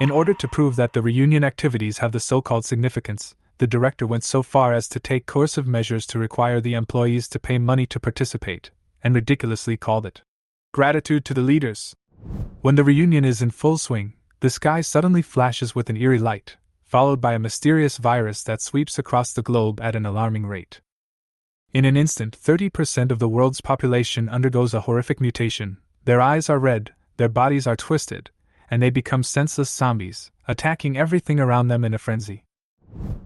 In order to prove that the reunion activities have the so-called significance, the director went so far as to take coercive measures to require the employees to pay money to participate, and ridiculously called it gratitude to the leaders. When the reunion is in full swing, the sky suddenly flashes with an eerie light, followed by a mysterious virus that sweeps across the globe at an alarming rate. In an instant, 30% of the world's population undergoes a horrific mutation. Their eyes are red, their bodies are twisted, and they become senseless zombies, attacking everything around them in a frenzy.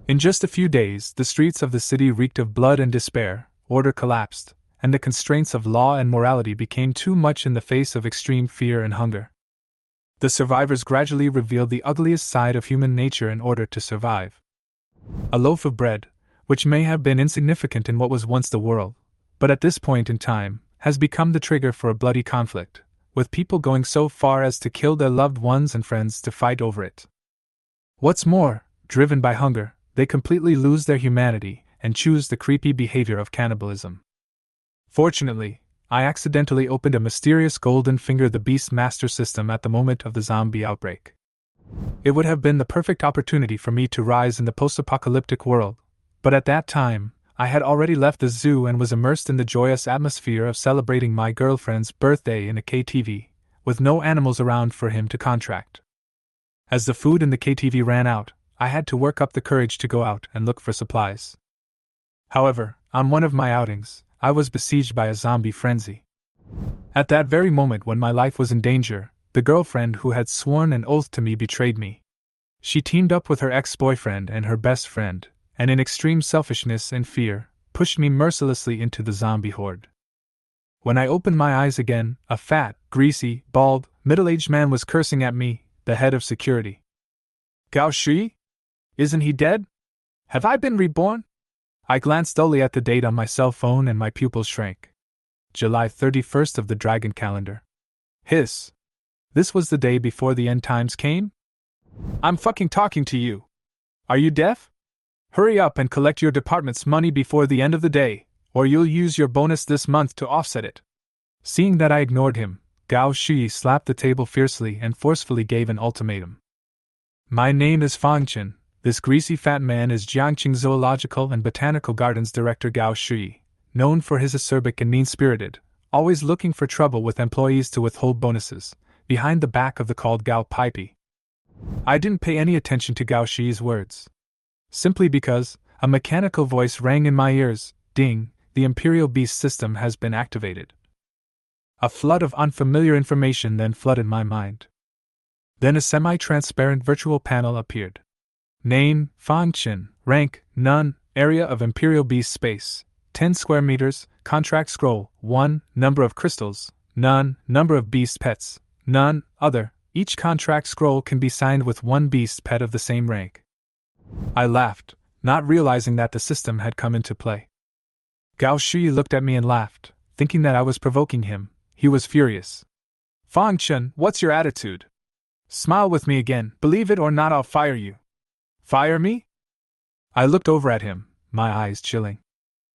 In just a few days, the streets of the city reeked of blood and despair, order collapsed, and the constraints of law and morality became too much in the face of extreme fear and hunger. The survivors gradually revealed the ugliest side of human nature in order to survive. A loaf of bread, which may have been insignificant in what was once the world, but at this point in time, has become the trigger for a bloody conflict, with people going so far as to kill their loved ones and friends to fight over it. What's more, driven by hunger, they completely lose their humanity and choose the creepy behavior of cannibalism. Fortunately, I accidentally opened a mysterious Golden Finger the Beast Master system at the moment of the zombie outbreak. It would have been the perfect opportunity for me to rise in the post-apocalyptic world, but at that time, I had already left the zoo and was immersed in the joyous atmosphere of celebrating my girlfriend's birthday in a KTV, with no animals around for him to contract. As the food in the KTV ran out, I had to work up the courage to go out and look for supplies. However, on one of my outings, I was besieged by a zombie frenzy. At that very moment when my life was in danger, the girlfriend who had sworn an oath to me betrayed me. She teamed up with her ex-boyfriend and her best friend, and in extreme selfishness and fear, pushed me mercilessly into the zombie horde. When I opened my eyes again, a fat, greasy, bald, middle-aged man was cursing at me, the head of security. Gao Shui? Isn't he dead? Have I been reborn? I glanced dully at the date on my cell phone and my pupils shrank. July 31st of the Dragon calendar. Hiss. This was the day before the end times came? I'm fucking talking to you. Are you deaf? Hurry up and collect your department's money before the end of the day, or you'll use your bonus this month to offset it. Seeing that I ignored him, Gao Shui slapped the table fiercely and forcefully gave an ultimatum. My name is Fang Chen. This greasy fat man is Jiangqing Zoological and Botanical Gardens Director Gao Shui, known for his acerbic and mean-spirited, always looking for trouble with employees to withhold bonuses, behind the back of the called Gao Pipey. I didn't pay any attention to Gao Shui's words. Simply because a mechanical voice rang in my ears, ding, the Imperial Beast system has been activated. A flood of unfamiliar information then flooded my mind. Then a semi-transparent virtual panel appeared. Name, Fang Chen, rank, none, area of Imperial Beast space, 10 square meters, contract scroll, 1, number of crystals, none, number of beast pets, none, other, each contract scroll can be signed with one beast pet of the same rank. I laughed, not realizing that the system had come into play. Gao Shui looked at me and laughed, thinking that I was provoking him. He was furious. Fang Chen, what's your attitude? Smile with me again, believe it or not I'll fire you. Fire me? I looked over at him, my eyes chilling.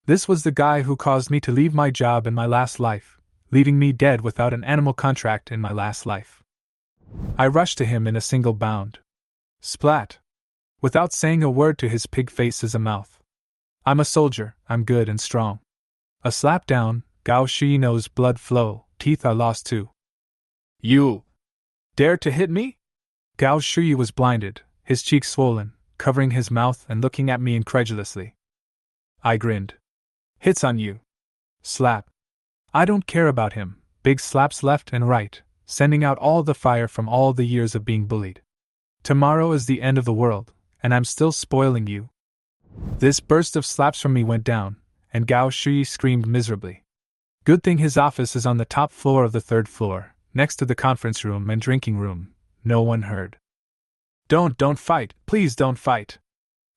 This was the guy who caused me to leave my job in my last life, leaving me dead without an animal contract in my last life. I rushed to him in a single bound. Splat! Without saying a word to his pig face as a mouth. I'm a soldier, I'm good and strong. A slap down, Gao Shui knows blood flow, teeth are lost too. You dare to hit me? Gao Shui was blinded, his cheeks swollen, covering his mouth and looking at me incredulously. I grinned. Hits on you. Slap. I don't care about him, big slaps left and right, sending out all the fire from all the years of being bullied. Tomorrow is the end of the world, and I'm still spoiling you. This burst of slaps from me went down, and Gao Shui screamed miserably. Good thing his office is on the top floor of the 3rd floor, next to the conference room and drinking room. No one heard. Don't fight, please don't fight.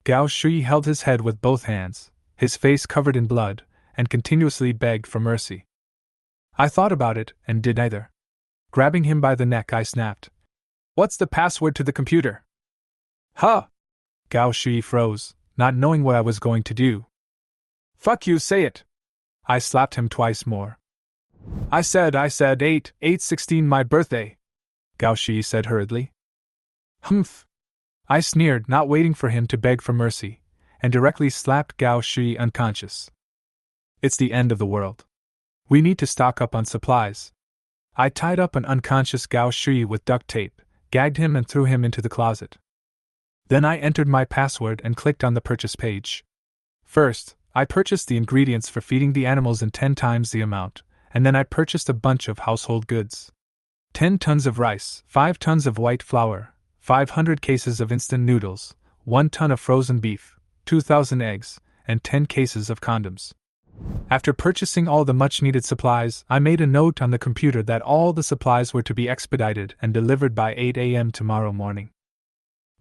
Gao Shui held his head with both hands, his face covered in blood, and continuously begged for mercy. I thought about it, and did neither. Grabbing him by the neck, I snapped. What's the password to the computer? Huh! Gao Shui froze, not knowing what I was going to do. Fuck you, say it! I slapped him twice more. I said 8/16 my birthday, Gao Shui said hurriedly. Humph! I sneered, not waiting for him to beg for mercy, and directly slapped Gao Shui unconscious. It's the end of the world. We need to stock up on supplies. I tied up an unconscious Gao Shui with duct tape, gagged him and threw him into the closet. Then I entered my password and clicked on the purchase page. First, I purchased the ingredients for feeding the animals in 10 times the amount, and then I purchased a bunch of household goods. 10 tons of rice, 5 tons of white flour, 500 cases of instant noodles, 1 ton of frozen beef, 2,000 eggs, and 10 cases of condoms. After purchasing all the much-needed supplies, I made a note on the computer that all the supplies were to be expedited and delivered by 8 a.m. tomorrow morning.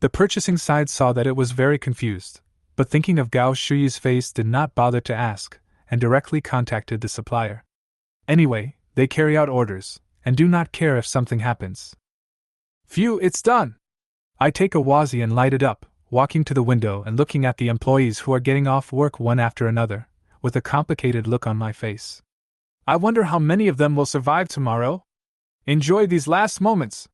The purchasing side saw that it was very confused, but thinking of Gao Shui's face did not bother to ask, and directly contacted the supplier. Anyway, they carry out orders, and do not care if something happens. Phew, it's done! I take a wazi and light it up, walking to the window and looking at the employees who are getting off work one after another, with a complicated look on my face. I wonder how many of them will survive tomorrow? Enjoy these last moments!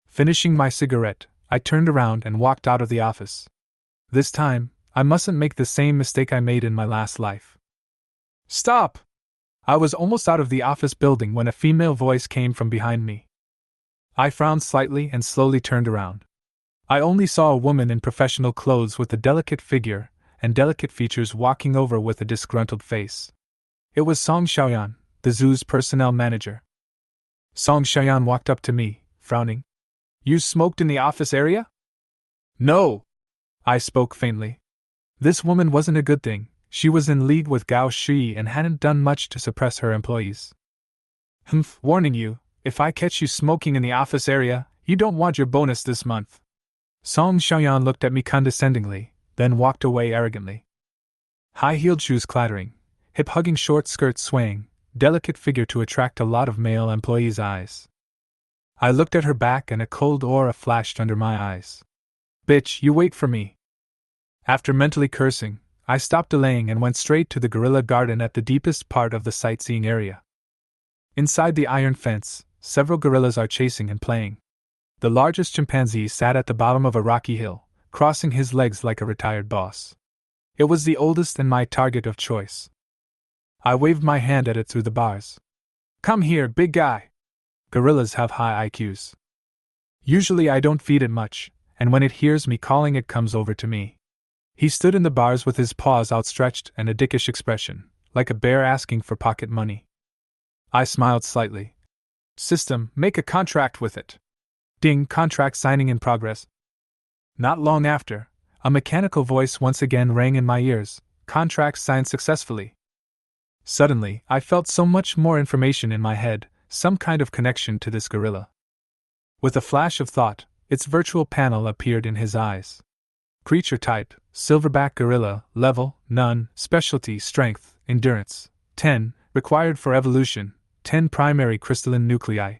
Finishing my cigarette, I turned around and walked out of the office. This time, I mustn't make the same mistake I made in my last life. Stop! I was almost out of the office building when a female voice came from behind me. I frowned slightly and slowly turned around. I only saw a woman in professional clothes with a delicate figure and delicate features walking over with a disgruntled face. It was Song Xiaoyan, the zoo's personnel manager. Song Xiaoyan walked up to me, frowning. You smoked in the office area? No! I spoke faintly. This woman wasn't a good thing. She was in league with Gao Shui and hadn't done much to suppress her employees. Humph, warning you, if I catch you smoking in the office area, you don't want your bonus this month. Song Xiaoyan looked at me condescendingly, then walked away arrogantly. High-heeled shoes clattering, hip-hugging short skirts swaying, delicate figure to attract a lot of male employees' eyes. I looked at her back and a cold aura flashed under my eyes. Bitch, you wait for me. After mentally cursing, I stopped delaying and went straight to the gorilla garden at the deepest part of the sightseeing area. Inside the iron fence, several gorillas are chasing and playing. The largest chimpanzee sat at the bottom of a rocky hill, crossing his legs like a retired boss. It was the oldest and my target of choice. I waved my hand at it through the bars. Come here, big guy. Gorillas have high IQs. Usually I don't feed it much, and when it hears me calling it comes over to me. He stood in the bars with his paws outstretched and a dickish expression, like a bear asking for pocket money. I smiled slightly. System, make a contract with it. Ding, contract signing in progress. Not long after, a mechanical voice once again rang in my ears, contract signed successfully. Suddenly, I felt so much more information in my head, some kind of connection to this gorilla. With a flash of thought, its virtual panel appeared in his eyes. Creature type, silverback gorilla, level, none, specialty, strength, endurance, 10, required for evolution, 10 primary crystalline nuclei.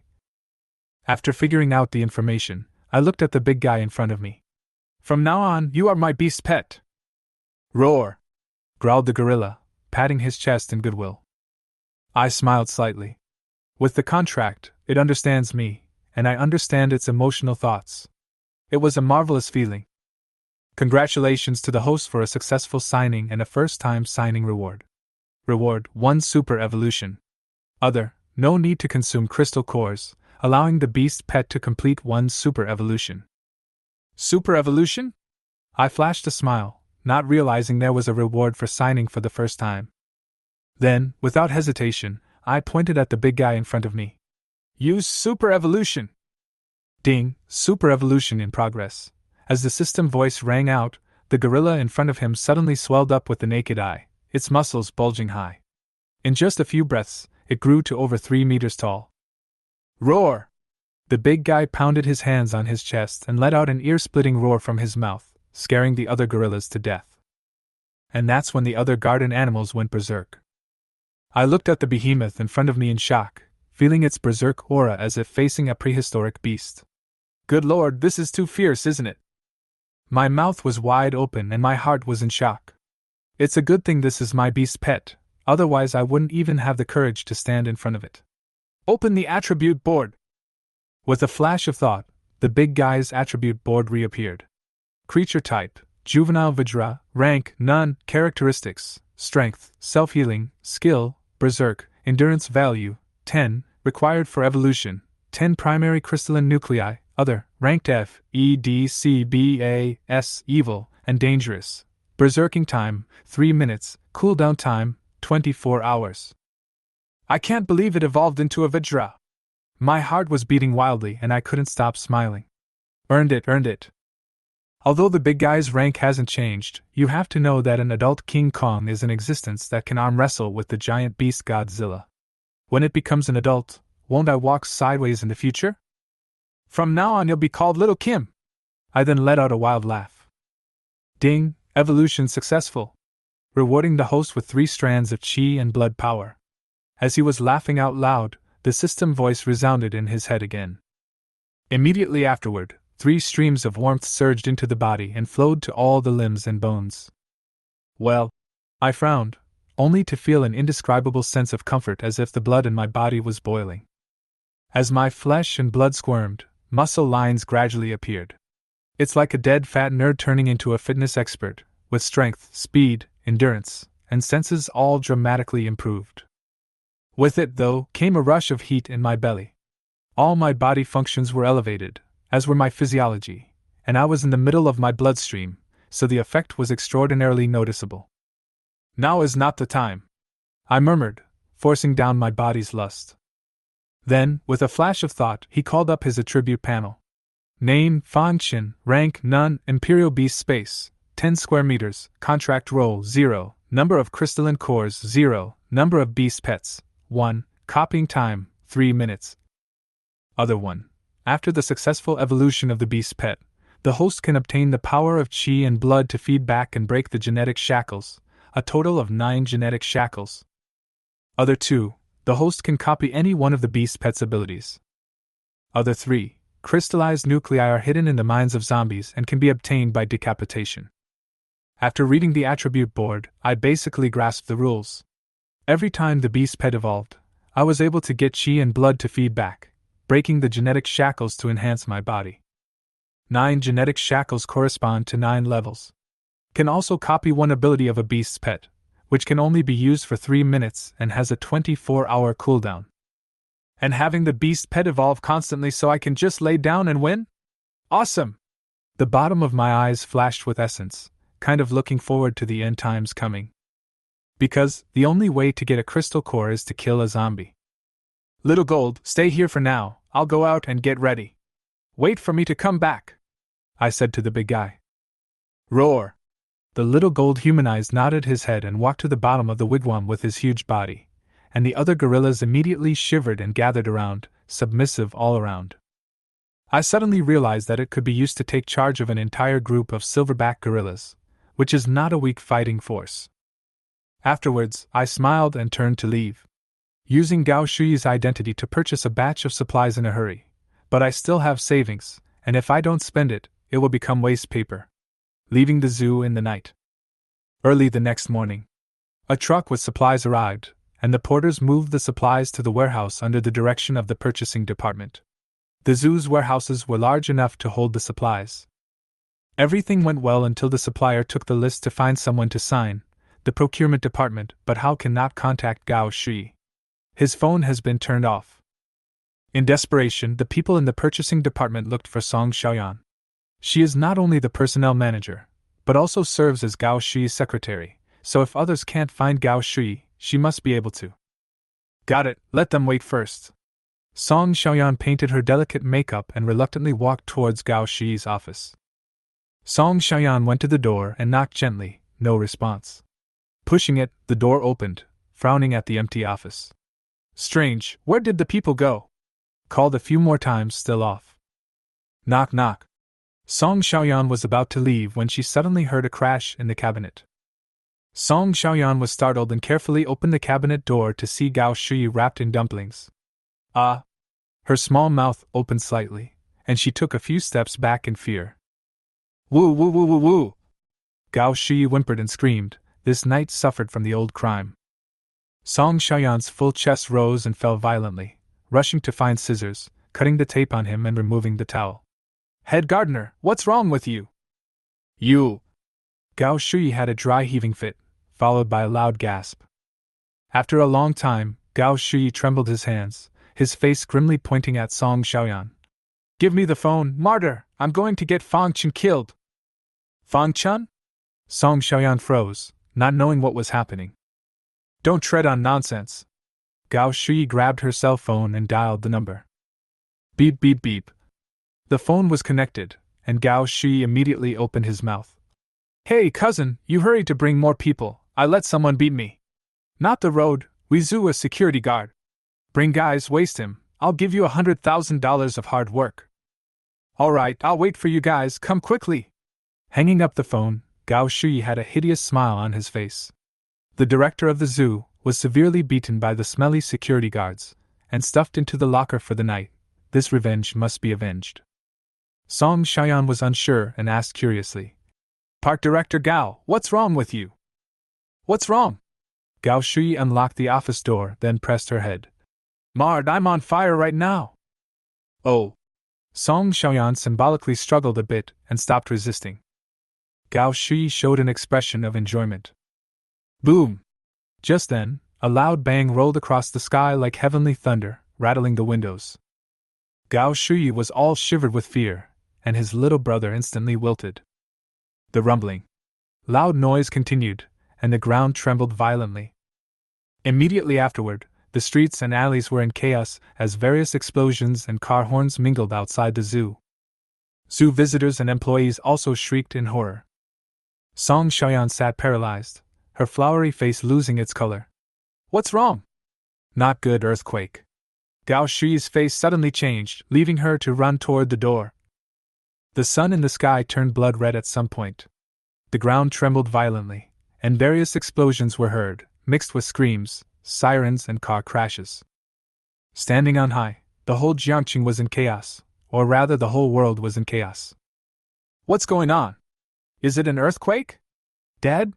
After figuring out the information, I looked at the big guy in front of me. From now on, you are my beast pet. Roar! Growled the gorilla, patting his chest in goodwill. I smiled slightly. With the contract, it understands me, and I understand its emotional thoughts. It was a marvelous feeling. Congratulations to the host for a successful signing and a first-time signing reward. Reward 1 Super Evolution. Other, no need to consume crystal cores, allowing the beast pet to complete 1 Super Evolution. Super Evolution? I flashed a smile, not realizing there was a reward for signing for the first time. Then, without hesitation, I pointed at the big guy in front of me. Use Super Evolution! Ding, Super Evolution in progress. As the system voice rang out, the gorilla in front of him suddenly swelled up with the naked eye, its muscles bulging high. In just a few breaths, it grew to over 3 meters tall. Roar! The big guy pounded his hands on his chest and let out an ear-splitting roar from his mouth, scaring the other gorillas to death. And that's when the other garden animals went berserk. I looked at the behemoth in front of me in shock, feeling its berserk aura as if facing a prehistoric beast. Good lord, this is too fierce, isn't it? My mouth was wide open and my heart was in shock. It's a good thing this is my beast pet, otherwise I wouldn't even have the courage to stand in front of it. Open the attribute board! With a flash of thought, the big guy's attribute board reappeared. Creature type, juvenile Vajra, rank, none, characteristics, strength, self-healing, skill, berserk, endurance value, 10, required for evolution, 10 primary crystalline nuclei, other, ranked F, E, D, C, B, A, S, evil, and dangerous. Berserking time, 3 minutes, cooldown time, 24 hours. I can't believe it evolved into a Vajra. My heart was beating wildly and I couldn't stop smiling. Earned it. Although the big guy's rank hasn't changed, you have to know that an adult King Kong is in existence that can arm wrestle with the giant beast Godzilla. When it becomes an adult, won't I walk sideways in the future? From now on you'll be called Little Kim. I then let out a wild laugh. Ding, evolution successful. Rewarding the host with 3 strands of chi and blood power. As he was laughing out loud, the system voice resounded in his head again. Immediately afterward, 3 streams of warmth surged into the body and flowed to all the limbs and bones. Well, I frowned, only to feel an indescribable sense of comfort as if the blood in my body was boiling. As my flesh and blood squirmed, muscle lines gradually appeared. It's like a dead fat nerd turning into a fitness expert, with strength, speed, endurance, and senses all dramatically improved. With it, though, came a rush of heat in my belly. All my body functions were elevated, as were my physiology, and I was in the middle of my bloodstream, so the effect was extraordinarily noticeable. Now is not the time, I murmured, forcing down my body's lust. Then, with a flash of thought, he called up his attribute panel. Name, function, rank, none, Imperial Beast Space, 10 square meters, contract role, 0, number of crystalline cores, 0, number of beast pets, 1, copying time, 3 minutes. Other 1. After the successful evolution of the beast pet, the host can obtain the power of chi and blood to feed back and break the genetic shackles, a total of 9 genetic shackles. Other 2. The host can copy any one of the beast pet's abilities. Other 3. Crystallized nuclei are hidden in the minds of zombies and can be obtained by decapitation. After reading the attribute board, I basically grasped the rules. Every time the beast pet evolved, I was able to get chi and blood to feed back, breaking the genetic shackles to enhance my body. 9 genetic shackles correspond to 9 levels. Can also copy one ability of a beast's pet, which can only be used for 3 minutes and has a 24-hour cooldown. And having the beast pet evolve constantly so I can just lay down and win? Awesome! The bottom of my eyes flashed with essence, kind of looking forward to the end times coming. Because the only way to get a crystal core is to kill a zombie. Little Gold, stay here for now, I'll go out and get ready. Wait for me to come back, I said to the big guy. Roar! The little gold humanized nodded his head and walked to the bottom of the wigwam with his huge body, and the other gorillas immediately shivered and gathered around, submissive all around. I suddenly realized that it could be used to take charge of an entire group of silverback gorillas, which is not a weak fighting force. Afterwards, I smiled and turned to leave, using Gao Shui's identity to purchase a batch of supplies in a hurry, but I still have savings, and if I don't spend it, it will become waste paper. Leaving the zoo in the night. Early the next morning, a truck with supplies arrived, and the porters moved the supplies to the warehouse under the direction of the purchasing department. The zoo's warehouses were large enough to hold the supplies. Everything went well until the supplier took the list to find someone to sign, the procurement department, but Hao cannot contact Gao Shui. His phone has been turned off. In desperation, the people in the purchasing department looked for Song Xiaoyan. She is not only the personnel manager, but also serves as Gao Shui's secretary, so if others can't find Gao Shui, she must be able to. Got it, let them wait first. Song Xiaoyan painted her delicate makeup and reluctantly walked towards Gao Shui's office. Song Xiaoyan went to the door and knocked gently, no response. Pushing it, the door opened, frowning at the empty office. Strange, where did the people go? Called a few more times, still off. Knock knock. Song Xiaoyan was about to leave when she suddenly heard a crash in the cabinet. Song Xiaoyan was startled and carefully opened the cabinet door to see Gao Shui wrapped in dumplings. Ah! Her small mouth opened slightly, and she took a few steps back in fear. Woo woo woo woo woo! Gao Shui whimpered and screamed. This night suffered from the old crime. Song Xiaoyan's full chest rose and fell violently, rushing to find scissors, cutting the tape on him and removing the towel. Head gardener, what's wrong with you? You! Gao Shui had a dry heaving fit, followed by a loud gasp. After a long time, Gao Shui trembled his hands, his face grimly pointing at Song Xiaoyan. Give me the phone, martyr! I'm going to get Fang Chen killed! Fang Chen? Song Xiaoyan froze, not knowing what was happening. Don't tread on nonsense. Gao Shui grabbed her cell phone and dialed the number. Beep beep beep. The phone was connected, and Gao Shui immediately opened his mouth. Hey cousin, you hurried to bring more people, I let someone beat me. Not the road, we zoo a security guard. Bring guys, waste him, I'll give you $100,000 of hard work. Alright, I'll wait for you guys, come quickly. Hanging up the phone, Gao Shui had a hideous smile on his face. The director of the zoo was severely beaten by the smelly security guards, and stuffed into the locker for the night. This revenge must be avenged. Song Xiaoyan was unsure and asked curiously. Park Director Gao, what's wrong with you? What's wrong? Gao Shui unlocked the office door, then pressed her head. Mard, I'm on fire right now. Oh. Song Xiaoyan symbolically struggled a bit and stopped resisting. Gao Shui showed an expression of enjoyment. Boom! Just then, a loud bang rolled across the sky like heavenly thunder, rattling the windows. Gao Shui was all shivered with fear, and his little brother instantly wilted. The rumbling, loud noise continued, and the ground trembled violently. Immediately afterward, the streets and alleys were in chaos as various explosions and car horns mingled outside the zoo. Zoo visitors and employees also shrieked in horror. Song Xiaoyan sat paralyzed, her flowery face losing its color. What's wrong? Not good, earthquake. Gao Shui's face suddenly changed, leaving her to run toward the door. The sun in the sky turned blood red at some point. The ground trembled violently, and various explosions were heard, mixed with screams, sirens, and car crashes. Standing on high, the whole Jiangqing was in chaos, or rather the whole world was in chaos. What's going on? Is it an earthquake? Dad?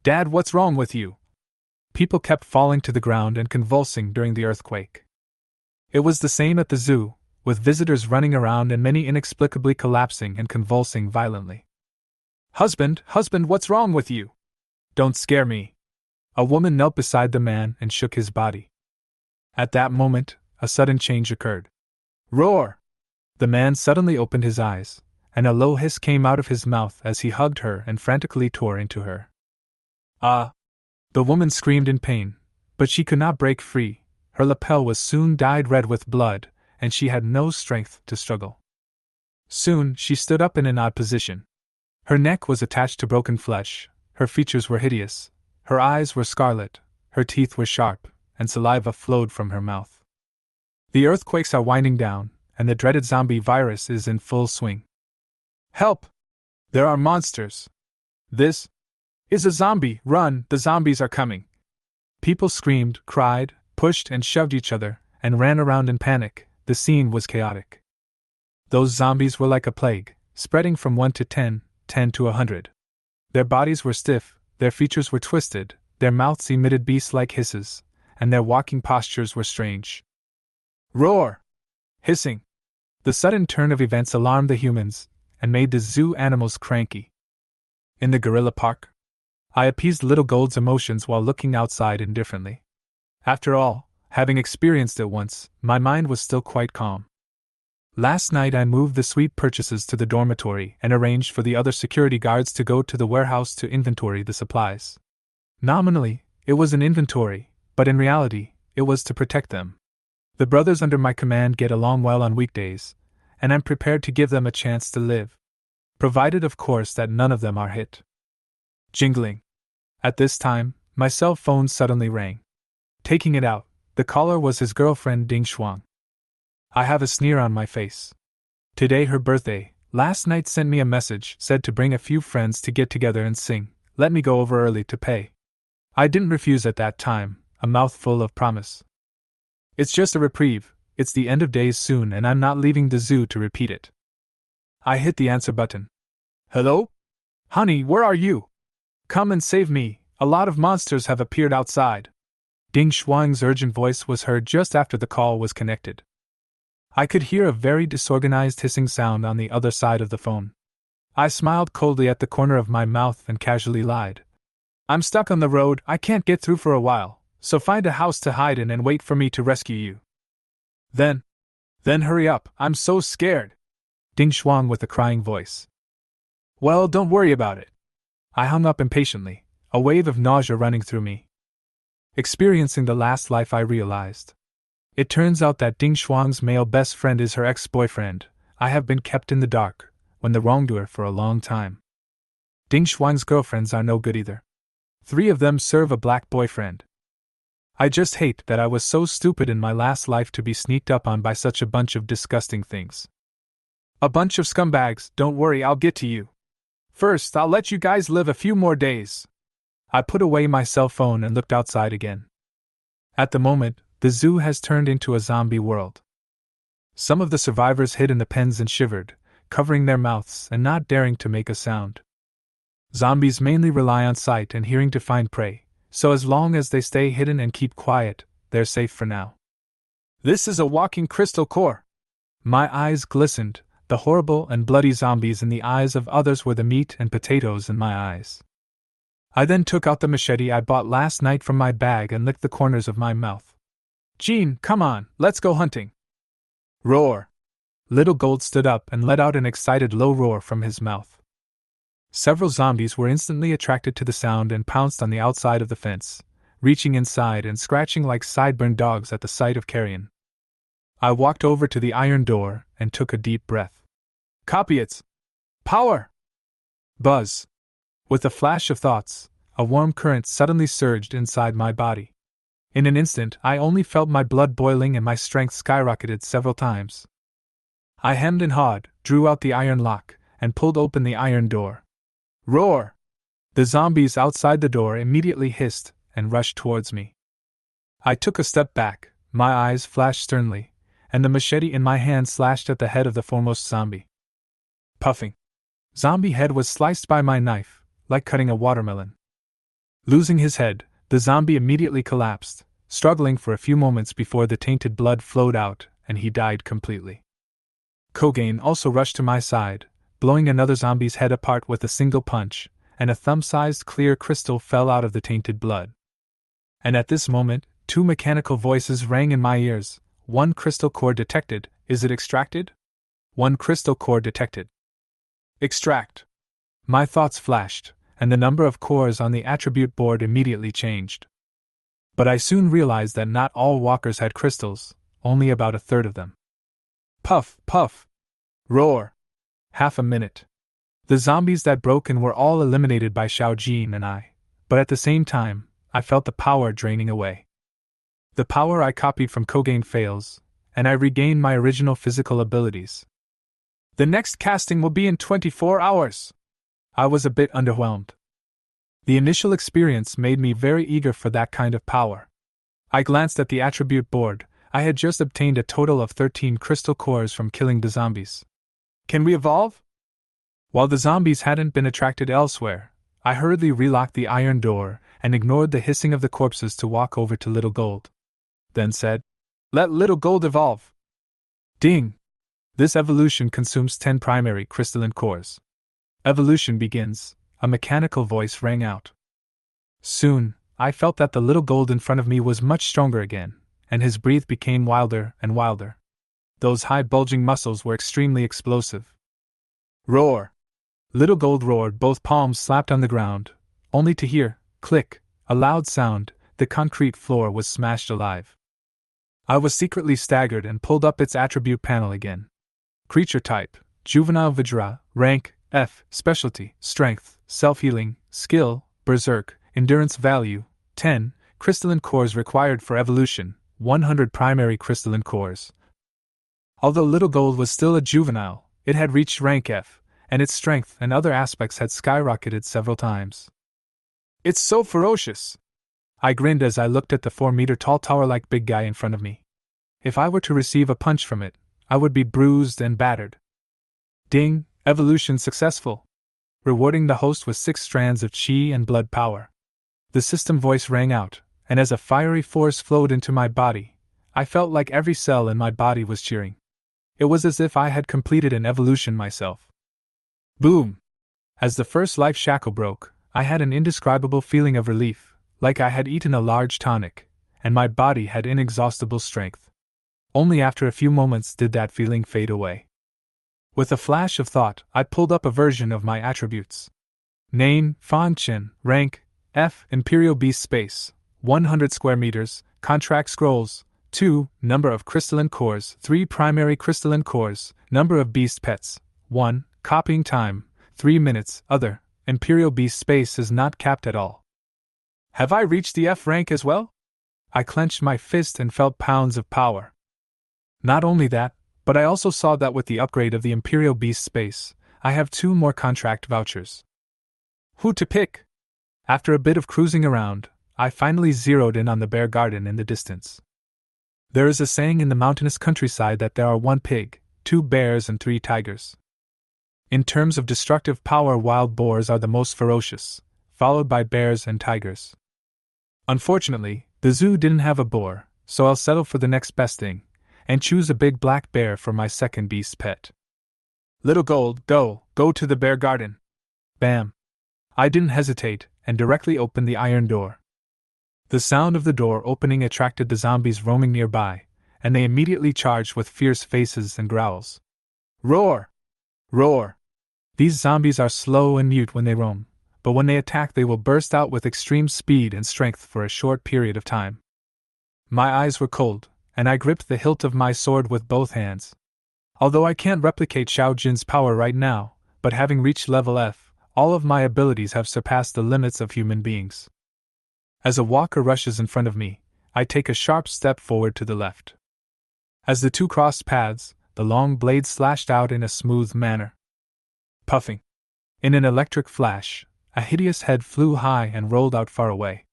Dad, what's wrong with you? People kept falling to the ground and convulsing during the earthquake. It was the same at the zoo, with visitors running around and many inexplicably collapsing and convulsing violently. Husband, what's wrong with you? Don't scare me. A woman knelt beside the man and shook his body. At that moment, a sudden change occurred. Roar! The man suddenly opened his eyes, and a low hiss came out of his mouth as he hugged her and frantically tore into her. Ah! The woman screamed in pain, but she could not break free. Her lapel was soon dyed red with blood, and she had no strength to struggle. Soon she stood up in an odd position. Her neck was attached to broken flesh, her features were hideous, her eyes were scarlet, her teeth were sharp, and saliva flowed from her mouth. The earthquakes are winding down, and the dreaded zombie virus is in full swing. Help! There are monsters! This is a zombie! Run! The zombies are coming! People screamed, cried, pushed and shoved each other, and ran around in panic. The scene was chaotic. Those zombies were like a plague, spreading from 1 to 10, 10 to 100. Their bodies were stiff, their features were twisted, their mouths emitted beast-like hisses, and their walking postures were strange. Roar! Hissing! The sudden turn of events alarmed the humans, and made the zoo animals cranky. In the gorilla park, I appeased Little Gold's emotions while looking outside indifferently. After all, having experienced it once, my mind was still quite calm. Last night I moved the sweet purchases to the dormitory and arranged for the other security guards to go to the warehouse to inventory the supplies. Nominally, it was an inventory, but in reality, it was to protect them. The brothers under my command get along well on weekdays, and I'm prepared to give them a chance to live. Provided, of course, that none of them are hit. Jingling. At this time, my cell phone suddenly rang. Taking it out, the caller was his girlfriend Ding Shuang. I have a sneer on my face. Today her birthday, last night sent me a message, said to bring a few friends to get together and sing, let me go over early to pay. I didn't refuse at that time, a mouthful of promise. It's just a reprieve, it's the end of days soon and I'm not leaving the zoo to repeat it. I hit the answer button. Hello? Honey, where are you? Come and save me, a lot of monsters have appeared outside. Ding Shuang's urgent voice was heard just after the call was connected. I could hear a very disorganized hissing sound on the other side of the phone. I smiled coldly at the corner of my mouth and casually lied. I'm stuck on the road, I can't get through for a while, so find a house to hide in and wait for me to rescue you. Then hurry up, I'm so scared. Ding Shuang with a crying voice. Well, don't worry about it. I hung up impatiently, a wave of nausea running through me. Experiencing the last life, I realized. It turns out that Ding Shuang's male best friend is her ex-boyfriend. I have been kept in the dark, when the wrongdoer, for a long time. Ding Shuang's girlfriends are no good either. 3 of them serve a black boyfriend. I just hate that I was so stupid in my last life to be sneaked up on by such a bunch of disgusting things. A bunch of scumbags, don't worry, I'll get to you. First, I'll let you guys live a few more days. I put away my cell phone and looked outside again. At the moment, the zoo has turned into a zombie world. Some of the survivors hid in the pens and shivered, covering their mouths and not daring to make a sound. Zombies mainly rely on sight and hearing to find prey, so as long as they stay hidden and keep quiet, they're safe for now. This is a walking crystal core. My eyes glistened. The horrible and bloody zombies in the eyes of others were the meat and potatoes in my eyes. I then took out the machete I bought last night from my bag and licked the corners of my mouth. Jean, come on, let's go hunting. Roar! Little Gold stood up and let out an excited low roar from his mouth. Several zombies were instantly attracted to the sound and pounced on the outside of the fence, reaching inside and scratching like sideburn dogs at the sight of carrion. I walked over to the iron door and took a deep breath. Copy it! Power! Buzz! With a flash of thoughts, a warm current suddenly surged inside my body. In an instant, I only felt my blood boiling and my strength skyrocketed several times. I hemmed and hawed, drew out the iron lock, and pulled open the iron door. Roar! The zombies outside the door immediately hissed and rushed towards me. I took a step back, my eyes flashed sternly, and the machete in my hand slashed at the head of the foremost zombie. Puffing. Zombie head was sliced by my knife, like cutting a watermelon. Losing his head, the zombie immediately collapsed, struggling for a few moments before the tainted blood flowed out and he died completely. Kogain also rushed to my side, blowing another zombie's head apart with a single punch, and a thumb-sized clear crystal fell out of the tainted blood. And at this moment, 2 mechanical voices rang in my ears. 1 crystal core detected. Is it extracted? 1 crystal core detected. Extract. My thoughts flashed, and the number of cores on the attribute board immediately changed. But I soon realized that not all walkers had crystals, only about a third of them. Puff, puff. Roar. Half a minute. The zombies that broke in were all eliminated by Xiao Jin and I, but at the same time, I felt the power draining away. The power I copied from Kogain fails, and I regain my original physical abilities. The next casting will be in 24 hours. I was a bit underwhelmed. The initial experience made me very eager for that kind of power. I glanced at the attribute board. I had just obtained a total of 13 crystal cores from killing the zombies. Can we evolve? While the zombies hadn't been attracted elsewhere, I hurriedly relocked the iron door and ignored the hissing of the corpses to walk over to Little Gold. Then said, Let Little Gold evolve. Ding! This evolution consumes 10 primary crystalline cores. Evolution begins, a mechanical voice rang out. Soon, I felt that the Little Gold in front of me was much stronger again, and his breath became wilder and wilder. Those high bulging muscles were extremely explosive. Roar! Little Gold roared, both palms slapped on the ground, only to hear, click, a loud sound. The concrete floor was smashed alive. I was secretly staggered and pulled up its attribute panel again. Creature type, Juvenile Vajra, rank, F, specialty, strength, self-healing, skill, berserk, endurance value, 10, crystalline cores required for evolution, 100 primary crystalline cores. Although Little Gold was still a juvenile, it had reached rank F, and its strength and other aspects had skyrocketed several times. It's so ferocious! I grinned as I looked at the 4-meter-tall tower-like big guy in front of me. If I were to receive a punch from it, I would be bruised and battered. Ding! Evolution successful! Rewarding the host with 6 strands of chi and blood power. The system voice rang out, and as a fiery force flowed into my body, I felt like every cell in my body was cheering. It was as if I had completed an evolution myself. Boom! As the first life shackle broke, I had an indescribable feeling of relief, like I had eaten a large tonic, and my body had inexhaustible strength. Only after a few moments did that feeling fade away. With a flash of thought, I pulled up a version of my attributes. Name, Fan-Chin, rank, F, Imperial Beast Space, 100 square meters, contract scrolls, 2, number of crystalline cores, 3 primary crystalline cores, number of beast pets, 1, copying time, 3 minutes, other, Imperial Beast Space is not capped at all. Have I reached the F rank as well? I clenched my fist and felt pounds of power. Not only that, but I also saw that with the upgrade of the Imperial Beast Space, I have 2 more contract vouchers. Who to pick? After a bit of cruising around, I finally zeroed in on the bear garden in the distance. There is a saying in the mountainous countryside that there are 1 pig, 2 bears and 3 tigers. In terms of destructive power, wild boars are the most ferocious, followed by bears and tigers. Unfortunately, the zoo didn't have a boar, so I'll settle for the next best thing, and choose a big black bear for my second beast pet. Little Gold, go to the bear garden. Bam! I didn't hesitate, and directly opened the iron door. The sound of the door opening attracted the zombies roaming nearby, and they immediately charged with fierce faces and growls. Roar! Roar! These zombies are slow and mute when they roam, but when they attack they will burst out with extreme speed and strength for a short period of time. My eyes were cold, and I gripped the hilt of my sword with both hands. Although I can't replicate Xiao Jin's power right now, but having reached level F, all of my abilities have surpassed the limits of human beings. As a walker rushes in front of me, I take a sharp step forward to the left. As the 2 crossed paths, the long blade slashed out in a smooth manner. Puffing. In an electric flash, a hideous head flew high and rolled out far away.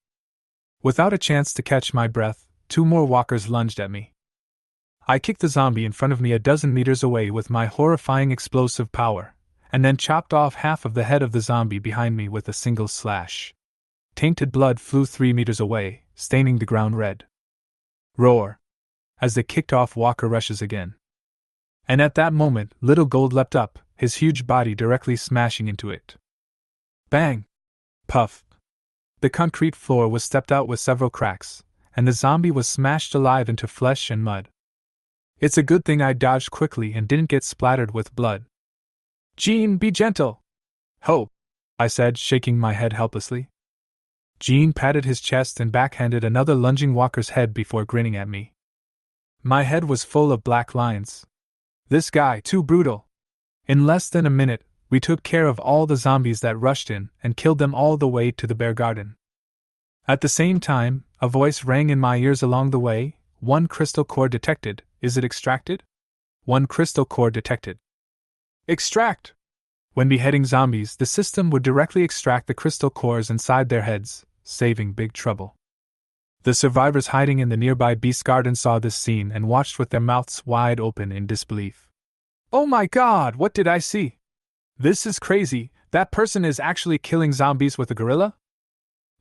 Without a chance to catch my breath, 2 more walkers lunged at me. I kicked the zombie in front of me a dozen meters away with my horrifying explosive power, and then chopped off half of the head of the zombie behind me with a single slash. Tainted blood flew 3 meters away, staining the ground red. Roar! As the kicked-off walker rushes again. And at that moment, Little Gold leapt up, his huge body directly smashing into it. Bang! Puff! The concrete floor was stepped out with several cracks, and the zombie was smashed alive into flesh and mud. It's a good thing I dodged quickly and didn't get splattered with blood. Jean, be gentle! Ho! I said, shaking my head helplessly. Jean patted his chest and backhanded another lunging walker's head before grinning at me. My head was full of black lines. This guy, too brutal. In less than a minute, we took care of all the zombies that rushed in and killed them all the way to the bear garden. At the same time, a voice rang in my ears along the way. 1 crystal core detected. Is it extracted? 1 crystal core detected. Extract! When beheading zombies, the system would directly extract the crystal cores inside their heads, saving big trouble. The survivors hiding in the nearby beast garden saw this scene and watched with their mouths wide open in disbelief. Oh my God, what did I see? This is crazy. That person is actually killing zombies with a gorilla?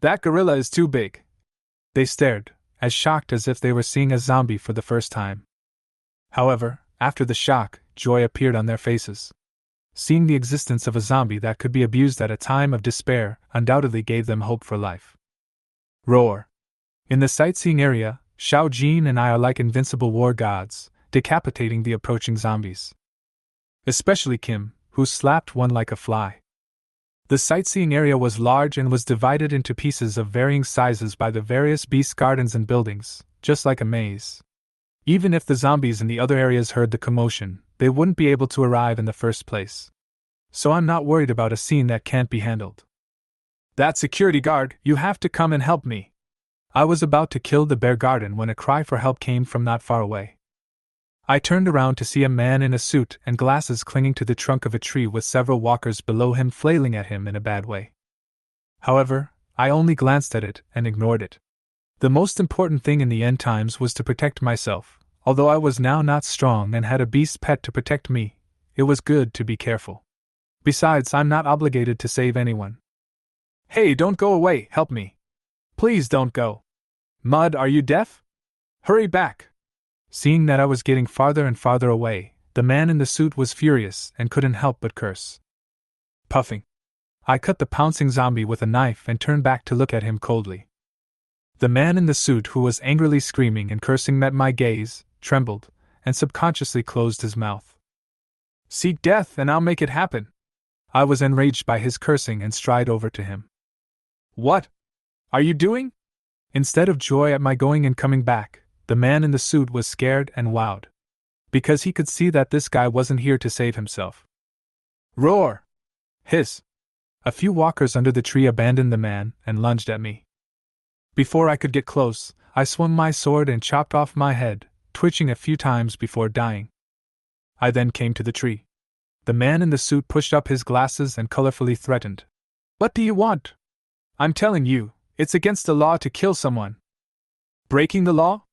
That gorilla is too big. They stared, as shocked as if they were seeing a zombie for the first time. However, after the shock, joy appeared on their faces. Seeing the existence of a zombie that could be abused at a time of despair undoubtedly gave them hope for life. Roar! In the sightseeing area, Xiao Jin and I are like invincible war gods, decapitating the approaching zombies. Especially Kim, who slapped one like a fly. The sightseeing area was large and was divided into pieces of varying sizes by the various beast gardens and buildings, just like a maze. Even if the zombies in the other areas heard the commotion, they wouldn't be able to arrive in the first place. So I'm not worried about a scene that can't be handled. That security guard, you have to come and help me. I was about to kill the bear garden when a cry for help came from not far away. I turned around to see a man in a suit and glasses clinging to the trunk of a tree with several walkers below him flailing at him in a bad way. However, I only glanced at it and ignored it. The most important thing in the end times was to protect myself. Although I was now not strong and had a beast pet to protect me, it was good to be careful. Besides, I'm not obligated to save anyone. Hey, don't go away, help me. Please don't go. Mud, are you deaf? Hurry back. Seeing that I was getting farther and farther away, The man in the suit was furious and couldn't help but curse. Puffing, I cut the pouncing zombie with a knife and turned back to look at him coldly. The man in the suit, who was angrily screaming and cursing, met my gaze, trembled, and subconsciously closed his mouth. Seek death and I'll make it happen. I was enraged by his cursing and stride over to him. What are you doing? Instead of joy at my going and coming back, the man in the suit was scared and wowed. Because he could see that this guy wasn't here to save himself. Roar! Hiss! A few walkers under the tree abandoned the man and lunged at me. Before I could get close, I swung my sword and chopped off my head, twitching a few times before dying. I then came to the tree. The man in the suit pushed up his glasses and colorfully threatened. What do you want? I'm telling you, it's against the law to kill someone. Breaking the law?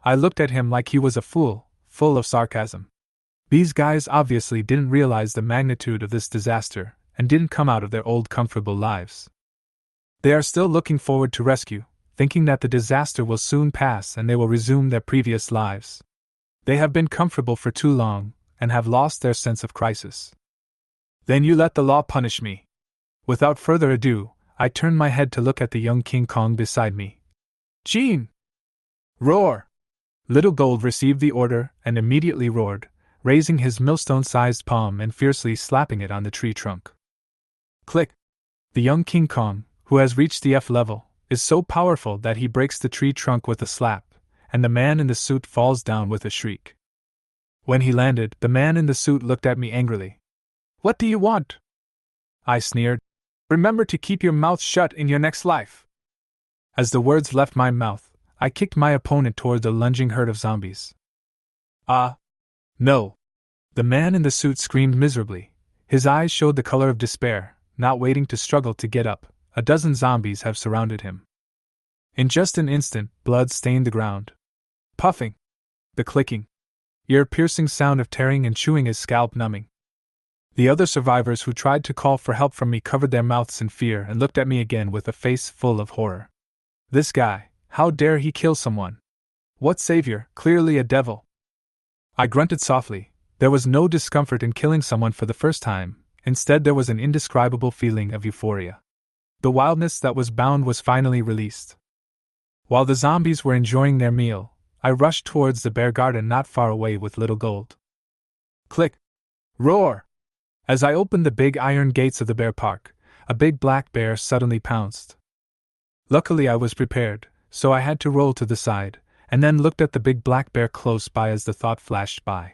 I looked at him like he was a fool, full of sarcasm. These guys obviously didn't realize the magnitude of this disaster and didn't come out of their old comfortable lives. They are still looking forward to rescue, thinking that the disaster will soon pass and they will resume their previous lives. They have been comfortable for too long and have lost their sense of crisis. Then you let the law punish me. Without further ado, I turned my head to look at the young King Kong beside me. Gene! Roar! Little Gold received the order and immediately roared, raising his millstone-sized palm and fiercely slapping it on the tree trunk. Click! The young King Kong, who has reached the F level, is so powerful that he breaks the tree trunk with a slap, and the man in the suit falls down with a shriek. When he landed, the man in the suit looked at me angrily. What do you want? I sneered. Remember to keep your mouth shut in your next life. As the words left my mouth, I kicked my opponent toward the lunging herd of zombies. No! The man in the suit screamed miserably. His eyes showed the color of despair. Not waiting to struggle to get up, a dozen zombies have surrounded him. In just an instant, blood stained the ground. Puffing. The clicking. Ear-piercing sound of tearing and chewing his scalp numbing. The other survivors who tried to call for help from me covered their mouths in fear and looked at me again with a face full of horror. This guy, how dare he kill someone? What savior, clearly a devil. I grunted softly. There was no discomfort in killing someone for the first time, instead there was an indescribable feeling of euphoria. The wildness that was bound was finally released. While the zombies were enjoying their meal, I rushed towards the bear garden not far away with Little Gold. Click! Roar! As I opened the big iron gates of the bear park, a big black bear suddenly pounced. Luckily I was prepared, so I had to roll to the side, and then looked at the big black bear close by as the thought flashed by.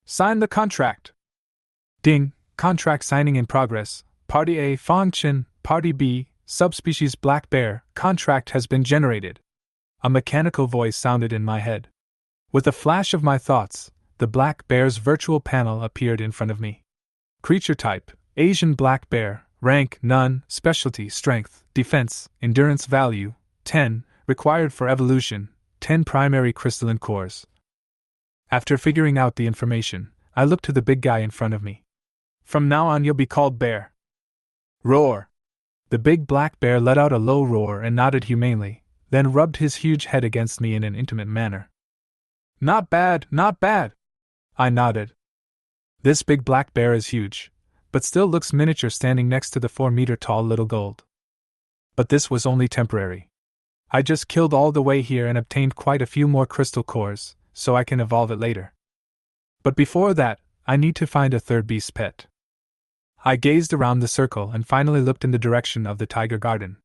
Sign the contract! Ding! Contract signing in progress. Party A, function. Party B, subspecies black bear. Contract has been generated. A mechanical voice sounded in my head. With a flash of my thoughts, the black bear's virtual panel appeared in front of me. Creature type, Asian black bear. Rank, none. Specialty, strength, defense, endurance value, 10. Required for evolution, 10 primary crystalline cores. After figuring out the information, I looked to the big guy in front of me. From now on you'll be called Bear. Roar! The big black bear let out a low roar and nodded humanely, then rubbed his huge head against me in an intimate manner. Not bad, not bad! I nodded. This big black bear is huge, but still looks miniature standing next to the 4-meter-tall Little Gold. But this was only temporary. I just killed all the way here and obtained quite a few more crystal cores, so I can evolve it later. But before that, I need to find a third beast pet. I gazed around the circle and finally looked in the direction of the tiger garden.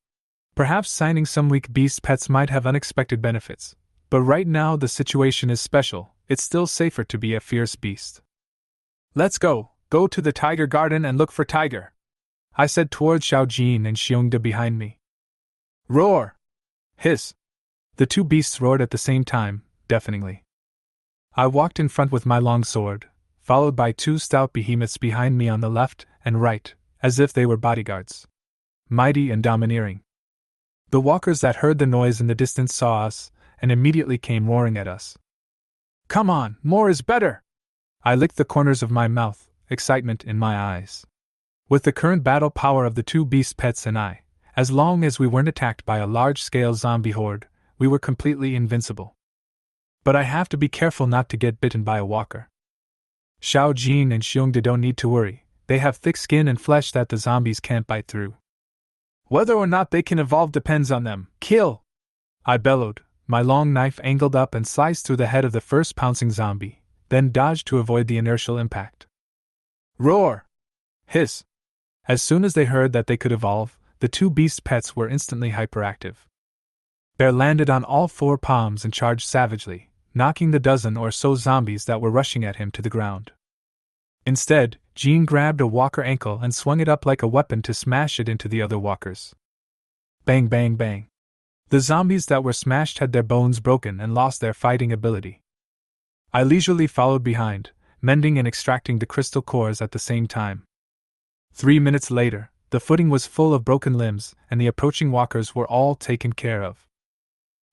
Perhaps signing some weak beast pets might have unexpected benefits, but right now the situation is special. It's still safer to be a fierce beast. Let's go to the tiger garden and look for Tiger, I said towards Xiao Jin and Xiongda behind me. Roar! Hiss! The two beasts roared at the same time, deafeningly. I walked in front with my long sword, followed by two stout behemoths behind me on the left and right, as if they were bodyguards. Mighty and domineering. The walkers that heard the noise in the distance saw us, and immediately came roaring at us. Come on, more is better! I licked the corners of my mouth, excitement in my eyes. With the current battle power of the two beast pets and I, as long as we weren't attacked by a large-scale zombie horde, we were completely invincible. But I have to be careful not to get bitten by a walker. Xiao Jing and Xiongde don't need to worry, they have thick skin and flesh that the zombies can't bite through. Whether or not they can evolve depends on them. Kill! I bellowed, my long knife angled up and sliced through the head of the first pouncing zombie, then dodged to avoid the inertial impact. Roar! Hiss! As soon as they heard that they could evolve, the two beast pets were instantly hyperactive. Bear landed on all four palms and charged savagely, knocking the dozen or so zombies that were rushing at him to the ground. Instead, Jean grabbed a walker ankle and swung it up like a weapon to smash it into the other walkers. Bang, bang, bang. The zombies that were smashed had their bones broken and lost their fighting ability. I leisurely followed behind, mending and extracting the crystal cores at the same time. 3 minutes later, the footing was full of broken limbs, and the approaching walkers were all taken care of.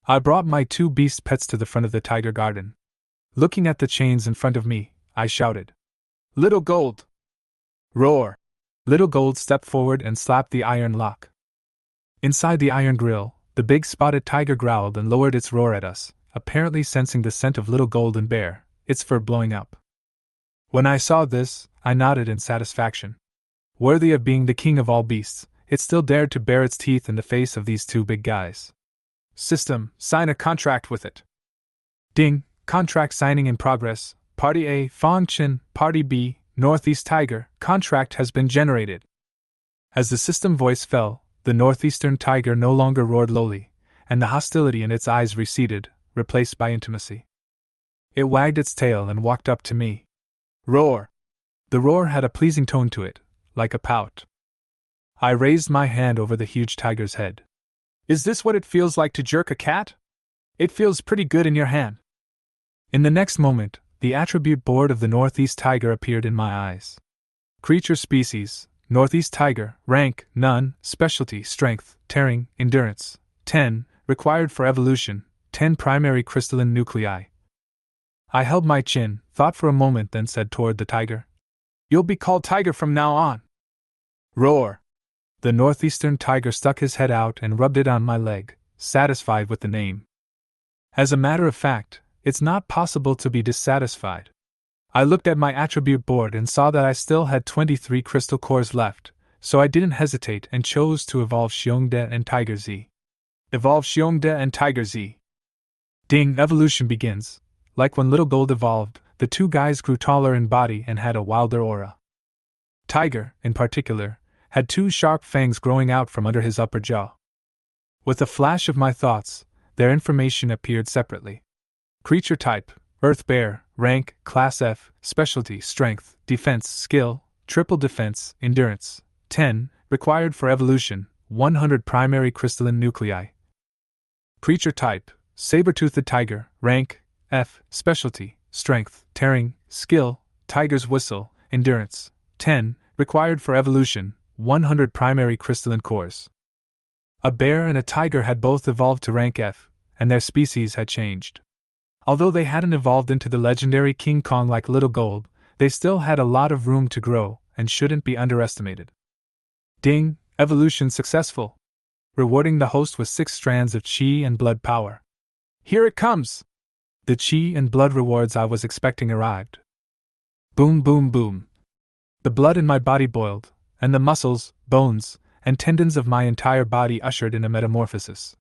I brought my two beast pets to the front of the tiger garden. Looking at the chains in front of me, I shouted, "Little Gold!" Roar! Little Gold stepped forward and slapped the iron lock. Inside the iron grill, the big spotted tiger growled and lowered its roar at us, apparently sensing the scent of Little Gold and Bear, its fur blowing up. When I saw this, I nodded in satisfaction. Worthy of being the king of all beasts, it still dared to bare its teeth in the face of these two big guys. System, sign a contract with it. Ding, contract signing in progress. Party A, Fong Chin, Party B, Northeast Tiger, contract has been generated. As the system voice fell, the Northeastern Tiger no longer roared lowly, and the hostility in its eyes receded, replaced by intimacy. It wagged its tail and walked up to me. Roar! The roar had a pleasing tone to it, like a pout. I raised my hand over the huge tiger's head. Is this what it feels like to jerk a cat? It feels pretty good in your hand. In the next moment, the attribute board of the Northeast Tiger appeared in my eyes. Creature species, Northeast Tiger, rank, none, specialty, strength, tearing, endurance, 10, required for evolution, 10 primary crystalline nuclei. I held my chin, thought for a moment, then said toward the tiger, "You'll be called Tiger from now on." Roar! The Northeastern Tiger stuck his head out and rubbed it on my leg, satisfied with the name. As a matter of fact, it's not possible to be dissatisfied. I looked at my attribute board and saw that I still had 23 crystal cores left, so I didn't hesitate and chose to evolve Xiongde and Tiger Z. Evolve Xiongde and Tiger Z. Ding! Evolution begins. Like when Little Gold evolved, the two guys grew taller in body and had a wilder aura. Tiger, in particular, had two sharp fangs growing out from under his upper jaw. With a flash of my thoughts, their information appeared separately. Creature type, Earth Bear, rank, Class F, specialty, strength, defense, skill, triple defense, endurance, 10, required for evolution, 100 primary crystalline nuclei. Creature type, Saber-toothed Tiger, rank, F, specialty, strength, tearing, skill, Tiger's Whistle, endurance, 10, required for evolution, 100 primary crystalline cores. A bear and a tiger had both evolved to rank F, and their species had changed. Although they hadn't evolved into the legendary King Kong like Little Gold, they still had a lot of room to grow and shouldn't be underestimated. Ding! Evolution successful! Rewarding the host with 6 strands of chi and blood power. Here it comes! The chi and blood rewards I was expecting arrived. Boom, boom, boom. The blood in my body boiled, and the muscles, bones, and tendons of my entire body ushered in a metamorphosis.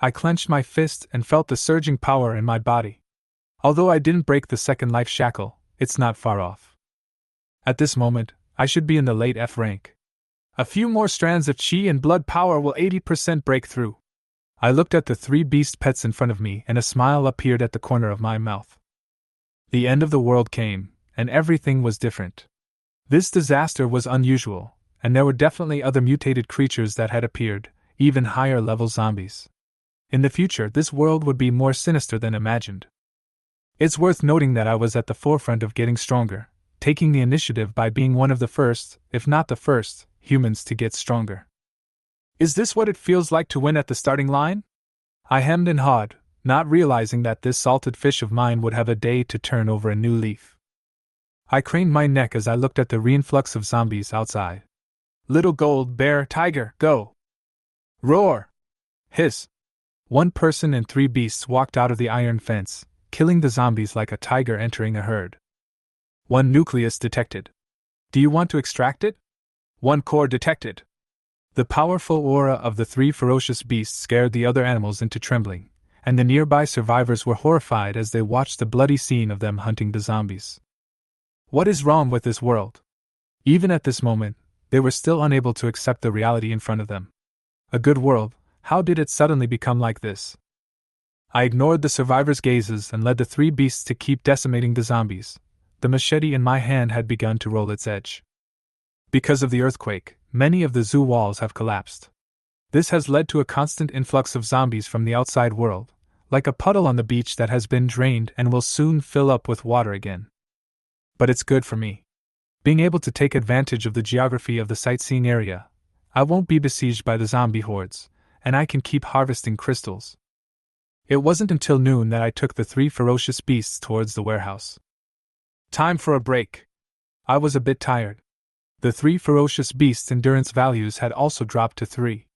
I clenched my fist and felt the surging power in my body. Although I didn't break the second life shackle, it's not far off. At this moment, I should be in the late F rank. A few more strands of chi and blood power will 80% break through. I looked at the 3 beast pets in front of me and a smile appeared at the corner of my mouth. The end of the world came, and everything was different. This disaster was unusual, and there were definitely other mutated creatures that had appeared, even higher level zombies. In the future, this world would be more sinister than imagined. It's worth noting that I was at the forefront of getting stronger, taking the initiative by being one of the first, if not the first, humans to get stronger. Is this what it feels like to win at the starting line? I hemmed and hawed, not realizing that this salted fish of mine would have a day to turn over a new leaf. I craned my neck as I looked at the reinflux of zombies outside. Little Gold, Bear, Tiger, go! Roar! Hiss! 1 person and 3 beasts walked out of the iron fence, killing the zombies like a tiger entering a herd. 1 nucleus detected. Do you want to extract it? 1 core detected. The powerful aura of the 3 ferocious beasts scared the other animals into trembling, and the nearby survivors were horrified as they watched the bloody scene of them hunting the zombies. What is wrong with this world? Even at this moment, they were still unable to accept the reality in front of them. A good world, how did it suddenly become like this? I ignored the survivors' gazes and led the 3 beasts to keep decimating the zombies. The machete in my hand had begun to roll its edge. Because of the earthquake, many of the zoo walls have collapsed. This has led to a constant influx of zombies from the outside world, like a puddle on the beach that has been drained and will soon fill up with water again. But it's good for me. Being able to take advantage of the geography of the sightseeing area, I won't be besieged by the zombie hordes, and I can keep harvesting crystals. It wasn't until noon that I took the 3 ferocious beasts towards the warehouse. Time for a break. I was a bit tired. The 3 ferocious beasts' endurance values had also dropped to 3.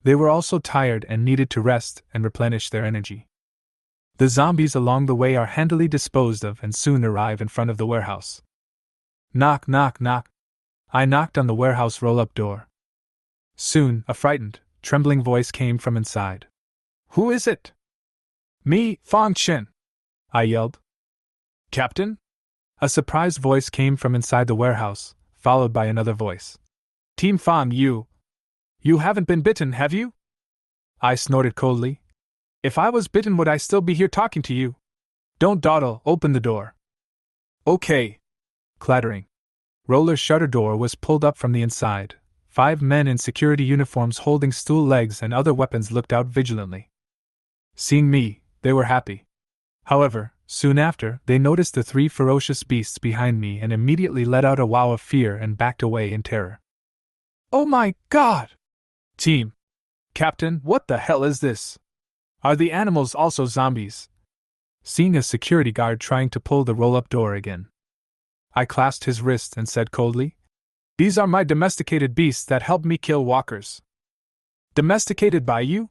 They were also tired and needed to rest and replenish their energy. The zombies along the way are handily disposed of and soon arrive in front of the warehouse. Knock, knock, knock. I knocked on the warehouse roll-up door. Soon, a frightened, trembling voice came from inside. Who is it? Me, Fang Chen, I yelled. Captain? A surprised voice came from inside the warehouse, followed by another voice. Team Fang, you haven't been bitten, have you? I snorted coldly. If I was bitten, would I still be here talking to you? Don't dawdle, open the door. Okay. Clattering. Roller's shutter door was pulled up from the inside. 5 men in security uniforms holding stool legs and other weapons looked out vigilantly. Seeing me, they were happy. However, soon after, they noticed the 3 ferocious beasts behind me and immediately let out a wow of fear and backed away in terror. Oh my God! Team! Captain, what the hell is this? Are the animals also zombies? Seeing a security guard trying to pull the roll-up door again, I clasped his wrist and said coldly, These are my domesticated beasts that help me kill walkers. Domesticated by you?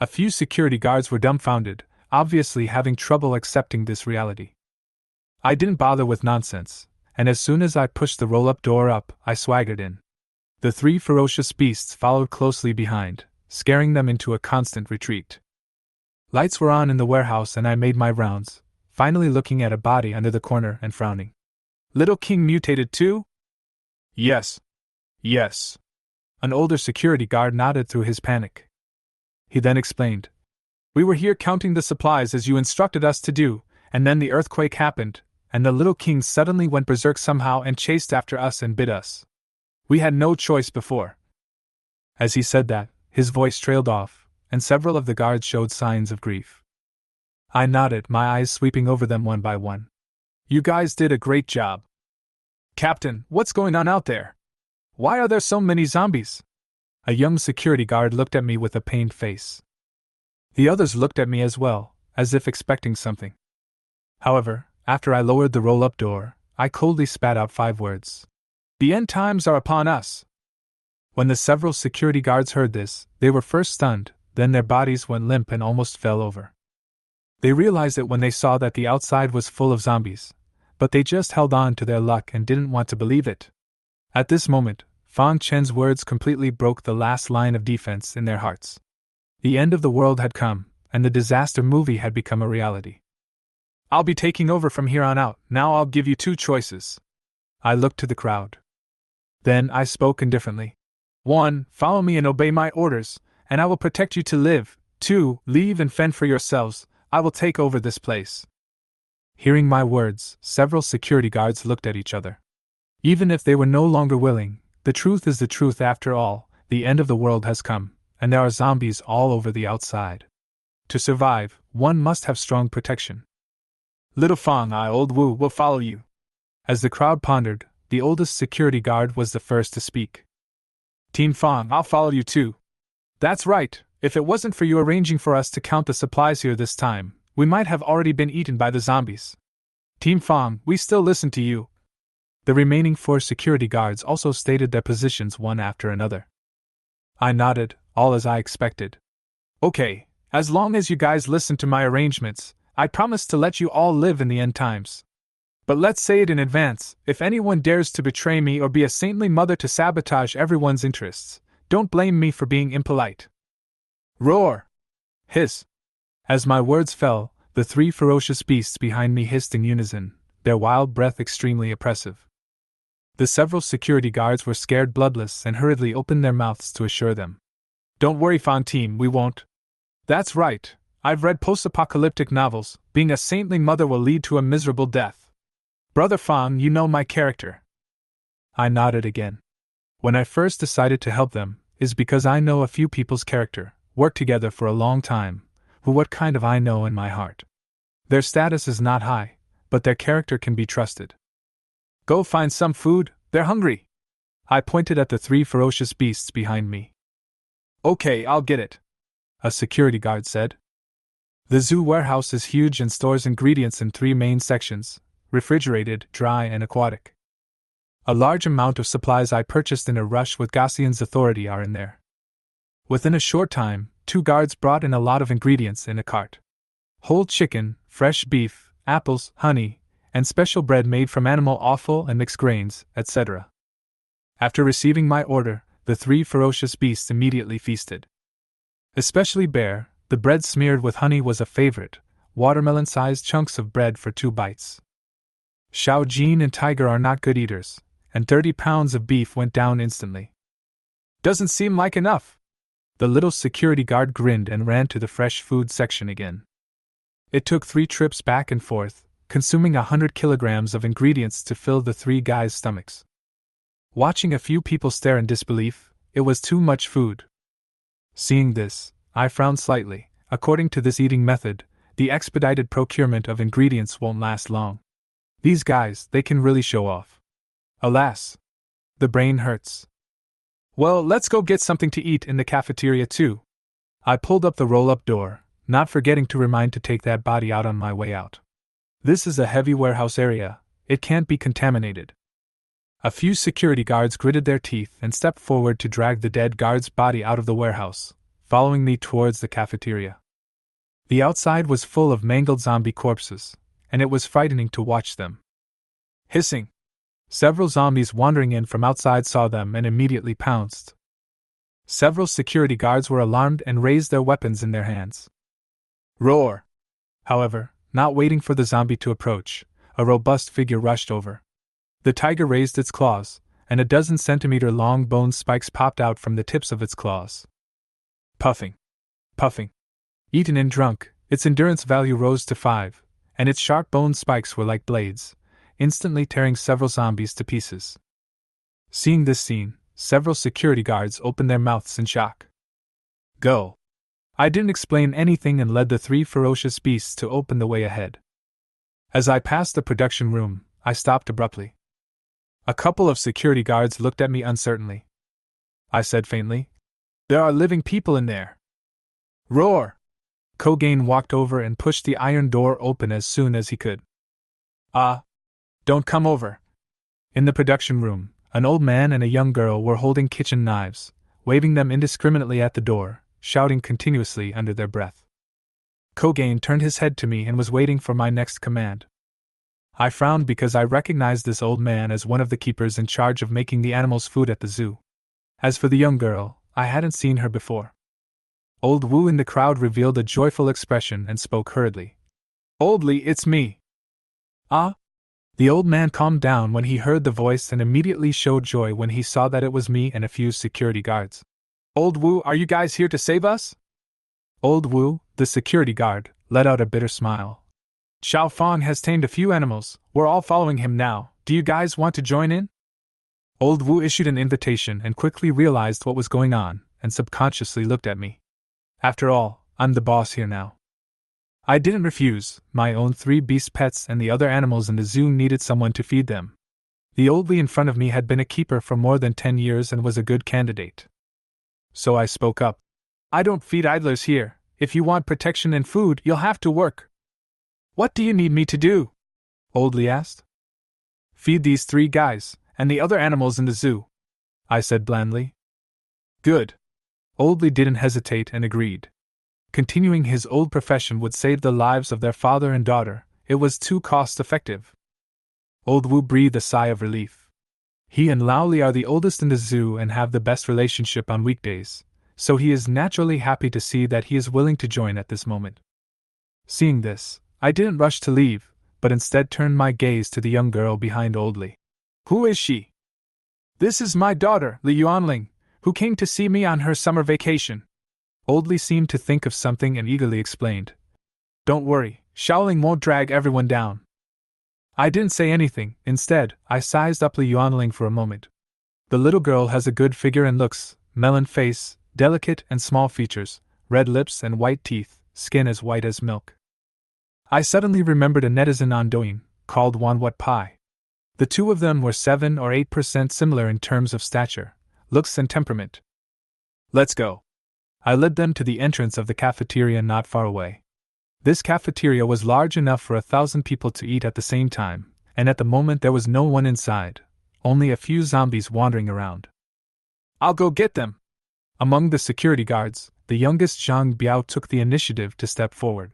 A few security guards were dumbfounded, obviously having trouble accepting this reality. I didn't bother with nonsense, and as soon as I pushed the roll-up door up, I swaggered in. The 3 ferocious beasts followed closely behind, scaring them into a constant retreat. Lights were on in the warehouse and I made my rounds, finally looking at a body under the corner and frowning. Little King mutated too? Yes. Yes. An older security guard nodded through his panic. He then explained. We were here counting the supplies as you instructed us to do, and then the earthquake happened, and the Little King suddenly went berserk somehow and chased after us and bit us. We had no choice before. As he said that, his voice trailed off, and several of the guards showed signs of grief. I nodded, my eyes sweeping over them one by one. You guys did a great job. Captain, what's going on out there? Why are there so many zombies? A young security guard looked at me with a pained face. The others looked at me as well, as if expecting something. However, after I lowered the roll-up door, I coldly spat out 5 words. The end times are upon us. When the several security guards heard this, they were first stunned, then their bodies went limp and almost fell over. They realized it when they saw that the outside was full of zombies, but they just held on to their luck and didn't want to believe it. At this moment, Fang Chen's words completely broke the last line of defense in their hearts. The end of the world had come, and the disaster movie had become a reality. I'll be taking over from here on out, now I'll give you 2 choices. I looked to the crowd. Then I spoke indifferently. 1. Follow me and obey my orders, and I will protect you to live. 2. Leave and fend for yourselves, I will take over this place. Hearing my words, several security guards looked at each other. Even if they were no longer willing, the truth is the truth after all, the end of the world has come, and there are zombies all over the outside. To survive, one must have strong protection. Little Fang, Old Wu will follow you. As the crowd pondered, the oldest security guard was the first to speak. Team Fang, I'll follow you too. That's right, if it wasn't for you arranging for us to count the supplies here this time, we might have already been eaten by the zombies. Team Fang, we still listen to you. The remaining 4 security guards also stated their positions one after another. I nodded, all as I expected. Okay, as long as you guys listen to my arrangements, I promise to let you all live in the end times. But let's say it in advance, if anyone dares to betray me or be a saintly mother to sabotage everyone's interests, don't blame me for being impolite. Roar! Hiss! As my words fell, the 3 ferocious beasts behind me hissed in unison, their wild breath extremely oppressive. The several security guards were scared bloodless and hurriedly opened their mouths to assure them. Don't worry, Fantine, we won't. That's right, I've read post-apocalyptic novels, being a saintly mother will lead to a miserable death. Brother Fang, you know my character. I nodded again. When I first decided to help them, is because I know a few people's character, worked together for a long time, who what kind of I know in my heart. Their status is not high, but their character can be trusted. Go find some food, they're hungry. I pointed at the 3 ferocious beasts behind me. Okay, I'll get it, a security guard said. The zoo warehouse is huge and stores ingredients in 3 main sections: refrigerated, dry, and aquatic. A large amount of supplies I purchased in a rush with Gaussian's authority are in there. Within a short time, 2 guards brought in a lot of ingredients in a cart. Whole chicken, fresh beef, apples, honey, and special bread made from animal offal and mixed grains, etc. After receiving my order, the 3 ferocious beasts immediately feasted. Especially Bear, the bread smeared with honey was a favorite, watermelon-sized chunks of bread for 2 bites. Xiao Jin and Tiger are not good eaters, and 30 pounds of beef went down instantly. Doesn't seem like enough. The little security guard grinned and ran to the fresh food section again. It took 3 trips back and forth, consuming 100 kilograms of ingredients to fill the 3 guys' stomachs. Watching a few people stare in disbelief, it was too much food. Seeing this, I frowned slightly. According to this eating method, the expedited procurement of ingredients won't last long. These guys, they can really show off. Alas! The brain hurts. Well, let's go get something to eat in the cafeteria too. I pulled up the roll-up door, not forgetting to remind to take that body out on my way out. This is a heavy warehouse area, it can't be contaminated. A few security guards gritted their teeth and stepped forward to drag the dead guard's body out of the warehouse, following me towards the cafeteria. The outside was full of mangled zombie corpses, and it was frightening to watch them. Hissing! Several zombies wandering in from outside saw them and immediately pounced. Several security guards were alarmed and raised their weapons in their hands. Roar! However, not waiting for the zombie to approach, a robust figure rushed over. The tiger raised its claws, and a 12-centimeter-long bone spikes popped out from the tips of its claws. Puffing. Puffing. Eaten and drunk, its endurance value rose to 5, and its sharp bone spikes were like blades, instantly tearing several zombies to pieces. Seeing this scene, several security guards opened their mouths in shock. Go! I didn't explain anything and led the 3 ferocious beasts to open the way ahead. As I passed the production room, I stopped abruptly. A couple of security guards looked at me uncertainly. I said faintly, "There are living people in there." Roar! Kogain walked over and pushed the iron door open as soon as he could. Don't come over. In the production room, an old man and a young girl were holding kitchen knives, waving them indiscriminately at the door, shouting continuously under their breath. Kogain turned his head to me and was waiting for my next command. I frowned because I recognized this old man as one of the keepers in charge of making the animals food at the zoo. As for the young girl, I hadn't seen her before. Old Wu in the crowd revealed a joyful expression and spoke hurriedly. "Oldly, it's me." "Ah?" The old man calmed down when he heard the voice and immediately showed joy when he saw that it was me and a few security guards. "Old Wu, are you guys here to save us?" Old Wu, the security guard, let out a bitter smile. "Xiao Fang has tamed a few animals, we're all following him now, do you guys want to join in?" Old Wu issued an invitation and quickly realized what was going on, and subconsciously looked at me. After all, I'm the boss here now. I didn't refuse, my own 3 beast pets and the other animals in the zoo needed someone to feed them. The oldie in front of me had been a keeper for more than 10 years and was a good candidate. So I spoke up. "I don't feed idlers here, if you want protection and food you'll have to work." "What do you need me to do?" Oldly asked. "Feed these 3 guys, and the other animals in the zoo," I said blandly. "Good." Oldly didn't hesitate and agreed. Continuing his old profession would save the lives of their father and daughter, it was too cost-effective. Old Wu breathed a sigh of relief. He and Lao Li are the oldest in the zoo and have the best relationship on weekdays, so he is naturally happy to see that he is willing to join at this moment. Seeing this, I didn't rush to leave, but instead turned my gaze to the young girl behind Old Li. Who is she? This is my daughter, Li Yuanling, who came to see me on her summer vacation. Old Li seemed to think of something and eagerly explained. Don't worry, Shaoling won't drag everyone down. I didn't say anything. Instead, I sized up Li Yuanling for a moment. The little girl has a good figure and looks, melon face, delicate and small features, red lips and white teeth, skin as white as milk. I suddenly remembered a netizen on Douyin, called Wanwhat Pai. The two of them were 7 or 8% similar in terms of stature, looks and temperament. Let's go. I led them to the entrance of the cafeteria not far away. This cafeteria was large enough for 1,000 people to eat at the same time, and at the moment there was no one inside, only a few zombies wandering around. I'll go get them. Among the security guards, the youngest Zhang Biao took the initiative to step forward.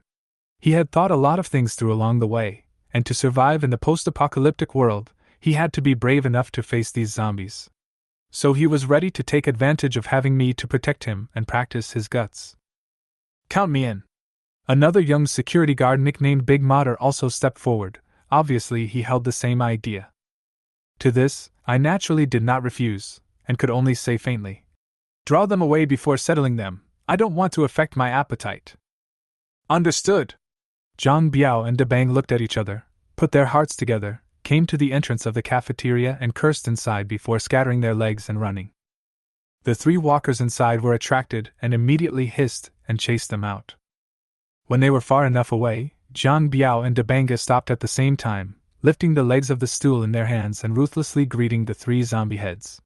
He had thought a lot of things through along the way, and to survive in the post-apocalyptic world, he had to be brave enough to face these zombies. So he was ready to take advantage of having me to protect him and practice his guts. Count me in. Another young security guard nicknamed Big Mater also stepped forward. Obviously he held the same idea. To this, I naturally did not refuse, and could only say faintly, draw them away before settling them. I don't want to affect my appetite. Understood. Zhang Biao and Debang looked at each other, put their hearts together, came to the entrance of the cafeteria and cursed inside before scattering their legs and running. The 3 walkers inside were attracted and immediately hissed and chased them out. When they were far enough away, Zhang Biao and Debanga stopped at the same time, lifting the legs of the stool in their hands and ruthlessly greeting the 3 zombie heads.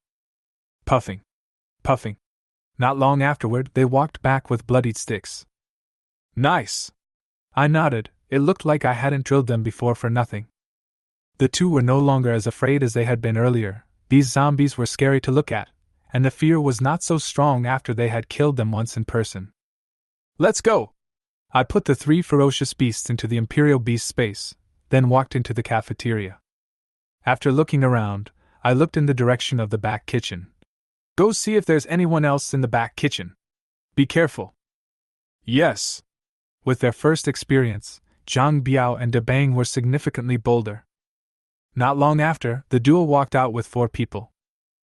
Puffing. Puffing. Not long afterward, they walked back with bloodied sticks. Nice! I nodded. It looked like I hadn't drilled them before for nothing. The 2 were no longer as afraid as they had been earlier. These zombies were scary to look at, and the fear was not so strong after they had killed them once in person. Let's go! I put the 3 ferocious beasts into the Imperial Beast space, then walked into the cafeteria. After looking around, I looked in the direction of the back kitchen. Go see if there's anyone else in the back kitchen. Be careful. Yes. With their first experience, Zhang Biao and Debang were significantly bolder. Not long after, the duo walked out with 4 people.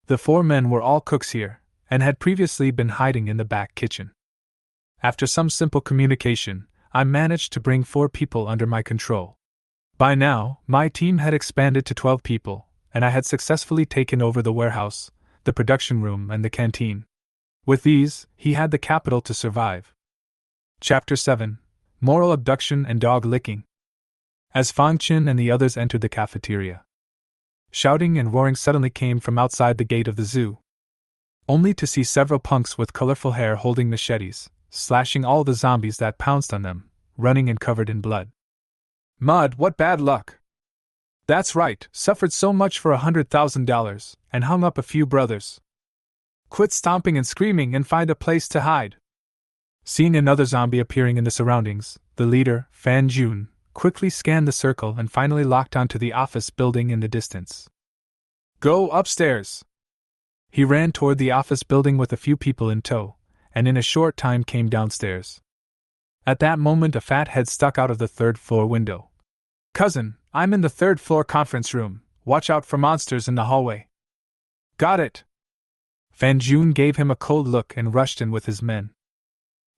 The 4 men were all cooks here, and had previously been hiding in the back kitchen. After some simple communication, I managed to bring 4 people under my control. By now, my team had expanded to 12 people, and I had successfully taken over the warehouse, the production room, and the canteen. With these, he had the capital to survive. Chapter 7: Moral Abduction and Dog Licking. As Fang Qin and the others entered the cafeteria, shouting and roaring suddenly came from outside the gate of the zoo, only to see several punks with colorful hair holding machetes, slashing all the zombies that pounced on them, running and covered in blood. Mud, what bad luck! That's right, suffered so much for $100,000, and hung up a few brothers. Quit stomping and screaming and find a place to hide. Seeing another zombie appearing in the surroundings, the leader, Fan Jun, quickly scanned the circle and finally locked onto the office building in the distance. Go upstairs! He ran toward the office building with a few people in tow, and in a short time came downstairs. At that moment a fat head stuck out of the 3rd floor window. Cousin, I'm in the 3rd floor conference room. Watch out for monsters in the hallway. Got it! Fan Jun gave him a cold look and rushed in with his men.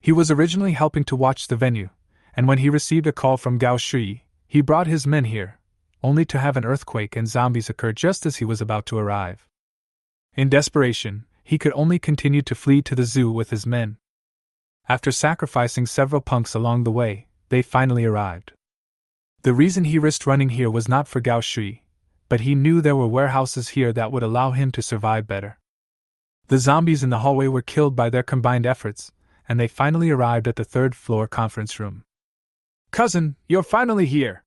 He was originally helping to watch the venue, and when he received a call from Gao Shui, he brought his men here, only to have an earthquake and zombies occur just as he was about to arrive. In desperation, he could only continue to flee to the zoo with his men. After sacrificing several punks along the way, they finally arrived. The reason he risked running here was not for Gao Shui, but he knew there were warehouses here that would allow him to survive better. The zombies in the hallway were killed by their combined efforts, and they finally arrived at the 3rd floor conference room. Cousin, you're finally here!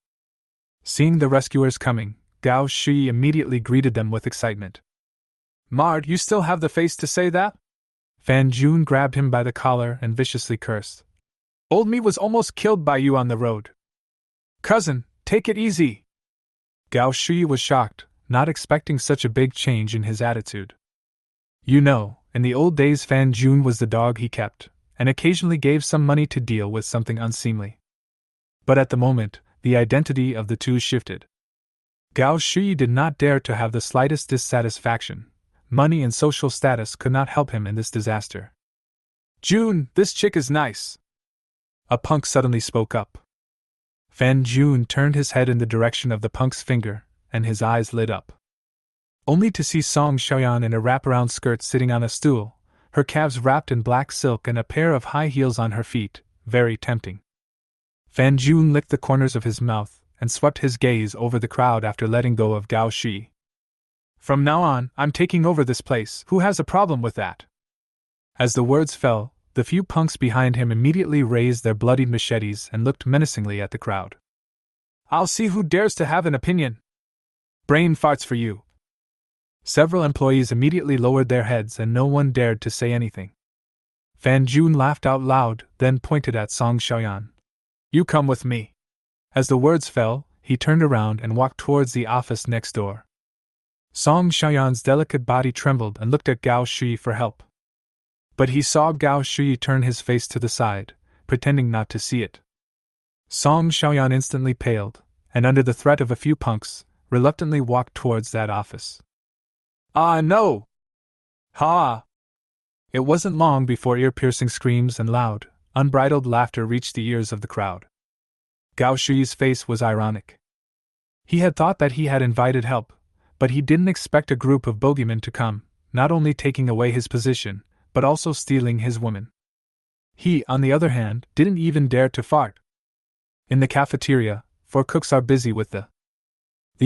Seeing the rescuers coming, Gao Shui immediately greeted them with excitement. Mard, you still have the face to say that? Fan Jun grabbed him by the collar and viciously cursed. Old me was almost killed by you on the road. Cousin, take it easy! Gao Shui was shocked, not expecting such a big change in his attitude. You know, in the old days Fan Jun was the dog he kept, and occasionally gave some money to deal with something unseemly. But at the moment, the identity of the two shifted. Gao Shui did not dare to have the slightest dissatisfaction. Money and social status could not help him in this disaster. Jun, this chick is nice. A punk suddenly spoke up. Fan Jun turned his head in the direction of the punk's finger, and his eyes lit up. Only to see Song Xiaoyan in a wraparound skirt sitting on a stool, her calves wrapped in black silk and a pair of high heels on her feet, very tempting. Fan Jun licked the corners of his mouth and swept his gaze over the crowd after letting go of Gao Shi. From now on, I'm taking over this place. Who has a problem with that? As the words fell, the few punks behind him immediately raised their bloodied machetes and looked menacingly at the crowd. I'll see who dares to have an opinion. Brain farts for you. Several employees immediately lowered their heads and no one dared to say anything. Fan Jun laughed out loud, then pointed at Song Xiaoyan. You come with me. As the words fell, he turned around and walked towards the office next door. Song Xiaoyan's delicate body trembled and looked at Gao Shui for help. But he saw Gao Shui turn his face to the side, pretending not to see it. Song Xiaoyan instantly paled, and under the threat of a few punks, reluctantly walked towards that office. Ah, no! Ha! It wasn't long before ear-piercing screams and loud, unbridled laughter reached the ears of the crowd. Gao Shui's face was ironic. He had thought that he had invited help, but he didn't expect a group of bogeymen to come, not only taking away his position, but also stealing his woman. He, on the other hand, didn't even dare to fart. In the cafeteria, 4 cooks are busy with the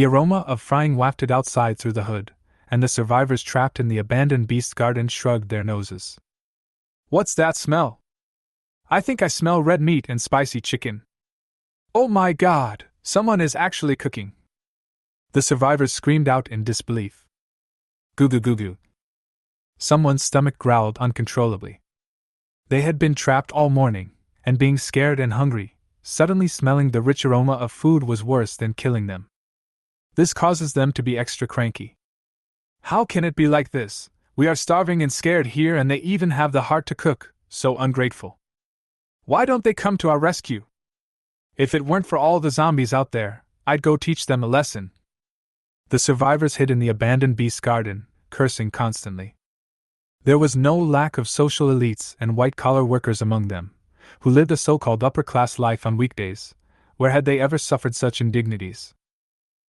aroma of frying wafted outside through the hood, and the survivors trapped in the abandoned beast garden shrugged their noses. What's that smell? I think I smell red meat and spicy chicken. Oh my God, someone is actually cooking. The survivors screamed out in disbelief. Goo goo goo goo. Someone's stomach growled uncontrollably. They had been trapped all morning, and being scared and hungry, suddenly smelling the rich aroma of food was worse than killing them. This causes them to be extra cranky. How can it be like this? We are starving and scared here and they even have the heart to cook, so ungrateful. Why don't they come to our rescue? If it weren't for all the zombies out there, I'd go teach them a lesson. The survivors hid in the abandoned beast garden, cursing constantly. There was no lack of social elites and white-collar workers among them, who lived a so-called upper-class life on weekdays. Where had they ever suffered such indignities?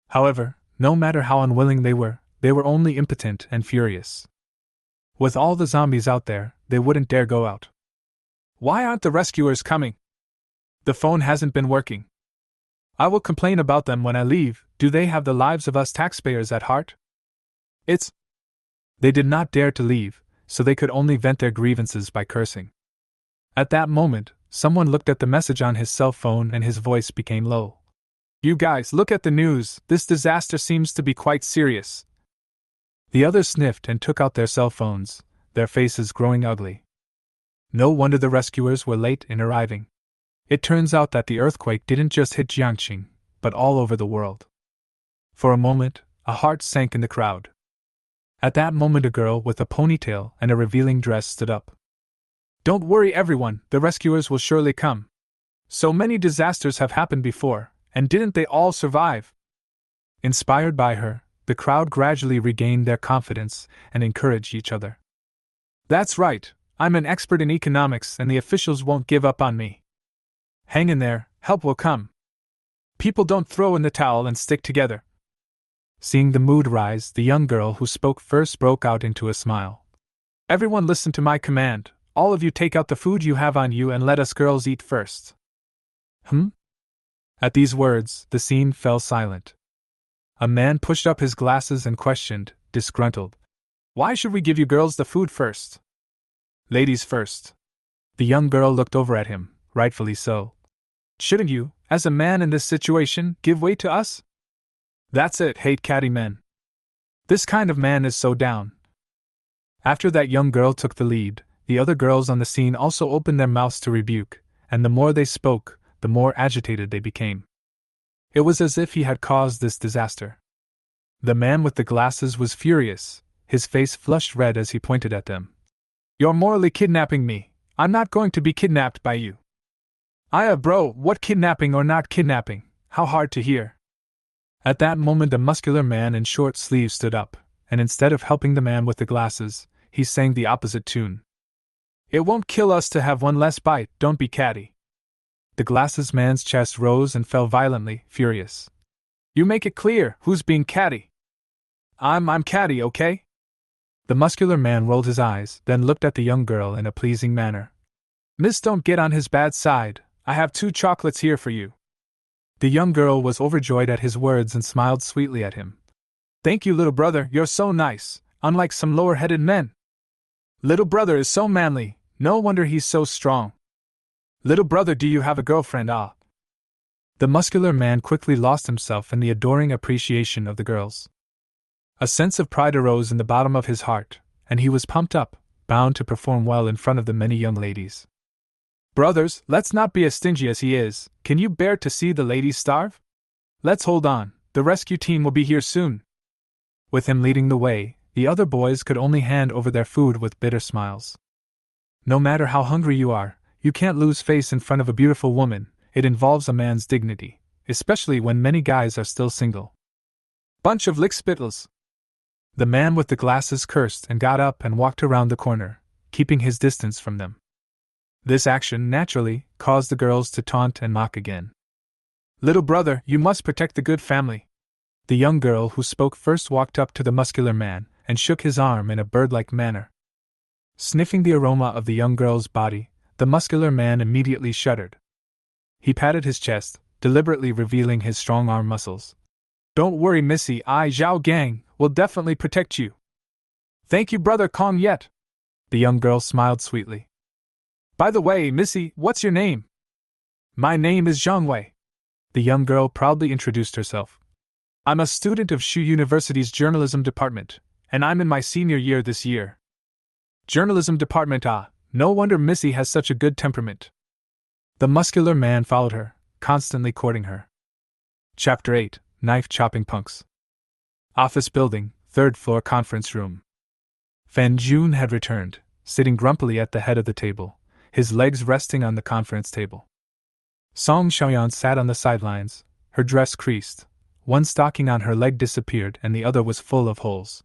However, no matter how unwilling they were only impotent and furious. With all the zombies out there, they wouldn't dare go out. Why aren't the rescuers coming? The phone hasn't been working. I will complain about them when I leave. Do they have the lives of us taxpayers at heart? They did not dare to leave, so they could only vent their grievances by cursing. At that moment, someone looked at the message on his cell phone and his voice became low. You guys, look at the news. This disaster seems to be quite serious. The others sniffed and took out their cell phones, their faces growing ugly. No wonder the rescuers were late in arriving. It turns out that the earthquake didn't just hit Jiangxing, but all over the world. For a moment, a heart sank in the crowd. At that moment a girl with a ponytail and a revealing dress stood up. Don't worry everyone, the rescuers will surely come. So many disasters have happened before, and didn't they all survive? Inspired by her, the crowd gradually regained their confidence and encouraged each other. That's right, I'm an expert in economics and the officials won't give up on me. Hang in there, help will come. People don't throw in the towel and stick together. Seeing the mood rise, the young girl who spoke first broke out into a smile. Everyone listen to my command, all of you take out the food you have on you and let us girls eat first. At these words, the scene fell silent. A man pushed up his glasses and questioned, disgruntled. Why should we give you girls the food first? Ladies first. The young girl looked over at him, rightfully so. Shouldn't you, as a man in this situation, give way to us? That's it, hate catty men. This kind of man is so down. After that young girl took the lead, the other girls on the scene also opened their mouths to rebuke, and the more they spoke, the more agitated they became. It was as if he had caused this disaster. The man with the glasses was furious, his face flushed red as he pointed at them. You're morally kidnapping me. I'm not going to be kidnapped by you. Bro, what kidnapping or not kidnapping? How hard to hear. At that moment, the muscular man in short sleeves stood up, and instead of helping the man with the glasses, he sang the opposite tune. It won't kill us to have one less bite, don't be catty. The glasses man's chest rose and fell violently, furious. You make it clear, who's being catty? I'm catty, okay? The muscular man rolled his eyes, then looked at the young girl in a pleasing manner. Miss, don't get on his bad side, I have 2 chocolates here for you. The young girl was overjoyed at his words and smiled sweetly at him. Thank you, little brother, you're so nice, unlike some lower-headed men. Little brother is so manly, no wonder he's so strong. Little brother, do you have a girlfriend? Ah. The muscular man quickly lost himself in the adoring appreciation of the girls. A sense of pride arose in the bottom of his heart, and he was pumped up, bound to perform well in front of the many young ladies. Brothers, let's not be as stingy as he is. Can you bear to see the ladies starve? Let's hold on, the rescue team will be here soon. With him leading the way, the other boys could only hand over their food with bitter smiles. No matter how hungry you are, you can't lose face in front of a beautiful woman. It involves a man's dignity, especially when many guys are still single. Bunch of lickspittles! The man with the glasses cursed and got up and walked around the corner, keeping his distance from them. This action, naturally, caused the girls to taunt and mock again. Little brother, you must protect the good family. The young girl who spoke first walked up to the muscular man and shook his arm in a bird-like manner. Sniffing the aroma of the young girl's body, the muscular man immediately shuddered. He patted his chest, deliberately revealing his strong arm muscles. Don't worry, Missy, I, Zhao Gang, will definitely protect you. Thank you, brother Kong Yet. The young girl smiled sweetly. By the way, Missy, what's your name? My name is Zhang Wei. The young girl proudly introduced herself. I'm a student of Shu University's journalism department, and I'm in my senior year this year. Journalism department, ah, no wonder Missy has such a good temperament. The muscular man followed her, constantly courting her. Chapter 8, Knife-Chopping Punks. Office building, 3rd floor conference room. Fan Jun had returned, sitting grumpily at the head of the table, his legs resting on the conference table. Song Xiaoyan sat on the sidelines, her dress creased. One stocking on her leg disappeared and the other was full of holes.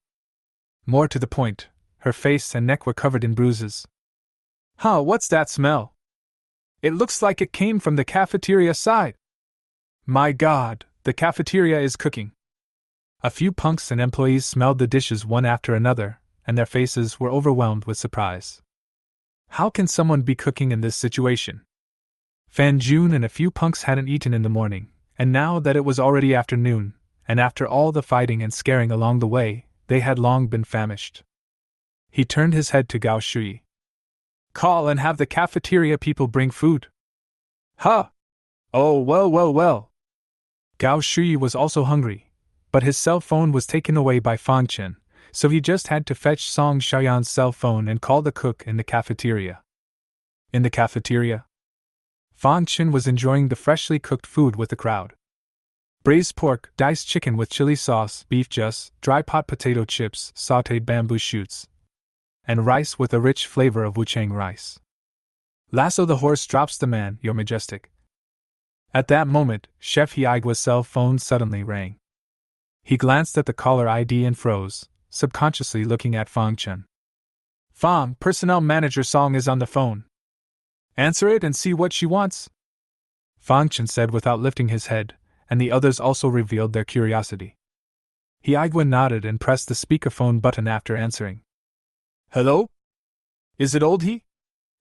More to the point, her face and neck were covered in bruises. Huh, what's that smell? It looks like it came from the cafeteria side. My God, the cafeteria is cooking. A few punks and employees smelled the dishes one after another, and their faces were overwhelmed with surprise. How can someone be cooking in this situation? Fan Jun and a few punks hadn't eaten in the morning, and now that it was already afternoon, and after all the fighting and scaring along the way, they had long been famished. He turned his head to Gao Shui. Call and have the cafeteria people bring food. Huh! Oh, well. Gao Shui was also hungry, but his cell phone was taken away by Fang Chen, so he just had to fetch Song Xiaoyan's cell phone and call the cook in the cafeteria. In the cafeteria, Fang Chen was enjoying the freshly cooked food with the crowd. Braised pork, diced chicken with chili sauce, beef juice, dry pot potato chips, sautéed bamboo shoots, and rice with a rich flavor of wuchang rice. Lasso the horse drops the man, Your Majestic. At that moment, Chef Hiaigua's cell phone suddenly rang. He glanced at the caller ID and froze, subconsciously looking at Fang Chen. Fang, personnel manager Song is on the phone. Answer it and see what she wants. Fang Chen said without lifting his head, and the others also revealed their curiosity. Hiaigua nodded and pressed the speakerphone button after answering. Hello? Is it old he?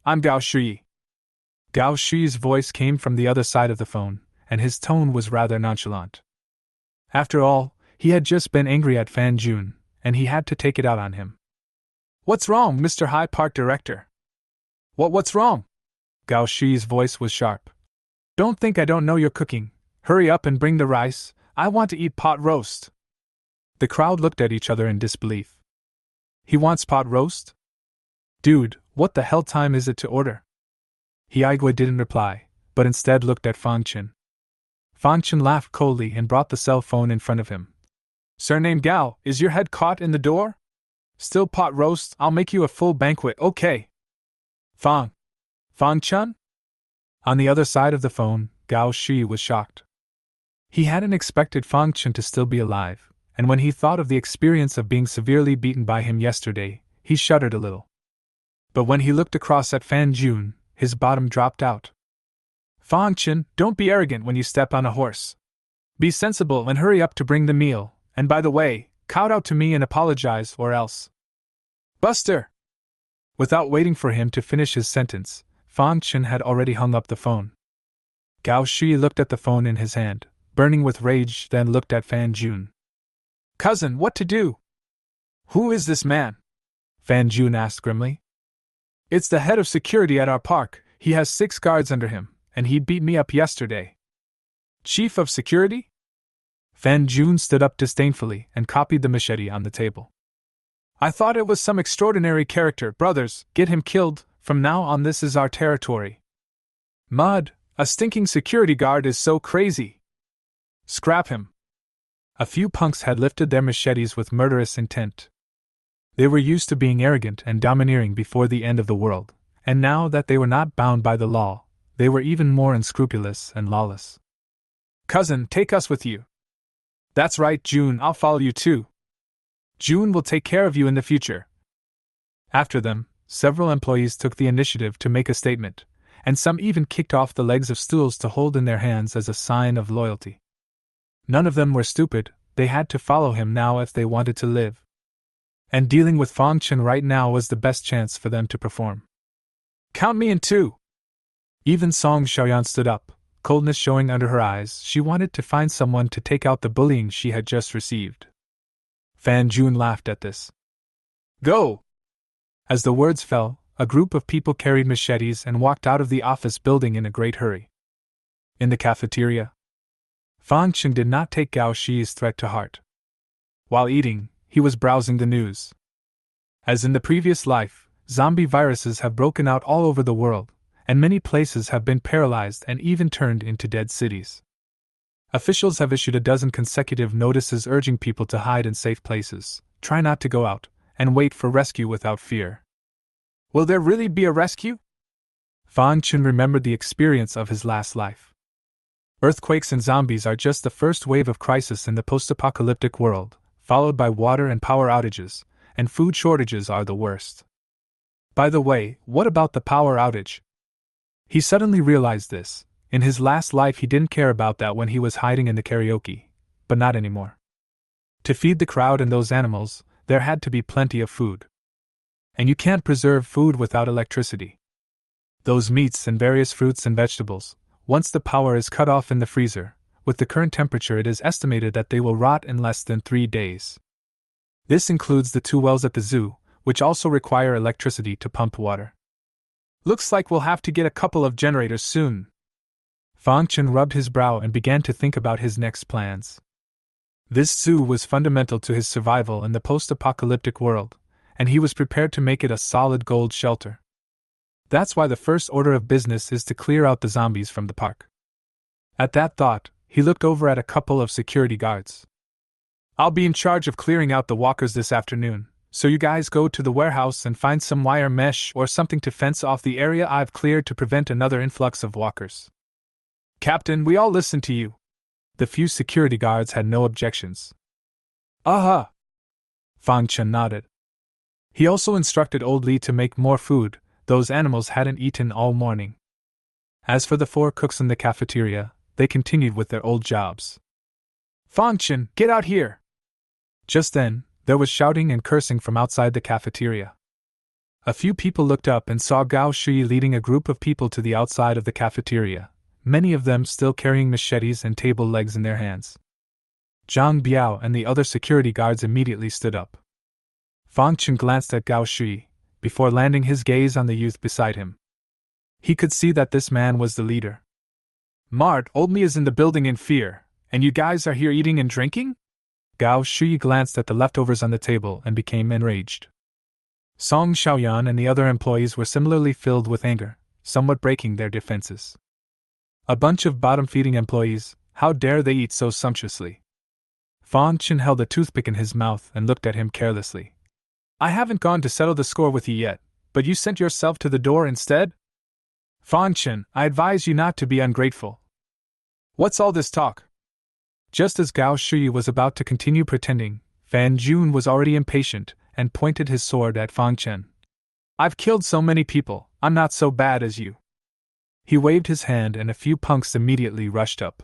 I'm Gao Shui. Gao Shui's voice came from the other side of the phone, and his tone was rather nonchalant. After all, he had just been angry at Fan Jun, and he had to take it out on him. What's wrong, Mr. High Park Director? What's wrong? Gao Shui's voice was sharp. Don't think I don't know you're cooking. Hurry up and bring the rice, I want to eat pot roast. The crowd looked at each other in disbelief. He wants pot roast? Dude, what the hell time is it to order? Hiaigua didn't reply, but instead looked at Fang Chen. Fan Chen laughed coldly and brought the cell phone in front of him. Surname Gao, is your head caught in the door? Still pot roast, I'll make you a full banquet, okay. Fang Chun? On the other side of the phone, Gao Shi was shocked. He hadn't expected Fang Chen to still be alive, and when he thought of the experience of being severely beaten by him yesterday, he shuddered a little. But when he looked across at Fan Jun, his bottom dropped out. Fang Chen, don't be arrogant when you step on a horse. Be sensible and hurry up to bring the meal, and by the way, kowtow to me and apologize or else. Buster! Without waiting for him to finish his sentence, Fang Chen had already hung up the phone. Gao Shi looked at the phone in his hand, burning with rage, then looked at Fan Jun. Cousin, what to do? Who is this man? Fan Jun asked grimly. It's the head of security at our park. He has 6 guards under him, and he beat me up yesterday. Chief of security? Fan Jun stood up disdainfully and copied the machete on the table. I thought it was some extraordinary character. Brothers, get him killed. From now on this is our territory. Mud, a stinking security guard is so crazy. Scrap him. A few punks had lifted their machetes with murderous intent. They were used to being arrogant and domineering before the end of the world, and now that they were not bound by the law, they were even more unscrupulous and lawless. Cousin, take us with you. That's right, June, I'll follow you too. June will take care of you in the future. After them, several employees took the initiative to make a statement, and some even kicked off the legs of stools to hold in their hands as a sign of loyalty. None of them were stupid, they had to follow him now if they wanted to live. And dealing with Fang Chen right now was the best chance for them to perform. Count me in too! Even Song Xiaoyan stood up, coldness showing under her eyes. She wanted to find someone to take out the bullying she had just received. Fan Jun laughed at this. Go! As the words fell, a group of people carried machetes and walked out of the office building in a great hurry. In the cafeteria, Fang Chen did not take Gao Shi's threat to heart. While eating, he was browsing the news. As in the previous life, zombie viruses have broken out all over the world, and many places have been paralyzed and even turned into dead cities. Officials have issued a dozen consecutive notices urging people to hide in safe places, try not to go out, and wait for rescue without fear. Will there really be a rescue? Fang Chen remembered the experience of his last life. Earthquakes and zombies are just the first wave of crisis in the post-apocalyptic world, followed by water and power outages, and food shortages are the worst. By the way, what about the power outage? He suddenly realized this. In his last life he didn't care about that when he was hiding in the karaoke, but not anymore. To feed the crowd and those animals, there had to be plenty of food. And you can't preserve food without electricity. Those meats and various fruits and vegetables, once the power is cut off in the freezer, with the current temperature it is estimated that they will rot in less than 3 days. This includes the 2 wells at the zoo, which also require electricity to pump water. Looks like we'll have to get a couple of generators soon. Fang Chen rubbed his brow and began to think about his next plans. This zoo was fundamental to his survival in the post-apocalyptic world, and he was prepared to make it a solid gold shelter. That's why the first order of business is to clear out the zombies from the park. At that thought, he looked over at a couple of security guards. I'll be in charge of clearing out the walkers this afternoon, so you guys go to the warehouse and find some wire mesh or something to fence off the area I've cleared to prevent another influx of walkers. Captain, we all listen to you. The few security guards had no objections. Aha! Fang Chen nodded. He also instructed Old Li to make more food. Those animals hadn't eaten all morning. As for the 4 cooks in the cafeteria, they continued with their old jobs. Fang Chen, get out here! Just then, there was shouting and cursing from outside the cafeteria. A few people looked up and saw Gao Shi leading a group of people to the outside of the cafeteria, many of them still carrying machetes and table legs in their hands. Zhang Biao and the other security guards immediately stood up. Fang Chen glanced at Gao Shi, before landing his gaze on the youth beside him. He could see that this man was the leader. Mart, Old Me is in the building in fear, and you guys are here eating and drinking? Gao Shi glanced at the leftovers on the table and became enraged. Song Xiaoyan and the other employees were similarly filled with anger, somewhat breaking their defenses. A bunch of bottom-feeding employees, How dare they eat so sumptuously? Fan Chen held a toothpick in his mouth and looked at him carelessly. I haven't gone to settle the score with you yet, but you sent yourself to the door instead? Fan Chen, I advise you not to be ungrateful. What's all this talk? Just as Gao Shui was about to continue pretending, Fan Jun was already impatient and pointed his sword at Fan Chen. I've killed so many people, I'm not so bad as you. He waved his hand and a few punks immediately rushed up.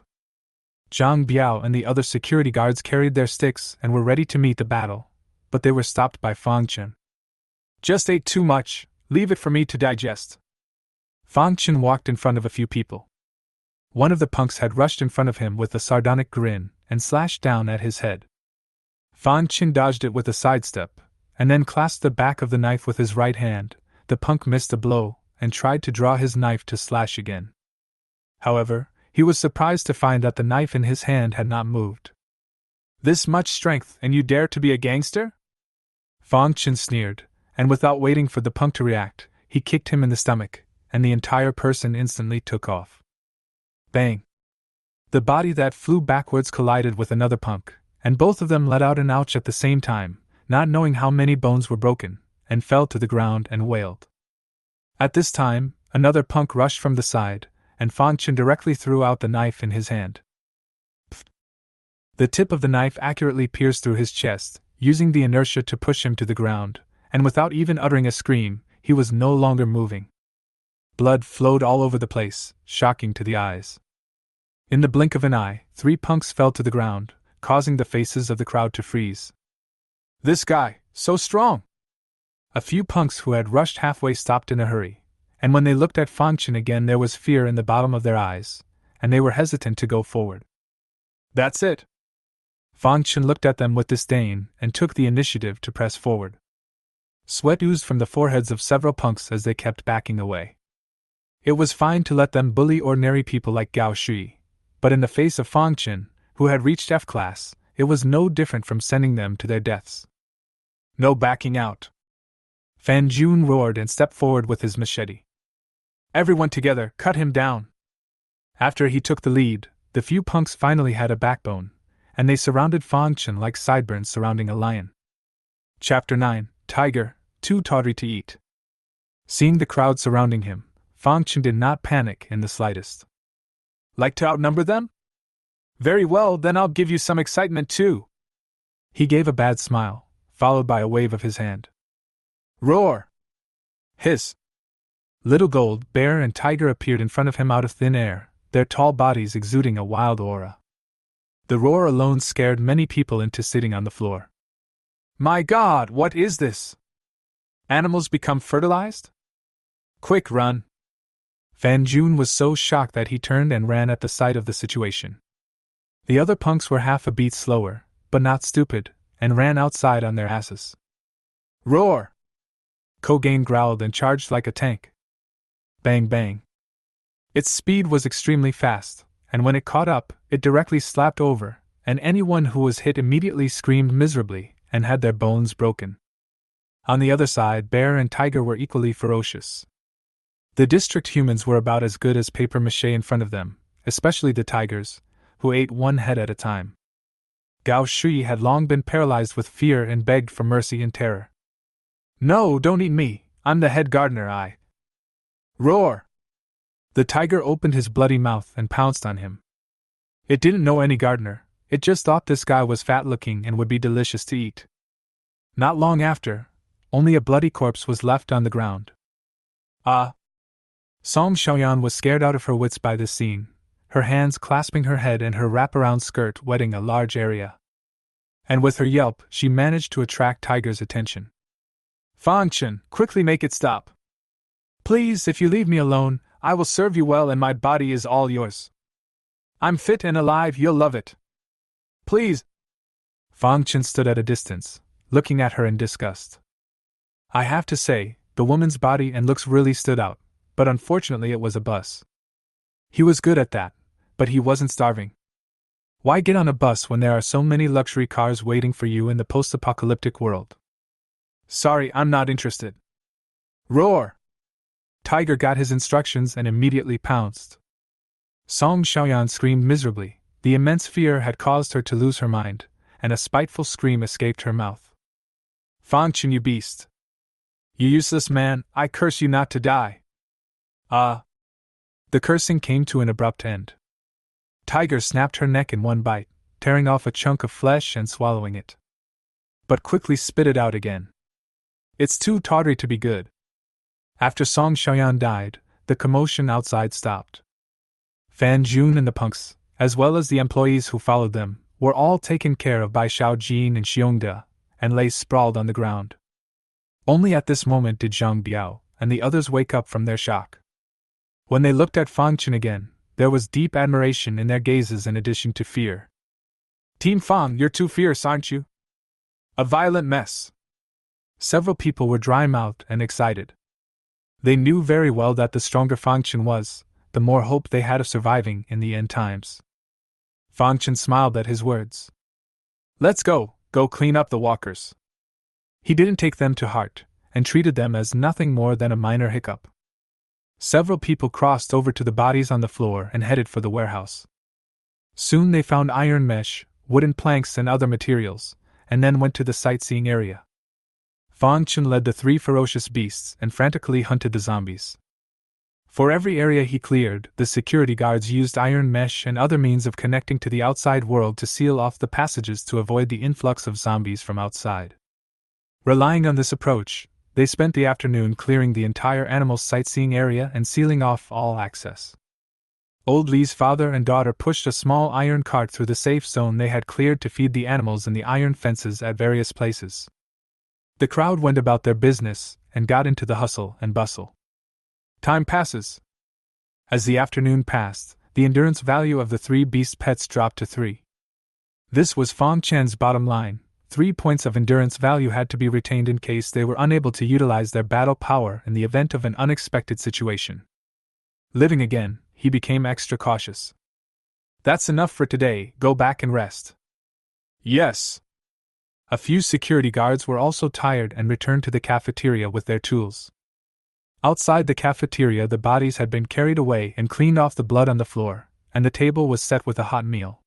Zhang Biao and the other security guards carried their sticks and were ready to meet the battle, but they were stopped by Fan Chen. Just ate too much, leave it for me to digest. Fan Chen walked in front of a few people. One of the punks had rushed in front of him with a sardonic grin and slashed down at his head. Fan Chen dodged it with a sidestep, and then clasped the back of the knife with his right hand. The punk missed a blow and tried to draw his knife to slash again. However, he was surprised to find that the knife in his hand had not moved. This much strength, and you dare to be a gangster? Fan Chen sneered, and without waiting for the punk to react, he kicked him in the stomach, and the entire person instantly took off. Bang! The body that flew backwards collided with another punk, and both of them let out an ouch at the same time, not knowing how many bones were broken, and fell to the ground and wailed. At this time, another punk rushed from the side, and Fan Chen directly threw out the knife in his hand. Pfft. The tip of the knife accurately pierced through his chest, using the inertia to push him to the ground, and without even uttering a scream, he was no longer moving. Blood flowed all over the place, shocking to the eyes. In the blink of an eye, 3 punks fell to the ground, causing the faces of the crowd to freeze. This guy, so strong! A few punks who had rushed halfway stopped in a hurry, and when they looked at Fan Chen again there was fear in the bottom of their eyes, and they were hesitant to go forward. That's it! Fan Chen looked at them with disdain and took the initiative to press forward. Sweat oozed from the foreheads of several punks as they kept backing away. It was fine to let them bully ordinary people like Gao Shui, but in the face of Fan Chen, who had reached F class, it was no different from sending them to their deaths. No backing out! Fan Jun roared and stepped forward with his machete. Everyone together, cut him down! After he took the lead, the few punks finally had a backbone, and they surrounded Fan Chen like sideburns surrounding a lion. Chapter 9, Tiger, Too Tawdry to Eat. Seeing the crowd surrounding him, Fan Chen did not panic in the slightest. Like to outnumber them? Very well, then I'll give you some excitement too. He gave a bad smile, followed by a wave of his hand. Roar! Hiss! Little Gold, Bear, and Tiger appeared in front of him out of thin air, their tall bodies exuding a wild aura. The roar alone scared many people into sitting on the floor. My God, what is this? Animals become fertilized? Quick, run! Fan Jun was so shocked that he turned and ran at the sight of the situation. The other punks were half a beat slower, but not stupid, and ran outside on their asses. Roar! Kogain growled and charged like a tank. Bang bang. Its speed was extremely fast, and when it caught up, it directly slapped over, and anyone who was hit immediately screamed miserably and had their bones broken. On the other side, Bear and Tiger were equally ferocious. The district humans were about as good as paper mache in front of them, especially the tigers, who ate one head at a time. Gao Shui had long been paralyzed with fear and begged for mercy in terror. No, don't eat me, I'm the head gardener, I. Roar! The tiger opened his bloody mouth and pounced on him. It didn't know any gardener, it just thought this guy was fat-looking and would be delicious to eat. Not long after, only a bloody corpse was left on the ground. Ah! Song Xiaoyan was scared out of her wits by this scene, her hands clasping her head and her wraparound skirt wetting a large area. And with her yelp, she managed to attract Tiger's attention. Fan Chen, quickly make it stop. Please, if you leave me alone, I will serve you well and my body is all yours. I'm fit and alive, you'll love it. Please. Fan Chen stood at a distance, looking at her in disgust. I have to say, the woman's body and looks really stood out, but unfortunately it was a bus. He was good at that, but he wasn't starving. Why get on a bus when there are so many luxury cars waiting for you in the post-apocalyptic world? Sorry, I'm not interested. Roar! Tiger got his instructions and immediately pounced. Song Xiaoyan screamed miserably, The immense fear had caused her to lose her mind, and a spiteful scream escaped her mouth. Fang Chen, you beast! You useless man, I curse you not to die! Ah! The cursing came to an abrupt end. Tiger snapped her neck in one bite, tearing off a chunk of flesh and swallowing it. But quickly spit it out again. It's too tawdry to be good. After Song Xiaoyan died, the commotion outside stopped. Fan Jun and the punks, as well as the employees who followed them, were all taken care of by Xiao Jin and Xiongda, and lay sprawled on the ground. Only at this moment did Zhang Biao and the others wake up from their shock. When they looked at Fang Chen again, there was deep admiration in their gazes in addition to fear. Team Fang, you're too fierce, aren't you? A violent mess. Several people were dry-mouthed and excited. They knew very well that the stronger Fang Chen was, the more hope they had of surviving in the end times. Fang Chen smiled at his words. Let's go clean up the walkers. He didn't take them to heart, and treated them as nothing more than a minor hiccup. Several people crossed over to the bodies on the floor and headed for the warehouse. Soon they found iron mesh, wooden planks and other materials, and then went to the sightseeing area. Fang Chen led the 3 ferocious beasts and frantically hunted the zombies. For every area he cleared, the security guards used iron mesh and other means of connecting to the outside world to seal off the passages to avoid the influx of zombies from outside. Relying on this approach, they spent the afternoon clearing the entire animal sightseeing area and sealing off all access. Old Li's father and daughter pushed a small iron cart through the safe zone they had cleared to feed the animals in the iron fences at various places. The crowd went about their business and got into the hustle and bustle. Time passes. As the afternoon passed, the endurance value of the 3 beast pets dropped to 3. This was Fang Chen's bottom line. 3 points of endurance value had to be retained in case they were unable to utilize their battle power in the event of an unexpected situation. Living again, he became extra cautious. That's enough for today, go back and rest. Yes. A few security guards were also tired and returned to the cafeteria with their tools. Outside the cafeteria, the bodies had been carried away and cleaned off the blood on the floor, and the table was set with a hot meal.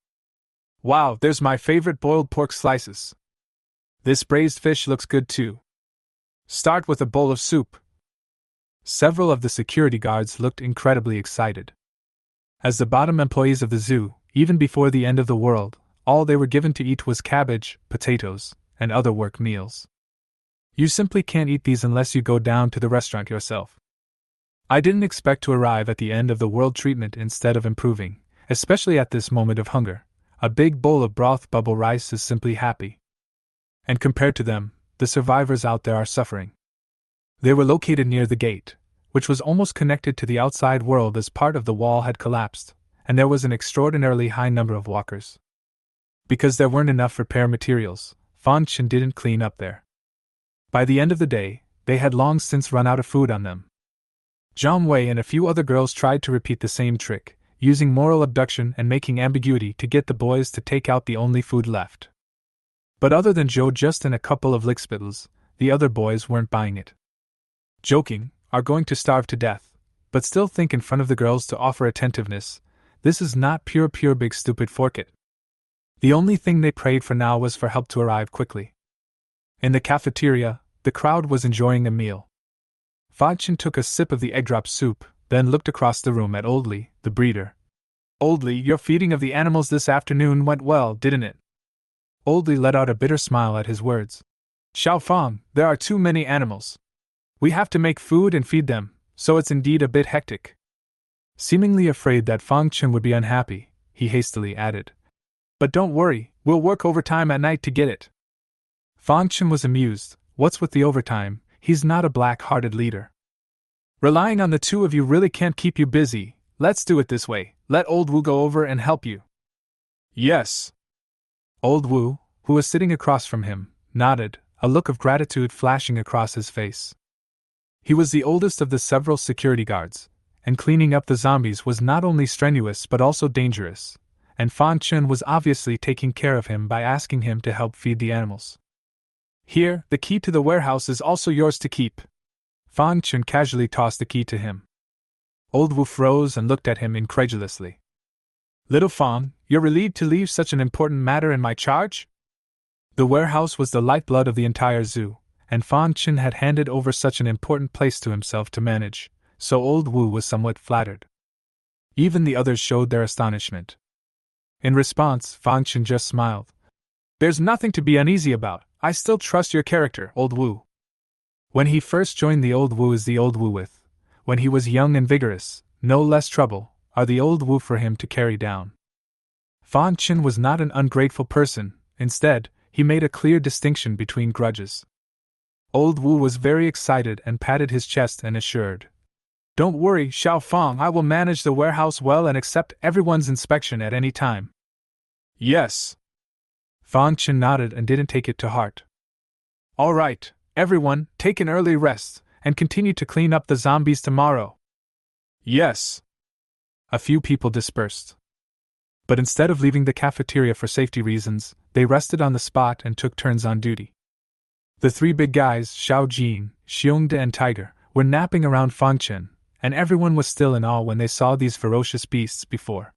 Wow, there's my favorite boiled pork slices. This braised fish looks good too. Start with a bowl of soup. Several of the security guards looked incredibly excited. As the bottom employees of the zoo, even before the end of the world, all they were given to eat was cabbage, potatoes, and other work meals. You simply can't eat these unless you go down to the restaurant yourself. I didn't expect to arrive at the end of the world treatment instead of improving, especially at this moment of hunger. A big bowl of broth bubble rice is simply happy. And compared to them, the survivors out there are suffering. They were located near the gate, which was almost connected to the outside world as part of the wall had collapsed, and there was an extraordinarily high number of walkers. Because there weren't enough repair materials, Fang Chen didn't clean up there. By the end of the day, they had long since run out of food on them. Zhang Wei and a few other girls tried to repeat the same trick, using moral abduction and making ambiguity to get the boys to take out the only food left. But other than Zhou Just and a couple of lickspittles, the other boys weren't buying it. Joking, are going to starve to death, but still think in front of the girls to offer attentiveness. This is not pure big stupid fork it. The only thing they prayed for now was for help to arrive quickly. In the cafeteria, the crowd was enjoying a meal. Fang Chen took a sip of the egg drop soup, then looked across the room at Old Li, the breeder. Old Li, your feeding of the animals this afternoon went well, didn't it? Old Li let out a bitter smile at his words. Xiao Fang, there are too many animals. We have to make food and feed them, so it's indeed a bit hectic. Seemingly afraid that Fang Chen would be unhappy, he hastily added. But don't worry, we'll work overtime at night to get it. Fang Chen was amused. What's with the overtime? He's not a black-hearted leader. Relying on the two of you really can't keep you busy. Let's do it this way. Let Old Wu go over and help you. Yes. Old Wu, who was sitting across from him, nodded, a look of gratitude flashing across his face. He was the oldest of the several security guards, and cleaning up the zombies was not only strenuous but also dangerous, and Fang Chen was obviously taking care of him by asking him to help feed the animals. Here, the key to the warehouse is also yours to keep. Fang Chen casually tossed the key to him. Old Wu froze and looked at him incredulously. Little Fong, you're relieved to leave such an important matter in my charge? The warehouse was the lifeblood of the entire zoo, and Fong Chin had handed over such an important place to himself to manage, so old Wu was somewhat flattered. Even the others showed their astonishment. In response, Fong Chin just smiled. There's nothing to be uneasy about. I still trust your character, old Wu. When he first joined the old Wu is the old Wu with, when he was young and vigorous, no less trouble, are the old Wu for him to carry down. Fong Chin was not an ungrateful person, instead, he made a clear distinction between grudges. Old Wu was very excited and patted his chest and assured. Don't worry, Xiao Fong, I will manage the warehouse well and accept everyone's inspection at any time. Yes. Fong Chin nodded and didn't take it to heart. All right, everyone, take an early rest, and continue to clean up the zombies tomorrow. Yes. A few people dispersed. But instead of leaving the cafeteria for safety reasons, they rested on the spot and took turns on duty. The three big guys, Xiao Jin, Xiongde and Tiger, were napping around Fong Chin, and everyone was still in awe when they saw these ferocious beasts before.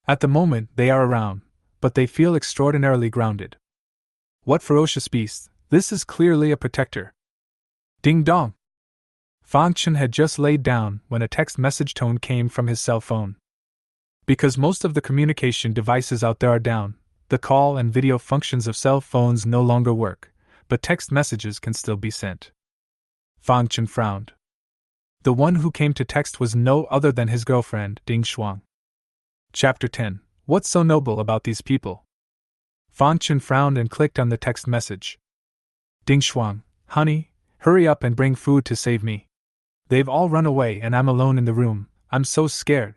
At the moment, they are around, but they feel extraordinarily grounded. What ferocious beast? This is clearly a protector. Ding dong! Fong Chin had just laid down when a text message tone came from his cell phone. Because most of the communication devices out there are down, the call and video functions of cell phones no longer work, but text messages can still be sent. Fong Chin frowned. The one who came to text was no other than his girlfriend, Ding Shuang. Chapter 10. What's so noble about these people? Fong Chin frowned and clicked on the text message. Ding Shuang, honey, hurry up and bring food to save me. They've all run away and I'm alone in the room. I'm so scared.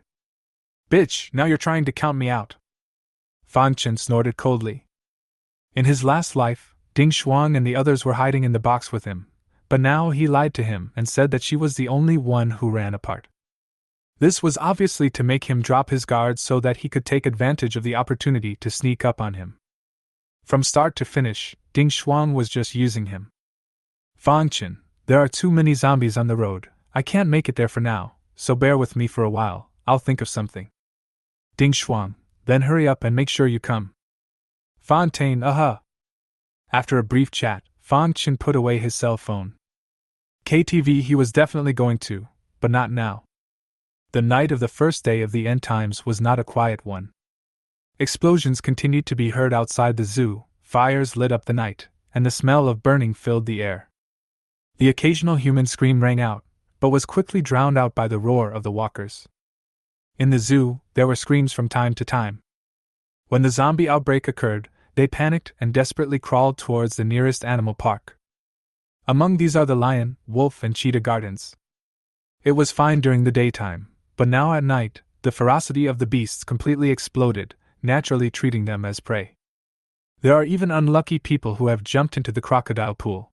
Bitch, now you're trying to count me out. Fong Chin snorted coldly. In his last life, Ding Shuang and the others were hiding in the box with him, but now he lied to him and said that she was the only one who ran apart. This was obviously to make him drop his guard so that he could take advantage of the opportunity to sneak up on him. From start to finish, Ding Shuang was just using him. Fong Chin, there are too many zombies on the road. I can't make it there for now, so bear with me for a while. I'll think of something. Ding Shuang, then hurry up and make sure you come. Fontaine, After a brief chat, Fong Chin put away his cell phone. KTV he was definitely going to, but not now. The night of the first day of the end times was not a quiet one. Explosions continued to be heard outside the zoo, fires lit up the night, and the smell of burning filled the air. The occasional human scream rang out, but was quickly drowned out by the roar of the walkers. In the zoo, there were screams from time to time. When the zombie outbreak occurred, they panicked and desperately crawled towards the nearest animal park. Among these are the lion, wolf, and cheetah gardens. It was fine during the daytime, but now at night, the ferocity of the beasts completely exploded, naturally treating them as prey. There are even unlucky people who have jumped into the crocodile pool.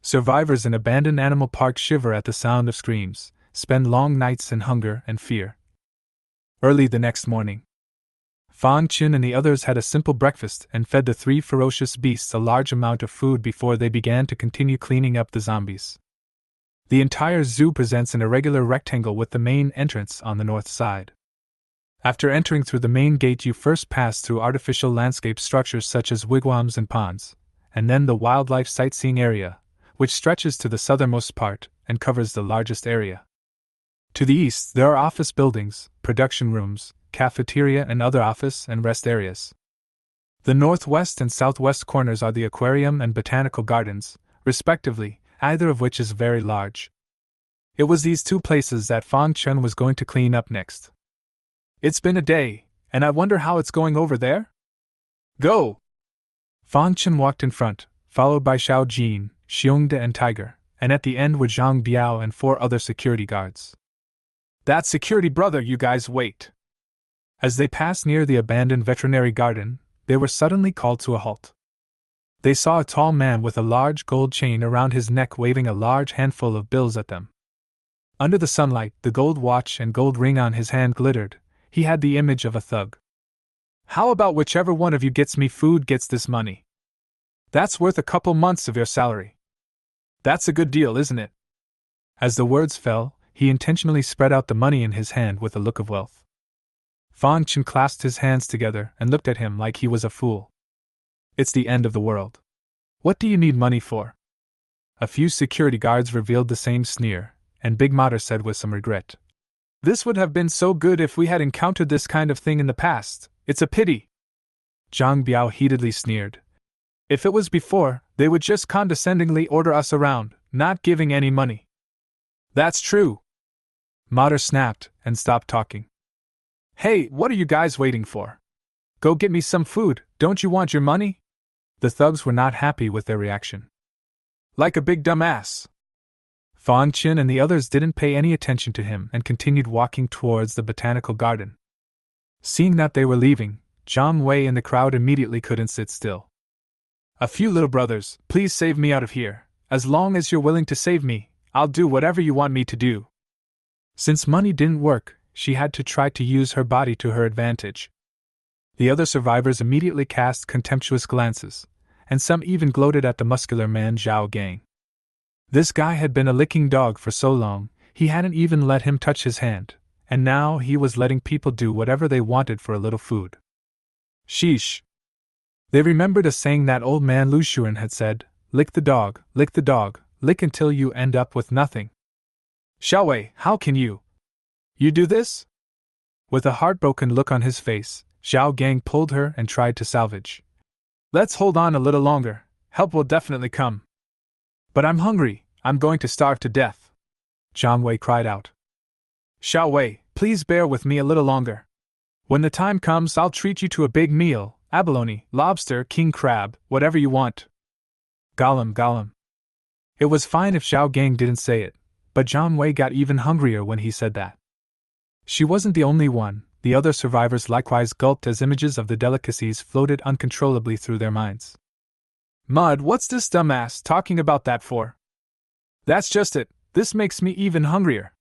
Survivors in abandoned animal parks shiver at the sound of screams, spend long nights in hunger and fear. Early the next morning, Fong Chin and the others had a simple breakfast and fed the three ferocious beasts a large amount of food before they began to continue cleaning up the zombies. The entire zoo presents an irregular rectangle with the main entrance on the north side. After entering through the main gate, you first pass through artificial landscape structures such as wigwams and ponds, and then the wildlife sightseeing area, which stretches to the southernmost part and covers the largest area. To the east, there are office buildings, production rooms, cafeteria, and other office and rest areas. The northwest and southwest corners are the aquarium and botanical gardens, respectively, either of which is very large. It was these two places that Fong Chin was going to clean up next. It's been a day, and I wonder how it's going over there? Go! Fong Chin walked in front, followed by Xiao Jin, Xiongde, and Tiger, and at the end were Zhang Biao and 4 other security guards. That security brother, you guys wait! As they passed near the abandoned veterinary garden, they were suddenly called to a halt. They saw a tall man with a large gold chain around his neck waving a large handful of bills at them. Under the sunlight, the gold watch and gold ring on his hand glittered. He had the image of a thug. How about whichever one of you gets me food gets this money? That's worth a couple months of your salary. That's a good deal, isn't it? As the words fell, he intentionally spread out the money in his hand with a look of wealth. Fang Chen clasped his hands together and looked at him like he was a fool. It's the end of the world. What do you need money for? A few security guards revealed the same sneer, and Big Mater said with some regret. This would have been so good if we had encountered this kind of thing in the past. It's a pity. Zhang Biao heatedly sneered. If it was before, they would just condescendingly order us around, not giving any money. That's true. Mater snapped and stopped talking. Hey, what are you guys waiting for? Go get me some food, don't you want your money? The thugs were not happy with their reaction. Like a big dumbass. Fang Chen and the others didn't pay any attention to him and continued walking towards the botanical garden. Seeing that they were leaving, Zhang Wei and the crowd immediately couldn't sit still. A few little brothers, please save me out of here. As long as you're willing to save me, I'll do whatever you want me to do. Since money didn't work, she had to try to use her body to her advantage. The other survivors immediately cast contemptuous glances, and some even gloated at the muscular man Zhao Gang. This guy had been a licking dog for so long, he hadn't even let him touch his hand, and now he was letting people do whatever they wanted for a little food. Sheesh. They remembered a saying that old man Lu Shuren had said, lick the dog, lick until you end up with nothing. Xiaowei, how can you? You do this? With a heartbroken look on his face, Zhao Gang pulled her and tried to salvage. Let's hold on a little longer, help will definitely come. But I'm hungry, I'm going to starve to death. Zhang Wei cried out. Xiaowei, please bear with me a little longer. When the time comes, I'll treat you to a big meal, abalone, lobster, king crab, whatever you want. Gollum. It was fine if Zhao Gang didn't say it, but Zhang Wei got even hungrier when he said that. She wasn't the only one, the other survivors likewise gulped as images of the delicacies floated uncontrollably through their minds. Mud, what's this dumbass talking about that for? That's just it, this makes me even hungrier.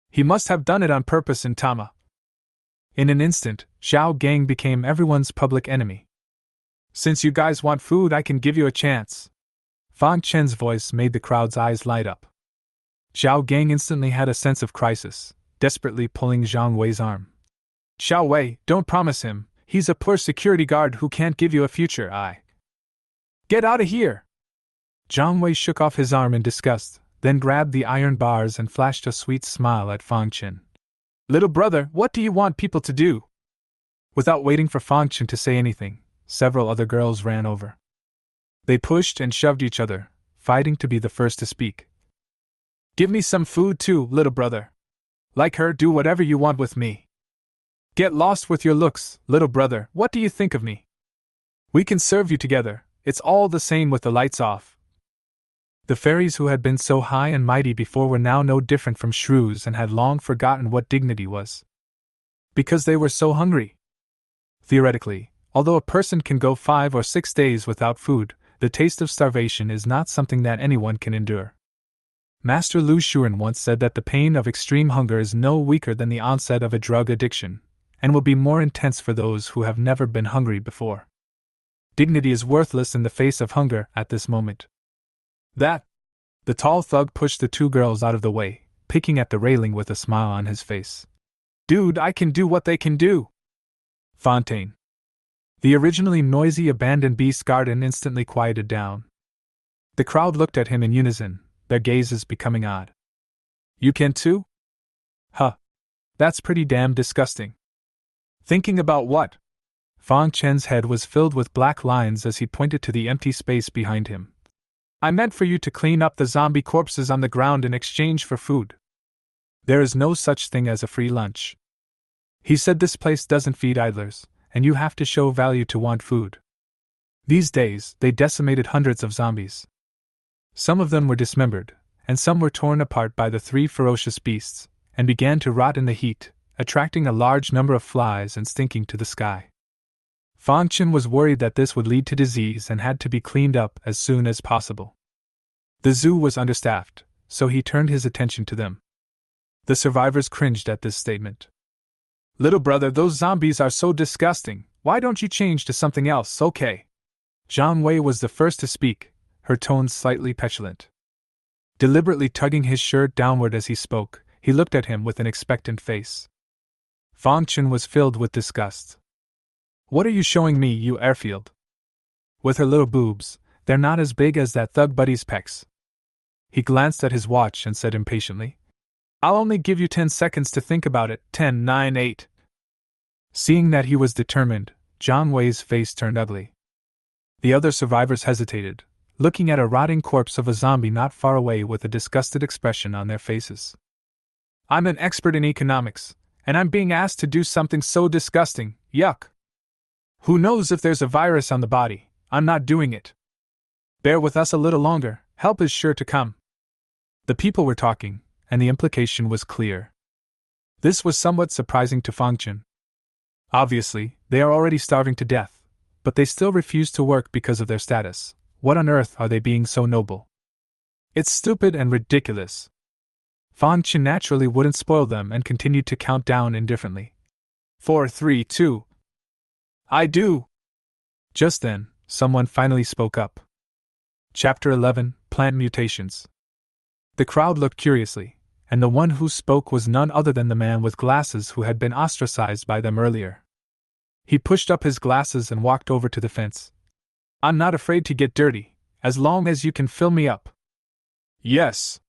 He must have done it on purpose in Tama. In an instant, Zhao Gang became everyone's public enemy. Since you guys want food, I can give you a chance. Fang Chen's voice made the crowd's eyes light up. Zhao Gang instantly had a sense of crisis, desperately pulling Zhang Wei's arm. Xiao Wei, don't promise him, he's a poor security guard who can't give you a future. Get out of here! Zhang Wei shook off his arm in disgust, then grabbed the iron bars and flashed a sweet smile at Fang Chen. Little brother, what do you want people to do? Without waiting for Fang Chen to say anything, several other girls ran over. They pushed and shoved each other, fighting to be the first to speak. Give me some food too, little brother. Like her, do whatever you want with me. Get lost with your looks, little brother, what do you think of me? We can serve you together, it's all the same with the lights off. The fairies who had been so high and mighty before were now no different from shrews and had long forgotten what dignity was. Because they were so hungry. Theoretically, although a person can go 5 or 6 days without food, the taste of starvation is not something that anyone can endure. Master Lu Shuren once said that the pain of extreme hunger is no weaker than the onset of a drug addiction, and will be more intense for those who have never been hungry before. Dignity is worthless in the face of hunger at this moment. The tall thug pushed the two girls out of the way, picking at the railing with a smile on his face. Dude, I can do what they can do! Fontaine. The originally noisy abandoned beast garden instantly quieted down. The crowd looked at him in unison, their gazes becoming odd. You can too? Huh. That's pretty damn disgusting. Thinking about what? Fang Chen's head was filled with black lines as he pointed to the empty space behind him. I meant for you to clean up the zombie corpses on the ground in exchange for food. There is no such thing as a free lunch. He said this place doesn't feed idlers, and you have to show value to want food. These days, they decimated hundreds of zombies. Some of them were dismembered, and some were torn apart by the 3 ferocious beasts, and began to rot in the heat, attracting a large number of flies and stinking to the sky. Fang Chen was worried that this would lead to disease and had to be cleaned up as soon as possible. The zoo was understaffed, so he turned his attention to them. The survivors cringed at this statement. Little brother, those zombies are so disgusting, why don't you change to something else, okay? Zhang Wei was the first to speak, her tones slightly petulant. Deliberately tugging his shirt downward as he spoke, he looked at him with an expectant face. Fang Chen was filled with disgust. What are you showing me, you airfield? With her little boobs, they're not as big as that thug buddy's pecs. He glanced at his watch and said impatiently, I'll only give you 10 seconds to think about it. 10, 9, 8. Seeing that he was determined, John Wei's face turned ugly. The other survivors hesitated, looking at a rotting corpse of a zombie not far away with a disgusted expression on their faces. I'm an expert in economics, and I'm being asked to do something so disgusting. Yuck. Who knows if there's a virus on the body? I'm not doing it. Bear with us a little longer, help is sure to come. The people were talking, and the implication was clear. This was somewhat surprising to Fang Chen. Obviously, they are already starving to death, but they still refuse to work because of their status. What on earth are they being so noble? It's stupid and ridiculous. Fang Chen naturally wouldn't spoil them and continued to count down indifferently. 4, 3, 2. I do. Just then, someone finally spoke up. Chapter 11, Plant Mutations. The crowd looked curiously, and the one who spoke was none other than the man with glasses who had been ostracized by them earlier. He pushed up his glasses and walked over to the fence. I'm not afraid to get dirty, as long as you can fill me up. Yes.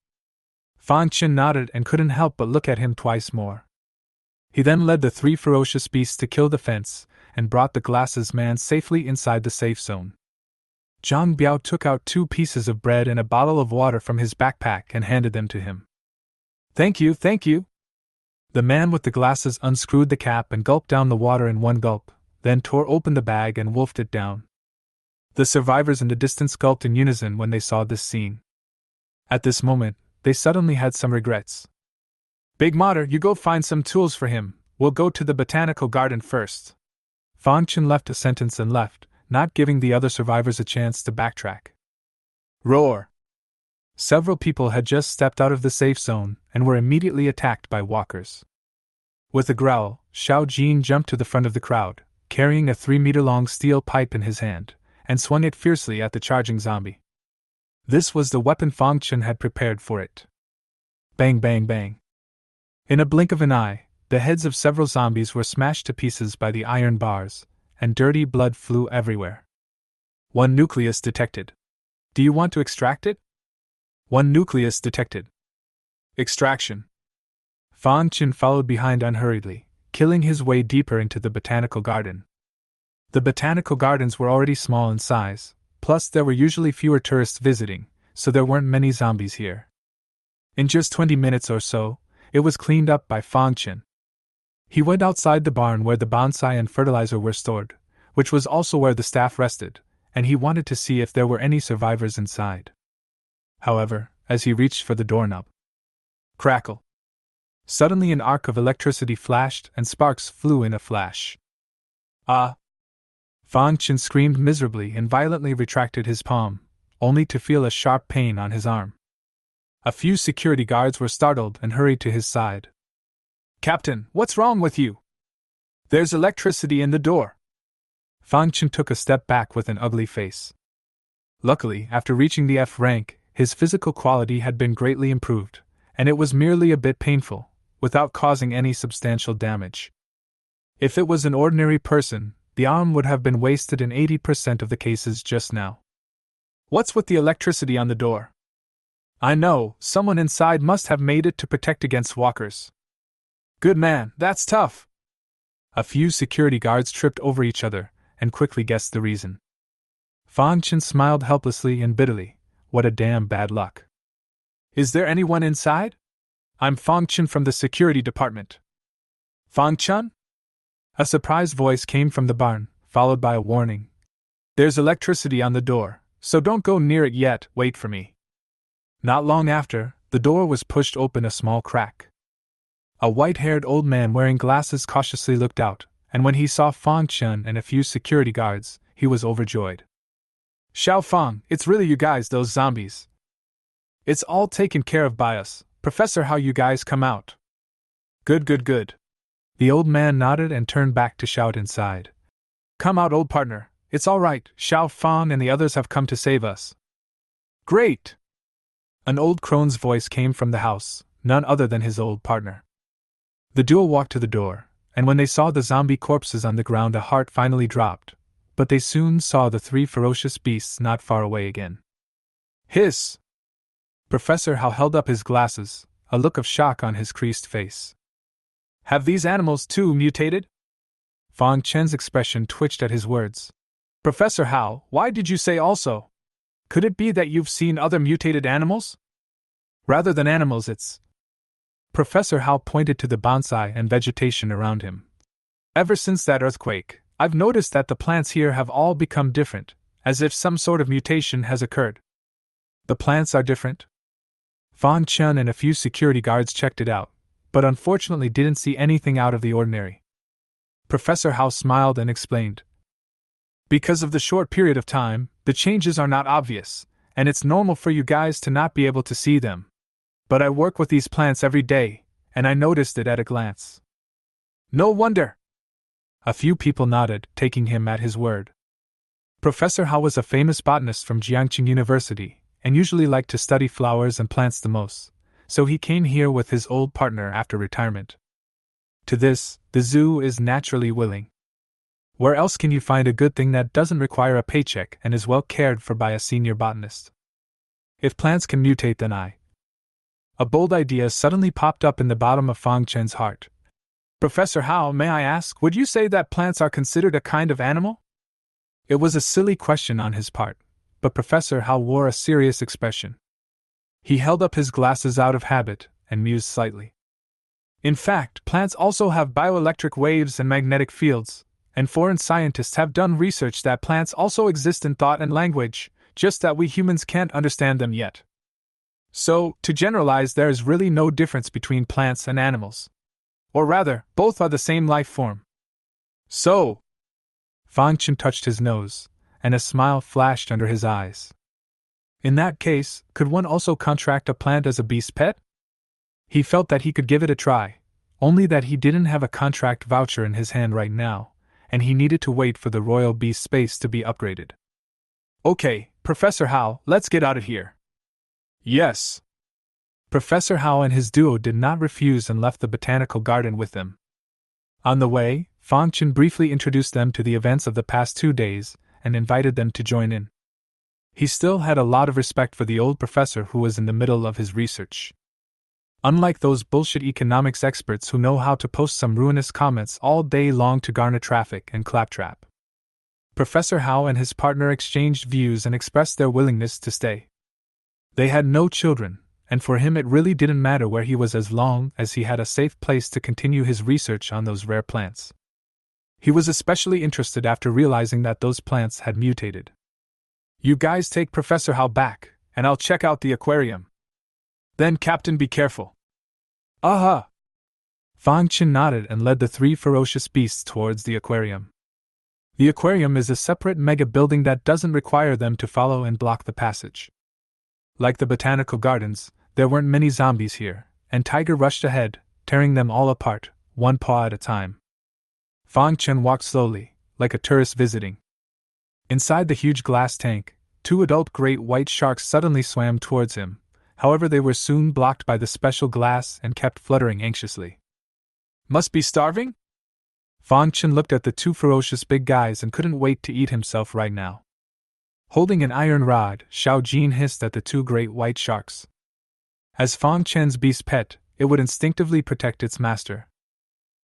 Fang Chen nodded and couldn't help but look at him twice more. He then led the 3 ferocious beasts to kill the fence, and brought the glasses man safely inside the safe zone. Zhang Biao took out 2 pieces of bread and a bottle of water from his backpack and handed them to him. Thank you, thank you. The man with the glasses unscrewed the cap and gulped down the water in one gulp, then tore open the bag and wolfed it down. The survivors in the distance gulped in unison when they saw this scene. At this moment, they suddenly had some regrets. Big Mater, you go find some tools for him, we'll go to the botanical garden first. Fang Chen left a sentence and left, not giving the other survivors a chance to backtrack. Roar! Several people had just stepped out of the safe zone and were immediately attacked by walkers. With a growl, Xiao Jin jumped to the front of the crowd, carrying a 3-meter-long steel pipe in his hand, and swung it fiercely at the charging zombie. This was the weapon Fang Chen had prepared for it. Bang, bang, bang. In a blink of an eye, the heads of several zombies were smashed to pieces by the iron bars, and dirty blood flew everywhere. 1 nucleus detected. Do you want to extract it? 1 nucleus detected. Extraction. Fang Chen followed behind unhurriedly, killing his way deeper into the botanical garden. The botanical gardens were already small in size, plus there were usually fewer tourists visiting, so there weren't many zombies here. In just 20 minutes or so, it was cleaned up by Fang Chen. He went outside the barn where the bonsai and fertilizer were stored, which was also where the staff rested, and he wanted to see if there were any survivors inside. However, as he reached for the doorknob, crackle! Suddenly an arc of electricity flashed and sparks flew in a flash. Ah! Fang Chen screamed miserably and violently retracted his palm, only to feel a sharp pain on his arm. A few security guards were startled and hurried to his side. Captain, what's wrong with you? There's electricity in the door. Fang Chen took a step back with an ugly face. Luckily, after reaching the F rank, his physical quality had been greatly improved, and it was merely a bit painful, without causing any substantial damage. If it was an ordinary person, the arm would have been wasted in 80% of the cases just now. What's with the electricity on the door? I know, someone inside must have made it to protect against walkers. Good man, that's tough. A few security guards tripped over each other and quickly guessed the reason. Fang Chen smiled helplessly and bitterly. What a damn bad luck. Is there anyone inside? I'm Fang Chen from the security department. Fang Chen? A surprised voice came from the barn, followed by a warning. There's electricity on the door, so don't go near it yet, wait for me. Not long after, the door was pushed open a small crack. A white-haired old man wearing glasses cautiously looked out, and when he saw Fang Chen and a few security guards, he was overjoyed. Xiao Fang, it's really you guys, those zombies. It's all taken care of by us. Professor, how you guys come out? Good, good, good. The old man nodded and turned back to shout inside. Come out, old partner. It's all right. Xiao Fang and the others have come to save us. Great! An old crone's voice came from the house, none other than his old partner. The duo walked to the door, and when they saw the zombie corpses on the ground, a heart finally dropped, but they soon saw the 3 ferocious beasts not far away again. Hiss! Professor Hao held up his glasses, a look of shock on his creased face. Have these animals too mutated? Fang Chen's expression twitched at his words. Professor Hao, why did you say also? Could it be that you've seen other mutated animals? Rather than animals, it's... Professor Hao pointed to the bonsai and vegetation around him. Ever since that earthquake, I've noticed that the plants here have all become different, as if some sort of mutation has occurred. The plants are different? Fang Chen and a few security guards checked it out, but unfortunately didn't see anything out of the ordinary. Professor Hao smiled and explained. Because of the short period of time, the changes are not obvious, and it's normal for you guys to not be able to see them. But I work with these plants every day, and I noticed it at a glance. No wonder! A few people nodded, taking him at his word. Professor Hao was a famous botanist from Jiangqing University, and usually liked to study flowers and plants the most, so he came here with his old partner after retirement. To this, the zoo is naturally willing. Where else can you find a good thing that doesn't require a paycheck and is well cared for by a senior botanist? If plants can mutate, then A bold idea suddenly popped up in the bottom of Fang Chen's heart. Professor Hao, may I ask, would you say that plants are considered a kind of animal? It was a silly question on his part, but Professor Hao wore a serious expression. He held up his glasses out of habit and mused slightly. In fact, plants also have bioelectric waves and magnetic fields, and foreign scientists have done research that plants also exist in thought and language, just that we humans can't understand them yet. So, to generalize, there is really no difference between plants and animals. Or rather, both are the same life form. So, Fang Chen touched his nose, and a smile flashed under his eyes. In that case, could one also contract a plant as a beast pet? He felt that he could give it a try, only that he didn't have a contract voucher in his hand right now, and he needed to wait for the royal beast space to be upgraded. Okay, Professor Hao, let's get out of here. Yes. Professor Hao and his duo did not refuse and left the botanical garden with them. On the way, Fang Chen briefly introduced them to the events of the past 2 days and invited them to join in. He still had a lot of respect for the old professor who was in the middle of his research. Unlike those bullshit economics experts who know how to post some ruinous comments all day long to garner traffic and claptrap. Professor Hao and his partner exchanged views and expressed their willingness to stay. They had no children, and for him it really didn't matter where he was as long as he had a safe place to continue his research on those rare plants. He was especially interested after realizing that those plants had mutated. You guys take Professor Hao back, and I'll check out the aquarium. Then, Captain, be careful. Aha! Fang Chen nodded and led the 3 ferocious beasts towards the aquarium. The aquarium is a separate mega building that doesn't require them to follow and block the passage. Like the botanical gardens, there weren't many zombies here, and Tiger rushed ahead, tearing them all apart, one paw at a time. Fang Chen walked slowly, like a tourist visiting. Inside the huge glass tank, 2 adult great white sharks suddenly swam towards him, however they were soon blocked by the special glass and kept fluttering anxiously. Must be starving? Fang Chen looked at the 2 ferocious big guys and couldn't wait to eat himself right now. Holding an iron rod, Xiao Jin hissed at the 2 great white sharks. As Fang Chen's beast pet, it would instinctively protect its master.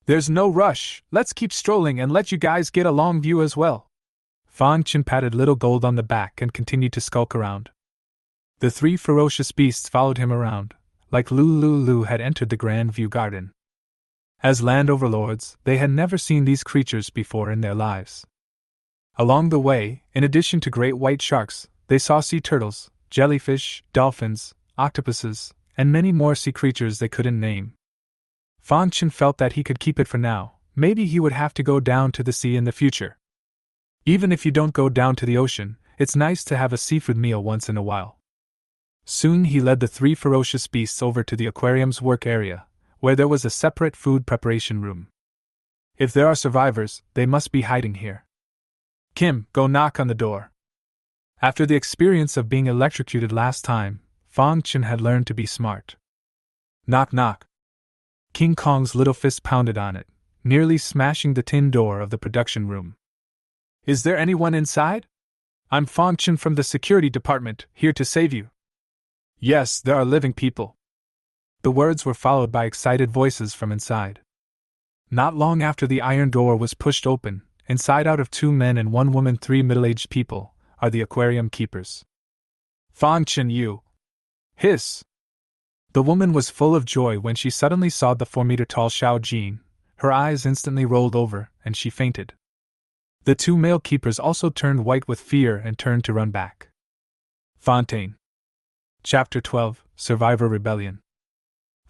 There's no rush, let's keep strolling and let you guys get a long view as well. Fang Chen patted Little Gold on the back and continued to skulk around. The 3 ferocious beasts followed him around, like Lulu had entered the Grand View Garden. As land overlords, they had never seen these creatures before in their lives. Along the way, in addition to great white sharks, they saw sea turtles, jellyfish, dolphins, octopuses, and many more sea creatures they couldn't name. Fang Chen felt that he could keep it for now, maybe he would have to go down to the sea in the future. Even if you don't go down to the ocean, it's nice to have a seafood meal once in a while. Soon he led the 3 ferocious beasts over to the aquarium's work area, where there was a separate food preparation room. If there are survivors, they must be hiding here. Kim, go knock on the door. After the experience of being electrocuted last time, Fang Chen had learned to be smart. Knock knock. King Kong's little fist pounded on it, nearly smashing the tin door of the production room. "Is there anyone inside? I'm Fangchen from the security department, here to save you." "Yes, there are living people." The words were followed by excited voices from inside. Not long after the iron door was pushed open, inside, out of 2 men and 1 woman, 3 middle-aged people, are the aquarium keepers. "Fangchen, you!" "Hiss!" The woman was full of joy when she suddenly saw the 4-meter-tall Xiao Jin. Her eyes instantly rolled over, and she fainted. The 2 male keepers also turned white with fear and turned to run back. Fontaine. Chapter 12, Survivor Rebellion.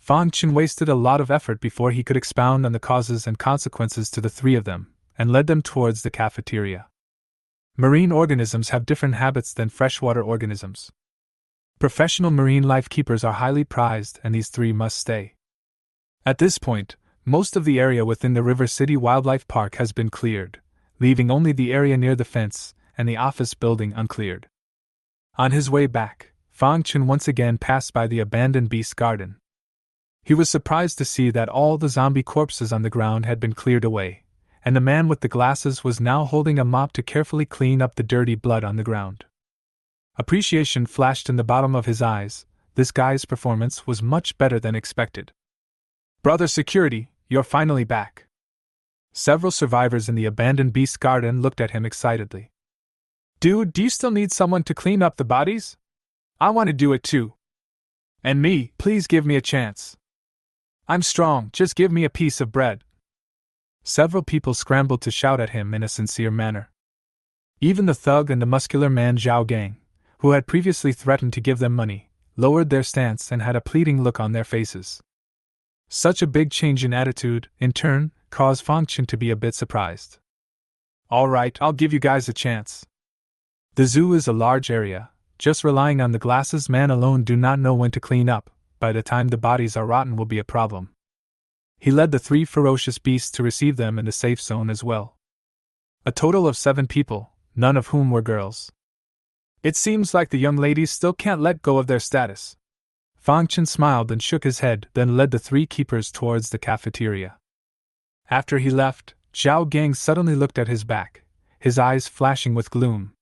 Fangchen wasted a lot of effort before he could expound on the causes and consequences to the 3 of them, and led them towards the cafeteria. Marine organisms have different habits than freshwater organisms. Professional marine life keepers are highly prized, and these 3 must stay. At this point, most of the area within the River City Wildlife Park has been cleared, leaving only the area near the fence and the office building uncleared. On his way back, Fangchen once again passed by the abandoned beast garden. He was surprised to see that all the zombie corpses on the ground had been cleared away, and the man with the glasses was now holding a mop to carefully clean up the dirty blood on the ground. Appreciation flashed in the bottom of his eyes. This guy's performance was much better than expected. "Brother Security, you're finally back." Several survivors in the abandoned beast garden looked at him excitedly. "Dude, do you still need someone to clean up the bodies? I want to do it too. And me, please give me a chance. I'm strong, just give me a piece of bread." Several people scrambled to shout at him in a sincere manner. Even the thug and the muscular man Zhao Gang, who had previously threatened to give them money, lowered their stance and had a pleading look on their faces. Such a big change in attitude, in turn, caused Fangchen to be a bit surprised. "All right, I'll give you guys a chance. The zoo is a large area. Just relying on the glasses man alone do not know when to clean up. By the time the bodies are rotten will be a problem." He led the 3 ferocious beasts to receive them in the safe zone as well. A total of 7 people, none of whom were girls. "It seems like the young ladies still can't let go of their status." Fangchen smiled and shook his head, then led the 3 keepers towards the cafeteria. After he left, Zhao Gang suddenly looked at his back, his eyes flashing with gloom.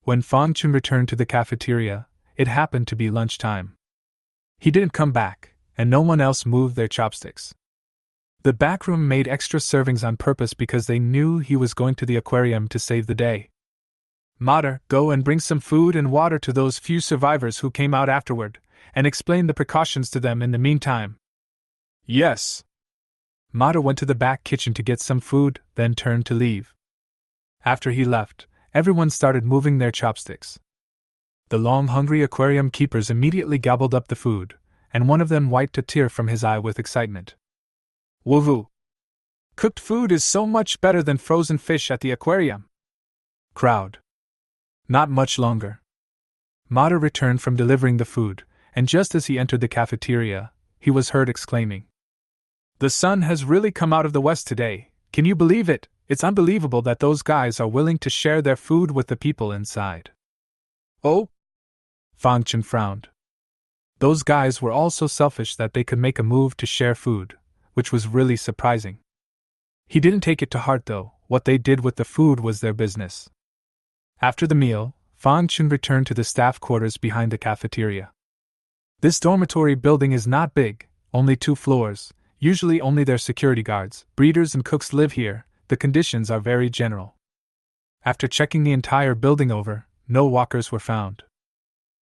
When Fangchen returned to the cafeteria, it happened to be lunchtime. He didn't come back, and no one else moved their chopsticks. The backroom made extra servings on purpose because they knew he was going to the aquarium to save the day. "Mater, go and bring some food and water to those few survivors who came out afterward, and explain the precautions to them in the meantime." "Yes." Mater went to the back kitchen to get some food, then turned to leave. After he left, everyone started moving their chopsticks. The long hungry aquarium keepers immediately gobbled up the food, and one of them wiped a tear from his eye with excitement. "Woo-woo! Cooked food is so much better than frozen fish at the aquarium." Crowd. Not much longer. Mater returned from delivering the food, and just as he entered the cafeteria, he was heard exclaiming, "The sun has really come out of the west today, can you believe it? It's unbelievable that those guys are willing to share their food with the people inside." "Oh?" Fangchen frowned. Those guys were all so selfish that they could make a move to share food, which was really surprising. He didn't take it to heart though, what they did with the food was their business. After the meal, Fangchen returned to the staff quarters behind the cafeteria. This dormitory building is not big, only 2 floors, usually only their security guards, breeders and cooks live here, the conditions are very general. After checking the entire building over, no walkers were found.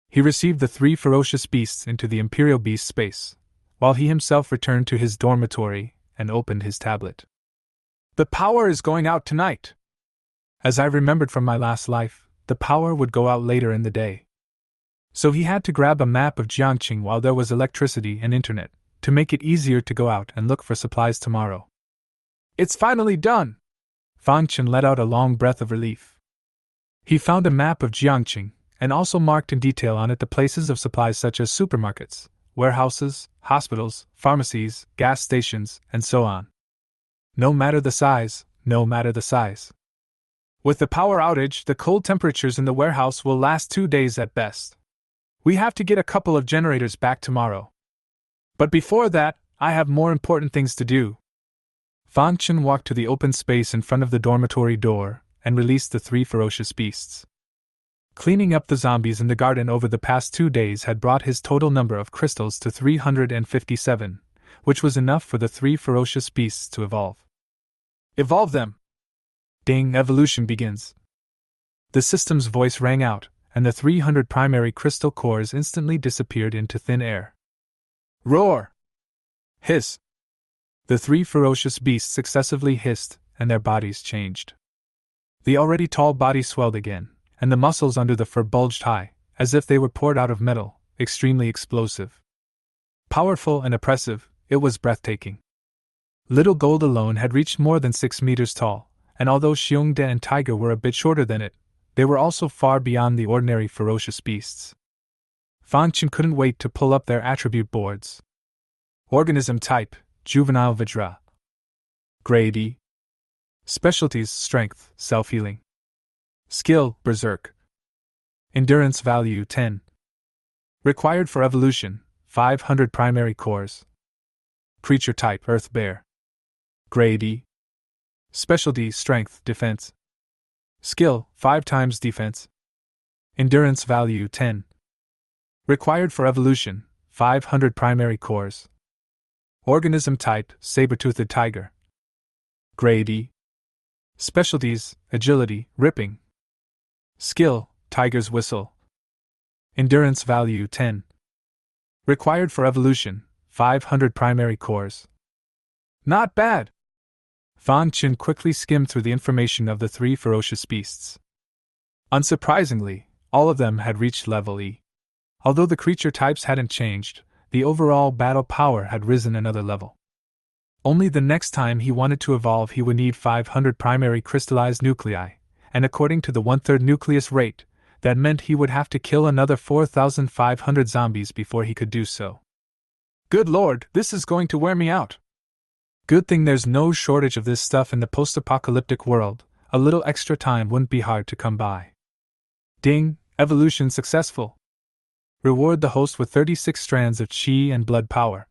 He received the 3 ferocious beasts into the Imperial Beast space, while he himself returned to his dormitory and opened his tablet. "The power is going out tonight." As I remembered from my last life, the power would go out later in the day. So he had to grab a map of Jiangqing while there was electricity and internet, to make it easier to go out and look for supplies tomorrow. "It's finally done!" Fangchen let out a long breath of relief. He found a map of Jiangqing, and also marked in detail on it the places of supplies such as supermarkets, warehouses, hospitals, pharmacies, gas stations, and so on. No matter the size, no matter the size. With the power outage, the cold temperatures in the warehouse will last 2 days at best. We have to get a couple of generators back tomorrow. But before that, I have more important things to do. Fan Chen walked to the open space in front of the dormitory door and released the 3 ferocious beasts. Cleaning up the zombies in the garden over the past 2 days had brought his total number of crystals to 357, which was enough for the 3 ferocious beasts to evolve. Evolve them! Ding, evolution begins. The system's voice rang out, and the 300 primary crystal cores instantly disappeared into thin air. Roar! Hiss! The 3 ferocious beasts successively hissed, and their bodies changed. The already tall body swelled again, and the muscles under the fur bulged high, as if they were poured out of metal, extremely explosive. Powerful and oppressive, it was breathtaking. Little Gold alone had reached more than 6 meters tall, and although Xiongde and Tiger were a bit shorter than it, they were also far beyond the ordinary ferocious beasts. Fan Chen couldn't wait to pull up their attribute boards. Organism type, Juvenile Vajra. Grade E. Specialties, Strength, Self-Healing. Skill, Berserk. Endurance value 10. Required for evolution, 500 primary cores. Creature type, Earth Bear. Grade E. Specialty, Strength, Defense. Skill, 5 times Defense. Endurance value 10. Required for evolution, 500 primary cores. Organism type, Saber-toothed Tiger. Grade E. Specialties, Agility, Ripping. Skill, Tiger's Whistle. Endurance value 10. Required for evolution, 500 primary cores. Not bad! Fan Chen quickly skimmed through the information of the 3 ferocious beasts. Unsurprisingly, all of them had reached level E. Although the creature types hadn't changed, the overall battle power had risen another level. Only the next time he wanted to evolve he would need 500 primary crystallized nuclei, and according to the 1/3 nucleus rate, that meant he would have to kill another 4,500 zombies before he could do so. Good lord, this is going to wear me out. Good thing there's no shortage of this stuff in the post-apocalyptic world, a little extra time wouldn't be hard to come by. Ding, evolution successful. Reward the host with 36 strands of chi and blood power.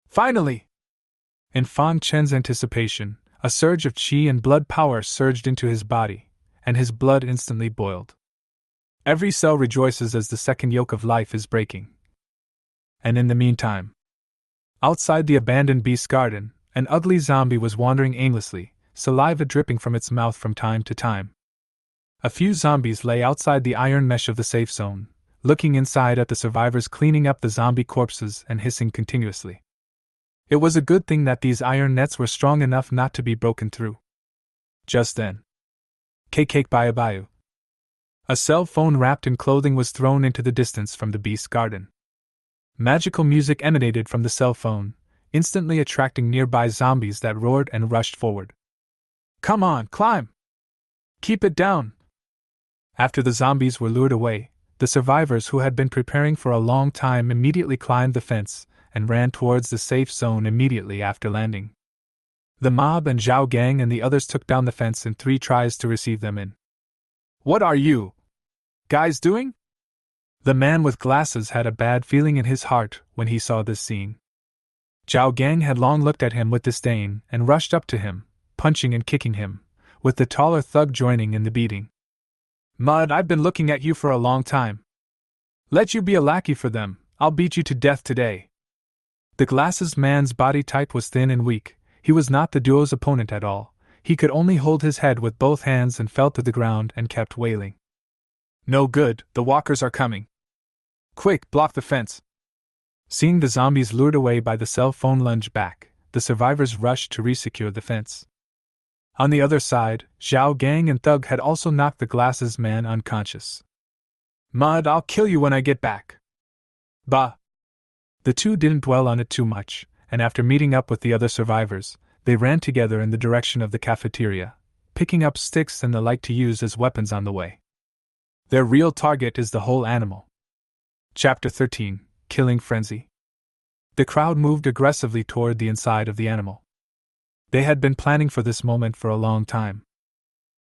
Finally! In Fan Chen's anticipation, a surge of chi and blood power surged into his body, and his blood instantly boiled. Every cell rejoices as the second yoke of life is breaking. And in the meantime, outside the abandoned beast garden, an ugly zombie was wandering aimlessly, saliva dripping from its mouth from time to time. A few zombies lay outside the iron mesh of the safe zone, looking inside at the survivors cleaning up the zombie corpses and hissing continuously. It was a good thing that these iron nets were strong enough not to be broken through. Just then, Cake Bayu Bayu. A cell phone wrapped in clothing was thrown into the distance from the beast garden. Magical music emanated from the cell phone, instantly attracting nearby zombies that roared and rushed forward. Come on, climb! Keep it down! After the zombies were lured away, the survivors who had been preparing for a long time immediately climbed the fence and ran towards the safe zone immediately after landing. The mob and Zhao Gang and the others took down the fence in 3 tries to receive them in. What are you guys doing? The man with glasses had a bad feeling in his heart when he saw this scene. Zhao Gang had long looked at him with disdain and rushed up to him, punching and kicking him, with the taller thug joining in the beating. Mud, I've been looking at you for a long time. Let you be a lackey for them, I'll beat you to death today. The glasses man's body type was thin and weak. He was not the duo's opponent at all. He could only hold his head with both hands and fell to the ground and kept wailing. No good, the walkers are coming. Quick, block the fence. Seeing the zombies lured away by the cell phone lunge back, the survivors rushed to resecure the fence. On the other side, Zhao Gang and Thug had also knocked the glasses man unconscious. Mud, I'll kill you when I get back. Bah! The two didn't dwell on it too much, and after meeting up with the other survivors, they ran together in the direction of the cafeteria, picking up sticks and the like to use as weapons on the way. Their real target is the whole animal. Chapter 13, Killing Frenzy. The crowd moved aggressively toward the inside of the animal. They had been planning for this moment for a long time.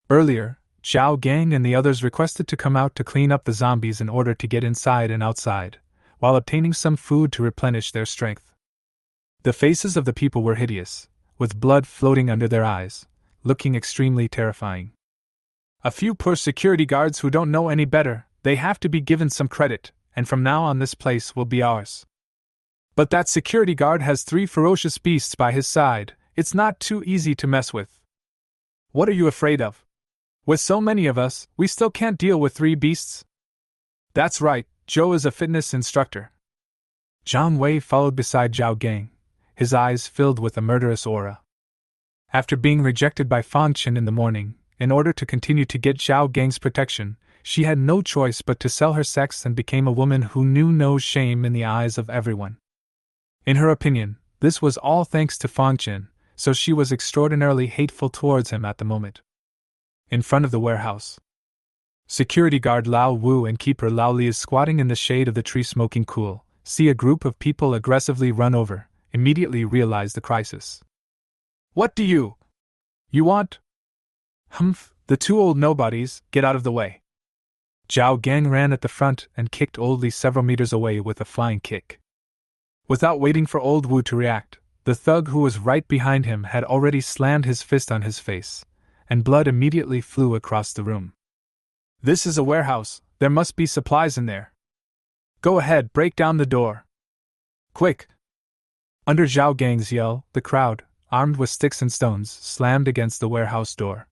Earlier, Zhao Gang and the others requested to come out to clean up the zombies in order to get inside and outside, while obtaining some food to replenish their strength. The faces of the people were hideous, with blood floating under their eyes, looking extremely terrifying. A few poor security guards who don't know any better, they have to be given some credit, and from now on this place will be ours. But that security guard has 3 ferocious beasts by his side, it's not too easy to mess with. What are you afraid of? With so many of us, we still can't deal with 3 beasts? That's right, Joe is a fitness instructor. Jiang Wei followed beside Zhao Gang, his eyes filled with a murderous aura. After being rejected by Fang Chen in the morning, in order to continue to get Zhao Gang's protection, she had no choice but to sell her sex and became a woman who knew no shame in the eyes of everyone. In her opinion, this was all thanks to Fang Chen, so she was extraordinarily hateful towards him at the moment. In front of the warehouse, security guard Lao Wu and keeper Lao Li is squatting in the shade of the tree smoking cool, see a group of people aggressively run over, immediately realize the crisis. What do you want? Humph, the 2 old nobodies, get out of the way. Zhao Gang ran at the front and kicked Old Li several meters away with a flying kick. Without waiting for Old Wu to react, the thug who was right behind him had already slammed his fist on his face, and blood immediately flew across the room. This is a warehouse, there must be supplies in there. Go ahead, break down the door. Quick! Under Zhao Gang's yell, the crowd, armed with sticks and stones, slammed against the warehouse door.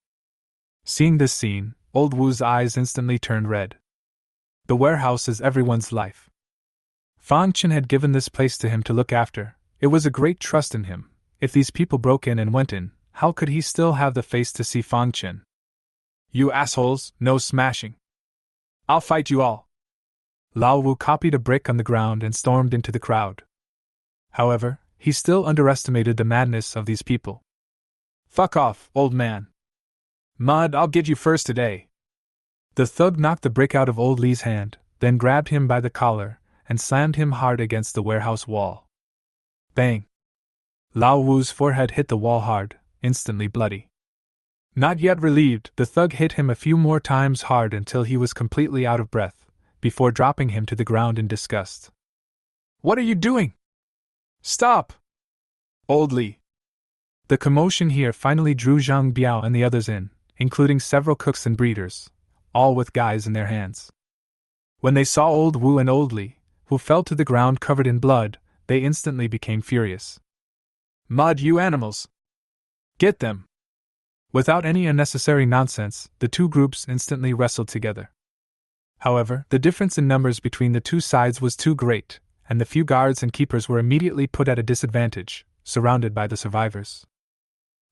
Seeing this scene, Old Wu's eyes instantly turned red. The warehouse is everyone's life. Fang Chen had given this place to him to look after. It was a great trust in him. If these people broke in and went in, how could he still have the face to see Fang Chen? You assholes, no smashing. I'll fight you all. Lao Wu copied a brick on the ground and stormed into the crowd. However, he still underestimated the madness of these people. Fuck off, old man. Mud, I'll get you first today. The thug knocked the brick out of Old Li's hand, then grabbed him by the collar and slammed him hard against the warehouse wall. Bang! Lao Wu's forehead hit the wall hard, instantly bloody. Not yet relieved, the thug hit him a few more times hard until he was completely out of breath, before dropping him to the ground in disgust. What are you doing? Stop! Old Li. The commotion here finally drew Zhang Biao and the others in, including several cooks and breeders, all with guys in their hands. When they saw Old Wu and Old Li, who fell to the ground covered in blood, they instantly became furious. Mud, you animals! Get them! Without any unnecessary nonsense, the 2 groups instantly wrestled together. However, the difference in numbers between the 2 sides was too great, and the few guards and keepers were immediately put at a disadvantage, surrounded by the survivors.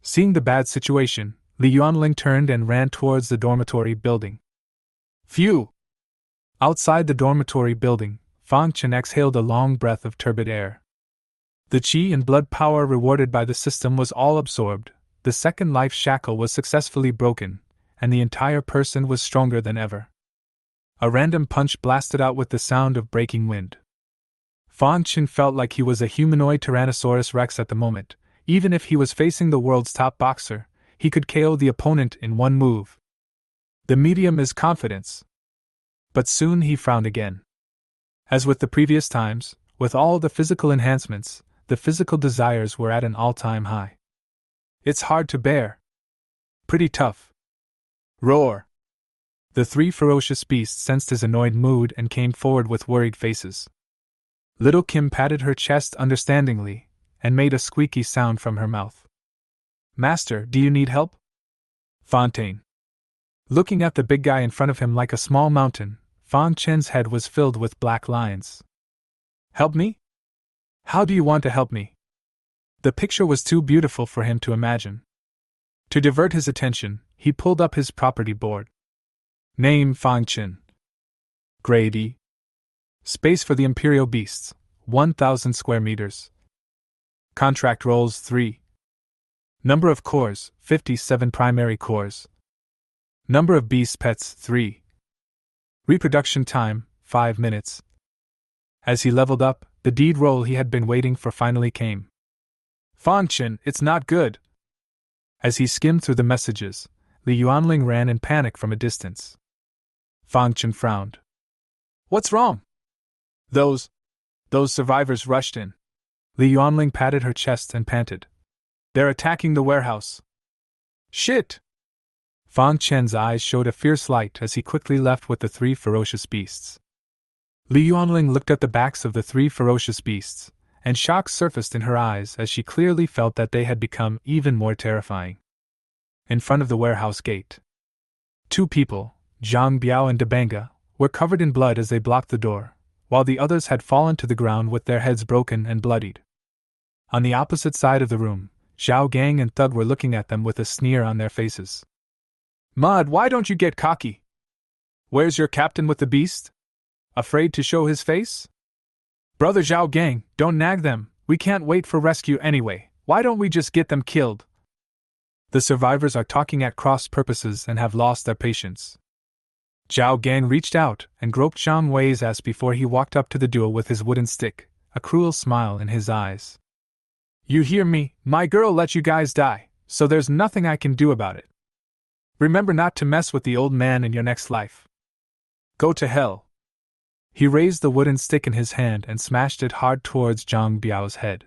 Seeing the bad situation, Li Yuanling turned and ran towards the dormitory building. Phew! Outside the dormitory building, Fang Chen exhaled a long breath of turbid air. The qi and blood power rewarded by the system was all absorbed, the second life shackle was successfully broken, and the entire person was stronger than ever. A random punch blasted out with the sound of breaking wind. Fang Chen felt like he was a humanoid Tyrannosaurus Rex at the moment. Even if he was facing the world's top boxer, he could KO the opponent in one move. The medium is confidence. But soon he frowned again. As with the previous times, with all the physical enhancements, the physical desires were at an all-time high. It's hard to bear. Pretty tough. Roar! The 3 ferocious beasts sensed his annoyed mood and came forward with worried faces. Little Kim patted her chest understandingly, and made a squeaky sound from her mouth. Master, do you need help? Fontaine. Looking at the big guy in front of him like a small mountain, Fang Chen's head was filled with black lines. Help me? How do you want to help me? The picture was too beautiful for him to imagine. To divert his attention, he pulled up his property board. Name Fang Chen. Grade E. Space for the Imperial Beasts, 1,000 square meters. Contract roles 3. Number of cores, 57 primary cores. Number of beast pets 3. Reproduction time, 5 minutes. As he leveled up, the deed roll he had been waiting for finally came. Fang Chen, it's not good. As he skimmed through the messages, Li Yuanling ran in panic from a distance. Fang Chen frowned. What's wrong? Those survivors rushed in. Li Yuanling patted her chest and panted. They're attacking the warehouse. Shit! Fang Chen's eyes showed a fierce light as he quickly left with the three ferocious beasts. Li Yuanling looked at the backs of the three ferocious beasts, and shock surfaced in her eyes as she clearly felt that they had become even more terrifying. In front of the warehouse gate, two people, Zhang Biao and Debanga, were covered in blood as they blocked the door, while the others had fallen to the ground with their heads broken and bloodied. On the opposite side of the room, Zhao Gang and Thug were looking at them with a sneer on their faces. Mud, why don't you get cocky? Where's your captain with the beast? Afraid to show his face? Brother Zhao Gang, don't nag them, we can't wait for rescue anyway, why don't we just get them killed? The survivors are talking at cross purposes and have lost their patience. Zhao Gang reached out and groped Zhang Wei's ass before he walked up to the duo with his wooden stick, a cruel smile in his eyes. You hear me, my girl let you guys die, so there's nothing I can do about it. Remember not to mess with the old man in your next life. Go to hell. He raised the wooden stick in his hand and smashed it hard towards Zhang Biao's head.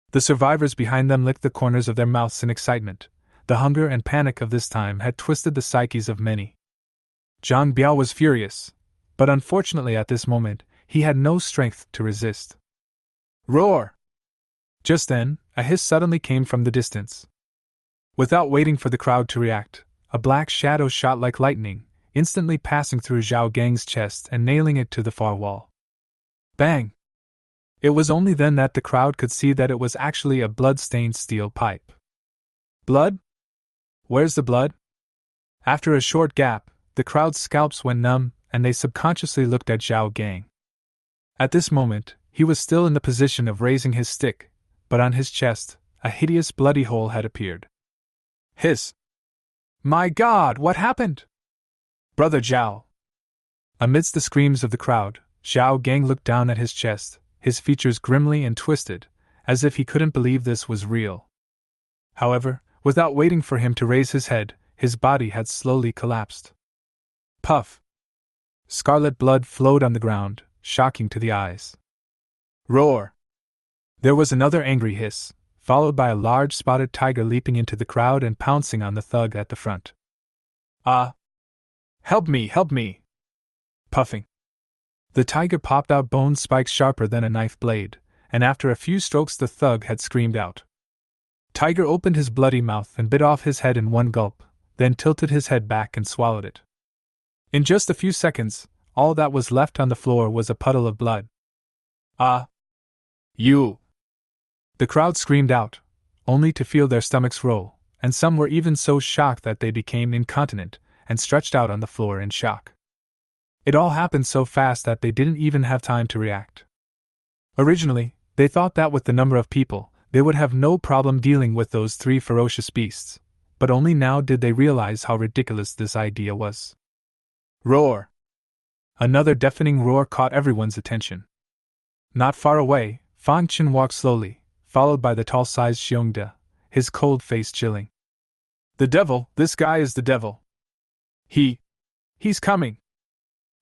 The survivors behind them licked the corners of their mouths in excitement. The hunger and panic of this time had twisted the psyches of many. Zhang Biao was furious, but unfortunately at this moment, he had no strength to resist. Roar! Just then, a hiss suddenly came from the distance. Without waiting for the crowd to react, a black shadow shot like lightning, instantly passing through Zhao Gang's chest and nailing it to the far wall. Bang! It was only then that the crowd could see that it was actually a blood-stained steel pipe. Blood? Where's the blood? After a short gap, the crowd's scalps went numb, and they subconsciously looked at Zhao Gang. At this moment, he was still in the position of raising his stick, but on his chest, a hideous bloody hole had appeared. Hiss! My God, what happened? Brother Zhao! Amidst the screams of the crowd, Zhao Gang looked down at his chest, his features grimly and twisted, as if he couldn't believe this was real. However, without waiting for him to raise his head, his body had slowly collapsed. Puff! Scarlet blood flowed on the ground, shocking to the eyes. Roar! There was another angry hiss, followed by a large spotted tiger leaping into the crowd and pouncing on the thug at the front. Ah! Help me, help me! Puffing. The tiger popped out bone spikes sharper than a knife blade, and after a few strokes the thug had screamed out. Tiger opened his bloody mouth and bit off his head in one gulp, then tilted his head back and swallowed it. In just a few seconds, all that was left on the floor was a puddle of blood. Ah! You! The crowd screamed out, only to feel their stomachs roll, and some were even so shocked that they became incontinent and stretched out on the floor in shock. It all happened so fast that they didn't even have time to react. Originally, they thought that with the number of people, they would have no problem dealing with those three ferocious beasts, but only now did they realize how ridiculous this idea was. Roar! Another deafening roar caught everyone's attention. Not far away, Fang Chen walked slowly, followed by the tall-sized Xiongde, his cold face chilling. The devil, this guy is the devil. He's coming.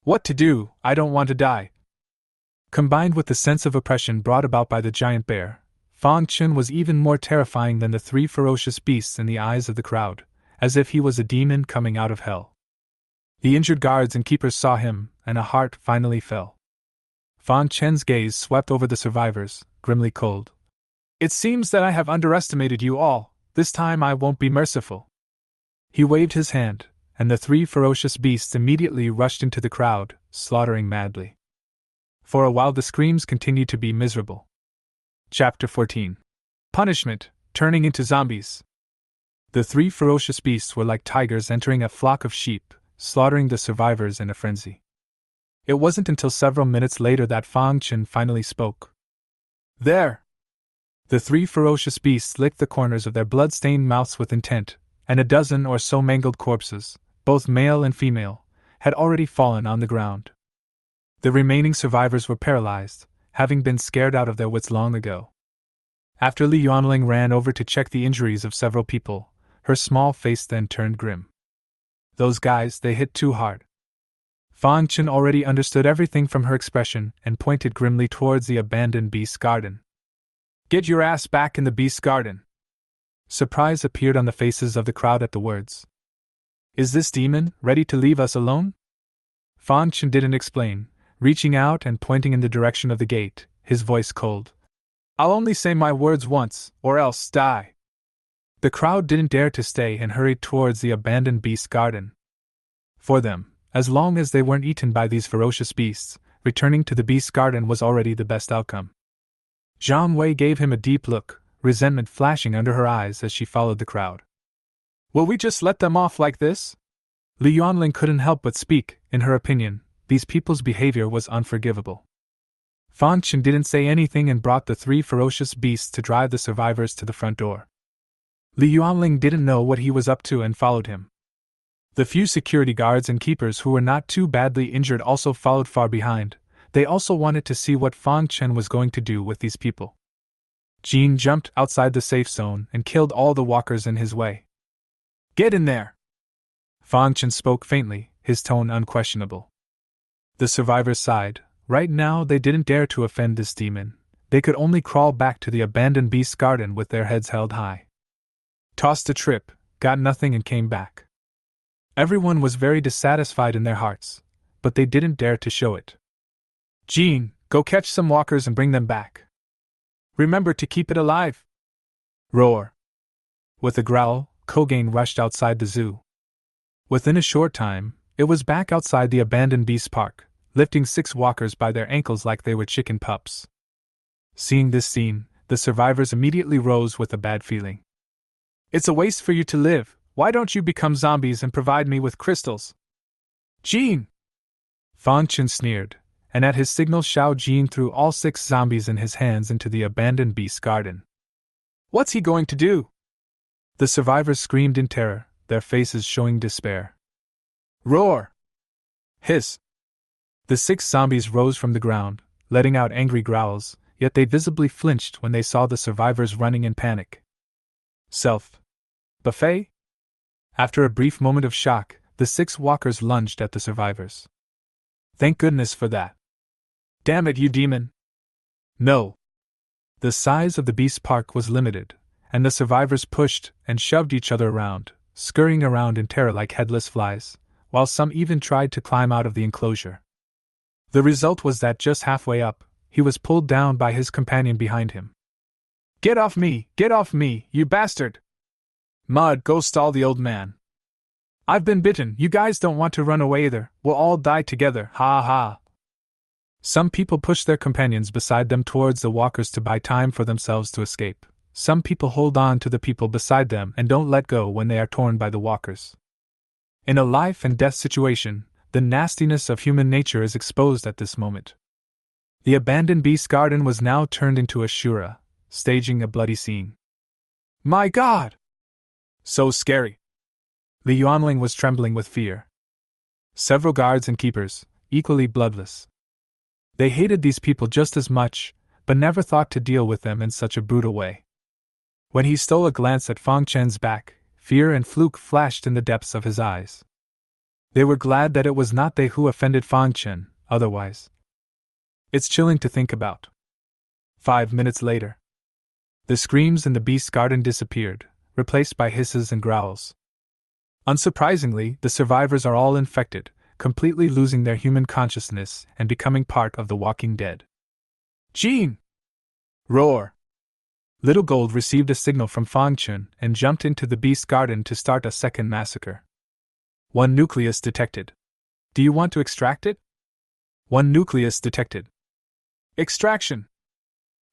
What to do, I don't want to die. Combined with the sense of oppression brought about by the giant bear, Fang Chen was even more terrifying than the three ferocious beasts in the eyes of the crowd, as if he was a demon coming out of hell. The injured guards and keepers saw him, and a heart finally fell. Fang Chen's gaze swept over the survivors, grimly cold. It seems that I have underestimated you all, this time I won't be merciful. He waved his hand, and the three ferocious beasts immediately rushed into the crowd, slaughtering madly. For a while the screams continued to be miserable. Chapter 14. Punishment, turning into zombies. The three ferocious beasts were like tigers entering a flock of sheep, slaughtering the survivors in a frenzy. It wasn't until several minutes later that Fang Chen finally spoke. There! The three ferocious beasts licked the corners of their blood-stained mouths with intent, and a dozen or so mangled corpses, both male and female, had already fallen on the ground. The remaining survivors were paralyzed, having been scared out of their wits long ago. After Li Yuanling ran over to check the injuries of several people, her small face then turned grim. Those guys, they hit too hard. Fang Chen already understood everything from her expression and pointed grimly towards the abandoned beast garden. Get your ass back in the beast garden. Surprise appeared on the faces of the crowd at the words. Is this demon ready to leave us alone? Fan Chen didn't explain, reaching out and pointing in the direction of the gate, his voice cold. I'll only say my words once, or else die. The crowd didn't dare to stay and hurried towards the abandoned beast garden. For them, as long as they weren't eaten by these ferocious beasts, returning to the beast garden was already the best outcome. Zhang Wei gave him a deep look, resentment flashing under her eyes as she followed the crowd. Will we just let them off like this? Li Yuanling couldn't help but speak. In her opinion, these people's behavior was unforgivable. Fan Chen didn't say anything and brought the 3 ferocious beasts to drive the survivors to the front door. Li Yuanling didn't know what he was up to and followed him. The few security guards and keepers who were not too badly injured also followed far behind. They also wanted to see what Fan Chen was going to do with these people. Jean jumped outside the safe zone and killed all the walkers in his way. Get in there! Fan Chen spoke faintly, his tone unquestionable. The survivors sighed. Right now they didn't dare to offend this demon. They could only crawl back to the abandoned beast garden with their heads held high. Tossed a trip, got nothing and came back. Everyone was very dissatisfied in their hearts, but they didn't dare to show it. Jean, go catch some walkers and bring them back. Remember to keep it alive. Roar. With a growl, Kogain rushed outside the zoo. Within a short time, it was back outside the abandoned beast park, lifting 6 walkers by their ankles like they were chicken pups. Seeing this scene, the survivors immediately rose with a bad feeling. It's a waste for you to live. Why don't you become zombies and provide me with crystals? Jean! Fan Chen sneered, and at his signal Xiao Jin threw all 6 zombies in his hands into the abandoned beast garden. What's he going to do? The survivors screamed in terror, their faces showing despair. Roar! Hiss! The 6 zombies rose from the ground, letting out angry growls, yet they visibly flinched when they saw the survivors running in panic. Self. Buffet? After a brief moment of shock, the 6 walkers lunged at the survivors. Thank goodness for that. Damn it, you demon! No! The size of the beast park was limited, and the survivors pushed and shoved each other around, scurrying around in terror like headless flies, while some even tried to climb out of the enclosure. The result was that just halfway up, he was pulled down by his companion behind him. Get off me, you bastard! Mud, go stall the old man. I've been bitten, you guys don't want to run away either, we'll all die together, ha ha. Some people pushed their companions beside them towards the walkers to buy time for themselves to escape. Some people hold on to the people beside them and don't let go when they are torn by the walkers. In a life and death situation, the nastiness of human nature is exposed at this moment. The abandoned beast garden was now turned into a shura, staging a bloody scene. My God! So scary. Li Yuanling was trembling with fear. Several guards and keepers, equally bloodless. They hated these people just as much, but never thought to deal with them in such a brutal way. When he stole a glance at Fang Chen's back, fear and fluke flashed in the depths of his eyes. They were glad that it was not they who offended Fang Chen, otherwise. It's chilling to think about. 5 minutes later. The screams in the beast garden disappeared, replaced by hisses and growls. Unsurprisingly, the survivors are all infected, completely losing their human consciousness and becoming part of the walking dead. Jean! Roar! Little Gold received a signal from Fang Chen and jumped into the beast garden to start a second massacre. 1 nucleus detected. Do you want to extract it? 1 nucleus detected. Extraction!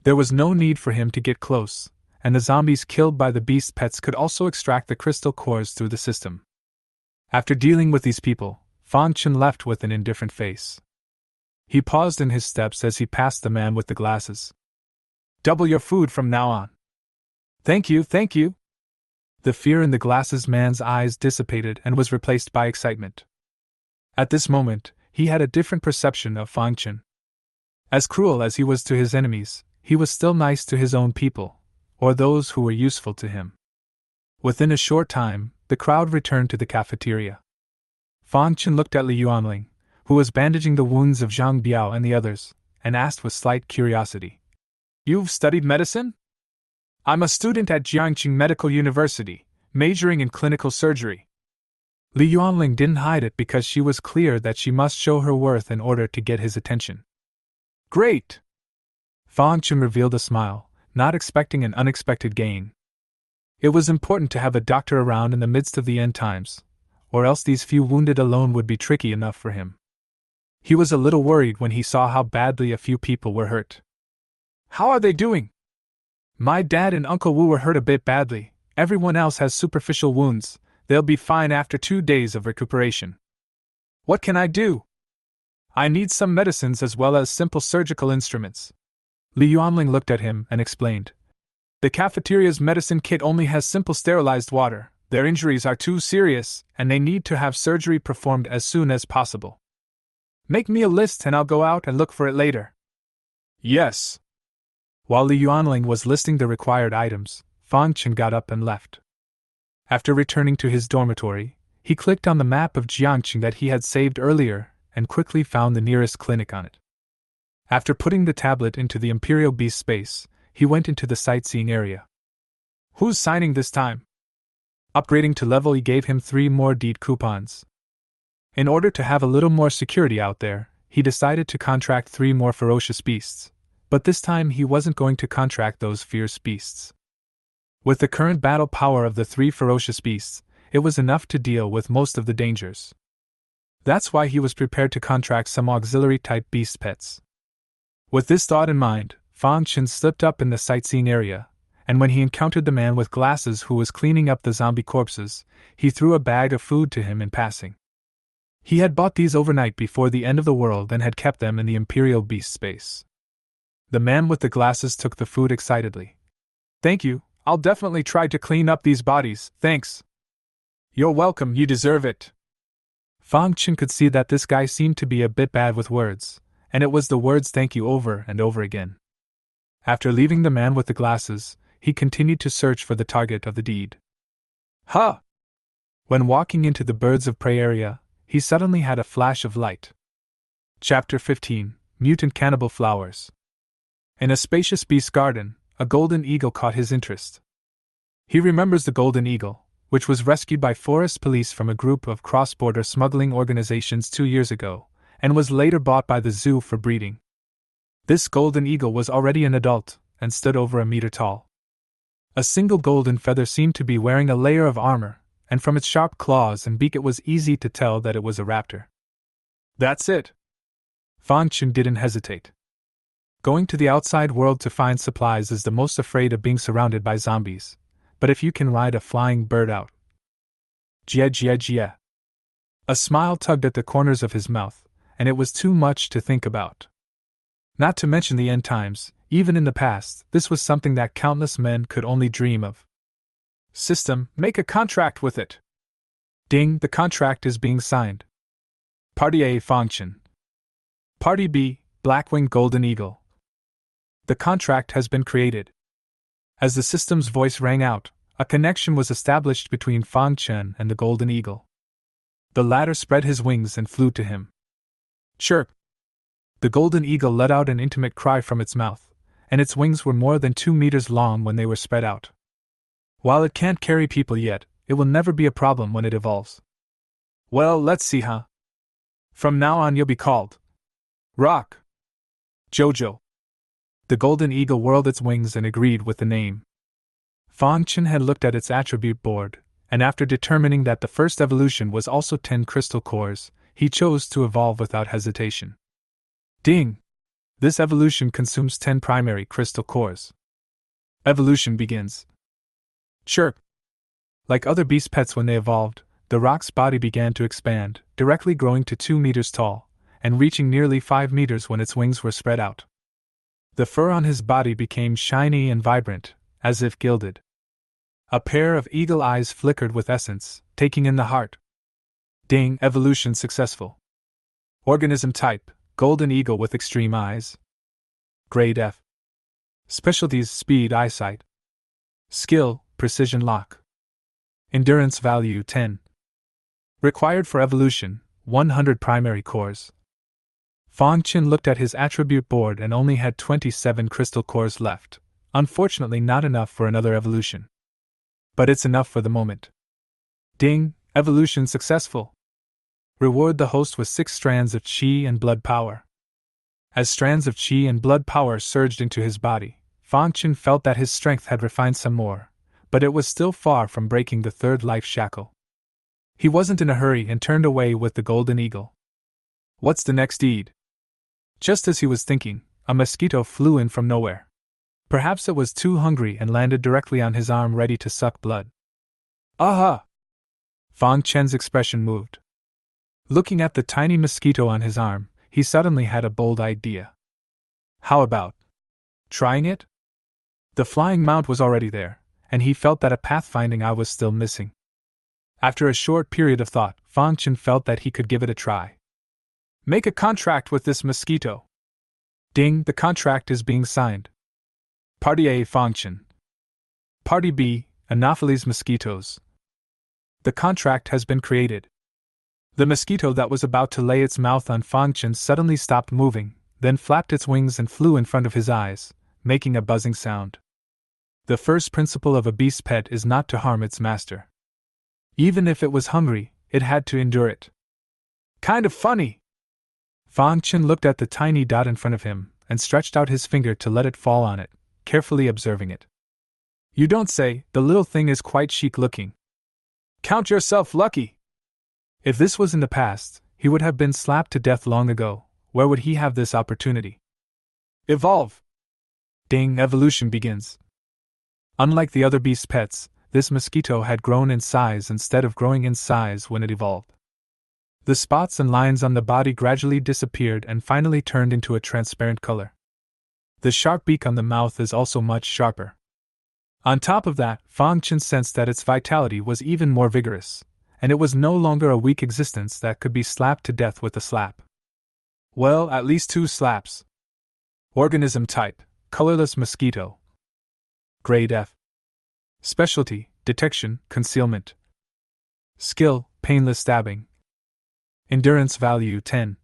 There was no need for him to get close, and the zombies killed by the beast pets could also extract the crystal cores through the system. After dealing with these people, Fan Chen left with an indifferent face. He paused in his steps as he passed the man with the glasses. Double your food from now on. Thank you, thank you. The fear in the glasses man's eyes dissipated and was replaced by excitement. At this moment, he had a different perception of Fan Chen. As cruel as he was to his enemies, he was still nice to his own people, or those who were useful to him. Within a short time, the crowd returned to the cafeteria. Fan Chen looked at Li Yuanling, who was bandaging the wounds of Zhang Biao and the others, and asked with slight curiosity. You've studied medicine? I'm a student at Jiangqing Medical University, majoring in clinical surgery. Li Yuanling didn't hide it because she was clear that she must show her worth in order to get his attention. Great! Fang Chun revealed a smile, not expecting an unexpected gain. It was important to have a doctor around in the midst of the end times, or else these few wounded alone would be tricky enough for him. He was a little worried when he saw how badly a few people were hurt. How are they doing? My dad and Uncle Wu were hurt a bit badly. Everyone else has superficial wounds. They'll be fine after 2 days of recuperation. What can I do? I need some medicines as well as simple surgical instruments. Li Yuanling looked at him and explained. The cafeteria's medicine kit only has simple sterilized water. Their injuries are too serious, and they need to have surgery performed as soon as possible. Make me a list and I'll go out and look for it later. Yes. While Li Yuanling was listing the required items, Fang Chun got up and left. After returning to his dormitory, he clicked on the map of Jiangqing that he had saved earlier and quickly found the nearest clinic on it. After putting the tablet into the Imperial Beast space, he went into the sightseeing area. Who's signing this time? Upgrading to level E gave him 3 more deed coupons. In order to have a little more security out there, he decided to contract 3 more ferocious beasts. But this time he wasn't going to contract those fierce beasts. With the current battle power of the 3 ferocious beasts, it was enough to deal with most of the dangers. That's why he was prepared to contract some auxiliary-type beast pets. With this thought in mind, Fang Chun slipped up in the sightseeing area, and when he encountered the man with glasses who was cleaning up the zombie corpses, he threw a bag of food to him in passing. He had bought these overnight before the end of the world and had kept them in the Imperial Beast space. The man with the glasses took the food excitedly. Thank you, I'll definitely try to clean up these bodies, thanks. You're welcome, you deserve it. Fang Chun could see that this guy seemed to be a bit bad with words, and it was the words thank you over and over again. After leaving the man with the glasses, he continued to search for the target of the deed. Huh! When walking into the birds of prey area, he suddenly had a flash of light. Chapter 15: Mutant Cannibal Flowers. In a spacious beast garden, a golden eagle caught his interest. He remembers the golden eagle, which was rescued by forest police from a group of cross-border smuggling organizations 2 years ago, and was later bought by the zoo for breeding. This golden eagle was already an adult, and stood over a meter tall. A single golden feather seemed to be wearing a layer of armor, and from its sharp claws and beak it was easy to tell that it was a raptor. That's it! Fang Chun didn't hesitate. Going to the outside world to find supplies is the most afraid of being surrounded by zombies, but if you can ride a flying bird out. Jia jia jia. A smile tugged at the corners of his mouth, and it was too much to think about. Not to mention the end times, even in the past, this was something that countless men could only dream of. System, make a contract with it. Ding, the contract is being signed. Party A, Fang Chun. Party B, Blackwing Golden Eagle. The contract has been created. As the system's voice rang out, a connection was established between Fang Chun and the Golden Eagle. The latter spread his wings and flew to him. Chirp! The Golden Eagle let out an intimate cry from its mouth, and its wings were more than 2 meters long when they were spread out. While it can't carry people yet, it will never be a problem when it evolves. Well, let's see, huh? From now on you'll be called Rock Jojo. The Golden Eagle whirled its wings and agreed with the name. Fang Chun had looked at its attribute board, and after determining that the first evolution was also 10 crystal cores, he chose to evolve without hesitation. Ding! This evolution consumes 10 primary crystal cores. Evolution begins. Chirp! Like other beast pets when they evolved, the rock's body began to expand, directly growing to 2 meters tall, and reaching nearly 5 meters when its wings were spread out. The fur on his body became shiny and vibrant, as if gilded. A pair of eagle eyes flickered with essence, taking in the heart. Ding, evolution successful. Organism type, Golden Eagle with extreme eyes. Grade F. Specialties, speed, eyesight. Skill, precision lock. Endurance value 10. Required for evolution, 100 primary cores. Fang Chun looked at his attribute board and only had 27 crystal cores left, Unfortunately, not enough for another evolution. But it's enough for the moment. Ding, evolution successful. Reward the host with 6 strands of chi and blood power. As strands of chi and blood power surged into his body, Fang Chen felt that his strength had refined some more, but it was still far from breaking the third life shackle. He wasn't in a hurry and turned away with the golden eagle. What's the next deed? Just as he was thinking, a mosquito flew in from nowhere. Perhaps it was too hungry and landed directly on his arm, ready to suck blood. Aha! Fang Chen's expression moved. Looking at the tiny mosquito on his arm, he suddenly had a bold idea. How about trying it? The flying mount was already there, and he felt that a pathfinding eye was still missing. After a short period of thought, Fang Chen felt that he could give it a try. Make a contract with this mosquito. Ding, the contract is being signed. Party A, Fang Chen. Party B, Anopheles mosquitoes. The contract has been created. The mosquito that was about to lay its mouth on Fang Chen suddenly stopped moving, then flapped its wings and flew in front of his eyes, making a buzzing sound. The first principle of a beast pet is not to harm its master. Even if it was hungry, it had to endure it. Kind of funny. Fang Chen looked at the tiny dot in front of him and stretched out his finger to let it fall on it, carefully observing it. You don't say, the little thing is quite chic looking. Count yourself lucky. If this was in the past, he would have been slapped to death long ago. Where would he have this opportunity? Evolve! Ding, evolution begins. Unlike the other beast pets, this mosquito had grown in size instead of growing in size when it evolved. The spots and lines on the body gradually disappeared and finally turned into a transparent color. The sharp beak on the mouth is also much sharper. On top of that, Fang Chen sensed that its vitality was even more vigorous, and it was no longer a weak existence that could be slapped to death with a slap. Well, at least 2 slaps. Organism type, colorless mosquito. Grade F. Specialty, detection, concealment. Skill, painless stabbing. Endurance value 10.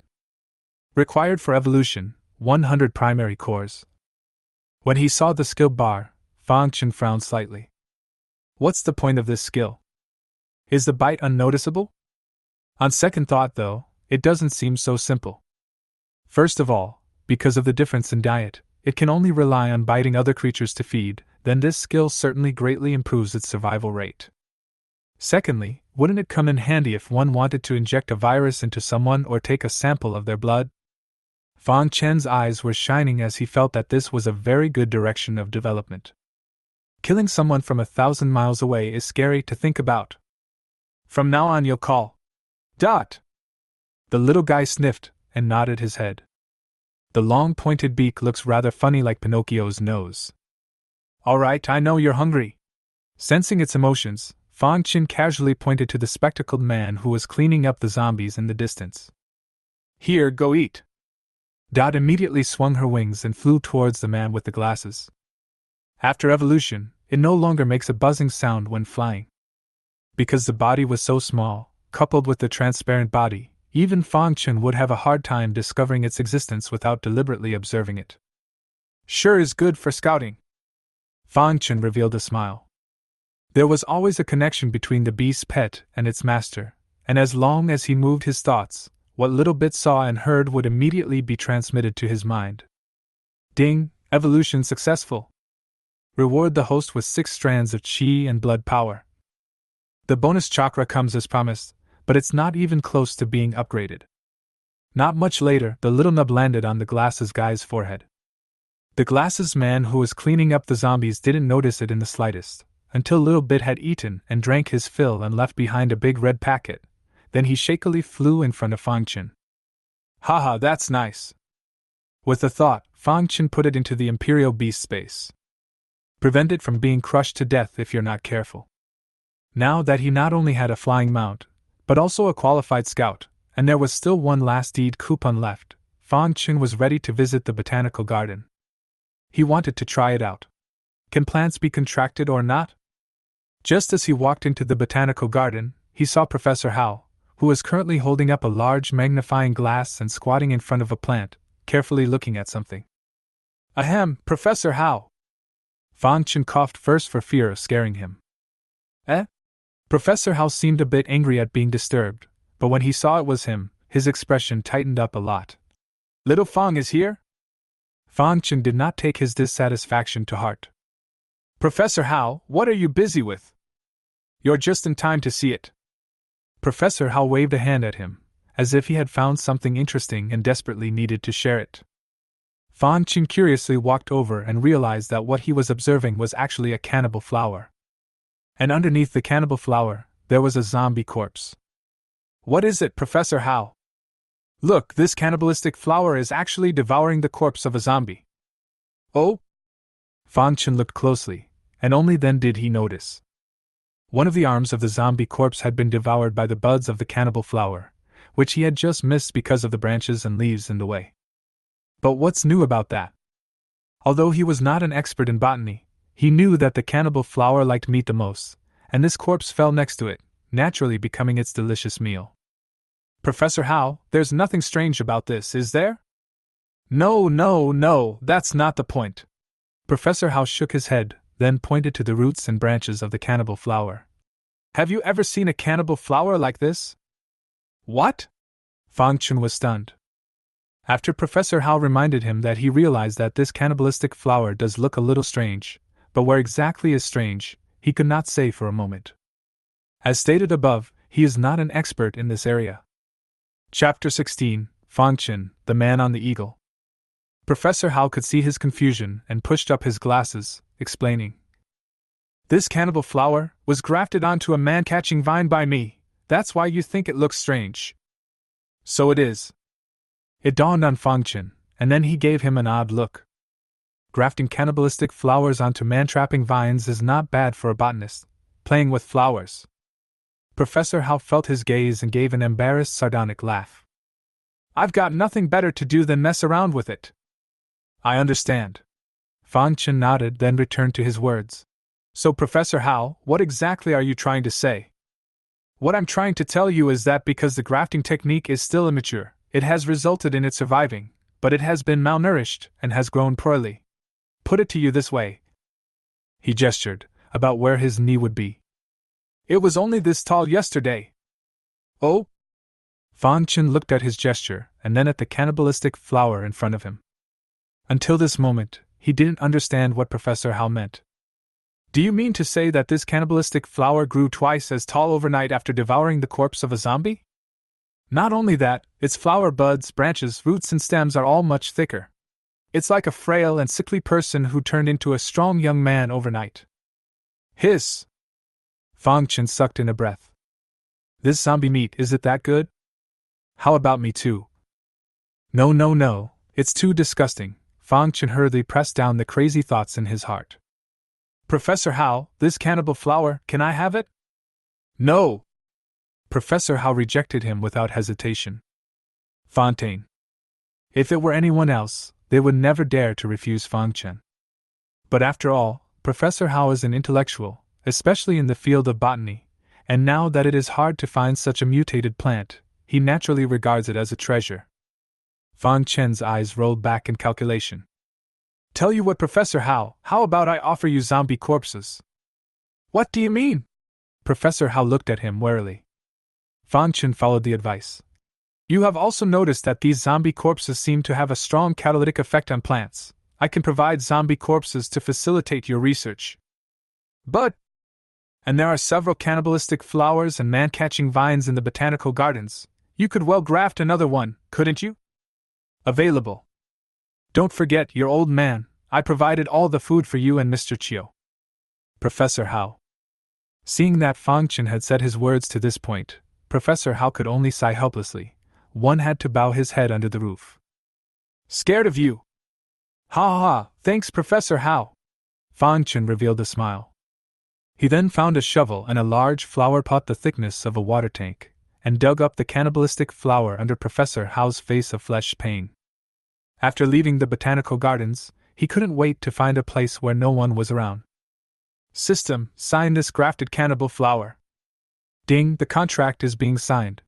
Required for evolution, 100 primary cores. When he saw the skill bar, Fang Chen frowned slightly. What's the point of this skill? Is the bite unnoticeable? On second thought, though, it doesn't seem so simple. First of all, because of the difference in diet, it can only rely on biting other creatures to feed, then this skill certainly greatly improves its survival rate. Secondly, wouldn't it come in handy if one wanted to inject a virus into someone or take a sample of their blood? Fang Chen's eyes were shining as he felt that this was a very good direction of development. Killing someone from 1,000 miles away is scary to think about. From now on you'll call Dot. The little guy sniffed and nodded his head. The long pointed beak looks rather funny, like Pinocchio's nose. All right, I know you're hungry. Sensing its emotions, Fang Chen casually pointed to the spectacled man who was cleaning up the zombies in the distance. Here, go eat. Dot immediately swung her wings and flew towards the man with the glasses. After evolution, it no longer makes a buzzing sound when flying. Because the body was so small, coupled with the transparent body, even Fang Chen would have a hard time discovering its existence without deliberately observing it. Sure is good for scouting. Fang Chen revealed a smile. There was always a connection between the beast's pet and its master, and as long as he moved his thoughts, what little bit saw and heard would immediately be transmitted to his mind. Ding, evolution successful. Reward the host with 6 strands of chi and blood power. The bonus chakra comes as promised, but it's not even close to being upgraded. Not much later, the little nub landed on the glasses guy's forehead. The glasses man who was cleaning up the zombies didn't notice it in the slightest, until Little Bit had eaten and drank his fill and left behind a big red packet. Then he shakily flew in front of Fang Chen. Haha, that's nice. With a thought, Fang Chen put it into the Imperial Beast space. Prevent it from being crushed to death if you're not careful. Now that he not only had a flying mount, but also a qualified scout, and there was still one last deed coupon left, Fang Chen was ready to visit the botanical garden. He wanted to try it out. Can plants be contracted or not? Just as he walked into the botanical garden, he saw Professor Hao, who was currently holding up a large magnifying glass and squatting in front of a plant, carefully looking at something. Ahem, Professor Hao. Fang Chen coughed first for fear of scaring him. Eh? Professor Hao seemed a bit angry at being disturbed, but when he saw it was him, his expression tightened up a lot. Little Fang is here? Fang Chen did not take his dissatisfaction to heart. Professor Hao, what are you busy with? You're just in time to see it. Professor Hao waved a hand at him, as if he had found something interesting and desperately needed to share it. Fang Chen curiously walked over and realized that what he was observing was actually a cannibal flower. And underneath the cannibal flower, there was a zombie corpse. What is it, Professor Hao? Look, this cannibalistic flower is actually devouring the corpse of a zombie. Oh? Fang Chen looked closely, and only then did he notice. One of the arms of the zombie corpse had been devoured by the buds of the cannibal flower, which he had just missed because of the branches and leaves in the way. But what's new about that? Although he was not an expert in botany, he knew that the cannibal flower liked meat the most, and this corpse fell next to it, naturally becoming its delicious meal. Professor Hao, there's nothing strange about this, is there? No, that's not the point. Professor Hao shook his head, then pointed to the roots and branches of the cannibal flower. Have you ever seen a cannibal flower like this? What? Fang Chen was stunned. After Professor Hao reminded him that he realized that this cannibalistic flower does look a little strange, but where exactly is strange, he could not say for a moment. As stated above, he is not an expert in this area. Chapter 16, Fang Chen, the Man on the Eagle. Professor Hao could see his confusion and pushed up his glasses, explaining. This cannibal flower was grafted onto a man-catching vine by me, that's why you think it looks strange. So it is. It dawned on Fang Chen, and then he gave him an odd look. Grafting cannibalistic flowers onto man-trapping vines is not bad for a botanist, playing with flowers. Professor Hao felt his gaze and gave an embarrassed, sardonic laugh. I've got nothing better to do than mess around with it. I understand. Fang Chen nodded, then returned to his words. So, Professor Hao, what exactly are you trying to say? What I'm trying to tell you is that because the grafting technique is still immature, it has resulted in it surviving, but it has been malnourished and has grown poorly. Put it to you this way. He gestured, about where his knee would be. It was only this tall yesterday. Oh? Fang Chen looked at his gesture and then at the cannibalistic flower in front of him. Until this moment, he didn't understand what Professor Hao meant. Do you mean to say that this cannibalistic flower grew twice as tall overnight after devouring the corpse of a zombie? Not only that, its flower buds, branches, roots, and stems are all much thicker. It's like a frail and sickly person who turned into a strong young man overnight. Hiss! Fang Chen sucked in a breath. This zombie meat, is it that good? How about me too? No, it's too disgusting. Fang Chen hurriedly pressed down the crazy thoughts in his heart. Professor Hao, this cannibal flower, can I have it? No! Professor Hao rejected him without hesitation. Fontaine. If it were anyone else, they would never dare to refuse Fang Chen. But after all, Professor Hao is an intellectual, especially in the field of botany, and now that it is hard to find such a mutated plant, he naturally regards it as a treasure. Fang Chen's eyes rolled back in calculation. Tell you what, Professor Hao, how about I offer you zombie corpses? What do you mean? Professor Hao looked at him warily. Fang Chen followed the advice. You have also noticed that these zombie corpses seem to have a strong catalytic effect on plants. I can provide zombie corpses to facilitate your research. But... And there are several cannibalistic flowers and man-catching vines in the botanical gardens. You could well graft another one, couldn't you? Available. Don't forget, your old man, I provided all the food for you and Mr. Chiu. Professor Hao. Seeing that Fang Chen had said his words to this point, Professor Hao could only sigh helplessly. One had to bow his head under the roof. Scared of you? Ha, thanks, Professor Hao. Fang Chen revealed a smile. He then found a shovel and a large flower pot the thickness of a water tank, and dug up the cannibalistic flower under Professor Hao's face of flesh pain. After leaving the botanical gardens, he couldn't wait to find a place where no one was around. System, sign this grafted cannibal flower. Ding, the contract is being signed.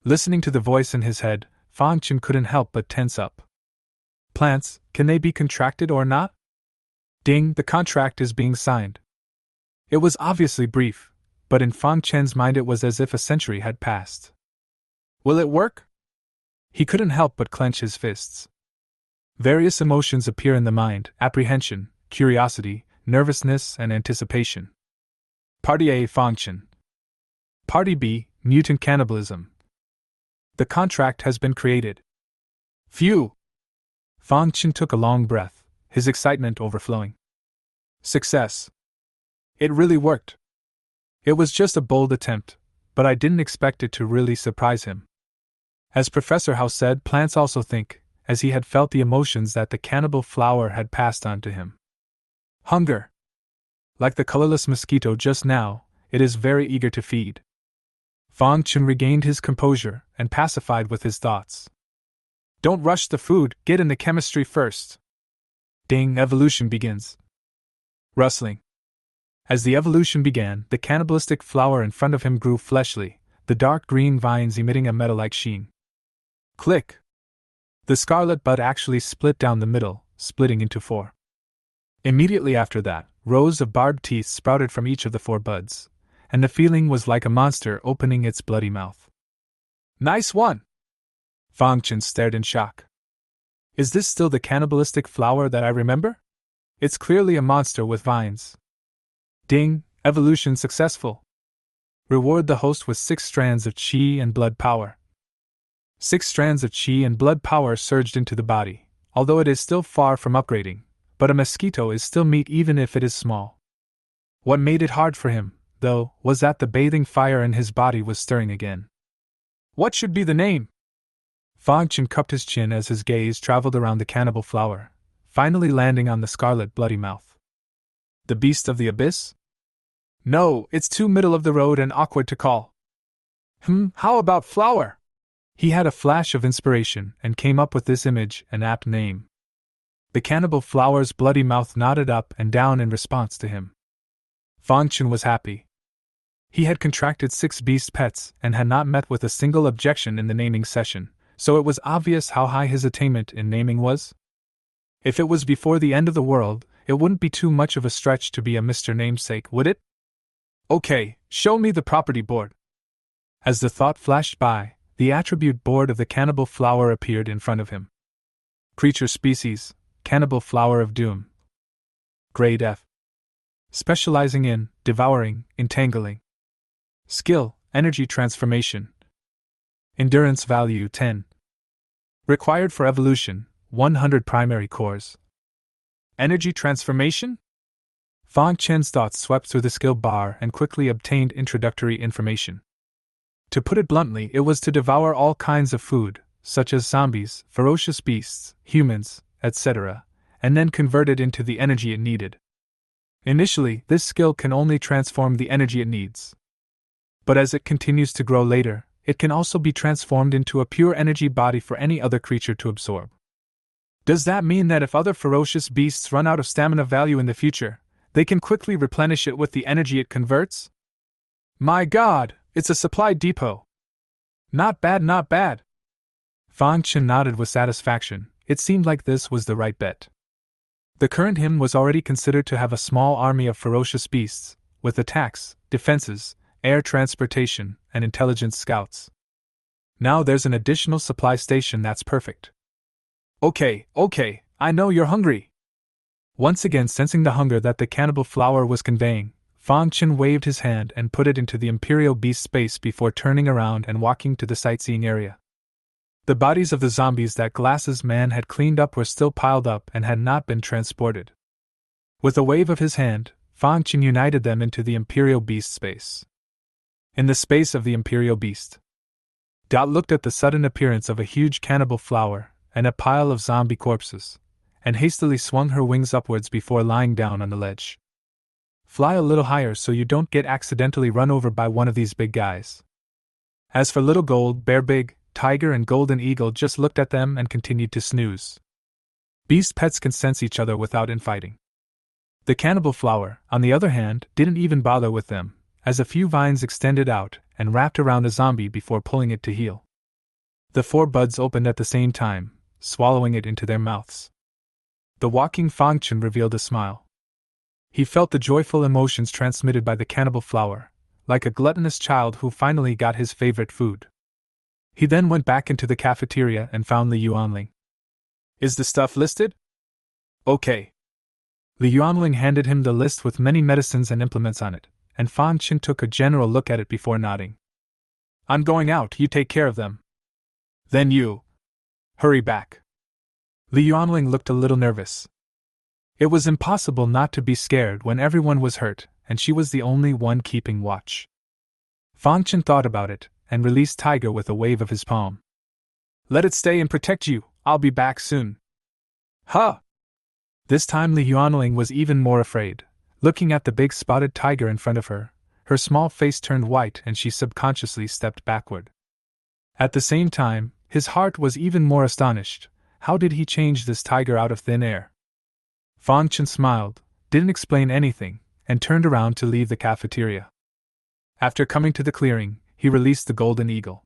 Listening to the voice in his head, Fang Chen couldn't help but tense up. Plants, can they be contracted or not? Ding, the contract is being signed. It was obviously brief, but in Fang Chen's mind it was as if a century had passed. Will it work? He couldn't help but clench his fists. Various emotions appear in the mind: apprehension, curiosity, nervousness, and anticipation. Party A, Fang Chen. Party B, mutant cannibalism. The contract has been created. Phew! Fang Chen took a long breath, his excitement overflowing. Success. It really worked. It was just a bold attempt, but I didn't expect it to really surprise him. As Professor Howe said, plants also think, as he had felt the emotions that the cannibal flower had passed on to him. Hunger. Like the colorless mosquito just now, it is very eager to feed. Fang Chen regained his composure and pacified with his thoughts. Don't rush the food, get in the chemistry first. Ding, evolution begins. Rustling. As the evolution began, the cannibalistic flower in front of him grew fleshly, the dark green vines emitting a metal-like sheen. Click! The scarlet bud actually split down the middle, splitting into 4. Immediately after that, rows of barbed teeth sprouted from each of the 4 buds, and the feeling was like a monster opening its bloody mouth. Nice one! Fang Chen stared in shock. Is this still the cannibalistic flower that I remember? It's clearly a monster with vines. Ding, evolution successful. Reward the host with 6 strands of qi and blood power. 6 strands of qi and blood power surged into the body, although it is still far from upgrading, but a mosquito is still meat even if it is small. What made it hard for him, though, was that the bathing fire in his body was stirring again. What should be the name? Fang Chen cupped his chin as his gaze traveled around the cannibal flower, finally landing on the scarlet bloody mouth. The Beast of the Abyss? No, it's too middle of the road and awkward to call. How about Flower? He had a flash of inspiration and came up with this image, an apt name. The cannibal flower's bloody mouth nodded up and down in response to him. Fang Chen was happy. He had contracted 6 beast pets and had not met with a single objection in the naming session, so it was obvious how high his attainment in naming was. If it was before the end of the world, it wouldn't be too much of a stretch to be a Mr. Namesake, would it? Okay, show me the property board. As the thought flashed by, the attribute board of the cannibal flower appeared in front of him. Creature species, cannibal flower of doom. Grade F. Specializing in devouring, entangling. Skill, energy transformation. Endurance value 10. Required for evolution, 100 primary cores. Energy transformation? Fang Chen's thoughts swept through the skill bar and quickly obtained introductory information. To put it bluntly, it was to devour all kinds of food, such as zombies, ferocious beasts, humans, etc., and then convert it into the energy it needed. Initially, this skill can only transform the energy it needs. But as it continues to grow later, it can also be transformed into a pure energy body for any other creature to absorb. Does that mean that if other ferocious beasts run out of stamina value in the future, they can quickly replenish it with the energy it converts? My god, it's a supply depot. Not bad, not bad. Fang Chen nodded with satisfaction. It seemed like this was the right bet. The current him was already considered to have a small army of ferocious beasts, with attacks, defenses, air transportation, and intelligence scouts. Now there's an additional supply station that's perfect. Okay, I know you're hungry. Once again sensing the hunger that the cannibal flower was conveying, Fang Chen waved his hand and put it into the Imperial Beast space before turning around and walking to the sightseeing area. The bodies of the zombies that Glasses Man had cleaned up were still piled up and had not been transported. With a wave of his hand, Fang Chen united them into the Imperial Beast space. In the space of the Imperial Beast, Dot looked at the sudden appearance of a huge cannibal flower and a pile of zombie corpses, and hastily swung her wings upwards before lying down on the ledge. Fly a little higher so you don't get accidentally run over by one of these big guys. As for Little Gold, Bear Big, Tiger and Golden Eagle just looked at them and continued to snooze. Beast pets can sense each other without infighting. The cannibal flower, on the other hand, didn't even bother with them, as a few vines extended out and wrapped around a zombie before pulling it to heal. The 4 buds opened at the same time, swallowing it into their mouths. The walking Fang Chen revealed a smile. He felt the joyful emotions transmitted by the cannibal flower, like a gluttonous child who finally got his favorite food. He then went back into the cafeteria and found Li Yuanling. Is the stuff listed? Okay. Li Yuanling handed him the list with many medicines and implements on it, and Fan Qin took a general look at it before nodding. I'm going out, you take care of them. Then you. Hurry back. Li Yuanling looked a little nervous. It was impossible not to be scared when everyone was hurt, and she was the only one keeping watch. Fan Qin thought about it, and released Tiger with a wave of his palm. Let it stay and protect you, I'll be back soon. Huh! This time Li Yuanling was even more afraid. Looking at the big spotted tiger in front of her, her small face turned white and she subconsciously stepped backward. At the same time, his heart was even more astonished. How did he change this tiger out of thin air? Fan Qin smiled, didn't explain anything, and turned around to leave the cafeteria. After coming to the clearing, he released the golden eagle.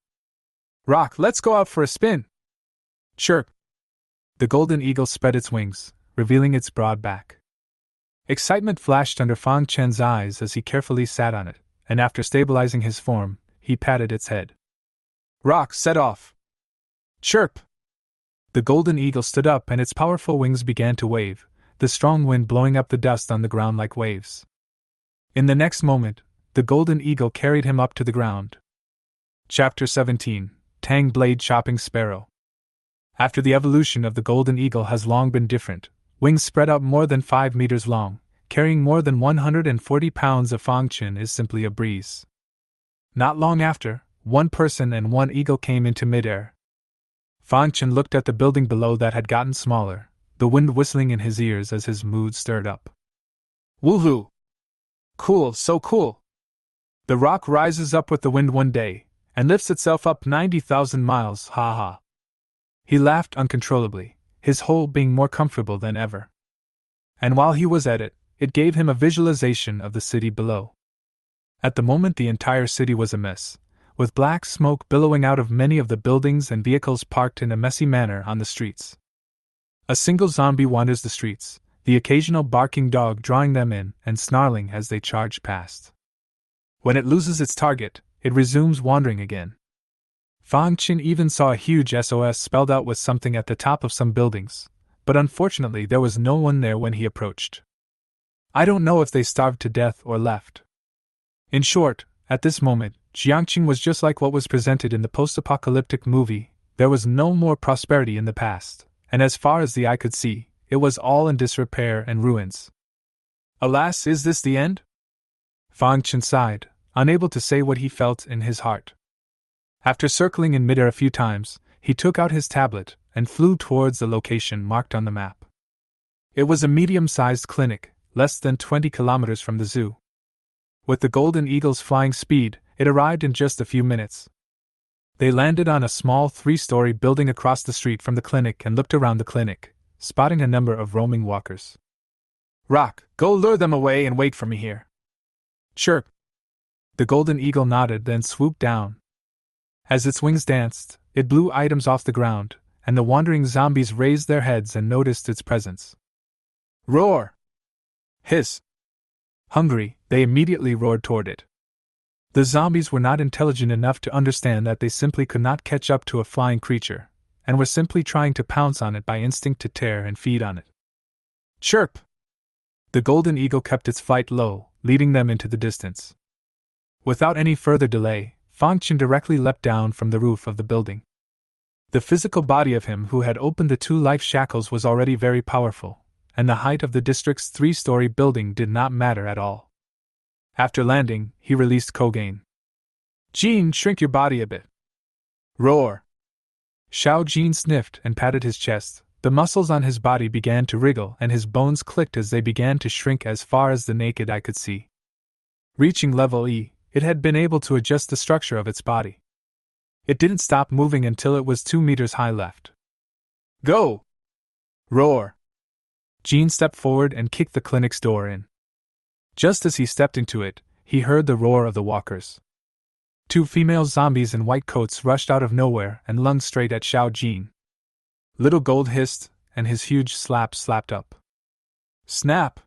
Rock, let's go out for a spin! Chirp! The golden eagle spread its wings, revealing its broad back. Excitement flashed under Fan Qin's eyes as he carefully sat on it, and after stabilizing his form, he patted its head. Rock, set off! Chirp! The golden eagle stood up and its powerful wings began to wave, the strong wind blowing up the dust on the ground like waves. In the next moment, the golden eagle carried him up to the ground. Chapter 17: Tang Blade Chopping Sparrow. After the evolution of the golden eagle has long been different, wings spread out more than 5 meters long, carrying more than 140 pounds of Fan Qin is simply a breeze. Not long after, one person and one eagle came into midair. Fan Qin looked at the building below that had gotten smaller, the wind whistling in his ears as his mood stirred up. Woohoo! Cool, so cool! The rock rises up with the wind one day, and lifts itself up 90,000 miles, ha ha. He laughed uncontrollably, his whole being more comfortable than ever. And while he was at it, it gave him a visualization of the city below. At the moment the entire city was a mess, with black smoke billowing out of many of the buildings and vehicles parked in a messy manner on the streets. A single zombie wanders the streets, the occasional barking dog drawing them in and snarling as they charge past. When it loses its target, it resumes wandering again. Fan Qin even saw a huge SOS spelled out with something at the top of some buildings, but unfortunately there was no one there when he approached. I don't know if they starved to death or left. In short, at this moment, Jiangqing was just like what was presented in the post-apocalyptic movie. There was no more prosperity in the past, and as far as the eye could see, it was all in disrepair and ruins. Alas, is this the end? Fan Qin sighed, unable to say what he felt in his heart. After circling in midair a few times, he took out his tablet and flew towards the location marked on the map. It was a medium-sized clinic, less than 20 kilometers from the zoo. With the golden eagle's flying speed, it arrived in just a few minutes. They landed on a small 3-story building across the street from the clinic and looked around the clinic, spotting a number of roaming walkers. Rock, go lure them away and wait for me here. Chirp. The golden eagle nodded, then swooped down. As its wings danced, it blew items off the ground, and the wandering zombies raised their heads and noticed its presence. Roar! Hiss! Hungry, they immediately roared toward it. The zombies were not intelligent enough to understand that they simply could not catch up to a flying creature, and were simply trying to pounce on it by instinct to tear and feed on it. Chirp! The golden eagle kept its flight low, leading them into the distance. Without any further delay, Fan Qin directly leapt down from the roof of the building. The physical body of him who had opened the 2 life shackles was already very powerful, and the height of the district's 3-story building did not matter at all. After landing, he released Kogain. Jean, shrink your body a bit. Roar! Xiao Jin sniffed and patted his chest. The muscles on his body began to wriggle and his bones clicked as they began to shrink as far as the naked eye could see. Reaching level E, it had been able to adjust the structure of its body. It didn't stop moving until it was 2 meters high left. Go! Roar! Jean stepped forward and kicked the clinic's door in. Just as he stepped into it, he heard the roar of the walkers. 2 female zombies in white coats rushed out of nowhere and lunged straight at Xiao Jin. Little Gold hissed, and his huge slap slapped up. Snap!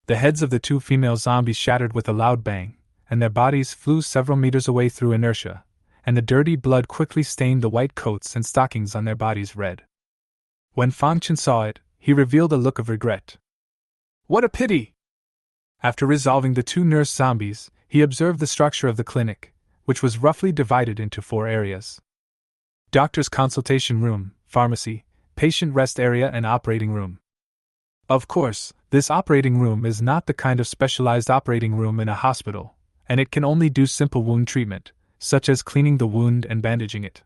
The heads of the two female zombies shattered with a loud bang, and their bodies flew several meters away through inertia, and the dirty blood quickly stained the white coats and stockings on their bodies red. When Fan Chen saw it, he revealed a look of regret. What a pity! After resolving the two nurse zombies, he observed the structure of the clinic, which was roughly divided into 4 areas: doctor's consultation room, pharmacy, patient rest area, and operating room. Of course, this operating room is not the kind of specialized operating room in a hospital, and it can only do simple wound treatment, such as cleaning the wound and bandaging it.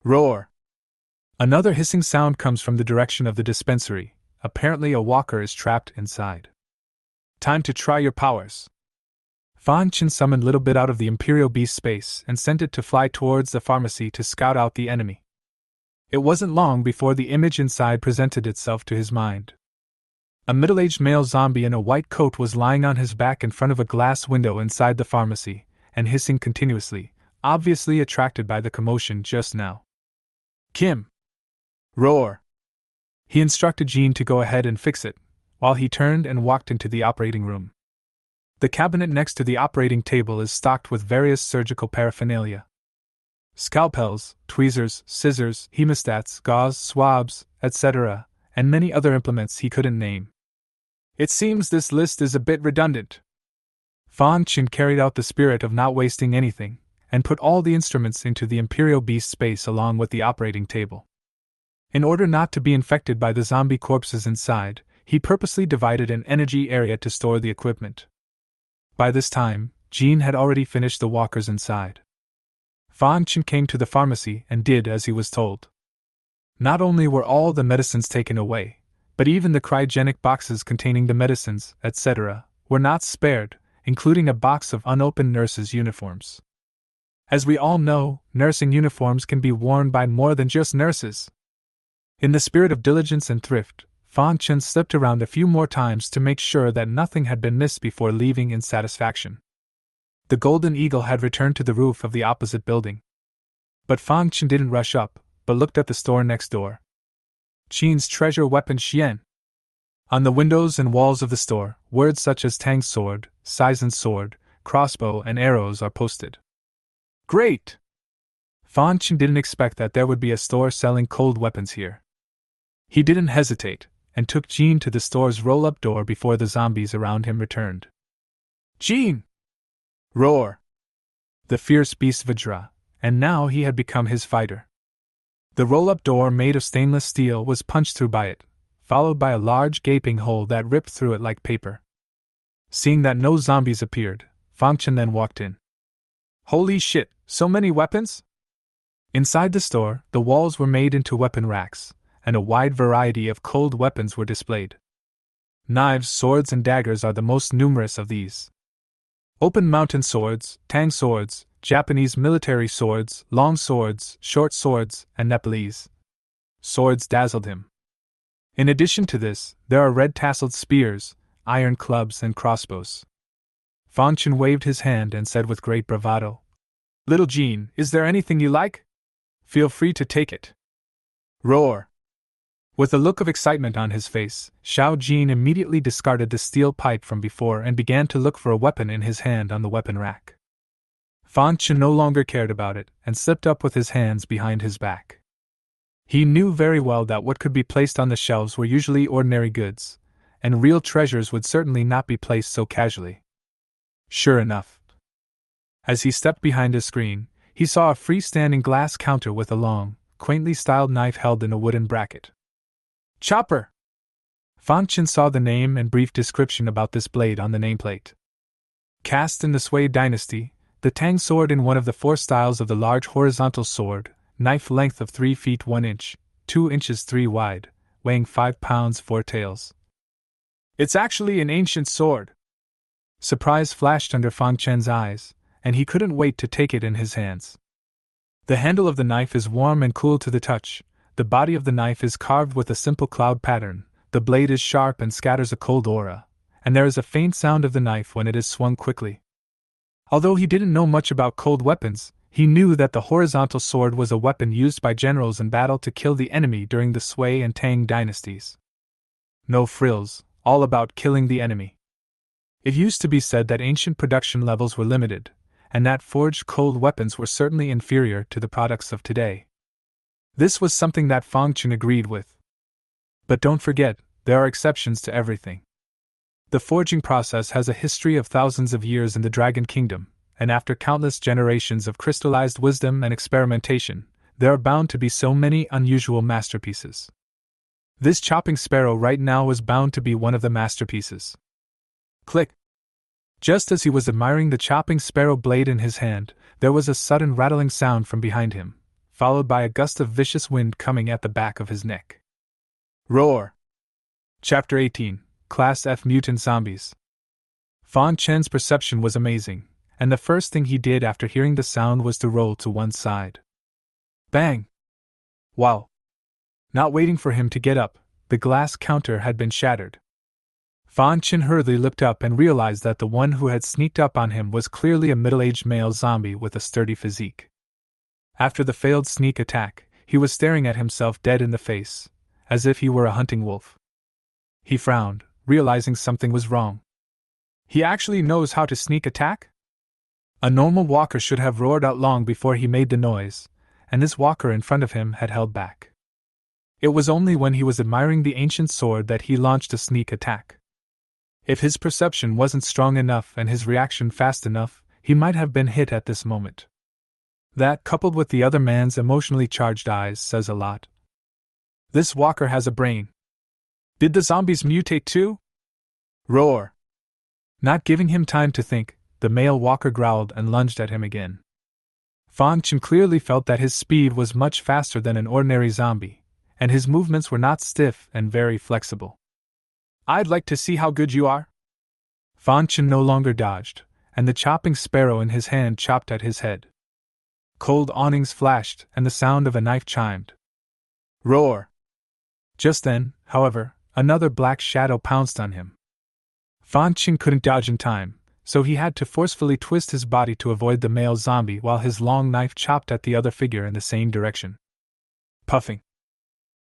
Roar! Another hissing sound comes from the direction of the dispensary. Apparently a walker is trapped inside. Time to try your powers. Fan Chen summoned Little Bit out of the Imperial Beast space and sent it to fly towards the pharmacy to scout out the enemy. It wasn't long before the image inside presented itself to his mind. A middle-aged male zombie in a white coat was lying on his back in front of a glass window inside the pharmacy, and hissing continuously, obviously attracted by the commotion just now. Kim! Roar! He instructed Jean to go ahead and fix it, while he turned and walked into the operating room. The cabinet next to the operating table is stocked with various surgical paraphernalia. Scalpels, tweezers, scissors, hemostats, gauze, swabs, etc., and many other implements he couldn't name. It seems this list is a bit redundant. Fan Chen carried out the spirit of not wasting anything, and put all the instruments into the Imperial Beast space along with the operating table. In order not to be infected by the zombie corpses inside, he purposely divided an energy area to store the equipment. By this time, Jean had already finished the walkers inside. Fan Chen came to the pharmacy and did as he was told. Not only were all the medicines taken away, but even the cryogenic boxes containing the medicines, etc., were not spared, including a box of unopened nurses' uniforms. As we all know, nursing uniforms can be worn by more than just nurses. In the spirit of diligence and thrift, Fan Chen slipped around a few more times to make sure that nothing had been missed before leaving in satisfaction. The Golden Eagle had returned to the roof of the opposite building. But Fan Chen didn't rush up, but looked at the store next door. Qin's treasure weapon Xian. On the windows and walls of the store, words such as Tang's sword, Saizen's sword, crossbow, and arrows are posted. Great! Fan Chen didn't expect that there would be a store selling cold weapons here. He didn't hesitate, and took Jean to the store's roll-up door before the zombies around him returned. Jean! Roar! The fierce beast Vajra, and now he had become his fighter. The roll-up door made of stainless steel was punched through by it, followed by a large gaping hole that ripped through it like paper. Seeing that no zombies appeared, Fan Chen then walked in. Holy shit, so many weapons? Inside the store, the walls were made into weapon racks, and a wide variety of cold weapons were displayed. Knives, swords, and daggers are the most numerous of these. Open mountain swords, Tang swords, Japanese military swords, long swords, short swords, and Nepalese swords dazzled him. In addition to this, there are red-tasseled spears, iron clubs, and crossbows. Fan Chen waved his hand and said with great bravado, Little Jean, is there anything you like? Feel free to take it. Roar! With a look of excitement on his face, Xiao Jin immediately discarded the steel pipe from before and began to look for a weapon in his hand on the weapon rack. Fan Chen no longer cared about it, and slipped up with his hands behind his back. He knew very well that what could be placed on the shelves were usually ordinary goods, and real treasures would certainly not be placed so casually. Sure enough. As he stepped behind a screen, he saw a freestanding glass counter with a long, quaintly styled knife held in a wooden bracket. Chopper! Fan Chen saw the name and brief description about this blade on the nameplate. Cast in the Sui dynasty, the Tang sword in one of the 4 styles of the large horizontal sword, knife length of 3 feet 1 inch, 2 inches 3 wide, weighing 5 pounds 4 taels. It's actually an ancient sword! Surprise flashed under Fan Chen's eyes, and he couldn't wait to take it in his hands. The handle of the knife is warm and cool to the touch. The body of the knife is carved with a simple cloud pattern, the blade is sharp and scatters a cold aura, and there is a faint sound of the knife when it is swung quickly. Although he didn't know much about cold weapons, he knew that the horizontal sword was a weapon used by generals in battle to kill the enemy during the Sui and Tang dynasties. No frills, all about killing the enemy. It used to be said that ancient production levels were limited, and that forged cold weapons were certainly inferior to the products of today. This was something that Fang Chen agreed with. But don't forget, there are exceptions to everything. The forging process has a history of thousands of years in the Dragon Kingdom, and after countless generations of crystallized wisdom and experimentation, there are bound to be so many unusual masterpieces. This chopping sparrow right now was bound to be one of the masterpieces. Click! Just as he was admiring the chopping sparrow blade in his hand, there was a sudden rattling sound from behind him, followed by a gust of vicious wind coming at the back of his neck. Roar! Chapter 18, Class F Mutant Zombies. Fang Chen's perception was amazing, and the first thing he did after hearing the sound was to roll to one side. Bang! Wow! Not waiting for him to get up, the glass counter had been shattered. Fang Chen hurriedly looked up and realized that the one who had sneaked up on him was clearly a middle-aged male zombie with a sturdy physique. After the failed sneak attack, he was staring at himself dead in the face, as if he were a hunting wolf. He frowned, realizing something was wrong. He actually knows how to sneak attack? A normal walker should have roared out long before he made the noise, and this walker in front of him had held back. It was only when he was admiring the ancient sword that he launched a sneak attack. If his perception wasn't strong enough and his reaction fast enough, he might have been hit at this moment. That, coupled with the other man's emotionally charged eyes, says a lot. This walker has a brain. Did the zombies mutate too? Roar! Not giving him time to think, the male walker growled and lunged at him again. Fang Chen clearly felt that his speed was much faster than an ordinary zombie, and his movements were not stiff and very flexible. I'd like to see how good you are. Fang Chen no longer dodged, and the chopping sparrow in his hand chopped at his head. Cold awnings flashed, and the sound of a knife chimed. Roar! Just then, however, another black shadow pounced on him. Fang Chen couldn't dodge in time, so he had to forcefully twist his body to avoid the male zombie while his long knife chopped at the other figure in the same direction. Puffing.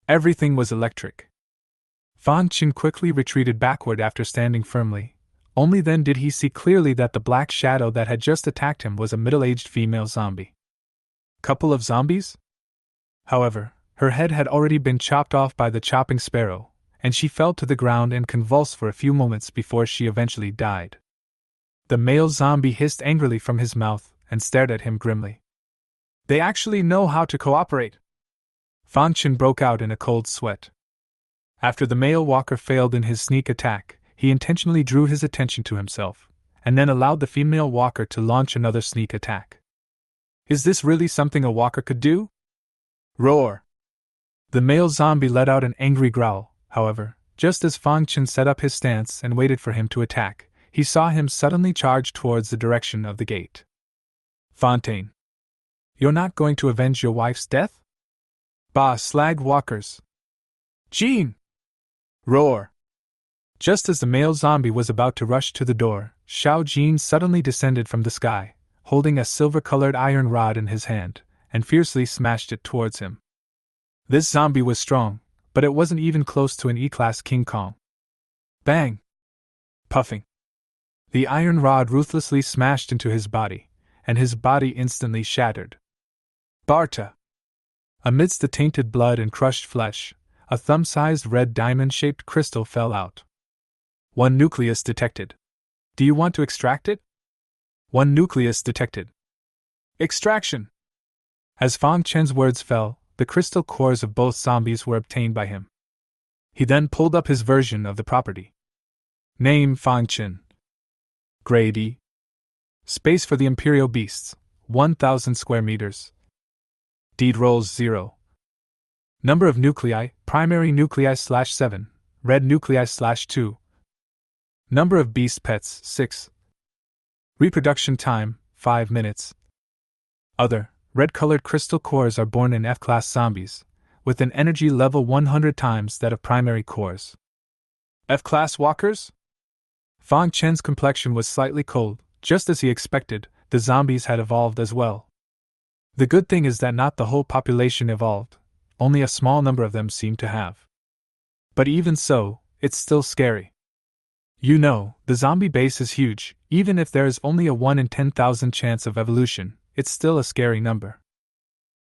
Everything was electric. Fang Chen quickly retreated backward after standing firmly. Only then did he see clearly that the black shadow that had just attacked him was a middle-aged female zombie. Couple of zombies? However, her head had already been chopped off by the chopping sparrow, and she fell to the ground and convulsed for a few moments before she eventually died. The male zombie hissed angrily from his mouth and stared at him grimly. They actually know how to cooperate! Fang Chen broke out in a cold sweat. After the male walker failed in his sneak attack, he intentionally drew his attention to himself, and then allowed the female walker to launch another sneak attack. Is this really something a walker could do? Roar! The male zombie let out an angry growl. However, just as Fang Chen set up his stance and waited for him to attack, he saw him suddenly charge towards the direction of the gate. Fontaine! You're not going to avenge your wife's death? Bah, slag walkers! Jean! Roar! Just as the male zombie was about to rush to the door, Xiao Jin suddenly descended from the sky, holding a silver-colored iron rod in his hand, and fiercely smashed it towards him. This zombie was strong, but it wasn't even close to an E-class King Kong. Bang! Puffing. The iron rod ruthlessly smashed into his body, and his body instantly shattered. Barta! Amidst the tainted blood and crushed flesh, a thumb-sized red diamond-shaped crystal fell out. One nucleus detected. Do you want to extract it? One nucleus detected. Extraction! As Fang Chen's words fell, the crystal cores of both zombies were obtained by him. He then pulled up his version of the property. Name Fang Chen. Grade E. Space for the Imperial Beasts, 1,000 square meters. Deed rolls 0. Number of nuclei, primary nuclei /7, red nuclei /2. Number of beast pets, 6. Reproduction time, 5 minutes. Other, red-colored crystal cores are born in F-class zombies, with an energy level 100 times that of primary cores. F-class walkers? Fang Chen's complexion was slightly cold. Just as he expected, the zombies had evolved as well. The good thing is that not the whole population evolved, only a small number of them seem to have. But even so, it's still scary. You know, the zombie base is huge. Even if there is only a 1 in 10,000 chance of evolution, it's still a scary number.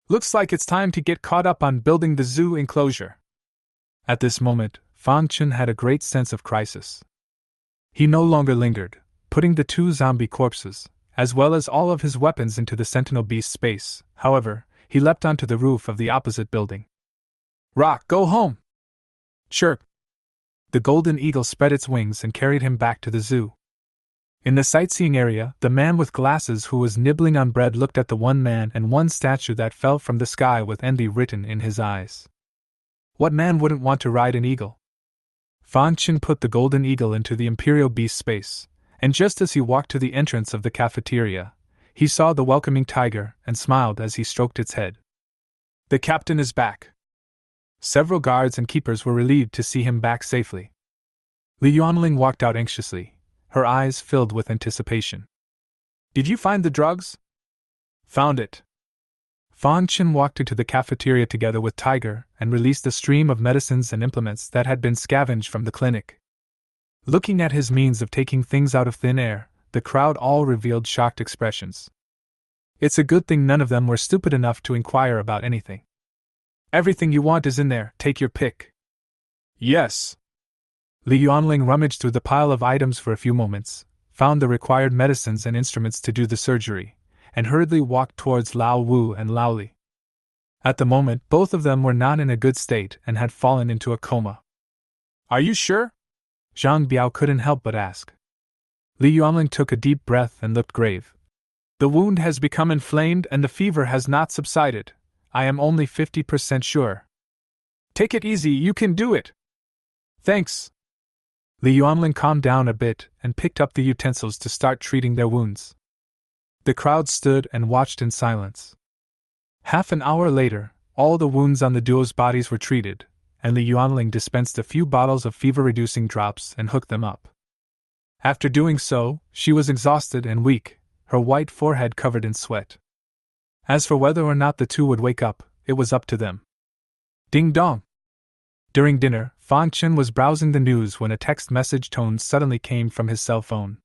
Looks like it's time to get caught up on building the zoo enclosure. At this moment, Fang Chen had a great sense of crisis. He no longer lingered, putting the 2 zombie corpses, as well as all of his weapons, into the sentinel beast space. However, he leapt onto the roof of the opposite building. Rock, go home! Chirp! The golden eagle spread its wings and carried him back to the zoo. In the sightseeing area, the man with glasses who was nibbling on bread looked at the one man and one statue that fell from the sky with envy written in his eyes. What man wouldn't want to ride an eagle? Fan Chen put the golden eagle into the imperial beast space, and just as he walked to the entrance of the cafeteria, he saw the welcoming tiger and smiled as he stroked its head. The captain is back. Several guards and keepers were relieved to see him back safely. Li Yuanling walked out anxiously, her eyes filled with anticipation. Did you find the drugs? Found it. Fan Chen walked into the cafeteria together with Tiger and released a stream of medicines and implements that had been scavenged from the clinic. Looking at his means of taking things out of thin air, the crowd all revealed shocked expressions. It's a good thing none of them were stupid enough to inquire about anything. Everything you want is in there, take your pick. Yes. Li Yuanling rummaged through the pile of items for a few moments, found the required medicines and instruments to do the surgery, and hurriedly walked towards Lao Wu and Lao Li. At the moment, both of them were not in a good state and had fallen into a coma. Are you sure? Zhang Biao couldn't help but ask. Li Yuanling took a deep breath and looked grave. The wound has become inflamed and the fever has not subsided. I am only 50% sure. Take it easy, you can do it. Thanks. Li Yuanling calmed down a bit and picked up the utensils to start treating their wounds. The crowd stood and watched in silence. Half an hour later, all the wounds on the duo's bodies were treated, and Li Yuanling dispensed a few bottles of fever-reducing drops and hooked them up. After doing so, she was exhausted and weak, her white forehead covered in sweat. As for whether or not the 2 would wake up, it was up to them. Ding dong! During dinner, Fan Chen was browsing the news when a text message tone suddenly came from his cell phone.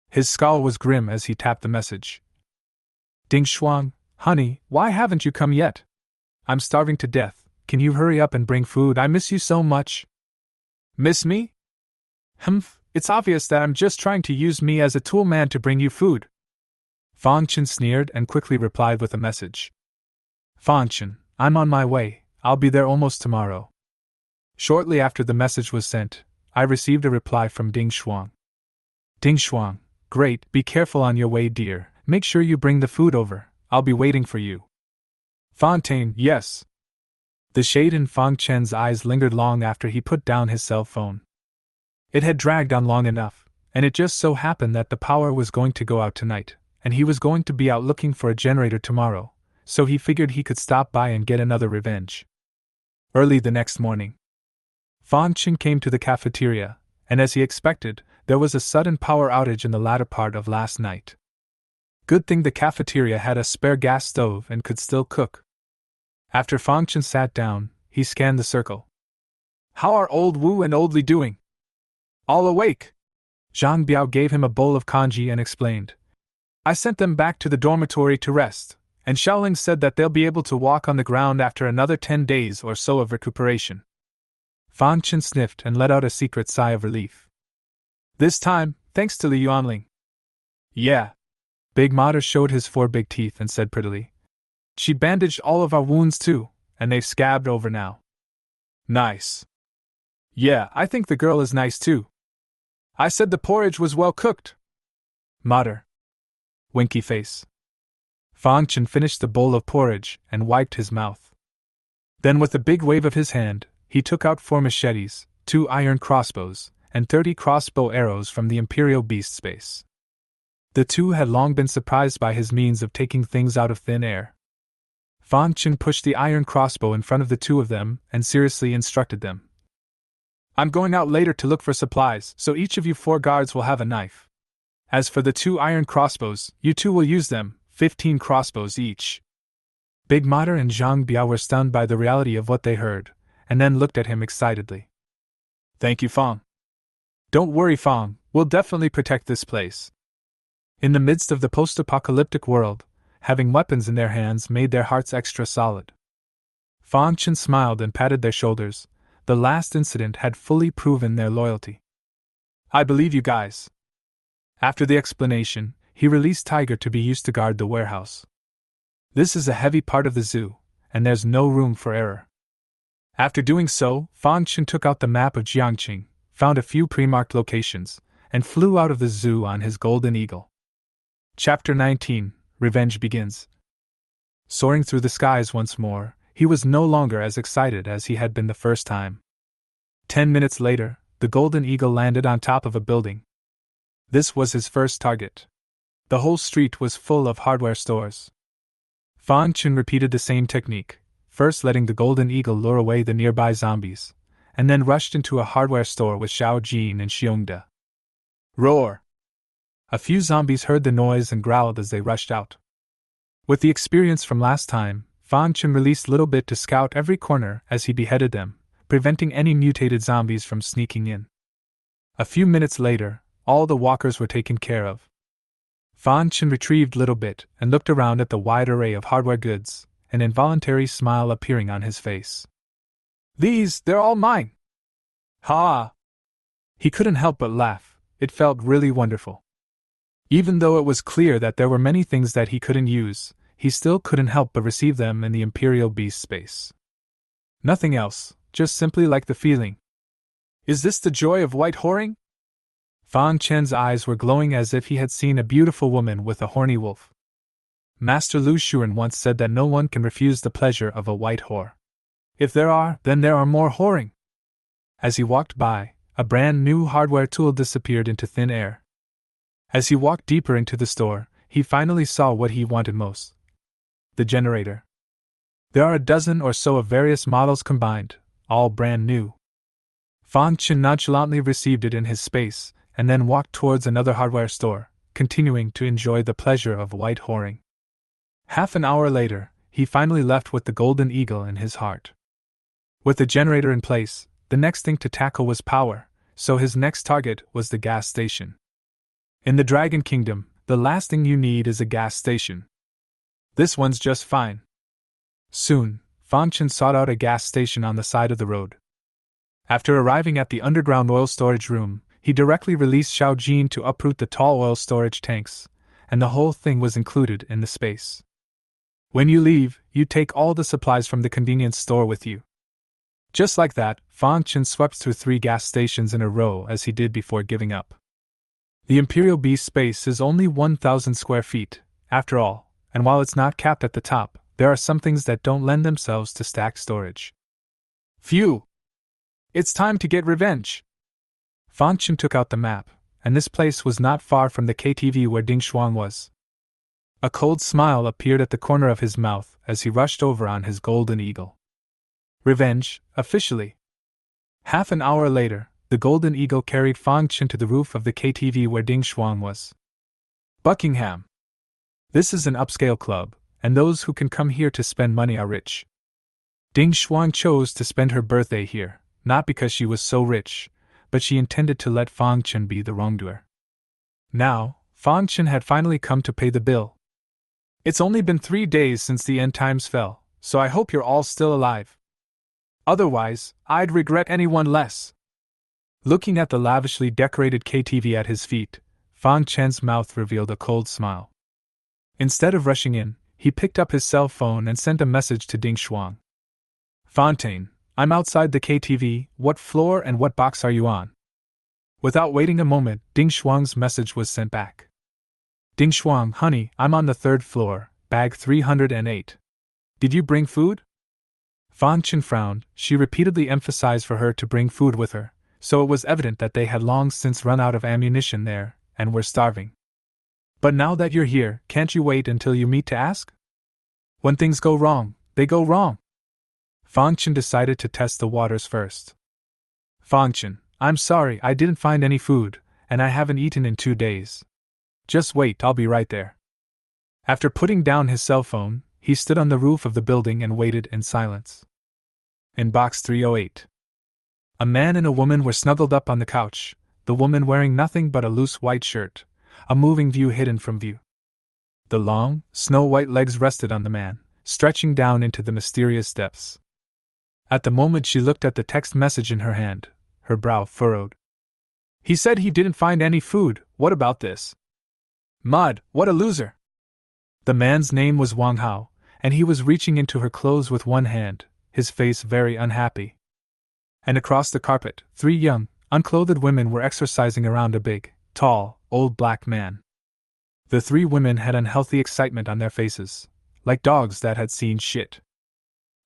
His scowl was grim as he tapped the message. Ding Shuang, honey, why haven't you come yet? I'm starving to death, can you hurry up and bring food? I miss you so much. Miss me? Humph, it's obvious that I'm just trying to use me as a tool man to bring you food. Fan Chen sneered and quickly replied with a message. Fan Chen, I'm on my way, I'll be there almost tomorrow. Shortly after the message was sent, I received a reply from Ding Shuang. Ding Shuang, great, be careful on your way, dear, make sure you bring the food over, I'll be waiting for you. Fontaine, yes. The shade in Fang Chen's eyes lingered long after he put down his cell phone. It had dragged on long enough, and it just so happened that the power was going to go out tonight, and he was going to be out looking for a generator tomorrow, so he figured he could stop by and get another revenge. Early the next morning, Fan Chen came to the cafeteria, and as he expected, there was a sudden power outage in the latter part of last night. Good thing the cafeteria had a spare gas stove and could still cook. After Fan Chen sat down, he scanned the circle. How are old Wu and old Li doing? All awake. Zhang Biao gave him a bowl of congee and explained. I sent them back to the dormitory to rest, and Xiaoling said that they'll be able to walk on the ground after another 10 days or so of recuperation. Fan Chen sniffed and let out a secret sigh of relief. This time, thanks to Li Yuanling. Yeah. Big Mater showed his 4 big teeth and said prettily. She bandaged all of our wounds too, and they've scabbed over now. Nice. Yeah, I think the girl is nice too. I said the porridge was well cooked. Mater. Winky face. Fan Chen finished the bowl of porridge and wiped his mouth. Then with a big wave of his hand, he took out 4 machetes, 2 iron crossbows, and 30 crossbow arrows from the Imperial beast space. The 2 had long been surprised by his means of taking things out of thin air. Fan Chen pushed the iron crossbow in front of the 2 of them and seriously instructed them. I'm going out later to look for supplies, so each of you 4 guards will have a knife. As for the 2 iron crossbows, you 2 will use them, 15 crossbows each. Big Mater and Zhang Biao were stunned by the reality of what they heard, and then looked at him excitedly. Thank you, Fang. Don't worry, Fong, we'll definitely protect this place. In the midst of the post-apocalyptic world, having weapons in their hands made their hearts extra solid. Fong Chen smiled and patted their shoulders. The last incident had fully proven their loyalty. I believe you guys. After the explanation, he released Tiger to be used to guard the warehouse. This is a heavy part of the zoo, and there's no room for error. After doing so, Fong Chen took out the map of Jiangqing, found a few pre-marked locations, and flew out of the zoo on his golden eagle. Chapter 19, Revenge Begins. Soaring through the skies once more, he was no longer as excited as he had been the first time. 10 minutes later, the golden eagle landed on top of a building. This was his first target. The whole street was full of hardware stores. Fong Chen repeated the same technique, first letting the golden eagle lure away the nearby zombies, and then rushed into a hardware store with Xiao Jin and Xiongda. Roar! A few zombies heard the noise and growled as they rushed out. With the experience from last time, Fong Chen released Little Bit to scout every corner as he beheaded them, preventing any mutated zombies from sneaking in. A few minutes later, all the walkers were taken care of. Fong Chen retrieved Little Bit and looked around at the wide array of hardware goods, an involuntary smile appearing on his face. They're all mine! Ha! He couldn't help but laugh. It felt really wonderful. Even though it was clear that there were many things that he couldn't use, he still couldn't help but receive them in the Imperial Beast space. Nothing else, just simply like the feeling. Is this the joy of white whoring? Fong Chen's eyes were glowing as if he had seen a beautiful woman with a horny wolf. Master Lu Shuren once said that no one can refuse the pleasure of a white whore. If there are, then there are more whoring. As he walked by, a brand new hardware tool disappeared into thin air. As he walked deeper into the store, he finally saw what he wanted most. The generator. There are a dozen or so of various models combined, all brand new. Fong Chen nonchalantly received it in his space, and then walked towards another hardware store, continuing to enjoy the pleasure of white whoring. Half an hour later, he finally left with the golden eagle in his heart. With the generator in place, the next thing to tackle was power, so his next target was the gas station. In the Dragon Kingdom, the last thing you need is a gas station. This one's just fine. Soon, Fong Chen sought out a gas station on the side of the road. After arriving at the underground oil storage room, he directly released Xiao Jin to uproot the tall oil storage tanks, and the whole thing was included in the space. When you leave, you take all the supplies from the convenience store with you. Just like that, Fong Chen swept through 3 gas stations in a row as he did before giving up. The Imperial Beast space is only 1,000 square feet, after all, and while it's not capped at the top, there are some things that don't lend themselves to stacked storage. Phew! It's time to get revenge! Fong Chen took out the map, and this place was not far from the KTV where Ding Shuang was. A cold smile appeared at the corner of his mouth as he rushed over on his golden eagle. Revenge, officially. Half an hour later, the golden eagle carried Fong Chen to the roof of the KTV where Ding Shuang was. Buckingham. This is an upscale club, and those who can come here to spend money are rich. Ding Shuang chose to spend her birthday here, not because she was so rich, but she intended to let Fong Chen be the wrongdoer. Now, Fong Chen had finally come to pay the bill. It's only been 3 days since the end times fell, so I hope you're all still alive. Otherwise, I'd regret anyone less. Looking at the lavishly decorated KTV at his feet, Fong Chen's mouth revealed a cold smile. Instead of rushing in, he picked up his cell phone and sent a message to Ding Shuang. Fontaine, I'm outside the KTV, what floor and what box are you on? Without waiting a moment, Ding Shuang's message was sent back. Ding Shuang, honey, I'm on the 3rd floor, bag 308. Did you bring food? Fong Chen frowned. She repeatedly emphasized for her to bring food with her, so it was evident that they had long since run out of ammunition there, and were starving. But now that you're here, can't you wait until you meet to ask? When things go wrong, they go wrong. Fong Chen decided to test the waters first. Fong Chen, I'm sorry I didn't find any food, and I haven't eaten in 2 days. Just wait, I'll be right there. After putting down his cell phone, he stood on the roof of the building and waited in silence. In box 308. A man and a woman were snuggled up on the couch, the woman wearing nothing but a loose white shirt, a moving view hidden from view. The long, snow-white legs rested on the man, stretching down into the mysterious depths. At the moment she looked at the text message in her hand, her brow furrowed. He said he didn't find any food, what about this? Mud, what a loser! The man's name was Wang Hao, and he was reaching into her clothes with one hand, his face very unhappy. And across the carpet, 3 young, unclothed women were exercising around a big, tall, old black man. The 3 women had unhealthy excitement on their faces, like dogs that had seen shit.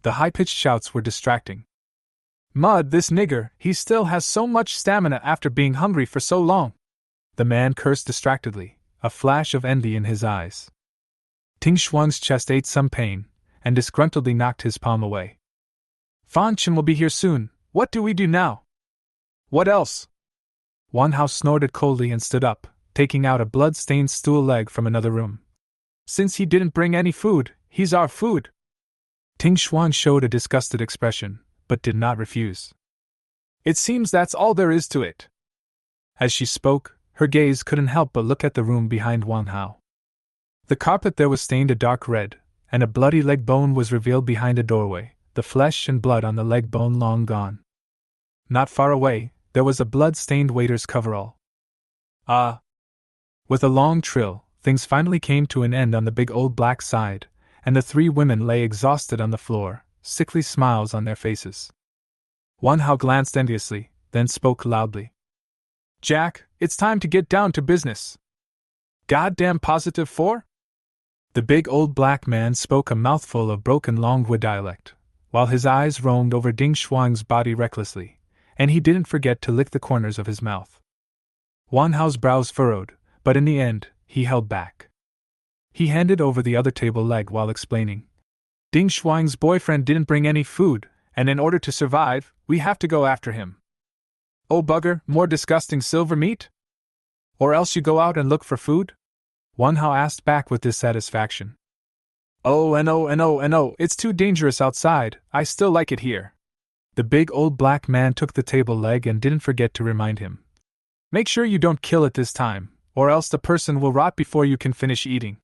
The high-pitched shouts were distracting. Mud, this nigger, he still has so much stamina after being hungry for so long. The man cursed distractedly, a flash of envy in his eyes. Ting Shuang's chest ate some pain, and disgruntledly knocked his palm away. Fan Chen will be here soon, what do we do now? What else? Wang Hao snorted coldly and stood up, taking out a blood-stained stool leg from another room. Since he didn't bring any food, he's our food. Ting Xuan showed a disgusted expression, but did not refuse. It seems that's all there is to it. As she spoke, her gaze couldn't help but look at the room behind Wang Hao. The carpet there was stained a dark red, and a bloody leg bone was revealed behind a doorway, the flesh and blood on the leg bone long gone. Not far away, there was a blood-stained waiter's coverall. Ah! With a long trill, things finally came to an end on the big old black side, and the 3 women lay exhausted on the floor, sickly smiles on their faces. Wang Hao glanced enviously, then spoke loudly. Jack, it's time to get down to business. Goddamn positive 4? The big old black man spoke a mouthful of broken Longhua dialect, while his eyes roamed over Ding Shuang's body recklessly, and he didn't forget to lick the corners of his mouth. Wang Hao's brows furrowed, but in the end, he held back. He handed over the other table leg while explaining. Ding Shuang's boyfriend didn't bring any food, and in order to survive, we have to go after him. Oh bugger, more disgusting silver meat? Or else you go out and look for food? Wang Hao asked back with dissatisfaction. Oh, it's too dangerous outside, I still like it here. The big old black man took the table leg and didn't forget to remind him. Make sure you don't kill it this time, or else the person will rot before you can finish eating.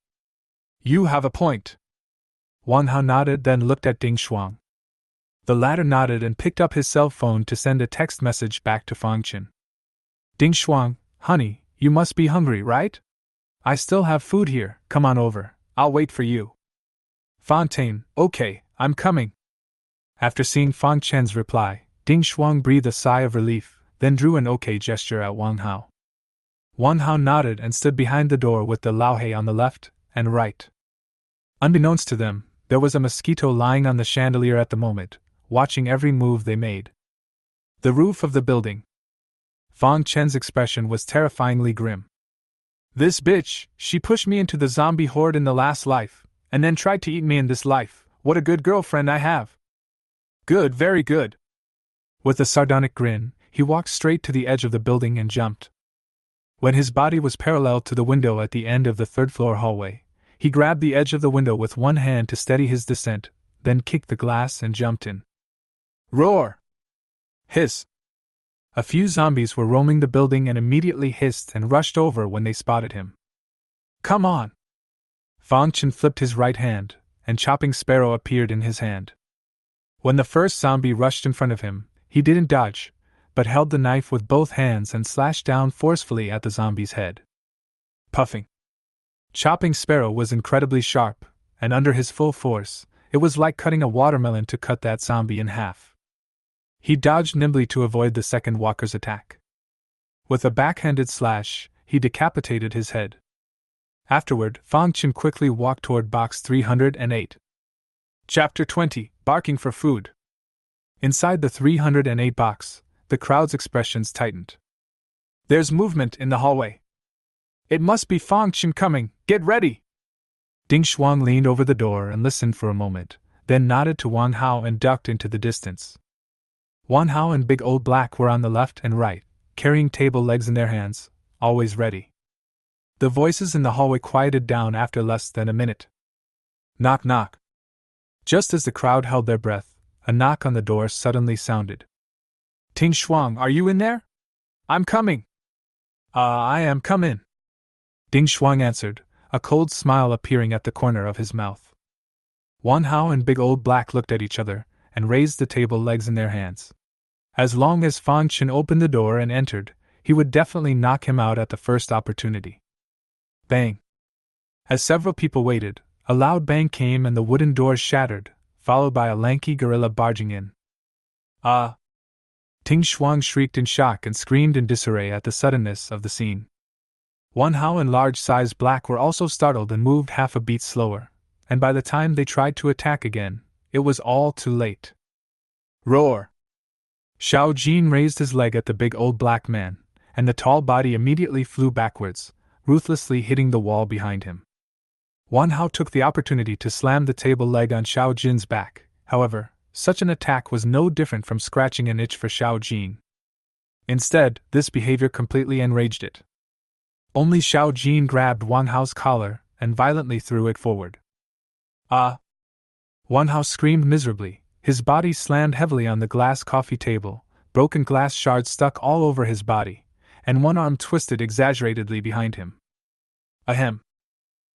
You have a point. Wang Hao nodded, then looked at Ding Shuang. The latter nodded and picked up his cell phone to send a text message back to Fang Chen. Ding Shuang, honey, you must be hungry, right? I still have food here, come on over, I'll wait for you. Fontaine, okay, I'm coming. After seeing Fang Chen's reply, Ding Shuang breathed a sigh of relief, then drew an okay gesture at Wang Hao. Wang Hao nodded and stood behind the door with the Laohei on the left and right. Unbeknownst to them, there was a mosquito lying on the chandelier at the moment, watching every move they made. The roof of the building. Fang Chen's expression was terrifyingly grim. This bitch, she pushed me into the zombie horde in the last life, and then tried to eat me in this life. What a good girlfriend I have. Good, very good. With a sardonic grin, he walked straight to the edge of the building and jumped. When his body was parallel to the window at the end of the 3rd-floor hallway, he grabbed the edge of the window with one hand to steady his descent, then kicked the glass and jumped in. Roar! Hiss! A few zombies were roaming the building and immediately hissed and rushed over when they spotted him. Come on! Fang Chen flipped his right hand, and Chopping Sparrow appeared in his hand. When the first zombie rushed in front of him, he didn't dodge, but held the knife with both hands and slashed down forcefully at the zombie's head. Puffing. Chopping Sparrow was incredibly sharp, and under his full force, it was like cutting a watermelon to cut that zombie in half. He dodged nimbly to avoid the second walker's attack. With a backhanded slash, he decapitated his head. Afterward, Fang Chen quickly walked toward box 308. Chapter 20, Barking for Food. Inside the 308 box, the crowd's expressions tightened. There's movement in the hallway. It must be Fang Chen coming, get ready! Ding Shuang leaned over the door and listened for a moment, then nodded to Wang Hao and ducked into the distance. Wang Hao and Big Old Black were on the left and right, carrying table legs in their hands, always ready. The voices in the hallway quieted down after less than a minute. Knock knock. Just as the crowd held their breath, a knock on the door suddenly sounded. Ting Shuang, are you in there? I'm coming. I am come in. Ding Shuang answered, a cold smile appearing at the corner of his mouth. Wan Hao and Big Old Black looked at each other, and raised the table legs in their hands. As long as Fang Chen opened the door and entered, he would definitely knock him out at the first opportunity. Bang! As several people waited, a loud bang came and the wooden doors shattered, followed by a lanky gorilla barging in. Ah! Ting Shuang shrieked in shock and screamed in disarray at the suddenness of the scene. Wan Hao and large-sized Black were also startled and moved half a beat slower, and by the time they tried to attack again, it was all too late. Roar! Xiao Jin raised his leg at the big old black man, and the tall body immediately flew backwards, ruthlessly hitting the wall behind him. Wan Hao took the opportunity to slam the table leg on Xiao Jin's back. However, such an attack was no different from scratching an itch for Xiao Jin. Instead, this behavior completely enraged it. Only Xiao Jin grabbed Wan Hao's collar and violently threw it forward. Ah! Wan Hao screamed miserably. His body slammed heavily on the glass coffee table, broken glass shards stuck all over his body, and one arm twisted exaggeratedly behind him. Ahem!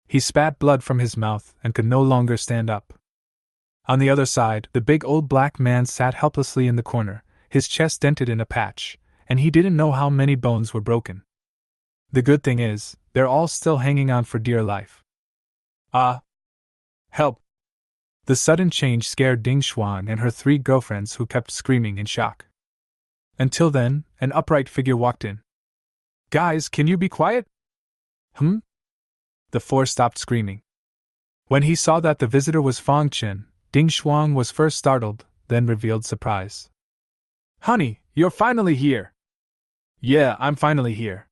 He spat blood from his mouth and could no longer stand up. On the other side, the big old black man sat helplessly in the corner, his chest dented in a patch, and he didn't know how many bones were broken. The good thing is, they're all still hanging on for dear life. Ah! Help! The sudden change scared Ding Shuang and her 3 girlfriends, who kept screaming in shock. Until then, an upright figure walked in. Guys, can you be quiet? The 4 stopped screaming. When he saw that the visitor was Fang Chen, Ding Shuang was first startled, then revealed surprise. Honey, you're finally here! Yeah, I'm finally here.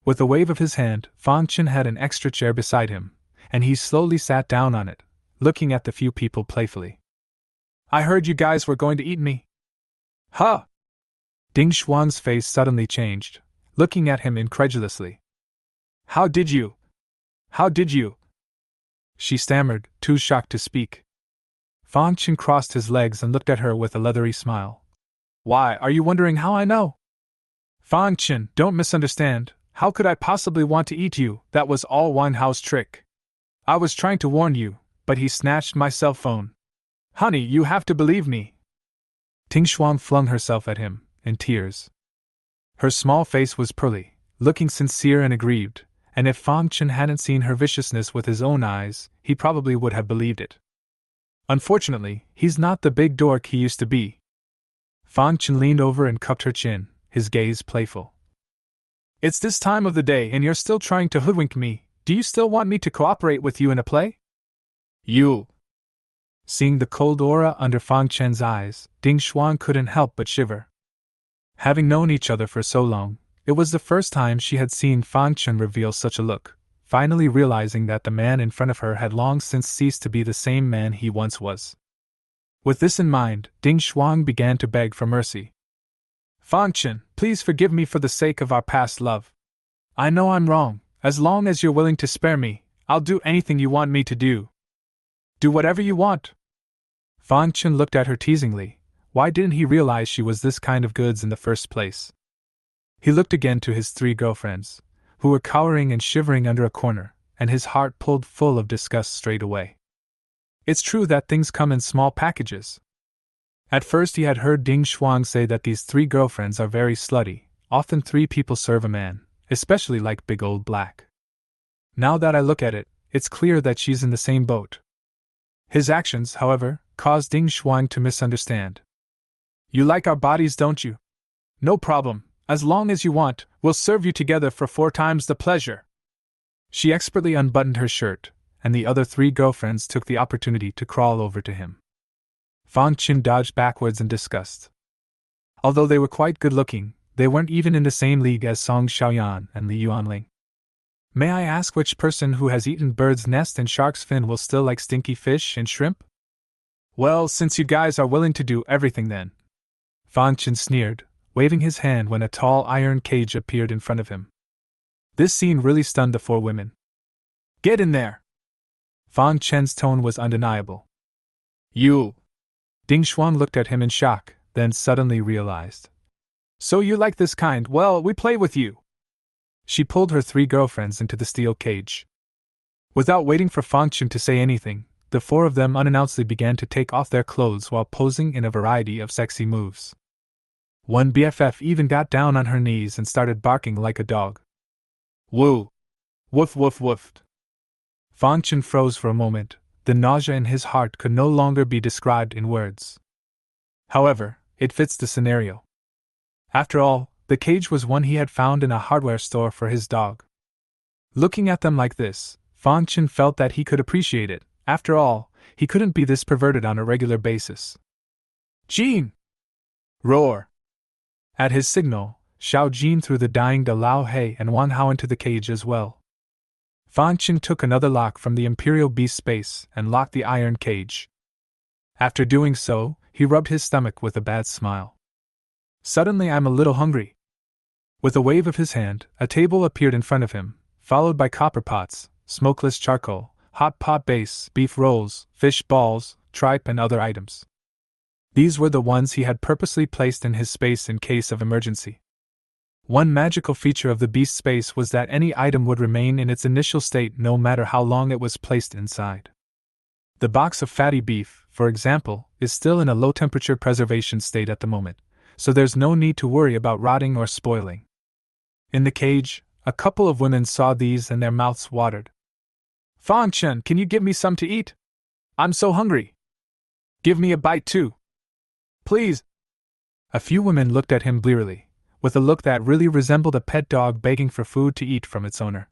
With a wave of his hand, Fang Chen had an extra chair beside him, and he slowly sat down on it, looking at the few people playfully. I heard you guys were going to eat me. Huh? Ding Shuang's face suddenly changed, looking at him incredulously. How did you? She stammered, too shocked to speak. Fang Chen crossed his legs and looked at her with a leathery smile. Why, are you wondering how I know? Fang Chen, don't misunderstand. How could I possibly want to eat you? That was all Wan Hao's trick. I was trying to warn you, but he snatched my cell phone. Honey, you have to believe me. Ting Shuang flung herself at him, in tears. Her small face was pearly, looking sincere and aggrieved, and if Fang Chen hadn't seen her viciousness with his own eyes, he probably would have believed it. Unfortunately, he's not the big dork he used to be. Fang Chen leaned over and cupped her chin, his gaze playful. It's this time of the day and you're still trying to hoodwink me. Do you still want me to cooperate with you in a play? You! Seeing the cold aura under Fang Chen's eyes, Ding Shuang couldn't help but shiver. Having known each other for so long, it was the first time she had seen Fang Chen reveal such a look, finally realizing that the man in front of her had long since ceased to be the same man he once was. With this in mind, Ding Shuang began to beg for mercy. Fang Chen, please forgive me for the sake of our past love. I know I'm wrong. As long as you're willing to spare me, I'll do anything you want me to do. Do whatever you want. Fang Chen looked at her teasingly. Why didn't he realize she was this kind of goods in the first place? He looked again to his 3 girlfriends, who were cowering and shivering under a corner, and his heart pulled full of disgust straight away. It's true that things come in small packages. At first he had heard Ding Shuang say that these 3 girlfriends are very slutty, often 3 people serve a man, especially like Big Old Black. Now that I look at it, it's clear that she's in the same boat. His actions, however, caused Ding Shuang to misunderstand. You like our bodies, don't you? No problem, as long as you want, we'll serve you together for 4 times the pleasure. She expertly unbuttoned her shirt, and the other 3 girlfriends took the opportunity to crawl over to him. Fang Chen dodged backwards in disgust. Although they were quite good-looking, they weren't even in the same league as Song Xiaoyan and Li Yuanling. May I ask which person who has eaten bird's nest and shark's fin will still like stinky fish and shrimp? Well, since you guys are willing to do everything then. Fang Chen sneered, waving his hand when a tall iron cage appeared in front of him. This scene really stunned the 4 women. Get in there! Fang Chen's tone was undeniable. You! Ding Shuang looked at him in shock, then suddenly realized. So you like this kind? Well, we play with you. She pulled her 3 girlfriends into the steel cage. Without waiting for Fangchen to say anything, the 4 of them unannouncedly began to take off their clothes while posing in a variety of sexy moves. One BFF even got down on her knees and started barking like a dog. Woo! Woof woof woofed. Fangchen froze for a moment. The nausea in his heart could no longer be described in words. However, it fits the scenario. After all, the cage was one he had found in a hardware store for his dog. Looking at them like this, Fangchen felt that he could appreciate it. After all, he couldn't be this perverted on a regular basis. Jean! Roar! At his signal, Xiao Jin threw the dying De Lao He and Wan Hao into the cage as well. Fangchen took another lock from the Imperial Beast space and locked the iron cage. After doing so, he rubbed his stomach with a bad smile. Suddenly I'm a little hungry. With a wave of his hand, a table appeared in front of him, followed by copper pots, smokeless charcoal, hot pot base, beef rolls, fish balls, tripe and other items. These were the ones he had purposely placed in his space in case of emergency. One magical feature of the beast space was that any item would remain in its initial state no matter how long it was placed inside. The box of fatty beef, for example, is still in a low-temperature preservation state at the moment, so there's no need to worry about rotting or spoiling. In the cage, a couple of women saw these and their mouths watered. Fangchen, can you give me some to eat? I'm so hungry. Give me a bite too. Please. A few women looked at him blearily, with a look that really resembled a pet dog begging for food to eat from its owner.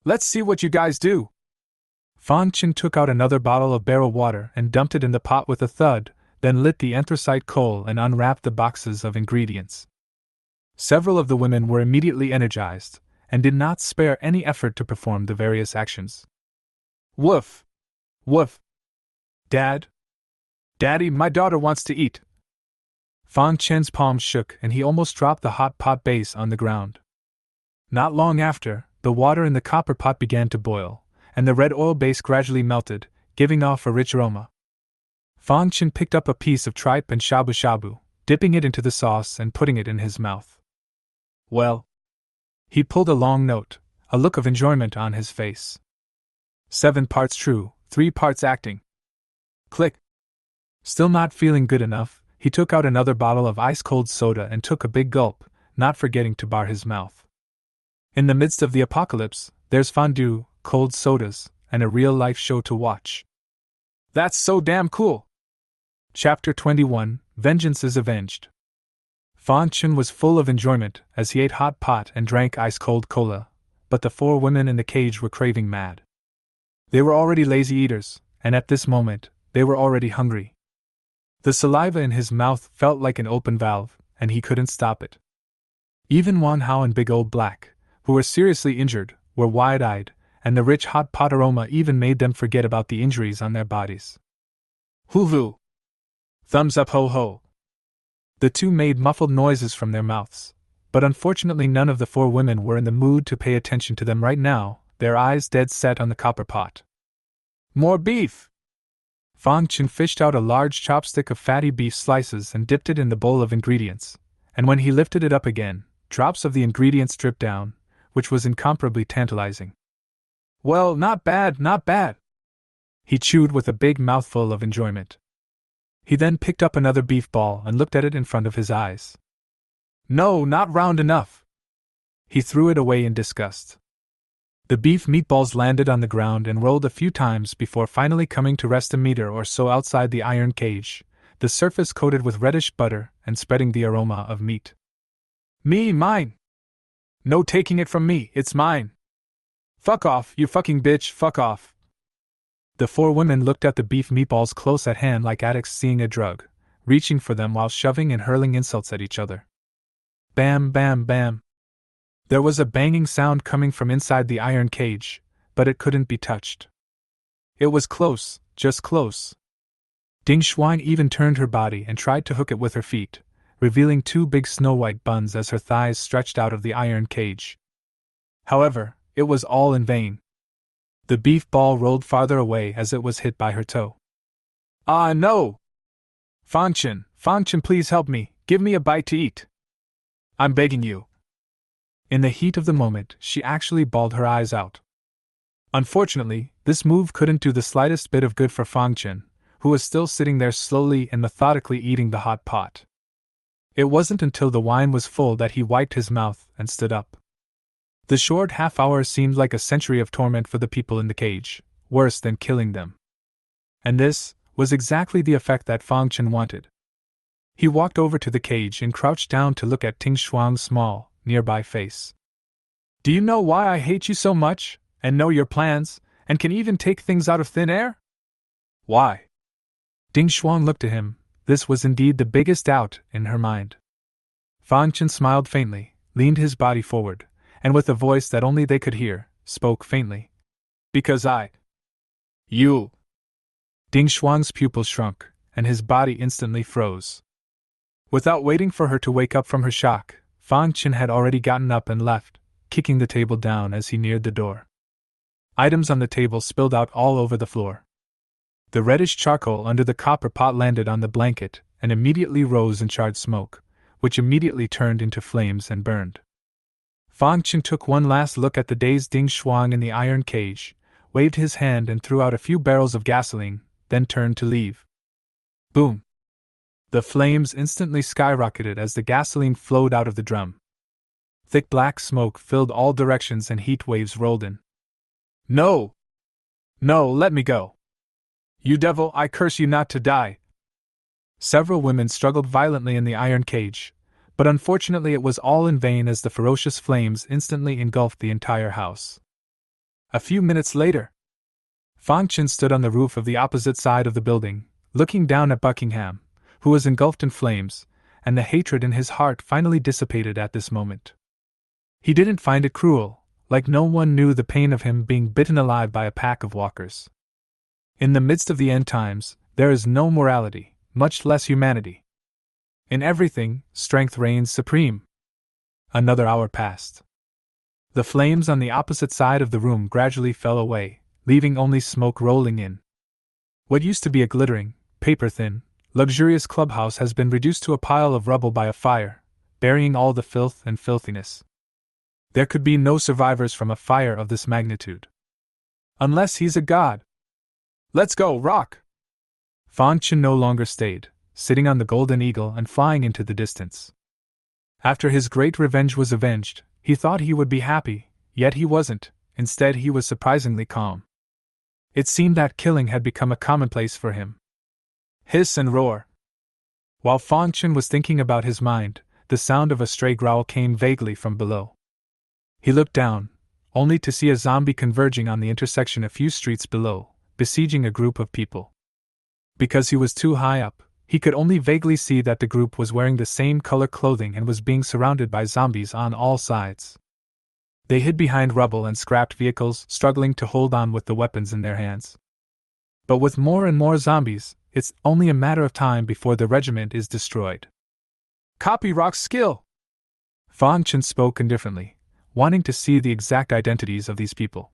Let's see what you guys do. Fangchen took out another bottle of barrel water and dumped it in the pot with a thud, then lit the anthracite coal and unwrapped the boxes of ingredients. Several of the women were immediately energized, and did not spare any effort to perform the various actions. Woof! Woof! Dad! Daddy, my daughter wants to eat! Fangchen's palms shook and he almost dropped the hot pot base on the ground. Not long after, the water in the copper pot began to boil, and the red oil base gradually melted, giving off a rich aroma. Fangchen picked up a piece of tripe and shabu shabu, dipping it into the sauce and putting it in his mouth. Well. He pulled a long note, a look of enjoyment on his face. 7 parts true, 3 parts acting. Click. Still not feeling good enough, he took out another bottle of ice-cold soda and took a big gulp, not forgetting to bar his mouth. In the midst of the apocalypse, there's fondue, cold sodas, and a real-life show to watch. That's so damn cool! Chapter 21, Vengeance is Avenged. Fangchen was full of enjoyment as he ate hot pot and drank ice-cold cola, but the 4 women in the cage were craving mad. They were already lazy eaters, and at this moment, they were already hungry. The saliva in his mouth felt like an open valve, and he couldn't stop it. Even Wan Hao and Big Old Black, who were seriously injured, were wide-eyed, and the rich hot pot aroma even made them forget about the injuries on their bodies. Hoo-hoo! Thumbs up ho-ho! The 2 made muffled noises from their mouths, but unfortunately none of the 4 women were in the mood to pay attention to them right now, their eyes dead set on the copper pot. More beef! Fangchen fished out a large chopstick of fatty beef slices and dipped it in the bowl of ingredients, and when he lifted it up again, drops of the ingredients dripped down, which was incomparably tantalizing. Well, not bad, not bad! He chewed with a big mouthful of enjoyment. He then picked up another beef ball and looked at it in front of his eyes. No, not round enough! He threw it away in disgust. The beef meatballs landed on the ground and rolled a few times before finally coming to rest a meter or so outside the iron cage, the surface coated with reddish butter and spreading the aroma of meat. Mine! No taking it from me, it's mine! Fuck off, you fucking bitch, fuck off! The 4 women looked at the beef meatballs close at hand like addicts seeing a drug, reaching for them while shoving and hurling insults at each other. Bam, bam, bam. There was a banging sound coming from inside the iron cage, but it couldn't be touched. It was close, just close. Ding Shuang even turned her body and tried to hook it with her feet, revealing 2 big snow-white buns as her thighs stretched out of the iron cage. However, it was all in vain. The beef ball rolled farther away as it was hit by her toe. Ah, no! Fangchen, please help me, give me a bite to eat. I'm begging you. In the heat of the moment, she actually bawled her eyes out. Unfortunately, this move couldn't do the slightest bit of good for Fang Chen, who was still sitting there slowly and methodically eating the hot pot. It wasn't until the wine was full that he wiped his mouth and stood up. The short half-hour seemed like a century of torment for the people in the cage, worse than killing them. And this was exactly the effect that Fang Chen wanted. He walked over to the cage and crouched down to look at Ting Shuang's small, nearby face. "Do you know why I hate you so much, and know your plans, and can even take things out of thin air?" "Why?" Ding Shuang looked at him. This was indeed the biggest doubt in her mind. Fang Chen smiled faintly, leaned his body forward, and with a voice that only they could hear, spoke faintly. "Because You. Ding Shuang's pupils shrunk, and his body instantly froze. Without waiting for her to wake up from her shock, Fang Chen had already gotten up and left, kicking the table down as he neared the door. Items on the table spilled out all over the floor. The reddish charcoal under the copper pot landed on the blanket and immediately rose in charred smoke, which immediately turned into flames and burned. Fang Chen took one last look at the dazed Ding Shuang in the iron cage, waved his hand and threw out a few barrels of gasoline, then turned to leave. Boom! The flames instantly skyrocketed as the gasoline flowed out of the drum. Thick black smoke filled all directions and heat waves rolled in. "No! No, let me go! You devil, I curse you not to die!" Several women struggled violently in the iron cage, but unfortunately it was all in vain as the ferocious flames instantly engulfed the entire house. A few minutes later, Fang Chen stood on the roof of the opposite side of the building, looking down at Buckingham, who was engulfed in flames, and the hatred in his heart finally dissipated at this moment. He didn't find it cruel, like no one knew the pain of him being bitten alive by a pack of walkers. In the midst of the end times, there is no morality, much less humanity. In everything, strength reigns supreme. Another hour passed. The flames on the opposite side of the room gradually fell away, leaving only smoke rolling in. What used to be a glittering, paper-thin, luxurious clubhouse has been reduced to a pile of rubble by a fire, burying all the filth and filthiness. There could be no survivors from a fire of this magnitude. Unless he's a god. "Let's go, Rock!" Fang Chen no longer stayed, sitting on the golden eagle and flying into the distance. After his great revenge was avenged, he thought he would be happy, yet he wasn't. Instead, he was surprisingly calm. It seemed that killing had become a commonplace for him. Hiss and roar. While Fang Chen was thinking about his mind, the sound of a stray growl came vaguely from below. He looked down, only to see a zombie converging on the intersection a few streets below, besieging a group of people. Because he was too high up, he could only vaguely see that the group was wearing the same color clothing and was being surrounded by zombies on all sides. They hid behind rubble and scrapped vehicles, struggling to hold on with the weapons in their hands. But with more and more zombies, it's only a matter of time before the regiment is destroyed. "Copy Rock's skill!" Fang Chen spoke indifferently, wanting to see the exact identities of these people.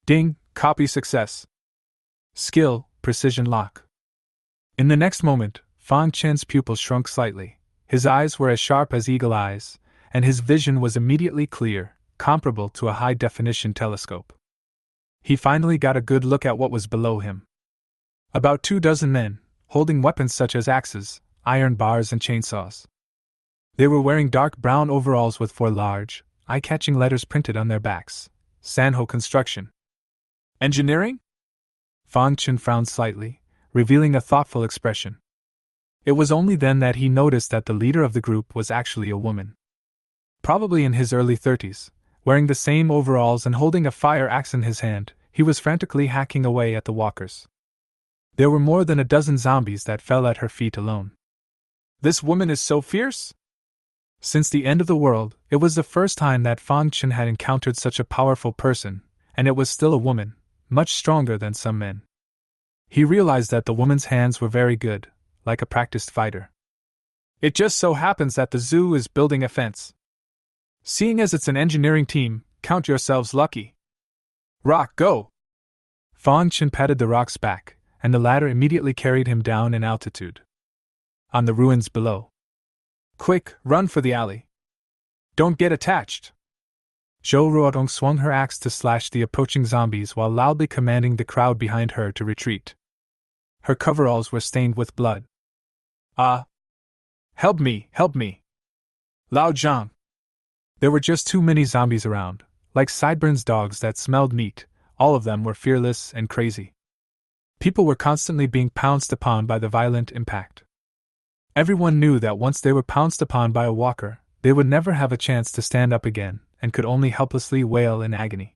"Ding, copy success. Skill, precision lock." In the next moment, Fang Chen's pupils shrunk slightly, his eyes were as sharp as eagle eyes, and his vision was immediately clear, comparable to a high-definition telescope. He finally got a good look at what was below him. About 24 men, holding weapons such as axes, iron bars and chainsaws. They were wearing dark brown overalls with 4 large, eye-catching letters printed on their backs. Sanho Construction. "Engineering?" Fang Chen frowned slightly, revealing a thoughtful expression. It was only then that he noticed that the leader of the group was actually a woman. Probably in his early 30s, wearing the same overalls and holding a fire axe in his hand, he was frantically hacking away at the walkers. There were more than a dozen zombies that fell at her feet alone. "This woman is so fierce?" Since the end of the world, it was the first time that Fang Chen had encountered such a powerful person, and it was still a woman, much stronger than some men. He realized that the woman's hands were very good, like a practiced fighter. "It just so happens that the zoo is building a fence. Seeing as it's an engineering team, count yourselves lucky. Rock, go!" Fang Chen patted the Rock's back, and the latter immediately carried him down in altitude. On the ruins below. "Quick, run for the alley. Don't get attached." Zhou Ruotong swung her axe to slash the approaching zombies while loudly commanding the crowd behind her to retreat. Her coveralls were stained with blood. Ah! Help me, help me! Lao Zhang! There were just too many zombies around, like sideburns dogs that smelled meat. All of them were fearless and crazy. People were constantly being pounced upon by the violent impact. Everyone knew that once they were pounced upon by a walker, they would never have a chance to stand up again, and could only helplessly wail in agony.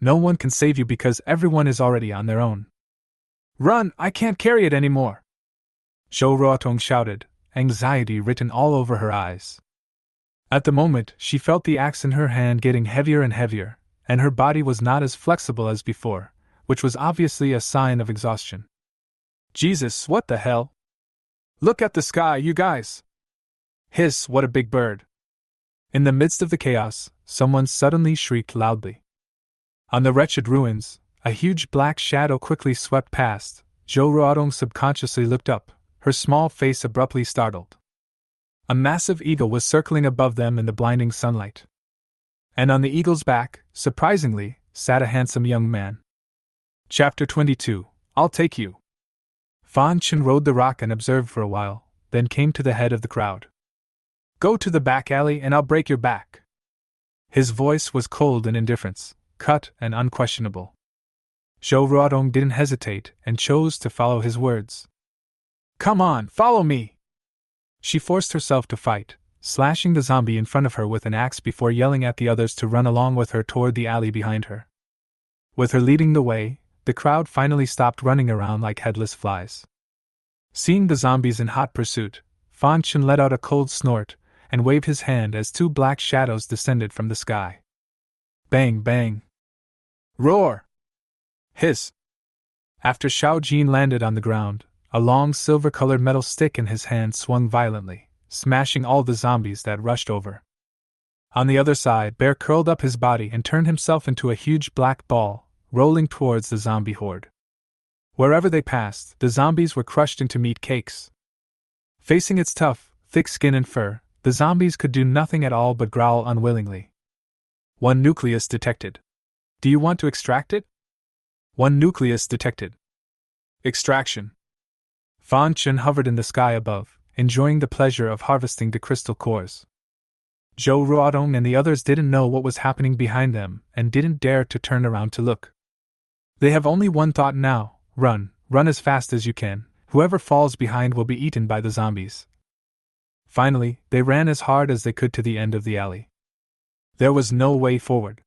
No one can save you because everyone is already on their own. Run, I can't carry it anymore! Zhou Ruotong shouted, anxiety written all over her eyes. At the moment, she felt the axe in her hand getting heavier and heavier, and her body was not as flexible as before, which was obviously a sign of exhaustion. Jesus, what the hell? Look at the sky, you guys! Hiss, what a big bird! In the midst of the chaos, someone suddenly shrieked loudly. On the wretched ruins, a huge black shadow quickly swept past. Zhou Ruotong subconsciously looked up, her small face abruptly startled. A massive eagle was circling above them in the blinding sunlight. And on the eagle's back, surprisingly, sat a handsome young man. Chapter 22, I'll take you. Fan Chen rode the rock and observed for a while, then came to the head of the crowd. Go to the back alley and I'll break your back. His voice was cold in indifference, cut and unquestionable. Zhou Ruotong didn't hesitate and chose to follow his words. Come on, follow me! She forced herself to fight, slashing the zombie in front of her with an axe before yelling at the others to run along with her toward the alley behind her. With her leading the way, the crowd finally stopped running around like headless flies. Seeing the zombies in hot pursuit, Fan Chen let out a cold snort and waved his hand as two black shadows descended from the sky. Bang, bang! Roar! Hiss! After Xiao Jin landed on the ground, a long silver-colored metal stick in his hand swung violently, smashing all the zombies that rushed over. On the other side, Bear curled up his body and turned himself into a huge black ball, rolling towards the zombie horde. Wherever they passed, the zombies were crushed into meat cakes. Facing its tough, thick skin and fur, the zombies could do nothing at all but growl unwillingly. One nucleus detected. Do you want to extract it? One nucleus detected. Extraction. Fan Chen hovered in the sky above, enjoying the pleasure of harvesting the crystal cores. Zhou Ruotong and the others didn't know what was happening behind them and didn't dare to turn around to look. They have only one thought now: run, run as fast as you can. Whoever falls behind will be eaten by the zombies. Finally, they ran as hard as they could to the end of the alley. There was no way forward.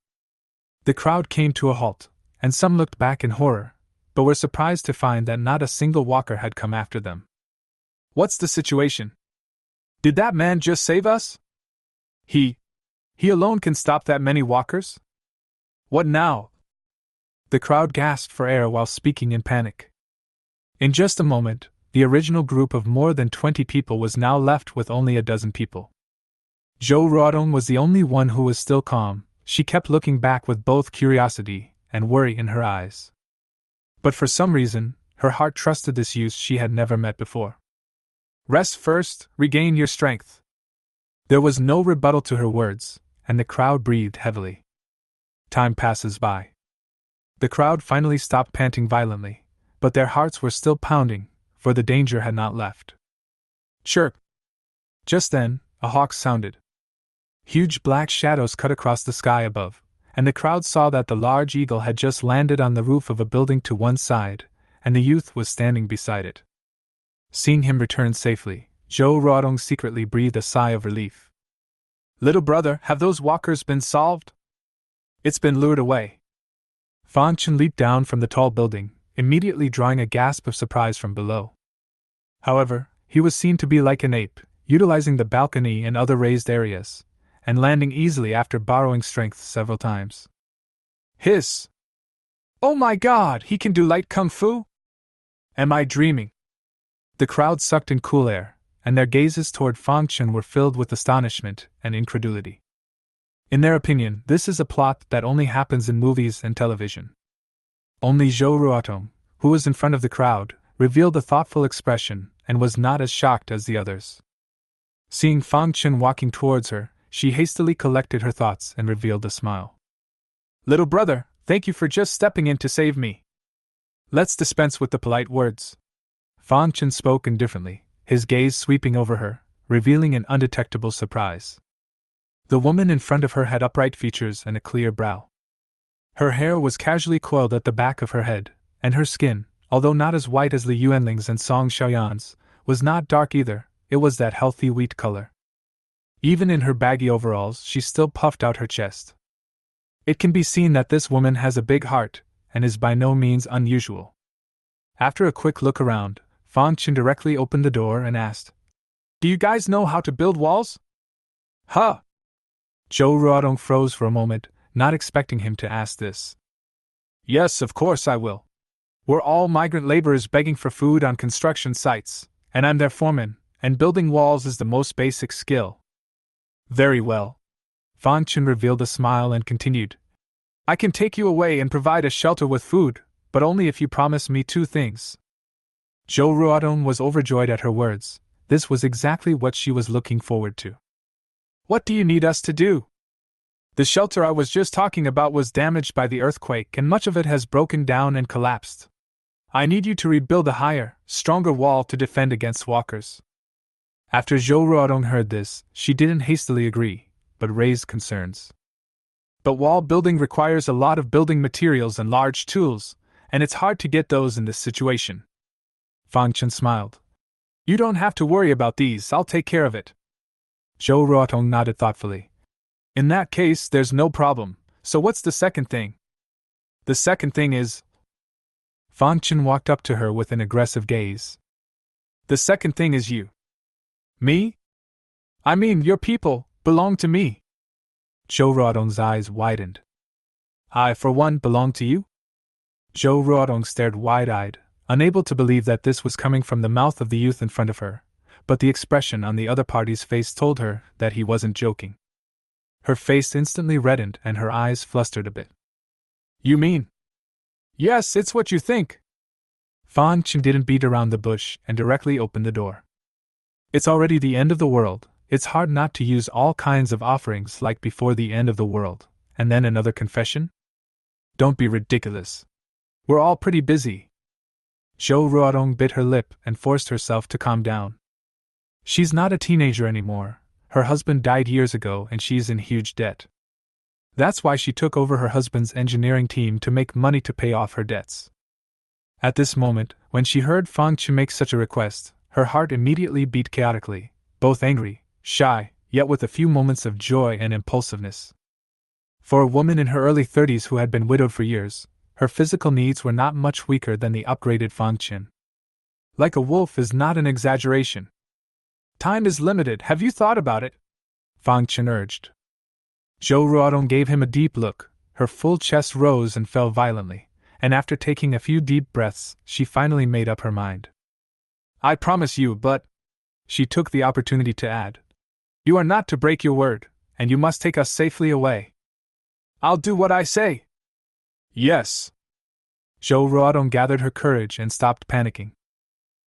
The crowd came to a halt, and some looked back in horror, but were surprised to find that not a single walker had come after them. What's the situation? Did that man just save us? He alone can stop that many walkers? What now? The crowd gasped for air while speaking in panic. In just a moment, the original group of more than 20 people was now left with only a dozen people. Zhou Ruotong was the only one who was still calm. She kept looking back with both curiosity and worry in her eyes. But for some reason, her heart trusted this youth she had never met before. Rest first, regain your strength. There was no rebuttal to her words, and the crowd breathed heavily. Time passes by. The crowd finally stopped panting violently, but their hearts were still pounding, for the danger had not left. Chirp! Just then, a hawk sounded. Huge black shadows cut across the sky above, and the crowd saw that the large eagle had just landed on the roof of a building to one side, and the youth was standing beside it. Seeing him return safely, Zhou Ruotong secretly breathed a sigh of relief. Little brother, have those walkers been solved? It's been lured away. Fan Chen leaped down from the tall building, immediately drawing a gasp of surprise from below. However, he was seen to be like an ape, utilizing the balcony and other raised areas, and landing easily after borrowing strength several times. Hiss! Oh my god, he can do light kung fu? Am I dreaming? The crowd sucked in cool air, and their gazes toward Fan Chen were filled with astonishment and incredulity. In their opinion, this is a plot that only happens in movies and television. Only Zhou Ruotong, who was in front of the crowd, revealed a thoughtful expression and was not as shocked as the others. Seeing Fan Chen walking towards her, she hastily collected her thoughts and revealed a smile. Little brother, thank you for just stepping in to save me. Let's dispense with the polite words. Fan Chen spoke indifferently, his gaze sweeping over her, revealing an undetectable surprise. The woman in front of her had upright features and a clear brow. Her hair was casually coiled at the back of her head, and her skin, although not as white as Li Yuanling's and Song Xiaoyan's, was not dark either. It was that healthy wheat color. Even in her baggy overalls, she still puffed out her chest. It can be seen that this woman has a big heart, and is by no means unusual. After a quick look around, Fan Chen directly opened the door and asked, "Do you guys know how to build walls?" Huh! Zhou Ruodong froze for a moment, not expecting him to ask this. Yes, of course I will. We're all migrant laborers begging for food on construction sites, and I'm their foreman, and building walls is the most basic skill. Very well. Fan Chen revealed a smile and continued. I can take you away and provide a shelter with food, but only if you promise me two things. Zhou Ruodong was overjoyed at her words. This was exactly what she was looking forward to. What do you need us to do? The shelter I was just talking about was damaged by the earthquake and much of it has broken down and collapsed. I need you to rebuild a higher, stronger wall to defend against walkers. After Zhou Ruodong heard this, she didn't hastily agree, but raised concerns. But wall building requires a lot of building materials and large tools, and it's hard to get those in this situation. Fan Chen smiled. You don't have to worry about these, I'll take care of it. Zhou Ruodong nodded thoughtfully. In that case, there's no problem, so what's the second thing? The second thing is... Fan Chen walked up to her with an aggressive gaze. The second thing is you. Me? I mean, your people belong to me. Zhou Ruodong's eyes widened. I, for one, belong to you? Zhou Ruodong stared wide-eyed, unable to believe that this was coming from the mouth of the youth in front of her, but the expression on the other party's face told her that he wasn't joking. Her face instantly reddened and her eyes flustered a bit. You mean? Yes, it's what you think. Fan Chen didn't beat around the bush and directly opened the door. It's already the end of the world. It's hard not to use all kinds of offerings like before the end of the world, and then another confession? Don't be ridiculous. We're all pretty busy. Zhou Ruodong bit her lip and forced herself to calm down. She's not a teenager anymore. Her husband died years ago and she's in huge debt. That's why she took over her husband's engineering team to make money to pay off her debts. At this moment, when she heard Fan Chen make such a request, her heart immediately beat chaotically, both angry, shy, yet with a few moments of joy and impulsiveness. For a woman in her early 30s who had been widowed for years, her physical needs were not much weaker than the upgraded Fan Chen. Like a wolf is not an exaggeration. Time is limited, have you thought about it? Fan Chen urged. Zhou Ruodong gave him a deep look, her full chest rose and fell violently, and after taking a few deep breaths, she finally made up her mind. I promise you, but... She took the opportunity to add. You are not to break your word, and you must take us safely away. I'll do what I say. Yes. Zhou Ruodong gathered her courage and stopped panicking.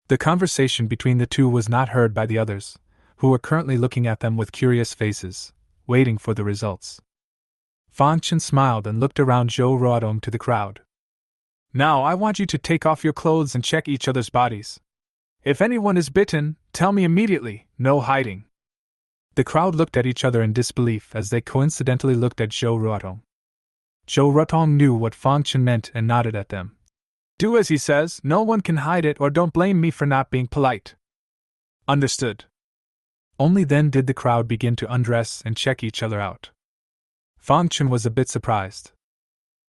The conversation between the two was not heard by the others, who were currently looking at them with curious faces, waiting for the results. Fan Chen smiled and looked around Zhou Ruodong to the crowd. Now I want you to take off your clothes and check each other's bodies. If anyone is bitten, tell me immediately, no hiding. The crowd looked at each other in disbelief as they coincidentally looked at Zhou Ruodong. Zhou Ruodong knew what Fan Chen meant and nodded at them. Do as he says, no one can hide it, or don't blame me for not being polite. Understood. Only then did the crowd begin to undress and check each other out. Fan Chen was a bit surprised.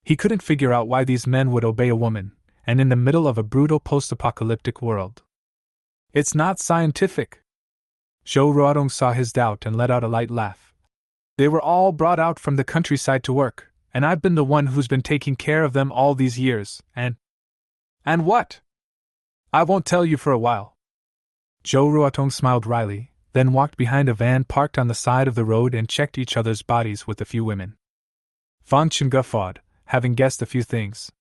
He couldn't figure out why these men would obey a woman, and in the middle of a brutal post-apocalyptic world. It's not scientific. Zhou Ruodong saw his doubt and let out a light laugh. They were all brought out from the countryside to work, and I've been the one who's been taking care of them all these years, and what? I won't tell you for a while. Zhou Ruodong smiled wryly, then walked behind a van parked on the side of the road and checked each other's bodies with a few women. Fan Chen guffawed, having guessed a few things.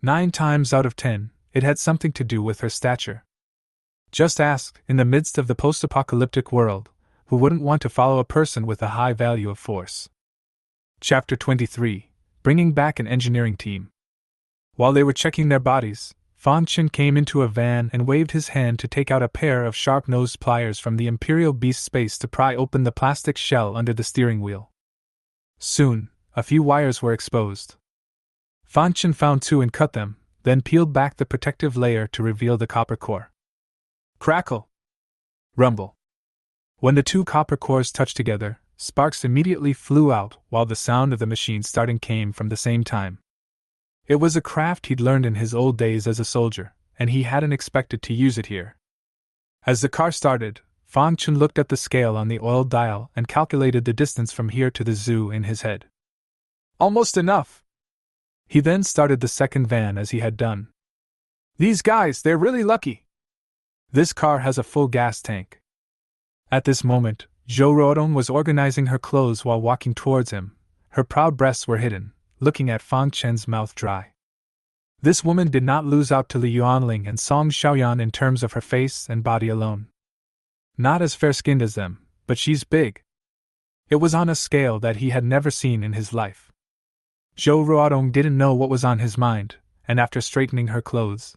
9 times out of 10, it had something to do with her stature. Just ask, in the midst of the post-apocalyptic world, Who wouldn't want to follow a person with a high value of force? Chapter 23: Bringing Back an Engineering Team. While they were checking their bodies, Fan Chen came into a van and waved his hand to take out a pair of sharp-nosed pliers from the Imperial Beast space to pry open the plastic shell under the steering wheel. Soon, a few wires were exposed. Fan Chen found two and cut them, then peeled back the protective layer to reveal the copper core. Crackle! Rumble! When the two copper cores touched together, sparks immediately flew out while the sound of the machine starting came from the same time. It was a craft he'd learned in his old days as a soldier, and he hadn't expected to use it here. As the car started, Fan Chen looked at the scale on the oil dial and calculated the distance from here to the zoo in his head. Almost enough! He then started the second van as he had done. These guys, they're really lucky! This car has a full gas tank. At this moment, Zhou Ruodong was organizing her clothes while walking towards him. Her proud breasts were hidden, looking at Fan Chen's mouth dry. This woman did not lose out to Li Yuanling and Song Xiaoyan in terms of her face and body alone. Not as fair-skinned as them, but she's big. It was on a scale that he had never seen in his life. Zhou Ruodong didn't know what was on his mind, and after straightening her clothes,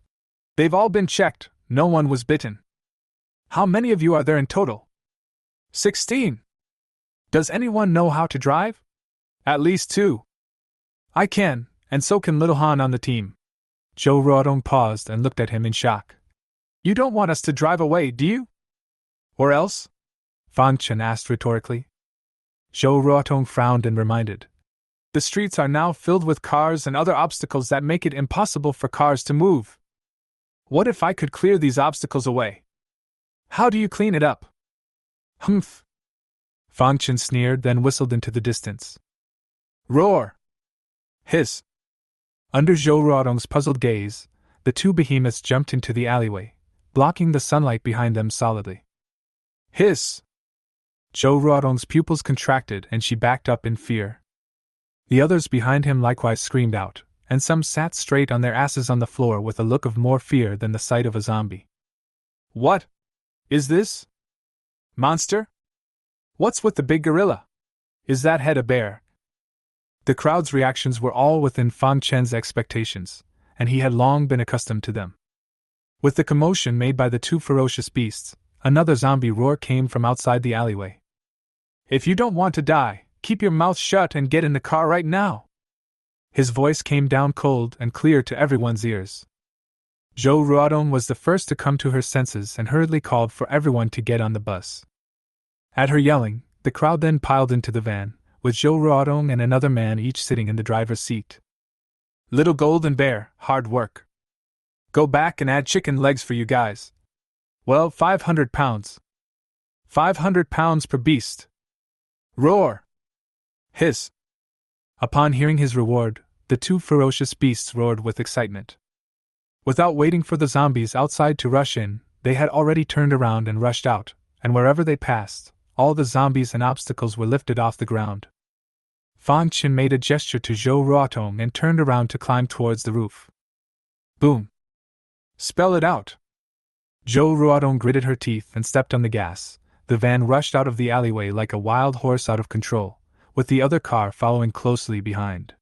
"They've all been checked, no one was bitten. How many of you are there in total?" 16. Does anyone know how to drive? At least 2. I can, and so can Little Han on the team. Zhou Ruodong paused and looked at him in shock. You don't want us to drive away, do you? Or else? Fan Chen asked rhetorically. Zhou Ruodong frowned and reminded. The streets are now filled with cars and other obstacles that make it impossible for cars to move. What if I could clear these obstacles away? How do you clean it up? Humph! Fan Chen sneered, then whistled into the distance. Roar! Hiss! Under Zhou Ruodong's puzzled gaze, the two behemoths jumped into the alleyway, blocking the sunlight behind them solidly. Hiss! Zhou Ruodong's pupils contracted and she backed up in fear. The others behind him likewise screamed out, and some sat straight on their asses on the floor with a look of more fear than the sight of a zombie. What is this? Monster? What's with the big gorilla? Is that head a bear? The crowd's reactions were all within Fan Chen's expectations, and he had long been accustomed to them. With the commotion made by the two ferocious beasts, another zombie roar came from outside the alleyway. If you don't want to die, keep your mouth shut and get in the car right now. His voice came down cold and clear to everyone's ears. Zhou Ruodong was the first to come to her senses and hurriedly called for everyone to get on the bus. At her yelling, the crowd then piled into the van, with Zhou Ruodong and another man each sitting in the driver's seat. Little Golden Bear, hard work. Go back and add chicken legs for you guys. Well, 500 pounds. 500 pounds per beast. Roar! Hiss! Upon hearing his reward, the two ferocious beasts roared with excitement. Without waiting for the zombies outside to rush in, they had already turned around and rushed out, and wherever they passed, all the zombies and obstacles were lifted off the ground. Fan Chen made a gesture to Zhou Ruodong and turned around to climb towards the roof. Boom! Spell it out! Zhou Ruodong gritted her teeth and stepped on the gas. The van rushed out of the alleyway like a wild horse out of control, with the other car following closely behind.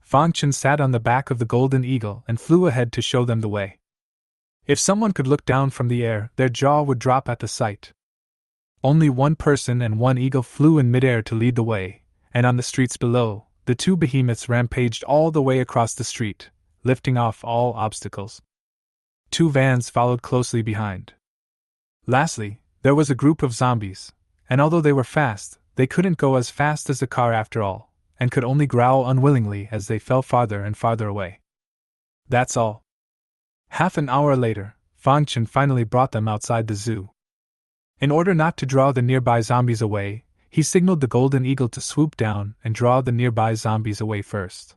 Fan Chen sat on the back of the Golden Eagle and flew ahead to show them the way. If someone could look down from the air, their jaw would drop at the sight. Only one person and one eagle flew in midair to lead the way, and on the streets below, the two behemoths rampaged all the way across the street, lifting off all obstacles. 2 vans followed closely behind. Lastly, there was a group of zombies, and although they were fast, they couldn't go as fast as the car after all, and could only growl unwillingly as they fell farther and farther away. That's all. Half an hour later, Fan Chen finally brought them outside the zoo. In order not to draw the nearby zombies away, he signaled the Golden Eagle to swoop down and draw the nearby zombies away first.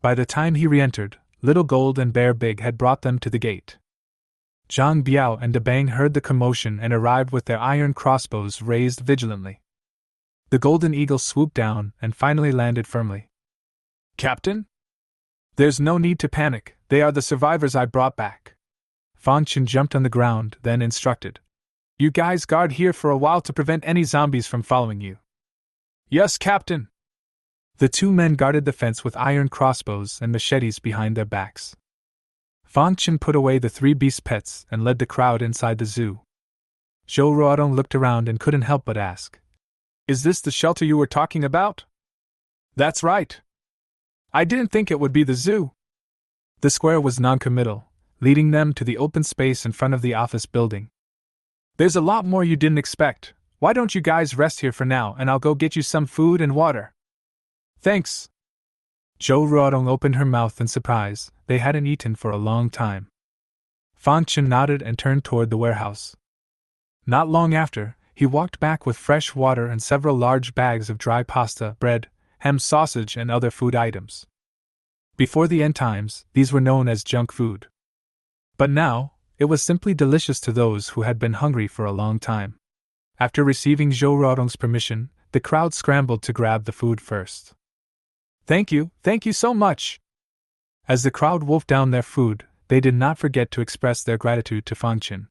By the time he re-entered, Little Gold and Bear Big had brought them to the gate. Zhang Biao and Debang heard the commotion and arrived with their iron crossbows raised vigilantly. The Golden Eagle swooped down and finally landed firmly. Captain? There's no need to panic, they are the survivors I brought back. Fan Chen jumped on the ground, then instructed. You guys guard here for a while to prevent any zombies from following you. Yes, Captain. The two men guarded the fence with iron crossbows and machetes behind their backs. Fang Chen put away the three beast pets and led the crowd inside the zoo. Zhou Ruodong looked around and couldn't help but ask, "Is this the shelter you were talking about?" "That's right. I didn't think it would be the zoo." The square was noncommittal, leading them to the open space in front of the office building. "There's a lot more you didn't expect. Why don't you guys rest here for now and I'll go get you some food and water?" "Thanks." Zhou Ruodong opened her mouth in surprise. They hadn't eaten for a long time. Fang Chen nodded and turned toward the warehouse. Not long after, he walked back with fresh water and several large bags of dry pasta, bread, ham, sausage, and other food items. Before the end times, these were known as junk food. But now, it was simply delicious to those who had been hungry for a long time. After receiving Zhou Ruodong's permission, the crowd scrambled to grab the food first. Thank you so much!" As the crowd wolfed down their food, they did not forget to express their gratitude to Fang Chen.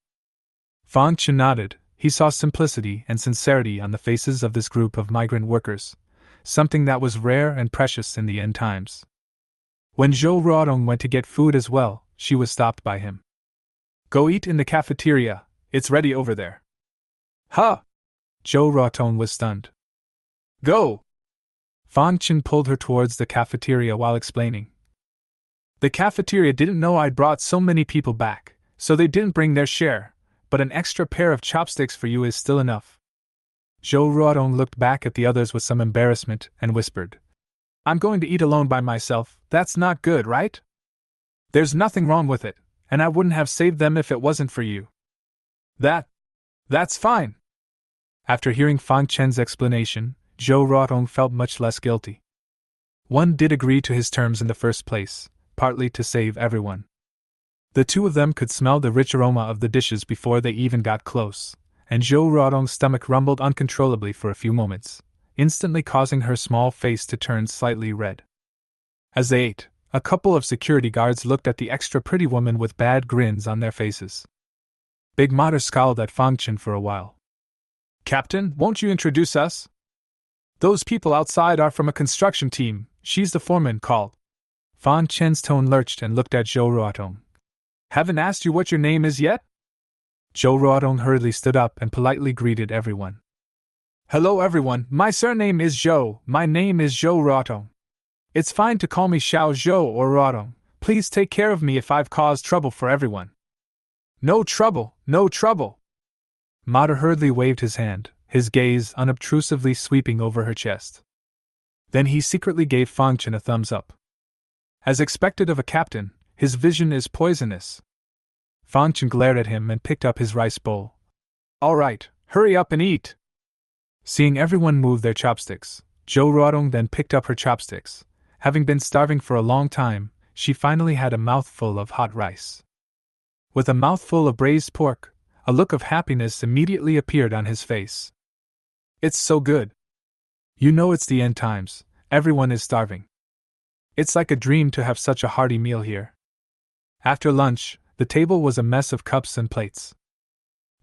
Fang Chen nodded. He saw simplicity and sincerity on the faces of this group of migrant workers, something that was rare and precious in the end times. When Zhou Ruodong went to get food as well, she was stopped by him. "Go eat in the cafeteria, it's ready over there." "Huh!" Zhou Ruodong was stunned. "Go!" Fang Chen pulled her towards the cafeteria while explaining. "The cafeteria didn't know I'd brought so many people back, so they didn't bring their share, but an extra pair of chopsticks for you is still enough." Zhou Ruodong looked back at the others with some embarrassment and whispered, "I'm going to eat alone by myself, that's not good, right?" "There's nothing wrong with it, and I wouldn't have saved them if it wasn't for you." That's fine." After hearing Fang Chen's explanation, Zhou Ruodong felt much less guilty. One did agree to his terms in the first place, partly to save everyone. The two of them could smell the rich aroma of the dishes before they even got close, and Zhou Ruodong's stomach rumbled uncontrollably for a few moments, instantly causing her small face to turn slightly red. As they ate, a couple of security guards looked at the extra pretty woman with bad grins on their faces. Big Mater scowled at Fang Chen for a while. "Captain, won't you introduce us?" "Those people outside are from a construction team, she's the foreman," called. Fang Chen's tone lurched and looked at Zhou Ruodong. "Haven't asked you what your name is yet?" Zhou Ruodong hurriedly stood up and politely greeted everyone. "Hello everyone, my surname is Zhou, my name is Zhou Ruodong. It's fine to call me Xiao Zhou or Ruodong, please take care of me if I've caused trouble for everyone." No trouble, no trouble." Mater hurriedly waved his hand, his gaze unobtrusively sweeping over her chest. Then he secretly gave Fang Chen a thumbs up. As expected of a captain, his vision is poisonous. Fang Chen glared at him and picked up his rice bowl. "All right, hurry up and eat." Seeing everyone move their chopsticks, Zhou Ruodong then picked up her chopsticks. Having been starving for a long time, she finally had a mouthful of hot rice. With a mouthful of braised pork, a look of happiness immediately appeared on his face. "It's so good. You know it's the end times, everyone is starving. It's like a dream to have such a hearty meal here." After lunch, the table was a mess of cups and plates.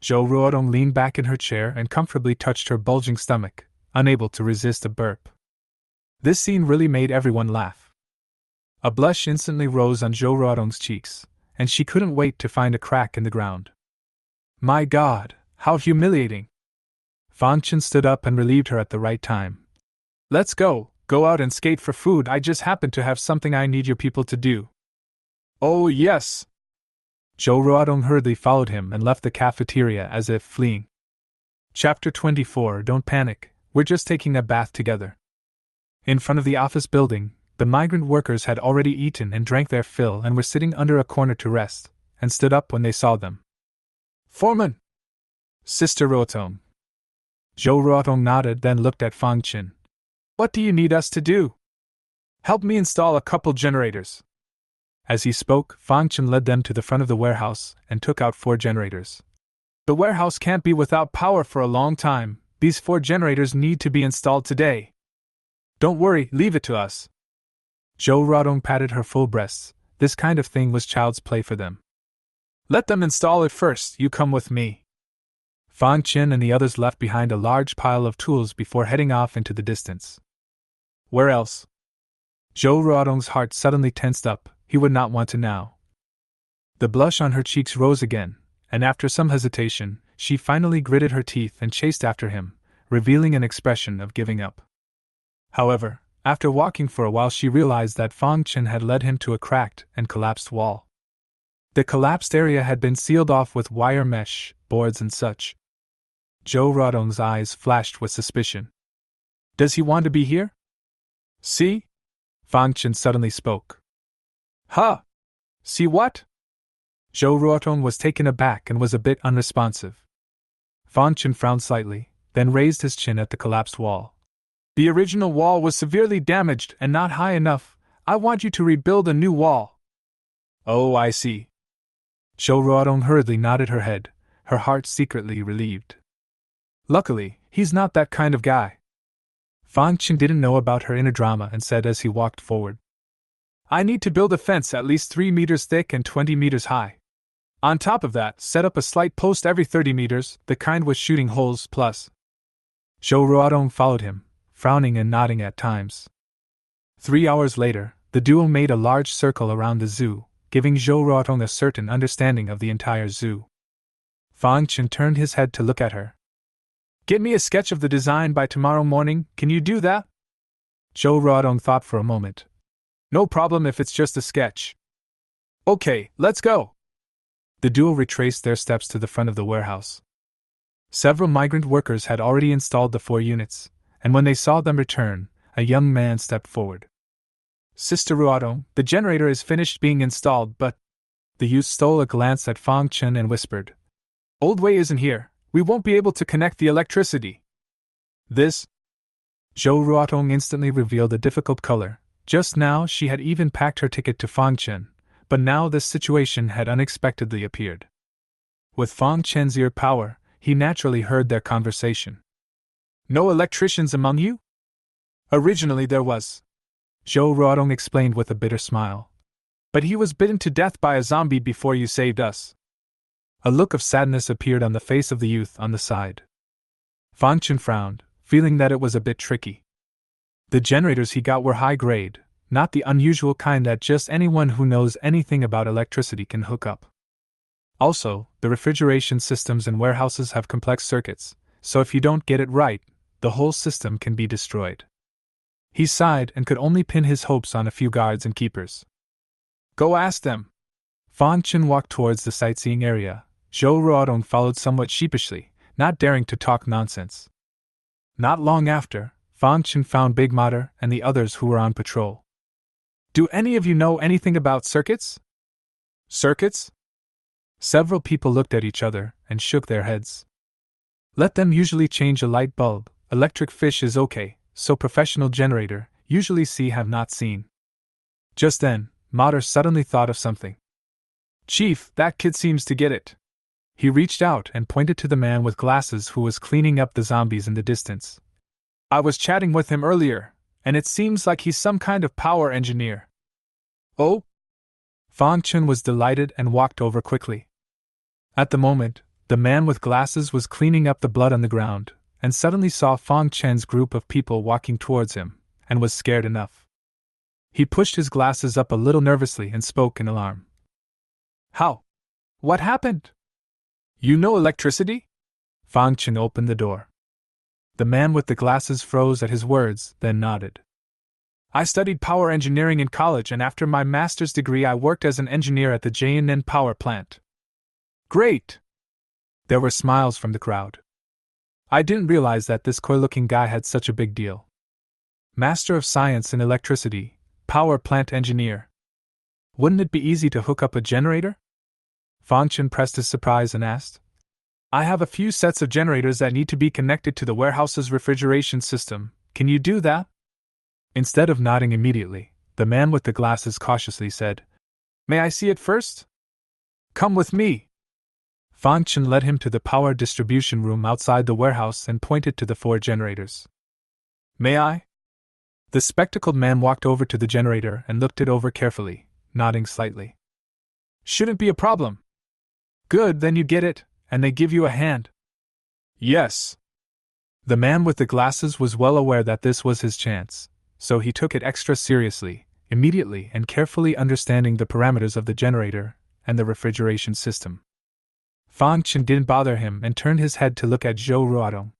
Zhou Ruodong leaned back in her chair and comfortably touched her bulging stomach, unable to resist a burp. This scene really made everyone laugh. A blush instantly rose on Zhou Ruodong's cheeks, and she couldn't wait to find a crack in the ground. "My God, how humiliating!" Fang Chen stood up and relieved her at the right time. "Let's go out and skate for food, I just happen to have something I need your people to do." "Oh yes!" Zhou Ruodong hurriedly followed him and left the cafeteria as if fleeing. Chapter 24. Don't panic, we're just taking a bath together. In front of the office building, the migrant workers had already eaten and drank their fill and were sitting under a corner to rest, and stood up when they saw them. "Foreman!" "Sister Ruodong." Zhou Ruodong nodded, then looked at Fang Chen. "What do you need us to do?" "Help me install a couple generators." As he spoke, Fang Chen led them to the front of the warehouse and took out 4 generators. "The warehouse can't be without power for a long time, these 4 generators need to be installed today." "Don't worry, leave it to us." Zhou Ruodong patted her full breasts. This kind of thing was child's play for them. "Let them install it first, you come with me." Fang Chen and the others left behind a large pile of tools before heading off into the distance. Where else? Zhou Ruodong's heart suddenly tensed up. He would not want to now. The blush on her cheeks rose again, and after some hesitation, she finally gritted her teeth and chased after him, revealing an expression of giving up. However, after walking for a while, she realized that Fang Chen had led him to a cracked and collapsed wall. The collapsed area had been sealed off with wire mesh, boards and such. Zhou Ruodong's eyes flashed with suspicion. Does he want to be here? See? Fang Chen suddenly spoke. Huh? See what? Zhou Ruodong was taken aback and was a bit unresponsive. Fang Chen frowned slightly, then raised his chin at the collapsed wall. The original wall was severely damaged and not high enough. I want you to rebuild a new wall. Oh, I see. Zhou Ruodong hurriedly nodded her head, her heart secretly relieved. Luckily, he's not that kind of guy. Fang Chen didn't know about her inner drama and said as he walked forward. I need to build a fence at least 3 meters thick and 20 meters high. On top of that, set up a slight post every 30 meters, the kind with shooting holes plus. Zhou Ruodong followed him, frowning and nodding at times. 3 hours later, the duo made a large circle around the zoo, giving Zhou Ruodong a certain understanding of the entire zoo. Fang Chen turned his head to look at her. Get me a sketch of the design by tomorrow morning, can you do that? Zhou Ruodong thought for a moment. No problem if it's just a sketch. Okay, let's go. The duo retraced their steps to the front of the warehouse. Several migrant workers had already installed the 4 units, and when they saw them return, a young man stepped forward. Sister Ruodong, the generator is finished being installed, but... The youth stole a glance at Fang Chen and whispered. Old Wei isn't here. We won't be able to connect the electricity. This? Zhou Ruodong instantly revealed a difficult color. Just now she had even packed her ticket to Fang Chen, but now this situation had unexpectedly appeared. With Fang Chen's ear power, he naturally heard their conversation. No electricians among you? Originally there was. Zhou Ruodong explained with a bitter smile. But he was bitten to death by a zombie before you saved us. A look of sadness appeared on the face of the youth on the side. Fang Chen frowned, feeling that it was a bit tricky. The generators he got were high grade, not the unusual kind that just anyone who knows anything about electricity can hook up. Also, the refrigeration systems in warehouses have complex circuits, so if you don't get it right, the whole system can be destroyed. He sighed and could only pin his hopes on a few guards and keepers. Go ask them. Fang Chen walked towards the sightseeing area. Zhou Ruodong followed somewhat sheepishly, not daring to talk nonsense. Not long after, Fang Chen found Big Mater and the others who were on patrol. Do any of you know anything about circuits? Circuits? Several people looked at each other and shook their heads. Let them usually change a light bulb. Electric fish is okay, so professional generator, usually see have not seen. Just then, Mater suddenly thought of something. Chief, that kid seems to get it. He reached out and pointed to the man with glasses who was cleaning up the zombies in the distance. I was chatting with him earlier, and it seems like he's some kind of power engineer. Oh? Fang Chen was delighted and walked over quickly. At the moment, the man with glasses was cleaning up the blood on the ground, and suddenly saw Fang Chen's group of people walking towards him, and was scared enough. He pushed his glasses up a little nervously and spoke in alarm. How? What happened? You know electricity? Fang Chen opened the door. The man with the glasses froze at his words, then nodded. I studied power engineering in college, and after my master's degree I worked as an engineer at the Jianan power plant. Great! There were smiles from the crowd. I didn't realize that this coy-looking guy had such a big deal. Master of Science in Electricity, power plant engineer. Wouldn't it be easy to hook up a generator? Fang Chen pressed his surprise and asked. I have a few sets of generators that need to be connected to the warehouse's refrigeration system. Can you do that? Instead of nodding immediately, the man with the glasses cautiously said, May I see it first? Come with me. Fang Chen led him to the power distribution room outside the warehouse and pointed to the 4 generators. May I? The spectacled man walked over to the generator and looked it over carefully, nodding slightly. Shouldn't be a problem. Good, then you get it, and they give you a hand. Yes. The man with the glasses was well aware that this was his chance, so he took it extra seriously, immediately and carefully understanding the parameters of the generator and the refrigeration system. Fang Chen didn't bother him and turned his head to look at Zhou Ruodong.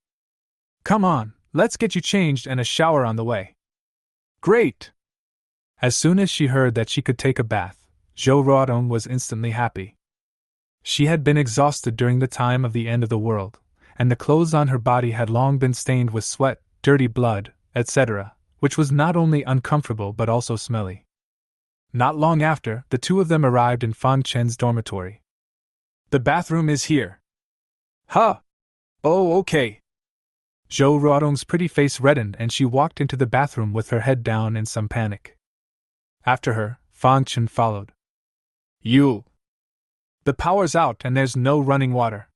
Come on, let's get you changed and a shower on the way. Great! As soon as she heard that she could take a bath, Zhou Ruodong was instantly happy. She had been exhausted during the time of the end of the world, and the clothes on her body had long been stained with sweat, dirty blood, etc., which was not only uncomfortable but also smelly. Not long after, the two of them arrived in Fang Chen's dormitory. The bathroom is here. Huh! Oh, okay. Zhou Ruodong's pretty face reddened and she walked into the bathroom with her head down in some panic. After her, Fang Chen followed. You! The power's out and there's no running water.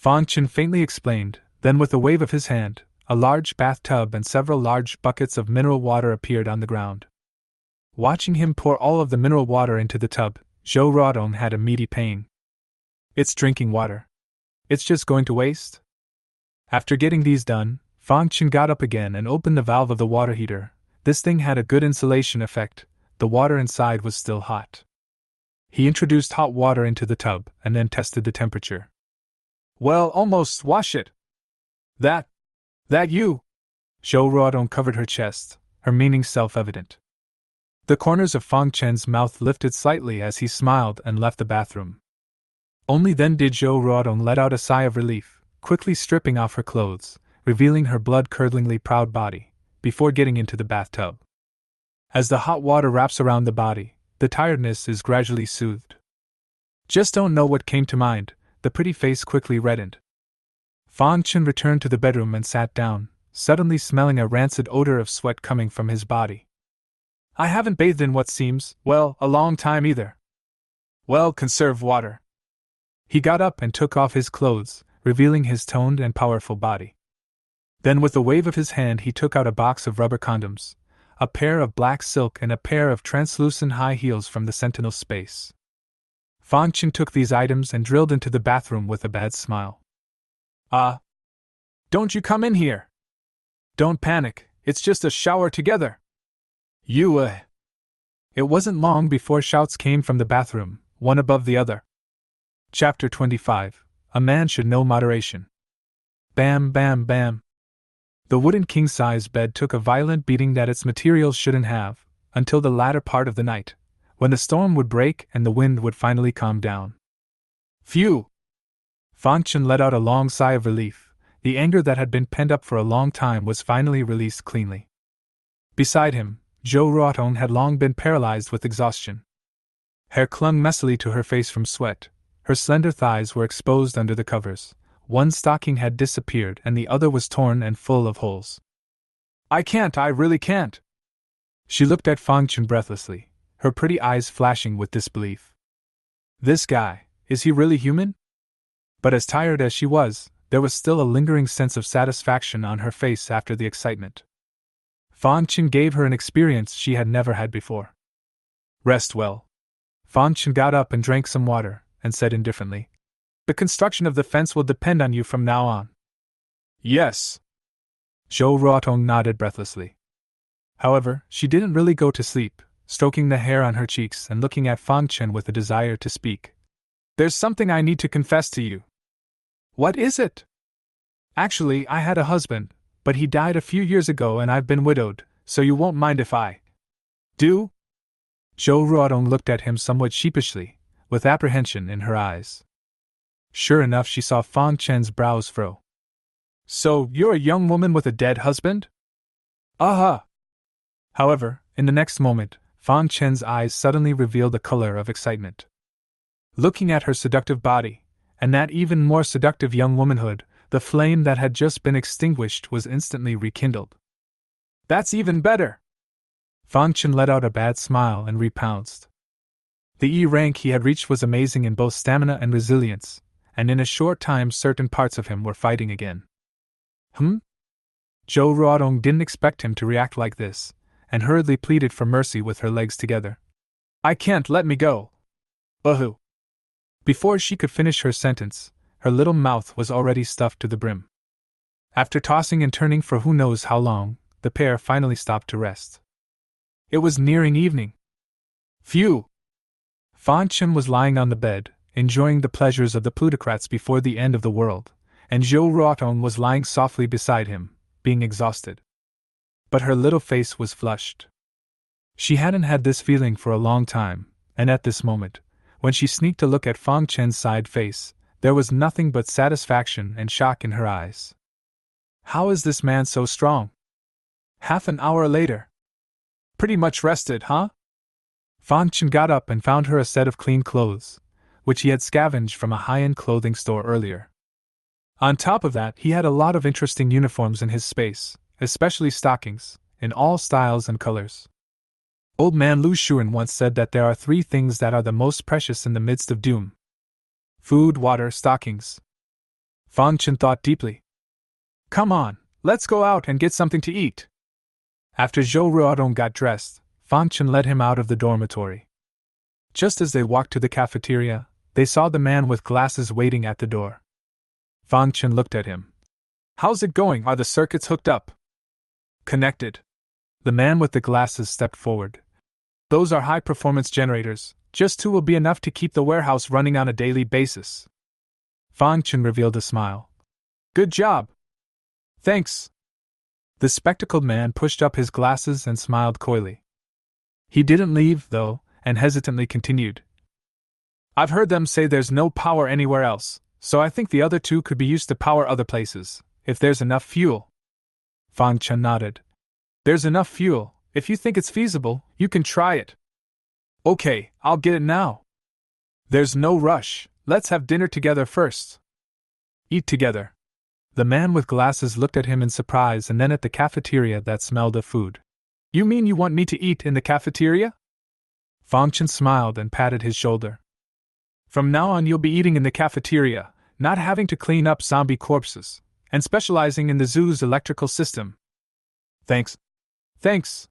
Fang Chen faintly explained, then with a wave of his hand, a large bathtub and several large buckets of mineral water appeared on the ground. Watching him pour all of the mineral water into the tub, Zhou Ruodong had a meaty pain. It's drinking water. It's just going to waste? After getting these done, Fang Chen got up again and opened the valve of the water heater. This thing had a good insulation effect, the water inside was still hot. He introduced hot water into the tub and then tested the temperature. Well, almost wash it. That you? Zhou Ruodong covered her chest, her meaning self-evident. The corners of Fang Chen's mouth lifted slightly as he smiled and left the bathroom. Only then did Zhou Ruodong let out a sigh of relief, quickly stripping off her clothes, revealing her blood-curdlingly proud body, before getting into the bathtub. As the hot water wraps around the body, the tiredness is gradually soothed. Just don't know what came to mind, the pretty face quickly reddened. Fang Chen returned to the bedroom and sat down, suddenly smelling a rancid odor of sweat coming from his body. I haven't bathed in what seems, well, a long time either. Well, conserve water. He got up and took off his clothes, revealing his toned and powerful body. Then with a wave of his hand he took out a box of rubber condoms, a pair of black silk and a pair of translucent high heels from the Sentinel's space. Fang Chen took these items and drilled into the bathroom with a bad smile. Don't you come in here. Don't panic, it's just a shower together. It wasn't long before shouts came from the bathroom, one above the other. Chapter 25. A Man Should Know Moderation. Bam, bam, bam. The wooden king-size bed took a violent beating that its materials shouldn't have, until the latter part of the night, when the storm would break and the wind would finally calm down. Phew! Fang Chen let out a long sigh of relief. The anger that had been pent up for a long time was finally released cleanly. Beside him, Zhou Ruodong had long been paralyzed with exhaustion. Hair clung messily to her face from sweat. Her slender thighs were exposed under the covers. One stocking had disappeared and the other was torn and full of holes. I really can't. She looked at Fang Chen breathlessly, her pretty eyes flashing with disbelief. This guy, is he really human? But as tired as she was, there was still a lingering sense of satisfaction on her face after the excitement. Fang Chen gave her an experience she had never had before. Rest well. Fang Chen got up and drank some water, and said indifferently, The construction of the fence will depend on you from now on. Yes. Zhou Ruodong nodded breathlessly. However, she didn't really go to sleep, stroking the hair on her cheeks and looking at Fang Chen with a desire to speak. There's something I need to confess to you. What is it? Actually, I had a husband, but he died a few years ago and I've been widowed, so you won't mind if I do? Zhou Ruodong looked at him somewhat sheepishly, with apprehension in her eyes. Sure enough, she saw Fang Chen's brows furrow. So, you're a young woman with a dead husband? Aha! However, in the next moment, Fang Chen's eyes suddenly revealed a color of excitement. Looking at her seductive body, and that even more seductive young womanhood, the flame that had just been extinguished was instantly rekindled. That's even better! Fang Chen let out a bad smile and repounced. The E rank he had reached was amazing in both stamina and resilience, and in a short time certain parts of him were fighting again. Zhou Ruodong didn't expect him to react like this, and hurriedly pleaded for mercy with her legs together. I can't, let me go. Before she could finish her sentence, Her little mouth was already stuffed to the brim. After tossing and turning for who knows how long, the pair finally stopped to rest. It was nearing evening. Phew! Fan Chen was lying on the bed, enjoying the pleasures of the plutocrats before the end of the world, and Zhou Ruotong was lying softly beside him, being exhausted. But her little face was flushed. She hadn't had this feeling for a long time, and at this moment, when she sneaked a look at Fang Chen's side face, there was nothing but satisfaction and shock in her eyes. How is this man so strong? Half an hour later. Pretty much rested, huh? Fang Chen got up and found her a set of clean clothes, which he had scavenged from a high-end clothing store earlier. On top of that, he had a lot of interesting uniforms in his space, especially stockings, in all styles and colors. Old man Lu Shuren once said that there are 3 things that are the most precious in the midst of doom: food, water, stockings. Fang Chen thought deeply. Come on, let's go out and get something to eat. After Zhou Ruodong got dressed, Fang Chen led him out of the dormitory. Just as they walked to the cafeteria, they saw the man with glasses waiting at the door. Fang Chen looked at him. How's it going? Are the circuits hooked up? Connected. The man with the glasses stepped forward. Those are high-performance generators. Just 2 will be enough to keep the warehouse running on a daily basis. Fang Chen revealed a smile. Good job. Thanks. The spectacled man pushed up his glasses and smiled coyly. He didn't leave, though, and hesitantly continued. I've heard them say there's no power anywhere else, so I think the other 2 could be used to power other places, if there's enough fuel. Fang Chen nodded. There's enough fuel. If you think it's feasible, you can try it. Okay, I'll get it now. There's no rush. Let's have dinner together first. Eat together. The man with glasses looked at him in surprise and then at the cafeteria that smelled of food. You mean you want me to eat in the cafeteria? Fang Chen smiled and patted his shoulder. From now on you'll be eating in the cafeteria, not having to clean up zombie corpses, and specializing in the zoo's electrical system. Thanks. Thanks.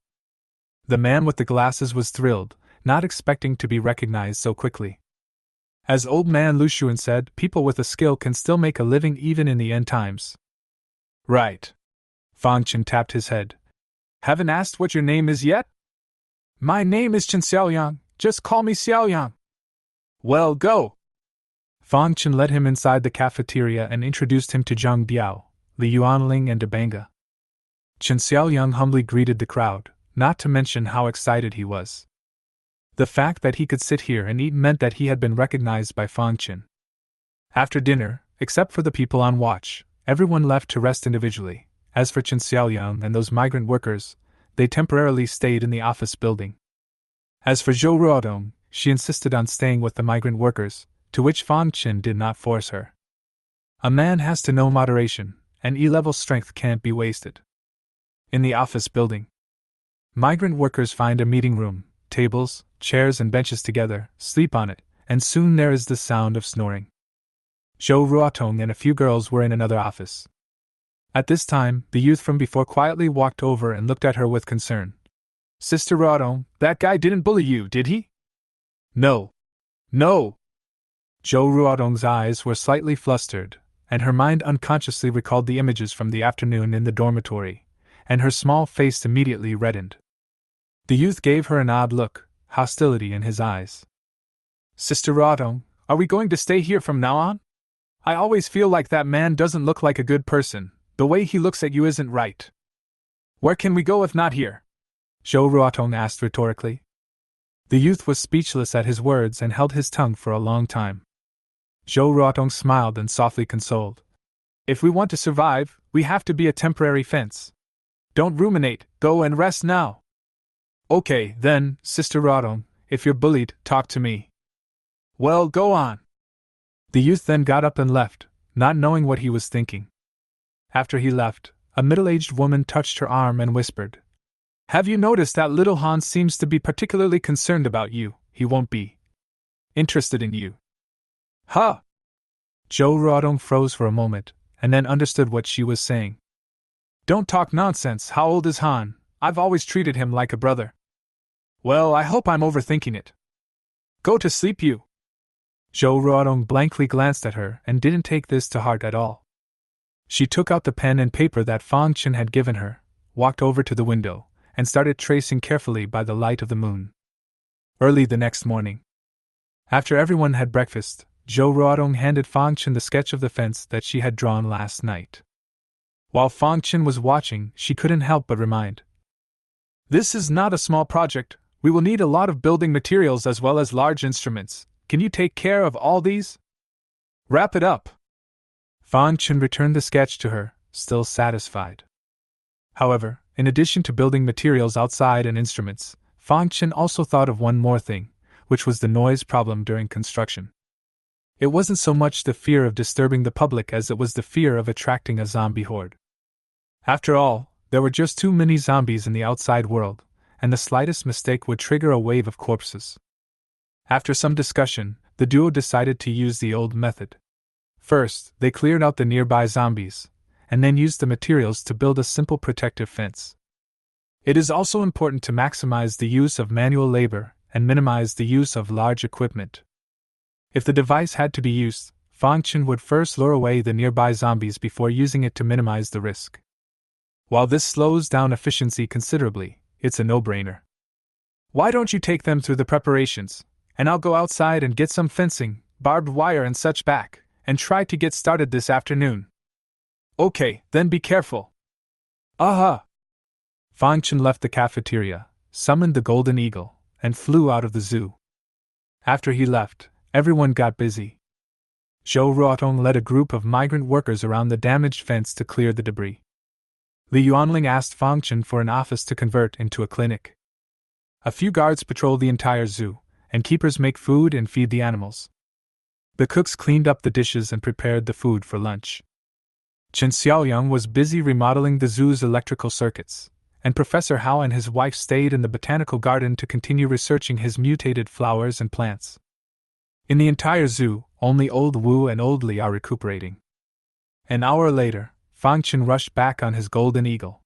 The man with the glasses was thrilled, not expecting to be recognized so quickly. As old man Lu Shuan said, people with a skill can still make a living even in the end times. Right. Fang Chen tapped his head. Haven't asked what your name is yet? My name is Chen Xiaoyang, just call me Xiaoyang. Well, go. Fang Chen led him inside the cafeteria and introduced him to Zhang Biao, Li Yuanling and Debanga. Chen Xiaoyang humbly greeted the crowd, not to mention how excited he was. The fact that he could sit here and eat meant that he had been recognized by Fang Chen. After dinner, except for the people on watch, everyone left to rest individually. As for Chen Xiaoyang and those migrant workers, they temporarily stayed in the office building. As for Zhou Ruodong, she insisted on staying with the migrant workers, to which Fang Chen did not force her. A man has to know moderation, and E-level strength can't be wasted. In the office building, migrant workers find a meeting room, tables, chairs and benches together, sleep on it, and soon there is the sound of snoring. Zhou Ruotong and a few girls were in another office. At this time, the youth from before quietly walked over and looked at her with concern. Sister Ruotong, that guy didn't bully you, did he? No. No! Zhou Ruotong's eyes were slightly flustered, and her mind unconsciously recalled the images from the afternoon in the dormitory, and her small face immediately reddened. The youth gave her an odd look, hostility in his eyes. Sister Ruotong, are we going to stay here from now on? I always feel like that man doesn't look like a good person. The way he looks at you isn't right. Where can we go if not here? Zhou Ruotong asked rhetorically. The youth was speechless at his words and held his tongue for a long time. Zhou Ruotong smiled and softly consoled. If we want to survive, we have to be a temporary fence. Don't ruminate, go and rest now. Okay, then, Sister Ruotong, if you're bullied, talk to me. Well, go on. The youth then got up and left, not knowing what he was thinking. After he left, a middle-aged woman touched her arm and whispered, Have you noticed that little Hans seems to be particularly concerned about you? He won't be interested in you. Huh? Zhou Ruotong froze for a moment, and then understood what she was saying. Don't talk nonsense, how old is Han? I've always treated him like a brother. Well, I hope I'm overthinking it. Go to sleep, you. Zhou Ruodong blankly glanced at her and didn't take this to heart at all. She took out the pen and paper that Fang Chen had given her, walked over to the window, and started tracing carefully by the light of the moon. Early the next morning, after everyone had breakfast, Zhou Ruodong handed Fang Chen the sketch of the fence that she had drawn last night. While Fang Chen was watching, she couldn't help but remind. This is not a small project. We will need a lot of building materials as well as large instruments. Can you take care of all these? Wrap it up. Fang Chen returned the sketch to her, still satisfied. However, in addition to building materials outside and instruments, Fang Chen also thought of one more thing, which was the noise problem during construction. It wasn't so much the fear of disturbing the public as it was the fear of attracting a zombie horde. After all, there were just too many zombies in the outside world, and the slightest mistake would trigger a wave of corpses. After some discussion, the duo decided to use the old method. First, they cleared out the nearby zombies, and then used the materials to build a simple protective fence. It is also important to maximize the use of manual labor and minimize the use of large equipment. If the device had to be used, Fang Chen would first lure away the nearby zombies before using it to minimize the risk. While this slows down efficiency considerably, it's a no-brainer. Why don't you take them through the preparations, and I'll go outside and get some fencing, barbed wire and such back, and try to get started this afternoon. Okay, then be careful. Aha! Fang Chen left the cafeteria, summoned the golden eagle, and flew out of the zoo. After he left, everyone got busy. Zhou Ruodong led a group of migrant workers around the damaged fence to clear the debris. Li Yuanling asked Fang Chen for an office to convert into a clinic. A few guards patrol the entire zoo, and keepers make food and feed the animals. The cooks cleaned up the dishes and prepared the food for lunch. Chen Xiaoyang was busy remodeling the zoo's electrical circuits, and Professor Hao and his wife stayed in the botanical garden to continue researching his mutated flowers and plants. In the entire zoo, only Old Wu and Old Li are recuperating. An hour later, Fang Chen rushed back on his golden eagle.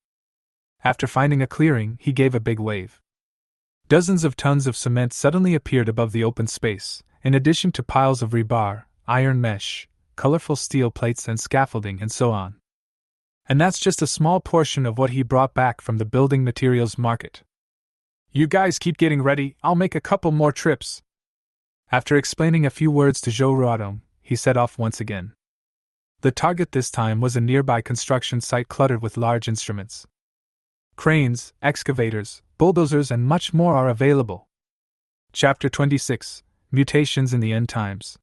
After finding a clearing, he gave a big wave. Dozens of tons of cement suddenly appeared above the open space, in addition to piles of rebar, iron mesh, colorful steel plates and scaffolding and so on. And that's just a small portion of what he brought back from the building materials market. You guys keep getting ready, I'll make a couple more trips. After explaining a few words to Zhou Ruodong, he set off once again. The target this time was a nearby construction site cluttered with large instruments. Cranes, excavators, bulldozers and much more are available. Chapter 26, Mutations in the End Times.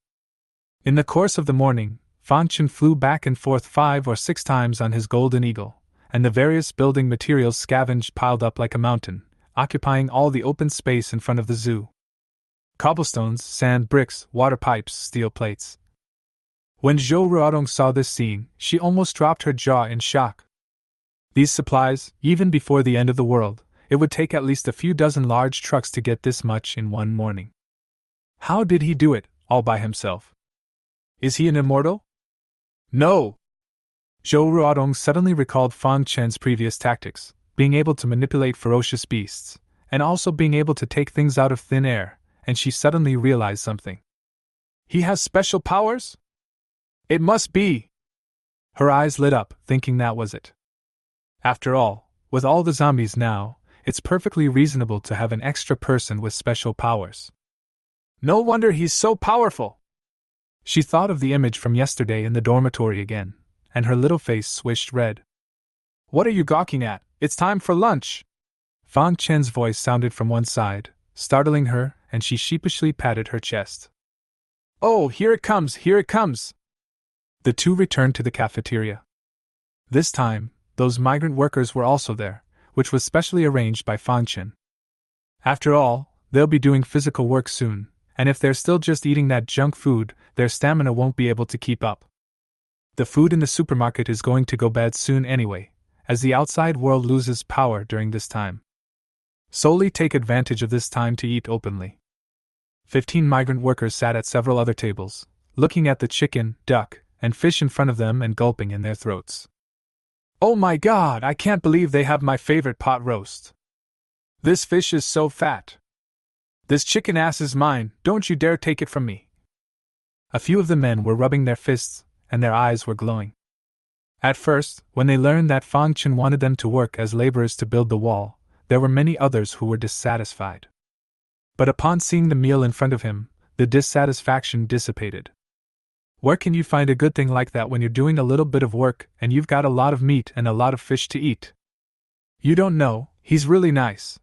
In the course of the morning, Fang Chen flew back and forth 5 or 6 times on his golden eagle, and the various building materials scavenged piled up like a mountain, occupying all the open space in front of the zoo. Cobblestones, sand, bricks, water pipes, steel plates. When Zhou Ruodong saw this scene, she almost dropped her jaw in shock. These supplies, even before the end of the world, it would take at least a few dozen large trucks to get this much in one morning. How did he do it, all by himself? Is he an immortal? No! Zhou Ruodong suddenly recalled Fang Chen's previous tactics, being able to manipulate ferocious beasts, and also being able to take things out of thin air, and she suddenly realized something. He has special powers? It must be! Her eyes lit up, thinking that was it. After all, with all the zombies now, it's perfectly reasonable to have an extra person with special powers. No wonder he's so powerful! She thought of the image from yesterday in the dormitory again, and her little face swished red. What are you gawking at? It's time for lunch! Fang Chen's voice sounded from one side, startling her, and she sheepishly patted her chest. Oh, here it comes, here it comes! The two returned to the cafeteria. This time, those migrant workers were also there, which was specially arranged by Fang Chen. After all, they'll be doing physical work soon, and if they're still just eating that junk food, their stamina won't be able to keep up. The food in the supermarket is going to go bad soon anyway, as the outside world loses power during this time. Solely take advantage of this time to eat openly. 15 migrant workers sat at several other tables, looking at the chicken, duck, and fish in front of them and gulping in their throats. Oh my God, I can't believe they have my favorite pot roast. This fish is so fat. This chicken ass is mine, don't you dare take it from me. A few of the men were rubbing their fists, and their eyes were glowing. At first, when they learned that Fang Chen wanted them to work as laborers to build the wall, there were many others who were dissatisfied. But upon seeing the meal in front of him, the dissatisfaction dissipated. Where can you find a good thing like that when you're doing a little bit of work and you've got a lot of meat and a lot of fish to eat? You don't know, he's really nice.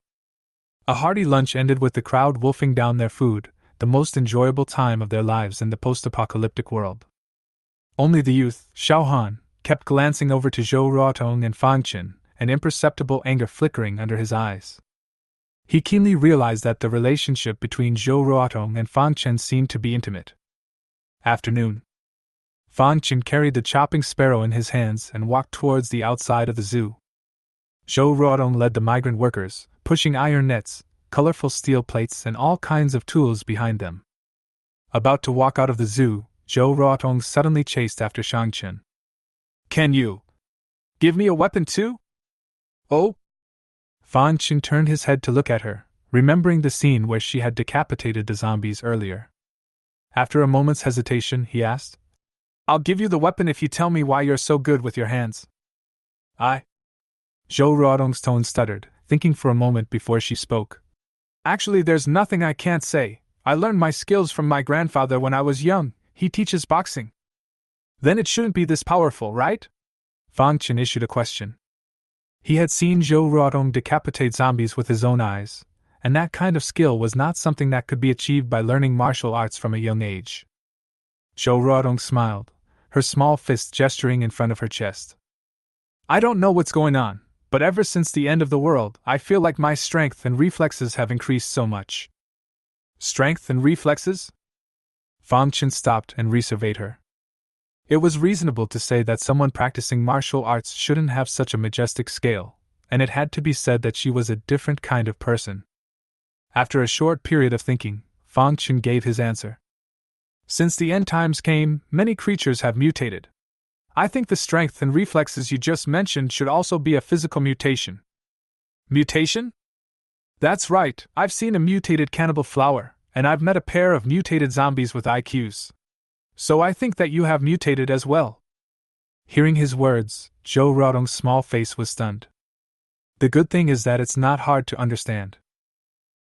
A hearty lunch ended with the crowd wolfing down their food, the most enjoyable time of their lives in the post-apocalyptic world. Only the youth, Xiao Han, kept glancing over to Zhou Ruotong and Fang Chen, an imperceptible anger flickering under his eyes. He keenly realized that the relationship between Zhou Ruotong and Fang Chen seemed to be intimate. Afternoon. Fang Chen carried the chopping sparrow in his hands and walked towards the outside of the zoo. Zhou Ruotong led the migrant workers, pushing iron nets, colorful steel plates, and all kinds of tools behind them. About to walk out of the zoo, Zhou Ruotong suddenly chased after Shang Chen. Can you give me a weapon too? Oh? Fang Chen turned his head to look at her, remembering the scene where she had decapitated the zombies earlier. After a moment's hesitation, he asked, I'll give you the weapon if you tell me why you're so good with your hands. I. Zhou Ruotong's tone stuttered, thinking for a moment before she spoke. Actually, there's nothing I can't say. I learned my skills from my grandfather when I was young. He teaches boxing. Then it shouldn't be this powerful, right? Fang Chen issued a question. He had seen Zhou Ruotong decapitate zombies with his own eyes, and that kind of skill was not something that could be achieved by learning martial arts from a young age. Zhou Ruotong smiled, her small fist gesturing in front of her chest. I don't know what's going on, but ever since the end of the world, I feel like my strength and reflexes have increased so much. Strength and reflexes? Fang Chen stopped and resurveyed her. It was reasonable to say that someone practicing martial arts shouldn't have such a majestic scale, and it had to be said that she was a different kind of person. After a short period of thinking, Fang Chen gave his answer. Since the end times came, many creatures have mutated. I think the strength and reflexes you just mentioned should also be a physical mutation. Mutation? That's right, I've seen a mutated cannibal flower, and I've met a pair of mutated zombies with IQs. So I think that you have mutated as well. Hearing his words, Zhou Ruotong's small face was stunned. The good thing is that it's not hard to understand.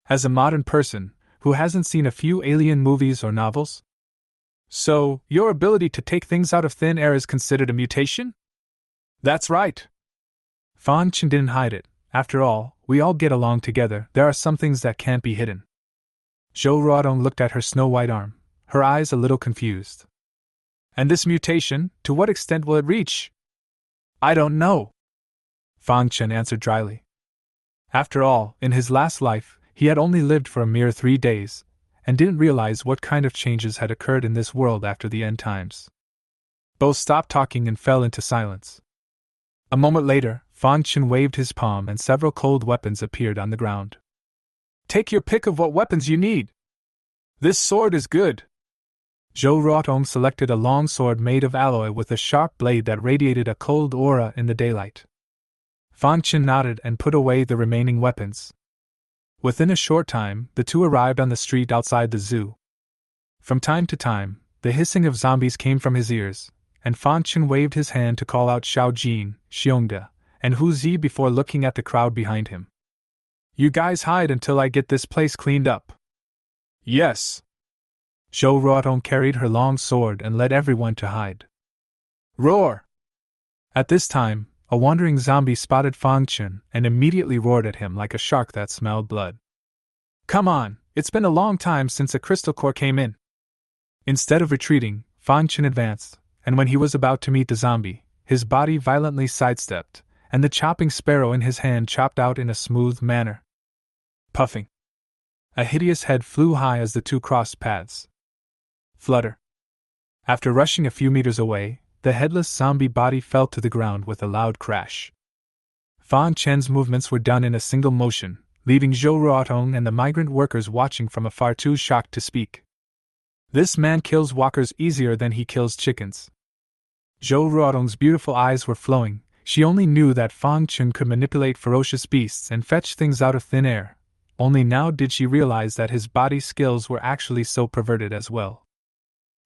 As a modern person, who hasn't seen a few alien movies or novels? So, your ability to take things out of thin air is considered a mutation? That's right. Fang Chen didn't hide it. After all, we all get along together. There are some things that can't be hidden. Zhou Ruotong looked at her snow-white arm, her eyes a little confused. And this mutation, to what extent will it reach? I don't know. Fang Chen answered dryly. After all, in his last life, he had only lived for a mere 3 days, and didn't realize what kind of changes had occurred in this world after the end times. Both stopped talking and fell into silence. A moment later, Fang Chen waved his palm and several cold weapons appeared on the ground. Take your pick of what weapons you need. This sword is good. Zhou Ruotong selected a long sword made of alloy with a sharp blade that radiated a cold aura in the daylight. Fang Chen nodded and put away the remaining weapons. Within a short time, the two arrived on the street outside the zoo. From time to time, the hissing of zombies came from his ears, and Fang Chen waved his hand to call out Xiao Jin, Xiongde, and Hu Zi before looking at the crowd behind him. You guys hide until I get this place cleaned up. Yes. Zhou Ruotong carried her long sword and led everyone to hide. Roar! At this time, a wandering zombie spotted Fang Chen and immediately roared at him like a shark that smelled blood. Come on, it's been a long time since a crystal core came in. Instead of retreating, Fang Chen advanced, and when he was about to meet the zombie, his body violently sidestepped, and the chopping sparrow in his hand chopped out in a smooth manner. Puffing. A hideous head flew high as the two crossed paths. Flutter. After rushing a few meters away, the headless zombie body fell to the ground with a loud crash. Fang Chen's movements were done in a single motion, leaving Zhou Ruotong and the migrant workers watching from afar too shocked to speak. This man kills walkers easier than he kills chickens. Zhou Ruotong's beautiful eyes were flowing. She only knew that Fang Chen could manipulate ferocious beasts and fetch things out of thin air. Only now did she realize that his body skills were actually so perverted as well.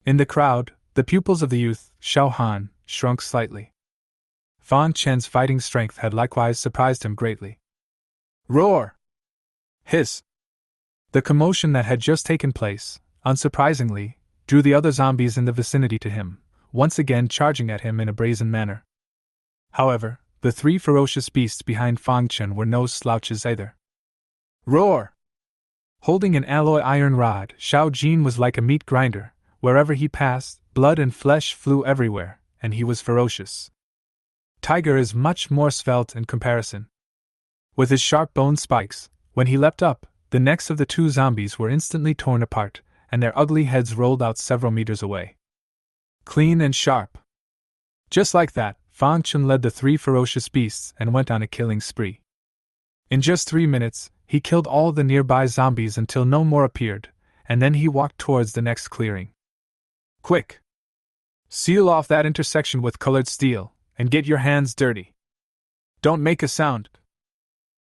In the crowd, the pupils of the youth, Xiao Han, shrunk slightly. Fang Chen's fighting strength had likewise surprised him greatly. Roar! Hiss! The commotion that had just taken place, unsurprisingly, drew the other zombies in the vicinity to him, once again charging at him in a brazen manner. However, the three ferocious beasts behind Fang Chen were no slouches either. Roar! Holding an alloy iron rod, Xiao Jin was like a meat grinder. Wherever he passed, blood and flesh flew everywhere, and he was ferocious. Tiger is much more svelte in comparison. With his sharp bone spikes, when he leapt up, the necks of the two zombies were instantly torn apart, and their ugly heads rolled out several meters away. Clean and sharp. Just like that, Fang Chen led the three ferocious beasts and went on a killing spree. In just 3 minutes, he killed all the nearby zombies until no more appeared, and then he walked towards the next clearing. Quick! Seal off that intersection with colored steel, and get your hands dirty. Don't make a sound.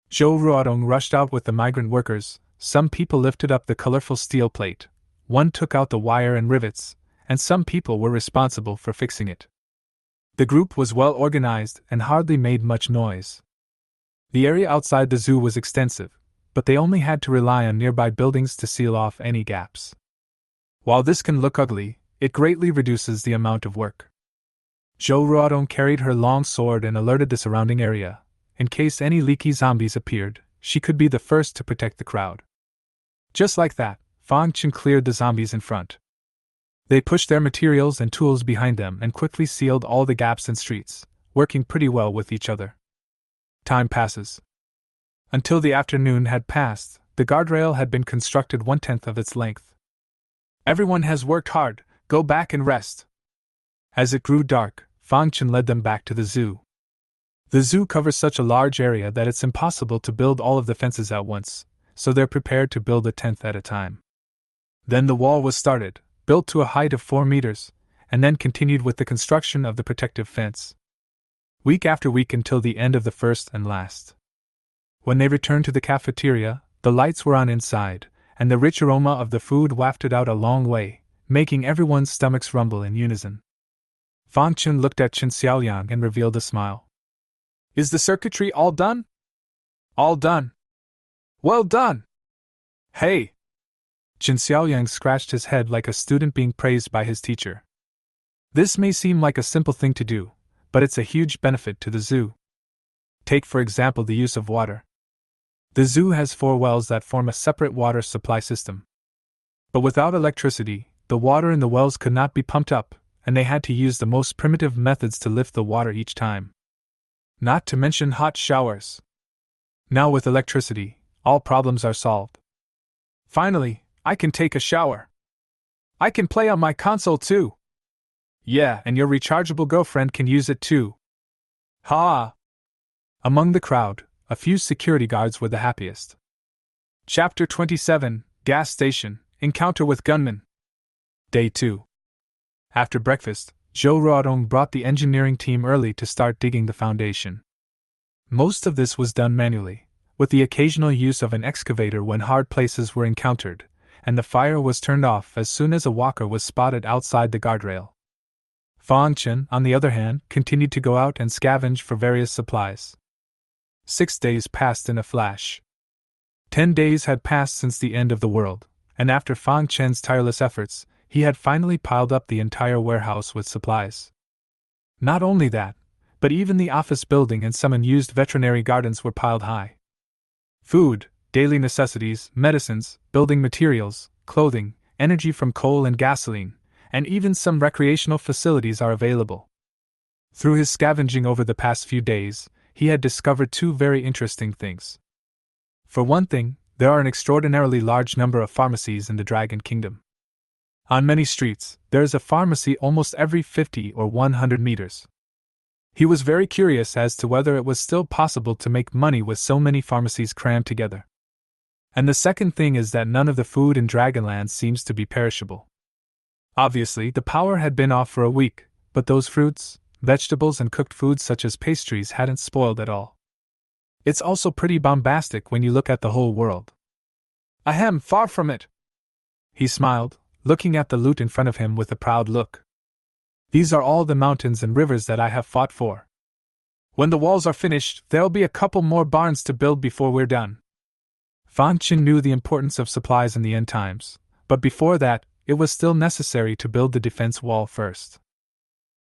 Zhou Ruodong rushed out with the migrant workers. Some people lifted up the colorful steel plate, one took out the wire and rivets, and some people were responsible for fixing it. The group was well organized and hardly made much noise. The area outside the zoo was extensive, but they only had to rely on nearby buildings to seal off any gaps. While this can look ugly, it greatly reduces the amount of work. Zhou Ruodong carried her long sword and alerted the surrounding area. In case any leaky zombies appeared, she could be the first to protect the crowd. Just like that, Fang Chen cleared the zombies in front. They pushed their materials and tools behind them and quickly sealed all the gaps and streets, working pretty well with each other. Time passes. Until the afternoon had passed, the guardrail had been constructed 1/10 of its length. Everyone has worked hard, go back and rest. As it grew dark, Fang Chen led them back to the zoo. The zoo covers such a large area that it's impossible to build all of the fences at once, so they're prepared to build a 10th at a time. Then the wall was started, built to a height of 4 meters, and then continued with the construction of the protective fence. Week after week until the end of the first and last. When they returned to the cafeteria, the lights were on inside, and the rich aroma of the food wafted out a long way, making everyone's stomachs rumble in unison. Fang Chen looked at Chen Xiaoyang and revealed a smile. Is the circuitry all done? All done. Well done! Hey! Chen Xiaoyang scratched his head like a student being praised by his teacher. This may seem like a simple thing to do, but it's a huge benefit to the zoo. Take for example the use of water. The zoo has 4 wells that form a separate water supply system. But without electricity, the water in the wells could not be pumped up, and they had to use the most primitive methods to lift the water each time. Not to mention hot showers. Now with electricity, all problems are solved. Finally, I can take a shower. I can play on my console too. Yeah, and your rechargeable girlfriend can use it too. Ha! Among the crowd, a few security guards were the happiest. Chapter 27, Gas Station, Encounter with Gunmen. Day 2. After breakfast, Zhou Ruodong brought the engineering team early to start digging the foundation. Most of this was done manually, with the occasional use of an excavator when hard places were encountered, and the fire was turned off as soon as a walker was spotted outside the guardrail. Fang Chen, on the other hand, continued to go out and scavenge for various supplies. 6 days passed in a flash. 10 days had passed since the end of the world, and after Fang Chen's tireless efforts, he had finally piled up the entire warehouse with supplies. Not only that, but even the office building and some unused veterinary gardens were piled high. Food, daily necessities, medicines, building materials, clothing, energy from coal and gasoline, and even some recreational facilities are available. Through his scavenging over the past few days, he had discovered 2 very interesting things. For one thing, there are an extraordinarily large number of pharmacies in the Dragon Kingdom. On many streets, there is a pharmacy almost every 50 or 100 meters. He was very curious as to whether it was still possible to make money with so many pharmacies crammed together. And the second thing is that none of the food in Dragonland seems to be perishable. Obviously, the power had been off for a week, but those fruits, vegetables, and cooked foods such as pastries hadn't spoiled at all. It's also pretty bombastic when you look at the whole world. Ahem, far from it! He smiled, looking at the loot in front of him with a proud look. These are all the mountains and rivers that I have fought for. When the walls are finished, there'll be a couple more barns to build before we're done. Fan Qin knew the importance of supplies in the end times, but before that, it was still necessary to build the defense wall first.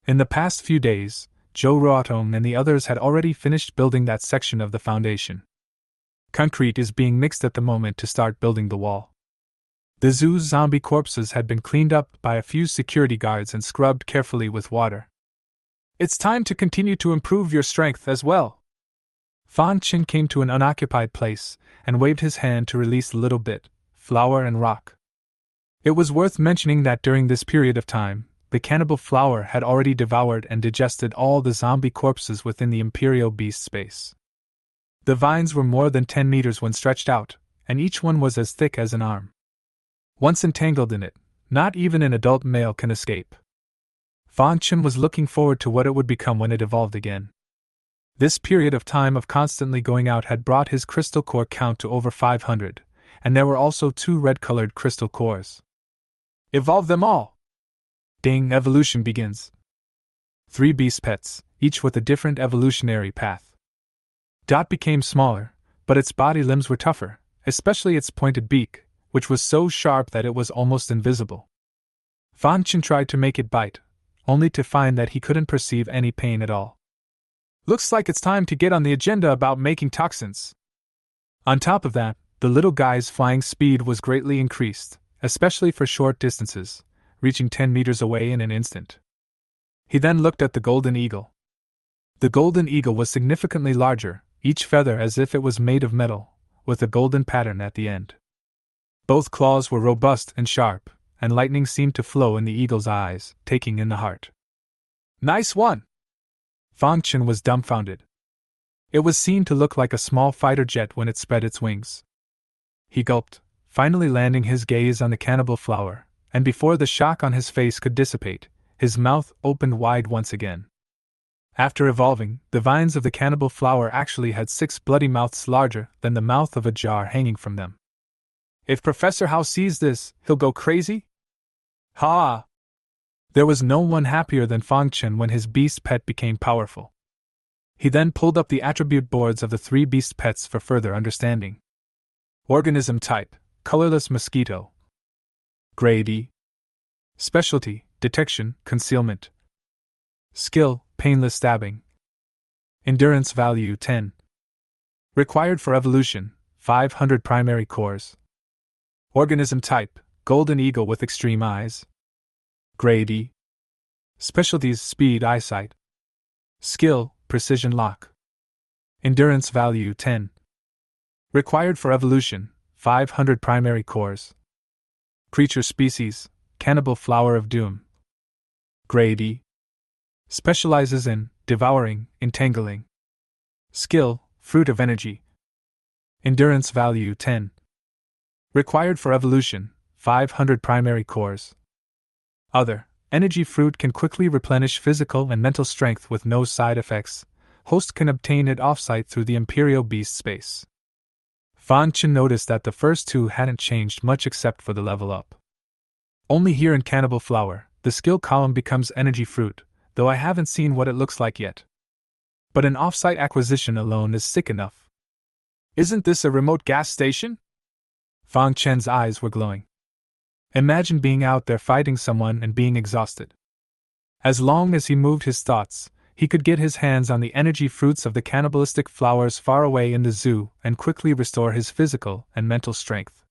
In the past few days, Zhou Ruotong and the others had already finished building that section of the foundation. Concrete is being mixed at the moment to start building the wall. The zoo's zombie corpses had been cleaned up by a few security guards and scrubbed carefully with water. It's time to continue to improve your strength as well. Fan Qin came to an unoccupied place and waved his hand to release a little bit, flour and rock. It was worth mentioning that during this period of time, the cannibal flower had already devoured and digested all the zombie corpses within the Imperial Beast space. The vines were more than 10 meters when stretched out, and each one was as thick as an arm. Once entangled in it, not even an adult male can escape. Fan Qin was looking forward to what it would become when it evolved again. This period of time of constantly going out had brought his crystal core count to over 500, and there were also 2 red-colored crystal cores. Evolve them all! Ding, evolution begins. 3 beast pets, each with a different evolutionary path. Dot became smaller, but its body limbs were tougher, especially its pointed beak, which was so sharp that it was almost invisible. Fan Qin tried to make it bite, only to find that he couldn't perceive any pain at all. Looks like it's time to get on the agenda about making toxins. On top of that, the little guy's flying speed was greatly increased, especially for short distances, reaching 10 meters away in an instant. He then looked at the golden eagle. The golden eagle was significantly larger, each feather as if it was made of metal, with a golden pattern at the end. Both claws were robust and sharp, and lightning seemed to flow in the eagle's eyes, taking in the heart. Nice one! Fan Qin was dumbfounded. It was seen to look like a small fighter jet when it spread its wings. He gulped, finally landing his gaze on the cannibal flower, and before the shock on his face could dissipate, his mouth opened wide once again. After evolving, the vines of the cannibal flower actually had 6 bloody mouths larger than the mouth of a jar hanging from them. If Professor Hao sees this, he'll go crazy? Ha! There was no one happier than Fan Qin when his beast pet became powerful. He then pulled up the attribute boards of the 3 beast pets for further understanding. Organism type, colorless mosquito. Grade. Specialty, detection, concealment. Skill, painless stabbing. Endurance value 10. Required for evolution, 500 primary cores. Organism type, golden eagle with extreme eyes. Grade. Specialties, speed, eyesight. Skill, precision lock. Endurance value 10. Required for evolution, 500 primary cores. Creature species, cannibal flower of doom. Grade. Specializes in devouring, entangling. Skill, fruit of energy. Endurance value 10. Required for evolution, 500 primary cores. Other, energy fruit can quickly replenish physical and mental strength with no side effects. Host can obtain it offsite through the Imperial Beast space. Fan Qin noticed that the first 2 hadn't changed much except for the level up. Only here in Cannibal Flower, the skill column becomes energy fruit, though I haven't seen what it looks like yet. But an offsite acquisition alone is sick enough. Isn't this a remote gas station? Fan Qin's eyes were glowing. Imagine being out there fighting someone and being exhausted. As long as he moved his thoughts, he could get his hands on the energy fruits of the cannibalistic flowers far away in the zoo and quickly restore his physical and mental strength.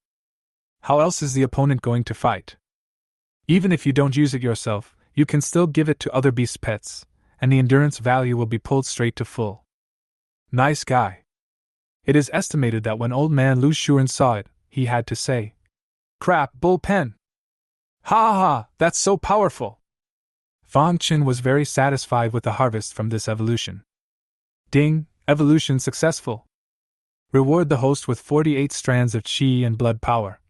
How else is the opponent going to fight? Even if you don't use it yourself, you can still give it to other beast pets, and the endurance value will be pulled straight to full. Nice guy. It is estimated that when old man Lu Shuren saw it, he had to say, "Crap, bullpen! Ha ha ha, that's so powerful!" Fan Qin was very satisfied with the harvest from this evolution. Ding, evolution successful. Reward the host with 48 strands of chi and blood power.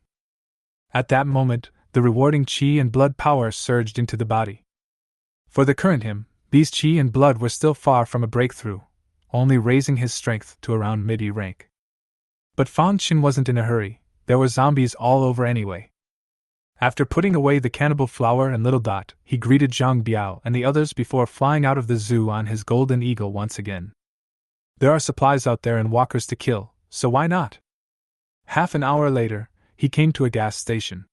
At that moment, the rewarding chi and blood power surged into the body. For the current him, these chi and blood were still far from a breakthrough, only raising his strength to around mid-E rank. But Fan Qin wasn't in a hurry. There were zombies all over anyway. After putting away the cannibal flower and Little Dot, he greeted Zhang Biao and the others before flying out of the zoo on his golden eagle once again. There are supplies out there and walkers to kill, so why not? Half an hour later, he came to a gas station.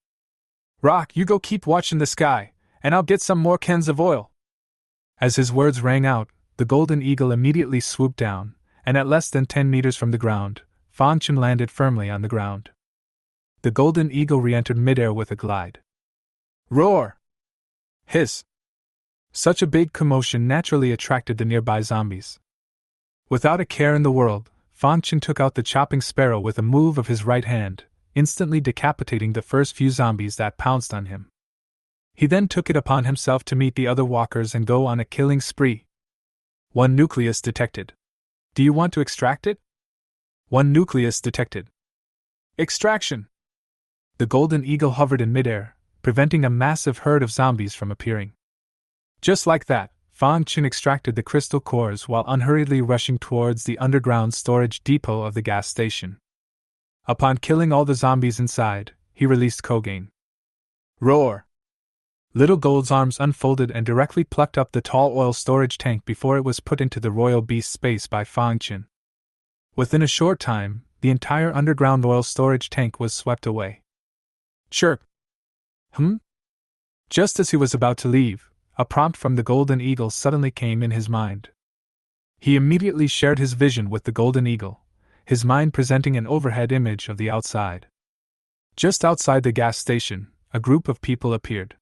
Rock, you go keep watching the sky, and I'll get some more cans of oil. As his words rang out, the golden eagle immediately swooped down, and at less than 10 meters from the ground, Fan Chen landed firmly on the ground. The golden eagle re-entered midair with a glide. Roar! Hiss! Such a big commotion naturally attracted the nearby zombies. Without a care in the world, Fan Chen took out the chopping sparrow with a move of his right hand, instantly decapitating the first few zombies that pounced on him. He then took it upon himself to meet the other walkers and go on a killing spree. 1 nucleus detected. Do you want to extract it? 1 nucleus detected. Extraction! The golden eagle hovered in midair, preventing a massive herd of zombies from appearing. Just like that, Fan Chen extracted the crystal cores while unhurriedly rushing towards the underground storage depot of the gas station. Upon killing all the zombies inside, he released Kogain. Roar! Little Gold's arms unfolded and directly plucked up the tall oil storage tank before it was put into the royal beast space by Fan Chen. Within a short time, the entire underground oil storage tank was swept away. Chirp! Just as he was about to leave, a prompt from the golden eagle suddenly came in his mind. He immediately shared his vision with the golden eagle, his mind presenting an overhead image of the outside. Just outside the gas station, a group of people appeared.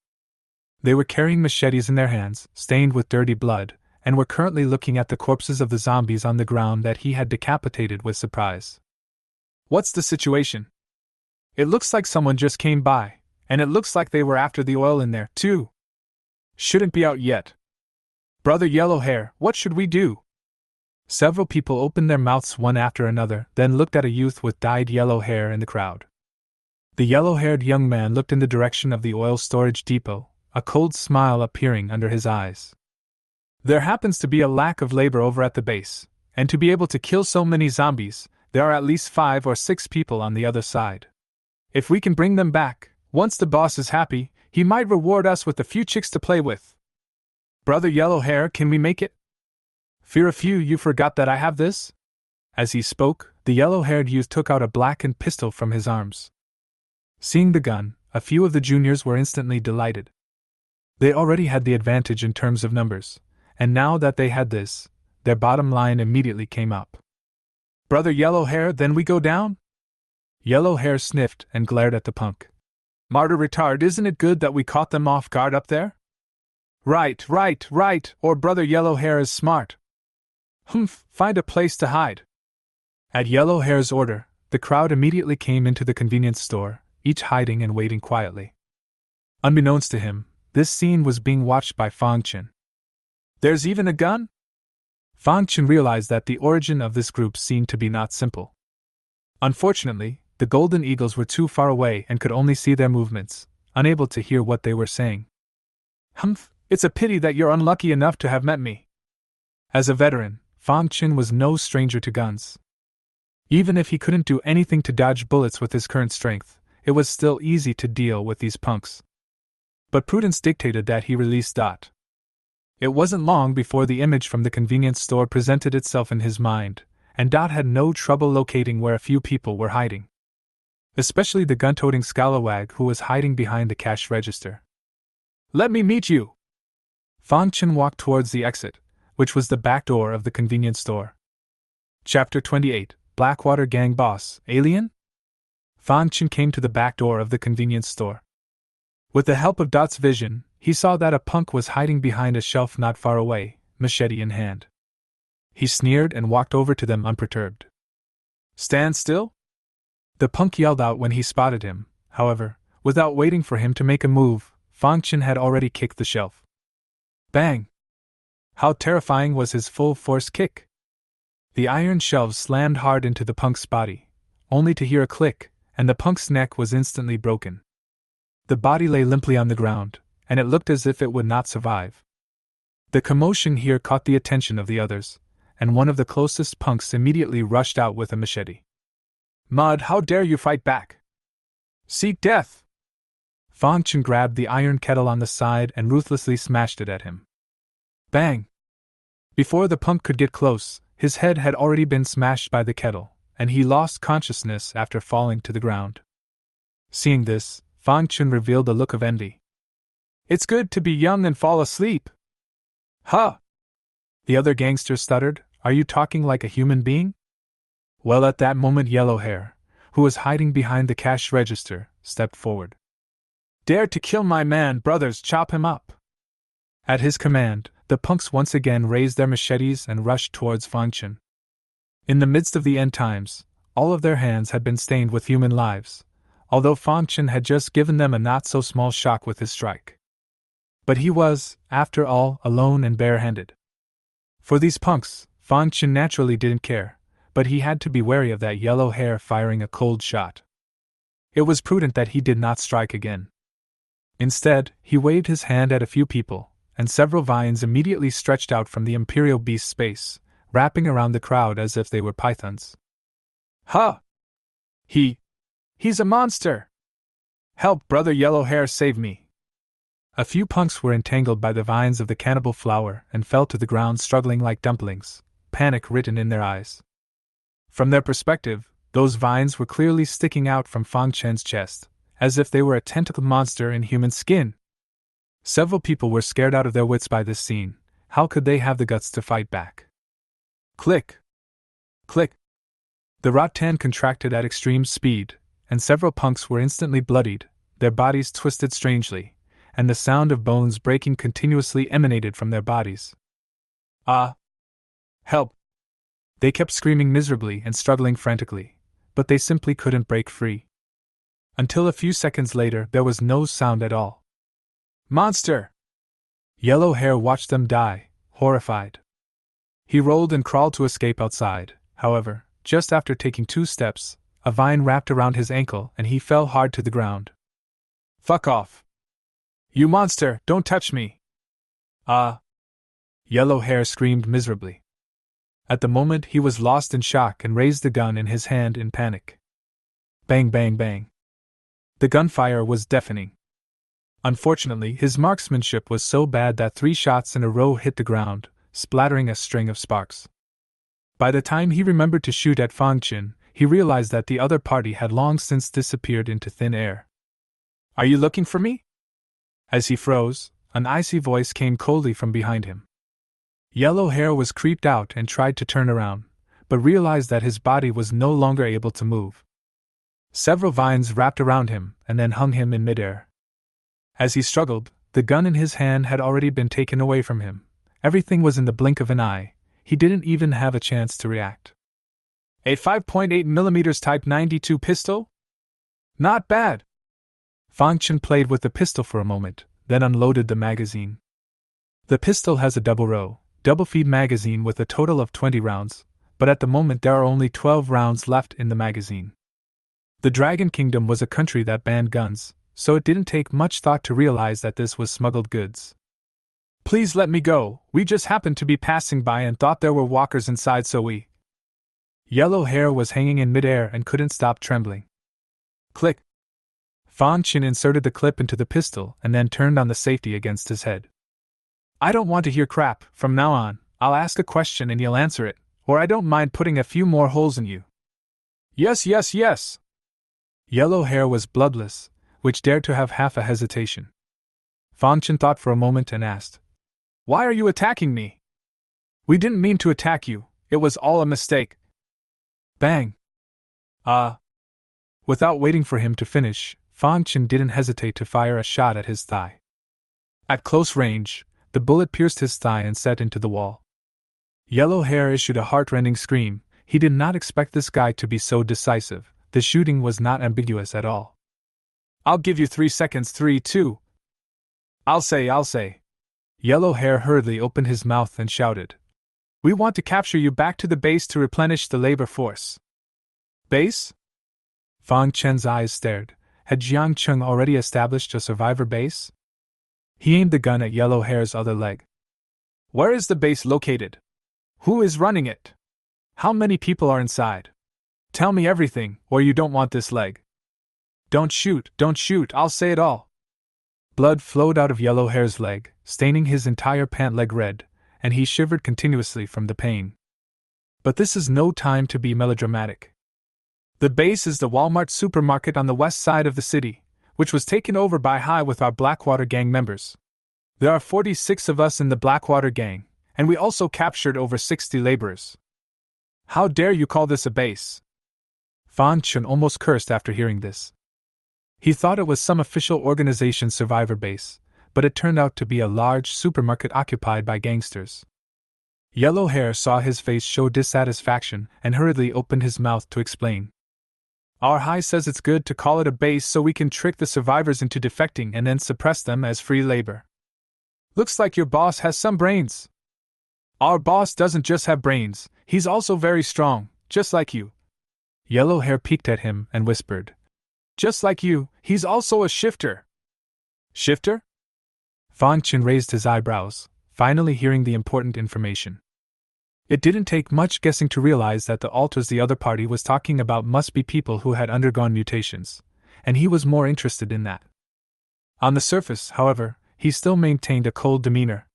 They were carrying machetes in their hands, stained with dirty blood, and were currently looking at the corpses of the zombies on the ground that he had decapitated with surprise. What's the situation? It looks like someone just came by, and it looks like they were after the oil in there, too. Shouldn't be out yet. Brother Yellowhair, what should we do? Several people opened their mouths one after another, then looked at a youth with dyed yellow hair in the crowd. The yellow-haired young man looked in the direction of the oil storage depot, a cold smile appearing under his eyes. There happens to be a lack of labor over at the base, and to be able to kill so many zombies, there are at least 5 or 6 people on the other side. If we can bring them back, once the boss is happy, he might reward us with a few chicks to play with. Brother Yellowhair, can we make it? Fear a few, you forgot that I have this? As he spoke, the yellow-haired youth took out a blackened pistol from his arms. Seeing the gun, a few of the juniors were instantly delighted. They already had the advantage in terms of numbers, and now that they had this, their bottom line immediately came up. Brother Yellowhair, then we go down? Yellowhair sniffed and glared at the punk. Martyr retard, isn't it good that we caught them off guard up there? Right, or Brother Yellowhair is smart. Find a place to hide. At Yellowhair's order, the crowd immediately came into the convenience store, each hiding and waiting quietly. Unbeknownst to him, this scene was being watched by Fan Chen. There's even a gun? Fan Chen realized that the origin of this group seemed to be not simple. Unfortunately, the golden eagles were too far away and could only see their movements, unable to hear what they were saying. It's a pity that you're unlucky enough to have met me. As a veteran, Fan Chen was no stranger to guns. Even if he couldn't do anything to dodge bullets with his current strength, it was still easy to deal with these punks. But prudence dictated that he release Dot. It wasn't long before the image from the convenience store presented itself in his mind, and Dot had no trouble locating where a few people were hiding. Especially the gun-toting scalawag who was hiding behind the cash register. Let me meet you! Fan Chen walked towards the exit, which was the back door of the convenience store. Chapter 28, Blackwater Gang Boss, Alien? Fan Chen came to the back door of the convenience store. With the help of Dot's vision, he saw that a punk was hiding behind a shelf not far away, machete in hand. He sneered and walked over to them unperturbed. Stand still? The punk yelled out when he spotted him. However, without waiting for him to make a move, Fan Chen had already kicked the shelf. Bang! How terrifying was his full-force kick! The iron shelves slammed hard into the punk's body, only to hear a click, and the punk's neck was instantly broken. The body lay limply on the ground, and it looked as if it would not survive. The commotion here caught the attention of the others, and one of the closest punks immediately rushed out with a machete. Mud, how dare you fight back? Seek death! Fang Chen grabbed the iron kettle on the side and ruthlessly smashed it at him. Bang! Before the punk could get close, his head had already been smashed by the kettle, and he lost consciousness after falling to the ground. Seeing this, Fang Chen revealed a look of envy. It's good to be young and fall asleep. Huh! The other gangster stuttered, Are you talking like a human being? Well, at that moment, Yellow Hair, who was hiding behind the cash register, stepped forward. Dare to kill my man, brothers, chop him up! At his command, the punks once again raised their machetes and rushed towards Fang Chen. In the midst of the end times, all of their hands had been stained with human lives, although Fang Chen had just given them a not-so-small shock with his strike. But he was, after all, alone and bare-handed. For these punks, Fang Chen naturally didn't care, but he had to be wary of that Yellow Hair firing a cold shot. It was prudent that he did not strike again. Instead, he waved his hand at a few people, and several vines immediately stretched out from the Imperial Beast's base, wrapping around the crowd as if they were pythons. Huh! He's a monster! Help, brother Yellow Hair, save me! A few punks were entangled by the vines of the cannibal flower and fell to the ground struggling like dumplings, panic written in their eyes. From their perspective, those vines were clearly sticking out from Fang Chen's chest, as if they were a tentacle monster in human skin. Several people were scared out of their wits by this scene. How could they have the guts to fight back? Click! Click! The rattan contracted at extreme speed, and several punks were instantly bloodied, their bodies twisted strangely, and the sound of bones breaking continuously emanated from their bodies. Ah! Help! They kept screaming miserably and struggling frantically, but they simply couldn't break free. Until a few seconds later, there was no sound at all. Monster! Yellow Hair watched them die, horrified. He rolled and crawled to escape outside. However, just after taking 2 steps, a vine wrapped around his ankle and he fell hard to the ground. Fuck off! You monster, don't touch me! Ah! Yellow Hair screamed miserably. At the moment, he was lost in shock and raised the gun in his hand in panic. Bang, bang, bang. The gunfire was deafening. Unfortunately, his marksmanship was so bad that 3 shots in a row hit the ground, splattering a string of sparks. By the time he remembered to shoot at Fang Chen, he realized that the other party had long since disappeared into thin air. Are you looking for me? As he froze, an icy voice came coldly from behind him. Yellow Hair was creeped out and tried to turn around, but realized that his body was no longer able to move. Several vines wrapped around him and then hung him in midair. As he struggled, the gun in his hand had already been taken away from him. Everything was in the blink of an eye. He didn't even have a chance to react. A 5.8mm Type 92 pistol? Not bad! Fang Chen played with the pistol for a moment, then unloaded the magazine. The pistol has a double-feed magazine with a total of 20 rounds, but at the moment there are only 12 rounds left in the magazine. The Dragon Kingdom was a country that banned guns, so it didn't take much thought to realize that this was smuggled goods. Please let me go, we just happened to be passing by and thought there were walkers inside, so we... Yellow Hair was hanging in midair and couldn't stop trembling. Click! Fang Chen inserted the clip into the pistol and then turned on the safety against his head. I don't want to hear crap. From now on, I'll ask a question and you'll answer it, or I don't mind putting a few more holes in you. Yes, yes, yes! Yellow Hair was bloodless, which dared to have half a hesitation. Fang Chen thought for a moment and asked, Why are you attacking me? We didn't mean to attack you, it was all a mistake. Bang! Without waiting for him to finish, Fang Chen didn't hesitate to fire a shot at his thigh. At close range, the bullet pierced his thigh and set into the wall. Yellow Hair issued a heart-rending scream. He did not expect this guy to be so decisive. The shooting was not ambiguous at all. I'll give you 3 seconds, 3, 2. I'll say. Yellow Hair hurriedly opened his mouth and shouted. We want to capture you back to the base to replenish the labor force. Base? Fang Chen's eyes stared. Had Jiang Cheng already established a survivor base? He aimed the gun at Yellow Hair's other leg. Where is the base located? Who is running it? How many people are inside? Tell me everything, or you don't want this leg. Don't shoot, I'll say it all. Blood flowed out of Yellow Hair's leg, staining his entire pant leg red, and he shivered continuously from the pain. But this is no time to be melodramatic. The base is the Walmart supermarket on the west side of the city, which was taken over by High with our Blackwater gang members. There are 46 of us in the Blackwater gang, and we also captured over 60 laborers. How dare you call this a base? Fan Chun almost cursed after hearing this. He thought it was some official organization's survivor base, but it turned out to be a large supermarket occupied by gangsters. Yellow Hair saw his face show dissatisfaction and hurriedly opened his mouth to explain. Our High says it's good to call it a base so we can trick the survivors into defecting and then suppress them as free labor. Looks like your boss has some brains. Our boss doesn't just have brains, he's also very strong, just like you. Yellow Hair peeked at him and whispered. Just like you, he's also a shifter. Shifter? Fan Chin raised his eyebrows, finally hearing the important information. It didn't take much guessing to realize that the alters the other party was talking about must be people who had undergone mutations, and he was more interested in that. On the surface, however, he still maintained a cold demeanor.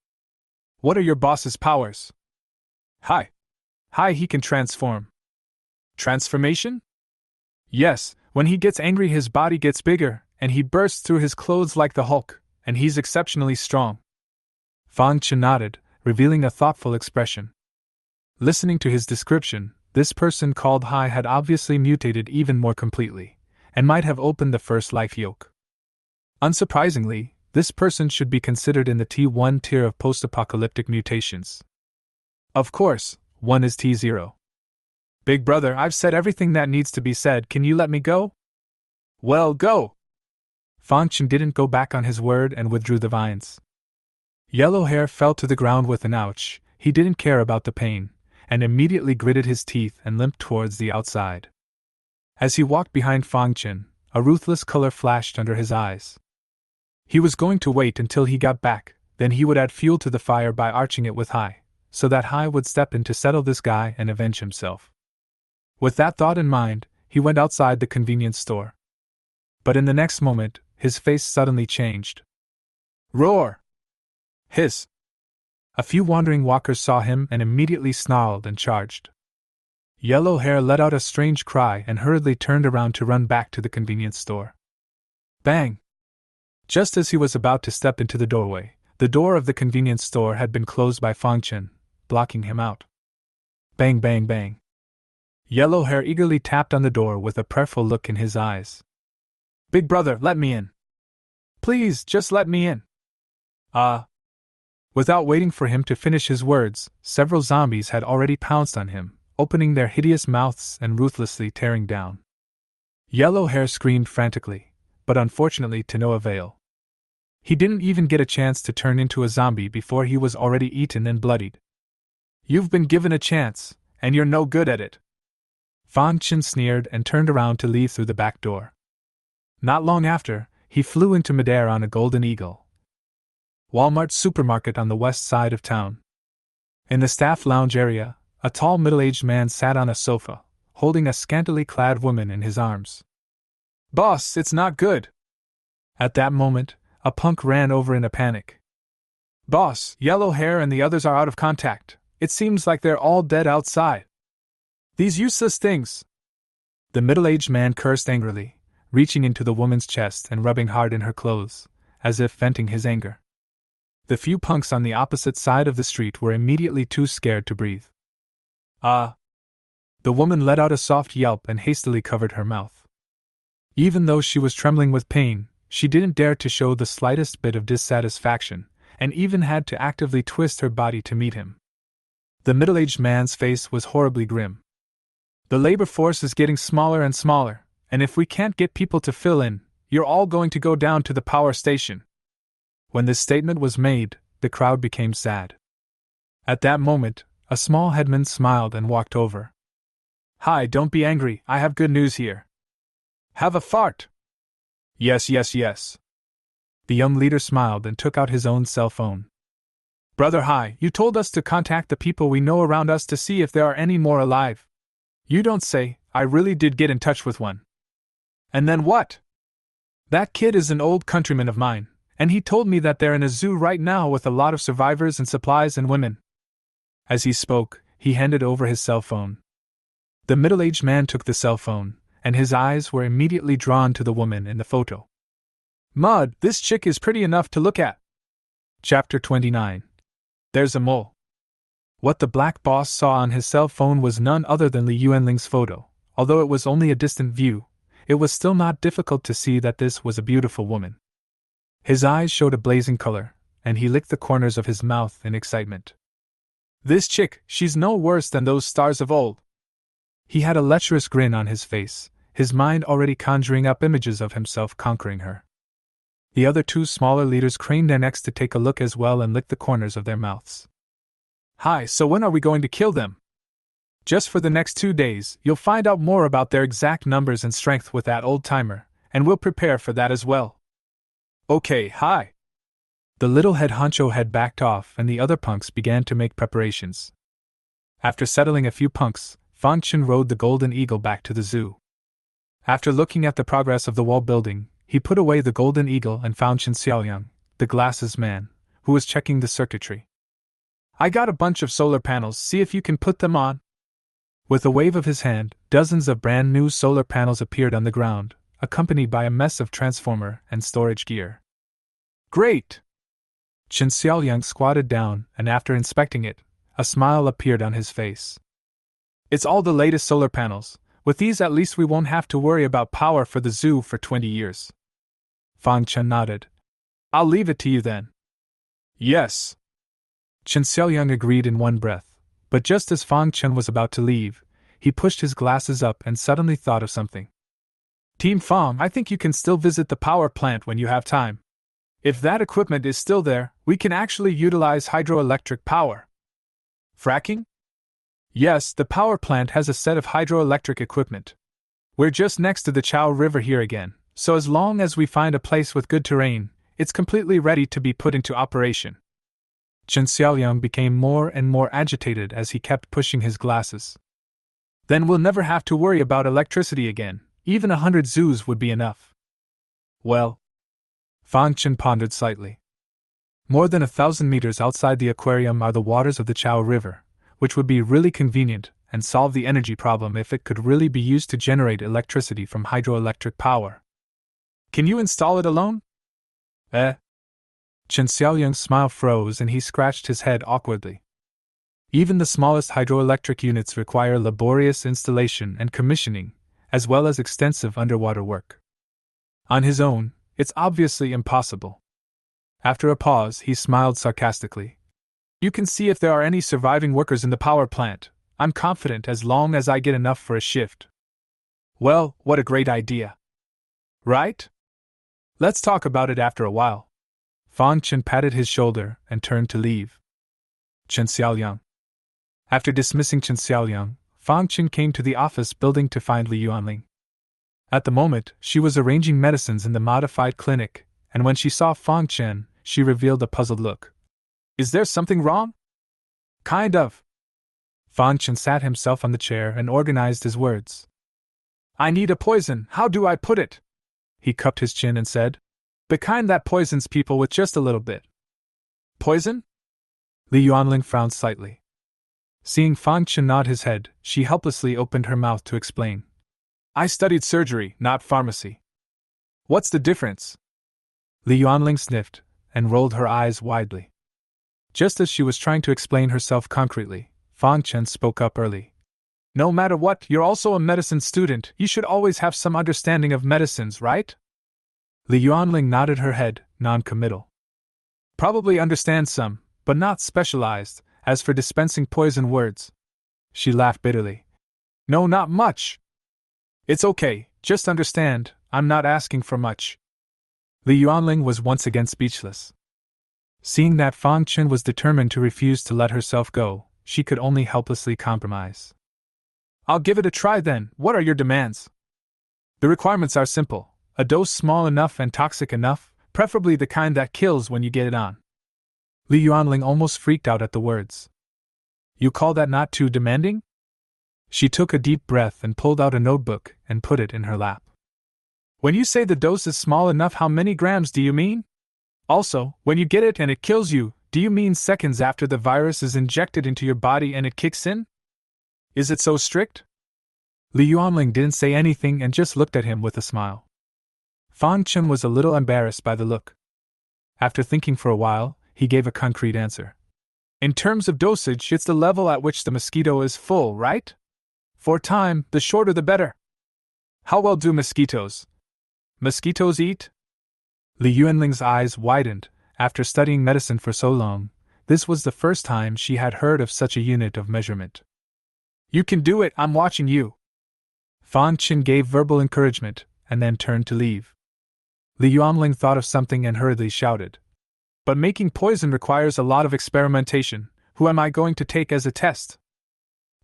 What are your boss's powers? Hi, he can transform. Transformation? Yes, when he gets angry his body gets bigger, and he bursts through his clothes like the Hulk, and he's exceptionally strong. Fan Chen nodded, revealing a thoughtful expression. Listening to his description, this person called High had obviously mutated even more completely, and might have opened the first life yoke. Unsurprisingly, this person should be considered in the T1 tier of post-apocalyptic mutations. Of course, one is T0. Big brother, I've said everything that needs to be said, can you let me go? Well, go! Fan Chen didn't go back on his word and withdrew the vines. Yellow Hair fell to the ground with an ouch. He didn't care about the pain, and immediately gritted his teeth and limped towards the outside. As he walked behind Fan Chen, a ruthless color flashed under his eyes. He was going to wait until he got back, then he would add fuel to the fire by arching it with High, so that High would step in to settle this guy and avenge himself. With that thought in mind, he went outside the convenience store. But in the next moment, his face suddenly changed. Roar! Hiss! A few wandering walkers saw him and immediately snarled and charged. Yellow Hair let out a strange cry and hurriedly turned around to run back to the convenience store. Bang! Just as he was about to step into the doorway, the door of the convenience store had been closed by Fan Chen, blocking him out. Bang, bang, bang. Yellow Hair eagerly tapped on the door with a prayerful look in his eyes. Big brother, let me in. Please, just let me in. Without waiting for him to finish his words, several zombies had already pounced on him, opening their hideous mouths and ruthlessly tearing down. Yellow Hair screamed frantically, but unfortunately to no avail. He didn't even get a chance to turn into a zombie before he was already eaten and bloodied. You've been given a chance, and you're no good at it. Fan Chen sneered and turned around to leave through the back door. Not long after, he flew into midair on a golden eagle. Walmart supermarket on the west side of town. In the staff lounge area, a tall middle-aged man sat on a sofa, holding a scantily clad woman in his arms. Boss, it's not good. At that moment, a punk ran over in a panic. Boss, Yellow Hair and the others are out of contact. It seems like they're all dead outside. These useless things. The middle-aged man cursed angrily, reaching into the woman's chest and rubbing hard in her clothes, as if venting his anger. The few punks on the opposite side of the street were immediately too scared to breathe. The woman let out a soft yelp and hastily covered her mouth. Even though she was trembling with pain, she didn't dare to show the slightest bit of dissatisfaction, and even had to actively twist her body to meet him. The middle-aged man's face was horribly grim. The labor force is getting smaller and smaller, and if we can't get people to fill in, you're all going to go down to the power station. When this statement was made, the crowd became sad. At that moment, a small headman smiled and walked over. Hi, don't be angry, I have good news here. Have a fart. Yes. The young leader smiled and took out his own cell phone. Brother Hi, you told us to contact the people we know around us to see if there are any more alive. You don't say, I really did get in touch with one. And then what? That kid is an old countryman of mine, And he told me that they're in a zoo right now with a lot of survivors and supplies and women. As he spoke, he handed over his cell phone. The middle-aged man took the cell phone, and his eyes were immediately drawn to the woman in the photo. Mud, this chick is pretty enough to look at. Chapter 29. There's a mole. What the black boss saw on his cell phone was none other than Li Yuanling's photo. Although it was only a distant view, it was still not difficult to see that this was a beautiful woman. His eyes showed a blazing color, and he licked the corners of his mouth in excitement. This chick, she's no worse than those stars of old. He had a lecherous grin on his face, his mind already conjuring up images of himself conquering her. The other two smaller leaders craned their necks to take a look as well and licked the corners of their mouths. Hi, so when are we going to kill them? Just for the next 2 days, you'll find out more about their exact numbers and strength with that old-timer, and we'll prepare for that as well. Okay, hi. The little head honcho had backed off and the other punks began to make preparations. After settling a few punks, Fang Chen rode the Golden Eagle back to the zoo. After looking at the progress of the wall building, he put away the Golden Eagle and found Chen Xiaoyang, the glasses man, who was checking the circuitry. I got a bunch of solar panels, see if you can put them on. With a wave of his hand, dozens of brand new solar panels appeared on the ground, accompanied by a mess of transformer and storage gear. Great! Chen Xiaoyang squatted down, and after inspecting it, a smile appeared on his face. It's all the latest solar panels. With these at least we won't have to worry about power for the zoo for 20 years. Fang Chen nodded. I'll leave it to you then. Yes. Chen Xiaoyang agreed in one breath, but just as Fang Chen was about to leave, he pushed his glasses up and suddenly thought of something. Team Fang, I think you can still visit the power plant when you have time. If that equipment is still there, we can actually utilize hydroelectric power. Fracking? Yes, the power plant has a set of hydroelectric equipment. We're just next to the Chao River here again, so as long as we find a place with good terrain, it's completely ready to be put into operation. Chen Xiaoyang became more and more agitated as he kept pushing his glasses. Then we'll never have to worry about electricity again, even 100 zoos would be enough. Well, Fang Chen pondered slightly. More than 1,000 meters outside the aquarium are the waters of the Chao River, which would be really convenient and solve the energy problem if it could really be used to generate electricity from hydroelectric power. Can you install it alone? Chen Xiaoyang's smile froze and he scratched his head awkwardly. Even the smallest hydroelectric units require laborious installation and commissioning, as well as extensive underwater work. On his own, it's obviously impossible. After a pause, he smiled sarcastically. You can see if there are any surviving workers in the power plant. I'm confident as long as I get enough for a shift. Well, what a great idea. Right? Let's talk about it after a while. Fang Chen patted his shoulder and turned to leave. Chen Xiaoyang. After dismissing Chen Xiaoyang, Fang Chen came to the office building to find Li Yuanling. At the moment, she was arranging medicines in the modified clinic, and when she saw Fang Chen, she revealed a puzzled look. Is there something wrong? Kind of. Fang Chen sat himself on the chair and organized his words. I need a poison, how do I put it? He cupped his chin and said. The kind that poisons people with just a little bit. Poison? Li Yuanling frowned slightly. Seeing Fang Chen nod his head, she helplessly opened her mouth to explain. I studied surgery, not pharmacy. What's the difference? Li Yuanling sniffed and rolled her eyes widely. Just as she was trying to explain herself concretely, Fang Chen spoke up early. No matter what, you're also a medicine student, you should always have some understanding of medicines, right? Li Yuanling nodded her head, non-committal. Probably understand some, but not specialized, as for dispensing poison words. She laughed bitterly. No, not much. It's okay, just understand, I'm not asking for much. Li Yuanling was once again speechless. Seeing that Fang Chen was determined to refuse to let herself go, she could only helplessly compromise. I'll give it a try then, what are your demands? The requirements are simple, a dose small enough and toxic enough, preferably the kind that kills when you get it on. Li Yuanling almost freaked out at the words. You call that not too demanding? She took a deep breath and pulled out a notebook and put it in her lap. When you say the dose is small enough, how many grams do you mean? Also, when you get it and it kills you, do you mean seconds after the virus is injected into your body and it kicks in? Is it so strict? Li Yuanling didn't say anything and just looked at him with a smile. Fan Chen was a little embarrassed by the look. After thinking for a while, he gave a concrete answer. In terms of dosage, it's the level at which the mosquito is full, right? For time, the shorter the better. How well do mosquitoes? Mosquitoes eat? Li Yuanling's eyes widened. After studying medicine for so long, this was the first time she had heard of such a unit of measurement. You can do it, I'm watching you. Fan Chen gave verbal encouragement, and then turned to leave. Li Yuanling thought of something and hurriedly shouted. But making poison requires a lot of experimentation. Who am I going to take as a test?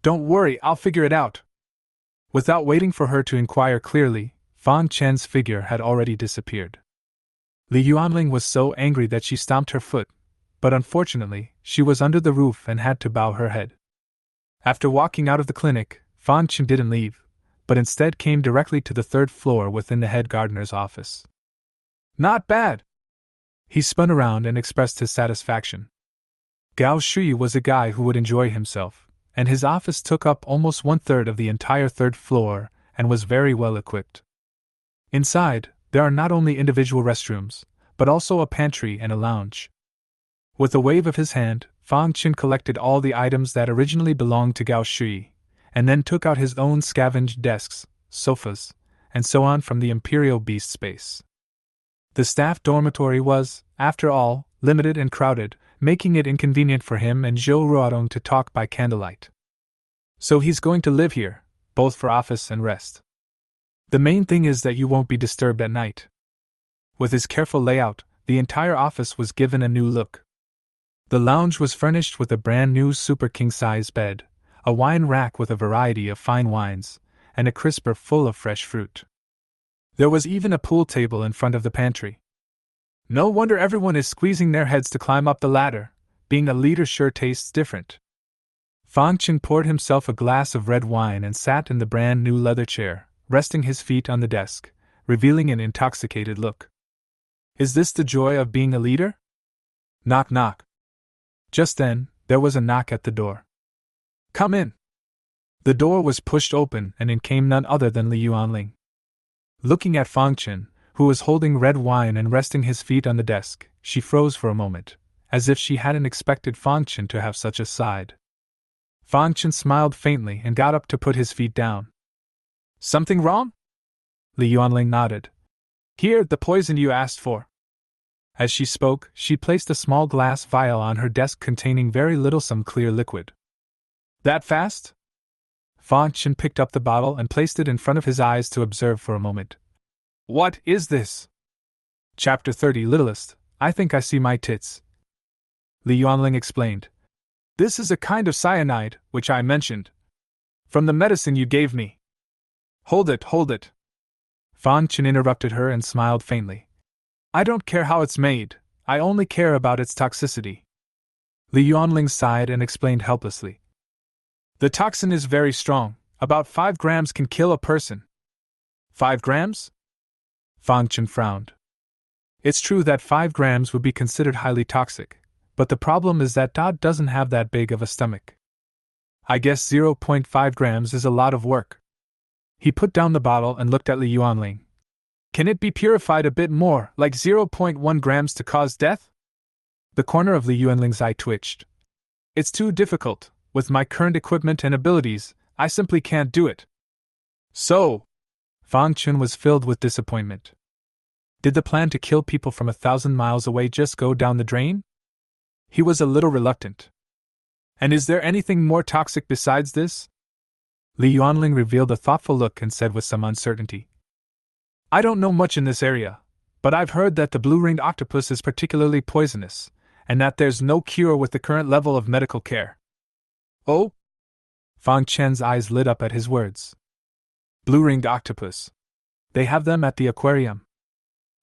Don't worry, I'll figure it out. Without waiting for her to inquire clearly, Fan Chen's figure had already disappeared. Li Yuanling was so angry that she stamped her foot, but unfortunately, she was under the roof and had to bow her head. After walking out of the clinic, Fan Chen didn't leave, but instead came directly to the third floor within the head gardener's office. Not bad! He spun around and expressed his satisfaction. Gao Shui was a guy who would enjoy himself, and his office took up almost 1/3 of the entire third floor and was very well equipped. Inside, there are not only individual restrooms, but also a pantry and a lounge. With a wave of his hand, Fan Chen collected all the items that originally belonged to Gao Shui, and then took out his own scavenged desks, sofas, and so on from the Imperial Beast space. The staff dormitory was, after all, limited and crowded, making it inconvenient for him and Zhou Ruodong to talk by candlelight. So he's going to live here, both for office and rest. The main thing is that you won't be disturbed at night. With his careful layout, the entire office was given a new look. The lounge was furnished with a brand new super king-size bed, a wine rack with a variety of fine wines, and a crisper full of fresh fruit. There was even a pool table in front of the pantry. No wonder everyone is squeezing their heads to climb up the ladder. Being a leader sure tastes different. Fan Chen poured himself a glass of red wine and sat in the brand new leather chair, resting his feet on the desk, revealing an intoxicated look. Is this the joy of being a leader? Knock knock. Just then, there was a knock at the door. Come in. The door was pushed open and in came none other than Li Yuanling. Looking at Fan Chen, who was holding red wine and resting his feet on the desk, she froze for a moment, as if she hadn't expected Fan Chen to have such a side. Fan Chen smiled faintly and got up to put his feet down. Something wrong? Li Yuanling nodded. Here, the poison you asked for. As she spoke, she placed a small glass vial on her desk containing very little some clear liquid. That fast? Fan Chen picked up the bottle and placed it in front of his eyes to observe for a moment. What is this? Chapter 30 Littlest, I think I see my tits. Li Yuanling explained. This is a kind of cyanide, which I mentioned. From the medicine you gave me. Hold it, hold it. Fan Chen interrupted her and smiled faintly. I don't care how it's made, I only care about its toxicity. Li Yuanling sighed and explained helplessly. The toxin is very strong, about 5 grams can kill a person. 5 grams? Fan Chen frowned. It's true that 5 grams would be considered highly toxic, but the problem is that Dodd doesn't have that big of a stomach. I guess 0.5 grams is a lot of work. He put down the bottle and looked at Li Yuanling. Can it be purified a bit more, like 0.1 grams to cause death? The corner of Li Yuanling's eye twitched. It's too difficult. With my current equipment and abilities, I simply can't do it. So, Fan Chen was filled with disappointment. Did the plan to kill people from 1,000 miles away just go down the drain? He was a little reluctant. And is there anything more toxic besides this? Li Yuanling revealed a thoughtful look and said with some uncertainty. I don't know much in this area, but I've heard that the blue-ringed octopus is particularly poisonous, and that there's no cure with the current level of medical care. Oh? Fan Chen's eyes lit up at his words. Blue-ringed octopus. They have them at the aquarium.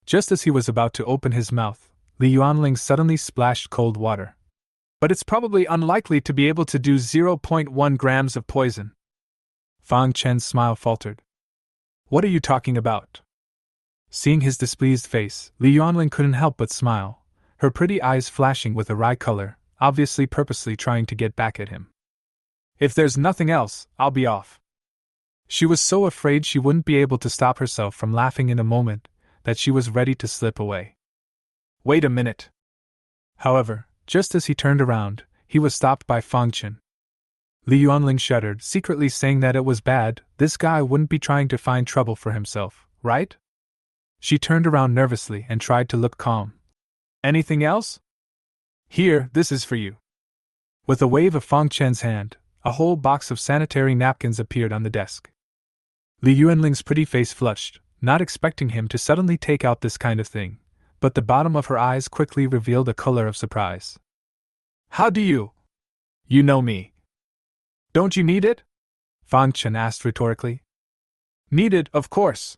Just as he was about to open his mouth, Li Yuanling suddenly splashed cold water. But it's probably unlikely to be able to do 0.1 grams of poison. Fan Chen's smile faltered. What are you talking about? Seeing his displeased face, Li Yuanling couldn't help but smile, her pretty eyes flashing with a wry color, obviously purposely trying to get back at him. "If there's nothing else, I'll be off." She was so afraid she wouldn't be able to stop herself from laughing in a moment that she was ready to slip away. "Wait a minute." However, just as he turned around, he was stopped by Fang Chen. Li Yuanling shuddered, secretly saying that it was bad. This guy wouldn't be trying to find trouble for himself, right? She turned around nervously and tried to look calm. "Anything else?" "Here, this is for you." With a wave of Fang Chen's hand, a whole box of sanitary napkins appeared on the desk. Li Yuanling's pretty face flushed, not expecting him to suddenly take out this kind of thing, but the bottom of her eyes quickly revealed a color of surprise. "How do you? You know me. Don't you need it?" Fang Chen asked rhetorically. "Need it, of course."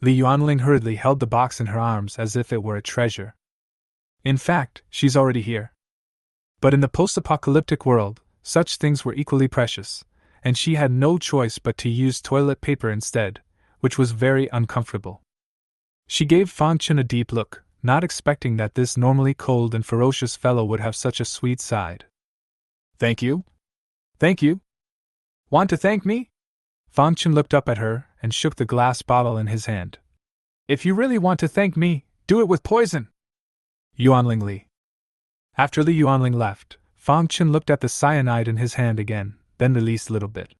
Li Yuanling hurriedly held the box in her arms as if it were a treasure. "In fact, she's already here." But in the post-apocalyptic world, such things were equally precious, and she had no choice but to use toilet paper instead, which was very uncomfortable. She gave Fang Chen a deep look, not expecting that this normally cold and ferocious fellow would have such a sweet side. "Thank you? Thank you? Want to thank me?" Fang Chen looked up at her and shook the glass bottle in his hand. "If you really want to thank me, do it with poison." Yuanling Li. After Li Yuanling left, Fang Chen looked at the cyanide in his hand again, then the least little bit.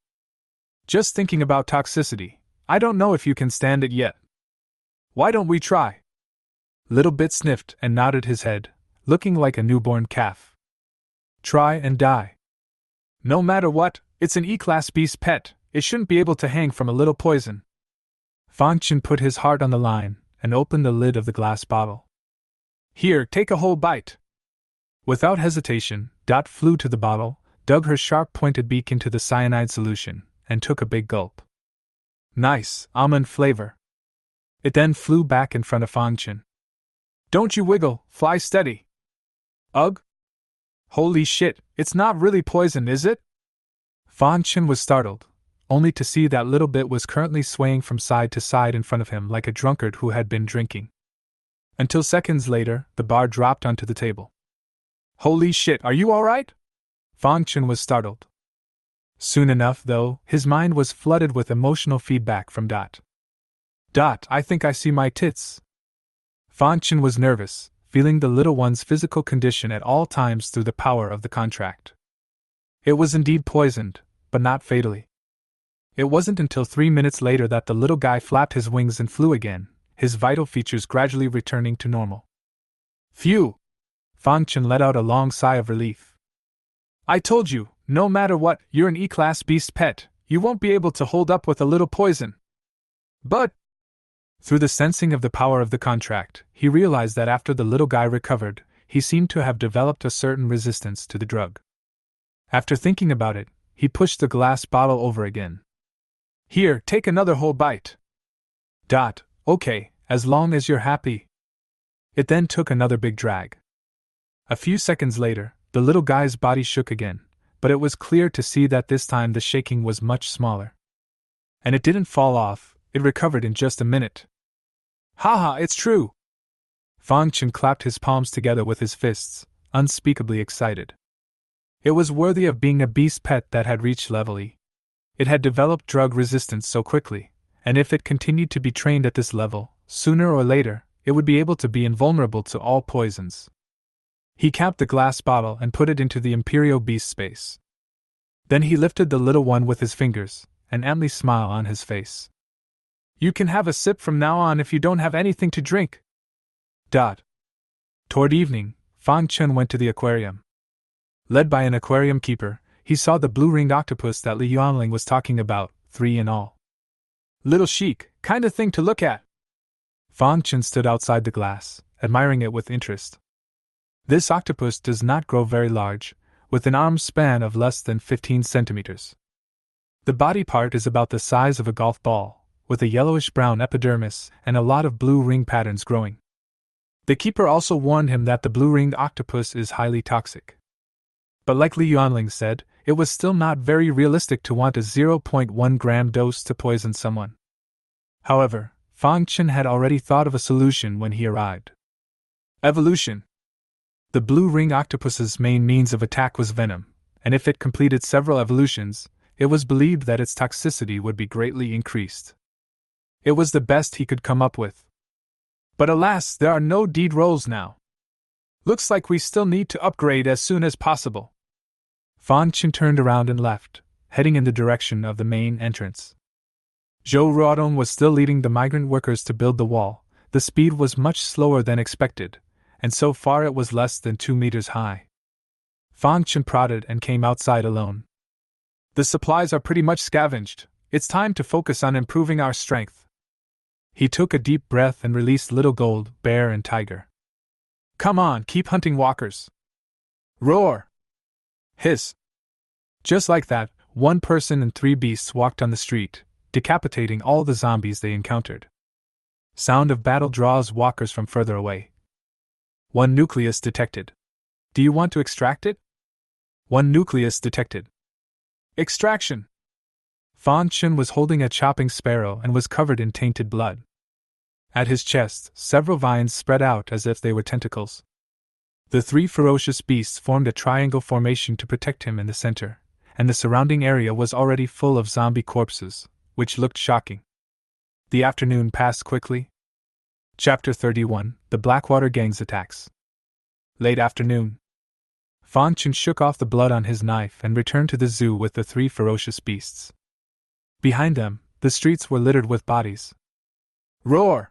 "Just thinking about toxicity, I don't know if you can stand it yet. Why don't we try?" Little Bit sniffed and nodded his head, looking like a newborn calf. "Try and die. No matter what, it's an E-class beast pet, it shouldn't be able to hang from a little poison." Fang Chen put his heart on the line and opened the lid of the glass bottle. "Here, take a whole bite." Without hesitation, Dot flew to the bottle, dug her sharp-pointed beak into the cyanide solution, and took a big gulp. "Nice, almond flavor." It then flew back in front of Fang Chen. "Don't you wiggle, fly steady." "Ugh? Holy shit, it's not really poison, is it?" Fang Chen was startled, only to see that Little Bit was currently swaying from side to side in front of him like a drunkard who had been drinking. Until seconds later, the bar dropped onto the table. "Holy shit, are you alright?" Fang Chen was startled. Soon enough, though, his mind was flooded with emotional feedback from Dot. "Dot, I think I see my tits." Fang Chen was nervous, feeling the little one's physical condition at all times through the power of the contract. It was indeed poisoned, but not fatally. It wasn't until 3 minutes later that the little guy flapped his wings and flew again, his vital features gradually returning to normal. "Phew!" Fang Chen let out a long sigh of relief. "I told you, no matter what, you're an E-class beast pet, you won't be able to hold up with a little poison." But through the sensing of the power of the contract, he realized that after the little guy recovered, he seemed to have developed a certain resistance to the drug. After thinking about it, he pushed the glass bottle over again. "Here, take another whole bite." Dot, "Okay, as long as you're happy." It then took another big drag. A few seconds later, the little guy's body shook again, but it was clear to see that this time the shaking was much smaller. And it didn't fall off, it recovered in just a minute. "Haha, it's true!" Fang Chen clapped his palms together with his fists, unspeakably excited. It was worthy of being a beast pet that had reached level E. It had developed drug resistance so quickly, and if it continued to be trained at this level, sooner or later, it would be able to be invulnerable to all poisons. He capped the glass bottle and put it into the Imperial Beast space. Then he lifted the little one with his fingers, an amply smile on his face. "You can have a sip from now on if you don't have anything to drink." Dot. Toward evening, Fang Chen went to the aquarium. Led by an aquarium keeper, he saw the blue-ringed octopus that Li Yuanling was talking about, 3 in all. "Little chic, kind of thing to look at." Fang Chen stood outside the glass, admiring it with interest. This octopus does not grow very large, with an arm span of less than 15 centimeters. The body part is about the size of a golf ball, with a yellowish-brown epidermis and a lot of blue ring patterns growing. The keeper also warned him that the blue-ringed octopus is highly toxic. But like Li Yuanling said, it was still not very realistic to want a 0.1 gram dose to poison someone. However, Fang Chen had already thought of a solution when he arrived. Evolution. The blue ring octopus's main means of attack was venom, and if it completed several evolutions, it was believed that its toxicity would be greatly increased. It was the best he could come up with. But alas, there are no deed rolls now. Looks like we still need to upgrade as soon as possible. Fan Chen turned around and left, heading in the direction of the main entrance. Zhou Ruodong was still leading the migrant workers to build the wall. The speed was much slower than expected, and so far it was less than 2 meters high. Fan Chen prodded and came outside alone. The supplies are pretty much scavenged. It's time to focus on improving our strength. He took a deep breath and released Little Gold, Bear, and Tiger. Come on, keep hunting walkers. Roar! Hiss! Just like that, 1 person and 3 beasts walked on the street, decapitating all the zombies they encountered. Sound of battle draws walkers from further away. 1 nucleus detected. Do you want to extract it? 1 nucleus detected. Extraction! Fan Chen was holding a chopping sparrow and was covered in tainted blood. At his chest, several vines spread out as if they were tentacles. The 3 ferocious beasts formed a triangle formation to protect him in the center, and the surrounding area was already full of zombie corpses, which looked shocking. The afternoon passed quickly. Chapter 31: The Blackwater Gang's Attacks. Late afternoon. Fan Chen shook off the blood on his knife and returned to the zoo with the 3 ferocious beasts. Behind them, the streets were littered with bodies. Roar!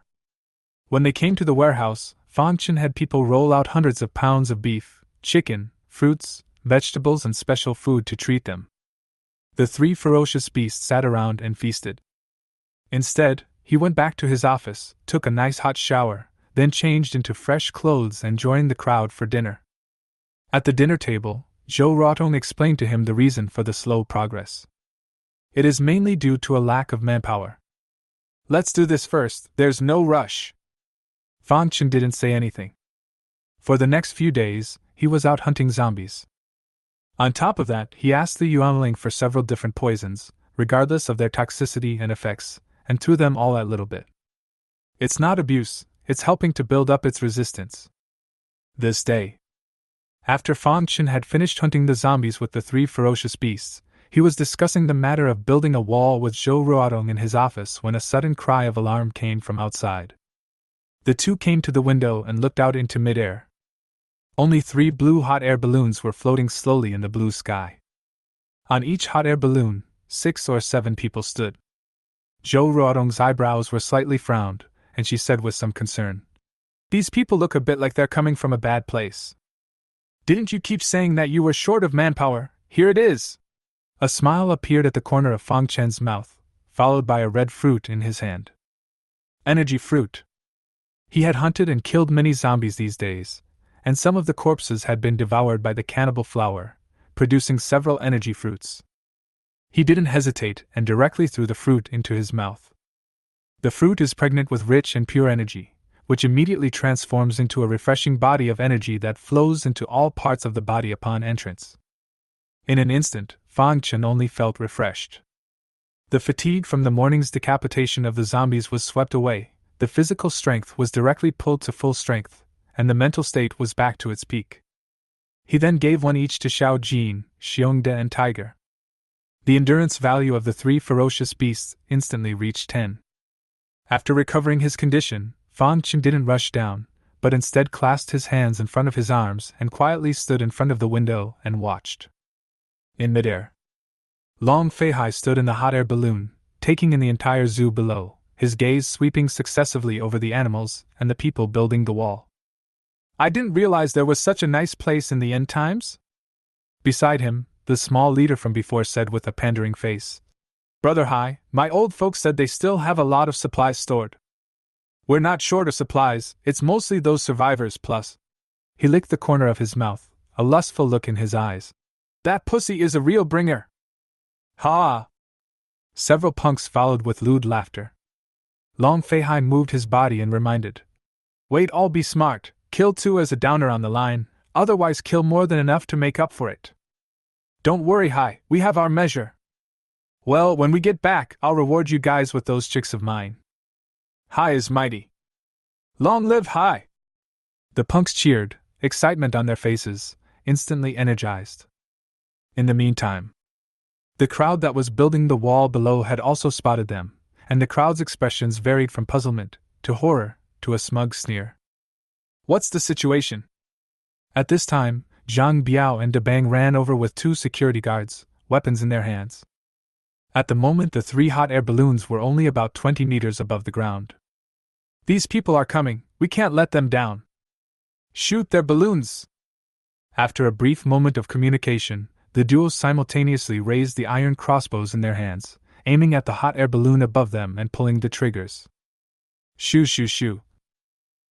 When they came to the warehouse, Fan Chen had people roll out hundreds of pounds of beef, chicken, fruits, vegetables, and special food to treat them. The 3 ferocious beasts sat around and feasted. Instead, he went back to his office, took a nice hot shower, then changed into fresh clothes and joined the crowd for dinner. At the dinner table, Zhou Ruodong explained to him the reason for the slow progress. It is mainly due to a lack of manpower. Let's do this first, there's no rush. Fan Chen didn't say anything. For the next few days, he was out hunting zombies. On top of that, he asked the Yuanling for several different poisons, regardless of their toxicity and effects, and threw them all at Little Bit. It's not abuse, it's helping to build up its resistance. This day, after Fan Chen had finished hunting the zombies with the 3 ferocious beasts, he was discussing the matter of building a wall with Zhou Ruodong in his office when a sudden cry of alarm came from outside. The 2 came to the window and looked out into midair. Only 3 blue hot air balloons were floating slowly in the blue sky. On each hot air balloon, 6 or 7 people stood. Zhou Ruodong's eyebrows were slightly frowned, and she said with some concern, "These people look a bit like they're coming from a bad place. Didn't you keep saying that you were short of manpower? Here it is!" A smile appeared at the corner of Fan Chen's mouth, followed by a red fruit in his hand. Energy fruit. He had hunted and killed many zombies these days, and some of the corpses had been devoured by the cannibal flower, producing several energy fruits. He didn't hesitate and directly threw the fruit into his mouth. The fruit is pregnant with rich and pure energy, which immediately transforms into a refreshing body of energy that flows into all parts of the body upon entrance. In an instant, Fan Chen only felt refreshed. The fatigue from the morning's decapitation of the zombies was swept away, the physical strength was directly pulled to full strength, and the mental state was back to its peak. He then gave 1 each to Xiao Jin, Xiongde, and Tiger. The endurance value of the 3 ferocious beasts instantly reached 10. After recovering his condition, Fan Chen didn't rush down, but instead clasped his hands in front of his arms and quietly stood in front of the window and watched. In midair, Long Feihai stood in the hot air balloon, taking in the entire zoo below, his gaze sweeping successively over the animals and the people building the wall. "I didn't realize there was such a nice place in the end times?" Beside him, the small leader from before said with a pandering face, "Brother Hai, my old folks said they still have a lot of supplies stored. We're not short of supplies, it's mostly those survivors plus." He licked the corner of his mouth, a lustful look in his eyes. "That pussy is a real bringer." Ha! Several punks followed with lewd laughter. Long Feihai moved his body and reminded, "Wait, all be smart, kill 2 as a downer on the line, otherwise kill more than enough to make up for it. Don't worry, Hai, we have our measure. Well, when we get back, I'll reward you guys with those chicks of mine. Hai is mighty. Long live Hai!" The punks cheered, excitement on their faces, instantly energized. In the meantime, the crowd that was building the wall below had also spotted them, and the crowd's expressions varied from puzzlement, to horror, to a smug sneer. What's the situation? At this time, Zhang Biao and Debang ran over with 2 security guards, weapons in their hands. At the moment, the 3 hot air balloons were only about 20 meters above the ground. These people are coming, we can't let them down. Shoot their balloons! After a brief moment of communication, the duo simultaneously raised the iron crossbows in their hands, aiming at the hot air balloon above them and pulling the triggers. Shoo shoo shoo.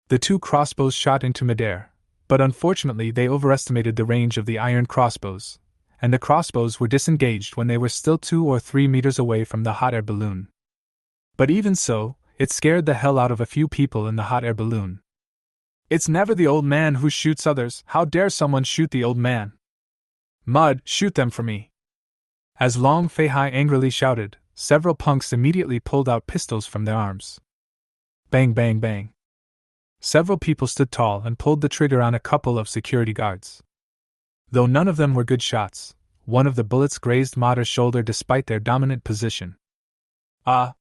The 2 crossbows shot into midair, but unfortunately they overestimated the range of the iron crossbows, and the crossbows were disengaged when they were still 2 or 3 meters away from the hot air balloon. But even so, it scared the hell out of a few people in the hot air balloon. It's never the old man who shoots others. How dare someone shoot the old man? Mud, shoot them for me. As Long Fei-hai angrily shouted, several punks immediately pulled out pistols from their arms. Bang bang bang. Several people stood tall and pulled the trigger on a couple of security guards. Though none of them were good shots, one of the bullets grazed Mater's shoulder despite their dominant position. Ah!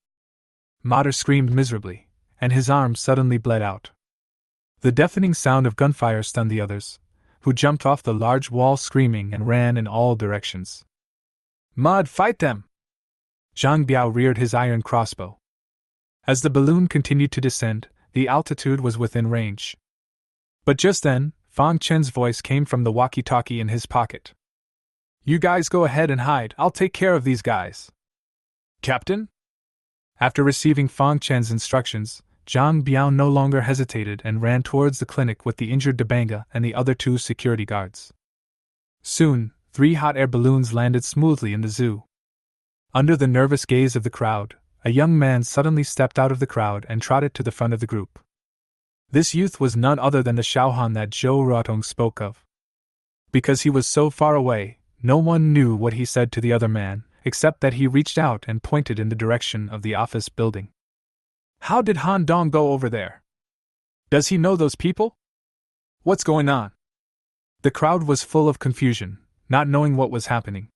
Mater screamed miserably, and his arm suddenly bled out. The deafening sound of gunfire stunned the others, who jumped off the large wall screaming and ran in all directions. Mud, fight them! Zhang Biao reared his iron crossbow. As the balloon continued to descend, the altitude was within range. But just then, Fang Chen's voice came from the walkie-talkie in his pocket. You guys go ahead and hide, I'll take care of these guys. Captain? After receiving Fang Chen's instructions, Zhang Biao no longer hesitated and ran towards the clinic with the injured Debanga and the other 2 security guards. Soon, 3 hot air balloons landed smoothly in the zoo. Under the nervous gaze of the crowd, a young man suddenly stepped out of the crowd and trotted to the front of the group. This youth was none other than the Xiaohan that Zhou Ruotong spoke of. Because he was so far away, no one knew what he said to the other man, except that he reached out and pointed in the direction of the office building. How did Han Dong go over there? Does he know those people? What's going on? The crowd was full of confusion, not knowing what was happening.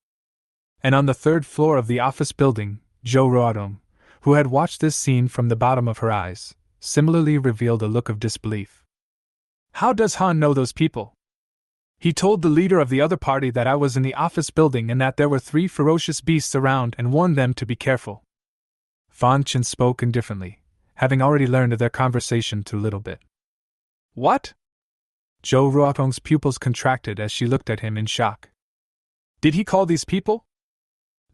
And on the 3rd floor of the office building, Zhou Ruotong, who had watched this scene from the bottom of her eyes, similarly revealed a look of disbelief. How does Han know those people? He told the leader of the other party that I was in the office building and that there were 3 ferocious beasts around and warned them to be careful. Fan Chen spoke indifferently, having already learned of their conversation too little bit. What? Zhou Ruotong's pupils contracted as she looked at him in shock. Did he call these people?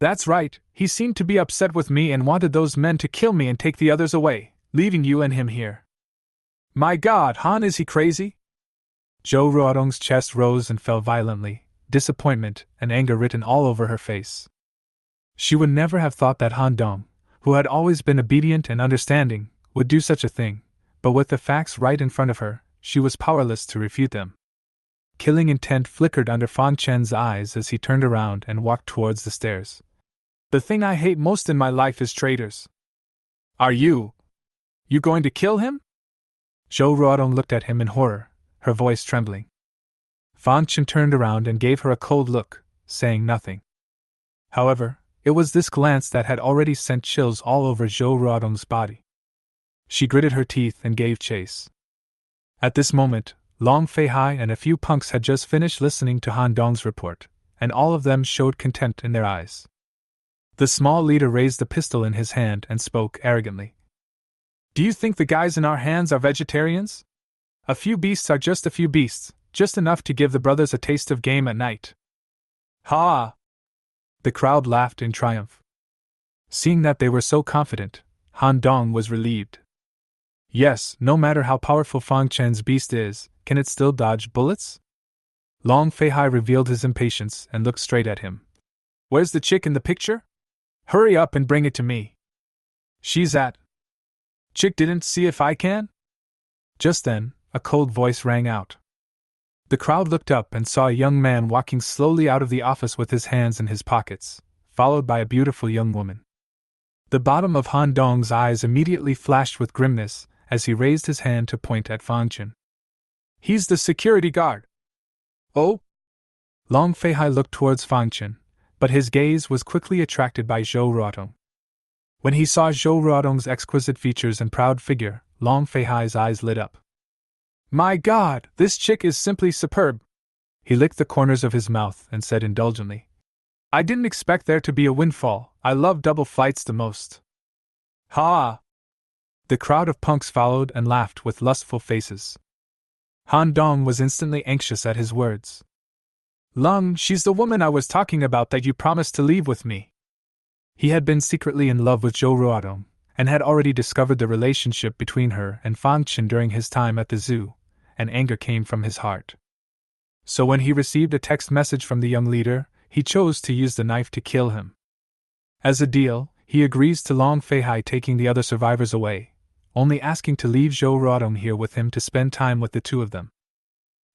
That's right, he seemed to be upset with me and wanted those men to kill me and take the others away, leaving you and him here. My God, Han, is he crazy? Zhou Ruotong's chest rose and fell violently, disappointment and anger written all over her face. She would never have thought that Han Dong, who had always been obedient and understanding, would do such a thing, but with the facts right in front of her, she was powerless to refute them. Killing intent flickered under Fan Chen's eyes as he turned around and walked towards the stairs. The thing I hate most in my life is traitors. Are you going to kill him? Zhou Ruotong looked at him in horror, her voice trembling. Fan Chen turned around and gave her a cold look, saying nothing. However, it was this glance that had already sent chills all over Zhou Ruotong's body. She gritted her teeth and gave chase. At this moment, Long Fei-hai and a few punks had just finished listening to Han Dong's report, and all of them showed contempt in their eyes. The small leader raised the pistol in his hand and spoke arrogantly. Do you think the guys in our hands are vegetarians? A few beasts are just a few beasts, just enough to give the brothers a taste of game at night. Ha! The crowd laughed in triumph. Seeing that they were so confident, Han Dong was relieved. Yes, no matter how powerful Fang Chen's beast is, can it still dodge bullets? Long Fei-hai revealed his impatience and looked straight at him. Where's the chick in the picture? Hurry up and bring it to me. She's at. Chick didn't see if I can? Just then, a cold voice rang out. The crowd looked up and saw a young man walking slowly out of the office with his hands in his pockets, followed by a beautiful young woman. The bottom of Han Dong's eyes immediately flashed with grimness as he raised his hand to point at Fan Chen. He's the security guard. Oh? Long Feihai looked towards Fang Chen, but his gaze was quickly attracted by Zhou Ruotong. When he saw Zhou Ruotong's exquisite features and proud figure, Long Feihai's eyes lit up. My God, this chick is simply superb! He licked the corners of his mouth and said indulgently, I didn't expect there to be a windfall. I love double flights the most. Ha! The crowd of punks followed and laughed with lustful faces. Han Dong was instantly anxious at his words. Lung, she's the woman I was talking about that you promised to leave with me. He had been secretly in love with Zhou Ruotong, and had already discovered the relationship between her and Fang Chen during his time at the zoo, and anger came from his heart. So when he received a text message from the young leader, he chose to use the knife to kill him. As a deal, he agrees to Long Feihai taking the other survivors away, only asking to leave Zhou Ruotong here with him to spend time with the two of them.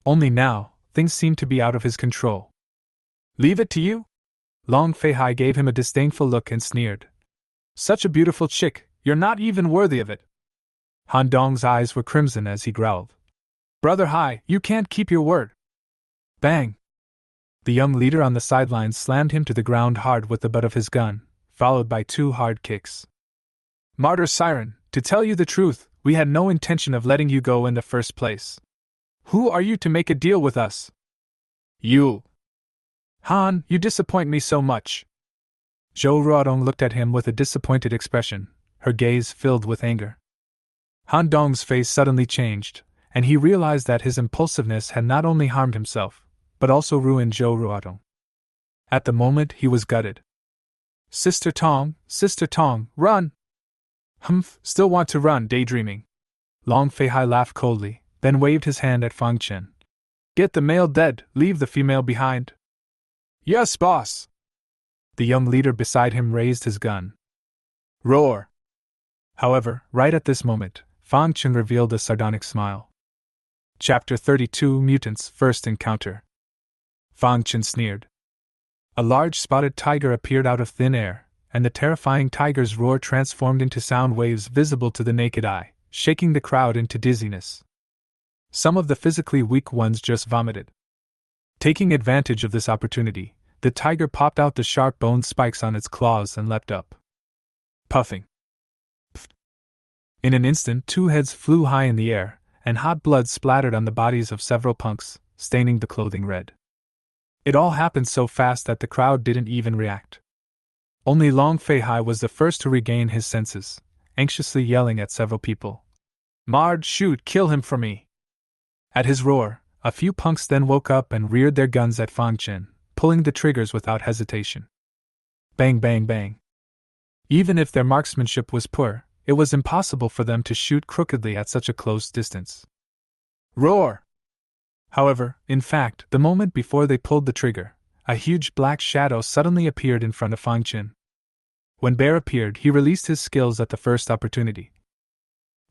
Only now, things seemed to be out of his control. Leave it to you? Long Feihai gave him a disdainful look and sneered. Such a beautiful chick, you're not even worthy of it. Han Dong's eyes were crimson as he growled. Brother Hai, you can't keep your word. Bang! The young leader on the sidelines slammed him to the ground hard with the butt of his gun, followed by 2 hard kicks. Martyr Siren, to tell you the truth, we had no intention of letting you go in the first place. Who are you to make a deal with us? You! Han, you disappoint me so much. Zhou Ruotong looked at him with a disappointed expression, her gaze filled with anger. Han Dong's face suddenly changed, and he realized that his impulsiveness had not only harmed himself, but also ruined Zhou Ruotong. At the moment he was gutted. Sister Tong, run! Humph, still want to run, daydreaming. Long Feihai laughed coldly, then waved his hand at Fang Chen. Get the male dead, leave the female behind. Yes, boss! The young leader beside him raised his gun. Roar! However, right at this moment, Fang Chen revealed a sardonic smile. Chapter 32 Mutants' First Encounter. Fang Chen sneered. A large spotted tiger appeared out of thin air, and the terrifying tiger's roar transformed into sound waves visible to the naked eye, shaking the crowd into dizziness. Some of the physically weak ones just vomited. Taking advantage of this opportunity, the tiger popped out the sharp bone spikes on its claws and leapt up. Puffing. Pfft. In an instant 2 heads flew high in the air, and hot blood splattered on the bodies of several punks, staining the clothing red. It all happened so fast that the crowd didn't even react. Only Long Feihai was the first to regain his senses, anxiously yelling at several people. Mard, shoot, kill him for me! At his roar, a few punks then woke up and reared their guns at Fang Chen, pulling the triggers without hesitation. Bang, bang, bang. Even if their marksmanship was poor, it was impossible for them to shoot crookedly at such a close distance. Roar! However, in fact, the moment before they pulled the trigger, a huge black shadow suddenly appeared in front of Fang Chen. When Bear appeared, he released his skills at the first opportunity.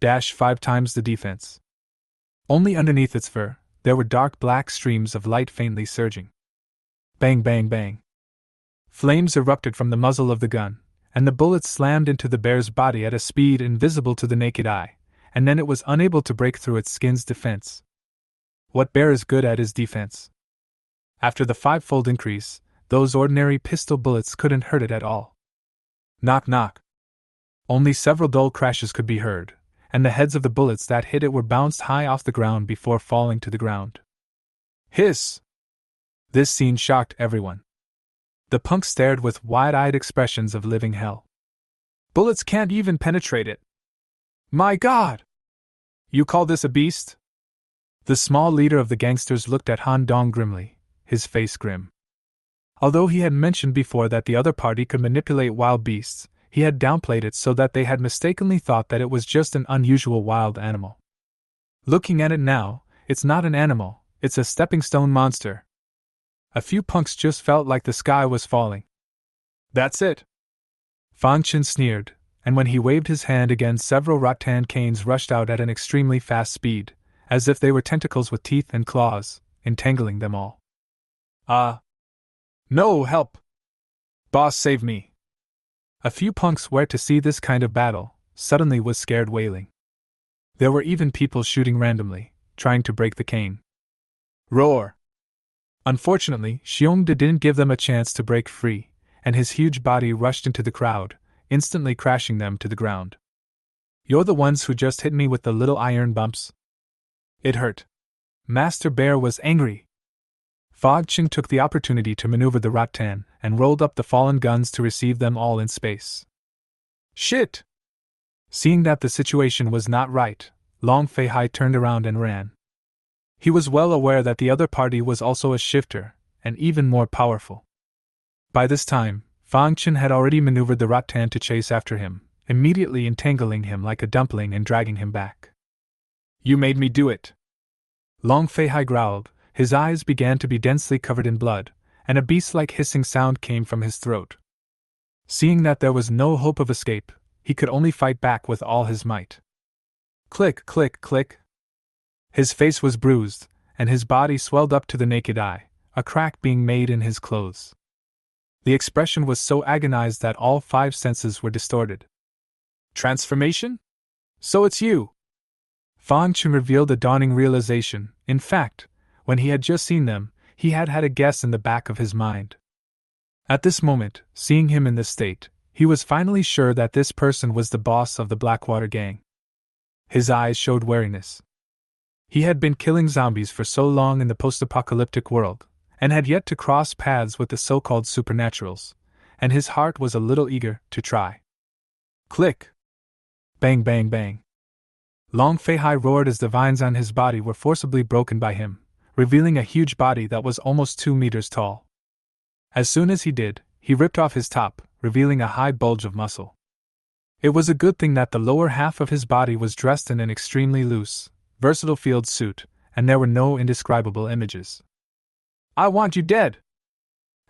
5 times the defense. Only underneath its fur, there were dark black streams of light faintly surging. Bang, bang, bang. Flames erupted from the muzzle of the gun, and the bullets slammed into the bear's body at a speed invisible to the naked eye, and then it was unable to break through its skin's defense. What bear is good at is defense. After the 5-fold increase, those ordinary pistol bullets couldn't hurt it at all. Knock, knock. Only several dull crashes could be heard, and the heads of the bullets that hit it were bounced high off the ground before falling to the ground. Hiss! This scene shocked everyone. The punks stared with wide-eyed expressions of living hell. Bullets can't even penetrate it. My God! You call this a beast? The small leader of the gangsters looked at Han Dong grimly, his face grim. Although he had mentioned before that the other party could manipulate wild beasts, he had downplayed it so that they had mistakenly thought that it was just an unusual wild animal. Looking at it now, it's not an animal, it's a stepping stone monster. A few punks just felt like the sky was falling. That's it! Fang Chen sneered, and when he waved his hand again, several rattan canes rushed out at an extremely fast speed, as if they were tentacles with teeth and claws, entangling them all. No, help! Boss, save me! A few punks were to see this kind of battle, suddenly was scared wailing. There were even people shooting randomly, trying to break the cane. Roar! Unfortunately, Xiongde didn't give them a chance to break free, and his huge body rushed into the crowd, instantly crashing them to the ground. You're the ones who just hit me with the little iron bumps? It hurt. Master Bear was angry. Fog Chin took the opportunity to maneuver the rattan and rolled up the fallen guns to receive them all in space. Shit! Seeing that the situation was not right, Long Fei Hai turned around and ran. He was well aware that the other party was also a shifter, and even more powerful. By this time, Fang Chen had already maneuvered the rattan to chase after him, immediately entangling him like a dumpling and dragging him back. You made me do it! Long Fei Hai growled, his eyes began to be densely covered in blood, and a beast-like hissing sound came from his throat. Seeing that there was no hope of escape, he could only fight back with all his might. Click, click, click. His face was bruised, and his body swelled up to the naked eye, a crack being made in his clothes. The expression was so agonized that all 5 senses were distorted. Transformation? So it's you! Fang Chen revealed a dawning realization. In fact, when he had just seen them, he had had a guess in the back of his mind. At this moment, seeing him in this state, he was finally sure that this person was the boss of the Blackwater gang. His eyes showed wariness. He had been killing zombies for so long in the post-apocalyptic world, and had yet to cross paths with the so-called supernaturals, and his heart was a little eager to try. Click! Bang, bang, bang. Long Fei Hai roared as the vines on his body were forcibly broken by him, revealing a huge body that was almost 2 meters tall. As soon as he did, he ripped off his top, revealing a high bulge of muscle. It was a good thing that the lower half of his body was dressed in an extremely loose, versatile field suit, and there were no indescribable images. I want you dead!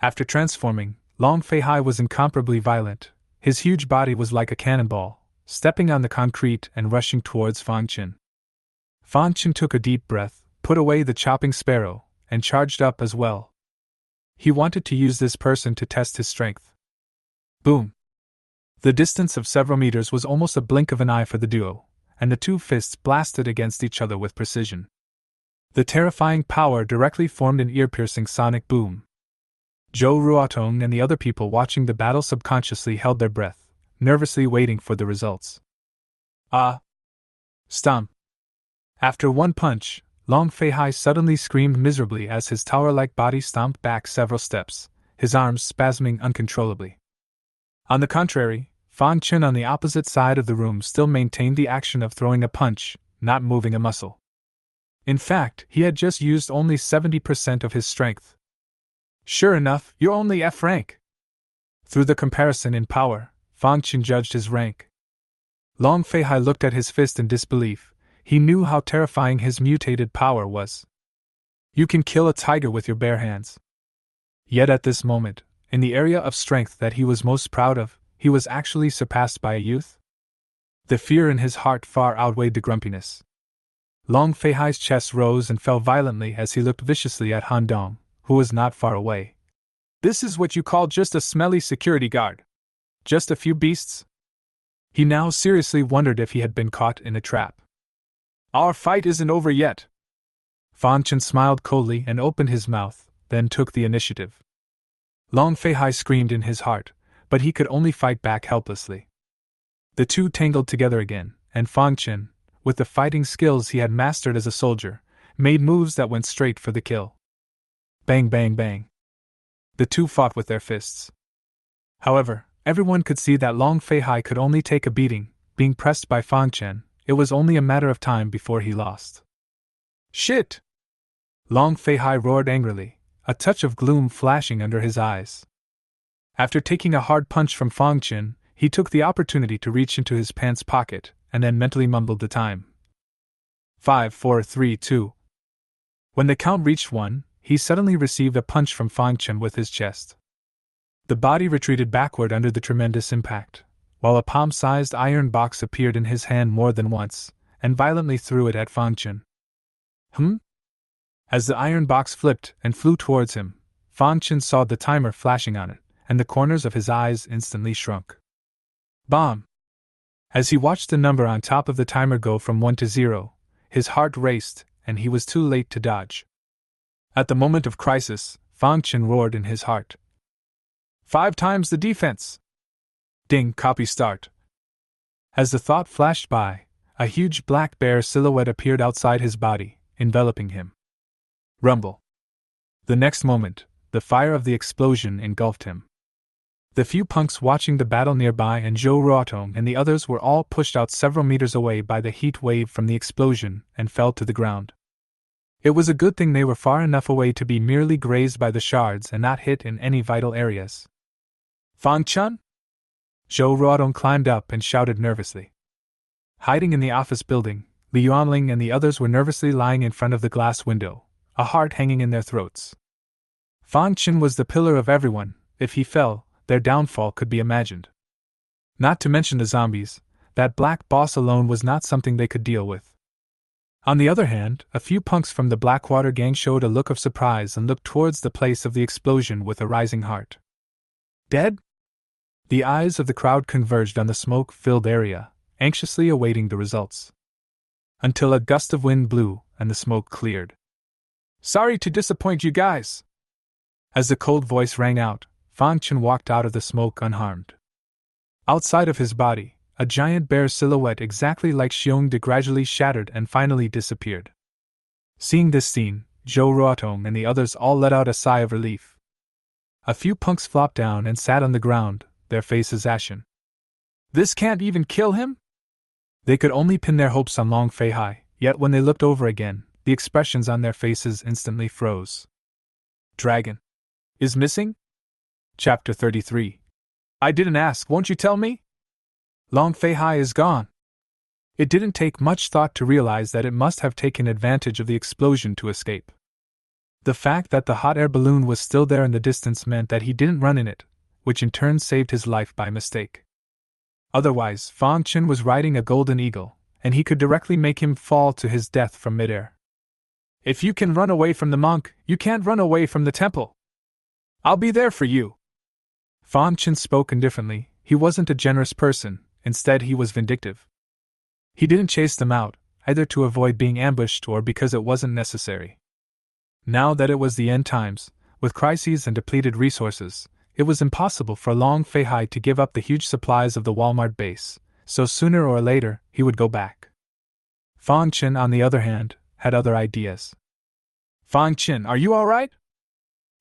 After transforming, Long Fei Hai was incomparably violent. His huge body was like a cannonball, stepping on the concrete and rushing towards Fang Chen. Fang Chen took a deep breath, put away the chopping sparrow, and charged up as well. He wanted to use this person to test his strength. Boom! The distance of several meters was almost a blink of an eye for the duo, and the 2 fists blasted against each other with precision. The terrifying power directly formed an ear-piercing sonic boom. Zhou Ruotong and the other people watching the battle subconsciously held their breath, nervously waiting for the results. Stomp! After one punch, Long Fei Hai suddenly screamed miserably as his tower-like body stomped back several steps, his arms spasming uncontrollably. On the contrary, Fang Chen on the opposite side of the room still maintained the action of throwing a punch, not moving a muscle. In fact, he had just used only 70% of his strength. Sure enough, you're only F rank. Through the comparison in power, Fang Chen judged his rank. Long Fei Hai looked at his fist in disbelief. He knew how terrifying his mutated power was. You can kill a tiger with your bare hands. Yet at this moment, in the area of strength that he was most proud of, he was actually surpassed by a youth? The fear in his heart far outweighed the grumpiness. Long Fei Hai's chest rose and fell violently as he looked viciously at Han Dong, who was not far away. This is what you call just a smelly security guard? Just a few beasts? He now seriously wondered if he had been caught in a trap. Our fight isn't over yet. Fang Chen smiled coldly and opened his mouth, then took the initiative. Long Fei Hai screamed in his heart, but he could only fight back helplessly. The 2 tangled together again, and Fang Chen, with the fighting skills he had mastered as a soldier, made moves that went straight for the kill. Bang, bang, bang. The 2 fought with their fists. However, everyone could see that Long Fei Hai could only take a beating. Being pressed by Fang Chen, it was only a matter of time before he lost. Shit! Long Fei Hai roared angrily, a touch of gloom flashing under his eyes. After taking a hard punch from Fang Chen, he took the opportunity to reach into his pants pocket, and then mentally mumbled the time. 5, 4, 3, 2. When the count reached 1, he suddenly received a punch from Fang Chen with his chest. The body retreated backward under the tremendous impact, while a palm-sized iron box appeared in his hand more than once, and violently threw it at Fang Chen. As the iron box flipped and flew towards him, Fang Chen saw the timer flashing on it, and the corners of his eyes instantly shrunk. Bomb! As he watched the number on top of the timer go from 1 to 0, his heart raced, and he was too late to dodge. At the moment of crisis, Fang Chen roared in his heart. 5 times the defense! Ding, copy start. As the thought flashed by, a huge black bear silhouette appeared outside his body, enveloping him. Rumble. The next moment, the fire of the explosion engulfed him. The few punks watching the battle nearby and Zhou Ruotong and the others were all pushed out several meters away by the heat wave from the explosion and fell to the ground. It was a good thing they were far enough away to be merely grazed by the shards and not hit in any vital areas. Fang Chun? Zhou Ruotong climbed up and shouted nervously. Hiding in the office building, Li Yuanling and the others were nervously lying in front of the glass window, a heart hanging in their throats. Fang Chen was the pillar of everyone. If he fell, their downfall could be imagined. Not to mention the zombies, that black boss alone was not something they could deal with. On the other hand, a few punks from the Blackwater gang showed a look of surprise and looked towards the place of the explosion with a rising heart. Dead? The eyes of the crowd converged on the smoke-filled area, anxiously awaiting the results. Until a gust of wind blew and the smoke cleared. Sorry to disappoint you guys. As the cold voice rang out, Fang Chen walked out of the smoke unharmed. Outside of his body, a giant bear silhouette exactly like Xiongde gradually shattered and finally disappeared. Seeing this scene, Zhou Ruotong and the others all let out a sigh of relief. A few punks flopped down and sat on the ground, their faces ashen. This can't even kill him? They could only pin their hopes on Long Fei Hai, yet when they looked over again, the expressions on their faces instantly froze. Dragon is missing? Chapter 33. I didn't ask, won't you tell me? Long Fei Hai is gone. It didn't take much thought to realize that it must have taken advantage of the explosion to escape. The fact that the hot air balloon was still there in the distance meant that he didn't run in it, which in turn saved his life by mistake. Otherwise, Fang Chen was riding a golden eagle, and he could directly make him fall to his death from midair. If you can run away from the monk, you can't run away from the temple. I'll be there for you. Fang Chen spoke indifferently. He wasn't a generous person, instead he was vindictive. He didn't chase them out, either to avoid being ambushed or because it wasn't necessary. Now that it was the end times, with crises and depleted resources, it was impossible for Long Fei Hai to give up the huge supplies of the Walmart base, so sooner or later he would go back. Fang Chen, on the other hand, had other ideas. Fang Chen, are you all right?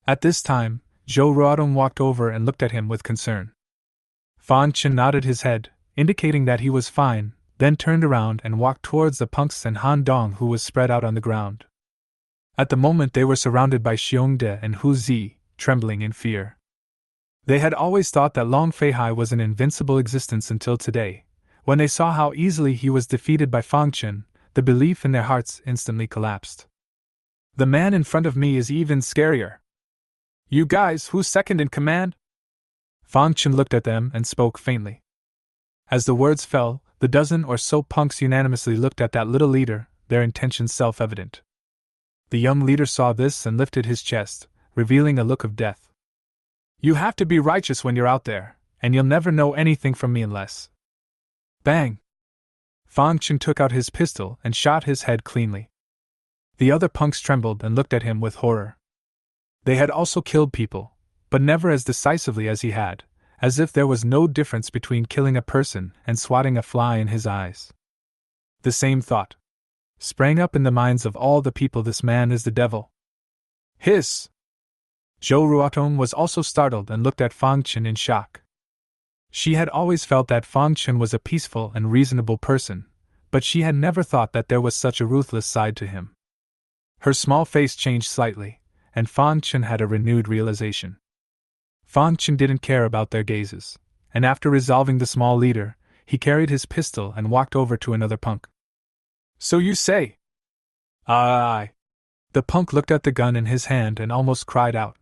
At this time, Zhou Ruotong walked over and looked at him with concern. Fang Chen nodded his head, indicating that he was fine, then turned around and walked towards the punks and Han Dong, who was spread out on the ground. At the moment they were surrounded by Xiongde and Hu Zi, trembling in fear. They had always thought that Long Fei Hai was an invincible existence until today. When they saw how easily he was defeated by Fang Chen, the belief in their hearts instantly collapsed. The man in front of me is even scarier. You guys, who's second in command? Fang Chen looked at them and spoke faintly. As the words fell, the dozen or so punks unanimously looked at that little leader, their intentions self-evident. The young leader saw this and lifted his chest, revealing a look of death. You have to be righteous when you're out there, and you'll never know anything from me unless... Bang! Fang Chen took out his pistol and shot his head cleanly. The other punks trembled and looked at him with horror. They had also killed people, but never as decisively as he had, as if there was no difference between killing a person and swatting a fly in his eyes. The same thought sprang up in the minds of all the people. This man is the devil. Hiss! Zhou Ruotong was also startled and looked at Fang Chen in shock. She had always felt that Fang Chen was a peaceful and reasonable person, but she had never thought that there was such a ruthless side to him. Her small face changed slightly, and Fang Chen had a renewed realization. Fang Chen didn't care about their gazes, and after resolving the small leader, he carried his pistol and walked over to another punk. So you say? Aye. The punk looked at the gun in his hand and almost cried out.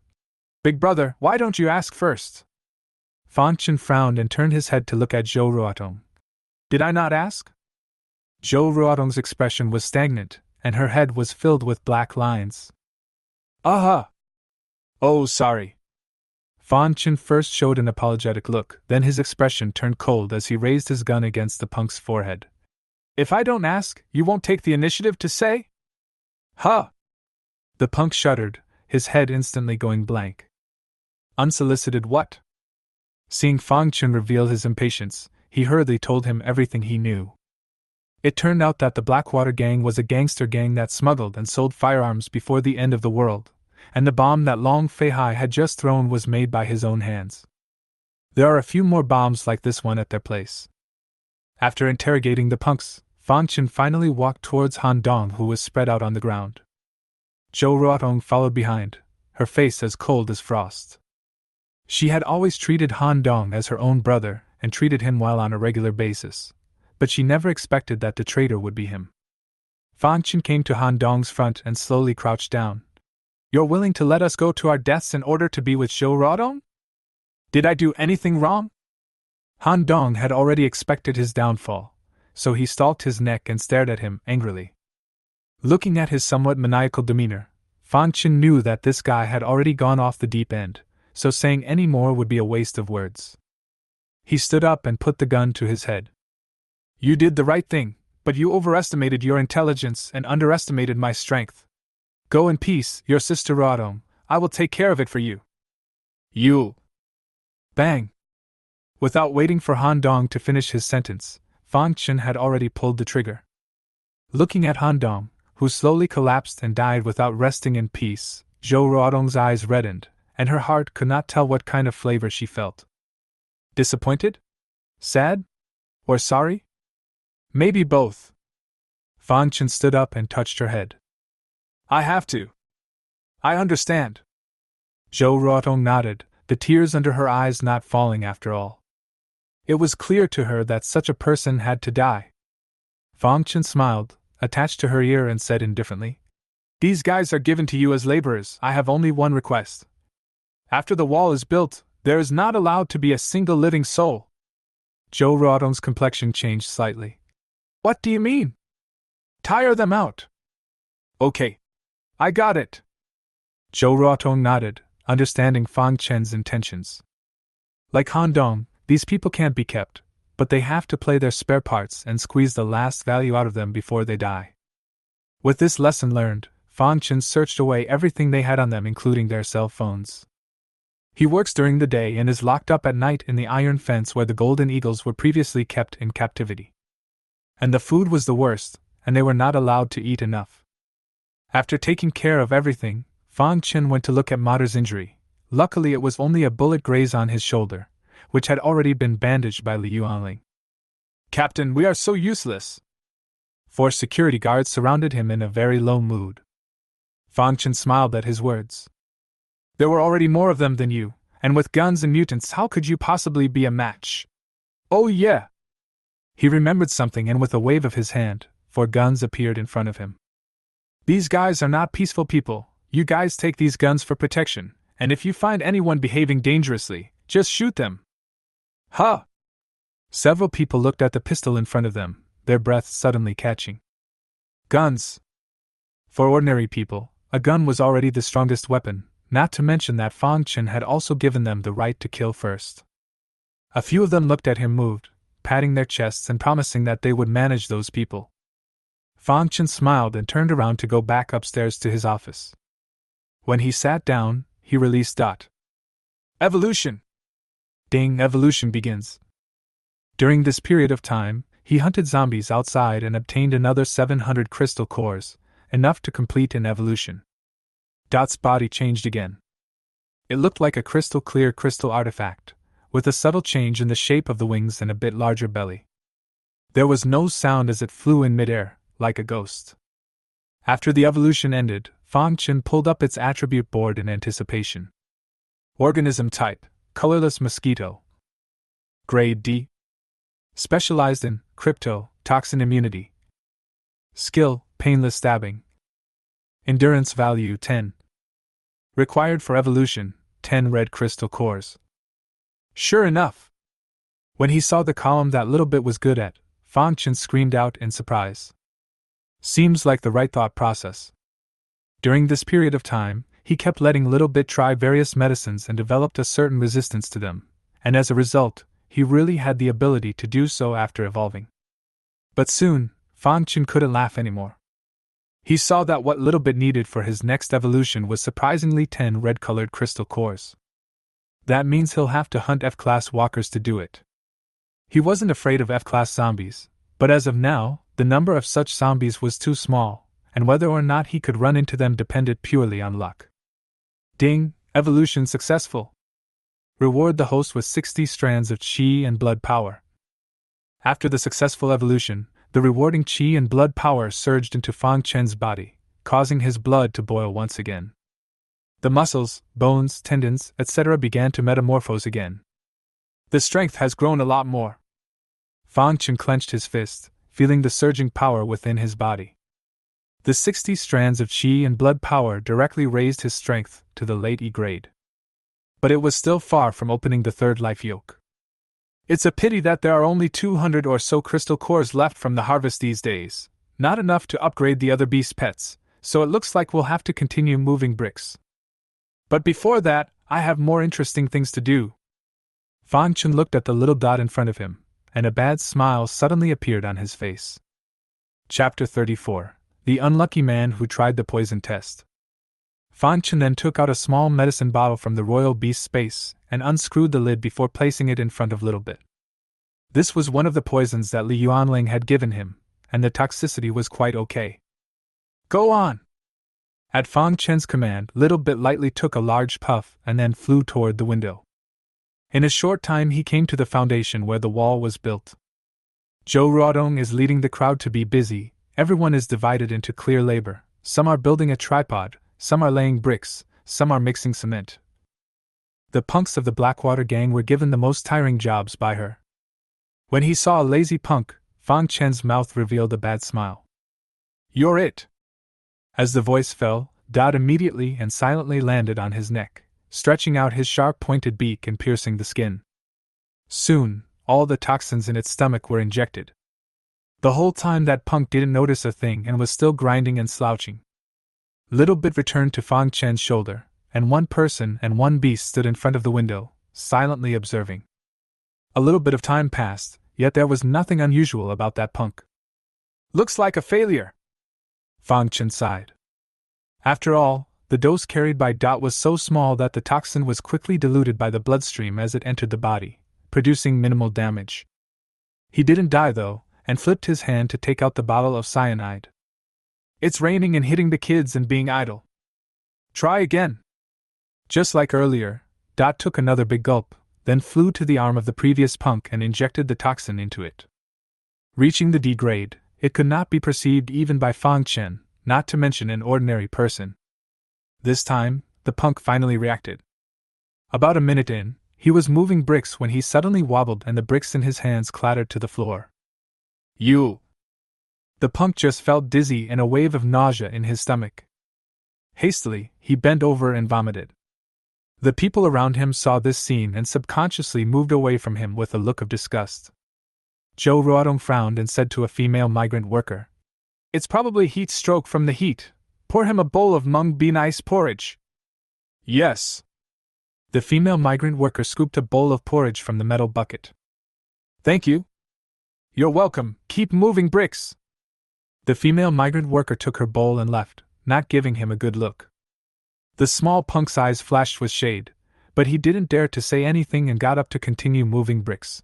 Big brother, why don't you ask first? Fang Chen frowned and turned his head to look at Zhou Ruotong. Did I not ask? Zhou Ruotong's expression was stagnant, and her head was filled with black lines. Aha! Oh, sorry. Fang Chen first showed an apologetic look, then his expression turned cold as he raised his gun against the punk's forehead. If I don't ask, you won't take the initiative to say? Huh! The punk shuddered, his head instantly going blank. Unsolicited what? Seeing Fang Chun reveal his impatience, he hurriedly told him everything he knew. It turned out that the Blackwater Gang was a gangster gang that smuggled and sold firearms before the end of the world, and the bomb that Long Fei Hai had just thrown was made by his own hands. There are a few more bombs like this one at their place. After interrogating the punks, Fang Chun finally walked towards Han Dong, who was spread out on the ground. Zhou Ruotong followed behind, her face as cold as frost. She had always treated Han Dong as her own brother and treated him well on a regular basis, but she never expected that the traitor would be him. Fang Chun came to Han Dong's front and slowly crouched down. You're willing to let us go to our deaths in order to be with Zhou Ruotong? Did I do anything wrong? Han Dong had already expected his downfall, so he stalked his neck and stared at him angrily. Looking at his somewhat maniacal demeanor, Fang Chun knew that this guy had already gone off the deep end, so saying any more would be a waste of words. He stood up and put the gun to his head. You did the right thing, but you overestimated your intelligence and underestimated my strength. Go in peace, your sister Ruotong. I will take care of it for you. You! Bang! Without waiting for Han Dong to finish his sentence, Fang Chun had already pulled the trigger. Looking at Han Dong, who slowly collapsed and died without resting in peace, Zhou Ruotong's eyes reddened, and her heart could not tell what kind of flavor she felt. Disappointed? Sad? Or sorry? Maybe both. Fang Chun stood up and touched her head. I have to. I understand. Zhou Ruotong nodded, the tears under her eyes not falling after all. It was clear to her that such a person had to die. Fang Chun smiled, attached to her ear, and said indifferently, These guys are given to you as laborers. I have only one request. After the wall is built, there is not allowed to be a single living soul. Zhou Ruotong's complexion changed slightly. What do you mean? Tire them out. Okay. I got it. Zhou Ruotong nodded, understanding Fang Chen's intentions. Like Han Dong, these people can't be kept, but they have to play their spare parts and squeeze the last value out of them before they die. With this lesson learned, Fang Chen searched away everything they had on them, including their cell phones. He works during the day and is locked up at night in the iron fence where the golden eagles were previously kept in captivity. And the food was the worst, and they were not allowed to eat enough. After taking care of everything, Fang Chen went to look at Mater's injury. Luckily it was only a bullet graze on his shoulder, which had already been bandaged by Liu Yuanling. Captain, we are so useless. 4 security guards surrounded him in a very low mood. Fang Chen smiled at his words. There were already more of them than you, and with guns and mutants, how could you possibly be a match? Oh yeah! He remembered something, and with a wave of his hand, 4 guns appeared in front of him. These guys are not peaceful people. You guys take these guns for protection, and if you find anyone behaving dangerously, just shoot them. Huh! Several people looked at the pistol in front of them, their breath suddenly catching. Guns! For ordinary people, a gun was already the strongest weapon, not to mention that Fang Chen had also given them the right to kill first. A few of them looked at him moved, patting their chests and promising that they would manage those people. Fang Chen smiled and turned around to go back upstairs to his office. When he sat down, he released Dot. Evolution! Ding, evolution begins. During this period of time, he hunted zombies outside and obtained another 700 crystal cores, enough to complete an evolution. Dot's body changed again. It looked like a crystal-clear crystal artifact, with a subtle change in the shape of the wings and a bit larger belly. There was no sound as it flew in midair, like a ghost. After the evolution ended, Fang Chen pulled up its attribute board in anticipation. Organism type, colorless mosquito. Grade D. Specialized in crypto, toxin immunity. Skill, painless stabbing. Endurance value 10. Required for evolution, 10 red crystal cores. Sure enough! When he saw the column that little bit was good at, Fang Chen screamed out in surprise. Seems like the right thought process. During this period of time, he kept letting Little Bit try various medicines and developed a certain resistance to them, and as a result, he really had the ability to do so after evolving. But soon, Fang Chen couldn't laugh anymore. He saw that what little bit needed for his next evolution was surprisingly 10 red-colored crystal cores. That means he'll have to hunt F-class walkers to do it. He wasn't afraid of F-class zombies, but as of now, the number of such zombies was too small, and whether or not he could run into them depended purely on luck. Ding! Evolution successful! Reward the host with 60 strands of chi and blood power. After the successful evolution, the rewarding chi and blood power surged into Fang Chen's body, causing his blood to boil once again. The muscles, bones, tendons, etc. began to metamorphose again. The strength has grown a lot more. Fang Chen clenched his fist, feeling the surging power within his body. The 60 strands of chi and blood power directly raised his strength to the late E grade. But it was still far from opening the third life yoke. It's a pity that there are only 200 or so crystal cores left from the harvest these days, not enough to upgrade the other beast pets, so it looks like we'll have to continue moving bricks. But before that, I have more interesting things to do. Fang Chen looked at the little dot in front of him, and a bad smile suddenly appeared on his face. Chapter 34: The Unlucky Man Who Tried the Poison Test. Fang Chen then took out a small medicine bottle from the royal beast space and unscrewed the lid before placing it in front of Little Bit. This was one of the poisons that Li Yuanling had given him, and the toxicity was quite okay. Go on! At Fang Chen's command, Little Bit lightly took a large puff and then flew toward the window. In a short time he came to the foundation where the wall was built. Zhou Ruodong is leading the crowd to be busy. Everyone is divided into clear labor. Some are building a tripod, some are laying bricks, some are mixing cement. The punks of the Blackwater gang were given the most tiring jobs by her. When he saw a lazy punk, Fang Chen's mouth revealed a bad smile. You're it! As the voice fell, Dot immediately and silently landed on his neck, stretching out his sharp-pointed beak and piercing the skin. Soon, all the toxins in its stomach were injected. The whole time that punk didn't notice a thing and was still grinding and slouching. Little Bit returned to Fang Chen's shoulder, and one person and one beast stood in front of the window, silently observing. A little bit of time passed, yet there was nothing unusual about that punk. Looks like a failure, Fang Chen sighed. After all, the dose carried by Dot was so small that the toxin was quickly diluted by the bloodstream as it entered the body, producing minimal damage. He didn't die though, and flipped his hand to take out the bottle of cyanide. It's raining and hitting the kids and being idle. Try again. Just like earlier, Dot took another big gulp, then flew to the arm of the previous punk and injected the toxin into it. Reaching the D grade, it could not be perceived even by Fang Chen, not to mention an ordinary person. This time, the punk finally reacted. About a minute in, he was moving bricks when he suddenly wobbled and the bricks in his hands clattered to the floor. You! The punk just felt dizzy and a wave of nausea in his stomach. Hastily, he bent over and vomited. The people around him saw this scene and subconsciously moved away from him with a look of disgust. Zhou Ruodong frowned and said to a female migrant worker, It's probably heat stroke from the heat. Pour him a bowl of mung bean ice porridge. Yes. The female migrant worker scooped a bowl of porridge from the metal bucket. Thank you. You're welcome, keep moving bricks. The female migrant worker took her bowl and left, not giving him a good look. The small punk's eyes flashed with shade, but he didn't dare to say anything and got up to continue moving bricks.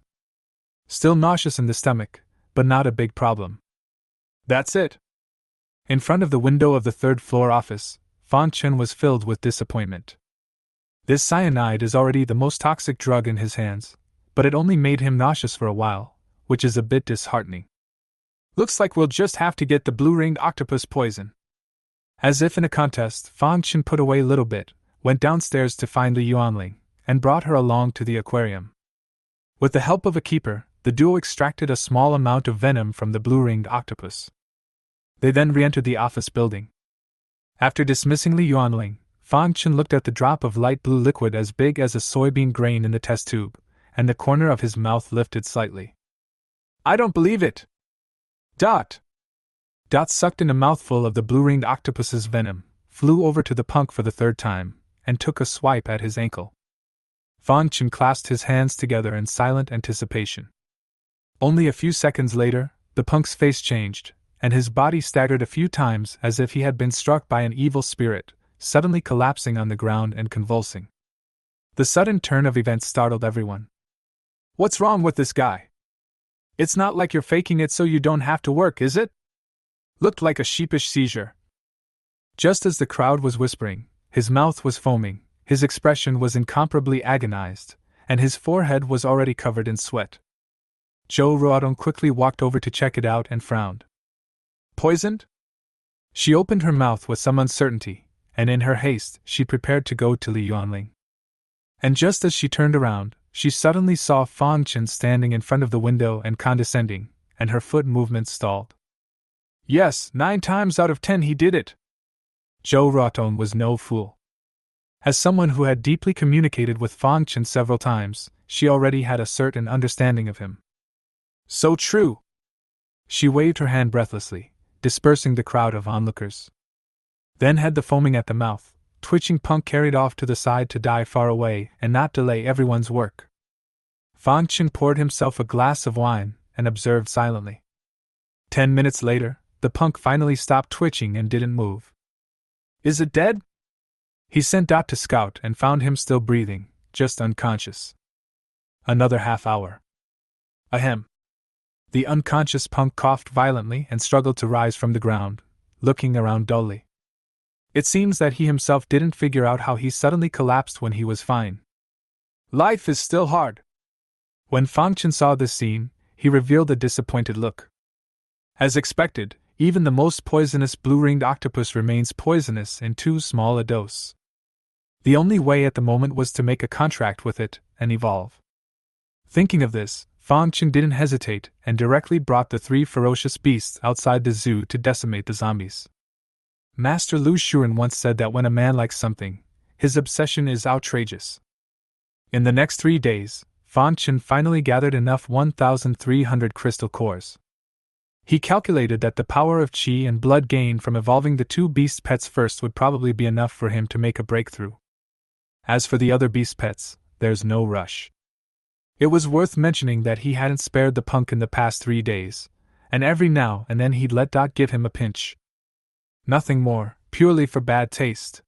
Still nauseous in the stomach, but not a big problem. That's it. In front of the window of the third-floor office, Fang Chen was filled with disappointment. This cyanide is already the most toxic drug in his hands, but it only made him nauseous for a while, which is a bit disheartening. Looks like we'll just have to get the blue-ringed octopus poison. As if in a contest, Fang Chen put away Little Bit, went downstairs to find Li Yuanling, and brought her along to the aquarium. With the help of a keeper, the duo extracted a small amount of venom from the blue-ringed octopus. They then re-entered the office building. After dismissing Li Yuanling, Fang Chen looked at the drop of light blue liquid as big as a soybean grain in the test tube, and the corner of his mouth lifted slightly. I don't believe it! Dot sucked in a mouthful of the blue-ringed octopus's venom, flew over to the punk for the third time, and took a swipe at his ankle. Fang Chen clasped his hands together in silent anticipation. Only a few seconds later, the punk's face changed, and his body staggered a few times as if he had been struck by an evil spirit, suddenly collapsing on the ground and convulsing. The sudden turn of events startled everyone. "What's wrong with this guy? It's not like you're faking it so you don't have to work, is it?" Looked like a sheepish seizure. Just as the crowd was whispering, his mouth was foaming, his expression was incomparably agonized, and his forehead was already covered in sweat. Joe Ruodong quickly walked over to check it out and frowned. "Poisoned?" She opened her mouth with some uncertainty, and in her haste she prepared to go to Li Yuanling. And just as she turned around, she suddenly saw Fang Chen standing in front of the window and condescending, and her foot movements stalled. "Yes, 9 times out of 10 he did it." Joe Ruodong was no fool. As someone who had deeply communicated with Fang Chen several times, she already had a certain understanding of him. "So true!" She waved her hand breathlessly, dispersing the crowd of onlookers. Then had the foaming at the mouth, twitching punk carried off to the side to die far away and not delay everyone's work. Fang Chen poured himself a glass of wine and observed silently. 10 minutes later, the punk finally stopped twitching and didn't move. "Is it dead?" He sent Dot to scout and found him still breathing, just unconscious. Another half hour. Ahem. The unconscious punk coughed violently and struggled to rise from the ground, looking around dully. It seems that he himself didn't figure out how he suddenly collapsed when he was fine. "Life is still hard." When Fang Chen saw this scene, he revealed a disappointed look. As expected, even the most poisonous blue-ringed octopus remains poisonous in too small a dose. The only way at the moment was to make a contract with it and evolve. Thinking of this, Fang Chen didn't hesitate and directly brought the 3 ferocious beasts outside the zoo to decimate the zombies. Master Lu Shuren once said that when a man likes something, his obsession is outrageous. In the next 3 days, Fang Chen finally gathered enough 1,300 crystal cores. He calculated that the power of qi and blood gained from evolving the 2 beast pets first would probably be enough for him to make a breakthrough. As for the other beast pets, there's no rush. It was worth mentioning that he hadn't spared the punk in the past 3 days, and every now and then he'd let Dot give him a pinch. Nothing more, purely for bad taste.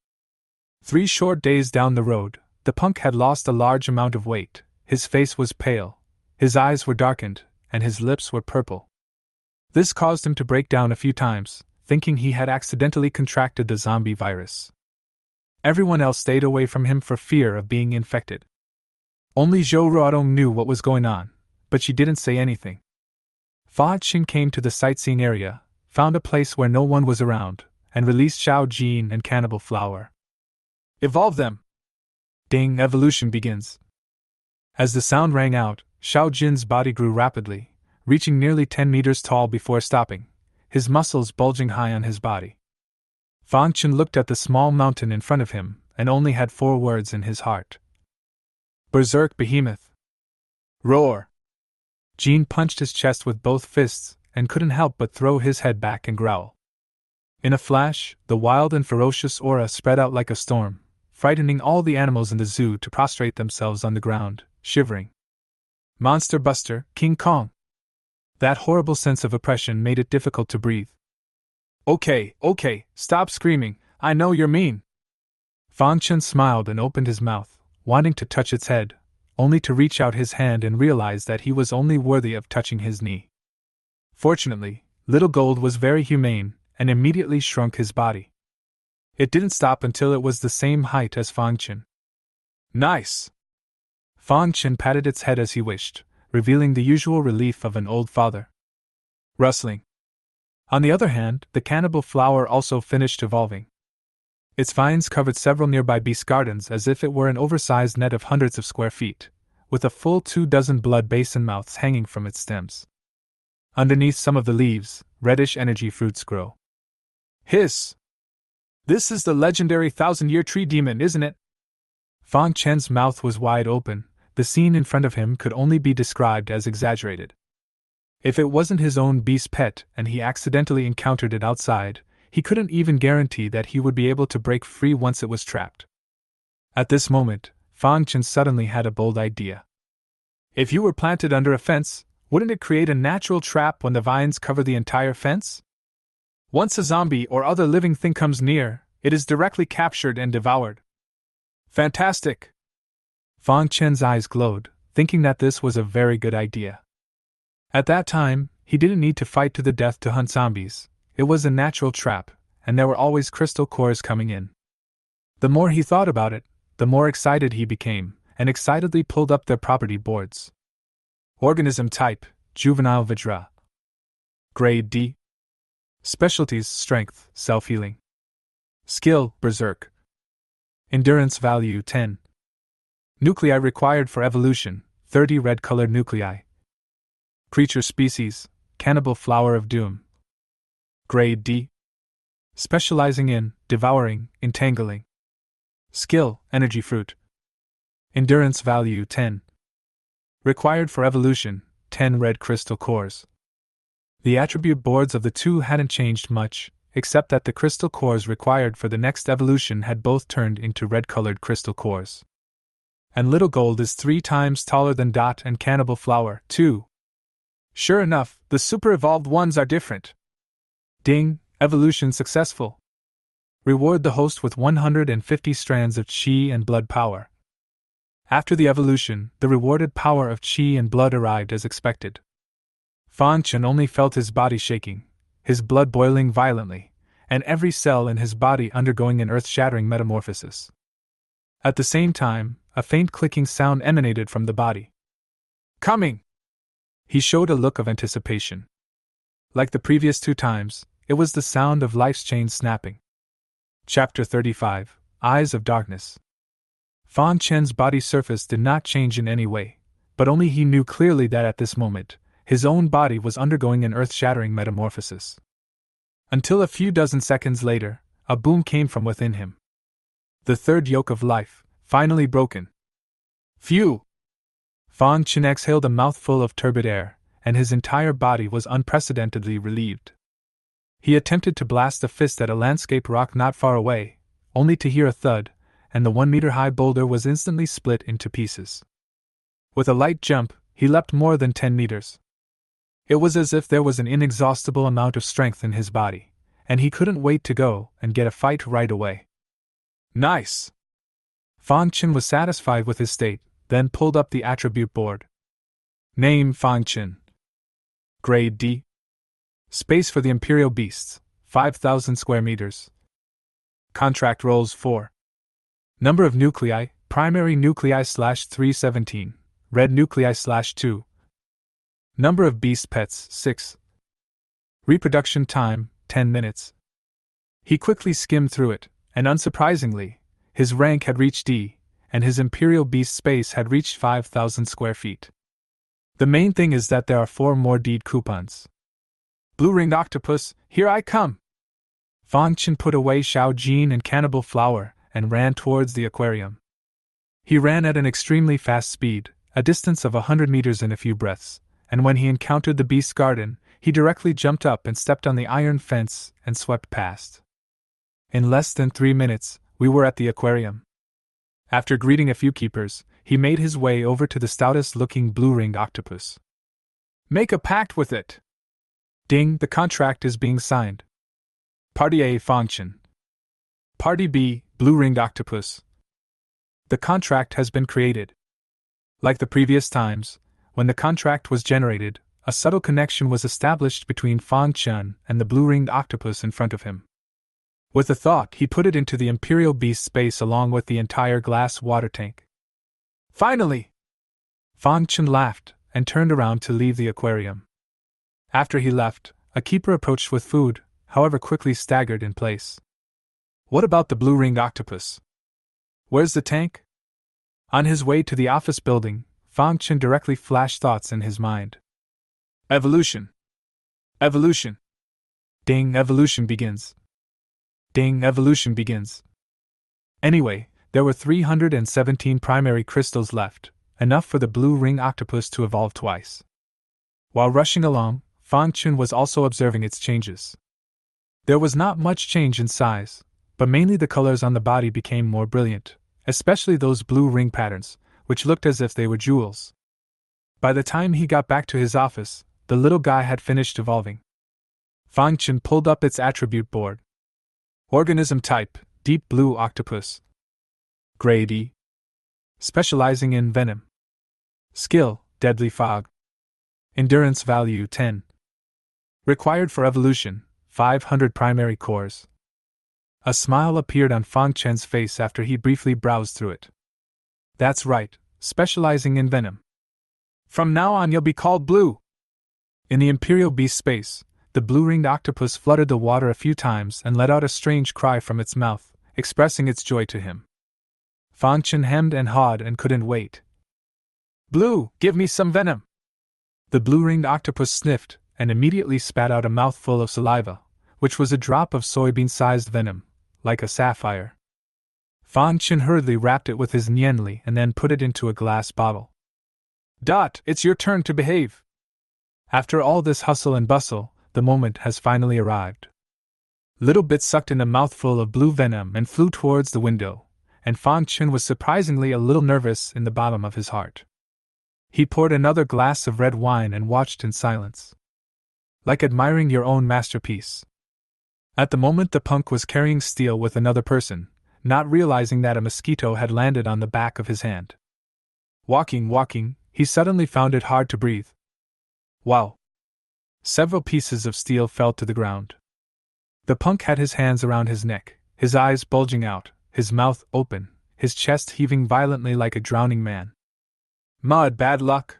3 short days down the road, the punk had lost a large amount of weight, his face was pale, his eyes were darkened, and his lips were purple. This caused him to break down a few times, thinking he had accidentally contracted the zombie virus. Everyone else stayed away from him for fear of being infected. Only Zhou Ruodong knew what was going on, but she didn't say anything. Fa Qing came to the sightseeing area, found a place where no one was around, and released Xiao Jin and Cannibal Flower. "Evolve them!" Ding, evolution begins. As the sound rang out, Xiao Jin's body grew rapidly, reaching nearly 10 meters tall before stopping, his muscles bulging high on his body. Fang Chen looked at the small mountain in front of him and only had 4 words in his heart. "Berserk Behemoth!" Roar! Jin punched his chest with both fists and couldn't help but throw his head back and growl. In a flash, the wild and ferocious aura spread out like a storm, frightening all the animals in the zoo to prostrate themselves on the ground, shivering. Monster Buster, King Kong! That horrible sense of oppression made it difficult to breathe. Okay, stop screaming, I know you're mean." Fang Chen smiled and opened his mouth, wanting to touch its head, only to reach out his hand and realize that he was only worthy of touching his knee. Fortunately, Little Gold was very humane and immediately shrunk his body. It didn't stop until it was the same height as Fang Chen. "Nice!" Fang Chen patted its head as he wished, revealing the usual relief of an old father. Rustling. On the other hand, the Cannibal Flower also finished evolving. Its vines covered several nearby beast gardens as if it were an oversized net of hundreds of square feet, with a full 24 blood basin mouths hanging from its stems. Underneath some of the leaves, reddish energy fruits grow. Hiss! This is the legendary 1,000-year tree demon, isn't it? Fang Chen's mouth was wide open. The scene in front of him could only be described as exaggerated. If it wasn't his own beast pet and he accidentally encountered it outside, he couldn't even guarantee that he would be able to break free once it was trapped. At this moment, Fang Chen suddenly had a bold idea. If you were planted under a fence, wouldn't it create a natural trap when the vines cover the entire fence? Once a zombie or other living thing comes near, it is directly captured and devoured. Fantastic! Fang Chen's eyes glowed, thinking that this was a very good idea. At that time, he didn't need to fight to the death to hunt zombies. It was a natural trap, and there were always crystal cores coming in. The more he thought about it, the more excited he became, and excitedly pulled up their property boards. Organism type, juvenile Vidra. Grade D. Specialties, strength, self-healing. Skill, berserk. Endurance value 10. Nuclei required for evolution, 30 red-colored nuclei. Creature species, cannibal flower of doom. Grade D. Specializing in, devouring, entangling. Skill, energy fruit. Endurance value 10. Required for evolution, 10 red crystal cores. The attribute boards of the two hadn't changed much, except that the crystal cores required for the next evolution had both turned into red-colored crystal cores. And Little Gold is 3 times taller than Dot and Cannibal Flower, too. Sure enough, the super-evolved ones are different. Ding, evolution successful. Reward the host with 150 strands of Qi and blood power. After the evolution, the rewarded power of Qi and blood arrived as expected. Fang Chen only felt his body shaking, his blood boiling violently, and every cell in his body undergoing an earth-shattering metamorphosis. At the same time, a faint clicking sound emanated from the body. Coming! He showed a look of anticipation. Like the previous 2 times, it was the sound of life's chain snapping. Chapter 35, Eyes of Darkness. Fang Chen's body surface did not change in any way, but only he knew clearly that at this moment, his own body was undergoing an earth-shattering metamorphosis. Until a few dozen seconds later, a boom came from within him. The third yoke of life, finally broken. Phew! Fang Chen exhaled a mouthful of turbid air, and his entire body was unprecedentedly relieved. He attempted to blast a fist at a landscape rock not far away, only to hear a thud, and the 1-meter-high boulder was instantly split into pieces. With a light jump, he leapt more than 10 meters. It was as if there was an inexhaustible amount of strength in his body, and he couldn't wait to go and get a fight right away. Nice! Fang Chen was satisfied with his state, then pulled up the attribute board. Name Fang Chen. Grade D. Space for the Imperial Beasts, 5,000 square meters. Contract rolls 4. Number of nuclei, primary nuclei /317, red nuclei /2. Number of beast pets, 6. Reproduction time, 10 minutes. He quickly skimmed through it, and unsurprisingly, his rank had reached D, and his Imperial Beast space had reached 5,000 square feet. The main thing is that there are 4 more deed coupons. Blue-ringed octopus, here I come! Fang Chen put away Xiao Jin and Cannibal Flower and ran towards the aquarium. He ran at an extremely fast speed, a distance of 100 meters in a few breaths, and when he encountered the beast's garden, he directly jumped up and stepped on the iron fence and swept past. In less than 3 minutes, we were at the aquarium. After greeting a few keepers, he made his way over to the stoutest-looking blue-ringed octopus. Make a pact with it! Ding, the contract is being signed. Party A, Fang Chen. Party B, blue-ringed octopus. The contract has been created. Like the previous times, when the contract was generated, a subtle connection was established between Fang Chen and the blue-ringed octopus in front of him. With a thought, he put it into the Imperial Beast space along with the entire glass water tank. Finally! Fang Chen laughed and turned around to leave the aquarium. After he left, a keeper approached with food, however quickly staggered in place. What about the blue-ringed octopus? Where's the tank? On his way to the office building, Fang Chen directly flashed thoughts in his mind. Evolution. Evolution. Ding, evolution begins. Ding, evolution begins. Anyway, there were 317 primary crystals left, enough for the blue-ringed octopus to evolve twice. While rushing along, Fang Chen was also observing its changes. There was not much change in size, but mainly the colors on the body became more brilliant, especially those blue ring patterns, which looked as if they were jewels. By the time he got back to his office, the little guy had finished evolving. Fang Chen pulled up its attribute board. Organism type, deep blue octopus. Grade E. Specializing in venom. Skill, deadly fog. Endurance value 10. Required for evolution, 500 primary cores. A smile appeared on Fang Chen's face after he briefly browsed through it. That's right, specializing in venom. From now on you'll be called Blue. In the Imperial Beast space, the blue-ringed octopus fluttered the water a few times and let out a strange cry from its mouth, expressing its joy to him. Fang Chen hemmed and hawed and couldn't wait. Blue, give me some venom! The blue-ringed octopus sniffed and immediately spat out a mouthful of saliva, which was a drop of soybean-sized venom, like a sapphire. Fang Chen hurriedly wrapped it with his nianli and then put it into a glass bottle. Dot, it's your turn to behave. After all this hustle and bustle, the moment has finally arrived. Little Bit sucked in a mouthful of blue venom and flew towards the window, and Fang Chen was surprisingly a little nervous in the bottom of his heart. He poured another glass of red wine and watched in silence. Like admiring your own masterpiece. At the moment the punk was carrying steel with another person, not realizing that a mosquito had landed on the back of his hand. Walking, he suddenly found it hard to breathe. Wow! Several pieces of steel fell to the ground. The punk had his hands around his neck, his eyes bulging out, his mouth open, his chest heaving violently like a drowning man. Mud, bad luck!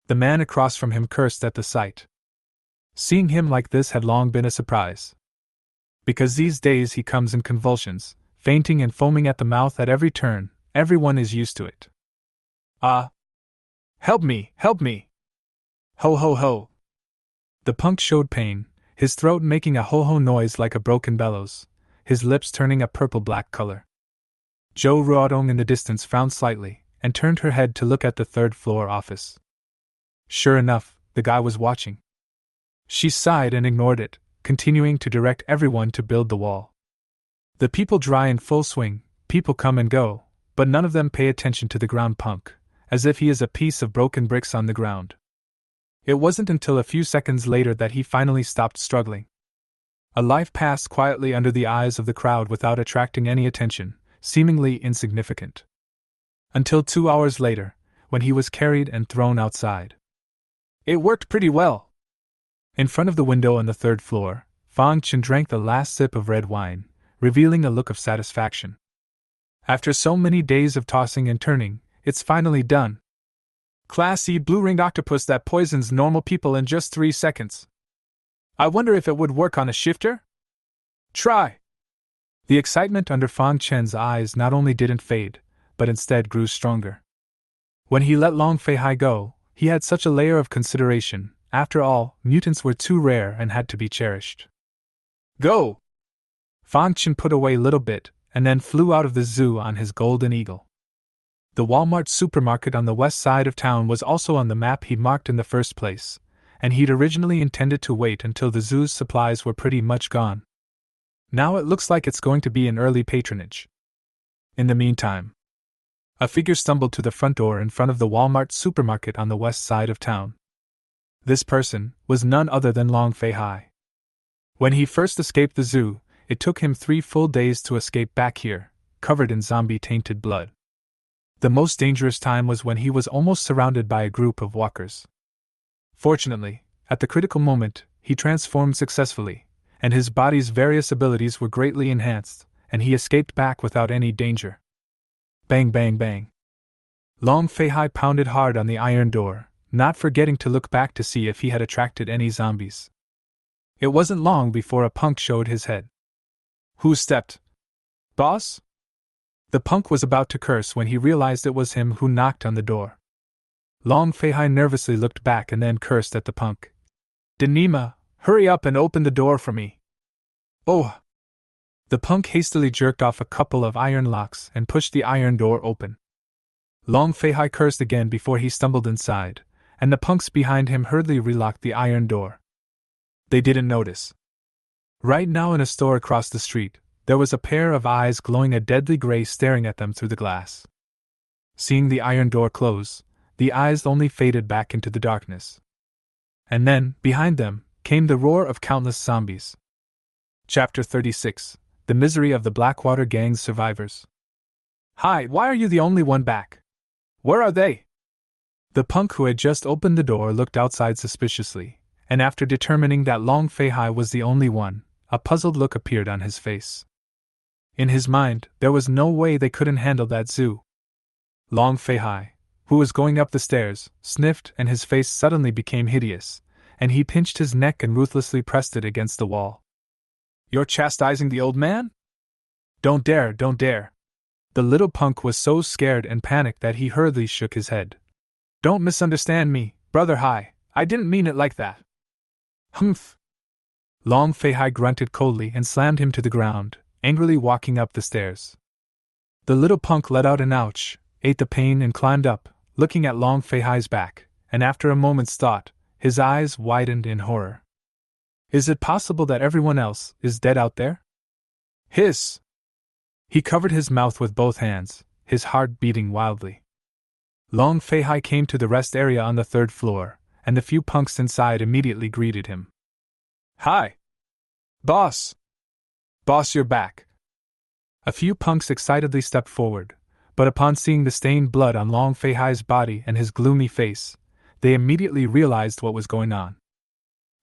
The man across from him cursed at the sight. Seeing him like this had long been a surprise. Because these days he comes in convulsions, fainting and foaming at the mouth at every turn, everyone is used to it. Ah! Help me! Help me! Ho ho ho! The punk showed pain, his throat making a ho-ho noise like a broken bellows, his lips turning a purple-black color. Zhou Ruodong in the distance frowned slightly, and turned her head to look at the third-floor office. Sure enough, the guy was watching. She sighed and ignored it, continuing to direct everyone to build the wall. The people dry in full swing, people come and go, but none of them pay attention to the ground punk, as if he is a piece of broken bricks on the ground. It wasn't until a few seconds later that he finally stopped struggling. A life passed quietly under the eyes of the crowd without attracting any attention, seemingly insignificant. Until 2 hours later, when he was carried and thrown outside. It worked pretty well. In front of the window on the third floor, Fang Chen drank the last sip of red wine, revealing a look of satisfaction. After so many days of tossing and turning, it's finally done. Class E blue-ringed octopus that poisons normal people in just 3 seconds. I wonder if it would work on a shifter? Try! The excitement under Fang Chen's eyes not only didn't fade, but instead grew stronger. When he let Long Fei Hai go, he had such a layer of consideration. After all, mutants were too rare and had to be cherished. Go! Fang Chen put away Little Bit, and then flew out of the zoo on his golden eagle. The Walmart supermarket on the west side of town was also on the map he'd marked in the first place, and he'd originally intended to wait until the zoo's supplies were pretty much gone. Now it looks like it's going to be an early patronage. In the meantime, a figure stumbled to the front door in front of the Walmart supermarket on the west side of town. This person was none other than Long Fei Hai. When he first escaped the zoo, it took him 3 full days to escape back here, covered in zombie-tainted blood. The most dangerous time was when he was almost surrounded by a group of walkers. Fortunately, at the critical moment, he transformed successfully, and his body's various abilities were greatly enhanced, and he escaped back without any danger. Bang bang bang. Long Fei Hai pounded hard on the iron door, not forgetting to look back to see if he had attracted any zombies. It wasn't long before a punk showed his head. Who stepped? Boss? The punk was about to curse when he realized it was him who knocked on the door. Long Fei Hai nervously looked back and then cursed at the punk. Denima, hurry up and open the door for me. Oh! The punk hastily jerked off a couple of iron locks and pushed the iron door open. Long Fei Hai cursed again before he stumbled inside, and the punks behind him hurriedly relocked the iron door. They didn't notice. Right now in a store across the street, there was a pair of eyes glowing a deadly gray staring at them through the glass. Seeing the iron door close, the eyes only faded back into the darkness. And then, behind them, came the roar of countless zombies. Chapter 36: The Misery of the Blackwater Gang's Survivors. Hi, why are you the only one back? Where are they? The punk who had just opened the door looked outside suspiciously, and after determining that Long Fei-hai was the only one, a puzzled look appeared on his face. In his mind, there was no way they couldn't handle that zoo. Long Fei-hai, who was going up the stairs, sniffed and his face suddenly became hideous, and he pinched his neck and ruthlessly pressed it against the wall. You're chastising the old man? Don't dare, don't dare. The little punk was so scared and panicked that he hurriedly shook his head. Don't misunderstand me, Brother Hai, I didn't mean it like that. Humph. Long Fei-hai grunted coldly and slammed him to the ground, angrily walking up the stairs. The little punk let out an ouch, ate the pain and climbed up, looking at Long Fei-hai's back, and after a moment's thought, his eyes widened in horror. Is it possible that everyone else is dead out there? Hiss! He covered his mouth with both hands, his heart beating wildly. Long Fei-hai came to the rest area on the third floor, and the few punks inside immediately greeted him. Hi! Boss! Boss, you're back! A few punks excitedly stepped forward, but upon seeing the stained blood on Long Fei-hai's body and his gloomy face, they immediately realized what was going on.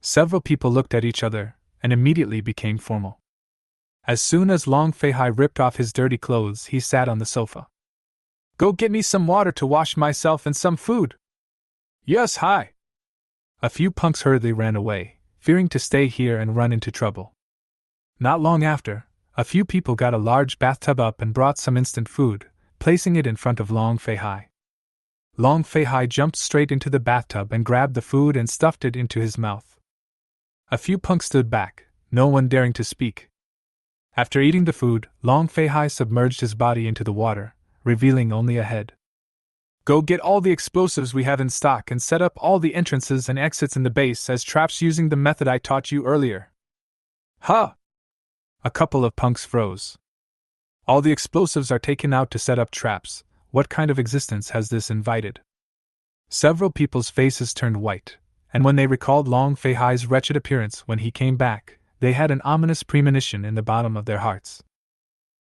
Several people looked at each other, and immediately became formal. As soon as Long Fei-hai ripped off his dirty clothes, he sat on the sofa. Go get me some water to wash myself and some food. Yes, hi. A few punks hurriedly ran away, fearing to stay here and run into trouble. Not long after, a few people got a large bathtub up and brought some instant food, placing it in front of Long Fei-hai. Long Fei-hai jumped straight into the bathtub and grabbed the food and stuffed it into his mouth. A few punks stood back, no one daring to speak. After eating the food, Long Fei-hai submerged his body into the water, revealing only a head. Go get all the explosives we have in stock and set up all the entrances and exits in the base as traps using the method I taught you earlier. Huh! A couple of punks froze. All the explosives are taken out to set up traps. What kind of existence has this invited? Several people's faces turned white, and when they recalled Long Fei-hai's wretched appearance when he came back, they had an ominous premonition in the bottom of their hearts.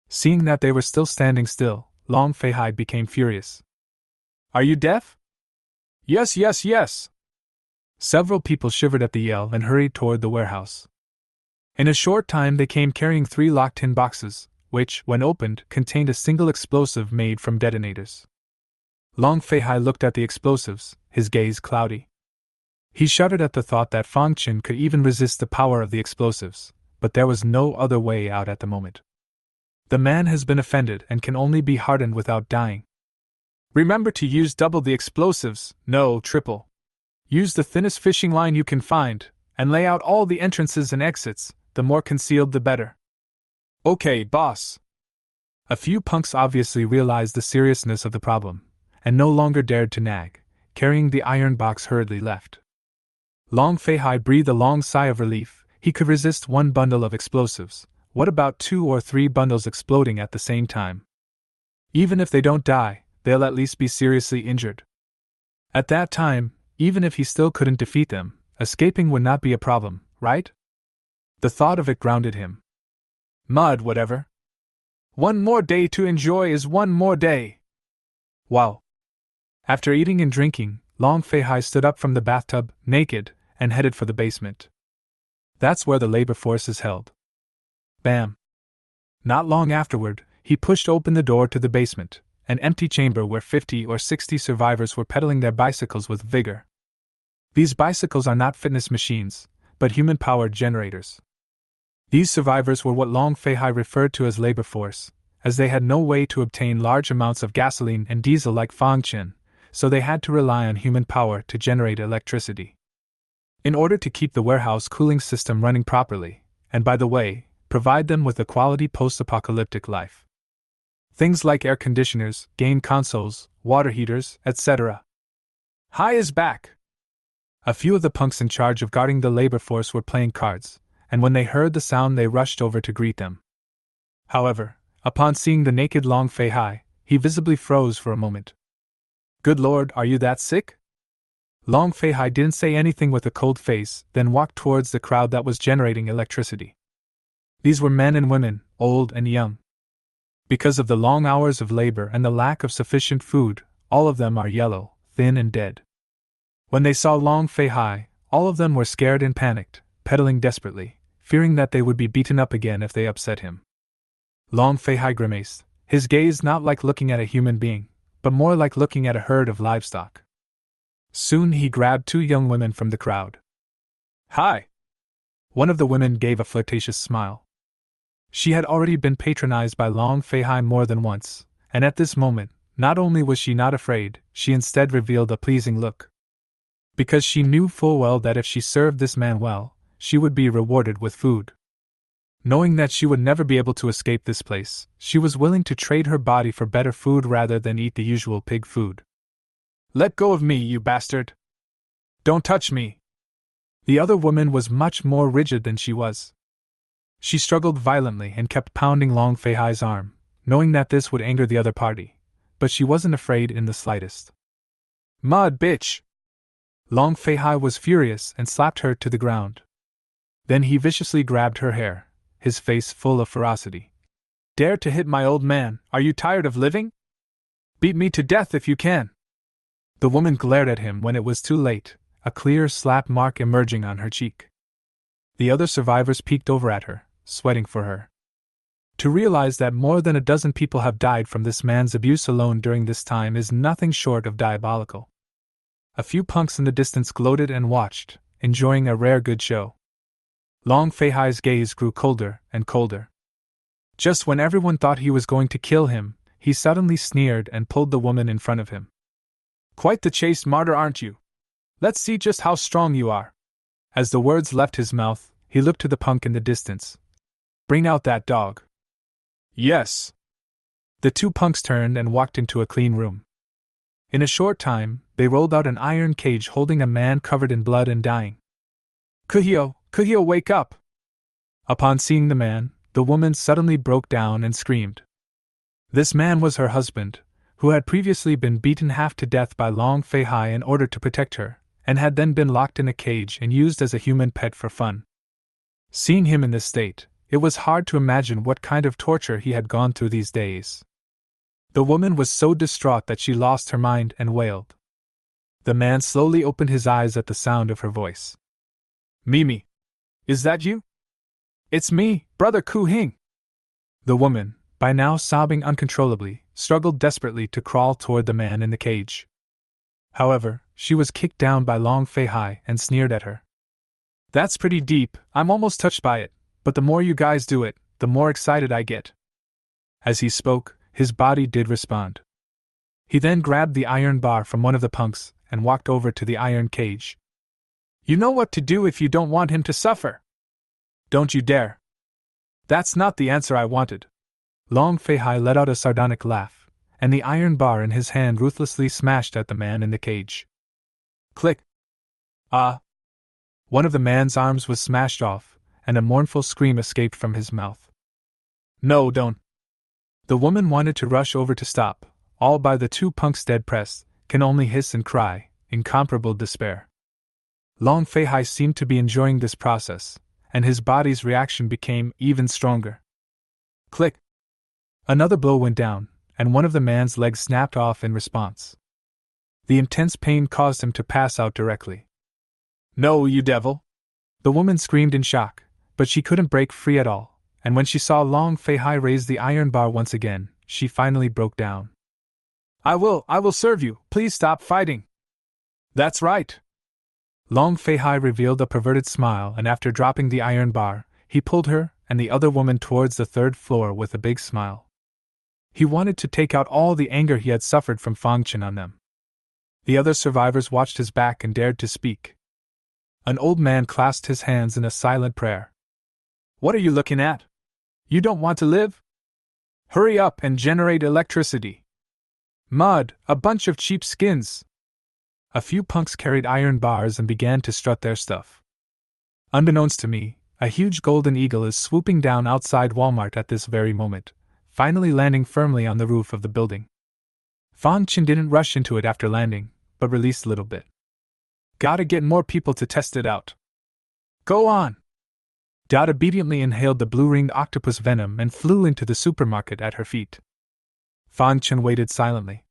Seeing that they were still standing still, Long Fei-hai became furious. Are you deaf? Yes, yes, yes! Several people shivered at the yell and hurried toward the warehouse. In a short time they came carrying 3 locked tin boxes, which, when opened, contained a single explosive made from detonators. Long Fei-hai looked at the explosives, his gaze cloudy. He shuddered at the thought that Fang Qin could even resist the power of the explosives, but there was no other way out at the moment. The man has been offended and can only be hardened without dying. Remember to use double the explosives, no, triple. Use the thinnest fishing line you can find, and lay out all the entrances and exits, the more concealed the better. Okay, boss. A few punks obviously realized the seriousness of the problem, and no longer dared to nag, carrying the iron box hurriedly left. Long Fei-hai breathed a long sigh of relief. He could resist 1 bundle of explosives. What about 2 or 3 bundles exploding at the same time? Even if they don't die, they'll at least be seriously injured. At that time, even if he still couldn't defeat them, escaping would not be a problem, right? The thought of it grounded him. Mud, whatever. 1 more day to enjoy is 1 more day. Wow. After eating and drinking, Long Fei-hai stood up from the bathtub, naked, and headed for the basement. That's where the labor force is held. Bam! Not long afterward, he pushed open the door to the basement, an empty chamber where 50 or 60 survivors were pedaling their bicycles with vigor. These bicycles are not fitness machines, but human-powered generators. These survivors were what Long Fei-hai referred to as labor force, as they had no way to obtain large amounts of gasoline and diesel like Fang Qin, so they had to rely on human power to generate electricity. In order to keep the warehouse cooling system running properly, and by the way, provide them with a quality post-apocalyptic life. Things like air conditioners, game consoles, water heaters, etc. Hai is back! A few of the punks in charge of guarding the labor force were playing cards, and when they heard the sound they rushed over to greet them. However, upon seeing the naked Long Fei-hai, he visibly froze for a moment. Good Lord, are you that sick? Long Fei-hai didn't say anything with a cold face, then walked towards the crowd that was generating electricity. These were men and women, old and young. Because of the long hours of labor and the lack of sufficient food, all of them are yellow, thin and dead. When they saw Long Fei-hai, all of them were scared and panicked, pedaling desperately, fearing that they would be beaten up again if they upset him. Long Fei-hai grimaced, his gaze not like looking at a human being, but more like looking at a herd of livestock. Soon he grabbed two young women from the crowd. "Hi!" One of the women gave a flirtatious smile. She had already been patronized by Long Fei-hai more than once, and at this moment, not only was she not afraid, she instead revealed a pleasing look. Because she knew full well that if she served this man well, she would be rewarded with food. Knowing that she would never be able to escape this place, she was willing to trade her body for better food rather than eat the usual pig food. "Let go of me, you bastard! Don't touch me!" The other woman was much more rigid than she was. She struggled violently and kept pounding Long Fei-hai's arm, knowing that this would anger the other party, but she wasn't afraid in the slightest. "Mud, bitch!" Long Fei-hai was furious and slapped her to the ground. Then he viciously grabbed her hair, his face full of ferocity. "Dare to hit my old man, are you tired of living? Beat me to death if you can!" The woman glared at him when it was too late, a clear slap mark emerging on her cheek. The other survivors peeked over at her, sweating for her. To realize that more than a dozen people have died from this man's abuse alone during this time is nothing short of diabolical. A few punks in the distance gloated and watched, enjoying a rare good show. Long Fei-hai's gaze grew colder and colder. Just when everyone thought he was going to kill him, he suddenly sneered and pulled the woman in front of him. "Quite the chaste martyr, aren't you? Let's see just how strong you are." As the words left his mouth, he looked to the punk in the distance. "Bring out that dog." "Yes." The two punks turned and walked into a clean room. In a short time, they rolled out an iron cage holding a man covered in blood and dying. "Kuhyo, wake up!" Upon seeing the man, the woman suddenly broke down and screamed. This man was her husband, who had previously been beaten half to death by Long Fei-hai in order to protect her, and had then been locked in a cage and used as a human pet for fun. Seeing him in this state, it was hard to imagine what kind of torture he had gone through these days. The woman was so distraught that she lost her mind and wailed. The man slowly opened his eyes at the sound of her voice. "Mimi, is that you?" "It's me, brother Ku-hing." The woman, by now sobbing uncontrollably, struggled desperately to crawl toward the man in the cage. However, she was kicked down by Long Fei-hai and sneered at her. "That's pretty deep, I'm almost touched by it, but the more you guys do it, the more excited I get." As he spoke, his body did respond. He then grabbed the iron bar from one of the punks and walked over to the iron cage. "You know what to do if you don't want him to suffer. Don't you dare." "That's not the answer I wanted." Long Fei-hai let out a sardonic laugh, and the iron bar in his hand ruthlessly smashed at the man in the cage. Click! Ah! One of the man's arms was smashed off, and a mournful scream escaped from his mouth. "No, don't!" The woman wanted to rush over to stop, all by the two punks dead pressed, can only hiss and cry, incomparable despair. Long Fei-hai seemed to be enjoying this process, and his body's reaction became even stronger. Click! Another blow went down, and one of the man's legs snapped off in response. The intense pain caused him to pass out directly. "No, you devil!" The woman screamed in shock, but she couldn't break free at all, and when she saw Long Fei-hai raise the iron bar once again, she finally broke down. I will serve you, please stop fighting." "That's right." Long Fei-hai revealed a perverted smile, and after dropping the iron bar, he pulled her and the other woman towards the third floor with a big smile. He wanted to take out all the anger he had suffered from Fangchen on them. The other survivors watched his back and dared to speak. An old man clasped his hands in a silent prayer. "What are you looking at? You don't want to live? Hurry up and generate electricity." "Mud, a bunch of cheap skins." A few punks carried iron bars and began to strut their stuff. Unbeknownst to me, a huge golden eagle is swooping down outside Walmart at this very moment, finally landing firmly on the roof of the building. Fangchen didn't rush into it after landing, but released a little bit. Gotta get more people to test it out. Go on! Dot obediently inhaled the blue-ringed octopus venom and flew into the supermarket at her feet. Fan Chen waited silently.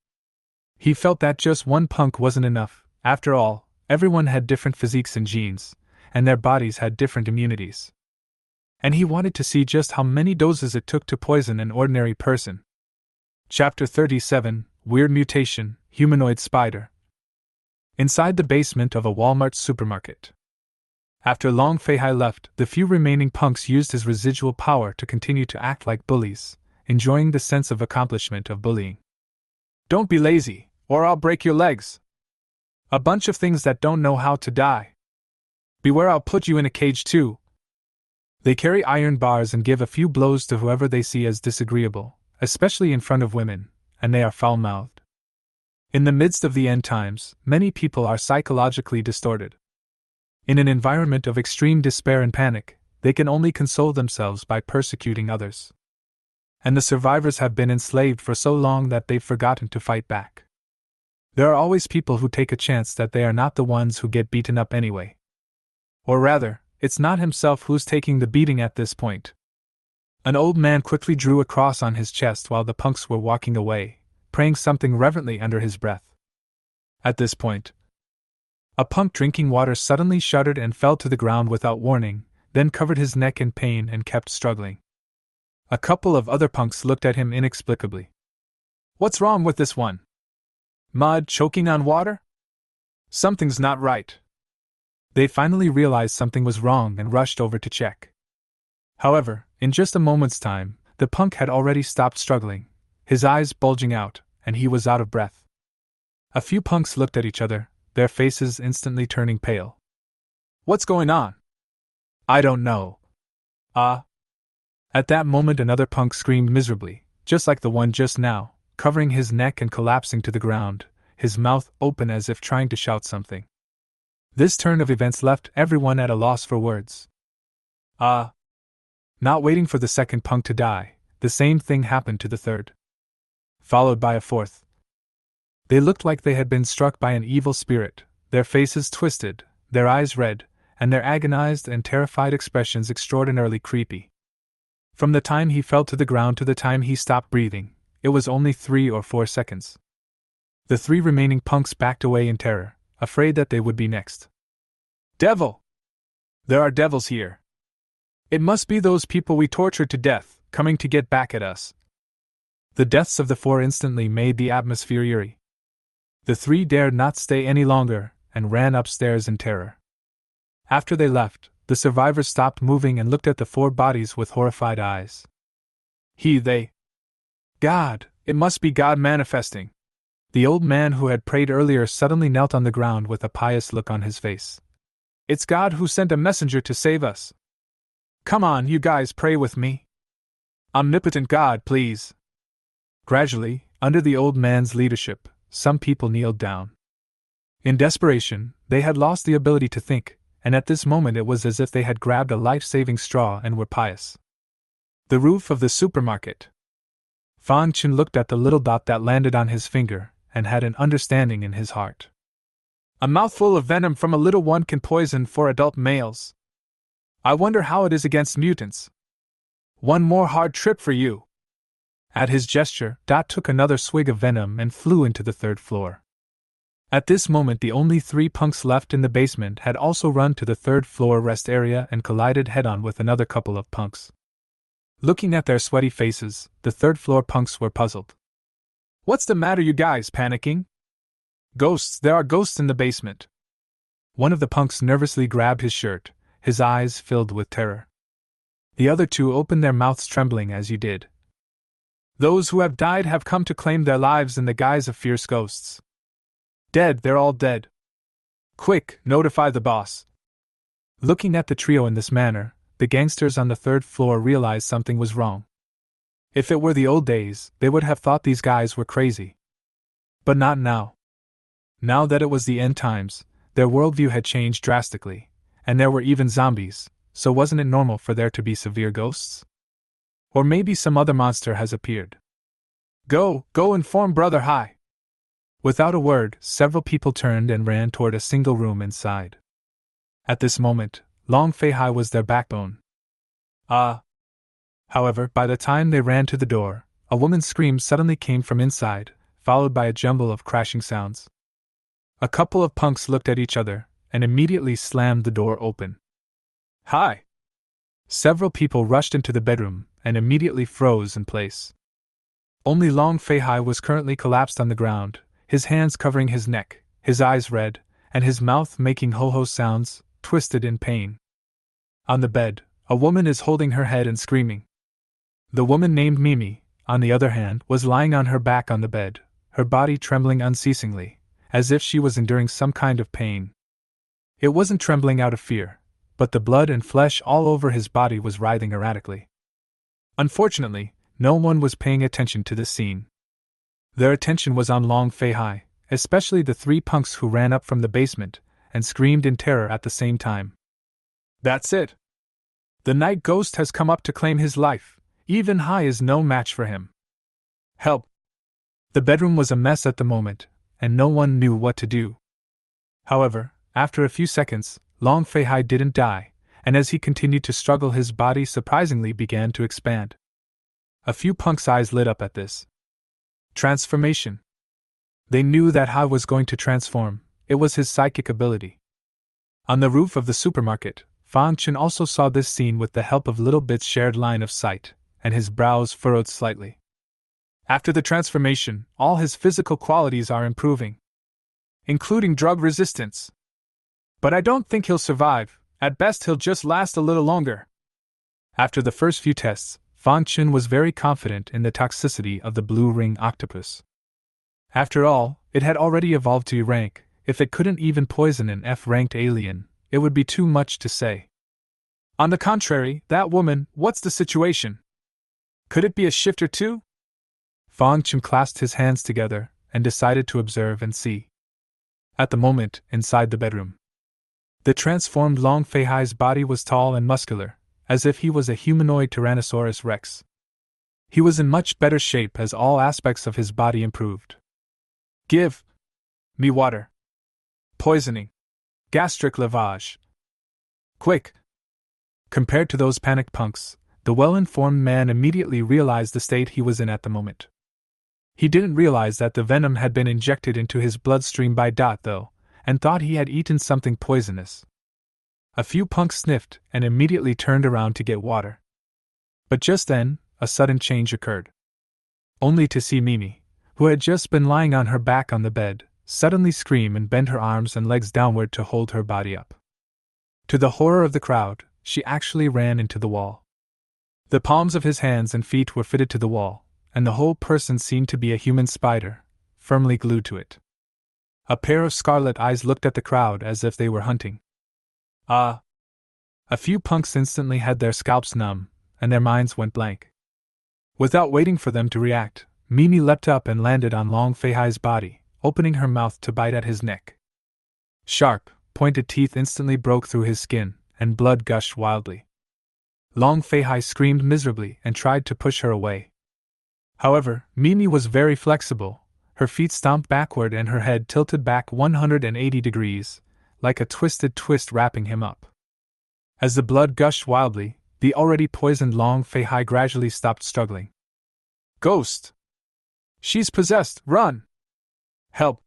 He felt that just one punk wasn't enough. After all, everyone had different physiques and genes, and their bodies had different immunities. And he wanted to see just how many doses it took to poison an ordinary person. Chapter 37, Weird Mutation, Humanoid Spider. Inside the basement of a Walmart supermarket. After Long Fei-hai left, the few remaining punks used his residual power to continue to act like bullies, enjoying the sense of accomplishment of bullying. Don't be lazy, or I'll break your legs. A bunch of things that don't know how to die. Beware, I'll put you in a cage too. They carry iron bars and give a few blows to whoever they see as disagreeable, especially in front of women, and they are foul-mouthed. In the midst of the end times, many people are psychologically distorted. In an environment of extreme despair and panic, they can only console themselves by persecuting others. And the survivors have been enslaved for so long that they've forgotten to fight back. There are always people who take a chance that they are not the ones who get beaten up anyway. Or rather, it's not himself who's taking the beating at this point. An old man quickly drew a cross on his chest while the punks were walking away, praying something reverently under his breath. At this point, a punk drinking water suddenly shuddered and fell to the ground without warning, then covered his neck in pain and kept struggling. A couple of other punks looked at him inexplicably. What's wrong with this one? Mud choking on water? Something's not right. They finally realized something was wrong and rushed over to check. However, in just a moment's time, the punk had already stopped struggling, his eyes bulging out, and he was out of breath. A few punks looked at each other, their faces instantly turning pale. What's going on? I don't know. At that moment another punk screamed miserably, just like the one just now, covering his neck and collapsing to the ground, his mouth open as if trying to shout something. This turn of events left everyone at a loss for words. Not waiting for the second punk to die, the same thing happened to the third. Followed by a fourth. They looked like they had been struck by an evil spirit, their faces twisted, their eyes red, and their agonized and terrified expressions extraordinarily creepy. From the time he fell to the ground to the time he stopped breathing, it was only 3 or 4 seconds. The 3 remaining punks backed away in terror, afraid that they would be next. Devil! There are devils here. It must be those people we tortured to death, coming to get back at us. The deaths of the 4 instantly made the atmosphere eerie. The 3 dared not stay any longer, and ran upstairs in terror. After they left, the survivors stopped moving and looked at the 4 bodies with horrified eyes. They. God, it must be God manifesting. The old man who had prayed earlier suddenly knelt on the ground with a pious look on his face. It's God who sent a messenger to save us. Come on, you guys, pray with me. Omnipotent God, please. Gradually, under the old man's leadership, some people kneeled down. In desperation, they had lost the ability to think, and at this moment it was as if they had grabbed a life-saving straw and were pious. The roof of the supermarket. Fan Chen looked at the little dot that landed on his finger, and had an understanding in his heart. A mouthful of venom from a little one can poison 4 adult males. I wonder how it is against mutants. One more hard trip for you. At his gesture, Dot took another swig of venom and flew into the 3rd floor. At this moment the only 3 punks left in the basement had also run to the 3rd floor rest area and collided head-on with another couple of punks. Looking at their sweaty faces, the 3rd floor punks were puzzled. What's the matter, you guys, panicking? Ghosts, there are ghosts in the basement. One of the punks nervously grabbed his shirt, his eyes filled with terror. The other 2 opened their mouths trembling as you did. Those who have died have come to claim their lives in the guise of fierce ghosts. Dead, they're all dead. Quick, notify the boss. Looking at the trio in this manner, the gangsters on the 3rd floor realized something was wrong. If it were the old days, they would have thought these guys were crazy. But not now. Now that it was the end times, their worldview had changed drastically, and there were even zombies, so wasn't it normal for there to be severe ghosts? Or maybe some other monster has appeared. Go inform Brother Hai. Without a word, several people turned and ran toward a single room inside. At this moment, Long Fei-hai was their backbone. However, by the time they ran to the door, a woman's scream suddenly came from inside, followed by a jumble of crashing sounds. A couple of punks looked at each other, and immediately slammed the door open. Hi! Several people rushed into the bedroom, and immediately froze in place. Only Long Fei-hai was currently collapsed on the ground, his hands covering his neck, his eyes red, and his mouth making ho-ho sounds, twisted in pain. On the bed, a woman is holding her head and screaming. The woman named Mimi, on the other hand, was lying on her back on the bed, her body trembling unceasingly, as if she was enduring some kind of pain. It wasn't trembling out of fear, but the blood and flesh all over his body was writhing erratically. Unfortunately, no one was paying attention to this scene. Their attention was on Long Fei-hai, especially the three punks who ran up from the basement and screamed in terror at the same time. That's it! The night ghost has come up to claim his life. Even Hai is no match for him. Help! The bedroom was a mess at the moment, and no one knew what to do. However, after a few seconds, Long Fei-hai didn't die, and as he continued to struggle, his body surprisingly began to expand. A few punks' eyes lit up at this. Transformation. They knew that Hai was going to transform. It was his psychic ability. On the roof of the supermarket, Fang Chen also saw this scene with the help of Little Bit's shared line of sight, and his brows furrowed slightly. After the transformation, all his physical qualities are improving, including drug resistance. But I don't think he'll survive. At best, he'll just last a little longer. After the first few tests, Fang Chen was very confident in the toxicity of the blue ring octopus. After all, it had already evolved to E rank. If it couldn't even poison an F-ranked alien, it would be too much to say. On the contrary, that woman, what's the situation? Could it be a shifter too? Fang Chen clasped his hands together and decided to observe and see. At the moment, inside the bedroom, the transformed Long Fei-hai's body was tall and muscular, as if he was a humanoid Tyrannosaurus Rex. He was in much better shape as all aspects of his body improved. Give me water. Poisoning. Gastric lavage. Quick! Compared to those panicked punks, the well-informed man immediately realized the state he was in at the moment. He didn't realize that the venom had been injected into his bloodstream by Dot, though, and thought he had eaten something poisonous. A few punks sniffed and immediately turned around to get water. But just then, a sudden change occurred. Only to see Mimi, who had just been lying on her back on the bed, suddenly scream and bend her arms and legs downward to hold her body up. To the horror of the crowd, she actually ran into the wall. The palms of his hands and feet were fitted to the wall, and the whole person seemed to be a human spider, firmly glued to it. A pair of scarlet eyes looked at the crowd as if they were hunting. A few punks instantly had their scalps numb, and their minds went blank. Without waiting for them to react, Mimi leapt up and landed on Long Fei-hai's body, opening her mouth to bite at his neck. Sharp, pointed teeth instantly broke through his skin, and blood gushed wildly. Long Fei-hai screamed miserably and tried to push her away. However, Mimi was very flexible. Her feet stomped backward and her head tilted back 180 degrees, like a twisted twist wrapping him up. As the blood gushed wildly, the already poisoned Long Fei-hai gradually stopped struggling. Ghost! She's possessed! Run! Help!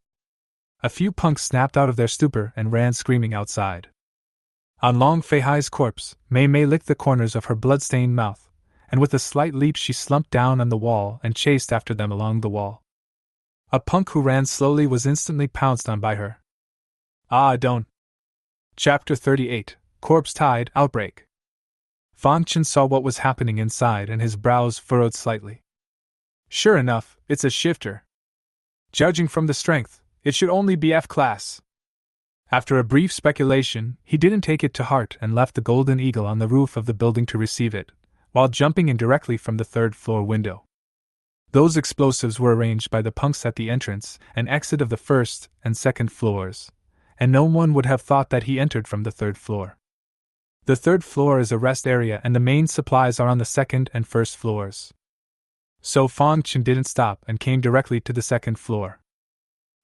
A few punks snapped out of their stupor and ran screaming outside. On Long Fei-hai's corpse, Mei Mei licked the corners of her blood-stained mouth, and with a slight leap she slumped down on the wall and chased after them along the wall. A punk who ran slowly was instantly pounced on by her. Don't. Chapter 38, Corpse Tide Outbreak. Fang Chen saw what was happening inside and his brows furrowed slightly. Sure enough, it's a shifter. Judging from the strength, it should only be F-class. After a brief speculation, he didn't take it to heart and left the Golden Eagle on the roof of the building to receive it, while jumping in directly from the third-floor window. Those explosives were arranged by the punks at the entrance and exit of the first and second floors, and no one would have thought that he entered from the third floor. The third floor is a rest area and the main supplies are on the second and first floors. So Fang Chen didn't stop and came directly to the second floor.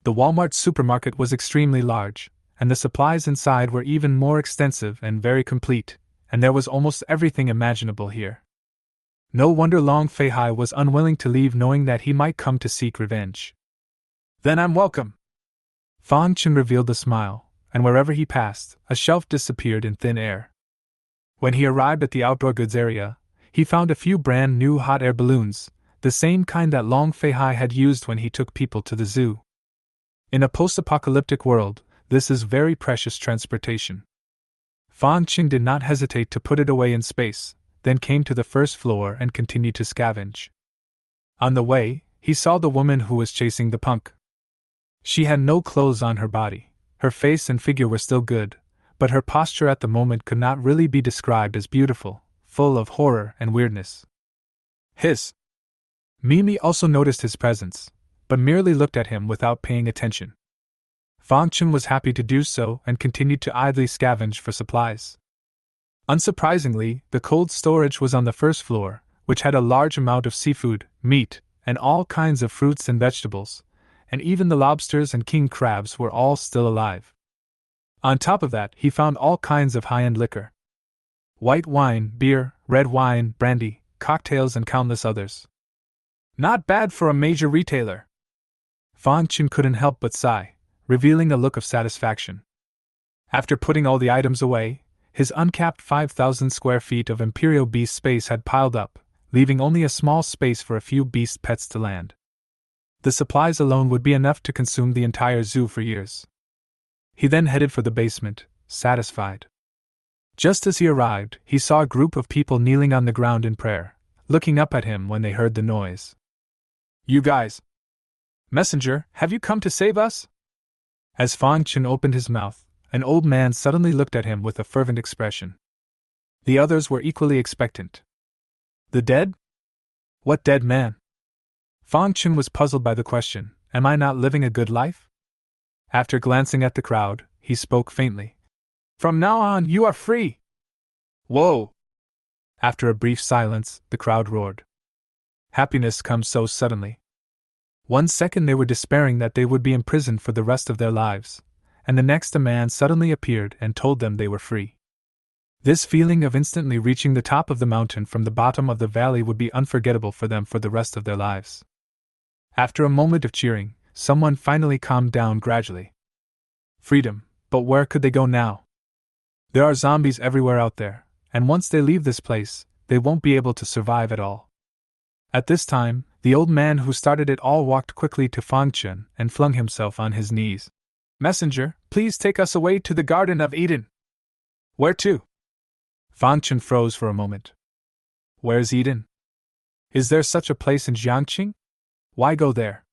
The Walmart supermarket was extremely large, and the supplies inside were even more extensive and very complete, and there was almost everything imaginable here. No wonder Long Fei-hai was unwilling to leave, knowing that he might come to seek revenge. "Then I'm welcome." Fang Chen revealed a smile, and wherever he passed, a shelf disappeared in thin air. When he arrived at the outdoor goods area, he found a few brand new hot air balloons, the same kind that Long Fei-hai had used when he took people to the zoo. In a post-apocalyptic world, this is very precious transportation. Fang Chen did not hesitate to put it away in space, then came to the first floor and continued to scavenge. On the way, he saw the woman who was chasing the punk. She had no clothes on her body, her face and figure were still good, but her posture at the moment could not really be described as beautiful, full of horror and weirdness. Mimi also noticed his presence, but merely looked at him without paying attention. Fang Chen was happy to do so and continued to idly scavenge for supplies. Unsurprisingly, the cold storage was on the first floor, which had a large amount of seafood, meat, and all kinds of fruits and vegetables, and even the lobsters and king crabs were all still alive. On top of that, he found all kinds of high-end liquor. White wine, beer, red wine, brandy, cocktails, and countless others. Not bad for a major retailer. Fang Chen couldn't help but sigh, revealing a look of satisfaction. After putting all the items away, his uncapped 5,000 square feet of Imperial beast space had piled up, leaving only a small space for a few beast pets to land. The supplies alone would be enough to consume the entire zoo for years. He then headed for the basement, satisfied. Just as he arrived, he saw a group of people kneeling on the ground in prayer, looking up at him when they heard the noise. "You guys! Messenger, have you come to save us?" As Fang Chen opened his mouth, an old man suddenly looked at him with a fervent expression. The others were equally expectant. "The dead? What dead man?" Fang Chen was puzzled by the question. "Am I not living a good life?" After glancing at the crowd, he spoke faintly. "From now on, you are free!" "Whoa!" After a brief silence, the crowd roared. Happiness comes so suddenly. 1 second they were despairing that they would be imprisoned for the rest of their lives, and the next a man suddenly appeared and told them they were free. This feeling of instantly reaching the top of the mountain from the bottom of the valley would be unforgettable for them for the rest of their lives. After a moment of cheering, someone finally calmed down gradually. Freedom, but where could they go now? There are zombies everywhere out there, and once they leave this place, they won't be able to survive at all. At this time, the old man who started it all walked quickly to Fang Chen and flung himself on his knees. "Messenger, please take us away to the Garden of Eden." "Where to?" Fang Chen froze for a moment. Where's Eden? Is there such a place in Jiangqing? Why go there?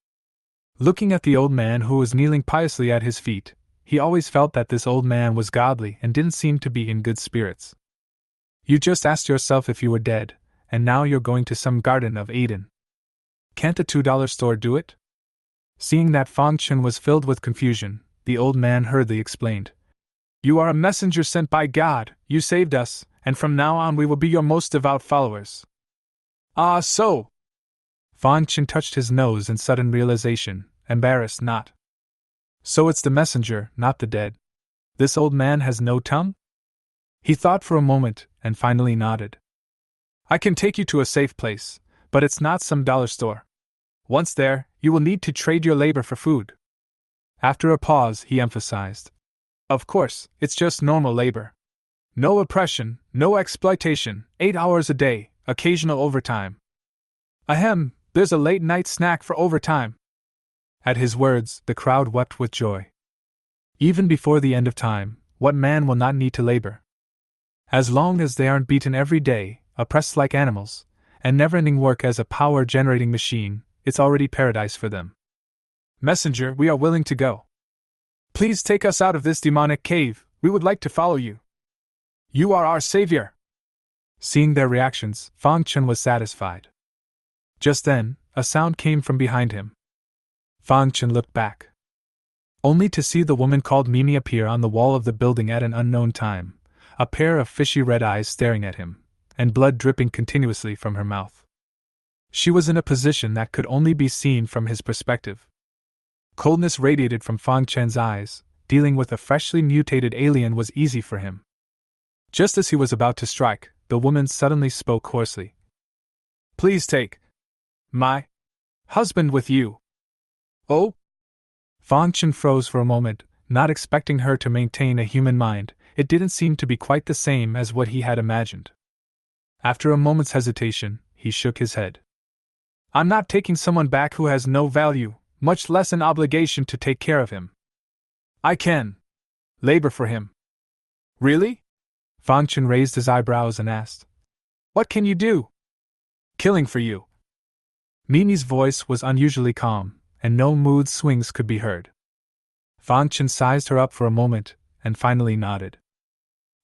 Looking at the old man who was kneeling piously at his feet, he always felt that this old man was godly and didn't seem to be in good spirits. You just asked yourself if you were dead, and now you're going to some Garden of Eden. Can't a $2 store do it? Seeing that Fang Chen was filled with confusion, the old man hurriedly explained. You are a messenger sent by God, you saved us, and from now on we will be your most devout followers. Ah, so! Fang Chen touched his nose in sudden realization, embarrassed not. So it's the messenger, not the dead. This old man has no tongue? He thought for a moment, and finally nodded. I can take you to a safe place, but it's not some dollar store. Once there, you will need to trade your labor for food. After a pause, he emphasized. Of course, it's just normal labor. No oppression, no exploitation, 8 hours a day, occasional overtime. Ahem, there's a late-night snack for overtime. At his words, the crowd wept with joy. Even before the end of time, what man will not need to labor? As long as they aren't beaten every day, oppressed like animals, and never-ending work as a power-generating machine, it's already paradise for them. Messenger, we are willing to go. Please take us out of this demonic cave, we would like to follow you. You are our savior. Seeing their reactions, Fang Chen was satisfied. Just then, a sound came from behind him. Fang Chen looked back, only to see the woman called Mimi appear on the wall of the building at an unknown time, a pair of fishy red eyes staring at him, and blood dripping continuously from her mouth. She was in a position that could only be seen from his perspective. Coldness radiated from Fang Chen's eyes. Dealing with a freshly mutated alien was easy for him. Just as he was about to strike, the woman suddenly spoke hoarsely. Please take my husband with you. Oh? Fang Chen froze for a moment, not expecting her to maintain a human mind. It didn't seem to be quite the same as what he had imagined. After a moment's hesitation, he shook his head. I'm not taking someone back who has no value, much less an obligation to take care of him. I can labor for him. Really? Fang Chen raised his eyebrows and asked. What can you do? Killing for you. Mimi's voice was unusually calm, and no mood swings could be heard. Fang Chen sized her up for a moment, and finally nodded.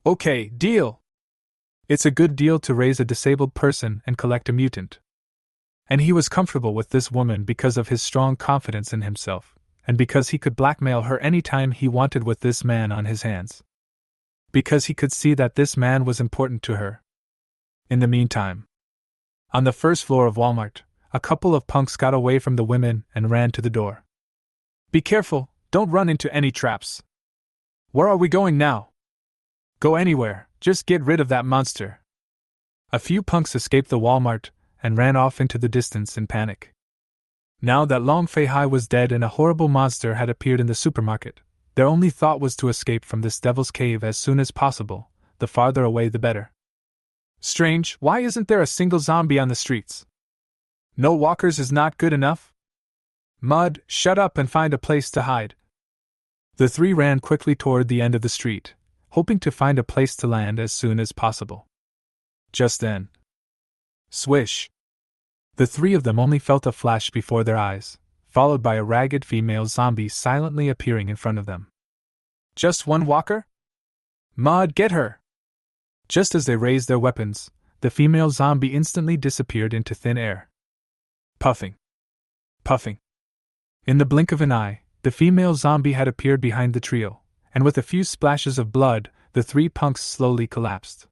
Okay, deal. It's a good deal to raise a disabled person and collect a mutant. And he was comfortable with this woman because of his strong confidence in himself, and because he could blackmail her any time he wanted with this man on his hands. Because he could see that this man was important to her. In the meantime, on the first floor of Walmart, a couple of punks got away from the women and ran to the door. Be careful, don't run into any traps. Where are we going now? Go anywhere, just get rid of that monster. A few punks escaped the Walmart and ran off into the distance in panic. Now that Long Fei Hai was dead and a horrible monster had appeared in the supermarket, their only thought was to escape from this devil's cave as soon as possible, the farther away the better. Strange, why isn't there a single zombie on the streets? No walkers is not good enough? Mud, shut up and find a place to hide. The three ran quickly toward the end of the street, hoping to find a place to land as soon as possible. Just then, swish! The three of them only felt a flash before their eyes, followed by a ragged female zombie silently appearing in front of them. Just one walker? Mud, get her! Just as they raised their weapons, the female zombie instantly disappeared into thin air. Puffing. Puffing. In the blink of an eye, the female zombie had appeared behind the trio, and with a few splashes of blood, the three punks slowly collapsed.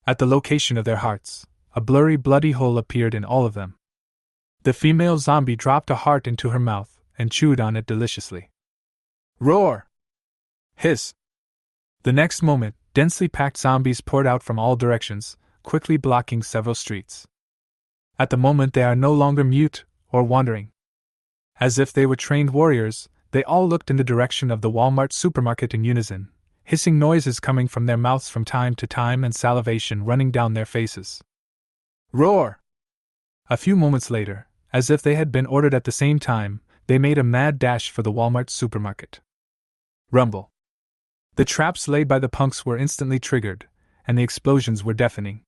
At the location of their hearts, a blurry bloody hole appeared in all of them. The female zombie dropped a heart into her mouth and chewed on it deliciously. Roar! Hiss! The next moment, densely packed zombies poured out from all directions, quickly blocking several streets. At the moment they are no longer mute or wandering. As if they were trained warriors, they all looked in the direction of the Walmart supermarket in unison, hissing noises coming from their mouths from time to time and salivation running down their faces. Roar! A few moments later, as if they had been ordered at the same time, they made a mad dash for the Walmart supermarket. Rumble! The traps laid by the punks were instantly triggered, and the explosions were deafening.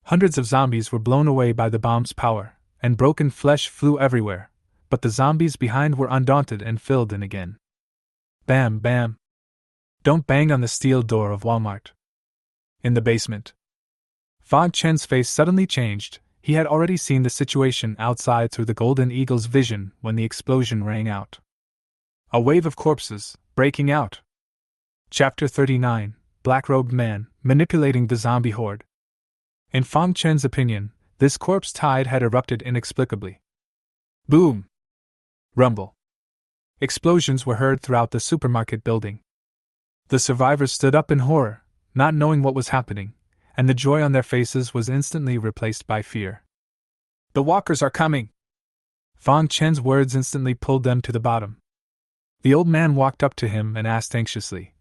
Hundreds of zombies were blown away by the bomb's power, and broken flesh flew everywhere, but the zombies behind were undaunted and filled in again. Bam, bam! Don't bang on the steel door of Walmart. In the basement. Fang Chen's face suddenly changed. He had already seen the situation outside through the Golden Eagle's vision when the explosion rang out. A wave of corpses, breaking out. Chapter 39, Black-Robed Man, Manipulating the Zombie Horde. In Fang Chen's opinion, this corpse tide had erupted inexplicably. Boom! Rumble. Explosions were heard throughout the supermarket building. The survivors stood up in horror, not knowing what was happening, and the joy on their faces was instantly replaced by fear. The walkers are coming! Fang Chen's words instantly pulled them to the bottom. The old man walked up to him and asked anxiously,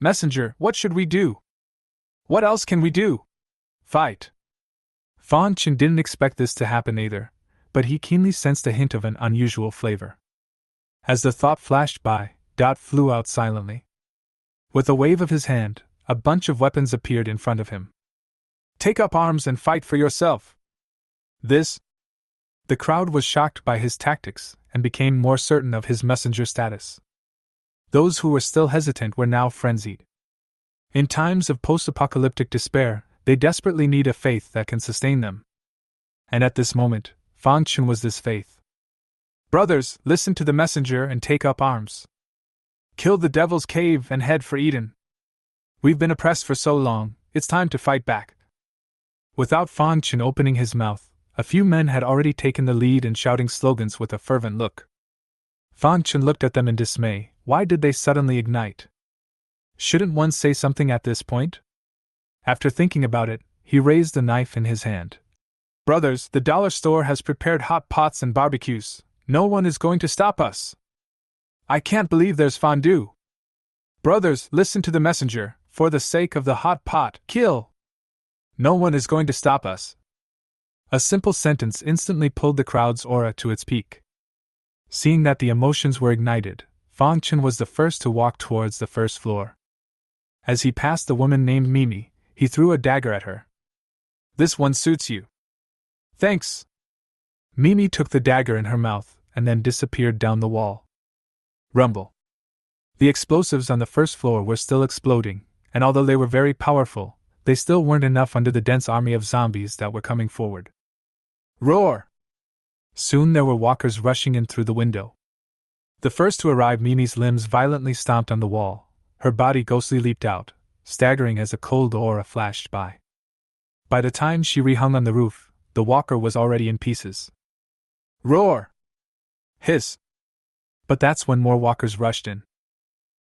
Messenger, what should we do? What else can we do? Fight! Fang Chen didn't expect this to happen either, but he keenly sensed a hint of an unusual flavor. As the thought flashed by, Dot flew out silently. With a wave of his hand, a bunch of weapons appeared in front of him. Take up arms and fight for yourself! This? The crowd was shocked by his tactics and became more certain of his messenger status. Those who were still hesitant were now frenzied. In times of post-apocalyptic despair, they desperately need a faith that can sustain them. And at this moment, Fang Chen was this faith. Brothers, listen to the messenger and take up arms. Kill the devil's cave and head for Eden. We've been oppressed for so long, it's time to fight back. Without Fang Chen opening his mouth, a few men had already taken the lead in shouting slogans with a fervent look. Fan Chen looked at them in dismay. Why did they suddenly ignite? Shouldn't one say something at this point? After thinking about it, he raised the knife in his hand. Brothers, the dollar store has prepared hot pots and barbecues. No one is going to stop us. I can't believe there's fondue. Brothers, listen to the messenger. For the sake of the hot pot, kill! No one is going to stop us. A simple sentence instantly pulled the crowd's aura to its peak. Seeing that the emotions were ignited, Fan Chen was the first to walk towards the first floor. As he passed the woman named Mimi, he threw a dagger at her. This one suits you. Thanks. Mimi took the dagger in her mouth and then disappeared down the wall. Rumble. The explosives on the first floor were still exploding, and although they were very powerful, they still weren't enough under the dense army of zombies that were coming forward. Roar! Soon there were walkers rushing in through the window. The first to arrive, Mimi's limbs violently stomped on the wall. Her body ghostly leaped out, staggering as a cold aura flashed by. By the time she rehung on the roof, the walker was already in pieces. Roar! Hiss! But that's when more walkers rushed in.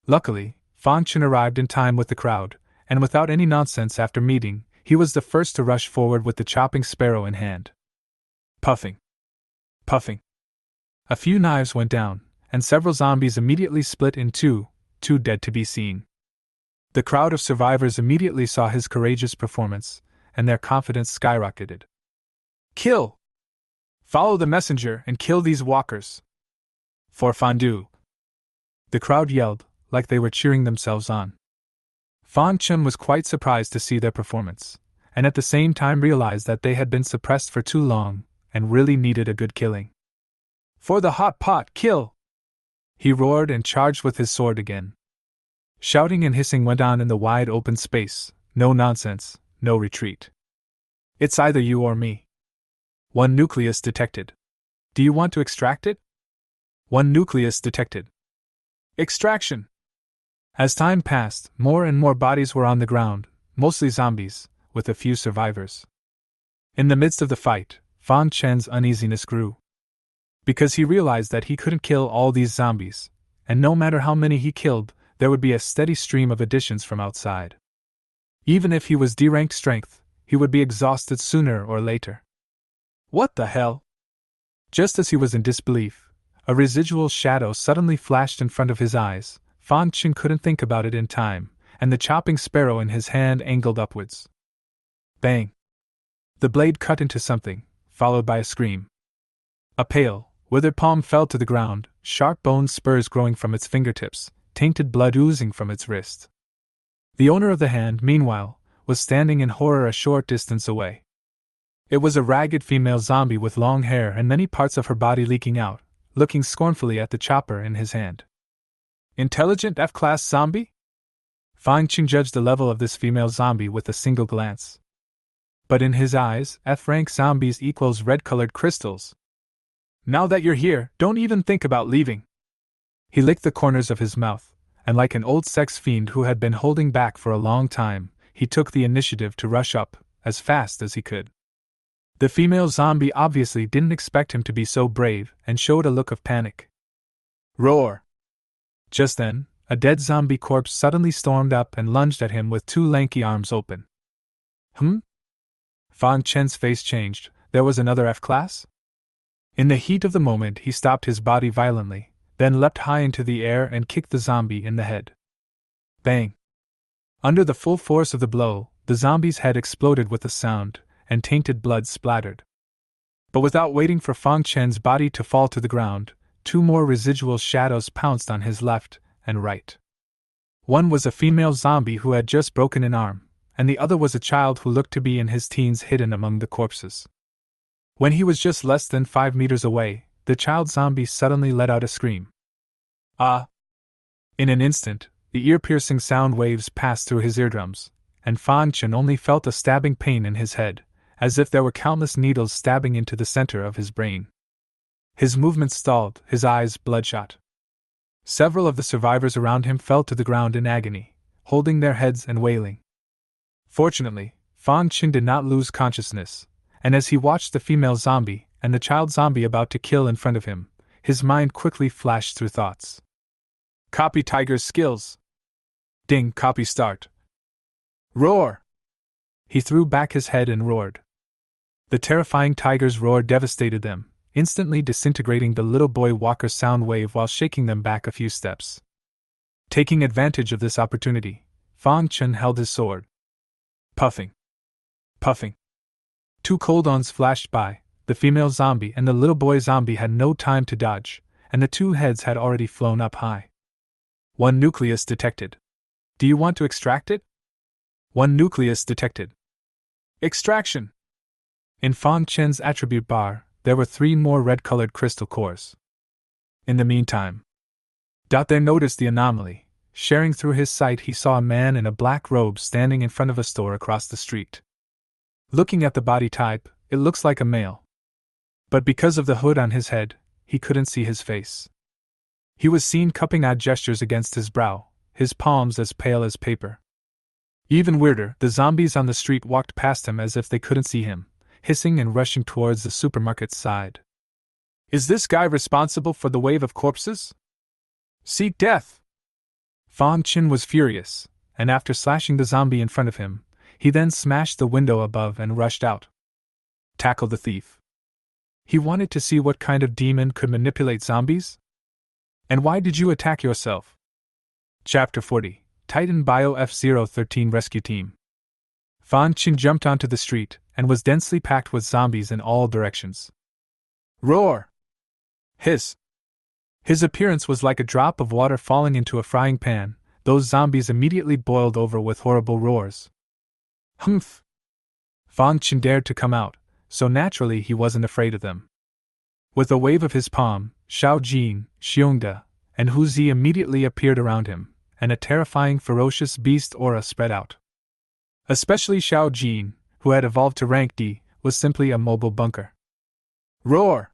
Luckily, Fan Chen arrived in time with the crowd, and without any nonsense after meeting, he was the first to rush forward with the chopping sparrow in hand. Puffing. Puffing. A few knives went down, and several zombies immediately split in two, too dead to be seen. The crowd of survivors immediately saw his courageous performance, and their confidence skyrocketed. Kill! Follow the messenger and kill these walkers! For fondue! The crowd yelled, like they were cheering themselves on. Fan Chen was quite surprised to see their performance, and at the same time realized that they had been suppressed for too long, and really needed a good killing. For the hot pot, kill! He roared and charged with his sword again. Shouting and hissing went on in the wide open space. No nonsense, no retreat. It's either you or me. One nucleus detected. Do you want to extract it? One nucleus detected. Extraction! As time passed, more and more bodies were on the ground, mostly zombies, with a few survivors. In the midst of the fight, Fan Chen's uneasiness grew. Because he realized that he couldn't kill all these zombies, and no matter how many he killed, there would be a steady stream of additions from outside. Even if he was D-ranked strength, he would be exhausted sooner or later. What the hell? Just as he was in disbelief, a residual shadow suddenly flashed in front of his eyes. Fan Chen couldn't think about it in time, and the chopping sparrow in his hand angled upwards. Bang! The blade cut into something, followed by a scream. A pale, withered palm fell to the ground, sharp bone spurs growing from its fingertips, tainted blood oozing from its wrist. The owner of the hand, meanwhile, was standing in horror a short distance away. It was a ragged female zombie with long hair and many parts of her body leaking out, looking scornfully at the chopper in his hand. Intelligent F-class zombie? Fan Chen judged the level of this female zombie with a single glance. But in his eyes, F-rank zombies equals red-colored crystals. Now that you're here, don't even think about leaving. He licked the corners of his mouth, and like an old sex fiend who had been holding back for a long time, he took the initiative to rush up, as fast as he could. The female zombie obviously didn't expect him to be so brave, and showed a look of panic. Roar! Just then, a dead zombie corpse suddenly stormed up and lunged at him with two lanky arms open. Fan Chen's face changed. There was another F-class? In the heat of the moment he stopped his body violently, then leapt high into the air and kicked the zombie in the head. Bang! Under the full force of the blow, the zombie's head exploded with a sound, and tainted blood splattered. But without waiting for Fan Chen's body to fall to the ground, two more residual shadows pounced on his left and right. One was a female zombie who had just broken an arm, and the other was a child who looked to be in his teens hidden among the corpses. When he was just less than 5 meters away, the child zombie suddenly let out a scream. Ah! In an instant, the ear-piercing sound waves passed through his eardrums, and Fan Chen only felt a stabbing pain in his head, as if there were countless needles stabbing into the center of his brain. His movements stalled, his eyes bloodshot. Several of the survivors around him fell to the ground in agony, holding their heads and wailing. Fortunately, Fan Chen did not lose consciousness, and as he watched the female zombie and the child zombie about to kill in front of him, his mind quickly flashed through thoughts. Copy Tiger's skills. Ding, copy start. Roar! He threw back his head and roared. The terrifying tiger's roar devastated them, instantly disintegrating the little boy walker's sound wave while shaking them back a few steps. Taking advantage of this opportunity, Fang Chen held his sword. Puffing. Puffing. Two cooldowns flashed by. The female zombie and the little boy zombie had no time to dodge, and the two heads had already flown up high. One nucleus detected. Do you want to extract it? One nucleus detected. Extraction! In Fang Chen's attribute bar, there were 3 more red-colored crystal cores. In the meantime, they noticed the anomaly. Sharing through his sight, he saw a man in a black robe standing in front of a store across the street. Looking at the body type, it looks like a male. But because of the hood on his head, he couldn't see his face. He was seen cupping odd gestures against his brow, his palms as pale as paper. Even weirder, the zombies on the street walked past him as if they couldn't see him, hissing and rushing towards the supermarket's side. Is this guy responsible for the wave of corpses? Seek death! Fang Chen was furious, and after slashing the zombie in front of him, he then smashed the window above and rushed out. Tackle the thief. He wanted to see what kind of demon could manipulate zombies? And why did you attack yourself? Chapter 40, Titan Bio F-013 Rescue Team. Fang Chen jumped onto the street and was densely packed with zombies in all directions. Roar! Hiss! His appearance was like a drop of water falling into a frying pan. Those zombies immediately boiled over with horrible roars. Humph! Fang Chen dared to come out, so naturally he wasn't afraid of them. With a wave of his palm, Xiao Jin, Xiongda, and Hu Zi immediately appeared around him, and a terrifying ferocious beast aura spread out. Especially Xiao Jin, who had evolved to rank D, was simply a mobile bunker. Roar!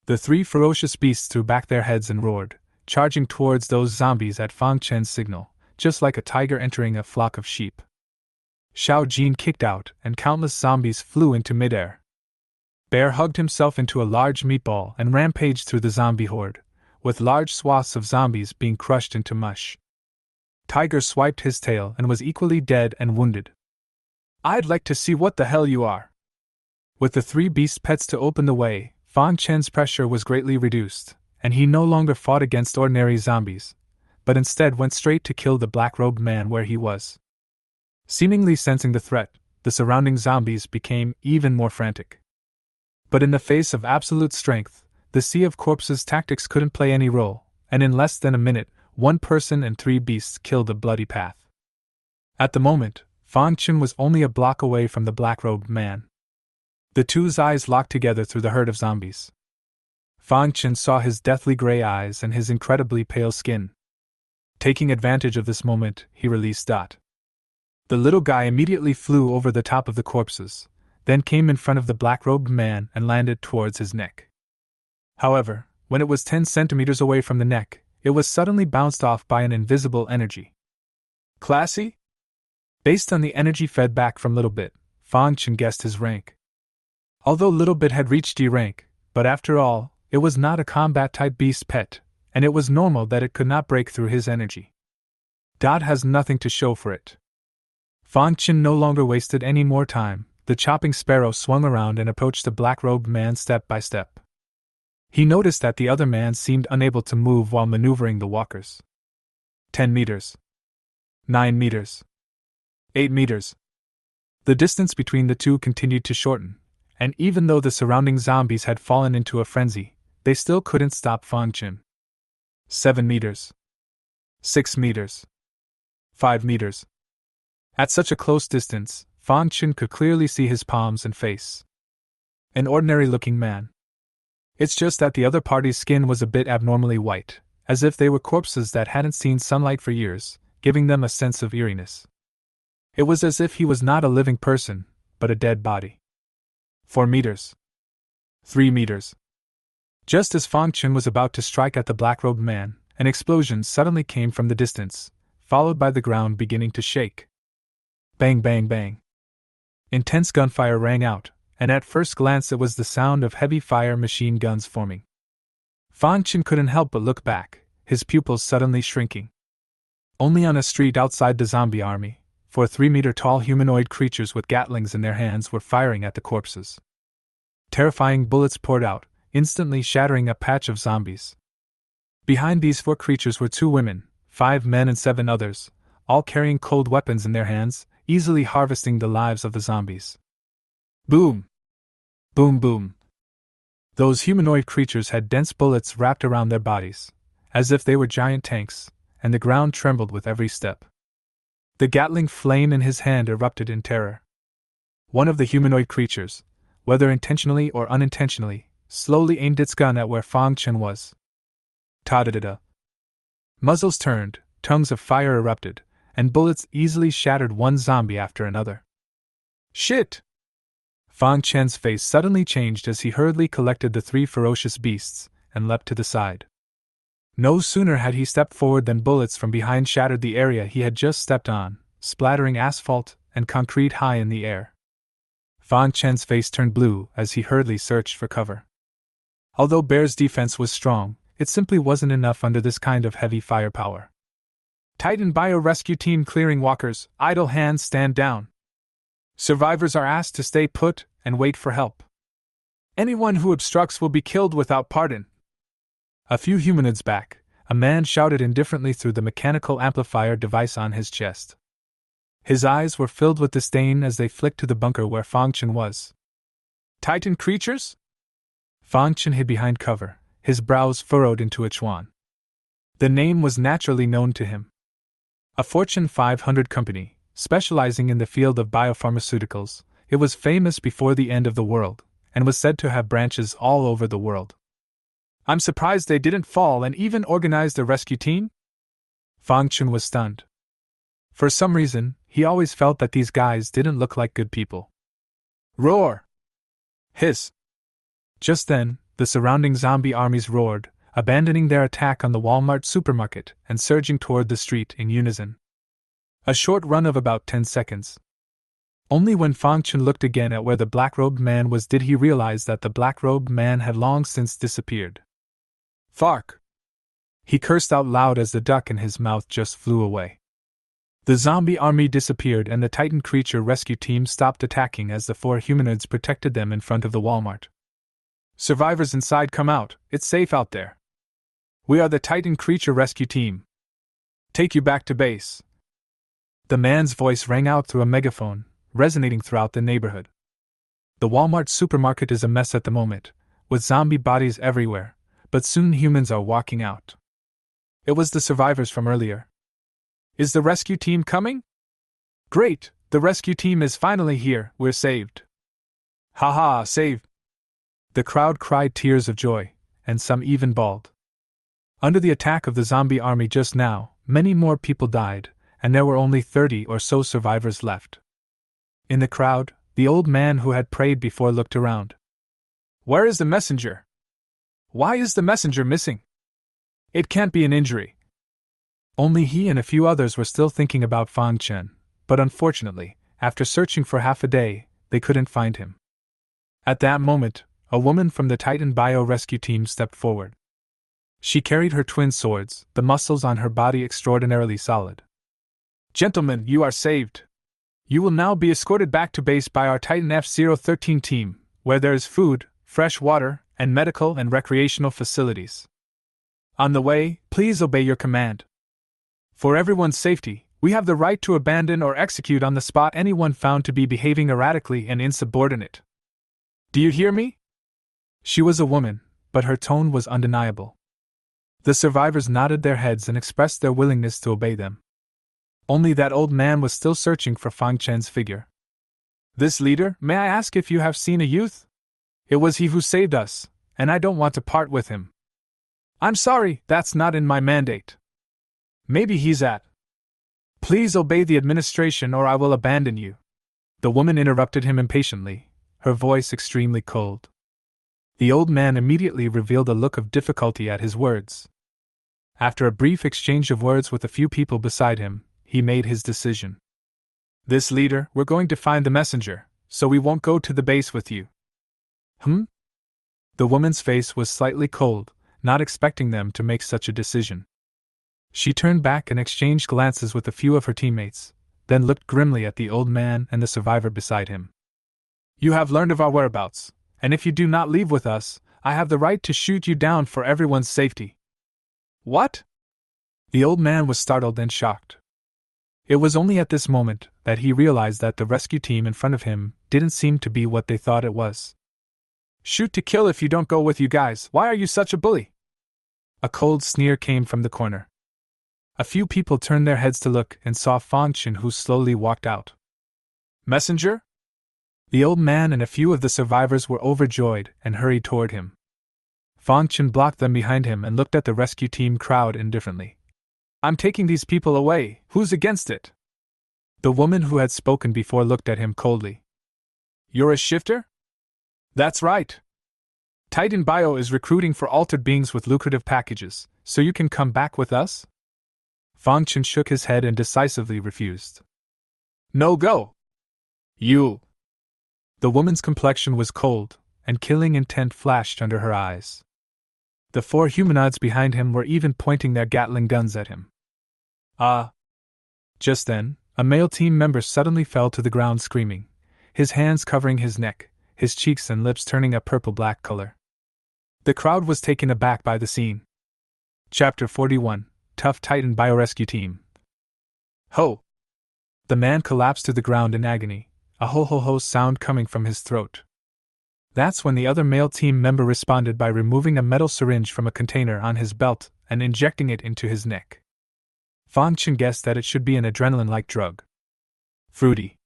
The 3 ferocious beasts threw back their heads and roared, charging towards those zombies at Fang Chen's signal, just like a tiger entering a flock of sheep. Xiao Jin kicked out, and countless zombies flew into midair. Bear hugged himself into a large meatball and rampaged through the zombie horde, with large swaths of zombies being crushed into mush. Tiger swiped his tail and was equally dead and wounded. I'd like to see what the hell you are. With the 3 beast pets to open the way, Fang Chen's pressure was greatly reduced, and he no longer fought against ordinary zombies, but instead went straight to kill the black-robed man where he was. Seemingly sensing the threat, the surrounding zombies became even more frantic. But in the face of absolute strength, the sea of corpses tactics couldn't play any role, and in less than a minute, 1 person and 3 beasts killed a bloody path. At the moment, Fang Chen was only a block away from the black-robed man. The two's eyes locked together through the herd of zombies. Fang Chen saw his deathly gray eyes and his incredibly pale skin. Taking advantage of this moment, he released Dot. The little guy immediately flew over the top of the corpses, then came in front of the black-robed man and landed towards his neck. However, when it was 10 centimeters away from the neck, it was suddenly bounced off by an invisible energy. Classy? Based on the energy fed back from Little Bit, Fang Chen guessed his rank. Although Little Bit had reached D rank, but after all, it was not a combat-type beast pet, and it was normal that it could not break through his energy. Dot has nothing to show for it. Fang Chen no longer wasted any more time. The chopping sparrow swung around and approached the black-robed man step by step. He noticed that the other man seemed unable to move while maneuvering the walkers. 10 meters. 9 meters. 8 meters. The distance between the two continued to shorten, and even though the surrounding zombies had fallen into a frenzy, they still couldn't stop Fang Chen. 7 meters. 6 meters. 5 meters. At such a close distance, Fang Chen could clearly see his palms and face. An ordinary-looking man. It's just that the other party's skin was a bit abnormally white, as if they were corpses that hadn't seen sunlight for years, giving them a sense of eeriness. It was as if he was not a living person, but a dead body. 4 meters. 3 meters. Just as Fang Chen was about to strike at the black-robed man, an explosion suddenly came from the distance, followed by the ground beginning to shake. Bang, bang, bang. Intense gunfire rang out, and at first glance it was the sound of heavy fire machine guns forming. Fang Chen couldn't help but look back, his pupils suddenly shrinking. Only on a street outside the zombie army, 4 3-meter-tall humanoid creatures with gatlings in their hands were firing at the corpses. Terrifying bullets poured out, instantly shattering a patch of zombies. Behind these 4 creatures were 2 women, 5 men and 7 others, all carrying cold weapons in their hands, easily harvesting the lives of the zombies. Boom! Boom boom! Those humanoid creatures had dense bullets wrapped around their bodies, as if they were giant tanks, and the ground trembled with every step. The Gatling flame in his hand erupted in terror. One of the humanoid creatures, whether intentionally or unintentionally, slowly aimed its gun at where Fang Chen was. Ta-da-da-da! Muzzles turned, tongues of fire erupted, and bullets easily shattered one zombie after another. Shit! Fang Chen's face suddenly changed as he hurriedly collected the 3 ferocious beasts and leapt to the side. No sooner had he stepped forward than bullets from behind shattered the area he had just stepped on, splattering asphalt and concrete high in the air. Fang Chen's face turned blue as he hurriedly searched for cover. Although Bear's defense was strong, it simply wasn't enough under this kind of heavy firepower. Titan Bio-Rescue Team clearing walkers, idle hands stand down. Survivors are asked to stay put and wait for help. Anyone who obstructs will be killed without pardon. A few humanoids back, a man shouted indifferently through the mechanical amplifier device on his chest. His eyes were filled with disdain as they flicked to the bunker where Fang Chen was. Titan creatures? Fang Chen hid behind cover, his brows furrowed into a chuan. The name was naturally known to him. A Fortune 500 company, specializing in the field of biopharmaceuticals, it was famous before the end of the world, and was said to have branches all over the world. I'm surprised they didn't fall and even organized a rescue team? Fang Chen was stunned. For some reason, he always felt that these guys didn't look like good people. Roar! Hiss! Just then, the surrounding zombie armies roared, abandoning their attack on the Walmart supermarket and surging toward the street in unison. A short run of about 10 seconds. Only when Fang Chen looked again at where the black-robed man was did he realize that the black-robed man had long since disappeared. Fark! He cursed out loud as the duck in his mouth just flew away. The zombie army disappeared and the Titan creature rescue team stopped attacking as the 4 humanoids protected them in front of the Walmart. Survivors inside, come out, it's safe out there. We are the Titan creature rescue team. Take you back to base. The man's voice rang out through a megaphone, resonating throughout the neighborhood. The Walmart supermarket is a mess at the moment, with zombie bodies everywhere, but soon humans are walking out. It was the survivors from earlier. Is the rescue team coming? Great, the rescue team is finally here, we're saved. Ha, saved. The crowd cried tears of joy, and some even bawled. Under the attack of the zombie army just now, many more people died, and there were only 30 or so survivors left. In the crowd, the old man who had prayed before looked around. Where is the messenger? Why is the messenger missing? It can't be an injury. Only he and a few others were still thinking about Fang Chen, but unfortunately, after searching for half a day, they couldn't find him. At that moment, a woman from the Titan Bio Rescue Team stepped forward. She carried her twin swords, the muscles on her body extraordinarily solid. Gentlemen, you are saved. You will now be escorted back to base by our Titan F-013 team, where there is food, fresh water, and medical and recreational facilities. On the way, please obey your command. For everyone's safety, we have the right to abandon or execute on the spot anyone found to be behaving erratically and insubordinate. Do you hear me? She was a woman, but her tone was undeniable. The survivors nodded their heads and expressed their willingness to obey them. Only that old man was still searching for Fang Chen's figure. This leader, may I ask if you have seen a youth? It was he who saved us, and I don't want to part with him. I'm sorry, that's not in my mandate. Maybe he's at. Please obey the administration or I will abandon you. The woman interrupted him impatiently, her voice extremely cold. The old man immediately revealed a look of difficulty at his words. After a brief exchange of words with a few people beside him, he made his decision. This leader, we're going to find the messenger, so we won't go to the base with you. The woman's face was slightly cold, not expecting them to make such a decision. She turned back and exchanged glances with a few of her teammates, then looked grimly at the old man and the survivor beside him. You have learned of our whereabouts, and if you do not leave with us, I have the right to shoot you down for everyone's safety. What? The old man was startled and shocked. It was only at this moment that he realized that the rescue team in front of him didn't seem to be what they thought it was. Shoot to kill if you don't go with you guys. Why are you such a bully? A cold sneer came from the corner. A few people turned their heads to look and saw Fang Chen, who slowly walked out. Messenger? The old man and a few of the survivors were overjoyed and hurried toward him. Fang Chen blocked them behind him and looked at the rescue team crowd indifferently. I'm taking these people away. Who's against it? The woman who had spoken before looked at him coldly. You're a shifter? That's right. Titan Bio is recruiting for altered beings with lucrative packages, so you can come back with us? Fang Chen shook his head and decisively refused. No go! You! The woman's complexion was cold, and killing intent flashed under her eyes. The 4 humanoids behind him were even pointing their Gatling guns at him. Just then, a male team member suddenly fell to the ground screaming, his hands covering his neck, his cheeks and lips turning a purple-black color. The crowd was taken aback by the scene. Chapter 41, Tough Titan Biorescue Team. Ho! The man collapsed to the ground in agony, a ho-ho-ho sound coming from his throat. That's when the other male team member responded by removing a metal syringe from a container on his belt and injecting it into his neck. Fang Chen guessed that it should be an adrenaline-like drug. Fruity.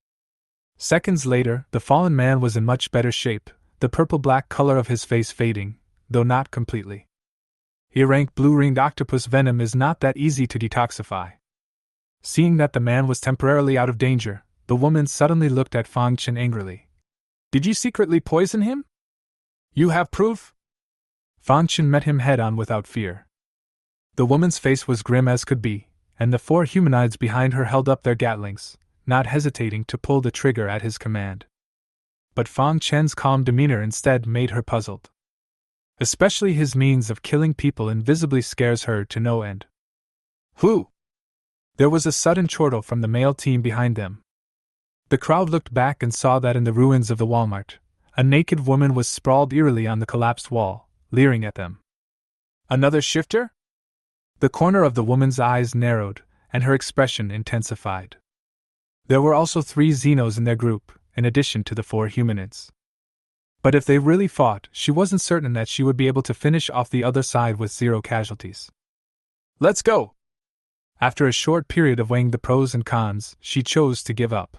Seconds later, the fallen man was in much better shape, the purple-black color of his face fading, though not completely. Ear-rank blue-ringed octopus venom is not that easy to detoxify. Seeing that the man was temporarily out of danger, the woman suddenly looked at Fang Chen angrily. Did you secretly poison him? You have proof? Fang Chen met him head-on without fear. The woman's face was grim as could be, and the 4 humanoids behind her held up their Gatlings, not hesitating to pull the trigger at his command. But Fang Chen's calm demeanor instead made her puzzled. Especially his means of killing people invisibly scares her to no end. Who? There was a sudden chortle from the male team behind them. The crowd looked back and saw that in the ruins of the Walmart, a naked woman was sprawled eerily on the collapsed wall, leering at them. Another shifter? The corner of the woman's eyes narrowed, and her expression intensified. There were also 3 Xenos in their group, in addition to the 4 humanids. But if they really fought, she wasn't certain that she would be able to finish off the other side with 0 casualties. Let's go! After a short period of weighing the pros and cons, she chose to give up.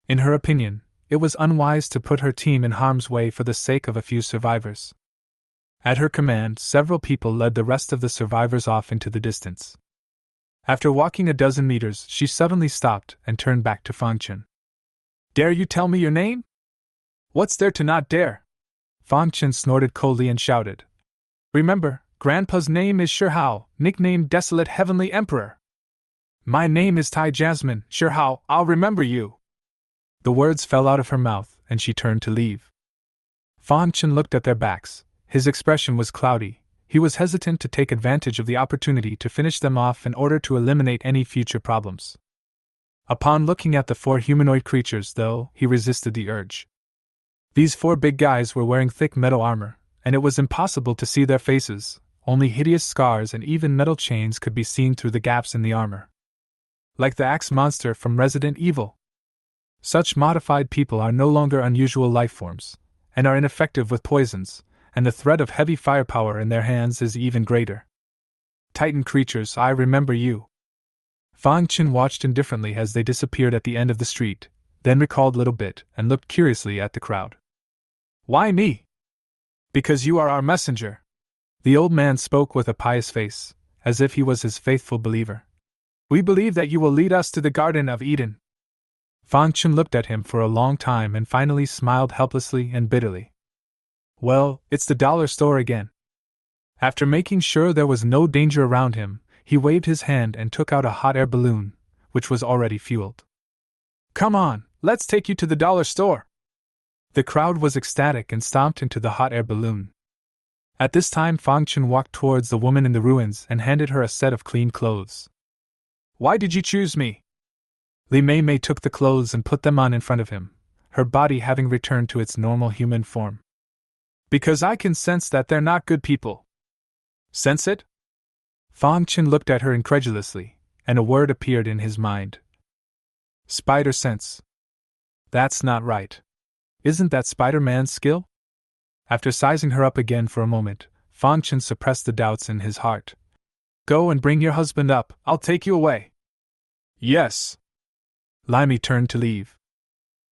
In her opinion, it was unwise to put her team in harm's way for the sake of a few survivors. At her command, several people led the rest of the survivors off into the distance. After walking a dozen meters, she suddenly stopped and turned back to Fang Chen. Dare you tell me your name? What's there to not dare? Fang Chen snorted coldly and shouted. Remember, Grandpa's name is Shihao, nicknamed Desolate Heavenly Emperor. My name is Tai Jasmine, Shihao, I'll remember you. The words fell out of her mouth, and she turned to leave. Fang Chen looked at their backs. His expression was cloudy. He was hesitant to take advantage of the opportunity to finish them off in order to eliminate any future problems. Upon looking at the 4 humanoid creatures, though, he resisted the urge. These 4 big guys were wearing thick metal armor, and it was impossible to see their faces. Only hideous scars and even metal chains could be seen through the gaps in the armor. Like the axe monster from Resident Evil. Such modified people are no longer unusual lifeforms, and are ineffective with poisons, and the threat of heavy firepower in their hands is even greater. Titan creatures, I remember you. Fang Chen watched indifferently as they disappeared at the end of the street, then recalled Little Bit and looked curiously at the crowd. Why me? Because you are our messenger. The old man spoke with a pious face, as if he was his faithful believer. We believe that you will lead us to the Garden of Eden. Fang Chen looked at him for a long time and finally smiled helplessly and bitterly. Well, it's the dollar store again. After making sure there was no danger around him, he waved his hand and took out a hot air balloon, which was already fueled. Come on, let's take you to the dollar store. The crowd was ecstatic and stomped into the hot air balloon. At this time, Fang Chen walked towards the woman in the ruins and handed her a set of clean clothes. Why did you choose me? Li Mei Mei took the clothes and put them on in front of him, her body having returned to its normal human form. Because I can sense that they're not good people. Sense it? Fang Chen looked at her incredulously, and a word appeared in his mind. Spider sense. That's not right. Isn't that Spider-Man's skill? After sizing her up again for a moment, Fang Chen suppressed the doubts in his heart. Go and bring your husband up, I'll take you away. Yes. Li Mei turned to leave.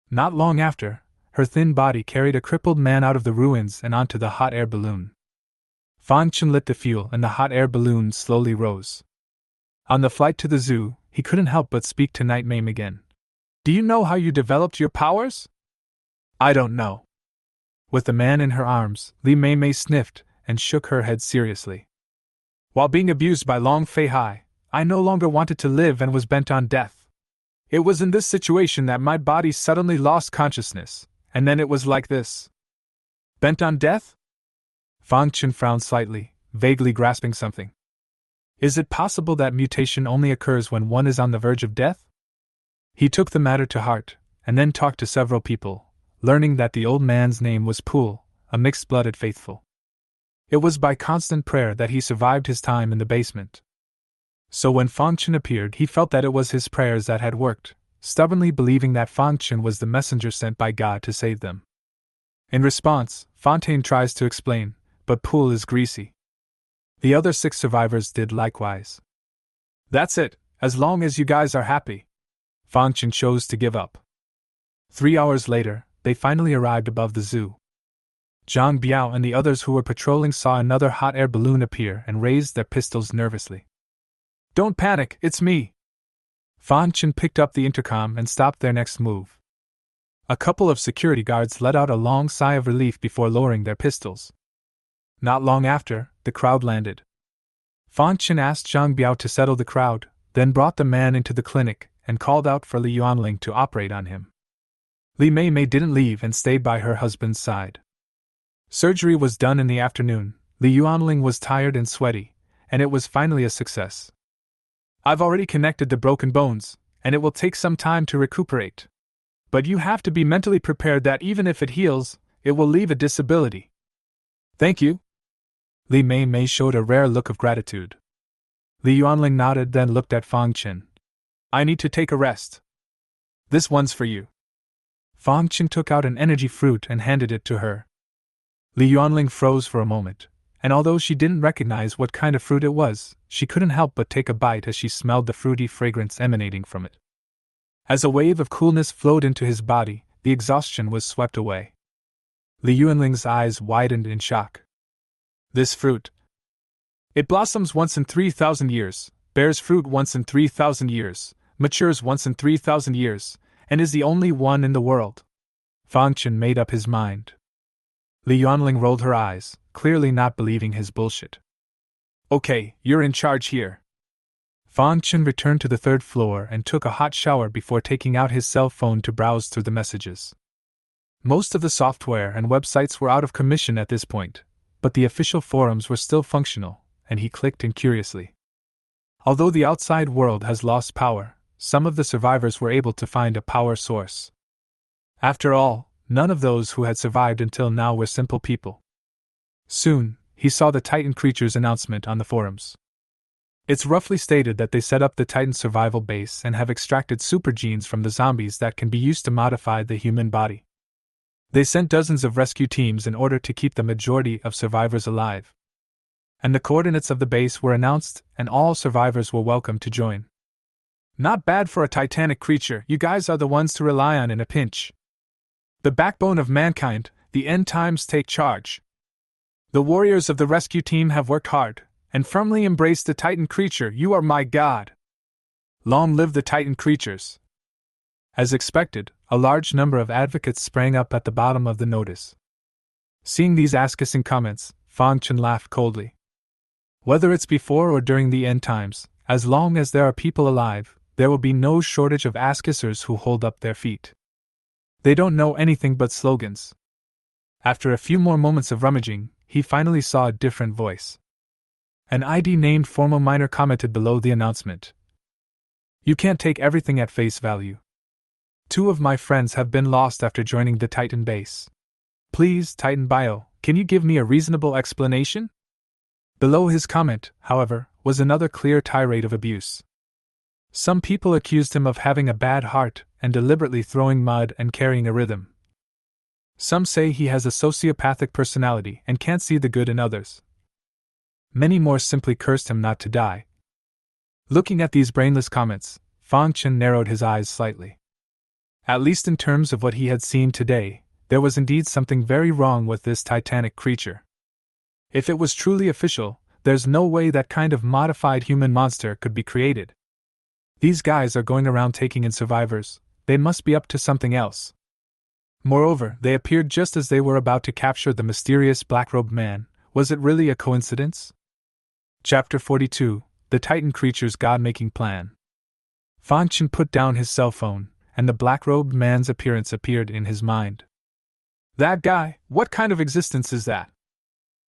Not long after, her thin body carried a crippled man out of the ruins and onto the hot air balloon. Fang Chen lit the fuel and the hot air balloon slowly rose. On the flight to the zoo, he couldn't help but speak to Night Mame again. Do you know how you developed your powers? I don't know. With the man in her arms, Li Mei Mei sniffed and shook her head seriously. While being abused by Long Fei Hai, I no longer wanted to live and was bent on death. It was in this situation that my body suddenly lost consciousness, and then it was like this. Bent on death? Fang Chen frowned slightly, vaguely grasping something. Is it possible that mutation only occurs when one is on the verge of death? He took the matter to heart, and then talked to several people, learning that the old man's name was Pool, a mixed-blooded faithful. It was by constant prayer that he survived his time in the basement. So when Fang Chen appeared, he felt that it was his prayers that had worked, stubbornly believing that Fang Chen was the messenger sent by God to save them. In response, Fontaine tries to explain, but Pool is greasy. The other 6 survivors did likewise. That's it, as long as you guys are happy. Fang Chen chose to give up. 3 hours later, they finally arrived above the zoo. Zhang Biao and the others who were patrolling saw another hot air balloon appear and raised their pistols nervously. Don't panic, it's me. Fang Chen picked up the intercom and stopped their next move. A couple of security guards let out a long sigh of relief before lowering their pistols. Not long after, the crowd landed. Fang Chen asked Zhang Biao to settle the crowd, then brought the man into the clinic and called out for Li Yuanling to operate on him. Li Mei Mei didn't leave and stayed by her husband's side. Surgery was done in the afternoon. Li Yuanling was tired and sweaty, and it was finally a success. I've already connected the broken bones, and it will take some time to recuperate. But you have to be mentally prepared that even if it heals, it will leave a disability. Thank you. Li Mei Mei showed a rare look of gratitude. Li Yuanling nodded, then looked at Fang Chen. I need to take a rest. This one's for you. Fang Chen took out an energy fruit and handed it to her. Li Yuanling froze for a moment, and although she didn't recognize what kind of fruit it was, she couldn't help but take a bite as she smelled the fruity fragrance emanating from it. As a wave of coolness flowed into his body, the exhaustion was swept away. Li Yuanling's eyes widened in shock. This fruit. It blossoms once in 3,000 years, bears fruit once in 3,000 years, matures once in 3,000 years, and is the only one in the world. Fang Chen made up his mind. Li Yuanling rolled her eyes, clearly not believing his bullshit. Okay, you're in charge here. Fang Chen returned to the 3rd floor and took a hot shower before taking out his cell phone to browse through the messages. Most of the software and websites were out of commission at this point, but the official forums were still functional, and he clicked in curiously. Although the outside world has lost power, some of the survivors were able to find a power source. After all, none of those who had survived until now were simple people. Soon, he saw the Titan creatures announcement on the forums. It's roughly stated that they set up the Titan survival base and have extracted super genes from the zombies that can be used to modify the human body. They sent dozens of rescue teams in order to keep the majority of survivors alive. And the coordinates of the base were announced, and all survivors were welcome to join. Not bad for a titanic creature. You guys are the ones to rely on in a pinch. The backbone of mankind, the end times take charge. The warriors of the rescue team have worked hard, and firmly embraced the Titan creature. You are my god. Long live the Titan creatures. As expected, a large number of advocates sprang up at the bottom of the notice. Seeing these ass-kissing comments, Fang Chen laughed coldly. Whether it's before or during the end times, as long as there are people alive, there will be no shortage of ass-kissers who hold up their feet. They don't know anything but slogans. After a few more moments of rummaging, he finally saw a different voice. An ID named Formal Miner commented below the announcement. You can't take everything at face value. 2 of my friends have been lost after joining the Titan base. Please, Titan Bio, can you give me a reasonable explanation? Below his comment, however, was another clear tirade of abuse. Some people accused him of having a bad heart and deliberately throwing mud and carrying a rhythm. Some say he has a sociopathic personality and can't see the good in others. Many more simply cursed him not to die. Looking at these brainless comments, Fang Chen narrowed his eyes slightly. At least in terms of what he had seen today, there was indeed something very wrong with this titanic creature. If it was truly official, there's no way that kind of modified human monster could be created. These guys are going around taking in survivors, they must be up to something else. Moreover, they appeared just as they were about to capture the mysterious black-robed man. Was it really a coincidence? Chapter 42, The Titan Creature's God-Making Plan. Fang Chen put down his cell phone, and the black-robed man's appearance appeared in his mind. That guy, what kind of existence is that?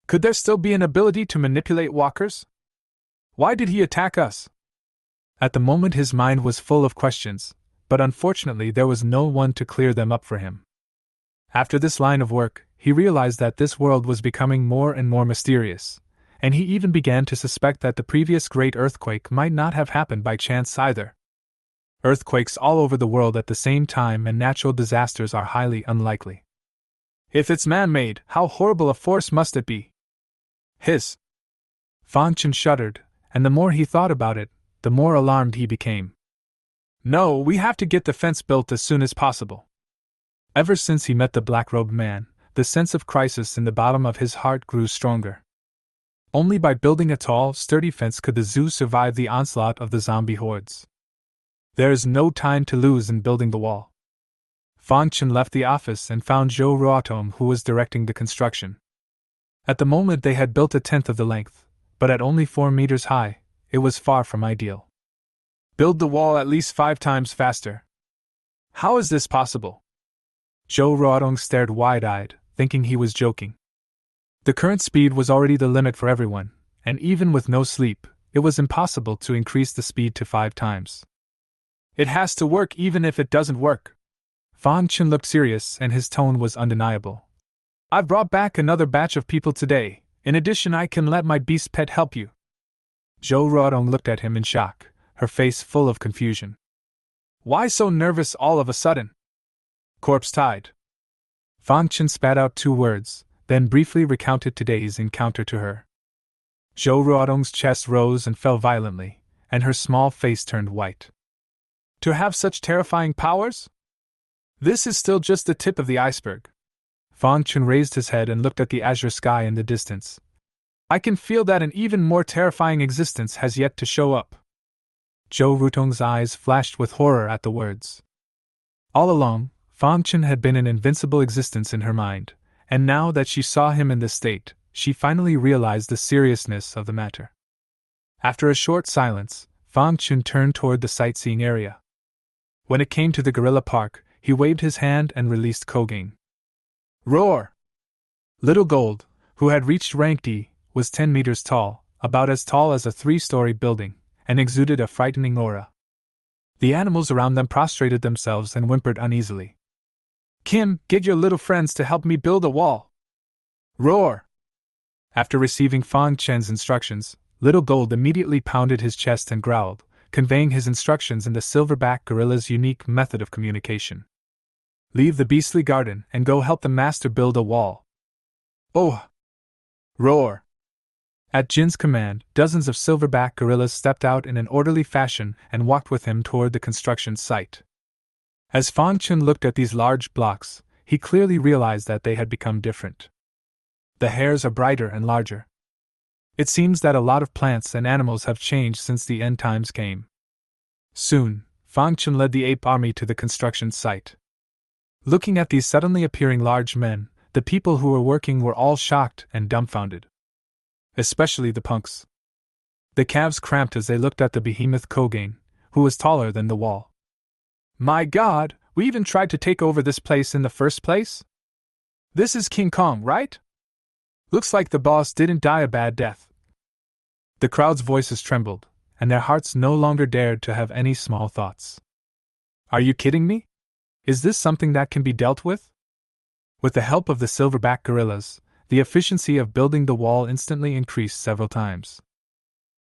Could there still be an ability to manipulate walkers? Why did he attack us? At the moment his mind was full of questions, but unfortunately there was no one to clear them up for him. After this line of work, he realized that this world was becoming more and more mysterious, and he even began to suspect that the previous great earthquake might not have happened by chance either. Earthquakes all over the world at the same time and natural disasters are highly unlikely. If it's man-made, how horrible a force must it be? Hiss! Fang Chen shuddered, and the more he thought about it, the more alarmed he became. No, we have to get the fence built as soon as possible. Ever since he met the black-robed man, the sense of crisis in the bottom of his heart grew stronger. Only by building a tall, sturdy fence could the zoo survive the onslaught of the zombie hordes. There is no time to lose in building the wall. Fang Chen left the office and found Zhou Ruotong, who was directing the construction. At the moment they had built 1/10 of the length, but at only 4 meters high, it was far from ideal. Build the wall at least 5 times faster. How is this possible? Zhou Ruotong stared wide-eyed, thinking he was joking. The current speed was already the limit for everyone, and even with no sleep, it was impossible to increase the speed to 5 times. It has to work even if it doesn't work. Fang Chen looked serious and his tone was undeniable. I've brought back another batch of people today. In addition, I can let my beast pet help you. Zhou Ruotong looked at him in shock, her face full of confusion. Why so nervous all of a sudden? Corpse tied. Fang Chen spat out 2 words, then briefly recounted today's encounter to her. Zhou Ruotong's chest rose and fell violently, and her small face turned white. To have such terrifying powers? This is still just the tip of the iceberg. Fang Chen raised his head and looked at the azure sky in the distance. I can feel that an even more terrifying existence has yet to show up. Zhou Ruotong's eyes flashed with horror at the words. All along, Fang Chen had been an invincible existence in her mind, and now that she saw him in this state, she finally realized the seriousness of the matter. After a short silence, Fang Chen turned toward the sightseeing area. When it came to the gorilla park, he waved his hand and released Kogain. Roar! Little Gold, who had reached rank D, was 10 meters tall, about as tall as a 3-story building, and exuded a frightening aura. The animals around them prostrated themselves and whimpered uneasily. Kim, get your little friends to help me build a wall. Roar! After receiving Fang Chen's instructions, Little Gold immediately pounded his chest and growled, conveying his instructions in the silverback gorilla's unique method of communication. Leave the beastly garden and go help the master build a wall. Oh! Roar! At Jin's command, dozens of silverback gorillas stepped out in an orderly fashion and walked with him toward the construction site. As Fang Chen looked at these large blocks, he clearly realized that they had become different. The hairs are brighter and larger. It seems that a lot of plants and animals have changed since the end times came. Soon, Fang Chen led the ape army to the construction site. Looking at these suddenly appearing large men, the people who were working were all shocked and dumbfounded. Especially the punks. The calves cramped as they looked at the behemoth Kogain, who was taller than the wall. My God, we even tried to take over this place in the first place? This is King Kong, right? Looks like the boss didn't die a bad death. The crowd's voices trembled, and their hearts no longer dared to have any small thoughts. Are you kidding me? Is this something that can be dealt with? With the help of the silverback gorillas, the efficiency of building the wall instantly increased several times.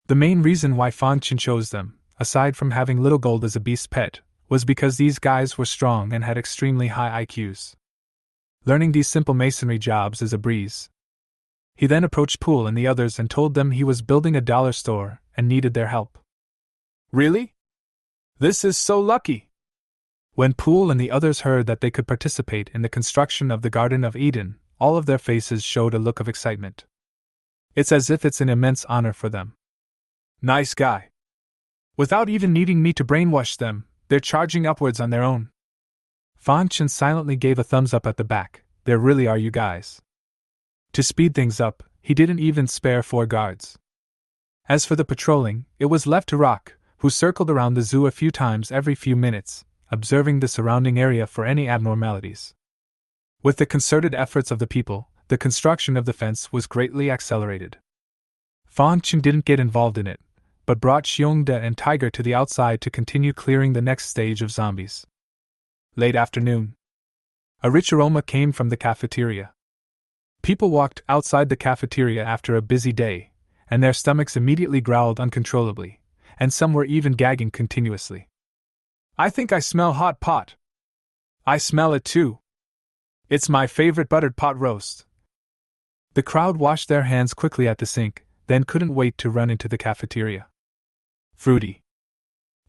The main reason why Fan Chen chose them, aside from having Little Gold as a beast pet, was because these guys were strong and had extremely high IQs. Learning these simple masonry jobs is a breeze. He then approached Poole and the others and told them he was building a dollar store and needed their help. Really? This is so lucky! When Poole and the others heard that they could participate in the construction of the Garden of Eden, all of their faces showed a look of excitement. It's as if it's an immense honor for them. Nice guy. Without even needing me to brainwash them, they're charging upwards on their own. Fan Chen silently gave a thumbs up at the back. There really are you guys. To speed things up, he didn't even spare 4 guards. As for the patrolling, it was left to Rock, who circled around the zoo a few times every few minutes, observing the surrounding area for any abnormalities. With the concerted efforts of the people, the construction of the fence was greatly accelerated. Fan Chen didn't get involved in it, but brought Xiongda and Tiger to the outside to continue clearing the next stage of zombies. Late afternoon. A rich aroma came from the cafeteria. People walked outside the cafeteria after a busy day, and their stomachs immediately growled uncontrollably, and some were even gagging continuously. I think I smell hot pot. I smell it too. It's my favorite buttered pot roast. The crowd washed their hands quickly at the sink, then couldn't wait to run into the cafeteria. Fruity.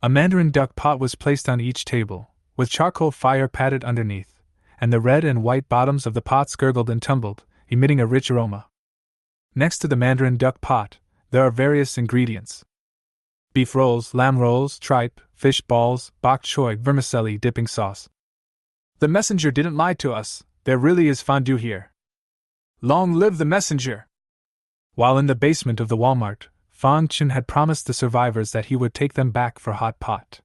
A mandarin duck pot was placed on each table, with charcoal fire patted underneath, and the red and white bottoms of the pots gurgled and tumbled, emitting a rich aroma. Next to the mandarin duck pot, there are various ingredients. Beef rolls, lamb rolls, tripe, fish balls, bok choy, vermicelli dipping sauce. The messenger didn't lie to us, there really is fondue here. Long live the messenger! While in the basement of the Walmart, Fan Chen had promised the survivors that he would take them back for hot pot.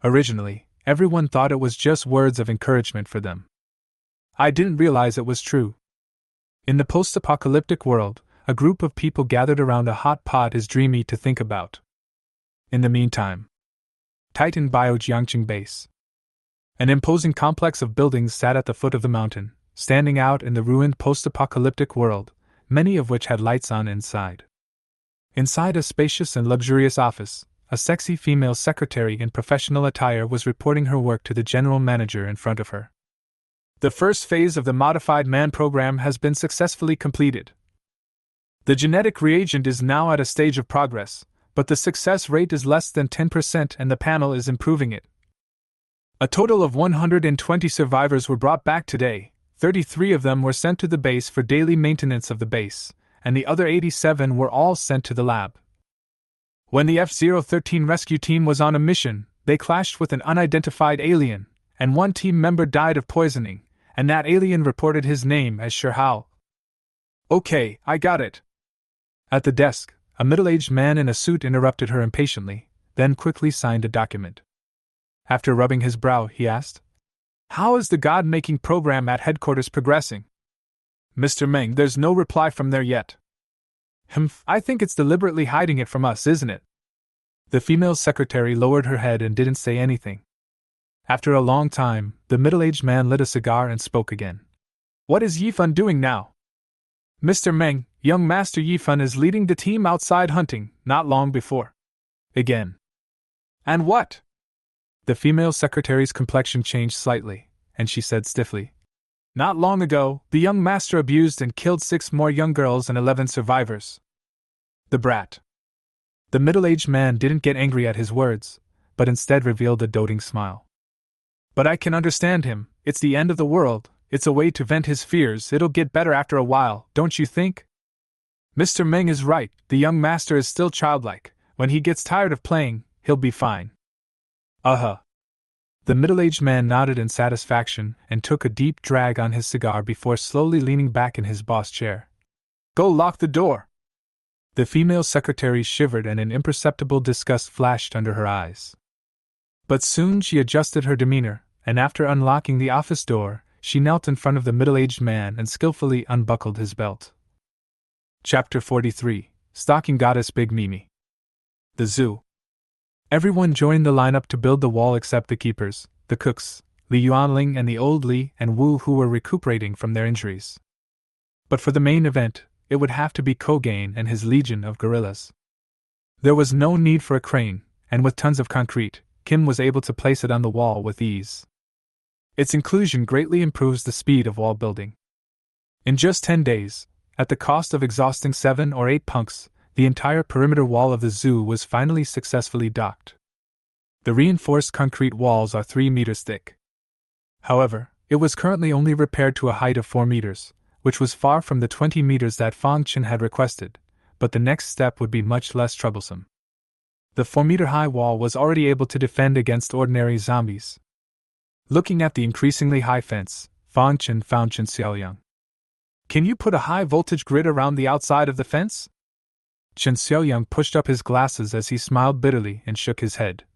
Originally, everyone thought it was just words of encouragement for them. I didn't realize it was true. In the post-apocalyptic world, a group of people gathered around a hot pot is dreamy to think about. In the meantime, Titan Biojiangqing Base. An imposing complex of buildings sat at the foot of the mountain, standing out in the ruined post-apocalyptic world, many of which had lights on inside. Inside a spacious and luxurious office, a sexy female secretary in professional attire was reporting her work to the general manager in front of her. The first phase of the modified man program has been successfully completed. The genetic reagent is now at a stage of progress, but the success rate is less than 10% and the panel is improving it. A total of 120 survivors were brought back today, 33 of them were sent to the base for daily maintenance of the base, and the other 87 were all sent to the lab. When the F-013 rescue team was on a mission, they clashed with an unidentified alien, and one team member died of poisoning, and that alien reported his name as Sherhao. Okay, I got it. At the desk, a middle-aged man in a suit interrupted her impatiently, then quickly signed a document. After rubbing his brow, he asked, "How is the God-making program at headquarters progressing?" "Mr. Meng, there's no reply from there yet." I think it's deliberately hiding it from us, isn't it?" The female secretary lowered her head and didn't say anything. After a long time, the middle-aged man lit a cigar and spoke again. "What is Yifan doing now?" "Mr. Meng, young Master Yifan is leading the team outside hunting, not long before." Again. "And what?" The female secretary's complexion changed slightly, and she said stiffly, "Not long ago, the young master abused and killed 6 more young girls and 11 survivors." The brat. The middle-aged man didn't get angry at his words, but instead revealed a doting smile. "But I can understand him, it's the end of the world, it's a way to vent his fears, it'll get better after a while, don't you think?" "Mr. Meng is right, the young master is still childlike, when he gets tired of playing, he'll be fine." "Uh-huh." The middle-aged man nodded in satisfaction and took a deep drag on his cigar before slowly leaning back in his boss chair. "Go lock the door." The female secretary shivered and an imperceptible disgust flashed under her eyes. But soon she adjusted her demeanor, and after unlocking the office door, she knelt in front of the middle-aged man and skillfully unbuckled his belt. Chapter 43, Stalking Goddess Big Mimi. The Zoo. Everyone joined the lineup to build the wall except the keepers, the cooks, Li Yuanling and the old Li and Wu, who were recuperating from their injuries. But for the main event, it would have to be Kogain and his legion of gorillas. There was no need for a crane, and with tons of concrete, Kim was able to place it on the wall with ease. Its inclusion greatly improves the speed of wall building. In just 10 days, at the cost of exhausting 7 or 8 punks, the entire perimeter wall of the zoo was finally successfully docked. The reinforced concrete walls are 3 meters thick. However, it was currently only repaired to a height of 4 meters, which was far from the 20 meters that Fang Chen had requested, but the next step would be much less troublesome. The 4-meter-high wall was already able to defend against ordinary zombies. Looking at the increasingly high fence, Fang Chen found Chen Xiaoyang. "Can you put a high-voltage grid around the outside of the fence?" Chen Xiaoyang pushed up his glasses as he smiled bitterly and shook his head.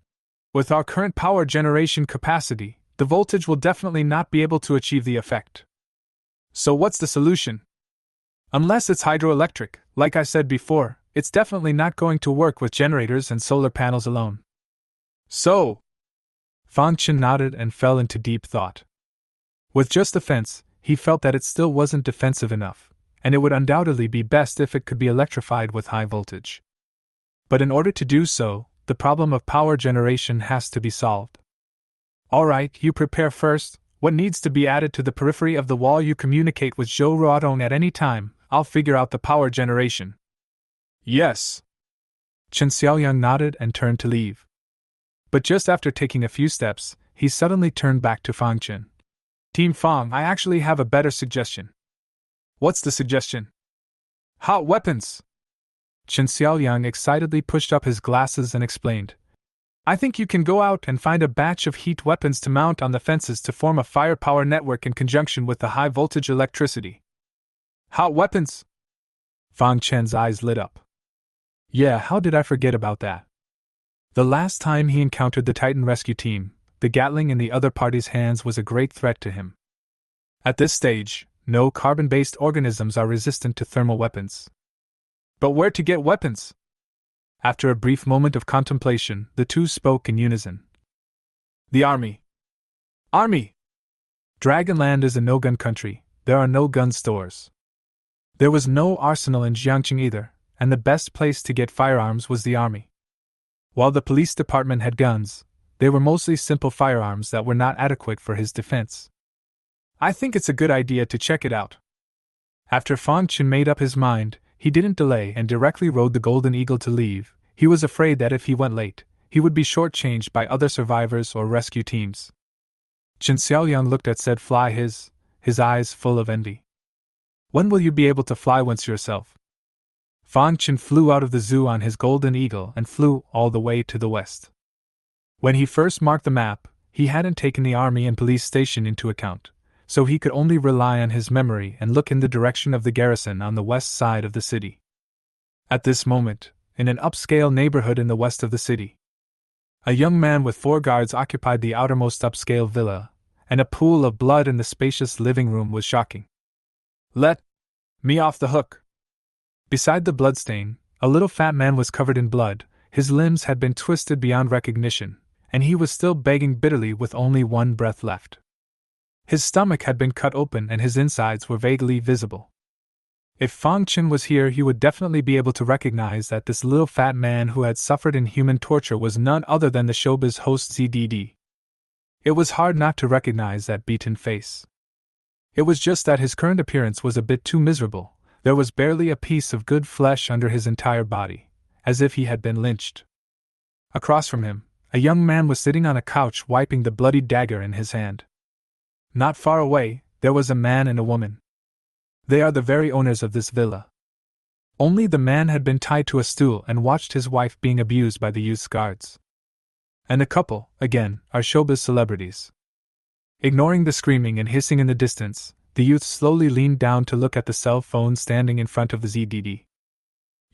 "With our current power generation capacity, the voltage will definitely not be able to achieve the effect. So what's the solution? Unless it's hydroelectric, like I said before, it's definitely not going to work with generators and solar panels alone." "So?" Fang Chen nodded and fell into deep thought. With just the fence, he felt that it still wasn't defensive enough, and it would undoubtedly be best if it could be electrified with high voltage. But in order to do so, the problem of power generation has to be solved. "Alright, you prepare first. What needs to be added to the periphery of the wall? You communicate with Zhou Ruotong at any time. I'll figure out the power generation." "Yes." Chen Xiaoyang nodded and turned to leave. But just after taking a few steps, he suddenly turned back to Fang Chen. "Team Fang, I actually have a better suggestion." "What's the suggestion?" "Hot weapons!" Chen Xiaoyang excitedly pushed up his glasses and explained. "I think you can go out and find a batch of heat weapons to mount on the fences to form a firepower network in conjunction with the high-voltage electricity." "Hot weapons?" Fang Chen's eyes lit up. "Yeah, how did I forget about that?" The last time he encountered the Titan rescue team, the Gatling in the other party's hands was a great threat to him. At this stage, no carbon-based organisms are resistant to thermal weapons. But where to get weapons? After a brief moment of contemplation, the two spoke in unison. "The army." "Army!" Dragonland is a no-gun country. There are no gun stores. There was no arsenal in Jiangqing either, and the best place to get firearms was the army. While the police department had guns, they were mostly simple firearms that were not adequate for his defense. "I think it's a good idea to check it out." After Fang Chen made up his mind, he didn't delay and directly rode the Golden Eagle to leave. He was afraid that if he went late, he would be shortchanged by other survivors or rescue teams. Chen Xiaoyang looked at said fly, his eyes full of envy. "When will you be able to fly once yourself?" Fang Chen flew out of the zoo on his Golden Eagle and flew all the way to the west. When he first marked the map, he hadn't taken the army and police station into account, so he could only rely on his memory and look in the direction of the garrison on the west side of the city. At this moment, in an upscale neighborhood in the west of the city, a young man with 4 guards occupied the outermost upscale villa, and a pool of blood in the spacious living room was shocking. "Let me off the hook." Beside the bloodstain, a little fat man was covered in blood. His limbs had been twisted beyond recognition, and he was still begging bitterly with only one breath left. His stomach had been cut open and his insides were vaguely visible. If Fang Chen was here, he would definitely be able to recognize that this little fat man who had suffered inhuman torture was none other than the showbiz host ZDD. It was hard not to recognize that beaten face. It was just that his current appearance was a bit too miserable. There was barely a piece of good flesh under his entire body, as if he had been lynched. Across from him, a young man was sitting on a couch wiping the bloody dagger in his hand. Not far away, there was a man and a woman. They are the very owners of this villa. Only the man had been tied to a stool and watched his wife being abused by the youth's guards. And the couple, again, are showbiz celebrities. Ignoring the screaming and hissing in the distance, the youth slowly leaned down to look at the cell phone standing in front of the ZDD.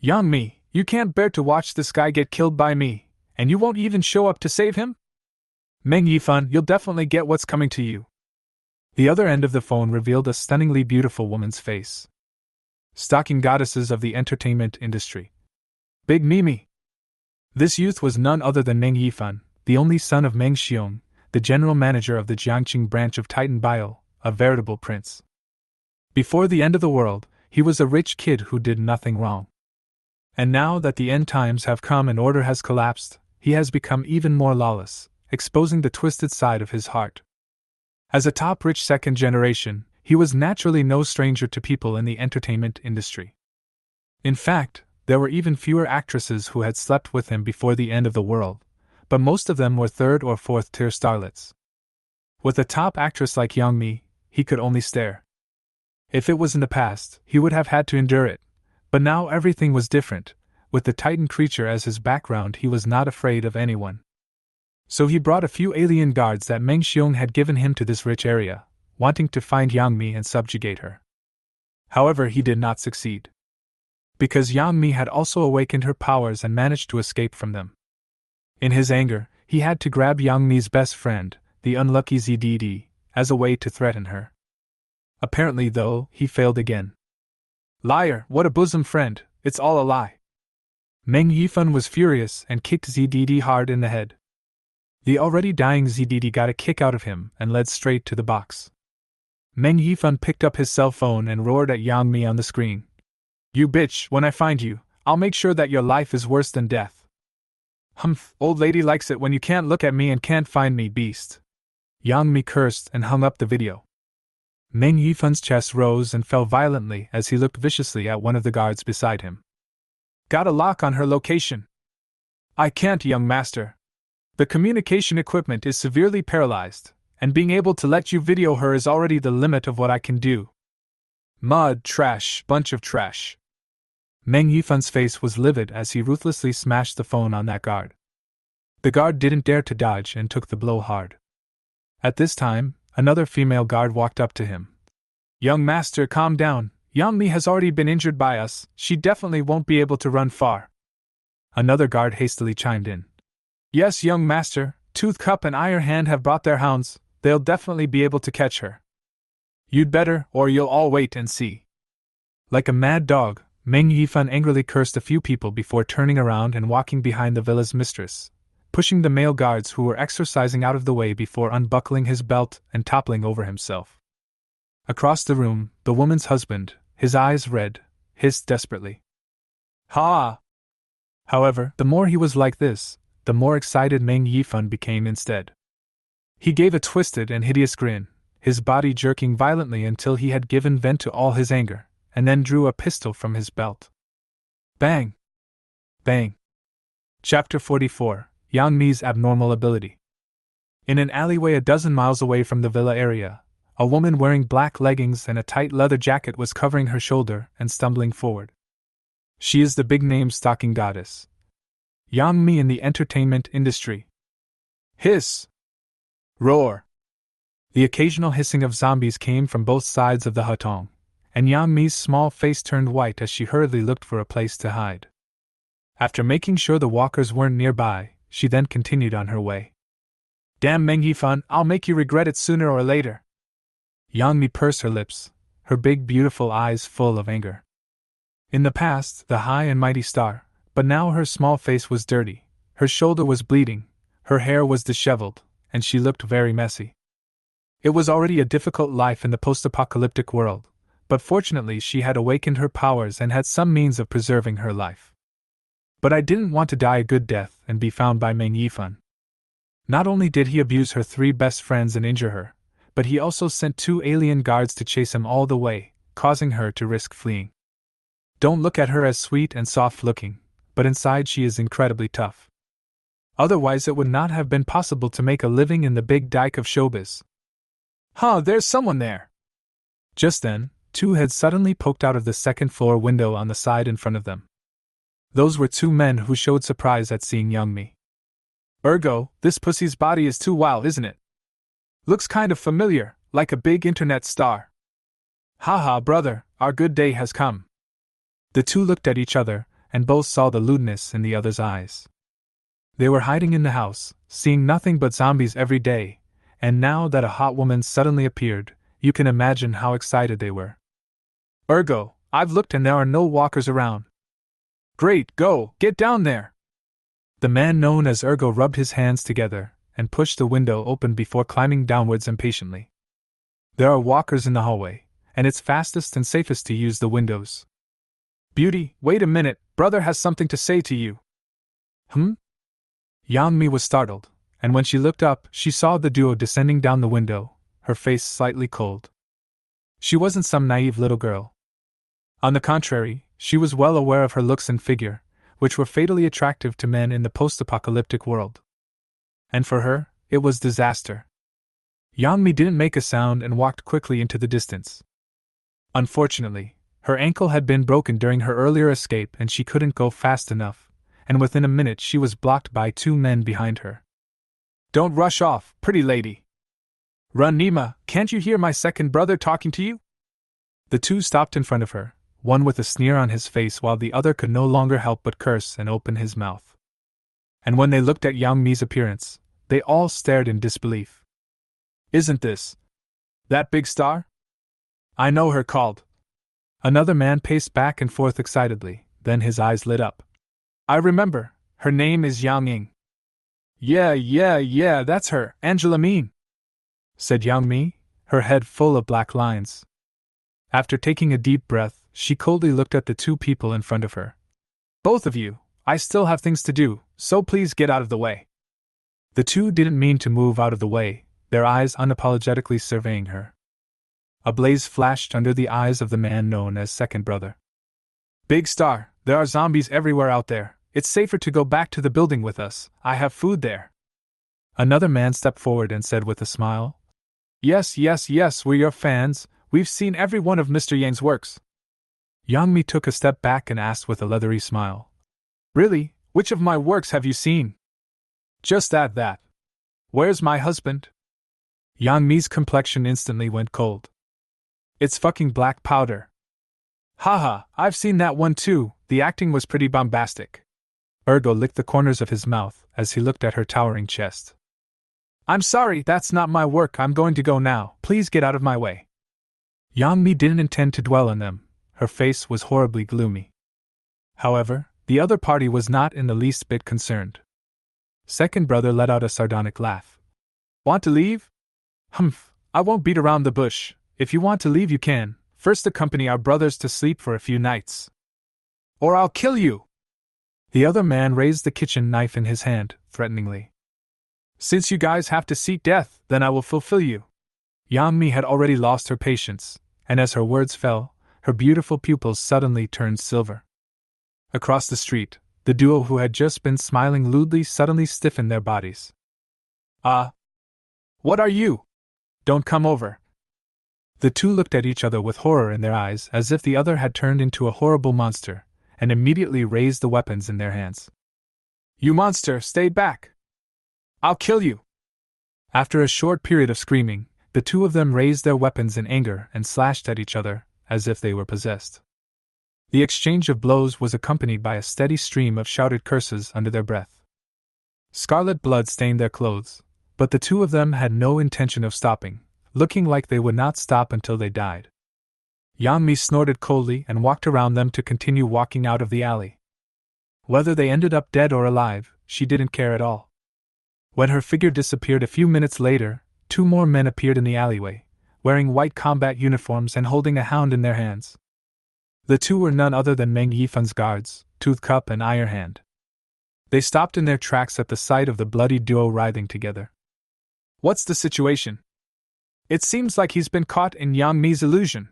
"Young me, you can't bear to watch this guy get killed by me, and you won't even show up to save him? Meng Yifan, you'll definitely get what's coming to you." The other end of the phone revealed a stunningly beautiful woman's face. Stalking goddesses of the entertainment industry. Big Mimi! This youth was none other than Meng Yifan, the only son of Meng Xiong, the general manager of the Jiangqing branch of Titan Bio, a veritable prince. Before the end of the world, he was a rich kid who did nothing wrong. And now that the end times have come and order has collapsed, he has become even more lawless, exposing the twisted side of his heart. As a top rich second generation, he was naturally no stranger to people in the entertainment industry. In fact, there were even fewer actresses who had slept with him before the end of the world, but most of them were third or fourth tier starlets. With a top actress like Yang Mi, he could only stare. If it was in the past, he would have had to endure it, but now everything was different. With the Titan creature as his background, he was not afraid of anyone. So he brought a few alien guards that Meng Xiong had given him to this rich area, wanting to find Yang Mi and subjugate her. However, he did not succeed. Because Yang Mi had also awakened her powers and managed to escape from them. In his anger, he had to grab Yang Mi's best friend, the unlucky ZDD, as a way to threaten her. Apparently, though, he failed again. Liar, what a bosom friend, it's all a lie. Meng Yifan was furious and kicked ZDD hard in the head. The already dying ZDD got a kick out of him and led straight to the box. Meng Yifan picked up his cell phone and roared at Yang Mi on the screen. You bitch, when I find you, I'll make sure that your life is worse than death. Humph, old lady likes it when you can't look at me and can't find me, beast. Yang Mi cursed and hung up the video. Meng Yifan's chest rose and fell violently as he looked viciously at one of the guards beside him. Got a lock on her location. I can't, young master. The communication equipment is severely paralyzed, and being able to let you video her is already the limit of what I can do. Mud, trash, bunch of trash. Meng Yifan's face was livid as he ruthlessly smashed the phone on that guard. The guard didn't dare to dodge and took the blow hard. At this time, another female guard walked up to him. Young master, calm down. Yang Mi has already been injured by us, she definitely won't be able to run far. Another guard hastily chimed in. Yes, young master, Tooth Cup and Iron Hand have brought their hounds, they'll definitely be able to catch her. You'd better, or you'll all wait and see. Like a mad dog, Meng Yifan angrily cursed a few people before turning around and walking behind the villa's mistress, pushing the male guards who were exercising out of the way before unbuckling his belt and toppling over himself. Across the room, the woman's husband, his eyes red, hissed desperately. Ha! However, the more he was like this, the more excited Meng Yifan became instead. He gave a twisted and hideous grin, his body jerking violently until he had given vent to all his anger, and then drew a pistol from his belt. Bang! Bang! Chapter 44, Yang Mi's Abnormal Ability. In an alleyway a dozen miles away from the villa area, a woman wearing black leggings and a tight leather jacket was covering her shoulder and stumbling forward. She is the big-name stalking goddess. Yang Mi in the entertainment industry. Hiss! Roar! The occasional hissing of zombies came from both sides of the hutong, and Yang Mi's small face turned white as she hurriedly looked for a place to hide. After making sure the walkers weren't nearby, she then continued on her way. Damn Meng Yifan, I'll make you regret it sooner or later. Yang Mi pursed her lips, her big beautiful eyes full of anger. In the past, the high and mighty star, but now her small face was dirty, her shoulder was bleeding, her hair was disheveled, and she looked very messy. It was already a difficult life in the post-apocalyptic world, but fortunately she had awakened her powers and had some means of preserving her life. But I didn't want to die a good death and be found by Meng Yifan. Not only did he abuse her 3 best friends and injure her, but he also sent 2 alien guards to chase him all the way, causing her to risk fleeing. Don't look at her as sweet and soft-looking, but inside she is incredibly tough. Otherwise it would not have been possible to make a living in the big dike of showbiz. Huh, there's someone there! Just then, 2 heads suddenly poked out of the second-floor window on the side in front of them. Those were 2 men who showed surprise at seeing Yang Mi. Ergo, this pussy's body is too wild, isn't it? Looks kind of familiar, like a big internet star. Haha, brother, our good day has come. The 2 looked at each other, and both saw the lewdness in the other's eyes. They were hiding in the house, seeing nothing but zombies every day, and now that a hot woman suddenly appeared, you can imagine how excited they were. Ergo, I've looked and there are no walkers around. Great, go, get down there! The man known as Ergo rubbed his hands together and pushed the window open before climbing downwards impatiently. There are walkers in the hallway, and it's fastest and safest to use the windows. Beauty, wait a minute, brother has something to say to you. Yang Mi was startled, and when she looked up, she saw the duo descending down the window, her face slightly cold. She wasn't some naive little girl. On the contrary, she was well aware of her looks and figure, which were fatally attractive to men in the post-apocalyptic world. And for her, it was disaster. Yang Mi didn't make a sound and walked quickly into the distance. Unfortunately, her ankle had been broken during her earlier escape and she couldn't go fast enough, and within a minute she was blocked by two men behind her. Don't rush off, pretty lady. Run, Nima, can't you hear my second brother talking to you? The two stopped in front of her, one with a sneer on his face while the other could no longer help but curse and open his mouth. And when they looked at Yang Mi's appearance, they all stared in disbelief. Isn't this that big star? I know her, called. Another man paced back and forth excitedly, then his eyes lit up. I remember, her name is Yang Ying. Yeah, that's her, Angela Mean, said Yang Mi, her head full of black lines. After taking a deep breath, she coldly looked at the two people in front of her. Both of you, I still have things to do, so please get out of the way. The two didn't mean to move out of the way, their eyes unapologetically surveying her. A blaze flashed under the eyes of the man known as second brother. Big Star, there are zombies everywhere out there. It's safer to go back to the building with us. I have food there. Another man stepped forward and said with a smile. Yes, we're your fans. We've seen every one of Mr. Yang's works. Yang Mi took a step back and asked with a leathery smile. Really? Which of my works have you seen? Just that. Where's my husband? Yang Mi's complexion instantly went cold. It's fucking black powder. Haha, I've seen that one too, the acting was pretty bombastic. Ergo licked the corners of his mouth as he looked at her towering chest. I'm sorry, that's not my work, I'm going to go now, please get out of my way. Yang Mi didn't intend to dwell on them, her face was horribly gloomy. However, the other party was not in the least bit concerned. Second brother let out a sardonic laugh. Want to leave? Humph, I won't beat around the bush. If you want to leave you can, first accompany our brothers to sleep for a few nights. Or I'll kill you! The other man raised the kitchen knife in his hand, threateningly. Since you guys have to seek death, then I will fulfill you. Yang Mi had already lost her patience, and as her words fell, her beautiful pupils suddenly turned silver. Across the street, the duo who had just been smiling lewdly suddenly stiffened their bodies. What are you? Don't come over. The two looked at each other with horror in their eyes as if the other had turned into a horrible monster, and immediately raised the weapons in their hands. You monster, stay back! I'll kill you! After a short period of screaming, the two of them raised their weapons in anger and slashed at each other, as if they were possessed. The exchange of blows was accompanied by a steady stream of shouted curses under their breath. Scarlet blood stained their clothes, but the two of them had no intention of stopping, looking like they would not stop until they died. Yang Mi snorted coldly and walked around them to continue walking out of the alley. Whether they ended up dead or alive, she didn't care at all. When her figure disappeared a few minutes later, two more men appeared in the alleyway, wearing white combat uniforms and holding a hound in their hands. The two were none other than Meng Yifan's guards, Tooth Cup and Iron Hand. They stopped in their tracks at the sight of the bloody duo writhing together. What's the situation? It seems like he's been caught in Yang Mi's illusion.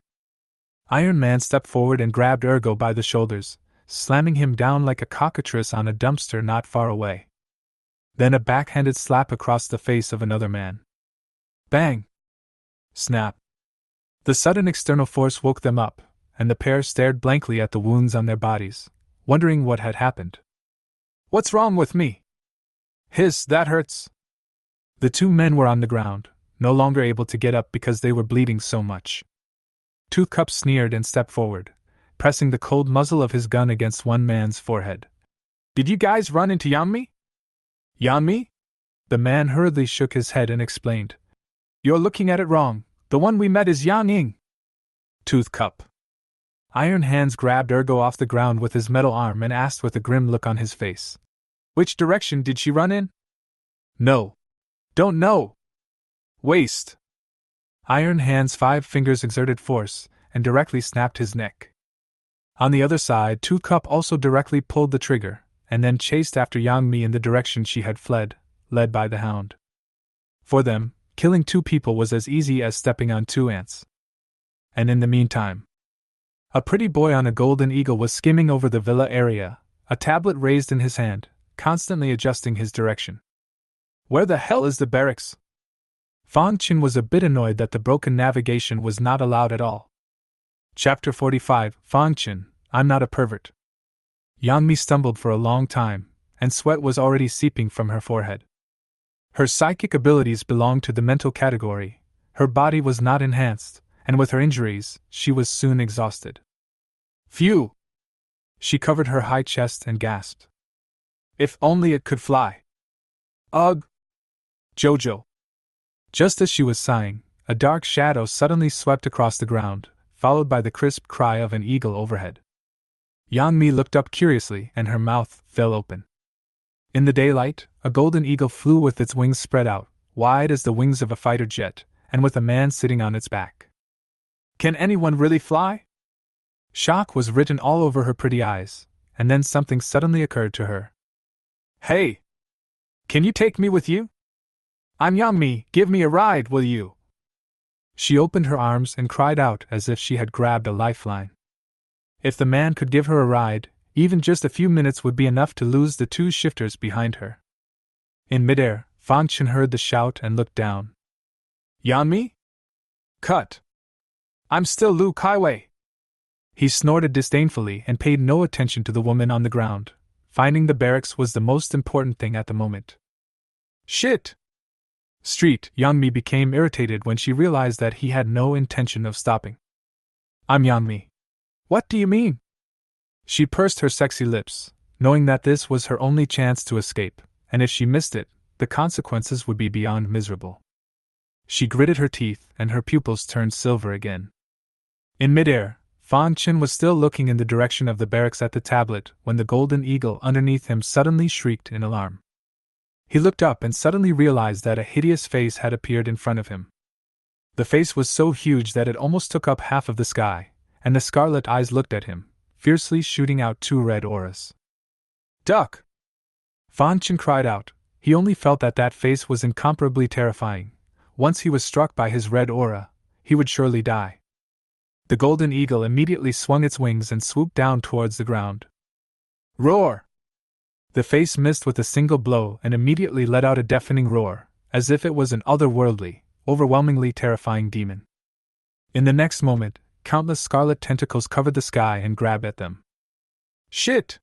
Iron Man stepped forward and grabbed Ergo by the shoulders, slamming him down like a cockatrice on a dumpster not far away. Then a backhanded slap across the face of another man. Bang! Snap! The sudden external force woke them up, and the pair stared blankly at the wounds on their bodies, wondering what had happened. What's wrong with me? Hiss, that hurts! The two men were on the ground, no longer able to get up because they were bleeding so much. Tooth Cup sneered and stepped forward, pressing the cold muzzle of his gun against one man's forehead. Did you guys run into Yang Mi? Yang Mi? The man hurriedly shook his head and explained. You're looking at it wrong, the one we met is Yang Ying. Tooth Cup. Iron Hands grabbed Ergo off the ground with his metal arm and asked with a grim look on his face. Which direction did she run in? No. Don't know. Waste. Iron Hand's 5 fingers exerted force and directly snapped his neck. On the other side, Two Cup also directly pulled the trigger and then chased after Yang Mi in the direction she had fled, led by the hound. For them, killing 2 people was as easy as stepping on 2 ants. And in the meantime, a pretty boy on a golden eagle was skimming over the villa area, a tablet raised in his hand, constantly adjusting his direction. Where the hell is the barracks? Fang Qin was a bit annoyed that the broken navigation was not allowed at all. Chapter 45, Fang Qin, I'm not a pervert. Yang Mi stumbled for a long time, and sweat was already seeping from her forehead. Her psychic abilities belonged to the mental category, her body was not enhanced, and with her injuries, she was soon exhausted. Phew! She covered her high chest and gasped. If only it could fly! Ugh! Jojo! Just as she was sighing, a dark shadow suddenly swept across the ground, followed by the crisp cry of an eagle overhead. Yang Mi looked up curiously and her mouth fell open. In the daylight, a golden eagle flew with its wings spread out, wide as the wings of a fighter jet, and with a man sitting on its back. Can anyone really fly? Shock was written all over her pretty eyes, and then something suddenly occurred to her. Hey! Can you take me with you? I'm Yang Mi, give me a ride, will you? She opened her arms and cried out as if she had grabbed a lifeline. If the man could give her a ride, even just a few minutes would be enough to lose the 2 shifters behind her. In midair, Fang Qin heard the shout and looked down. Yang Mi? Cut! I'm still Lu Kaiwei! He snorted disdainfully and paid no attention to the woman on the ground, finding the barracks was the most important thing at the moment. Shit! Street, Yang Mi became irritated when she realized that he had no intention of stopping. I'm Yang Mi. What do you mean? She pursed her sexy lips, knowing that this was her only chance to escape, and if she missed it, the consequences would be beyond miserable. She gritted her teeth and her pupils turned silver again. In midair, Fang Qin was still looking in the direction of the barracks at the tablet when the golden eagle underneath him suddenly shrieked in alarm. He looked up and suddenly realized that a hideous face had appeared in front of him. The face was so huge that it almost took up half of the sky, and the scarlet eyes looked at him, fiercely shooting out 2 red auras. Duck! Fang Qin cried out. He only felt that that face was incomparably terrifying. Once he was struck by his red aura, he would surely die. The golden eagle immediately swung its wings and swooped down towards the ground. Roar! The face missed with a single blow and immediately let out a deafening roar, as if it was an otherworldly, overwhelmingly terrifying demon. In the next moment, countless scarlet tentacles covered the sky and grabbed at them. Shit!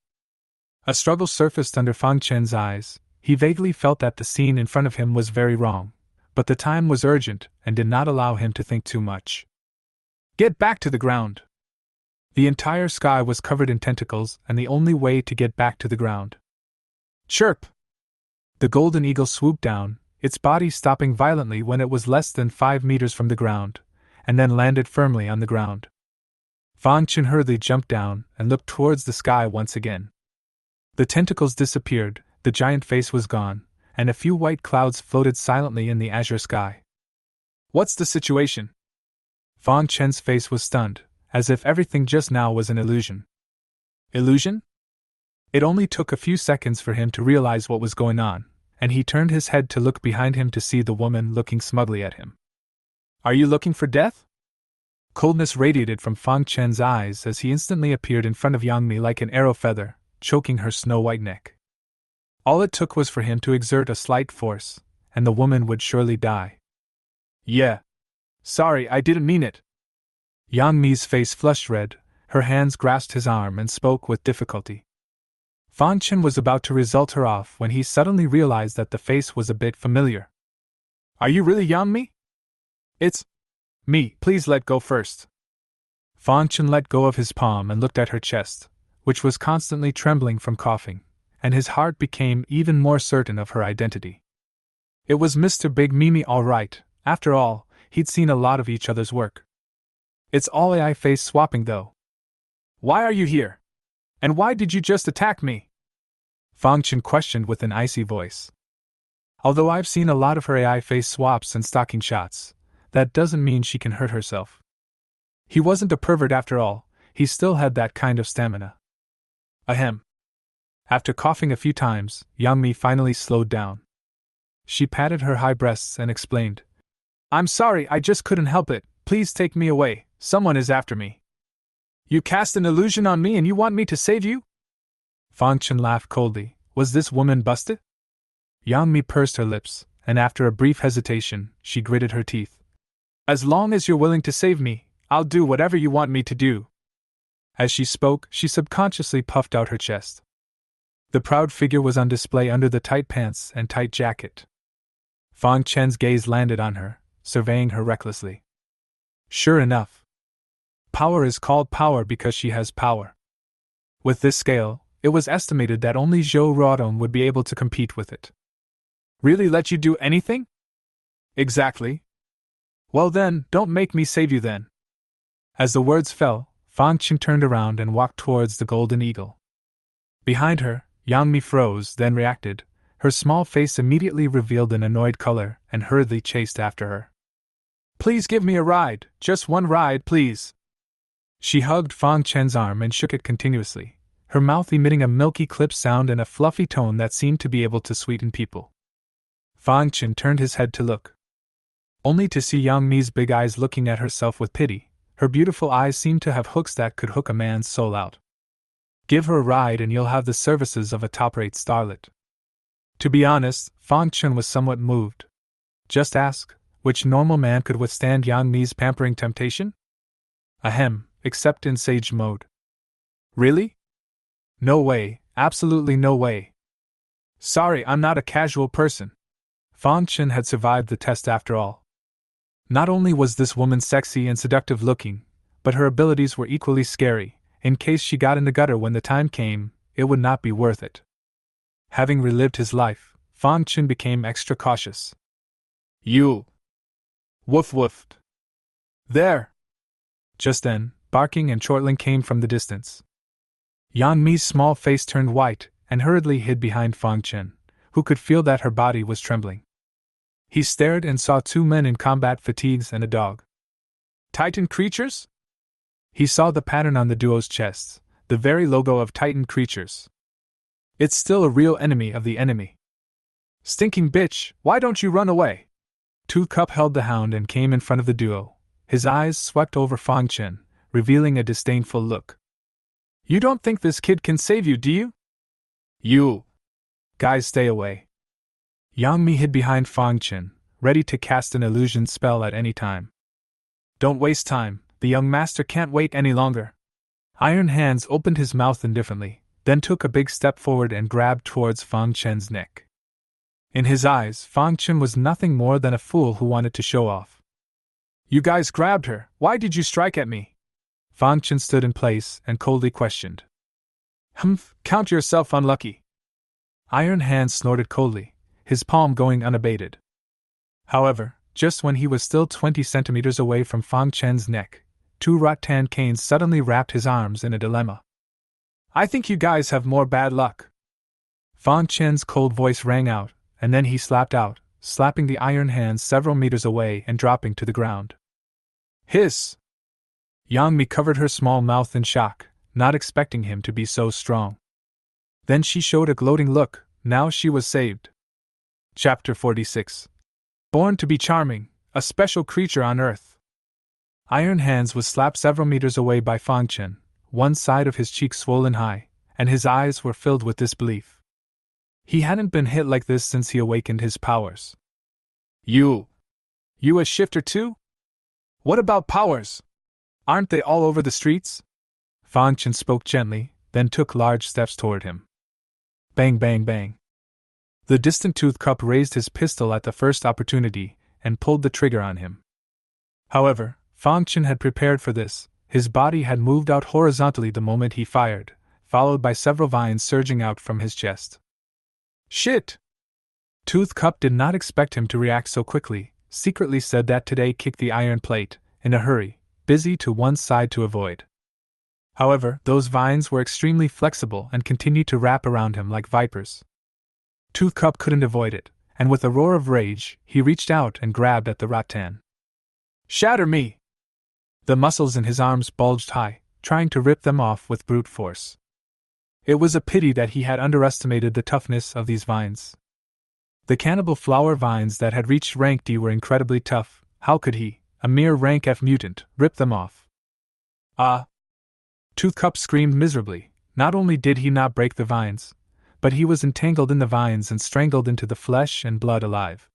A struggle surfaced under Fang Chen's eyes. He vaguely felt that the scene in front of him was very wrong, but the time was urgent and did not allow him to think too much. Get back to the ground! The entire sky was covered in tentacles, and the only way to get back to the ground. Chirp! The golden eagle swooped down, its body stopping violently when it was less than 5 meters from the ground, and then landed firmly on the ground. Fang Qin hurriedly jumped down and looked towards the sky once again. The tentacles disappeared, the giant face was gone, and a few white clouds floated silently in the azure sky. What's the situation? Fang Chen's face was stunned, as if everything just now was an illusion. Illusion? It only took a few seconds for him to realize what was going on, and he turned his head to look behind him to see the woman looking smugly at him. Are you looking for death? Coldness radiated from Fang Chen's eyes as he instantly appeared in front of Yang Mi like an arrow feather, choking her snow-white neck. All it took was for him to exert a slight force, and the woman would surely die. Yeah. Sorry, I didn't mean it. Yang Mi's face flushed red, her hands grasped his arm and spoke with difficulty. Fang Chen was about to result her off when he suddenly realized that the face was a bit familiar. Are you really Yang Mi? It's me, please let go first. Fang Chen let go of his palm and looked at her chest, which was constantly trembling from coughing, and his heart became even more certain of her identity. It was Mr. Big Mimi all right, after all, he'd seen a lot of each other's work. It's all AI face swapping though. Why are you here? And why did you just attack me? Fang Chen questioned with an icy voice. Although I've seen a lot of her AI face swaps and stalking shots, that doesn't mean she can hurt herself. He wasn't a pervert after all, he still had that kind of stamina. Ahem. After coughing a few times, Yang Mi finally slowed down. She patted her high breasts and explained, I'm sorry, I just couldn't help it, please take me away, someone is after me. You cast an illusion on me and you want me to save you? Fang Chen laughed coldly. Was this woman busted? Yang Mi pursed her lips, and after a brief hesitation, she gritted her teeth. As long as you're willing to save me, I'll do whatever you want me to do. As she spoke, she subconsciously puffed out her chest. The proud figure was on display under the tight pants and tight jacket. Fang Chen's gaze landed on her, surveying her recklessly. Sure enough. Power is called power because she has power. With this scale, it was estimated that only Zhou Rodong would be able to compete with it. Really let you do anything? Exactly. Well then, don't make me save you then. As the words fell, Fang Chen turned around and walked towards the golden eagle. Behind her, Yang Mi froze, then reacted. Her small face immediately revealed an annoyed color and hurriedly chased after her. Please give me a ride, just one ride, please. She hugged Fang Chen's arm and shook it continuously, her mouth emitting a milky clip sound and a fluffy tone that seemed to be able to sweeten people. Fang Chen turned his head to look, only to see Yang Mi's big eyes looking at herself with pity. Her beautiful eyes seemed to have hooks that could hook a man's soul out. Give her a ride and you'll have the services of a top-rate starlet. To be honest, Fang Chen was somewhat moved. Just ask, which normal man could withstand Yang Mi's pampering temptation? Ahem, except in sage mode. Really? No way, absolutely no way. Sorry, I'm not a casual person. Fang Chen had survived the test after all. Not only was this woman sexy and seductive looking, but her abilities were equally scary. In case she got in the gutter when the time came, it would not be worth it. Having relived his life, Fang Chen became extra cautious. You! Woof woofed. There! Just then, barking and chortling came from the distance. Yang Mi's small face turned white and hurriedly hid behind Fang Chen, who could feel that her body was trembling. He stared and saw two men in combat fatigues and a dog. Titan creatures? He saw the pattern on the duo's chests, the very logo of Titan creatures. It's still a real enemy of the enemy. Stinking bitch, why don't you run away? Toothcup held the hound and came in front of the duo. His eyes swept over Fang Chen, revealing a disdainful look. You don't think this kid can save you, do you? You! Guys, stay away. Yang Mi hid behind Fang Chen, ready to cast an illusion spell at any time. Don't waste time, the young master can't wait any longer. Iron Hands opened his mouth indifferently, then took a big step forward and grabbed towards Fang Chen's neck. In his eyes, Fang Chen was nothing more than a fool who wanted to show off. You guys grabbed her, why did you strike at me? Fang Chen stood in place and coldly questioned. Humph, count yourself unlucky. Iron Hands snorted coldly, his palm going unabated. However, just when he was still 20 centimeters away from Fang Chen's neck, two rattan canes suddenly wrapped his arms in a dilemma. I think you guys have more bad luck. Fang Chen's cold voice rang out, and then he slapped out, slapping the Iron Hands several meters away and dropping to the ground. Hiss! Yang Mi covered her small mouth in shock, not expecting him to be so strong. Then she showed a gloating look, now she was saved. Chapter 46. Born to be charming, a special creature on Earth. Iron Hands was slapped several meters away by Fang Chen, one side of his cheek swollen high, and his eyes were filled with disbelief. He hadn't been hit like this since he awakened his powers. You a shifter too? What about powers? Aren't they all over the streets? Fang Chen spoke gently, then took large steps toward him. Bang, bang, bang. The distant Toothcup raised his pistol at the first opportunity and pulled the trigger on him. However, Fang Chen had prepared for this. His body had moved out horizontally the moment he fired, followed by several vines surging out from his chest. Shit! Toothcup did not expect him to react so quickly, secretly said that today kicked the iron plate, in a hurry, busy to one side to avoid. However, those vines were extremely flexible and continued to wrap around him like vipers. Toothcup couldn't avoid it, and with a roar of rage, he reached out and grabbed at the rattan. "Shatter me!" The muscles in his arms bulged high, trying to rip them off with brute force. It was a pity that he had underestimated the toughness of these vines. The cannibal flower vines that had reached rank D were incredibly tough. How could he, a mere rank F mutant, rip them off? Ah! Toothcup screamed miserably. Not only did he not break the vines, but he was entangled in the vines and strangled into the flesh and blood alive.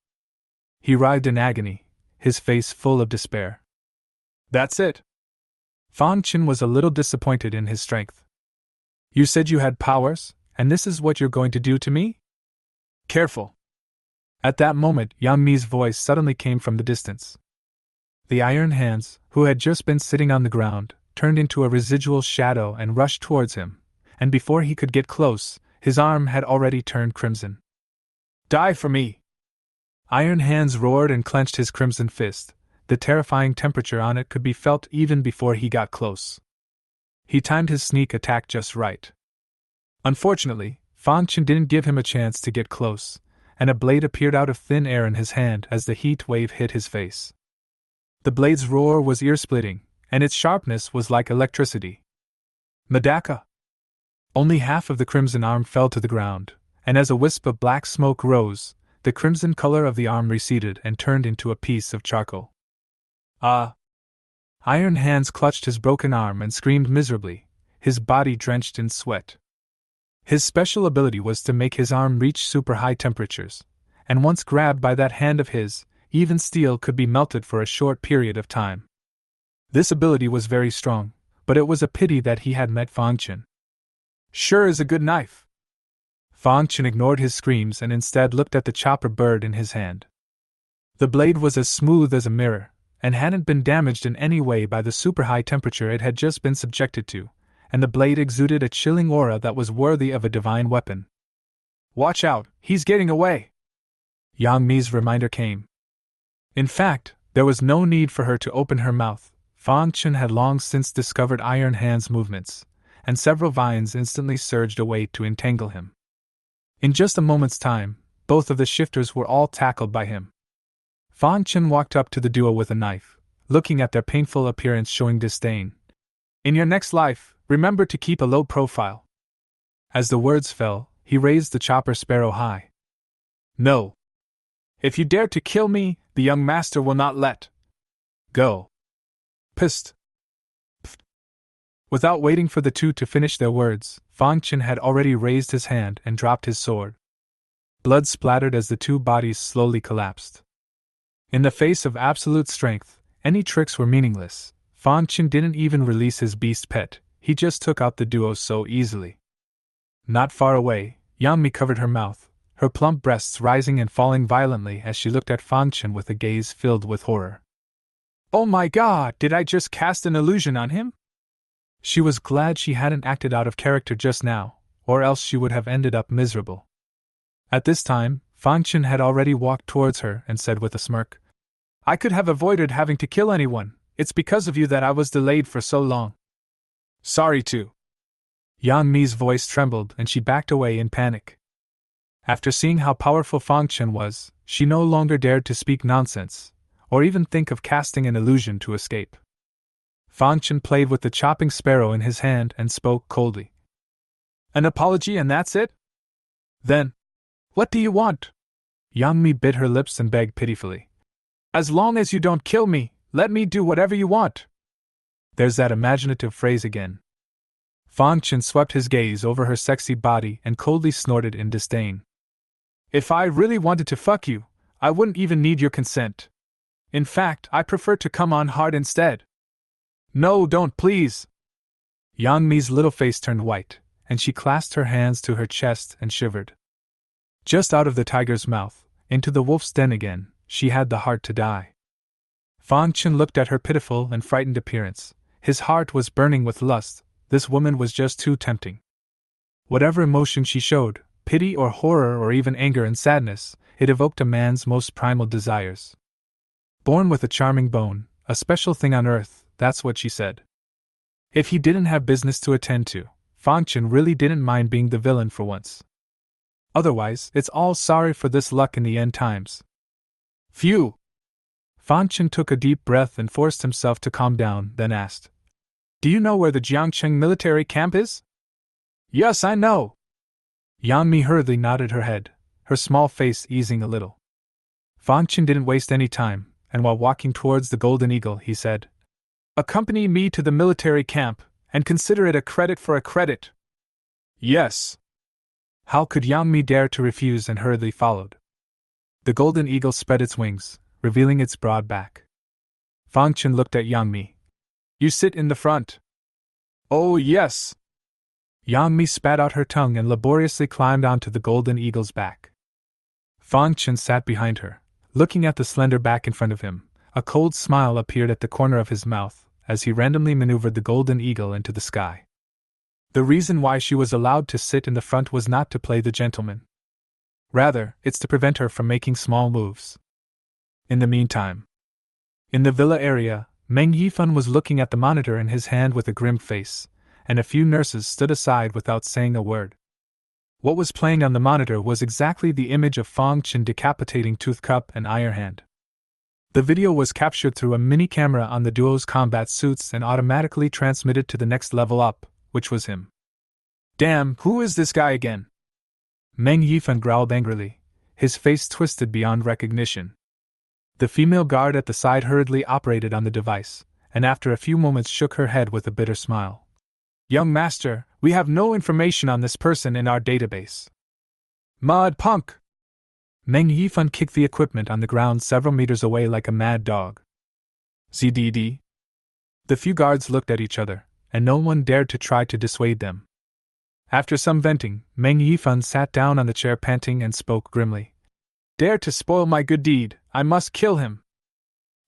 He writhed in agony, his face full of despair. "That's it." Fang Chen was a little disappointed in his strength. "You said you had powers, and this is what you're going to do to me? Careful." At that moment, Yang Mi's voice suddenly came from the distance. The iron hands, who had just been sitting on the ground, turned into a residual shadow and rushed towards him, and before he could get close, his arm had already turned crimson. "Die for me!" Iron Hands roared and clenched his crimson fist. The terrifying temperature on it could be felt even before he got close. He timed his sneak attack just right. Unfortunately, Fang Chen didn't give him a chance to get close, and a blade appeared out of thin air in his hand as the heat wave hit his face. The blade's roar was ear-splitting, and its sharpness was like electricity. "Medaka!" Only half of the crimson arm fell to the ground, and as a wisp of black smoke rose, the crimson color of the arm receded and turned into a piece of charcoal. "Ah!" Iron Hands clutched his broken arm and screamed miserably, his body drenched in sweat. His special ability was to make his arm reach super high temperatures, and once grabbed by that hand of his, even steel could be melted for a short period of time. This ability was very strong, but it was a pity that he had met Fang Chen. "Sure is a good knife." Fang Chen ignored his screams and instead looked at the chopper bird in his hand. The blade was as smooth as a mirror, and hadn't been damaged in any way by the super high temperature it had just been subjected to, and the blade exuded a chilling aura that was worthy of a divine weapon. "Watch out, he's getting away!" Yang Mi's reminder came. In fact, there was no need for her to open her mouth. Fang Chen had long since discovered Iron Hand's movements, and several vines instantly surged away to entangle him. In just a moment's time, both of the shifters were all tackled by him. Fang Chen walked up to the duo with a knife, looking at their painful appearance showing disdain. "In your next life, remember to keep a low profile." As the words fell, he raised the chopper sparrow high. "No. If you dare to kill me, the young master will not let go." Psst. Pfft. Without waiting for the two to finish their words, Fang Chen had already raised his hand and dropped his sword. Blood splattered as the two bodies slowly collapsed. In the face of absolute strength, any tricks were meaningless. Fang Chen didn't even release his beast pet, he just took out the duo so easily. Not far away, Yang Mi covered her mouth, her plump breasts rising and falling violently as she looked at Fang Chen with a gaze filled with horror. "Oh my god, did I just cast an illusion on him?" She was glad she hadn't acted out of character just now, or else she would have ended up miserable. At this time, Fang Chen had already walked towards her and said with a smirk, "I could have avoided having to kill anyone, it's because of you that I was delayed for so long." "Sorry too." Yang Mi's voice trembled and she backed away in panic. After seeing how powerful Fang Chen was, she no longer dared to speak nonsense, or even think of casting an illusion to escape. Fang Chen played with the chopping sparrow in his hand and spoke coldly. "An apology and that's it? Then, what do you want?" Yang Mi bit her lips and begged pitifully. "As long as you don't kill me, let me do whatever you want." There's that imaginative phrase again. Fang Chen swept his gaze over her sexy body and coldly snorted in disdain. "If I really wanted to fuck you, I wouldn't even need your consent. In fact, I prefer to come on hard instead." "No, don't please." Yang Mi's little face turned white, and she clasped her hands to her chest and shivered. Just out of the tiger's mouth, into the wolf's den again, she had the heart to die. Fang Chen looked at her pitiful and frightened appearance. His heart was burning with lust. This woman was just too tempting. Whatever emotion she showed, pity or horror or even anger and sadness, it evoked a man's most primal desires. Born with a charming bone, a special thing on earth, that's what she said. If he didn't have business to attend to, Fang Chen really didn't mind being the villain for once. Otherwise, it's all sorry for this luck in the end times. Phew! Fang Chen took a deep breath and forced himself to calm down, then asked, "Do you know where the Jiangcheng military camp is?" "Yes, I know." Yang Mi hurriedly nodded her head, her small face easing a little. Fang Chen didn't waste any time, and while walking towards the Golden Eagle, he said, "Accompany me to the military camp, and consider it a credit for a credit." "Yes." How could Yang Mi dare to refuse, and hurriedly followed. The Golden Eagle spread its wings, revealing its broad back. Fang Chen looked at Yang Mi. "You sit in the front." "Oh, yes." Yang Mi spat out her tongue and laboriously climbed onto the Golden Eagle's back. Fang Chen sat behind her, looking at the slender back in front of him. A cold smile appeared at the corner of his mouth as he randomly maneuvered the Golden Eagle into the sky. The reason why she was allowed to sit in the front was not to play the gentleman. Rather, it's to prevent her from making small moves. In the meantime, in the villa area, Meng Yifan was looking at the monitor in his hand with a grim face, and a few nurses stood aside without saying a word. What was playing on the monitor was exactly the image of Fang Chen decapitating Tooth Cup and Iron Hand. The video was captured through a mini camera on the duo's combat suits and automatically transmitted to the next level up, which was him. "Damn, who is this guy again?" Meng Yifan growled angrily, his face twisted beyond recognition. The female guard at the side hurriedly operated on the device, and after a few moments shook her head with a bitter smile. "Young master, we have no information on this person in our database." "Mud punk!" Meng Yifan kicked the equipment on the ground several meters away like a mad dog. "ZDD?" The few guards looked at each other, and no one dared to try to dissuade them. After some venting, Meng Yifan sat down on the chair panting and spoke grimly. "Dare to spoil my good deed, I must kill him."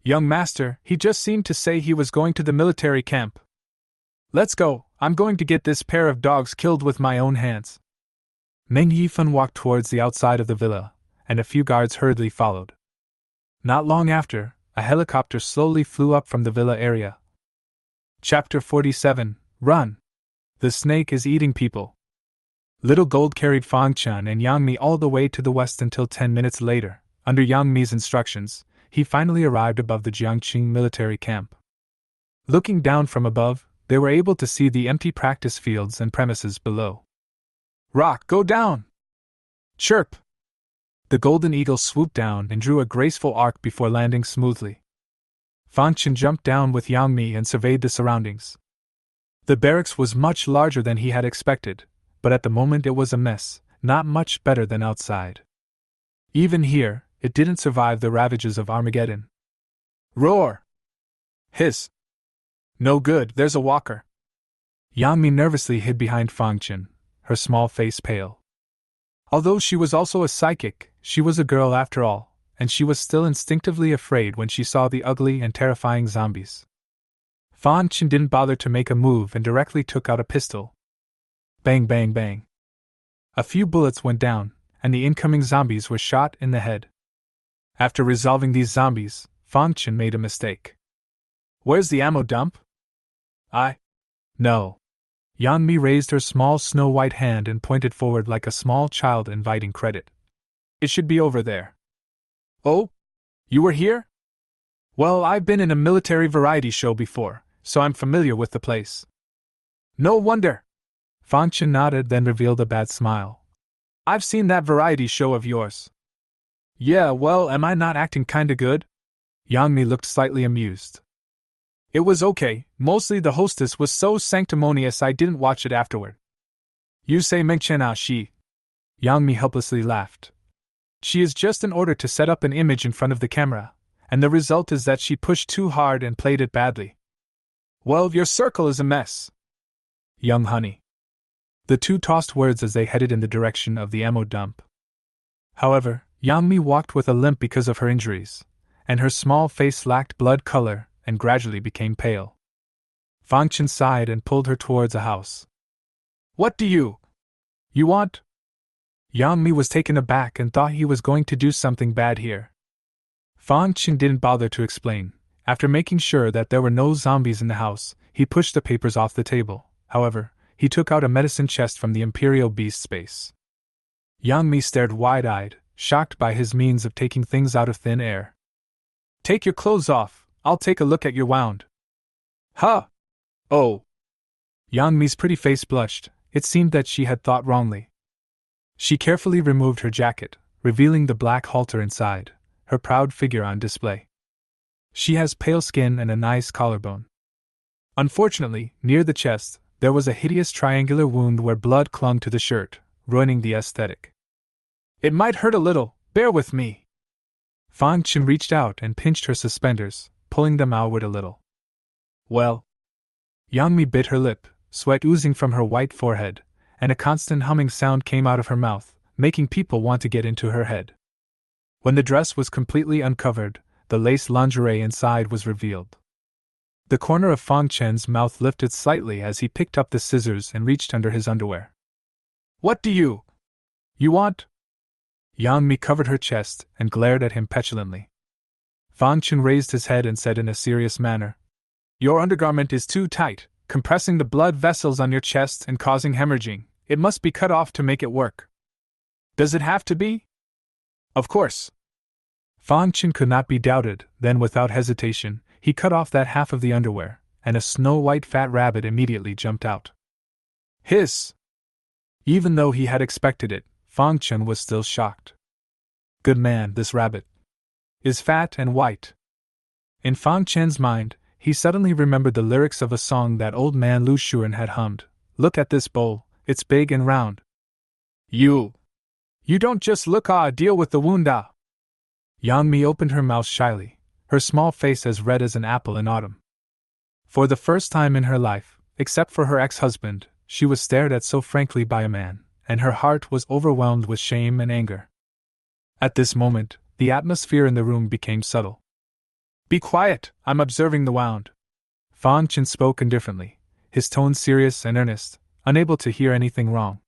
"Young master, he just seemed to say he was going to the military camp." "Let's go, I'm going to get this pair of dogs killed with my own hands." Meng Yifan walked towards the outside of the villa, and a few guards hurriedly followed. Not long after, a helicopter slowly flew up from the villa area. Chapter 47, Run! The snake is eating people. Little Gold carried Fang Chen and Yang Mi all the way to the west until 10 minutes later, under Yang Mi's instructions, he finally arrived above the Jiangqing military camp. Looking down from above, they were able to see the empty practice fields and premises below. "Rock, go down!" "Chirp!" The Golden Eagle swooped down and drew a graceful arc before landing smoothly. Fang Chen jumped down with Yang Mi and surveyed the surroundings. The barracks was much larger than he had expected, but at the moment it was a mess, not much better than outside. Even here, it didn't survive the ravages of Armageddon. "Roar! Hiss! No good, there's a walker." Yang Mi nervously hid behind Fang Chen, her small face pale. Although she was also a psychic, she was a girl after all, and she was still instinctively afraid when she saw the ugly and terrifying zombies. Fang Chen didn't bother to make a move and directly took out a pistol. Bang, bang, bang. A few bullets went down, and the incoming zombies were shot in the head. After resolving these zombies, Fang Chen made a mistake. "Where's the ammo dump?" No. Yang Mi raised her small snow-white hand and pointed forward like a small child inviting credit. "It should be over there." "Oh? You were here?" "Well, I've been in a military variety show before, so I'm familiar with the place." "No wonder." Fang Chen nodded, then revealed a bad smile. "I've seen that variety show of yours." "Yeah, well, am I not acting kinda good?" Yang Mi looked slightly amused. "It was okay, mostly the hostess was so sanctimonious I didn't watch it afterward." "You say Meng Chen she?" Yang Mi helplessly laughed. "She is just in order to set up an image in front of the camera, and the result is that she pushed too hard and played it badly." "Well, your circle is a mess." "Young honey." The two tossed words as they headed in the direction of the ammo dump. However, Yang Mi walked with a limp because of her injuries, and her small face lacked blood color and gradually became pale. Fang Chen sighed and pulled her towards a house. "What do you want?" Yang Mi was taken aback and thought he was going to do something bad here. Fang Chen didn't bother to explain. After making sure that there were no zombies in the house, He pushed the papers off the table. However, he took out a medicine chest from the Imperial Beast's base. Yang Mi stared wide-eyed, shocked by his means of taking things out of thin air. Take your clothes off, I'll take a look at your wound. Huh? Oh. Yang Mi's pretty face blushed. It seemed that she had thought wrongly. She carefully removed her jacket, revealing the black halter inside, her proud figure on display. She has pale skin and a nice collarbone. Unfortunately, near the chest, there was a hideous triangular wound where blood clung to the shirt, ruining the aesthetic. It might hurt a little, bear with me. Fang Chen reached out and pinched her suspenders, pulling them outward a little. Well. Yang Mi bit her lip, sweat oozing from her white forehead, and a constant humming sound came out of her mouth, making people want to get into her head. When the dress was completely uncovered, the lace lingerie inside was revealed. The corner of Fang Chen's mouth lifted slightly as he picked up the scissors and reached under his underwear. What do you want? Yang Mi covered her chest and glared at him petulantly. Fang Chen raised his head and said in a serious manner, Your undergarment is too tight, compressing the blood vessels on your chest and causing hemorrhaging. It must be cut off to make it work. Does it have to be? Of course. Fang Chen could not be doubted. Then without hesitation, he cut off that half of the underwear, and a snow-white fat rabbit immediately jumped out. Hiss! Even though he had expected it, Fang Chen was still shocked. Good man, this rabbit is fat and white. In Fang Chen's mind, he suddenly remembered the lyrics of a song that old man Lu Shuren had hummed. Look at this bowl, it's big and round. You don't just look deal with the wound Yang Mi opened her mouth shyly, her small face as red as an apple in autumn. For the first time in her life, except for her ex-husband, she was stared at so frankly by a man, and her heart was overwhelmed with shame and anger. At this moment, the atmosphere in the room became subtle. Be quiet, I'm observing the wound. Fang Chen spoke indifferently, his tone serious and earnest, unable to hear anything wrong.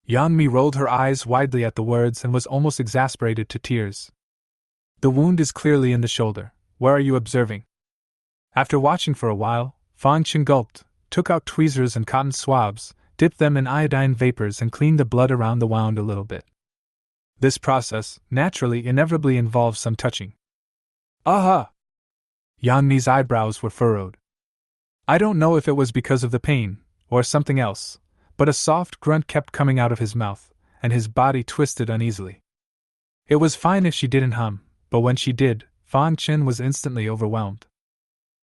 Yang Mi rolled her eyes widely at the words and was almost exasperated to tears. The wound is clearly in the shoulder. Where are you observing? After watching for a while, Fang Chen gulped, took out tweezers and cotton swabs, dipped them in iodine vapors and cleaned the blood around the wound a little bit. This process, naturally, inevitably involves some touching. Aha! Yang Mi's eyebrows were furrowed. I don't know if it was because of the pain, or something else, but a soft grunt kept coming out of his mouth, and his body twisted uneasily. It was fine if she didn't hum, but when she did, Fang Chen was instantly overwhelmed.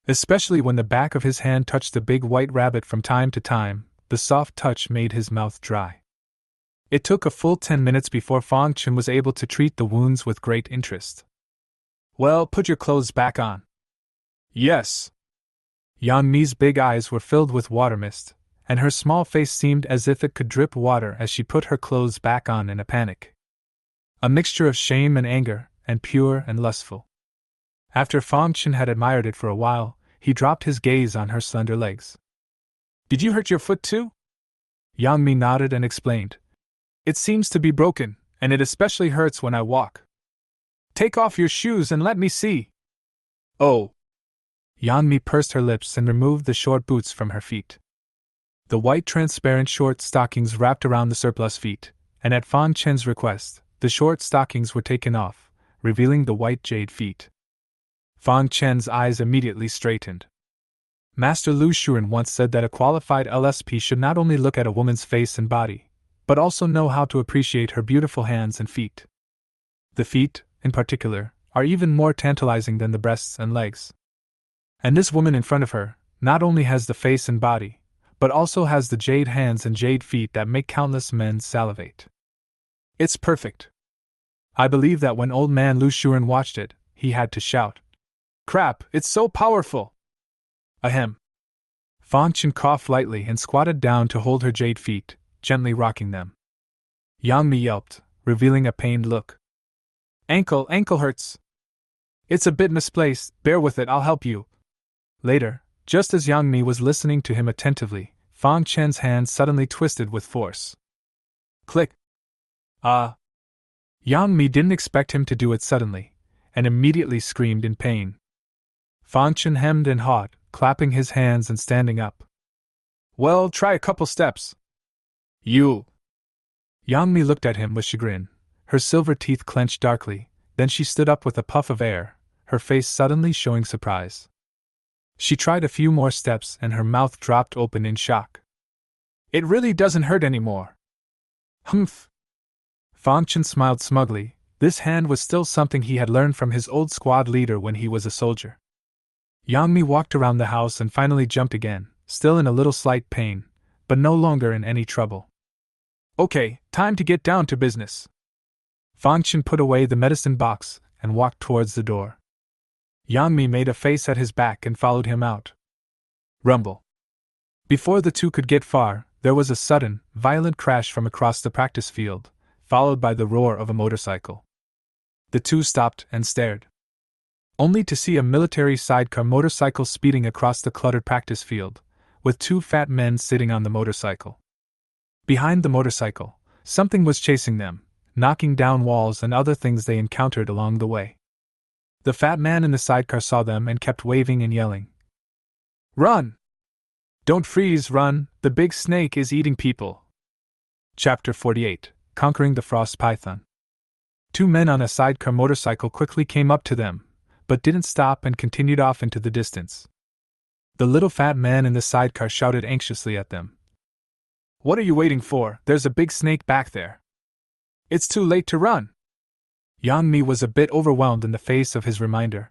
Especially when the back of his hand touched the big white rabbit from time to time, the soft touch made his mouth dry. It took a full 10 minutes before Fang Chen was able to treat the wounds with great interest. Well, put your clothes back on. Yes. Yang Mi's big eyes were filled with water mist, and her small face seemed as if it could drip water as she put her clothes back on in a panic. A mixture of shame and anger, and pure and lustful. After Fang Chen had admired it for a while, he dropped his gaze on her slender legs. Did you hurt your foot too? Yang Mi nodded and explained. It seems to be broken, and it especially hurts when I walk. Take off your shoes and let me see. Oh. Yang Mi pursed her lips and removed the short boots from her feet. The white transparent short stockings wrapped around the surplus feet, and at Fang Chen's request, the short stockings were taken off, revealing the white jade feet. Fang Chen's eyes immediately straightened. Master Lu Shuren once said that a qualified LSP should not only look at a woman's face and body, but also know how to appreciate her beautiful hands and feet. The feet, in particular, are even more tantalizing than the breasts and legs. And this woman in front of her not only has the face and body, but also has the jade hands and jade feet that make countless men salivate. It's perfect. I believe that when old man Lu Shuren watched it, he had to shout, Crap, it's so powerful! Ahem. Fang Chen coughed lightly and squatted down to hold her jade feet, gently rocking them. Yang Mi yelped, revealing a pained look. Ankle hurts. It's a bit misplaced, bear with it, I'll help you. Later, just as Yang Mi was listening to him attentively, Fang Chen's hand suddenly twisted with force. Click. Yang Mi didn't expect him to do it suddenly, and immediately screamed in pain. Fang Chen hemmed and hawed, clapping his hands and standing up. Well, try a couple steps. You. Yangmi looked at him with chagrin, her silver teeth clenched darkly, then she stood up with a puff of air, her face suddenly showing surprise. She tried a few more steps and her mouth dropped open in shock. It really doesn't hurt anymore. Humph. Fang Chen smiled smugly. This hand was still something he had learned from his old squad leader when he was a soldier. Yangmi walked around the house and finally jumped again, still in a little slight pain, but no longer in any trouble. Okay, time to get down to business. Fang Chen put away the medicine box and walked towards the door. Yangmi made a face at his back and followed him out. Rumble. Before the two could get far, there was a sudden, violent crash from across the practice field, followed by the roar of a motorcycle. The two stopped and stared, only to see a military sidecar motorcycle speeding across the cluttered practice field, with two fat men sitting on the motorcycle. Behind the motorcycle, something was chasing them, knocking down walls and other things they encountered along the way. The fat man in the sidecar saw them and kept waving and yelling. Run! Don't freeze, run, the big snake is eating people. Chapter 48, Conquering the Frost Python. Two men on a sidecar motorcycle quickly came up to them, but didn't stop and continued off into the distance. The little fat man in the sidecar shouted anxiously at them. What are you waiting for? There's a big snake back there. It's too late to run. Yangmi was a bit overwhelmed in the face of his reminder.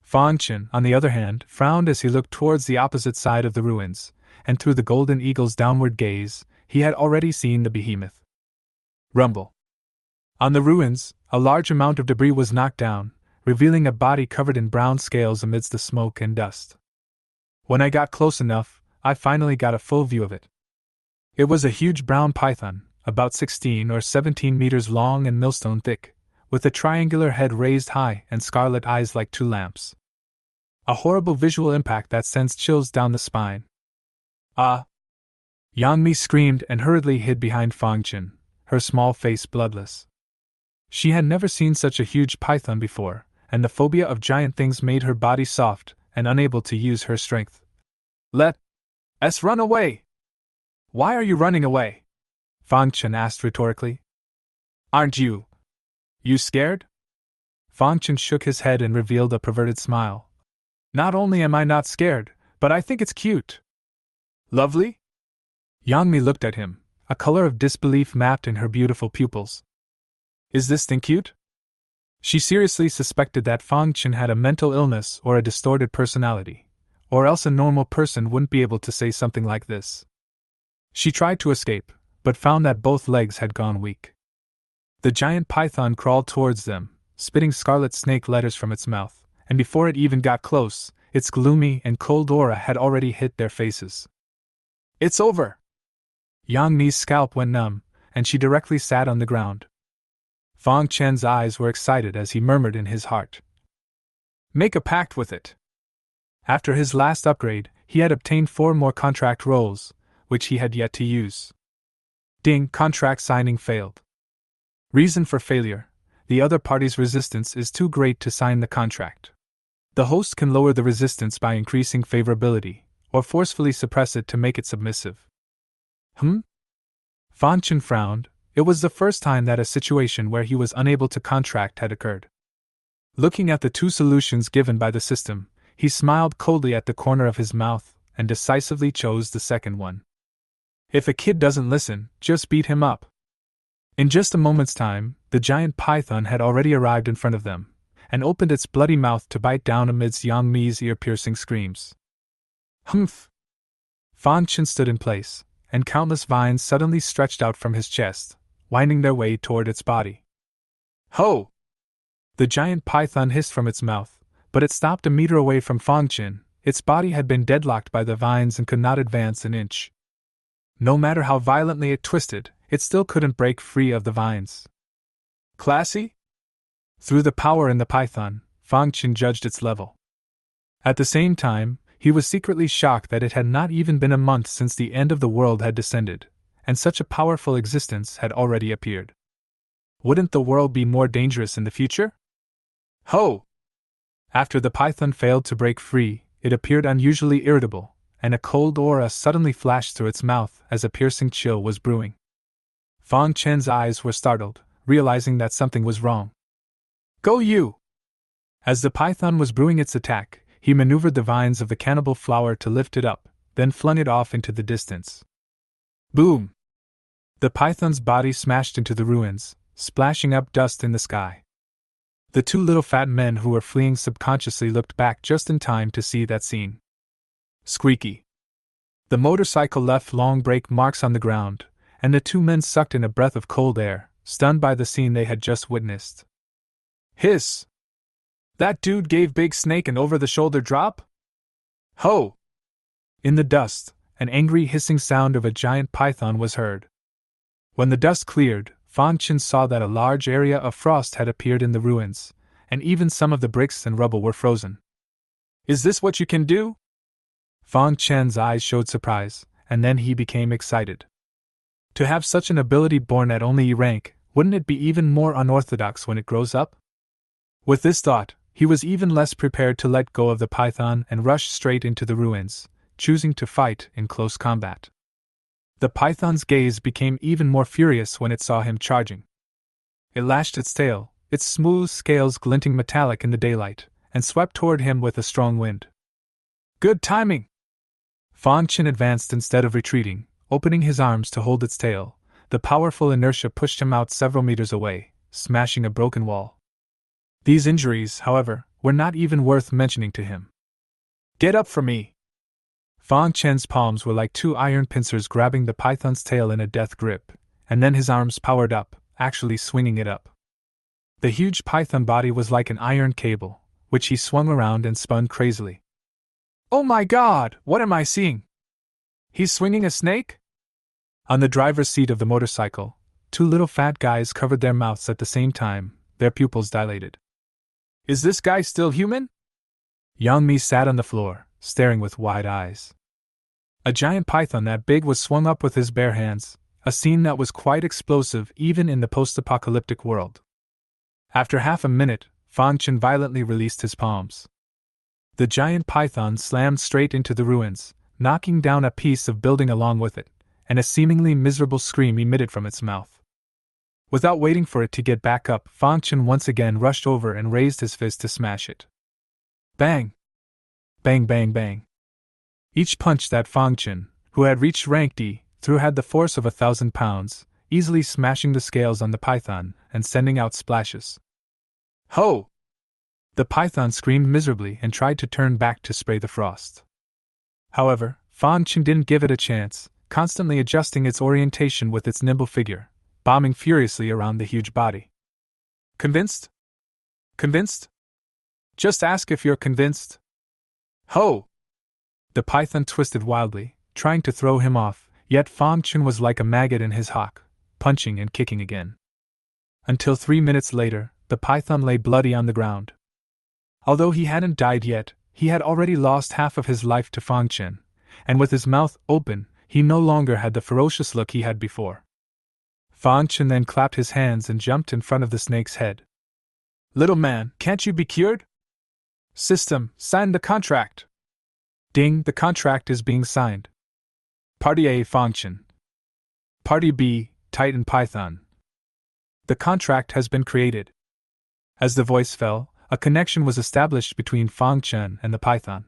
Fang Chen, on the other hand, frowned as he looked towards the opposite side of the ruins, and through the golden eagle's downward gaze, he had already seen the behemoth. Rumble. On the ruins, a large amount of debris was knocked down, revealing a body covered in brown scales amidst the smoke and dust. When I got close enough, I finally got a full view of it. It was a huge brown python, about 16 or 17 meters long and millstone thick, with a triangular head raised high and scarlet eyes like two lamps. A horrible visual impact that sends chills down the spine. Ah! Yangmi screamed and hurriedly hid behind Fang Chen, her small face bloodless. She had never seen such a huge python before, and the phobia of giant things made her body soft and unable to use her strength. Let us run away! Why are you running away? Fang Chen asked rhetorically. Aren't you scared? Fang Chen shook his head and revealed a perverted smile. Not only am I not scared, but I think it's cute. Lovely? Yangmi looked at him, a color of disbelief mapped in her beautiful pupils. Is this thing cute? She seriously suspected that Fang Chen had a mental illness or a distorted personality, or else a normal person wouldn't be able to say something like this. She tried to escape, but found that both legs had gone weak. The giant python crawled towards them, spitting scarlet snake letters from its mouth, and before it even got close, its gloomy and cold aura had already hit their faces. It's over! Yangmi's scalp went numb, and she directly sat on the ground. Fang Chen's eyes were excited as he murmured in his heart. Make a pact with it. After his last upgrade, he had obtained 4 more contract roles, which he had yet to use. Ding, contract signing failed. Reason for failure: the other party's resistance is too great to sign the contract. The host can lower the resistance by increasing favorability, or forcefully suppress it to make it submissive. Fang Chen frowned. It was the first time that a situation where he was unable to contract had occurred. Looking at the 2 solutions given by the system, he smiled coldly at the corner of his mouth and decisively chose the second one. If a kid doesn't listen, just beat him up. In just a moment's time, the giant python had already arrived in front of them, and opened its bloody mouth to bite down amidst Yangmi's ear-piercing screams. Humph! Fang Chen stood in place, and countless vines suddenly stretched out from his chest, winding their way toward its body. Ho! The giant python hissed from its mouth, but it stopped a meter away from Fang Chen. Its body had been deadlocked by the vines and could not advance an inch. No matter how violently it twisted, it still couldn't break free of the vines. Classy? Through the power in the python, Fang Chen judged its level. At the same time, he was secretly shocked that it had not even been a month since the end of the world had descended, and such a powerful existence had already appeared. Wouldn't the world be more dangerous in the future? Ho! After the python failed to break free, it appeared unusually irritable, and a cold aura suddenly flashed through its mouth as a piercing chill was brewing. Fang Chen's eyes were startled, realizing that something was wrong. Go you! As the python was brewing its attack, he maneuvered the vines of the cannibal flower to lift it up, then flung it off into the distance. Boom! The python's body smashed into the ruins, splashing up dust in the sky. The two little fat men who were fleeing subconsciously looked back just in time to see that scene. Squeaky. The motorcycle left long brake marks on the ground, and the two men sucked in a breath of cold air, stunned by the scene they had just witnessed. Hiss! That dude gave Big Snake an over-the-shoulder drop? Ho! In the dust, an angry hissing sound of a giant python was heard. When the dust cleared, Fang Chen saw that a large area of frost had appeared in the ruins, and even some of the bricks and rubble were frozen. Is this what you can do? Fang Chen's eyes showed surprise, and then he became excited. To have such an ability born at only E rank, wouldn't it be even more unorthodox when it grows up? With this thought, he was even less prepared to let go of the python and rush straight into the ruins, choosing to fight in close combat. The python's gaze became even more furious when it saw him charging. It lashed its tail, its smooth scales glinting metallic in the daylight, and swept toward him with a strong wind. Good timing! Fang Chen advanced instead of retreating, opening his arms to hold its tail. The powerful inertia pushed him out several meters away, smashing a broken wall. These injuries, however, were not even worth mentioning to him. Get up for me! Fang Chen's palms were like two iron pincers grabbing the python's tail in a death grip, and then his arms powered up, actually swinging it up. The huge python body was like an iron cable, which he swung around and spun crazily. Oh my god, what am I seeing? He's swinging a snake? On the driver's seat of the motorcycle, two little fat guys covered their mouths at the same time, their pupils dilated. Is this guy still human? Yang Mi sat on the floor, staring with wide eyes. A giant python that big was swung up with his bare hands, a scene that was quite explosive even in the post-apocalyptic world. After half a minute, Fang Chen violently released his palms. The giant python slammed straight into the ruins, knocking down a piece of building along with it, and a seemingly miserable scream emitted from its mouth. Without waiting for it to get back up, Fang Chen once again rushed over and raised his fist to smash it. Bang! Bang bang bang. Each punch that Fang Chen, who had reached rank D, threw had the force of 1,000 pounds, easily smashing the scales on the python and sending out splashes. Ho! The python screamed miserably and tried to turn back to spray the frost. However, Fang Chen didn't give it a chance, constantly adjusting its orientation with its nimble figure, bombing furiously around the huge body. Convinced? Convinced? Just ask if you're convinced. Ho! The python twisted wildly, trying to throw him off, yet Fang Chen was like a maggot in his hock, punching and kicking again. Until 3 minutes later, the python lay bloody on the ground. Although he hadn't died yet, he had already lost half of his life to Fang Chen, and with his mouth open, he no longer had the ferocious look he had before. Fang Chen then clapped his hands and jumped in front of the snake's head. Little man, can't you be cured? System, sign the contract. Ding, the contract is being signed. Party A, Fang Chen. Party B, Titan Python. The contract has been created. As the voice fell, a connection was established between Fang Chen and the python.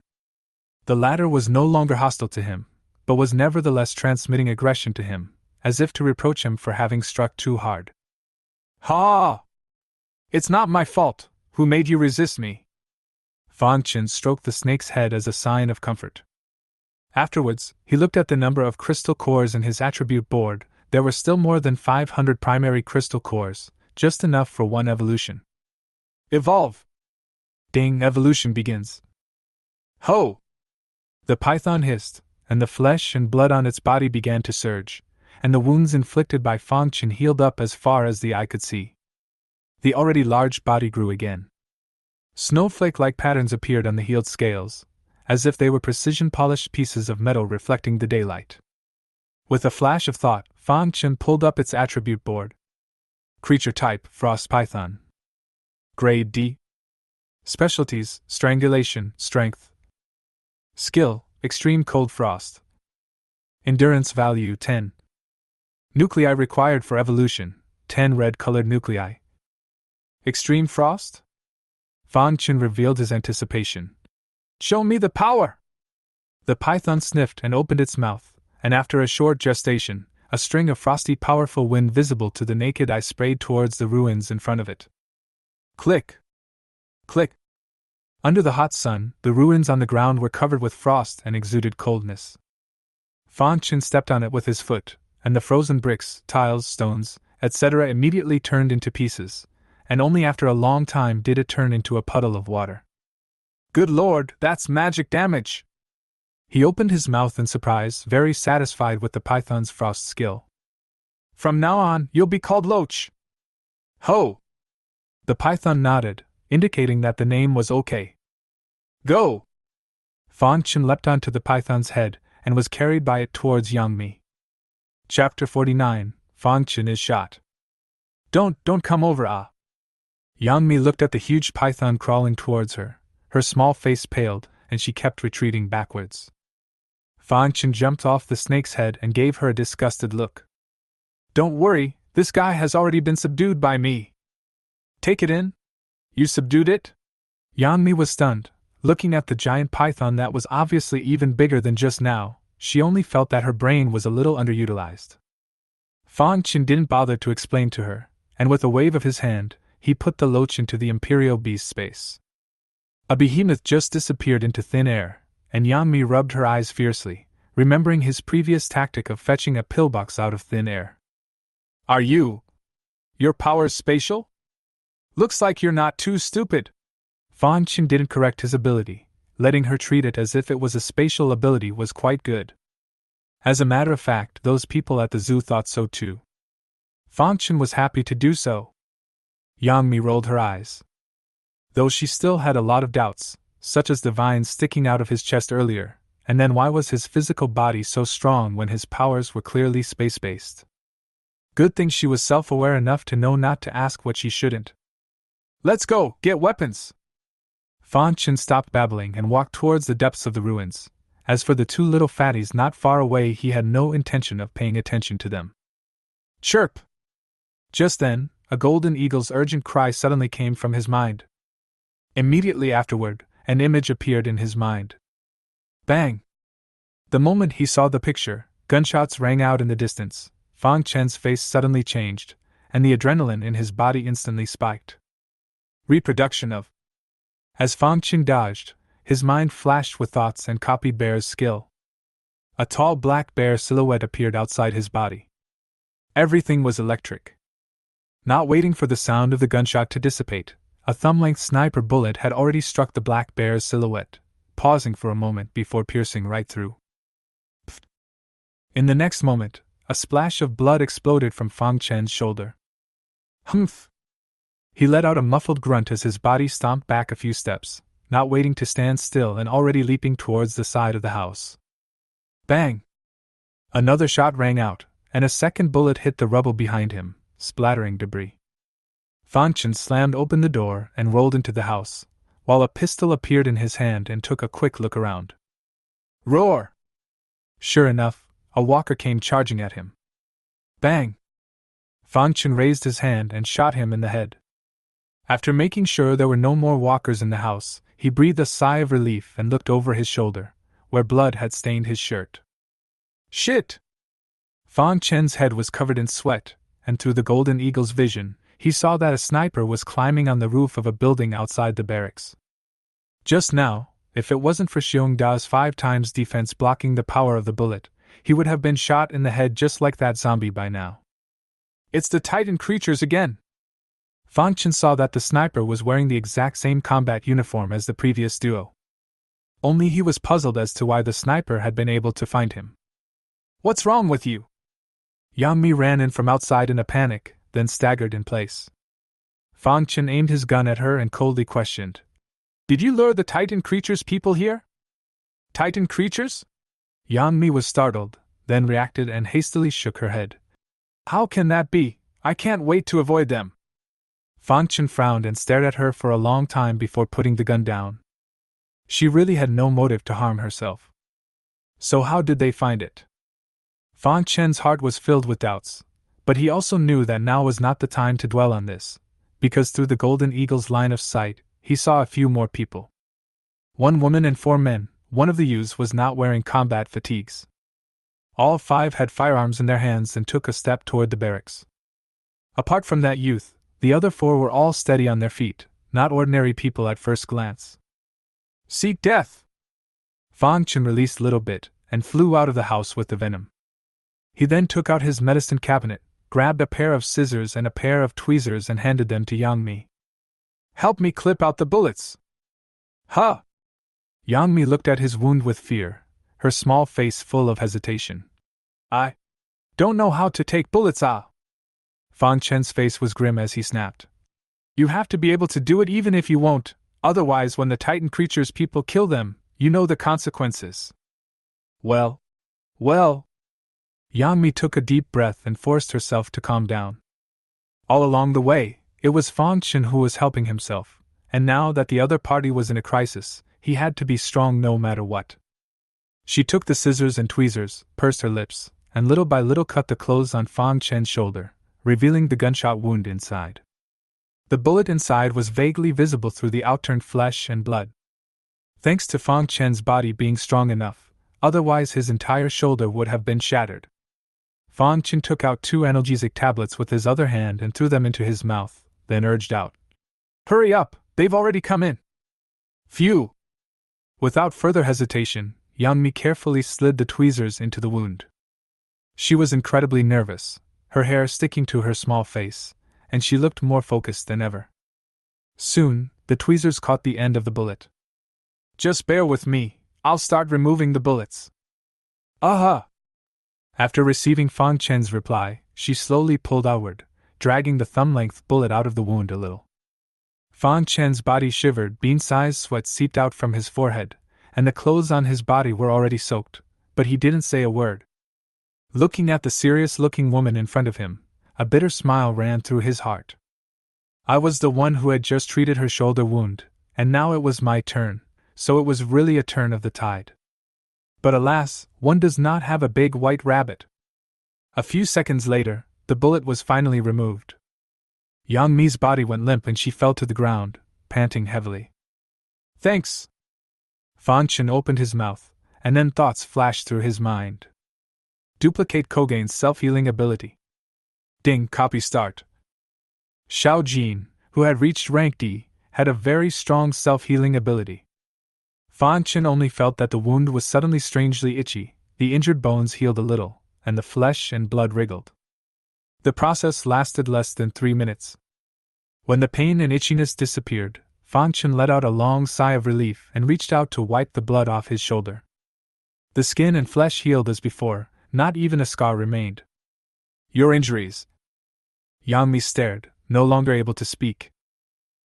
The latter was no longer hostile to him, but was nevertheless transmitting aggression to him, as if to reproach him for having struck too hard. Ha! It's not my fault. Who made you resist me? Fang Chen stroked the snake's head as a sign of comfort. Afterwards, he looked at the number of crystal cores in his attribute board. There were still more than 500 primary crystal cores, just enough for one evolution. Evolve! Ding, evolution begins. Ho! The python hissed, and the flesh and blood on its body began to surge, and the wounds inflicted by Fang Chen healed up as far as the eye could see. The already large body grew again. Snowflake-like patterns appeared on the healed scales, as if they were precision-polished pieces of metal reflecting the daylight. With a flash of thought, Fang Chen pulled up its attribute board. Creature type, Frost Python. Grade D. Specialties, Strangulation, Strength. Skill, Extreme Cold Frost. Endurance value 10. Nuclei required for evolution, 10 red-colored nuclei. Extreme Frost? Fan Chen revealed his anticipation. Show me the power! The python sniffed and opened its mouth, and after a short gestation, a string of frosty powerful wind visible to the naked eye sprayed towards the ruins in front of it. Click! Click! Under the hot sun, the ruins on the ground were covered with frost and exuded coldness. Fan Chen stepped on it with his foot, and the frozen bricks, tiles, stones, etc. immediately turned into pieces, and only after a long time did it turn into a puddle of water. Good lord, that's magic damage! He opened his mouth in surprise, very satisfied with the python's frost skill. From now on, you'll be called Loach. Ho! The python nodded, indicating that the name was okay. Go! Fan Chen leapt onto the python's head and was carried by it towards Yang Mi. Chapter 49, Fan Chen is shot. Don't come over, ah! Yang Mi looked at the huge python crawling towards her. Her small face paled, and she kept retreating backwards. Fan Chen jumped off the snake's head and gave her a disgusted look. Don't worry, this guy has already been subdued by me. Take it in? You subdued it? Yang Mi was stunned, looking at the giant python that was obviously even bigger than just now. She only felt that her brain was a little underutilized. Fan Chen didn't bother to explain to her, and with a wave of his hand, he put the loach into the imperial beast space. A behemoth just disappeared into thin air, and Yang Mi rubbed her eyes fiercely, remembering his previous tactic of fetching a pillbox out of thin air. Are you? Your power's spatial? Looks like you're not too stupid. Fan Chen didn't correct his ability, letting her treat it as if it was a spatial ability was quite good. As a matter of fact, those people at the zoo thought so too. Fan Chen was happy to do so. Yang Mi rolled her eyes. Though she still had a lot of doubts, such as the vines sticking out of his chest earlier, and then why was his physical body so strong when his powers were clearly space-based? Good thing she was self-aware enough to know not to ask what she shouldn't. Let's go, get weapons! Fan Chen stopped babbling and walked towards the depths of the ruins. As for the two little fatties not far away, he had no intention of paying attention to them. Chirp! Just then, a golden eagle's urgent cry suddenly came from his mind. Immediately afterward, an image appeared in his mind. Bang! The moment he saw the picture, gunshots rang out in the distance. Fan Chen's face suddenly changed, and the adrenaline in his body instantly spiked. Reproduction of. As Fan Chen dodged, his mind flashed with thoughts and copied Bear's skill. A tall black bear silhouette appeared outside his body. Everything was electric. Not waiting for the sound of the gunshot to dissipate, a thumb-length sniper bullet had already struck the black bear's silhouette, pausing for a moment before piercing right through. Pfft. In the next moment, a splash of blood exploded from Fan Chen's shoulder. Humph! He let out a muffled grunt as his body stomped back a few steps, not waiting to stand still and already leaping towards the side of the house. Bang! Another shot rang out, and a second bullet hit the rubble behind him, splattering debris. Fan Chen slammed open the door and rolled into the house, while a pistol appeared in his hand and took a quick look around. Roar! Sure enough, a walker came charging at him. Bang! Fan Chen raised his hand and shot him in the head. After making sure there were no more walkers in the house, he breathed a sigh of relief and looked over his shoulder, where blood had stained his shirt. Shit! Fan Chen's head was covered in sweat, and through the golden eagle's vision, he saw that a sniper was climbing on the roof of a building outside the barracks. Just now, if it wasn't for Xiong Da's 5 times defense blocking the power of the bullet, he would have been shot in the head just like that zombie by now. It's the Titan creatures again! Fan Chen saw that the sniper was wearing the exact same combat uniform as the previous duo. Only he was puzzled as to why the sniper had been able to find him. What's wrong with you? Yang Mi ran in from outside in a panic, then staggered in place. Fan Chen aimed his gun at her and coldly questioned. Did you lure the Titan creatures people here? Titan creatures? Yang Mi was startled, then reacted and hastily shook her head. How can that be? I can't wait to avoid them. Fan Chen frowned and stared at her for a long time before putting the gun down. She really had no motive to harm herself. So how did they find it? Fang Chen's heart was filled with doubts, but he also knew that now was not the time to dwell on this, because through the Golden Eagle's line of sight, he saw a few more people. 1 woman and 4 men. One of the youths was not wearing combat fatigues. All 5 had firearms in their hands and took a step toward the barracks. Apart from that youth, the other 4 were all steady on their feet, not ordinary people at first glance. Seek death! Fang Chen released Little Bit and flew out of the house with the venom. He then took out his medicine cabinet, grabbed a pair of scissors and a pair of tweezers and handed them to Yang Mi. Help me clip out the bullets! Huh! Yang Mi looked at his wound with fear, her small face full of hesitation. I don't know how to take bullets, Fang Chen's face was grim as he snapped. You have to be able to do it even if you won't, otherwise when the Titan creatures people kill them, you know the consequences. Well. Yang Mi took a deep breath and forced herself to calm down. All along the way, it was Fang Chen who was helping himself, and now that the other party was in a crisis, he had to be strong no matter what. She took the scissors and tweezers, pursed her lips, and little by little cut the clothes on Fang Chen's shoulder, revealing the gunshot wound inside. The bullet inside was vaguely visible through the outturned flesh and blood. Thanks to Fang Chen's body being strong enough, otherwise his entire shoulder would have been shattered. Fang Chen took out 2 analgesic tablets with his other hand and threw them into his mouth, then urged out. Hurry up, they've already come in. Phew! Without further hesitation, Yang Mi carefully slid the tweezers into the wound. She was incredibly nervous, her hair sticking to her small face, and she looked more focused than ever. Soon, the tweezers caught the end of the bullet. Just bear with me, I'll start removing the bullets. Aha! After receiving Fang Chen's reply, she slowly pulled outward, dragging the thumb-length bullet out of the wound a little. Fang Chen's body shivered, bean-sized sweat seeped out from his forehead, and the clothes on his body were already soaked, but he didn't say a word. Looking at the serious-looking woman in front of him, a bitter smile ran through his heart. I was the one who had just treated her shoulder wound, and now it was my turn, so it was really a turn of the tide. But alas, one does not have a big white rabbit. A few seconds later, the bullet was finally removed. Yang Mi's body went limp and she fell to the ground, panting heavily. Thanks! Fang Chen opened his mouth, and then thoughts flashed through his mind. Duplicate Kogain's self-healing ability. Ding, copy start. Xiao Jin, who had reached rank D, had a very strong self-healing ability. Fang Chen only felt that the wound was suddenly strangely itchy, the injured bones healed a little, and the flesh and blood wriggled. The process lasted less than 3 minutes. When the pain and itchiness disappeared, Fang Chen let out a long sigh of relief and reached out to wipe the blood off his shoulder. The skin and flesh healed as before, not even a scar remained. Your injuries? Yang Mi stared, no longer able to speak.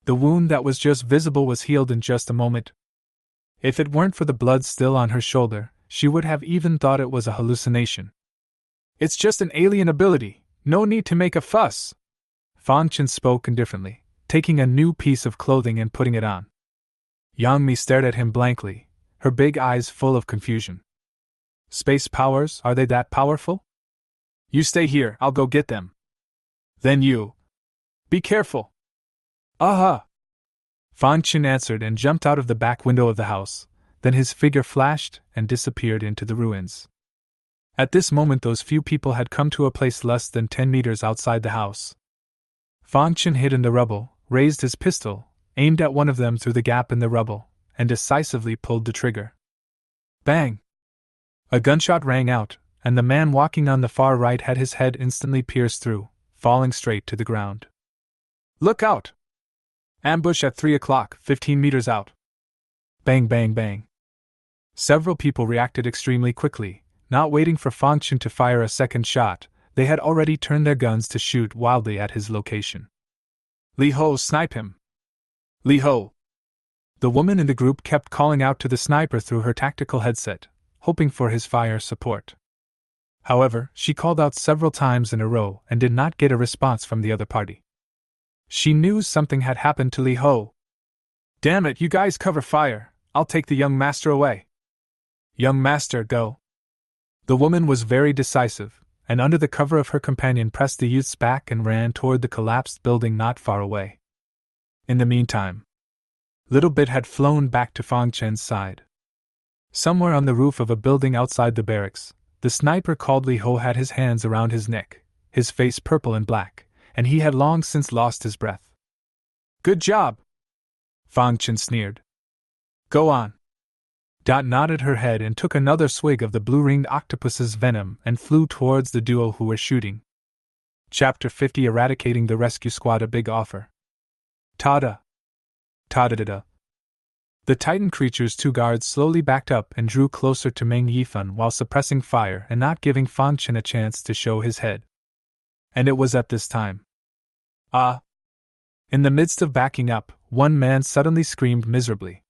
The wound that was just visible was healed in just a moment. If it weren't for the blood still on her shoulder, she would have even thought it was a hallucination. It's just an alien ability, no need to make a fuss. Fang Chen spoke indifferently, taking a new piece of clothing and putting it on. Yang Mi stared at him blankly, her big eyes full of confusion. Space powers, are they that powerful? You stay here, I'll go get them. Then you. Be careful. Aha! Fang Chen answered and jumped out of the back window of the house, then his figure flashed and disappeared into the ruins. At this moment those few people had come to a place less than 10 meters outside the house. Fang Chen hid in the rubble, raised his pistol, aimed at one of them through the gap in the rubble, and decisively pulled the trigger. Bang! A gunshot rang out, and the man walking on the far right had his head instantly pierced through, falling straight to the ground. Look out! Ambush at 3 o'clock, 15 meters out. Bang, bang, bang. Several people reacted extremely quickly, not waiting for Fang Chen to fire a second shot. They had already turned their guns to shoot wildly at his location. Li Ho, snipe him! Li Ho! The woman in the group kept calling out to the sniper through her tactical headset, hoping for his fire support. However, she called out several times in a row and did not get a response from the other party. She knew something had happened to Li Ho. Damn it, you guys cover fire, I'll take the young master away. Young master, go. The woman was very decisive, and under the cover of her companion pressed the youth's back and ran toward the collapsed building not far away. In the meantime, Little Bit had flown back to Fang Chen's side. Somewhere on the roof of a building outside the barracks, the sniper called Li Ho had his hands around his neck, his face purple and black, and he had long since lost his breath. Good job! Fang Chen sneered. Go on. Dot nodded her head and took another swig of the blue-ringed octopus's venom and flew towards the duo who were shooting. Chapter 50 Eradicating the Rescue Squad. A big offer. Tada! Tada-da-da. The Titan creature's two guards slowly backed up and drew closer to Meng Yifan while suppressing fire and not giving Fang Chen a chance to show his head. And it was at this time. Ah! In the midst of backing up, one man suddenly screamed miserably.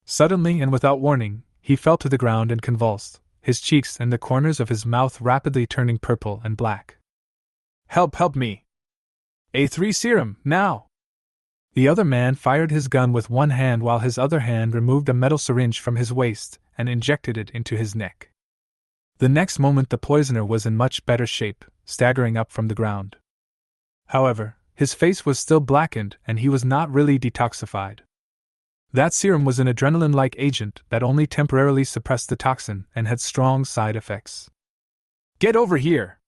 Suddenly and without warning, he fell to the ground and convulsed, his cheeks and the corners of his mouth rapidly turning purple and black. Help me! A3 serum, now! The other man fired his gun with one hand while his other hand removed a metal syringe from his waist and injected it into his neck. The next moment the poisoner was in much better shape, staggering up from the ground. However, his face was still blackened and he was not really detoxified. That serum was an adrenaline-like agent that only temporarily suppressed the toxin and had strong side effects. Get over here!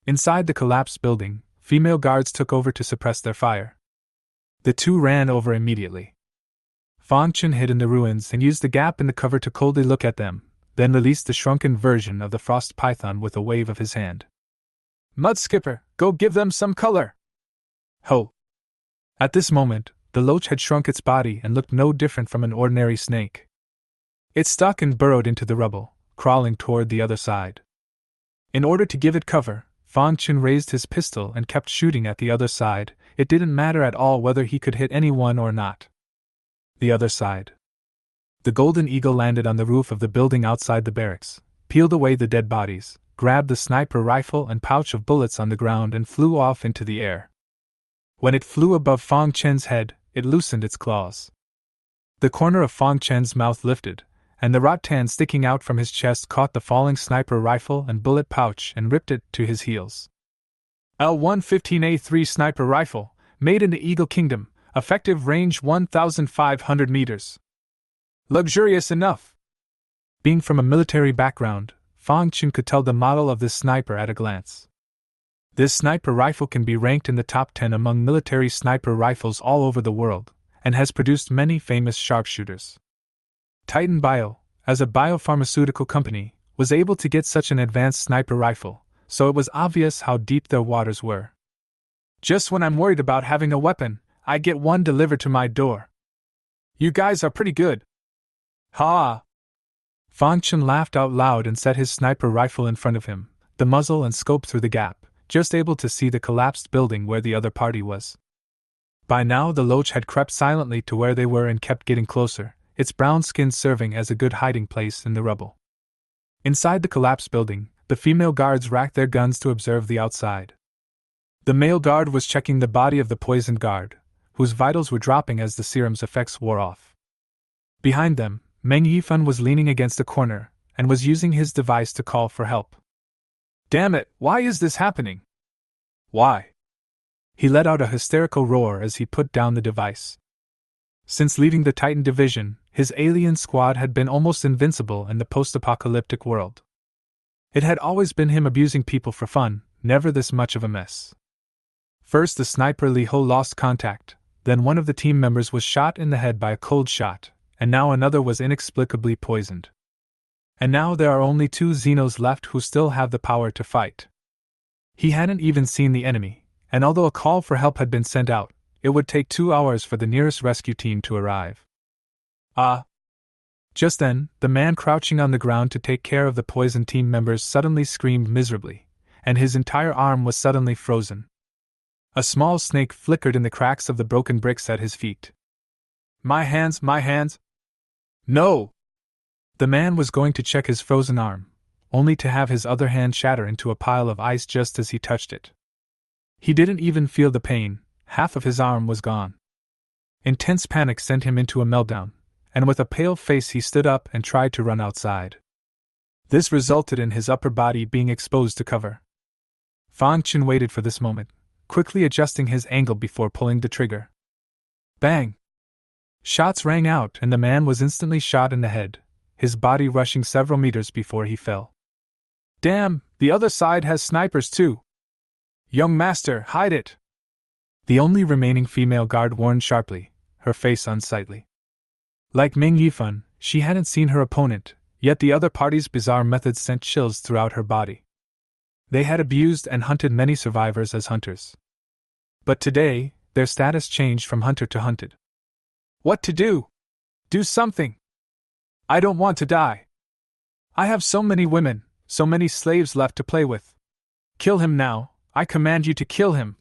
Inside the collapsed building, female guards took over to suppress their fire. The two ran over immediately. Fang Chen hid in the ruins and used the gap in the cover to coldly look at them, then released the shrunken version of the frost python with a wave of his hand. Mud Skipper, go give them some color! Ho! At this moment, the loach had shrunk its body and looked no different from an ordinary snake. It stuck and burrowed into the rubble, crawling toward the other side. In order to give it cover, Fang Chen raised his pistol and kept shooting at the other side. It didn't matter at all whether he could hit anyone or not. The other side. The golden eagle landed on the roof of the building outside the barracks, peeled away the dead bodies, grabbed the sniper rifle and pouch of bullets on the ground and flew off into the air. When it flew above Fang Chen's head, it loosened its claws. The corner of Fang Chen's mouth lifted, and the rattan sticking out from his chest caught the falling sniper rifle and bullet pouch and ripped it to his heels. L-115A3 sniper rifle, made in the Eagle Kingdom, effective range 1,500 meters. Luxurious enough. Being from a military background, Fang Chen could tell the model of this sniper at a glance. This sniper rifle can be ranked in the top 10 among military sniper rifles all over the world, and has produced many famous sharpshooters. Titan Bio, as a biopharmaceutical company, was able to get such an advanced sniper rifle, so it was obvious how deep their waters were. Just when I'm worried about having a weapon, I get one delivered to my door. You guys are pretty good. Ha! Fang Chen laughed out loud and set his sniper rifle in front of him, the muzzle and scope through the gap, just able to see the collapsed building where the other party was. By now the loach had crept silently to where they were and kept getting closer, its brown skin serving as a good hiding place in the rubble. Inside the collapsed building, the female guards racked their guns to observe the outside. The male guard was checking the body of the poisoned guard, whose vitals were dropping as the serum's effects wore off. Behind them, Meng Yifan was leaning against a corner, and was using his device to call for help. Damn it, why is this happening? Why? He let out a hysterical roar as he put down the device. Since leaving the Titan division, his alien squad had been almost invincible in the post-apocalyptic world. It had always been him abusing people for fun, never this much of a mess. First the sniper Li Ho lost contact, then one of the team members was shot in the head by a cold shot, and now another was inexplicably poisoned. And now there are only 2 Xenos left who still have the power to fight. He hadn't even seen the enemy, and although a call for help had been sent out, it would take 2 hours for the nearest rescue team to arrive. Ah! Just then, the man crouching on the ground to take care of the poisoned team members suddenly screamed miserably, and his entire arm was suddenly frozen. A small snake flickered in the cracks of the broken bricks at his feet. My hands, my hands! No! The man was going to check his frozen arm, only to have his other hand shatter into a pile of ice just as he touched it. He didn't even feel the pain, half of his arm was gone. Intense panic sent him into a meltdown, and with a pale face he stood up and tried to run outside. This resulted in his upper body being exposed to cover. Fang Chen waited for this moment, quickly adjusting his angle before pulling the trigger. Bang! Shots rang out and the man was instantly shot in the head, his body rushing several meters before he fell. Damn, the other side has snipers too! Young master, hide it! The only remaining female guard warned sharply, her face unsightly. Like Meng Yifan, she hadn't seen her opponent, yet the other party's bizarre methods sent chills throughout her body. They had abused and hunted many survivors as hunters. But today, their status changed from hunter to hunted. What to do? Do something! I don't want to die. I have so many women, so many slaves left to play with. Kill him now, I command you to kill him!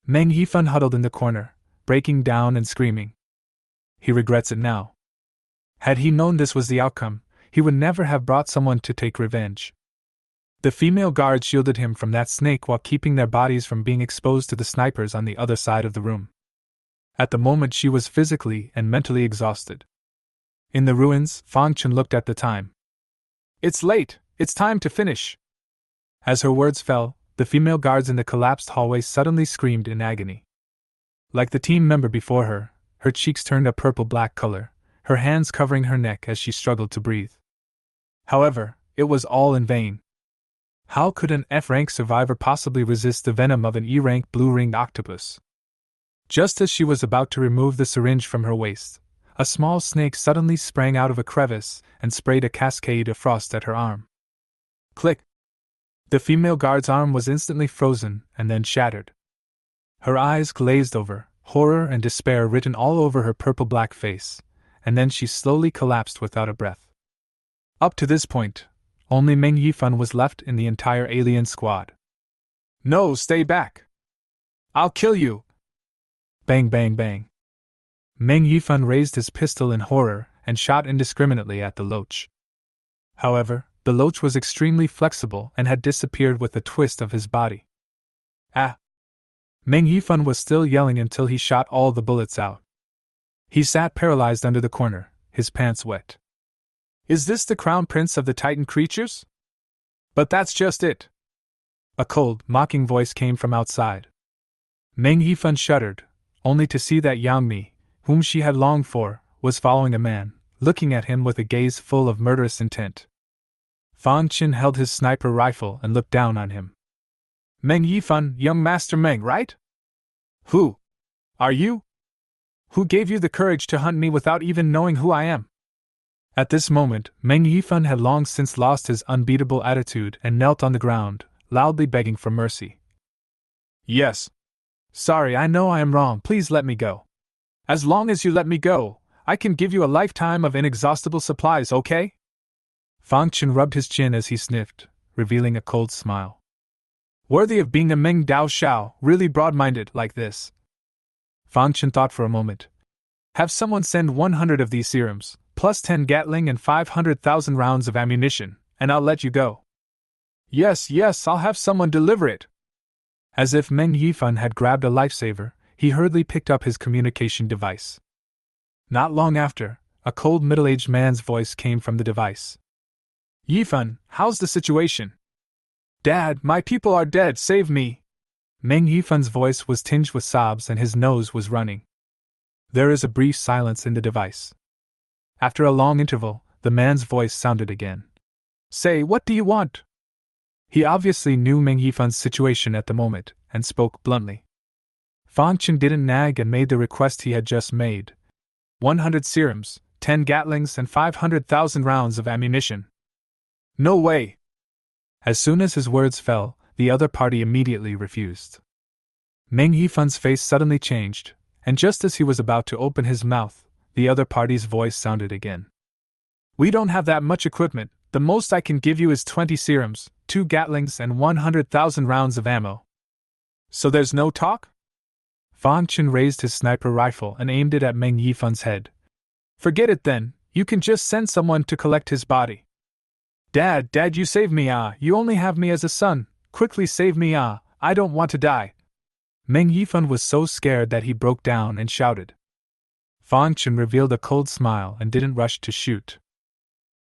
Meng Yifan huddled in the corner, breaking down and screaming. He regrets it now. Had he known this was the outcome, he would never have brought someone to take revenge. The female guard shielded him from that snake while keeping their bodies from being exposed to the snipers on the other side of the room. At the moment she was physically and mentally exhausted. In the ruins, Fang Chen looked at the time. It's late, it's time to finish. As her words fell, the female guards in the collapsed hallway suddenly screamed in agony. Like the team member before her, her cheeks turned a purple-black color, her hands covering her neck as she struggled to breathe. However, it was all in vain. How could an F-rank survivor possibly resist the venom of an E-rank blue-ringed octopus? Just as she was about to remove the syringe from her waist, a small snake suddenly sprang out of a crevice and sprayed a cascade of frost at her arm. Click! The female guard's arm was instantly frozen and then shattered. Her eyes glazed over, horror and despair written all over her purple-black face, and then she slowly collapsed without a breath. Up to this point, only Meng Yifan was left in the entire alien squad. No, stay back! I'll kill you! Bang, bang, bang. Meng Yifan raised his pistol in horror and shot indiscriminately at the loach. However, the loach was extremely flexible and had disappeared with a twist of his body. Ah! Meng Yifan was still yelling until he shot all the bullets out. He sat paralyzed under the corner, his pants wet. Is this the crown prince of the Titan creatures? But that's just it. A cold, mocking voice came from outside. Meng Yifan shuddered, only to see that Yang Mi, whom she had longed for, was following a man, looking at him with a gaze full of murderous intent. Fang Chen held his sniper rifle and looked down on him. Meng Yifan, young Master Meng, right? Who are you? Who gave you the courage to hunt me without even knowing who I am? At this moment, Meng Yifan had long since lost his unbeatable attitude and knelt on the ground, loudly begging for mercy. Yes. Sorry, I know I am wrong, please let me go. As long as you let me go, I can give you a lifetime of inexhaustible supplies, okay? Fang Chen rubbed his chin as he sniffed, revealing a cold smile. Worthy of being a Meng Dao Shao, really broad-minded like this. Fang Chen thought for a moment. Have someone send 100 of these serums, plus 10 Gatling and 500,000 rounds of ammunition, and I'll let you go. Yes, I'll have someone deliver it. As if Meng Yifan had grabbed a lifesaver, he hurriedly picked up his communication device. Not long after, a cold middle-aged man's voice came from the device. Yifan, how's the situation? Dad, my people are dead, save me! Meng Yifan's voice was tinged with sobs and his nose was running. There is a brief silence in the device. After a long interval, the man's voice sounded again. Say, what do you want? He obviously knew Meng Yifan's situation at the moment, and spoke bluntly. Fang Chen didn't nag and made the request he had just made. 100 serums, 10 Gatlings and 500,000 rounds of ammunition. No way! As soon as his words fell, the other party immediately refused. Meng Yifan's face suddenly changed, and just as he was about to open his mouth, the other party's voice sounded again. We don't have that much equipment, the most I can give you is 20 serums, 2 Gatlings and 100,000 rounds of ammo. So there's no talk? Fang Chen raised his sniper rifle and aimed it at Meng Yifan's head. Forget it then, you can just send someone to collect his body. Dad, you save me, you only have me as a son, quickly save me, I don't want to die. Meng Yifan was so scared that he broke down and shouted. Fang Chen revealed a cold smile and didn't rush to shoot.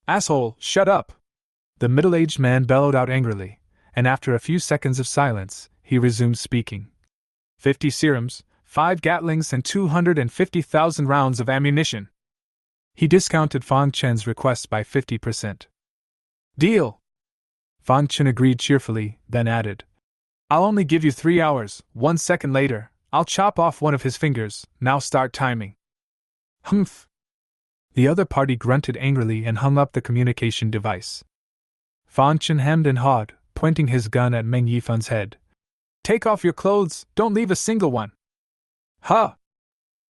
Asshole, shut up! The middle-aged man bellowed out angrily, and after a few seconds of silence, he resumed speaking. 50 serums, 5 Gatlings and 250,000 rounds of ammunition. He discounted Fang Chen's request by 50%. Deal! Fang Chen agreed cheerfully, then added, I'll only give you 3 hours. 1 second later, I'll chop off one of his fingers. Now start timing. Humph! The other party grunted angrily and hung up the communication device. Fang Chen hemmed and hawed, pointing his gun at Meng Yifan's head. Take off your clothes, don't leave a single one. Huh!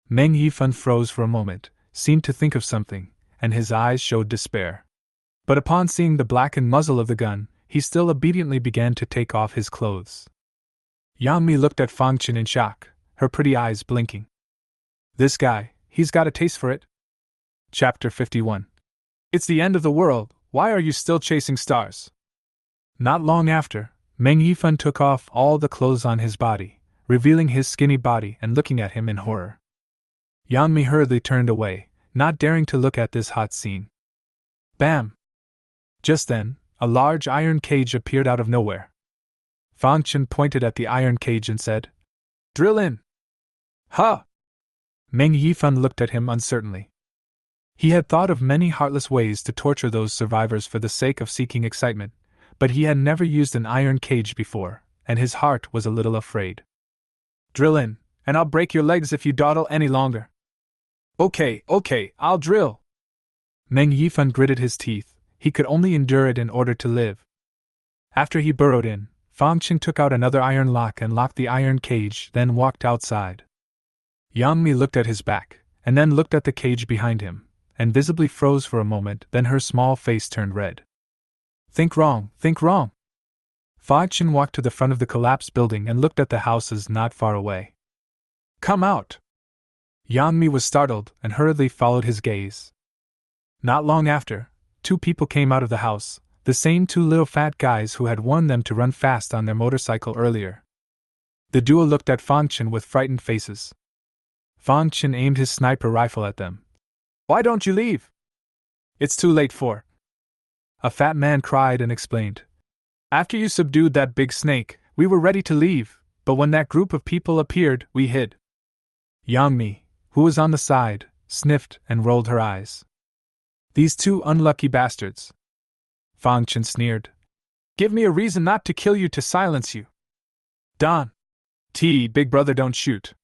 Meng Yifan froze for a moment, seemed to think of something, and his eyes showed despair. But upon seeing the blackened muzzle of the gun, he still obediently began to take off his clothes. Yang Mi looked at Fang Chen in shock, her pretty eyes blinking. This guy, he's got a taste for it. Chapter 51. It's the end of the world, why are you still chasing stars? Not long after, Meng Yifan took off all the clothes on his body, revealing his skinny body and looking at him in horror. Yang Mi hurriedly turned away, not daring to look at this hot scene. Bam! Just then, a large iron cage appeared out of nowhere. Fang Chen pointed at the iron cage and said, Drill in! Huh! Meng Yifan looked at him uncertainly. He had thought of many heartless ways to torture those survivors for the sake of seeking excitement, but he had never used an iron cage before, and his heart was a little afraid. Drill in, and I'll break your legs if you dawdle any longer. Okay, I'll drill. Meng Yifan gritted his teeth, he could only endure it in order to live. After he burrowed in, Fang Chen took out another iron lock and locked the iron cage, then walked outside. Yang Mi looked at his back, and then looked at the cage behind him, and visibly froze for a moment, then her small face turned red. Think wrong. Fang Chen walked to the front of the collapsed building and looked at the houses not far away. Come out! Yang Mi was startled and hurriedly followed his gaze. Not long after, 2 people came out of the house, the same 2 little fat guys who had warned them to run fast on their motorcycle earlier. The duo looked at Fang Chen with frightened faces. Fang Chen aimed his sniper rifle at them. Why don't you leave? It's too late for. A fat man cried and explained. After you subdued that big snake, we were ready to leave, but when that group of people appeared, we hid. Yang Mi, who was on the side, sniffed and rolled her eyes. These 2 unlucky bastards. Fang Chen sneered. Give me a reason not to kill you to silence you. Don. Big brother, don't shoot.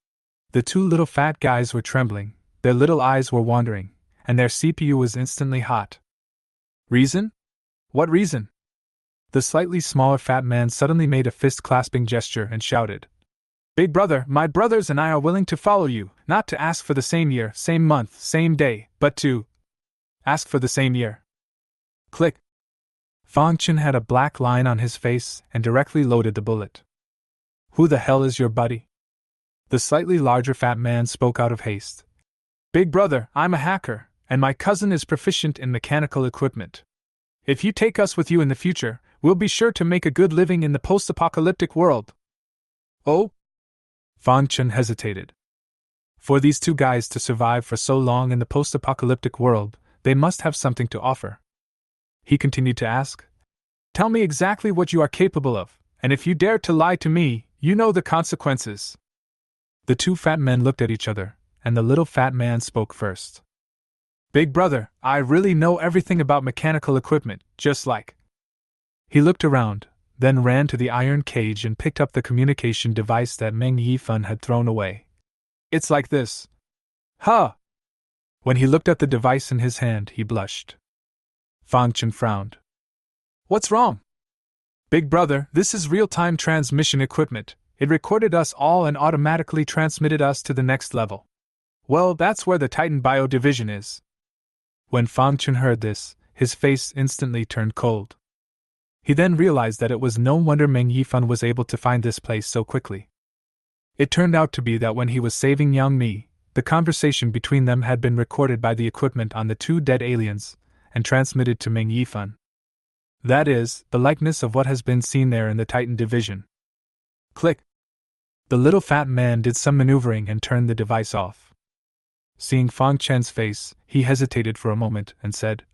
The 2 little fat guys were trembling, their little eyes were wandering, and their CPU was instantly hot. Reason? What reason? The slightly smaller fat man suddenly made a fist-clasping gesture and shouted. Big brother, my brothers and I are willing to follow you, not to ask for the same year, same month, same day, but to ask for the same year. Click. Fang Chen had a black line on his face and directly loaded the bullet. Who the hell is your buddy? The slightly larger fat man spoke out of haste. Big brother, I'm a hacker, and my cousin is proficient in mechanical equipment. If you take us with you in the future, we'll be sure to make a good living in the post-apocalyptic world. Oh? Fang Chen hesitated. For these 2 guys to survive for so long in the post-apocalyptic world, they must have something to offer. He continued to ask, Tell me exactly what you are capable of, and if you dare to lie to me, you know the consequences. The 2 fat men looked at each other, and the little fat man spoke first. Big brother, I really know everything about mechanical equipment, just like. He looked around, then ran to the iron cage and picked up the communication device that Meng Yifan had thrown away. It's like this. Huh! When he looked at the device in his hand, he blushed. Fang Chen frowned. What's wrong? Big brother, this is real-time transmission equipment. It recorded us all and automatically transmitted us to the next level. Well, that's where the Titan Bio division is. When Fang Chen heard this, his face instantly turned cold. He then realized that it was no wonder Meng Yifan was able to find this place so quickly. It turned out to be that when he was saving Yang Mi, the conversation between them had been recorded by the equipment on the 2 dead aliens, and transmitted to Meng Yifan. That is, the likeness of what has been seen there in the Titan division. Click. The little fat man did some maneuvering and turned the device off. Seeing Fang Chen's face, he hesitated for a moment and said,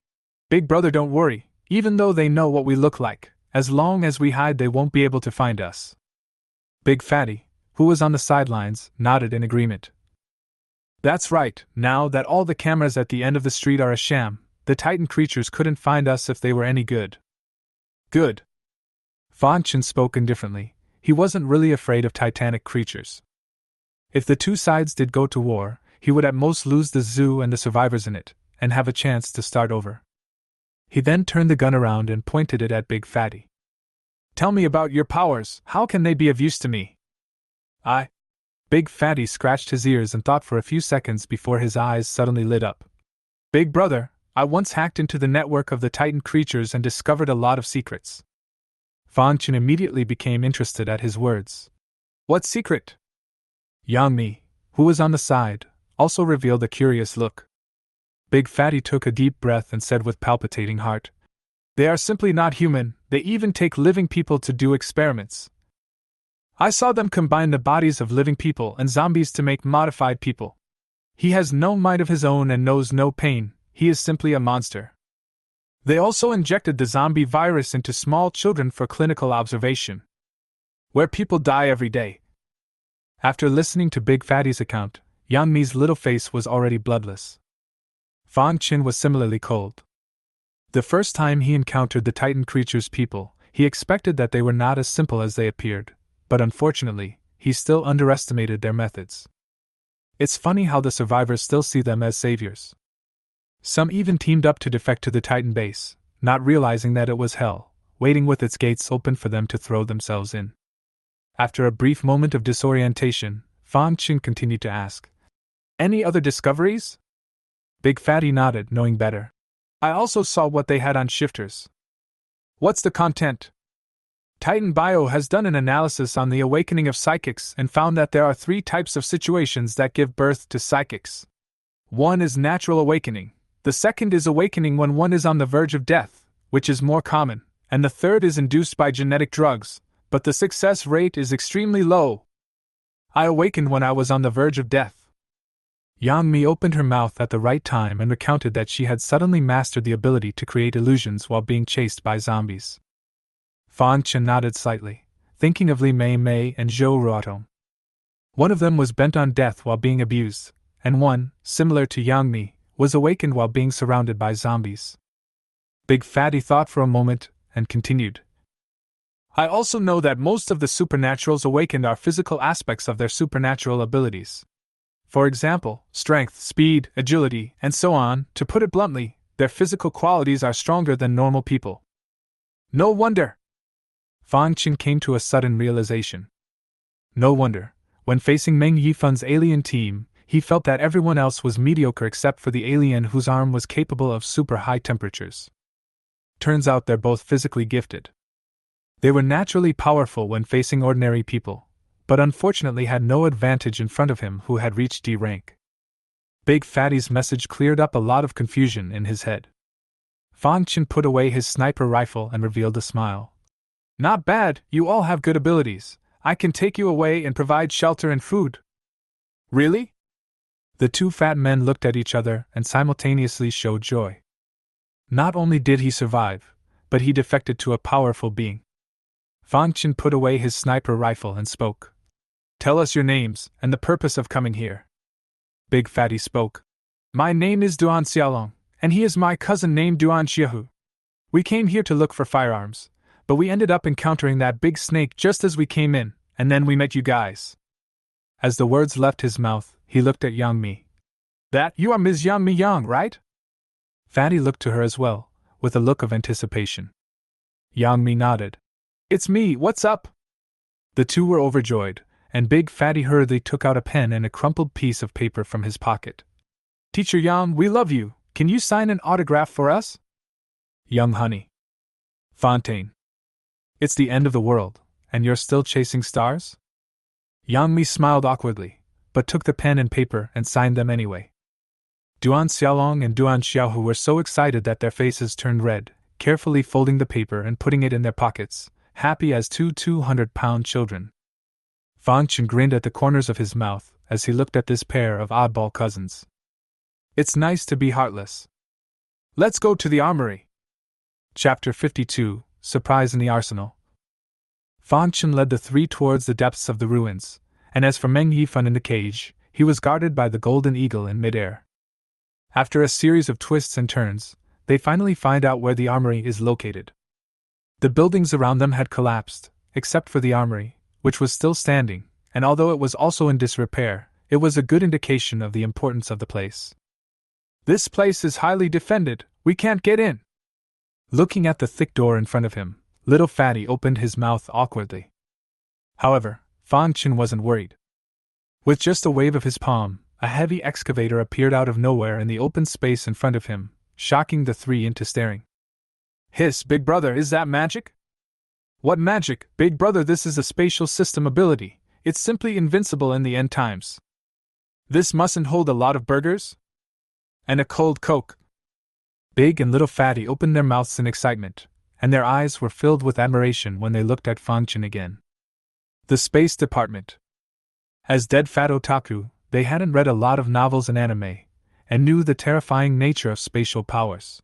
"Big brother, don't worry, even though they know what we look like, as long as we hide they won't be able to find us." Big Fatty, who was on the sidelines, nodded in agreement. "That's right, now that all the cameras at the end of the street are a sham, the Titan creatures couldn't find us if they were any good." "Good." Fang Chen spoke indifferently. He wasn't really afraid of titanic creatures. If the two sides did go to war, he would at most lose the zoo and the survivors in it, and have a chance to start over. He then turned the gun around and pointed it at Big Fatty. "Tell me about your powers, how can they be of use to me?" Big Fatty scratched his ears and thought for a few seconds before his eyes suddenly lit up. "Big brother, I once hacked into the network of the Titan creatures and discovered a lot of secrets." Fang Chen immediately became interested at his words. "What secret?" Yang Mi, who was on the side, also revealed a curious look. Big Fatty took a deep breath and said with palpitating heart, "They are simply not human, they even take living people to do experiments. I saw them combine the bodies of living people and zombies to make modified people. He has no mind of his own and knows no pain, he is simply a monster. They also injected the zombie virus into small children for clinical observation, where people die every day." After listening to Big Fatty's account, Yang Mi's little face was already bloodless. Fang Chen was similarly cold. The first time he encountered the Titan creatures' people, he expected that they were not as simple as they appeared, but unfortunately, he still underestimated their methods. It's funny how the survivors still see them as saviors. Some even teamed up to defect to the Titan base, not realizing that it was hell, waiting with its gates open for them to throw themselves in. After a brief moment of disorientation, Fang Chen continued to ask, "Any other discoveries?" Big Fatty nodded, knowing better. "I also saw what they had on shifters." "What's the content?" "Titan Bio has done an analysis on the awakening of psychics and found that there are 3 types of situations that give birth to psychics. One is natural awakening, the second is awakening when one is on the verge of death, which is more common, and the third is induced by genetic drugs, but the success rate is extremely low. I awakened when I was on the verge of death." Yang Mi opened her mouth at the right time and recounted that she had suddenly mastered the ability to create illusions while being chased by zombies. Fang Chen nodded slightly, thinking of Li Mei Mei and Zhou Ruotong. One of them was bent on death while being abused, and one, similar to Yang Mi, was awakened while being surrounded by zombies. Big Fatty thought for a moment and continued. "I also know that most of the supernaturals awakened are physical aspects of their supernatural abilities. For example, strength, speed, agility, and so on. To put it bluntly, their physical qualities are stronger than normal people." "No wonder!" Fang Chen came to a sudden realization. No wonder, when facing Meng Yifun's alien team, he felt that everyone else was mediocre except for the alien whose arm was capable of super high temperatures. Turns out they're both physically gifted. They were naturally powerful when facing ordinary people, but unfortunately had no advantage in front of him who had reached D rank. Big Fatty's message cleared up a lot of confusion in his head. Fang Chen put away his sniper rifle and revealed a smile. "Not bad, you all have good abilities. I can take you away and provide shelter and food." "Really?" The 2 fat men looked at each other and simultaneously showed joy. Not only did he survive, but he defected to a powerful being. Fang Chen put away his sniper rifle and spoke. "Tell us your names and the purpose of coming here." Big Fatty spoke. "My name is Duan Xiaolong, and he is my cousin named Duan Xiaohu. We came here to look for firearms, but we ended up encountering that big snake just as we came in, and then we met you guys." As the words left his mouth, he looked at Yang Mi. "That you are Ms. Yang Mi Yang, right?" Fatty looked to her as well, with a look of anticipation. Yang Mi nodded. "It's me, what's up?" The two were overjoyed, and Big Fatty hurriedly took out a pen and a crumpled piece of paper from his pocket. "Teacher Yang, we love you. Can you sign an autograph for us?" Young Honey. Fontaine. "It's the end of the world, and you're still chasing stars?" Yang Mi smiled awkwardly, but took the pen and paper and signed them anyway. Duan Xiaolong and Duan Xiaohu were so excited that their faces turned red, carefully folding the paper and putting it in their pockets, happy as 200-pound children. Fang Chen grinned at the corners of his mouth as he looked at this pair of oddball cousins. It's nice to be heartless. Let's go to the armory. Chapter 52, Surprise in the Arsenal. Fan Chen led the three towards the depths of the ruins, and as for Meng Yifan in the cage, he was guarded by the golden eagle in midair. After a series of twists and turns, they finally find out where the armory is located. The buildings around them had collapsed, except for the armory, which was still standing, and although it was also in disrepair, it was a good indication of the importance of the place. This place is highly defended, we can't get in. Looking at the thick door in front of him, little Fatty opened his mouth awkwardly. However, Fan Chen wasn't worried. With just a wave of his palm, a heavy excavator appeared out of nowhere in the open space in front of him, shocking the three into staring. Hiss, big brother, is that magic? What magic, big brother? This is a spatial system ability. It's simply invincible in the end times. This mustn't hold a lot of burgers? And a cold Coke. Big and little Fatty opened their mouths in excitement, and their eyes were filled with admiration when they looked at Fan Chen again. The Space Department. As dead fat otaku, they hadn't read a lot of novels and anime, and knew the terrifying nature of spatial powers.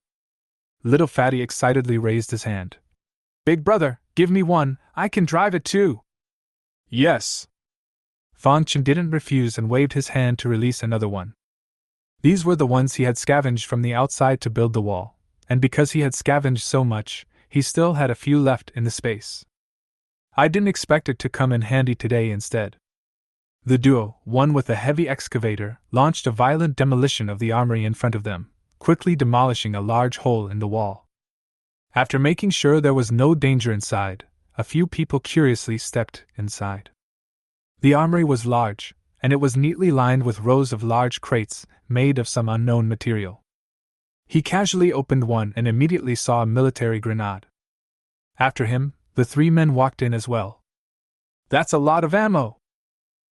Little Fatty excitedly raised his hand. Big brother, give me one, I can drive it too. Yes. Fan Chen didn't refuse and waved his hand to release another one. These were the ones he had scavenged from the outside to build the wall, and because he had scavenged so much, he still had a few left in the space. I didn't expect it to come in handy today instead. The duo, one with a heavy excavator, launched a violent demolition of the armory in front of them, quickly demolishing a large hole in the wall. After making sure there was no danger inside, a few people curiously stepped inside. The armory was large, and it was neatly lined with rows of large crates made of some unknown material. He casually opened one and immediately saw a military grenade. After him, the three men walked in as well. That's a lot of ammo!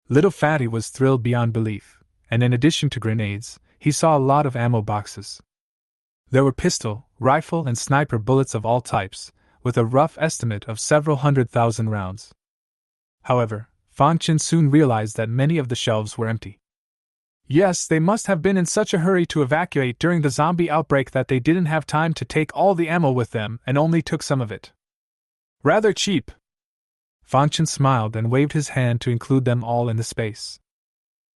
Little Fatty was thrilled beyond belief, and in addition to grenades, he saw a lot of ammo boxes. There were pistol, rifle, and sniper bullets of all types, with a rough estimate of several 100,000 rounds. However, Fan Chen soon realized that many of the shelves were empty. Yes, they must have been in such a hurry to evacuate during the zombie outbreak that they didn't have time to take all the ammo with them and only took some of it. Rather cheap. Fan Chen smiled and waved his hand to include them all in the space.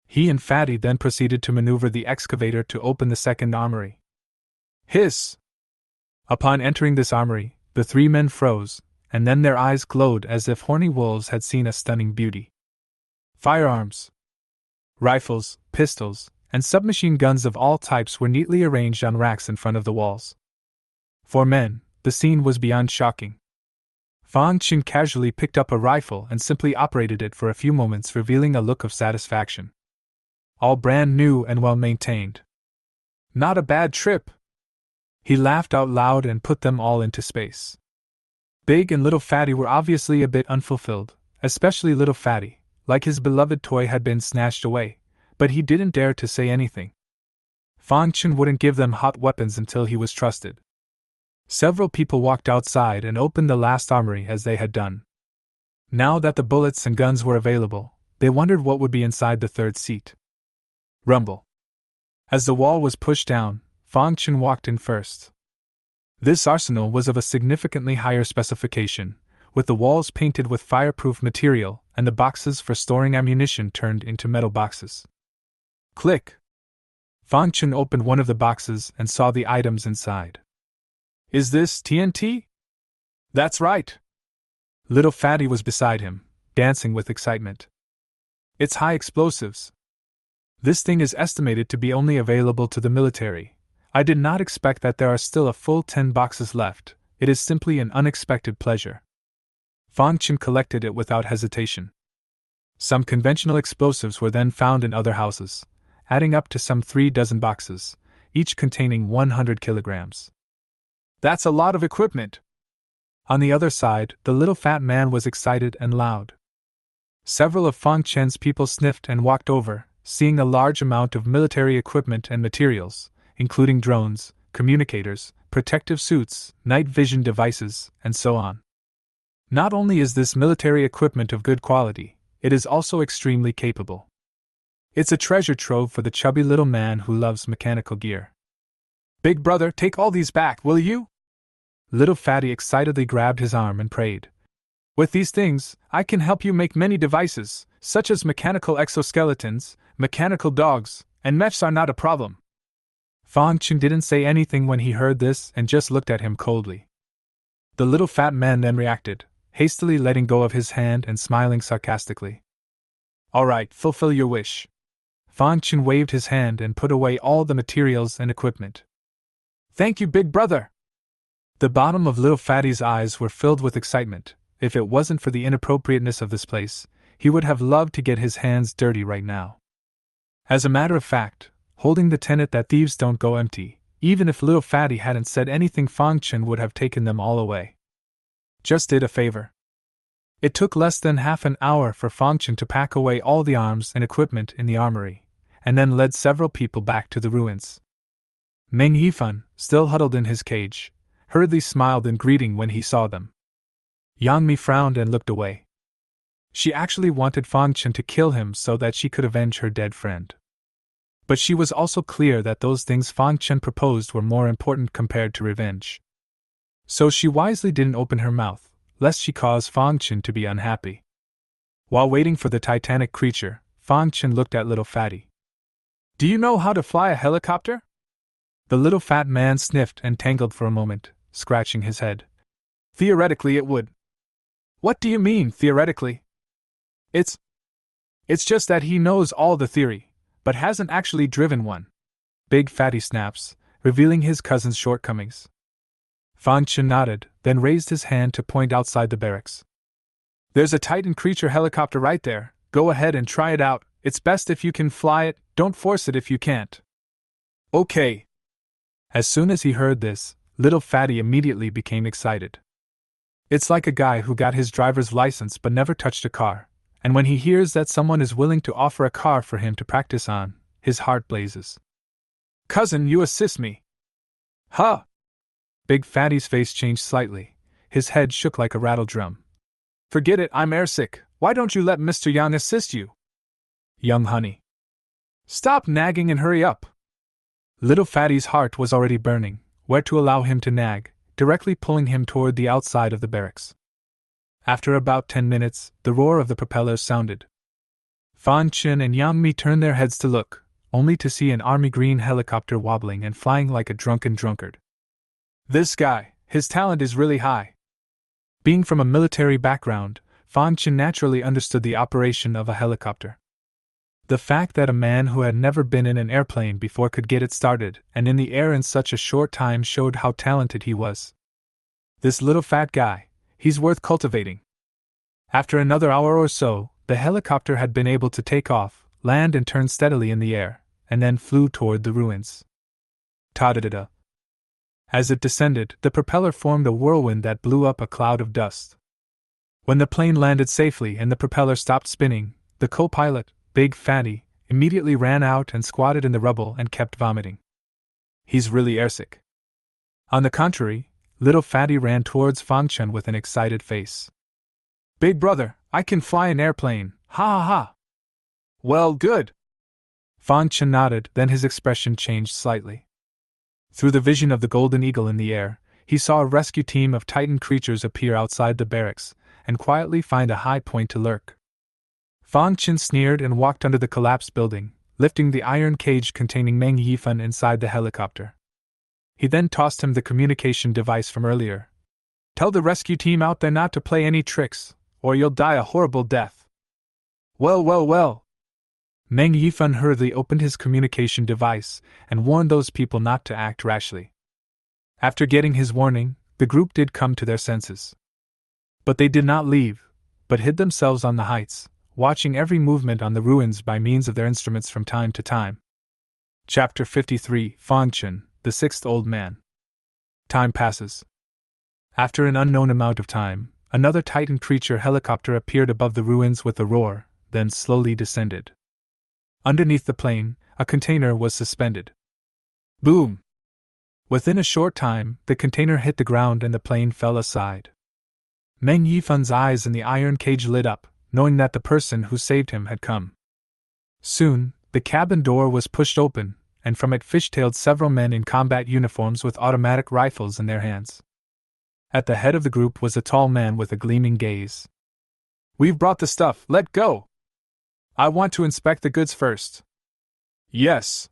He and Fatty then proceeded to maneuver the excavator to open the second armory. Hiss! Upon entering this armory, the three men froze, and then their eyes glowed as if horny wolves had seen a stunning beauty. Firearms, rifles, pistols, and submachine guns of all types were neatly arranged on racks in front of the walls. For men, the scene was beyond shocking. Fan Chen casually picked up a rifle and simply operated it for a few moments, revealing a look of satisfaction. All brand new and well maintained. Not a bad trip. He laughed out loud and put them all into space. Big and Little Fatty were obviously a bit unfulfilled, especially Little Fatty, like his beloved toy had been snatched away, but he didn't dare to say anything. Fan Chen wouldn't give them hot weapons until he was trusted. Several people walked outside and opened the last armory as they had done. Now that the bullets and guns were available, they wondered what would be inside the third seat. Rumble. As the wall was pushed down, Fan Chen walked in first. This arsenal was of a significantly higher specification, with the walls painted with fireproof material and the boxes for storing ammunition turned into metal boxes. Click! Fan Chen opened one of the boxes and saw the items inside. Is this TNT? That's right. Little Fatty was beside him, dancing with excitement. It's high explosives. This thing is estimated to be only available to the military. I did not expect that there are still a full 10 boxes left. It is simply an unexpected pleasure. Fan Chen collected it without hesitation. Some conventional explosives were then found in other houses, adding up to some 3 dozen boxes, each containing 100 kilograms. That's a lot of equipment. On the other side, the little fat man was excited and loud. Several of Fan Chen's people sniffed and walked over, seeing a large amount of military equipment and materials, including drones, communicators, protective suits, night vision devices, and so on. Not only is this military equipment of good quality, it is also extremely capable. It's a treasure trove for the chubby little man who loves mechanical gear. Big brother, take all these back, will you? Little Fatty excitedly grabbed his arm and prayed. With these things, I can help you make many devices, such as mechanical exoskeletons, mechanical dogs, and mechs are not a problem. Fang Chun didn't say anything when he heard this and just looked at him coldly. The little fat man then reacted, hastily letting go of his hand and smiling sarcastically. All right, fulfill your wish. Fang Chun waved his hand and put away all the materials and equipment. Thank you, big brother! The bottom of little Fatty's eyes were filled with excitement. If it wasn't for the inappropriateness of this place, he would have loved to get his hands dirty right now. As a matter of fact, holding the tenet that thieves don't go empty, even if little Fatty hadn't said anything, Fang Chun would have taken them all away. Just did a favor. It took less than half an hour for Fang Chun to pack away all the arms and equipment in the armory, and then led several people back to the ruins. Meng Yifan, still huddled in his cage, hurriedly smiled in greeting when he saw them. Yang Mi frowned and looked away. She actually wanted Fang Chun to kill him so that she could avenge her dead friend. But she was also clear that those things Fang Chun proposed were more important compared to revenge. So she wisely didn't open her mouth, lest she cause Fang Chun to be unhappy. While waiting for the titanic creature, Fang Chun looked at little Fatty. Do you know how to fly a helicopter? The little fat man sniffed and tangled for a moment, scratching his head. Theoretically it would. What do you mean, theoretically? It's just that he knows all the theory, but hasn't actually driven one. Big Fatty snaps, revealing his cousin's shortcomings. Fang Chun nodded, then raised his hand to point outside the barracks. There's a Titan creature helicopter right there, go ahead and try it out, it's best if you can fly it, don't force it if you can't. Okay. As soon as he heard this, little Fatty immediately became excited. It's like a guy who got his driver's license but never touched a car, and when he hears that someone is willing to offer a car for him to practice on, his heart blazes. Cousin, you assist me. Huh? Big Fatty's face changed slightly. His head shook like a rattle drum. Forget it, I'm airsick. Why don't you let Mr. Yang assist you? Young honey. Stop nagging and hurry up. Little Fatty's heart was already burning, where to allow him to nag, directly pulling him toward the outside of the barracks. After about 10 minutes, the roar of the propellers sounded. Fang Chun and Yang Mi turned their heads to look, only to see an army green helicopter wobbling and flying like a drunken drunkard. This guy, his talent is really high. Being from a military background, Fang Chun naturally understood the operation of a helicopter. The fact that a man who had never been in an airplane before could get it started and in the air in such a short time showed how talented he was. This little fat guy, he's worth cultivating. After another hour or so, the helicopter had been able to take off, land and turn steadily in the air, and then flew toward the ruins. Ta-da-da-da. As it descended, the propeller formed a whirlwind that blew up a cloud of dust. When the plane landed safely and the propeller stopped spinning, the co-pilot, Big Fatty, immediately ran out and squatted in the rubble and kept vomiting. He's really airsick. On the contrary, little Fatty ran towards Fang Chun with an excited face. Big brother, I can fly an airplane, ha ha ha. Well, good. Fang Chun nodded, then his expression changed slightly. Through the vision of the golden eagle in the air, he saw a rescue team of Titan creatures appear outside the barracks and quietly find a high point to lurk. Fang Chun sneered and walked under the collapsed building, lifting the iron cage containing Meng Yifan inside the helicopter. He then tossed him the communication device from earlier. Tell the rescue team out there not to play any tricks, or you'll die a horrible death. Well, well, well. Meng Yifan hurriedly opened his communication device and warned those people not to act rashly. After getting his warning, the group did come to their senses. But they did not leave, but hid themselves on the heights, watching every movement on the ruins by means of their instruments from time to time. Chapter 53, Fang Chun, the Sixth Old Man. Time passes. After an unknown amount of time, another Titan creature helicopter appeared above the ruins with a roar, then slowly descended. Underneath the plane, a container was suspended. Boom! Within a short time, the container hit the ground and the plane fell aside. Meng Yifan's eyes in the iron cage lit up, knowing that the person who saved him had come. Soon, The cabin door was pushed open, and from it fishtailed several men in combat uniforms with automatic rifles in their hands. At the head of the group was a tall man with a gleaming gaze. "We've brought the stuff, let go! I want to inspect the goods first." "Yes."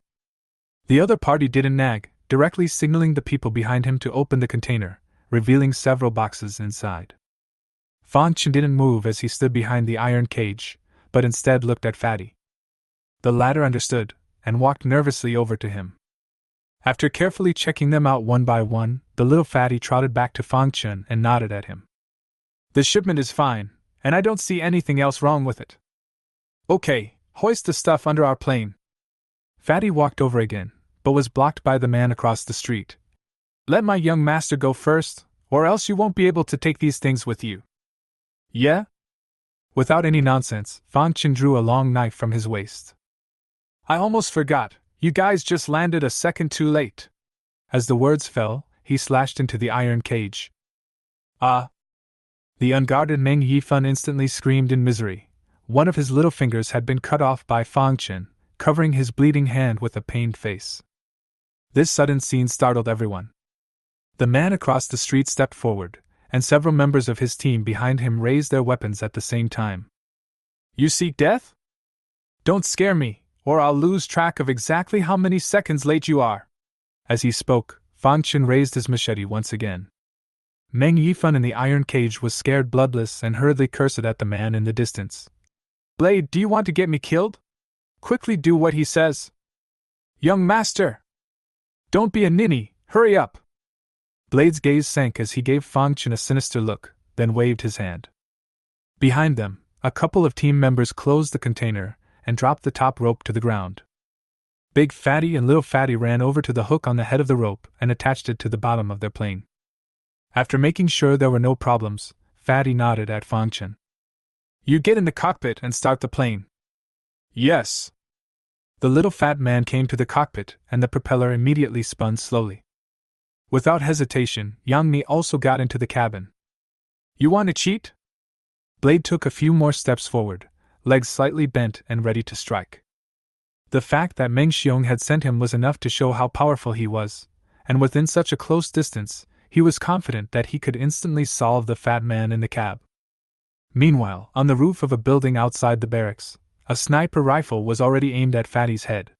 The other party didn't nag, directly signaling the people behind him to open the container, revealing several boxes inside. Fang Chen didn't move as he stood behind the iron cage, but instead looked at Fatty. The latter understood, and walked nervously over to him. After carefully checking them out one by one, the little fatty trotted back to Fang Chen and nodded at him. "The shipment is fine, and I don't see anything else wrong with it." "Okay, hoist the stuff under our plane." Fatty walked over again, but was blocked by the man across the street. "Let my young master go first, or else you won't be able to take these things with you." "Yeah?" Without any nonsense, Fang Chen drew a long knife from his waist. "I almost forgot, you guys just landed a second too late." As the words fell, he slashed into the iron cage. "Ah!" The unguarded Meng Yifan instantly screamed in misery. One of his little fingers had been cut off by Fang Chen, covering his bleeding hand with a pained face. This sudden scene startled everyone. The man across the street stepped forward, and several members of his team behind him raised their weapons at the same time. "You seek death? Don't scare me, or I'll lose track of exactly how many seconds late you are." As he spoke, Fang Chen raised his machete once again. Meng Yifan in the iron cage was scared bloodless and hurriedly cursed at the man in the distance. "Blade, do you want to get me killed? Quickly do what he says." "Young master! Don't be a ninny, hurry up!" Blade's gaze sank as he gave Fang Chen a sinister look, then waved his hand. Behind them, a couple of team members closed the container and dropped the top rope to the ground. Big Fatty and Little Fatty ran over to the hook on the head of the rope and attached it to the bottom of their plane. After making sure there were no problems, Fatty nodded at Fang Chen. "You get in the cockpit and start the plane." "Yes." The little fat man came to the cockpit, and the propeller immediately spun slowly. Without hesitation, Yang Mi also got into the cabin. "You want to cheat?" Blade took a few more steps forward, legs slightly bent and ready to strike. The fact that Meng Xiong had sent him was enough to show how powerful he was, and within such a close distance, he was confident that he could instantly solve the fat man in the cab. Meanwhile, on the roof of a building outside the barracks, a sniper rifle was already aimed at Fatty's head.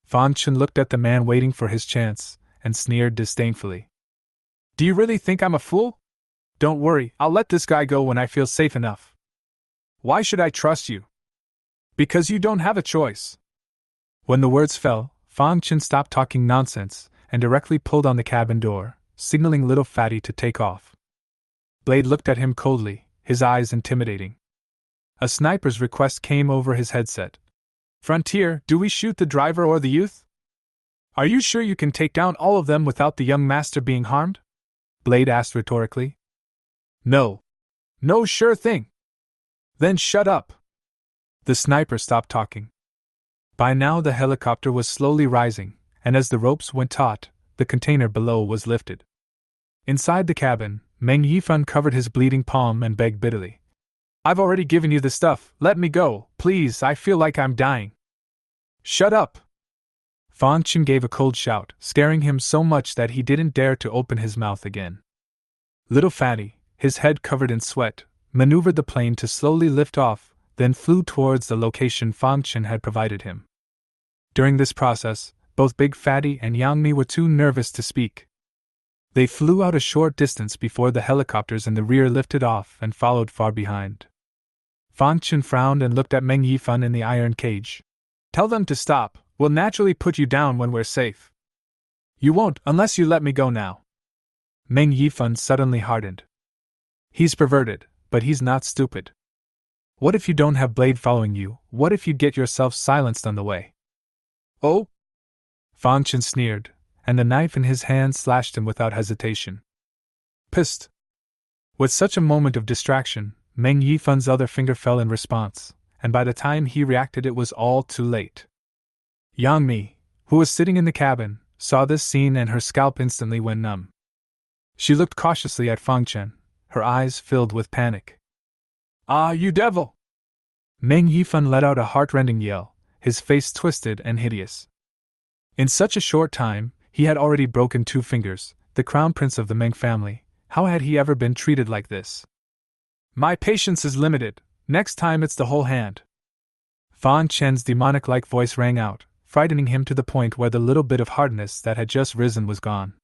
Fang Chen looked at the man waiting for his chance, and sneered disdainfully. "Do you really think I'm a fool? Don't worry, I'll let this guy go when I feel safe enough." "Why should I trust you?" "Because you don't have a choice." When the words fell, Fang Chen stopped talking nonsense and directly pulled on the cabin door, signaling Little Fatty to take off. Blade looked at him coldly, his eyes intimidating. A sniper's request came over his headset. "Frontier, do we shoot the driver or the youth?" "Are you sure you can take down all of them without the young master being harmed?" Blade asked rhetorically. "No. No sure thing." "Then shut up." The sniper stopped talking. By now the helicopter was slowly rising, and as the ropes went taut, the container below was lifted. Inside the cabin, Meng Yifan covered his bleeding palm and begged bitterly. "I've already given you the stuff, let me go, please, I feel like I'm dying." "Shut up!" Fang Chen gave a cold shout, scaring him so much that he didn't dare to open his mouth again. Little Fatty, his head covered in sweat, maneuvered the plane to slowly lift off, then flew towards the location Fang Chen had provided him. During this process, both Big Fatty and Yang Mi were too nervous to speak. They flew out a short distance before the helicopters in the rear lifted off and followed far behind. Fang Chen frowned and looked at Meng Yifan in the iron cage. "Tell them to stop. We'll naturally put you down when we're safe." "You won't unless you let me go now." Meng Yifan suddenly hardened. "He's perverted, but he's not stupid. What if you don't have Blade following you? What if you get yourself silenced on the way?" "Oh?" Fang Chen sneered, and the knife in his hand slashed him without hesitation. "Psst." With such a moment of distraction, Meng Yifan's other finger fell in response, and by the time he reacted it was all too late. Yang Mi, who was sitting in the cabin, saw this scene and her scalp instantly went numb. She looked cautiously at Fang Chen, her eyes filled with panic. "Ah, you devil!" Meng Yifan let out a heart-rending yell, his face twisted and hideous. In such a short time, he had already broken 2 fingers, the crown prince of the Meng family. How had he ever been treated like this? My patience is limited, next time it's the whole hand. Fang Chen's demonic-like voice rang out, frightening him to the point where the little bit of hardness that had just risen was gone.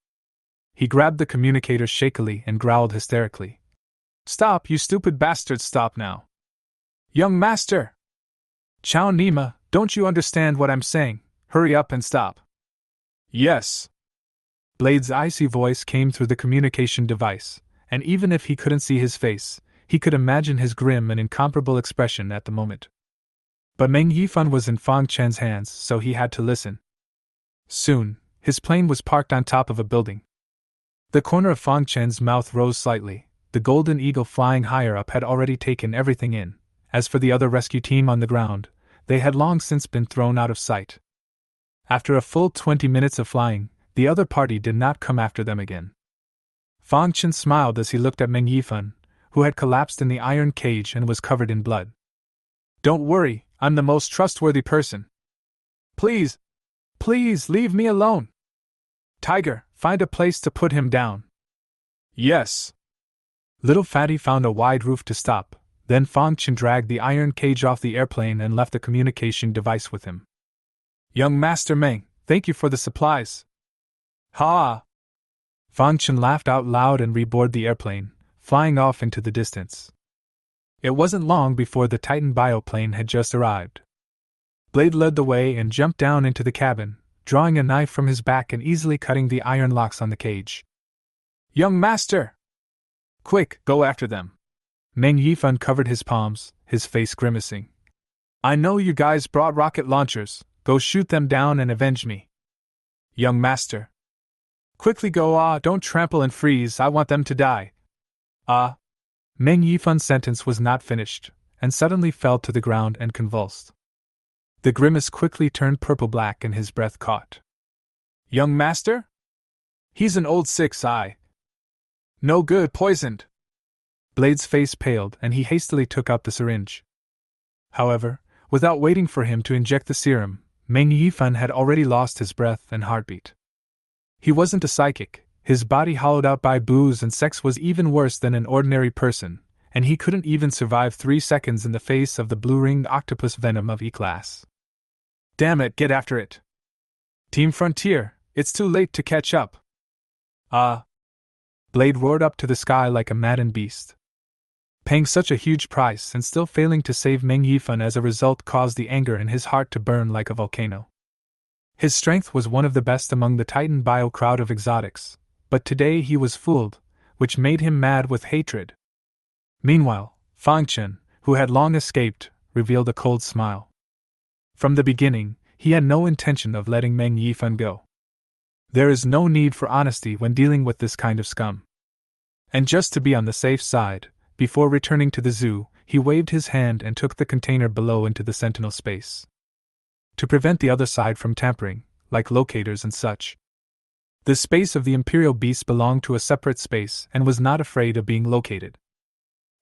He grabbed the communicator shakily and growled hysterically. Stop, you stupid bastards, stop now. Young master! Chow Nima, don't you understand what I'm saying? Hurry up and stop. Yes. Blade's icy voice came through the communication device, and even if he couldn't see his face, he could imagine his grim and incomparable expression at the moment. But Meng Yifan was in Fang Chen's hands, so he had to listen. Soon, his plane was parked on top of a building. The corner of Fang Chen's mouth rose slightly. The golden eagle flying higher up had already taken everything in. As for the other rescue team on the ground, they had long since been thrown out of sight. After a full 20 minutes of flying, the other party did not come after them again. Fang Chen smiled as he looked at Meng Yifan, who had collapsed in the iron cage and was covered in blood. Don't worry, I'm the most trustworthy person. Please leave me alone. Tiger, find a place to put him down. Yes. Little Fatty found a wide roof to stop, then Fang Chen dragged the iron cage off the airplane and left the communication device with him. Young Master Meng, thank you for the supplies. Ha! Fang Chen laughed out loud and reboarded the airplane, flying off into the distance. It wasn't long before the Titan bioplane had just arrived. Blade led the way and jumped down into the cabin, drawing a knife from his back and easily cutting the iron locks on the cage. Young Master! Quick, go after them. Meng Yifan covered his palms, his face grimacing. I know you guys brought rocket launchers, go shoot them down and avenge me. Young Master. Quickly go, don't trample and freeze, I want them to die. Meng Yifan's sentence was not finished, and suddenly fell to the ground and convulsed. The grimace quickly turned purple-black and his breath caught. Young Master? He's an old 6-eye. No good, poisoned. Blade's face paled and he hastily took out the syringe. However, without waiting for him to inject the serum, Meng Yifan had already lost his breath and heartbeat. He wasn't a psychic, his body hollowed out by booze and sex was even worse than an ordinary person, and he couldn't even survive 3 seconds in the face of the blue-ringed octopus venom of E-Class. Damn it, get after it! Team Frontier, it's too late to catch up. Blade roared up to the sky like a maddened beast. Paying such a huge price and still failing to save Meng Yifan as a result caused the anger in his heart to burn like a volcano. His strength was one of the best among the Titan bio crowd of exotics, but today he was fooled, which made him mad with hatred. Meanwhile, Fang Chen, who had long escaped, revealed a cold smile. From the beginning, he had no intention of letting Meng Yifan go. There is no need for honesty when dealing with this kind of scum. And just to be on the safe side, before returning to the zoo, he waved his hand and took the container below into the sentinel space. To prevent the other side from tampering, like locators and such. The space of the Imperial beast belonged to a separate space and was not afraid of being located.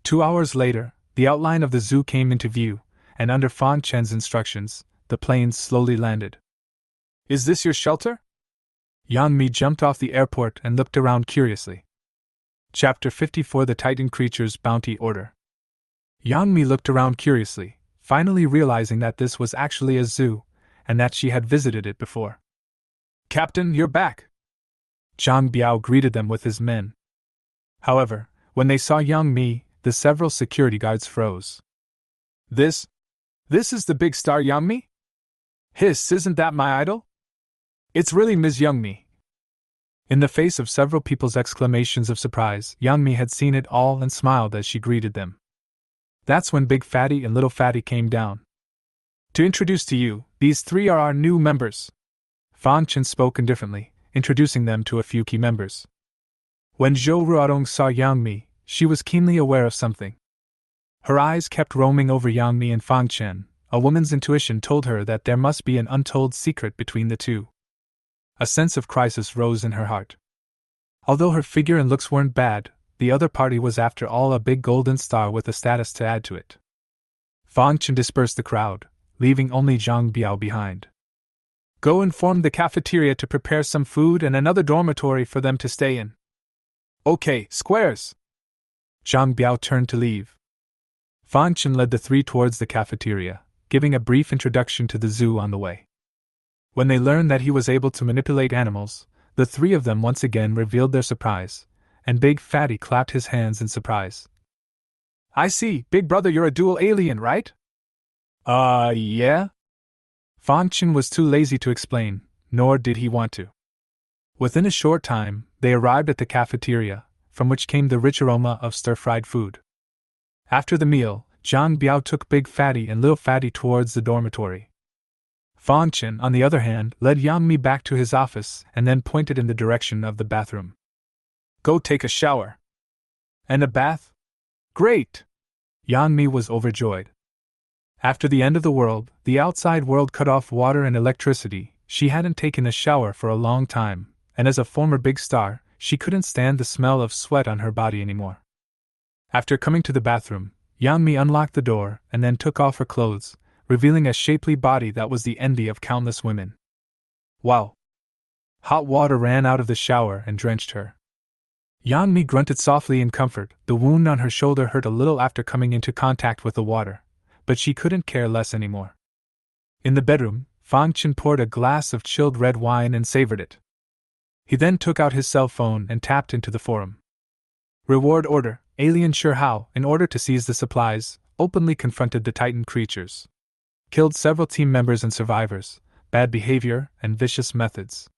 2 hours later, the outline of the zoo came into view, and under Fang Chen's instructions, the planes slowly landed. Is this your shelter? Yang Mi jumped off the airport and looked around curiously. Chapter 54 The Titan Creature's Bounty Order. Yang Mi looked around curiously, finally realizing that this was actually a zoo, and that she had visited it before. Captain, you're back! Zhang Biao greeted them with his men. However, when they saw Yang Mi, the several security guards froze. This is the big star Yang Mi? Hiss, isn't that my idol? It's really Ms. Yang Mi. In the face of several people's exclamations of surprise, Yang Mi had seen it all and smiled as she greeted them. That's when Big Fatty and Little Fatty came down. To introduce to you, these 3 are our new members. Fang Chen spoke indifferently, introducing them to a few key members. When Zhou Ruodong saw Yang Mi, she was keenly aware of something. Her eyes kept roaming over Yang Mi and Fang Chen. A woman's intuition told her that there must be an untold secret between the two. A sense of crisis rose in her heart. Although her figure and looks weren't bad, the other party was after all a big golden star with a status to add to it. Fang Chen dispersed the crowd, leaving only Zhang Biao behind. Go inform the cafeteria to prepare some food and another dormitory for them to stay in. Okay, squares! Zhang Biao turned to leave. Fan Chen led the three towards the cafeteria, giving a brief introduction to the zoo on the way. When they learned that he was able to manipulate animals, the three of them once again revealed their surprise, and Big Fatty clapped his hands in surprise. I see, Big Brother, you're a dual alien, right? Yeah? Fan Chen was too lazy to explain, nor did he want to. Within a short time, they arrived at the cafeteria, from which came the rich aroma of stir-fried food. After the meal, Zhang Biao took Big Fatty and Little Fatty towards the dormitory. Fan Chen, on the other hand, led Yang Mi back to his office and then pointed in the direction of the bathroom. Go take a shower. And a bath? Great! Yang Mi was overjoyed. After the end of the world, the outside world cut off water and electricity. She hadn't taken a shower for a long time, and as a former big star, she couldn't stand the smell of sweat on her body anymore. After coming to the bathroom, Yang Mi unlocked the door and then took off her clothes, revealing a shapely body that was the envy of countless women. Wow! Hot water ran out of the shower and drenched her. Yang Mi grunted softly in comfort. The wound on her shoulder hurt a little after coming into contact with the water, but she couldn't care less anymore. In the bedroom, Fan Chen poured a glass of chilled red wine and savored it. He then took out his cell phone and tapped into the forum. Reward order, Alien Sure How, in order to seize the supplies, openly confronted the Titan creatures. Killed several team members and survivors, bad behavior, and vicious methods.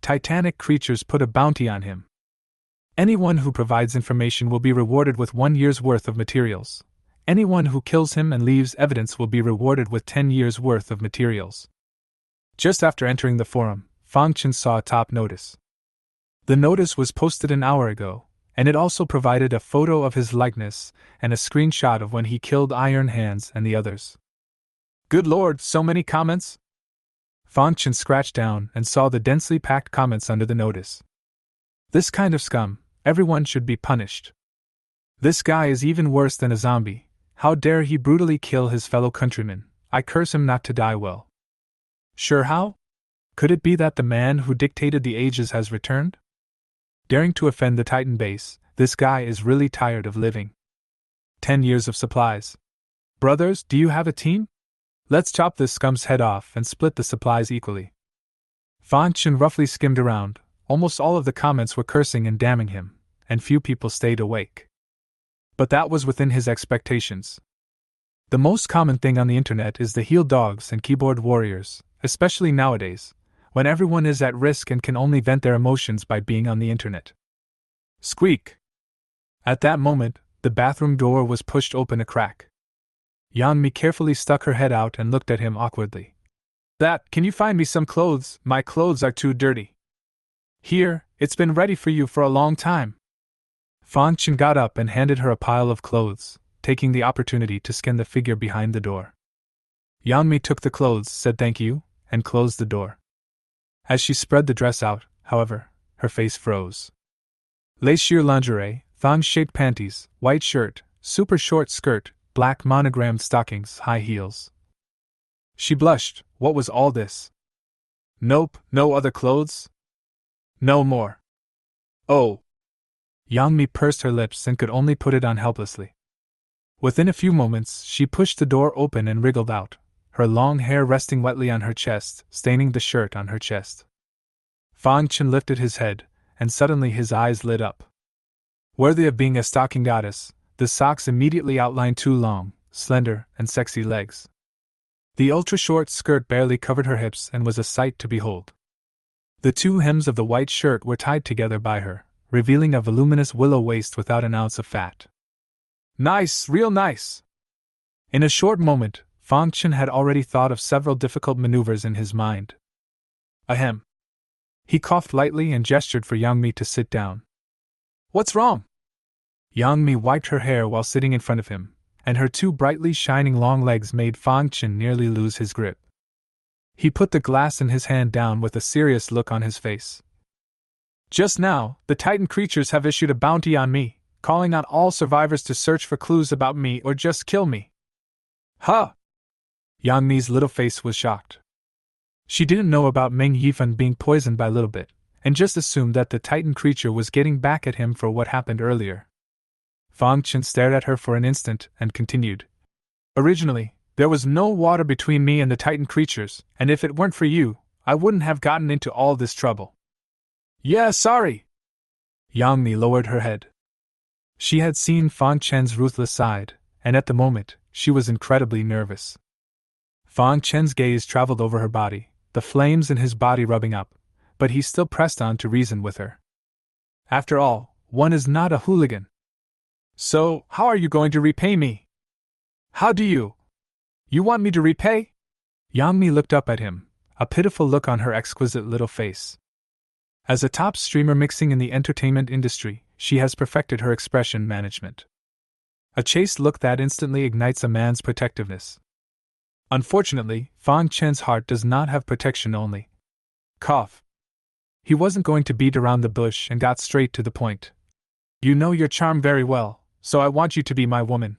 Titanic creatures put a bounty on him. Anyone who provides information will be rewarded with 1 year's worth of materials. Anyone who kills him and leaves evidence will be rewarded with 10 years' worth of materials. Just after entering the forum, Fan Chen saw a top notice. The notice was posted an hour ago, and it also provided a photo of his likeness and a screenshot of when he killed Iron Hands and the others. Good lord, so many comments? Fan Chen scratched down and saw the densely packed comments under the notice. This kind of scum, everyone should be punished. This guy is even worse than a zombie. How dare he brutally kill his fellow countrymen? I curse him not to die well. Sure how? Could it be that the man who dictated the ages has returned? Daring to offend the Titan base, this guy is really tired of living. 10 years of supplies. Brothers, do you have a team? Let's chop this scum's head off and split the supplies equally. Fan Chen roughly skimmed around. Almost all of the comments were cursing and damning him, and few people stayed awake. But that was within his expectations. The most common thing on the internet is the heel dogs and keyboard warriors, especially nowadays, when everyone is at risk and can only vent their emotions by being on the internet. Squeak! At that moment, the bathroom door was pushed open a crack. Yang Mi carefully stuck her head out and looked at him awkwardly. Can you find me some clothes? My clothes are too dirty. Here, it's been ready for you for a long time. Fan Chen got up and handed her a pile of clothes, taking the opportunity to scan the figure behind the door. Yang Mi took the clothes, said thank you, and closed the door. As she spread the dress out, however, her face froze. Lace sheer lingerie, thong-shaped panties, white shirt, super short skirt, black monogrammed stockings, high heels. She blushed. What was all this? Nope, no other clothes? No more. Oh. Yang Mi pursed her lips and could only put it on helplessly. Within a few moments, she pushed the door open and wriggled out, her long hair resting wetly on her chest, staining the shirt on her chest. Fan Chen lifted his head, and suddenly his eyes lit up. Worthy of being a stocking goddess, the socks immediately outlined 2 long, slender, and sexy legs. The ultra-short skirt barely covered her hips and was a sight to behold. The 2 hems of the white shirt were tied together by her, revealing a voluminous willow waist without an ounce of fat. Nice, real nice! In a short moment, Fan Chen had already thought of several difficult maneuvers in his mind. Ahem. He coughed lightly and gestured for Yang Mi to sit down. What's wrong? Yang Mi wiped her hair while sitting in front of him, and her 2 brightly shining long legs made Fan Chen nearly lose his grip. He put the glass in his hand down with a serious look on his face. Just now, the Titan creatures have issued a bounty on me, calling on all survivors to search for clues about me or just kill me. Huh! Yang Mi's little face was shocked. She didn't know about Meng Yifan being poisoned by Little Bit, and just assumed that the Titan creature was getting back at him for what happened earlier. Fang Chen stared at her for an instant and continued. Originally, there was no water between me and the Titan creatures, and if it weren't for you, I wouldn't have gotten into all this trouble. Yeah, sorry. Yang Mi lowered her head. She had seen Fang Chen's ruthless side, and at the moment, she was incredibly nervous. Fang Chen's gaze traveled over her body, the flames in his body rubbing up, but he still pressed on to reason with her. After all, one is not a hooligan. So, how are you going to repay me? How do you? You want me to repay? Yang Mi looked up at him, a pitiful look on her exquisite little face. As a top streamer mixing in the entertainment industry, she has perfected her expression management. A chaste look that instantly ignites a man's protectiveness. Unfortunately, Fang Chen's heart does not have protection only. Cough. He wasn't going to beat around the bush and got straight to the point. You know your charm very well, so I want you to be my woman.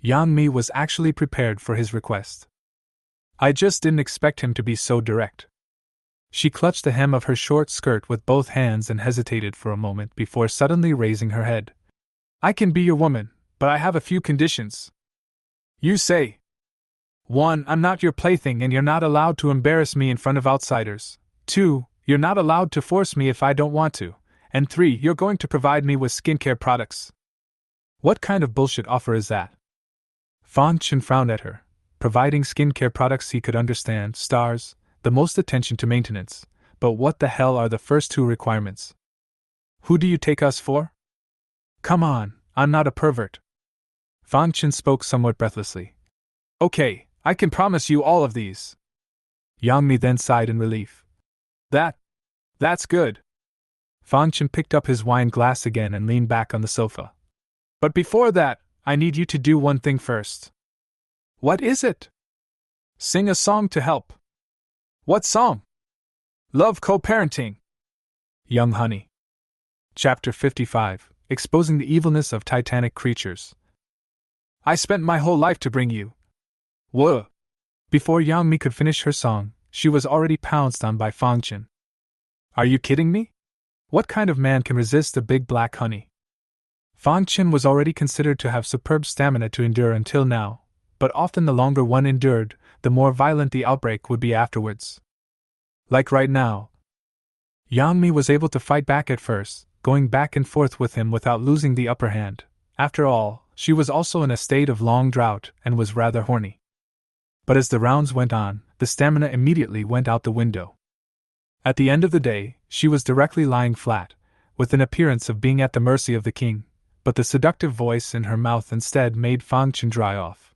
Yang Mi was actually prepared for his request. I just didn't expect him to be so direct. She clutched the hem of her short skirt with both hands and hesitated for a moment before suddenly raising her head. I can be your woman, but I have a few conditions. You say. 1. I'm not your plaything and you're not allowed to embarrass me in front of outsiders. 2. You're not allowed to force me if I don't want to. And 3. You're going to provide me with skincare products. What kind of bullshit offer is that? Fang Chen frowned at her. Providing skincare products he could understand, stars, the most attention to maintenance, but what the hell are the first two requirements? Who do you take us for? Come on, I'm not a pervert. Fang Chen spoke somewhat breathlessly. Okay, I can promise you all of these. Yang Mi then sighed in relief. That's good. Fang Chen picked up his wine glass again and leaned back on the sofa. But before that, I need you to do one thing first. What is it? Sing a song to help. What song? Love co-parenting. Young Honey. Chapter 55, Exposing the Evilness of Titanic Creatures. I spent my whole life to bring you. Whoa. Before Yang Mi could finish her song, she was already pounced on by Fang Chen. Are you kidding me? What kind of man can resist a big black honey? Fang Chen was already considered to have superb stamina to endure until now, but often the longer one endured, the more violent the outbreak would be afterwards. Like right now. Yang Mi was able to fight back at first, going back and forth with him without losing the upper hand. After all, she was also in a state of long drought and was rather horny. But as the rounds went on, the stamina immediately went out the window. At the end of the day, she was directly lying flat, with an appearance of being at the mercy of the king, but the seductive voice in her mouth instead made Fang Chen dry off.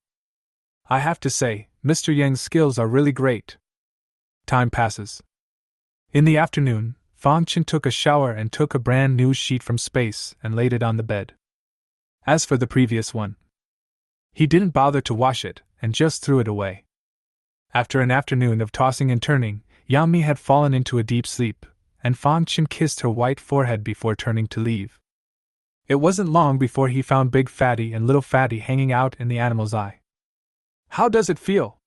I have to say, Mr. Yang's skills are really great. Time passes. In the afternoon, Fang Chen took a shower and took a brand new sheet from space and laid it on the bed. As for the previous one, he didn't bother to wash it and just threw it away. After an afternoon of tossing and turning, Yang Mi had fallen into a deep sleep, and Fang Chen kissed her white forehead before turning to leave. It wasn't long before he found Big Fatty and Little Fatty hanging out in the animal's eye. How does it feel?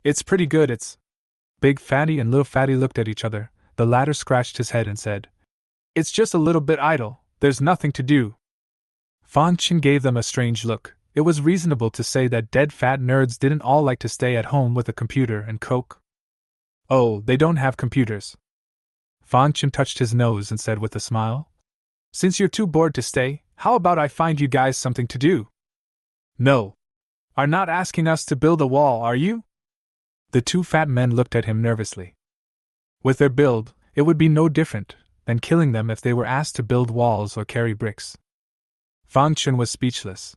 It's pretty good, it's... Big Fatty and Little Fatty looked at each other. The latter scratched his head and said, It's just a little bit idle, there's nothing to do. Fang Chen gave them a strange look. It was reasonable to say that dead fat nerds didn't all like to stay at home with a computer and coke. Oh, they don't have computers. Fang Chen touched his nose and said with a smile, Since you're too bored to stay, how about I find you guys something to do? No. Are not asking us to build a wall, are you? The two fat men looked at him nervously. With their build, it would be no different than killing them if they were asked to build walls or carry bricks. Fang Chen was speechless.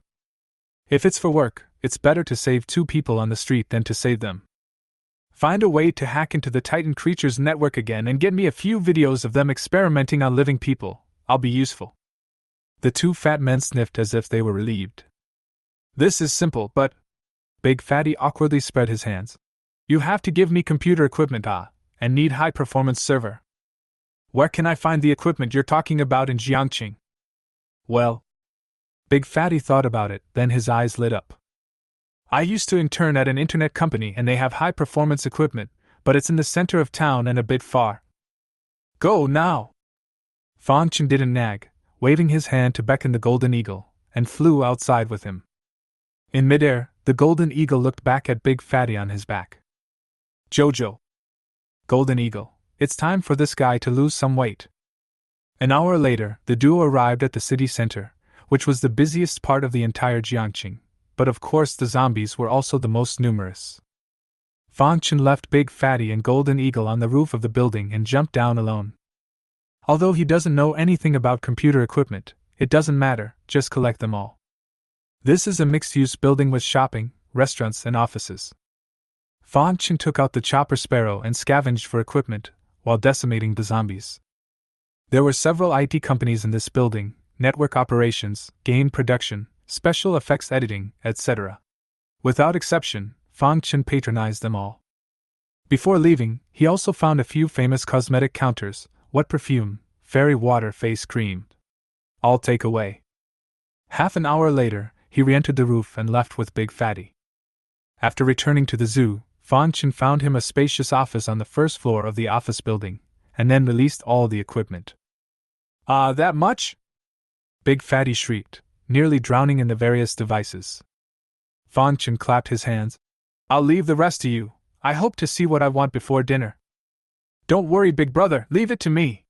If it's for work, it's better to save two people on the street than to save them. Find a way to hack into the Titan creatures network again and get me a few videos of them experimenting on living people. I'll be useful. The two fat men sniffed as if they were relieved. This is simple, but... Big Fatty awkwardly spread his hands. You have to give me computer equipment, and need high-performance server. Where can I find the equipment you're talking about in Jiangqing? Well... Big Fatty thought about it, then his eyes lit up. I used to intern at an internet company and they have high-performance equipment, but it's in the center of town and a bit far. Go now! Fan Chen didn't nag, waving his hand to beckon the golden eagle, and flew outside with him. In midair, the golden eagle looked back at Big Fatty on his back. Jojo. Golden eagle, it's time for this guy to lose some weight. An hour later, the duo arrived at the city center, which was the busiest part of the entire Jiangqing, but of course the zombies were also the most numerous. Fan Chen left Big Fatty and Golden Eagle on the roof of the building and jumped down alone. Although he doesn't know anything about computer equipment, it doesn't matter, just collect them all. This is a mixed-use building with shopping, restaurants and offices. Fan Chen took out the chopper sparrow and scavenged for equipment, while decimating the zombies. There were several IT companies in this building: network operations, game production, special effects editing, etc. Without exception, Fan Chen patronized them all. Before leaving, he also found a few famous cosmetic counters: wet perfume, fairy water face cream. All take away. Half an hour later, he re-entered the roof and left with Big Fatty. After returning to the zoo, Fan Chen found him a spacious office on the first floor of the office building, and then released all the equipment. That much? Big Fatty shrieked, nearly drowning in the various devices. Fan Chen clapped his hands. I'll leave the rest to you. I hope to see what I want before dinner. Don't worry, big brother, leave it to me.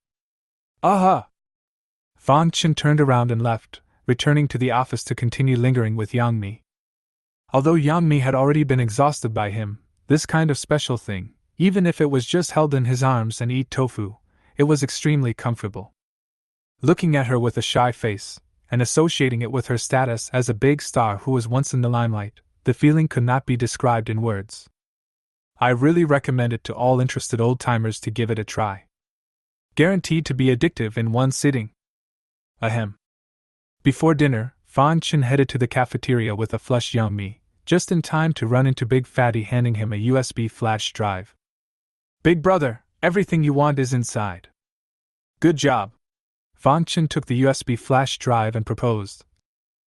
Aha! Fan Chen turned around and left, returning to the office to continue lingering with Yang Mi. Although Yang Mi had already been exhausted by him, this kind of special thing, even if it was just held in his arms and eat tofu, it was extremely comfortable. Looking at her with a shy face, and associating it with her status as a big star who was once in the limelight, the feeling could not be described in words. I really recommend it to all interested old-timers to give it a try. Guaranteed to be addictive in one sitting. Ahem. Before dinner, Fan Chen headed to the cafeteria with a flushed Yang Mi, just in time to run into Big Fatty handing him a USB flash drive. Big brother, everything you want is inside. Good job. Fan Chen took the USB flash drive and proposed.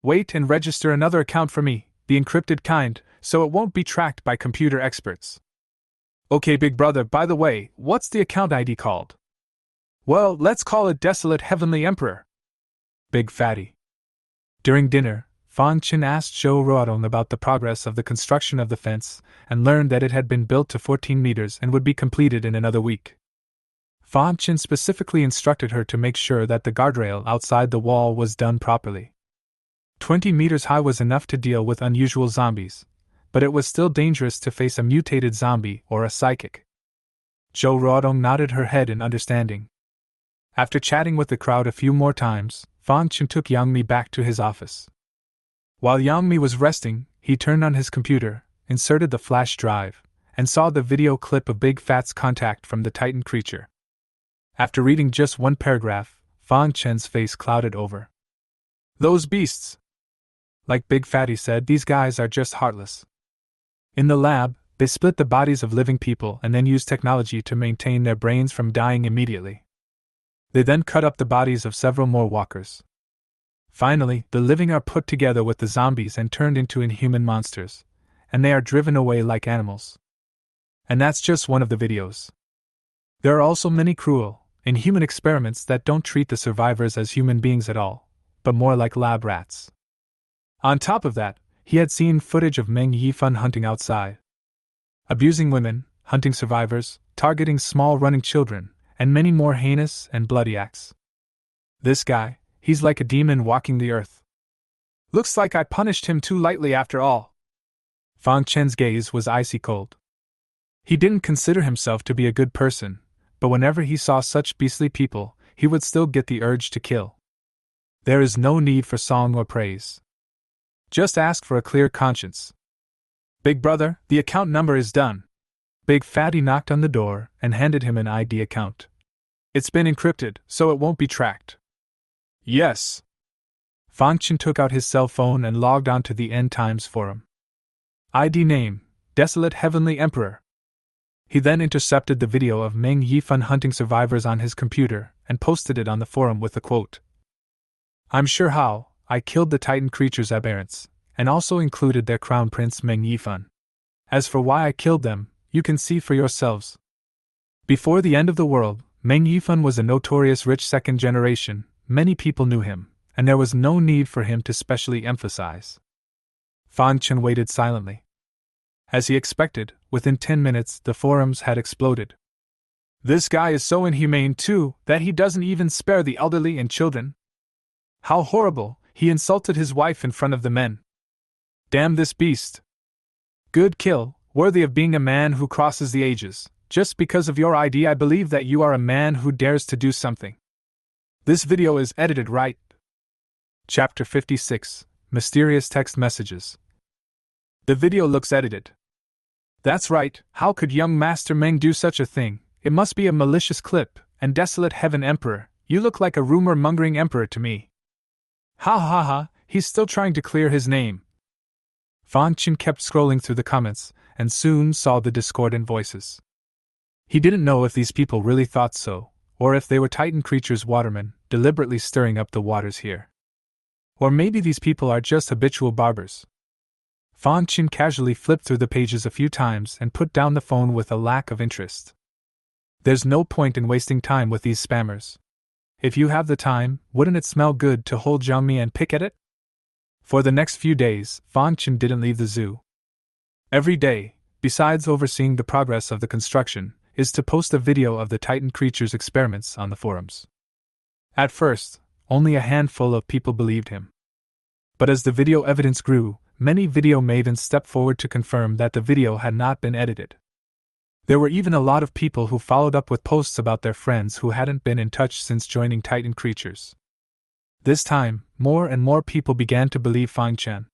Wait and register another account for me, the encrypted kind, so it won't be tracked by computer experts. Okay, big brother, by the way, what's the account ID called? Well, let's call it Desolate Heavenly Emperor. Big Fatty. During dinner, Fan Chen asked Zhou Ruodong about the progress of the construction of the fence, and learned that it had been built to 14 meters and would be completed in another week. Fan Chen specifically instructed her to make sure that the guardrail outside the wall was done properly. 20 meters high was enough to deal with unusual zombies, but it was still dangerous to face a mutated zombie or a psychic. Zhou Ruodong nodded her head in understanding. After chatting with the crowd a few more times, Fan Chen took Yang Mi back to his office. While Yang Mi was resting, he turned on his computer, inserted the flash drive, and saw the video clip of Big Fat's contact from the Titan creature. After reading just one paragraph, Fan Chen's face clouded over. Those beasts! Like Big Fatty said, these guys are just heartless. In the lab, they split the bodies of living people and then use technology to maintain their brains from dying immediately. They then cut up the bodies of several more walkers. Finally, the living are put together with the zombies and turned into inhuman monsters, and they are driven away like animals. And that's just one of the videos. There are also many cruel, inhuman experiments that don't treat the survivors as human beings at all, but more like lab rats. On top of that, he had seen footage of Meng Yifan hunting outside, abusing women, hunting survivors, targeting small running children, and many more heinous and bloody acts. This guy, he's like a demon walking the earth. Looks like I punished him too lightly after all. Fan Chen's gaze was icy cold. He didn't consider himself to be a good person, but whenever he saw such beastly people, he would still get the urge to kill. There is no need for song or praise. Just ask for a clear conscience. Big brother, the account number is done. Big Fatty knocked on the door and handed him an ID account. It's been encrypted, so it won't be tracked. Yes. Fan Chen took out his cell phone and logged on to the End Times forum. ID name, Desolate Heavenly Emperor. He then intercepted the video of Meng Yifan hunting survivors on his computer and posted it on the forum with the quote. I'm sure how, I killed the Titan creature's aberrants, and also included their crown prince Meng Yifan. As for why I killed them, you can see for yourselves. Before the end of the world, Meng Yifan was a notorious rich second generation, many people knew him, and there was no need for him to specially emphasize. Fan Chen waited silently. As he expected, within 10 minutes the forums had exploded. This guy is so inhumane too, that he doesn't even spare the elderly and children. How horrible, he insulted his wife in front of the men. Damn this beast. Good kill, worthy of being a man who crosses the ages. Just because of your ID I believe that you are a man who dares to do something. This video is edited right. Chapter 56, Mysterious Text Messages. The video looks edited. That's right, how could young Master Meng do such a thing? It must be a malicious clip, and desolate heaven emperor, you look like a rumor-mongering emperor to me. Ha ha ha, he's still trying to clear his name. Fan Chen kept scrolling through the comments, and soon saw the discordant voices. He didn't know if these people really thought so, or if they were Titan creatures watermen, deliberately stirring up the waters here. Or maybe these people are just habitual barbers. Fan Chen casually flipped through the pages a few times and put down the phone with a lack of interest. There's no point in wasting time with these spammers. If you have the time, wouldn't it smell good to hold Jiangmi and pick at it? For the next few days, Fan Chen didn't leave the zoo. Every day, besides overseeing the progress of the construction, is to post a video of the Titan creatures' experiments on the forums. At first, only a handful of people believed him. But as the video evidence grew, many video maidens stepped forward to confirm that the video had not been edited. There were even a lot of people who followed up with posts about their friends who hadn't been in touch since joining Titan creatures. This time, more and more people began to believe Fan Chen.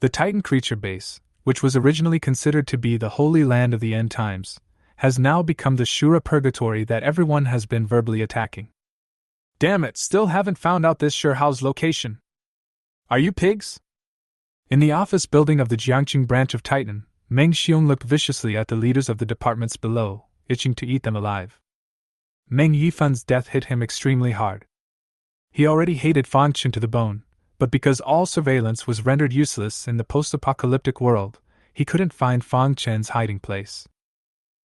The Titan creature base, which was originally considered to be the holy land of the end times, has now become the Shura purgatory that everyone has been verbally attacking. Damn it, still haven't found out this Shurhao's location. Are you pigs? In the office building of the Jiangqing branch of Titan, Meng Xiong looked viciously at the leaders of the departments below, itching to eat them alive. Meng Yifan's death hit him extremely hard. He already hated Fan Chen to the bone, but because all surveillance was rendered useless in the post-apocalyptic world, he couldn't find Fan Chen's hiding place.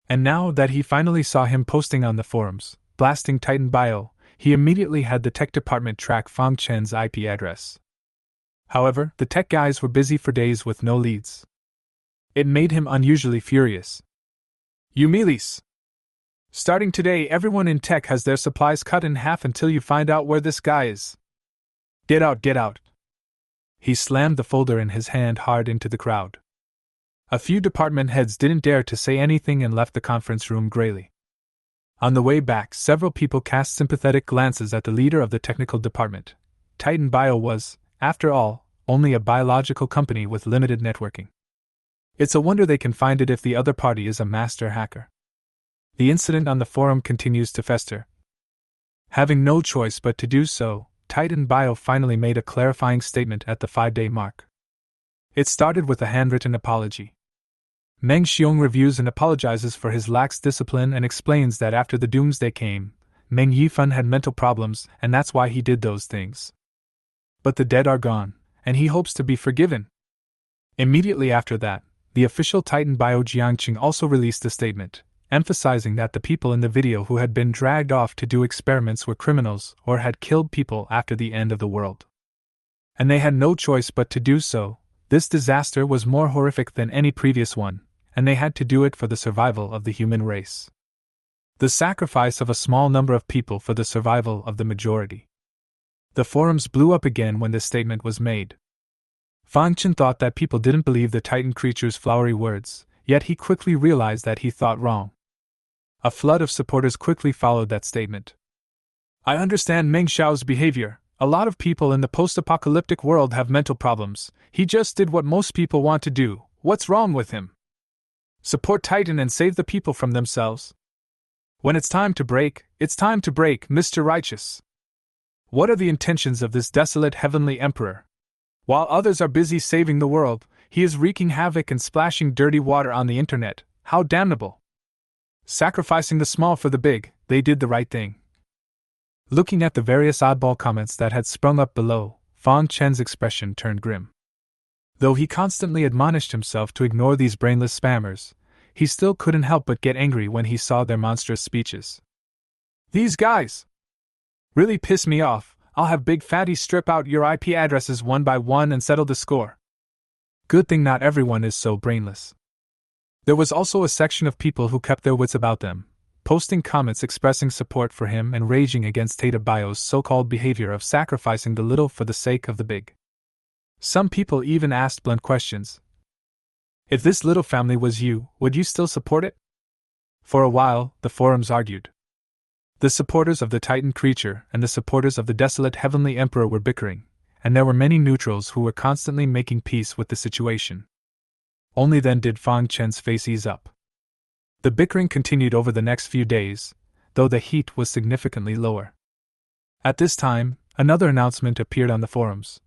And now that he finally saw him posting on the forums, blasting Titan Bio, he immediately had the tech department track Fan Chen's IP address. However, the tech guys were busy for days with no leads. It made him unusually furious. You mealies! Starting today, everyone in tech has their supplies cut in half until you find out where this guy is. Get out, get out! He slammed the folder in his hand hard into the crowd. A few department heads didn't dare to say anything and left the conference room grayly. On the way back, several people cast sympathetic glances at the leader of the technical department. Titan Bio was, after all, only a biological company with limited networking. It's a wonder they can find it if the other party is a master hacker. The incident on the forum continues to fester. Having no choice but to do so, Titan Bio finally made a clarifying statement at the 5-day mark. It started with a handwritten apology. Meng Xiong reviews and apologizes for his lax discipline and explains that after the doomsday came, Meng Yifan had mental problems and that's why he did those things. But the dead are gone, and he hopes to be forgiven. Immediately after that, the official Titan Bio Jiangqing also released a statement, emphasizing that the people in the video who had been dragged off to do experiments were criminals or had killed people after the end of the world. And they had no choice but to do so. This disaster was more horrific than any previous one, and they had to do it for the survival of the human race. The sacrifice of a small number of people for the survival of the majority. The forums blew up again when this statement was made. Fan Chen thought that people didn't believe the Titan creature's flowery words, yet he quickly realized that he thought wrong. A flood of supporters quickly followed that statement. I understand Meng Xiao's behavior. A lot of people in the post-apocalyptic world have mental problems. He just did what most people want to do. What's wrong with him? Support Titan and save the people from themselves. When it's time to break, it's time to break, Mr. Righteous. What are the intentions of this desolate heavenly emperor? While others are busy saving the world, he is wreaking havoc and splashing dirty water on the internet. How damnable! Sacrificing the small for the big, they did the right thing. Looking at the various oddball comments that had sprung up below, Fan Chen's expression turned grim. Though he constantly admonished himself to ignore these brainless spammers, he still couldn't help but get angry when he saw their monstrous speeches. These guys really piss me off. I'll have Big Fatty strip out your IP addresses one by one and settle the score. Good thing not everyone is so brainless. There was also a section of people who kept their wits about them, posting comments expressing support for him and raging against Tata Bio's so-called behavior of sacrificing the little for the sake of the big. Some people even asked blunt questions. If this little family was you, would you still support it? For a while, the forums argued. The supporters of the Titan creature and the supporters of the desolate Heavenly Emperor were bickering, and there were many neutrals who were constantly making peace with the situation. Only then did Fang Chen's face ease up. The bickering continued over the next few days, though the heat was significantly lower. At this time, another announcement appeared on the forums.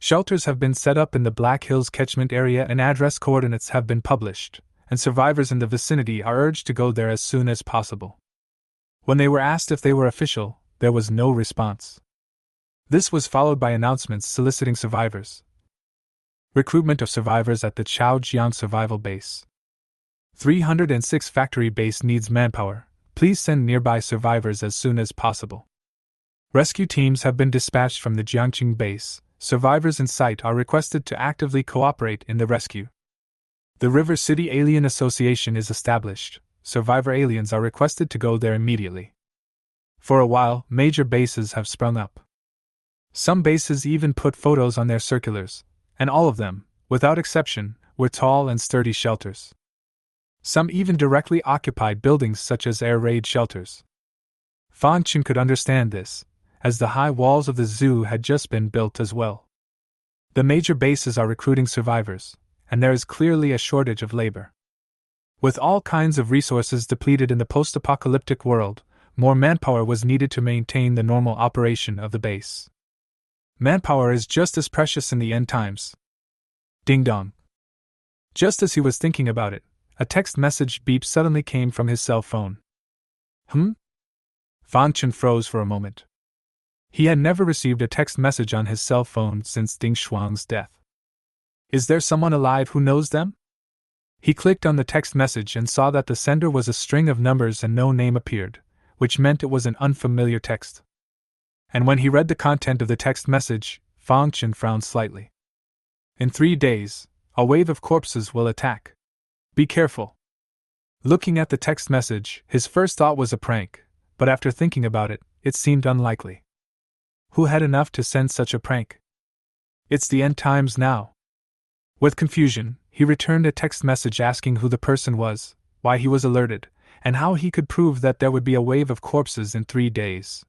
Shelters have been set up in the Black Hills catchment area and address coordinates have been published, and survivors in the vicinity are urged to go there as soon as possible. When they were asked if they were official, there was no response. This was followed by announcements soliciting survivors. Recruitment of survivors at the Chaojiang Survival Base. 306 Factory Base needs manpower. Please send nearby survivors as soon as possible. Rescue teams have been dispatched from the Jiangqing Base. Survivors in sight are requested to actively cooperate in the rescue. The River City Alien Association is established. Survivor aliens are requested to go there immediately. For a while, major bases have sprung up. Some bases even put photos on their circulars, and all of them, without exception, were tall and sturdy shelters. Some even directly occupied buildings such as air raid shelters. Fang Chen could understand this, as the high walls of the zoo had just been built as well. The major bases are recruiting survivors, and there is clearly a shortage of labor. With all kinds of resources depleted in the post-apocalyptic world, more manpower was needed to maintain the normal operation of the base. Manpower is just as precious in the end times. Ding dong. Just as he was thinking about it, a text message beep suddenly came from his cell phone. Fang Chen froze for a moment. He had never received a text message on his cell phone since Ding Shuang's death. Is there someone alive who knows them? He clicked on the text message and saw that the sender was a string of numbers and no name appeared, which meant it was an unfamiliar text. And when he read the content of the text message, Fang Chen frowned slightly. In 3 days, a wave of corpses will attack. Be careful. Looking at the text message, his first thought was a prank, but after thinking about it, it seemed unlikely. Who had enough to send such a prank? It's the end times now. With confusion, he returned a text message asking who the person was, why he was alerted, and how he could prove that there would be a wave of corpses in 3 days.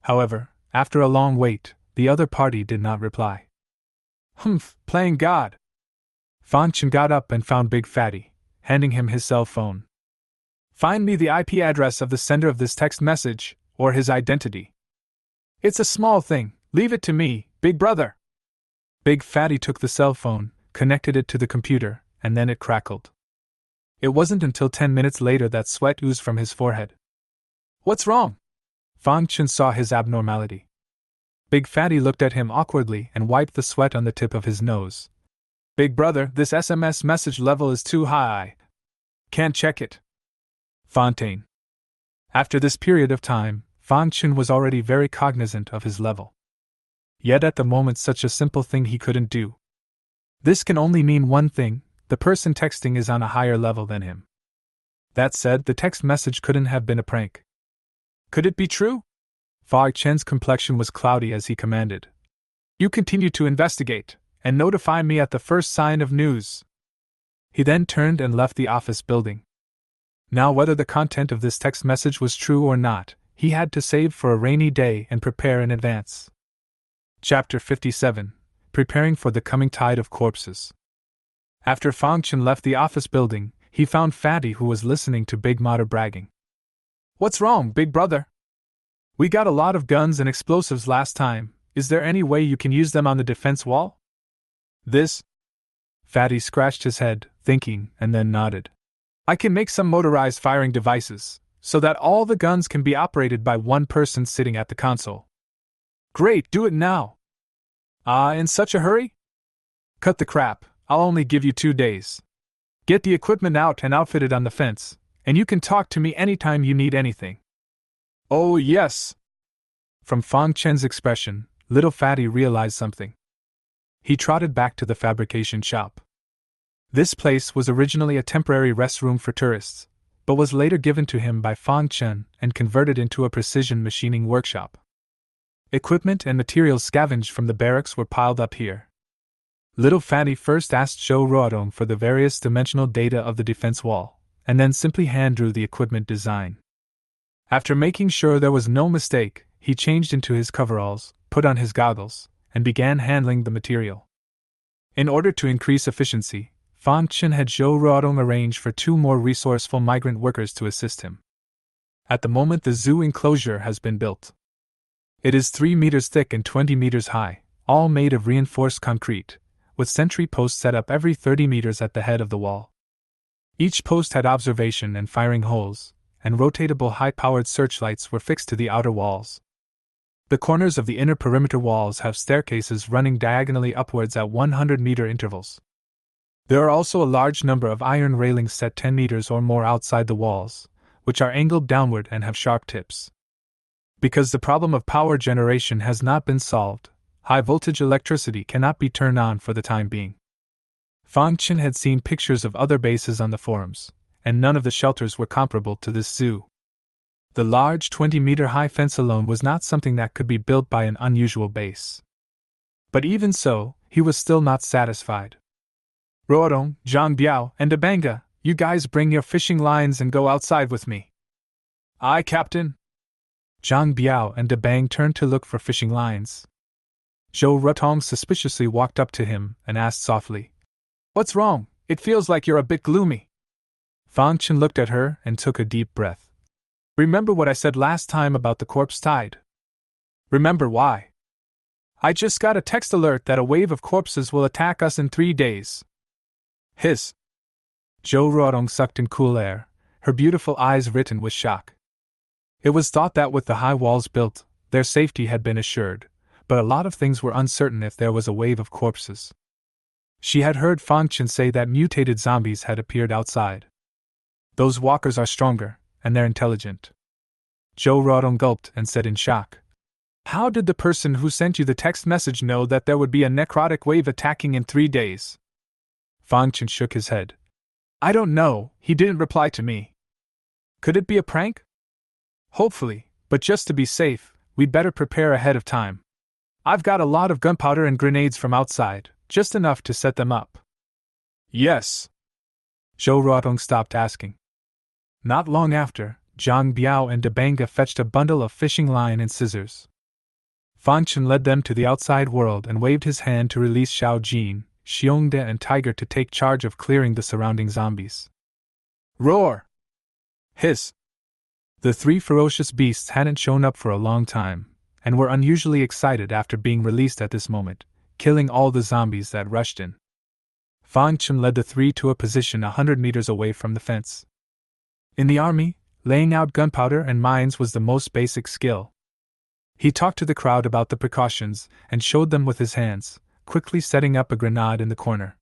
However, after a long wait, the other party did not reply. Playing God. Fang Chen got up and found Big Fatty, handing him his cell phone. Find me the IP address of the sender of this text message, or his identity. It's a small thing, leave it to me, big brother. Big Fatty took the cell phone, connected it to the computer, and then it crackled. It wasn't until 10 minutes later that sweat oozed from his forehead. What's wrong? Fang Chen saw his abnormality. Big Fatty looked at him awkwardly and wiped the sweat on the tip of his nose. Big brother, this SMS message level is too high. Can't check it. Fontaine. After this period of time, Fang Chen was already very cognizant of his level. Yet at the moment such a simple thing he couldn't do. This can only mean one thing: the person texting is on a higher level than him. That said, the text message couldn't have been a prank. Could it be true? Fang Chen's complexion was cloudy as he commanded. You continue to investigate, and notify me at the first sign of news. He then turned and left the office building. Now whether the content of this text message was true or not, he had to save for a rainy day and prepare in advance. Chapter 57. Preparing for the coming tide of corpses. After Fang Chen left the office building, he found Fatty, who was listening to Big Mater bragging. What's wrong, big brother? We got a lot of guns and explosives last time. Is there any way you can use them on the defense wall? This? Fatty scratched his head, thinking, and then nodded. I can make some motorized firing devices, so that all the guns can be operated by one person sitting at the console. Great, do it now. In such a hurry? Cut the crap, I'll only give you 2 days. Get the equipment out and outfit it on the fence, and you can talk to me anytime you need anything. Oh, yes. From Fang Chen's expression, little Fatty realized something. He trotted back to the fabrication shop. This place was originally a temporary rest room for tourists, but was later given to him by Fang Chen and converted into a precision machining workshop. Equipment and materials scavenged from the barracks were piled up here. Little Fatty first asked Zhou Ruodong for the various dimensional data of the defense wall, and then simply hand-drew the equipment design. After making sure there was no mistake, he changed into his coveralls, put on his goggles, and began handling the material. In order to increase efficiency, Fan Chen had Zhou Ruodong arrange for 2 more resourceful migrant workers to assist him. At the moment, the zoo enclosure has been built. It is 3 meters thick and 20 meters high, all made of reinforced concrete, with sentry posts set up every 30 meters at the head of the wall. Each post had observation and firing holes, and rotatable high-powered searchlights were fixed to the outer walls. The corners of the inner perimeter walls have staircases running diagonally upwards at 100-meter intervals. There are also a large number of iron railings set 10 meters or more outside the walls, which are angled downward and have sharp tips. Because the problem of power generation has not been solved, high-voltage electricity cannot be turned on for the time being. Fang Chen had seen pictures of other bases on the forums, and none of the shelters were comparable to this zoo. The large 20-meter-high fence alone was not something that could be built by an unusual base. But even so, he was still not satisfied. Ruodong, Zhang Biao, and Dabanga, you guys bring your fishing lines and go outside with me. Aye, Captain. Zhang Biao and Dabang turned to look for fishing lines. Zhou Ruodong suspiciously walked up to him and asked softly, "What's wrong? It feels like you're a bit gloomy." Fang Chen looked at her and took a deep breath. "Remember what I said last time about the corpse tide?" "Remember why?" "I just got a text alert that a wave of corpses will attack us in 3 days. Hiss. Zhou Ruodong sucked in cool air, her beautiful eyes written with shock. It was thought that with the high walls built, their safety had been assured, but a lot of things were uncertain if there was a wave of corpses. She had heard Fang Chen say that mutated zombies had appeared outside. Those walkers are stronger, and they're intelligent. Zhou Ruodong gulped and said in shock, "How did the person who sent you the text message know that there would be a necrotic wave attacking in 3 days? Fang Chen shook his head. "I don't know, he didn't reply to me." "Could it be a prank?" "Hopefully, but just to be safe, we'd better prepare ahead of time. I've got a lot of gunpowder and grenades from outside, just enough to set them up." "Yes." Zhou Ruodong stopped asking. Not long after, Zhang Biao and Dabanga fetched a bundle of fishing line and scissors. Fan Chen led them to the outside world and waved his hand to release Xiao Jin, Xiongde and Tiger to take charge of clearing the surrounding zombies. "Roar!" "Hiss!" The 3 ferocious beasts hadn't shown up for a long time, and were unusually excited after being released at this moment, killing all the zombies that rushed in. Fan Chen led the 3 to a position 100 meters away from the fence. In the army, laying out gunpowder and mines was the most basic skill. He talked to the crowd about the precautions and showed them with his hands, quickly setting up a grenade in the corner.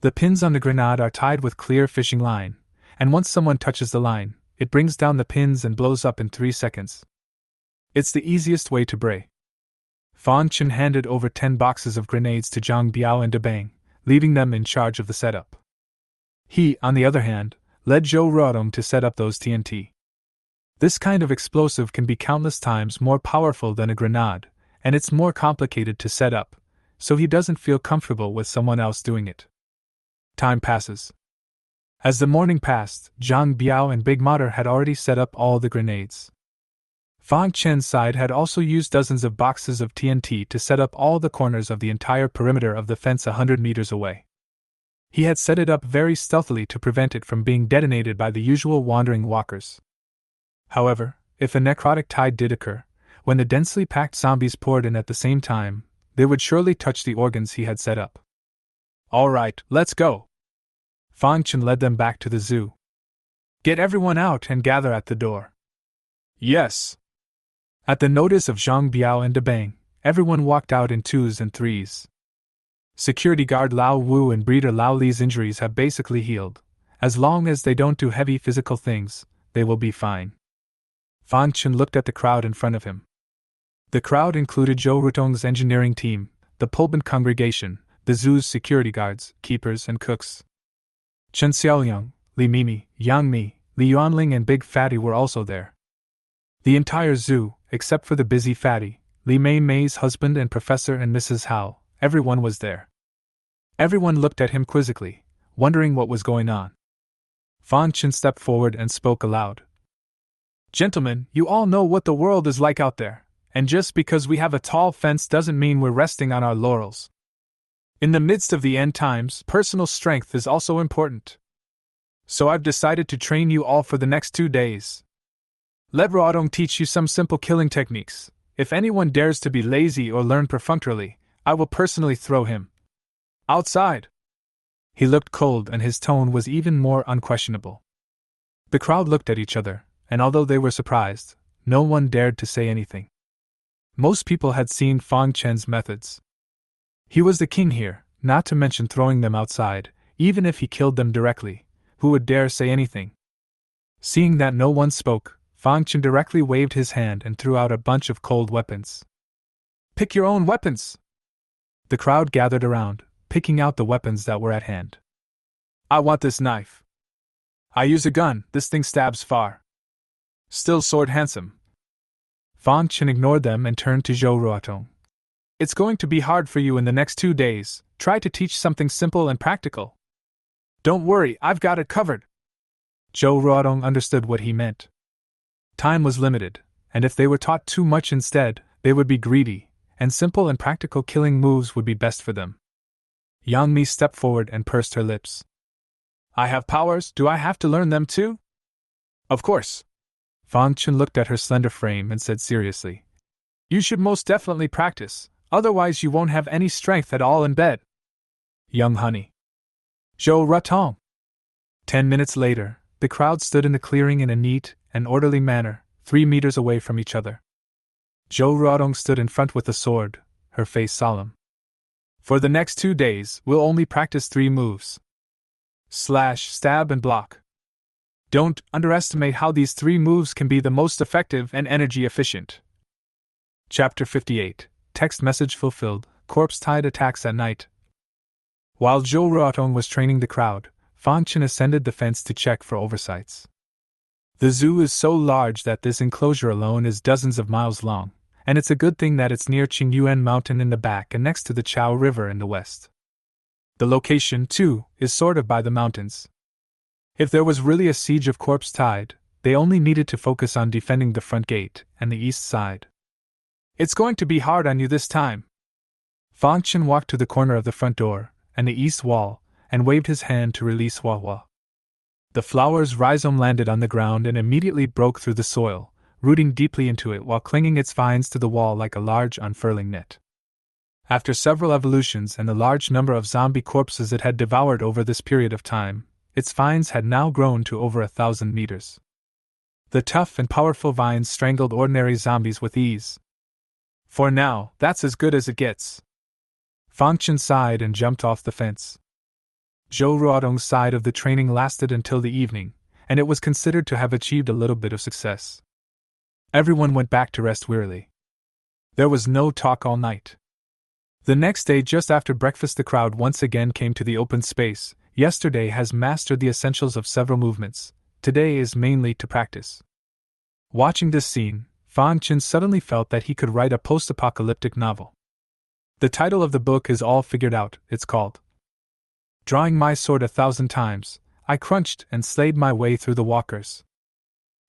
The pins on the grenade are tied with clear fishing line, and once someone touches the line, it brings down the pins and blows up in 3 seconds. It's the easiest way to bray. Fan Chen handed over 10 boxes of grenades to Zhang Biao and Dabang, leaving them in charge of the setup. He, on the other hand, led Zhou Ruodong to set up those TNT. This kind of explosive can be countless times more powerful than a grenade, and it's more complicated to set up, so he doesn't feel comfortable with someone else doing it. Time passes. As the morning passed, Zhang Biao and Big Mater had already set up all the grenades. Fang Chen's side had also used dozens of boxes of TNT to set up all the corners of the entire perimeter of the fence 100 meters away. He had set it up very stealthily to prevent it from being detonated by the usual wandering walkers. However, if a necrotic tide did occur, when the densely packed zombies poured in at the same time, they would surely touch the organs he had set up. "All right, let's go." Fang Chen led them back to the zoo. "Get everyone out and gather at the door." "Yes." At the notice of Zhang Biao and Dabang, everyone walked out in 2s and 3s. Security guard Lao Wu and breeder Lao Li's injuries have basically healed. As long as they don't do heavy physical things, they will be fine. Fan Chen looked at the crowd in front of him. The crowd included Zhou Rutong's engineering team, the Pulbin congregation, the zoo's security guards, keepers, and cooks. Chen Xiaoyang, Li Mimi, Yang Mi, Li Yuanling, and Big Fatty were also there. The entire zoo, except for the busy Fatty, Li Mei Mei's husband and Professor and Mrs. Hao, everyone was there. Everyone looked at him quizzically, wondering what was going on. Fan Chen stepped forward and spoke aloud. Gentlemen, you all know what the world is like out there, and just because we have a tall fence doesn't mean we're resting on our laurels. In the midst of the end times, personal strength is also important. So I've decided to train you all for the next 2 days. Let Rodong teach you some simple killing techniques. If anyone dares to be lazy or learn perfunctorily, I will personally throw him outside. He looked cold and his tone was even more unquestionable. The crowd looked at each other, and although they were surprised, no one dared to say anything. Most people had seen Fang Chen's methods. He was the king here, not to mention throwing them outside. Even if he killed them directly, who would dare say anything? Seeing that no one spoke, Fang Chen directly waved his hand and threw out a bunch of cold weapons. Pick your own weapons! The crowd gathered around, picking out the weapons that were at hand. I want this knife. I use a gun, this thing stabs far. Still sword handsome. Fan Chen ignored them and turned to Zhou Ruotong. It's going to be hard for you in the next 2 days, try to teach something simple and practical. Don't worry, I've got it covered. Zhou Ruotong understood what he meant. Time was limited, and if they were taught too much instead, they would be greedy, and simple and practical killing moves would be best for them. Yang Mi stepped forward and pursed her lips. I have powers, do I have to learn them too? Of course. Fan Chen looked at her slender frame and said seriously. You should most definitely practice, otherwise you won't have any strength at all in bed. Young honey. Zhou Rutong. 10 minutes later, the crowd stood in the clearing in a neat and orderly manner, 3 meters away from each other. Zhou Rutong stood in front with a sword, her face solemn. For the next 2 days, we'll only practice 3 moves. Slash, stab, and block. Don't underestimate how these 3 moves can be the most effective and energy efficient. Chapter 58. Text message fulfilled. Corpse-tied attacks at night. While Zhou Ruotong was training the crowd, Fan Chen ascended the fence to check for oversights. The zoo is so large that this enclosure alone is dozens of miles long, and it's a good thing that it's near Qingyuan Mountain in the back and next to the Chao River in the west. The location, too, is sort of by the mountains. If there was really a siege of Corpse Tide, they only needed to focus on defending the front gate and the east side. It's going to be hard on you this time. Fan Chen walked to the corner of the front door and the east wall and waved his hand to release Hua Hua. The flower's rhizome landed on the ground and immediately broke through the soil, rooting deeply into it while clinging its vines to the wall like a large unfurling net. After several evolutions and the large number of zombie corpses it had devoured over this period of time, its vines had now grown to over 1,000 meters. The tough and powerful vines strangled ordinary zombies with ease. For now, that's as good as it gets. Fan Chen sighed and jumped off the fence. Zhou Ruotong's side of the training lasted until the evening, and it was considered to have achieved a little bit of success. Everyone went back to rest wearily. There was no talk all night. The next day, just after breakfast, the crowd once again came to the open space. Yesterday has mastered the essentials of several movements. Today is mainly to practice. Watching this scene, Fan Chen suddenly felt that he could write a post-apocalyptic novel. The title of the book is all figured out. It's called Drawing My Sword 1,000 Times, I Crunched and Slayed My Way Through the Walkers.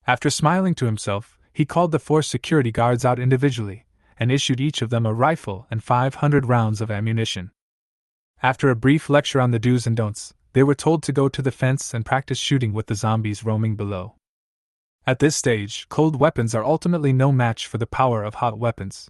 After smiling to himself, he called the 4 security guards out individually, and issued each of them a rifle and 500 rounds of ammunition. After a brief lecture on the do's and don'ts, they were told to go to the fence and practice shooting with the zombies roaming below. At this stage, cold weapons are ultimately no match for the power of hot weapons.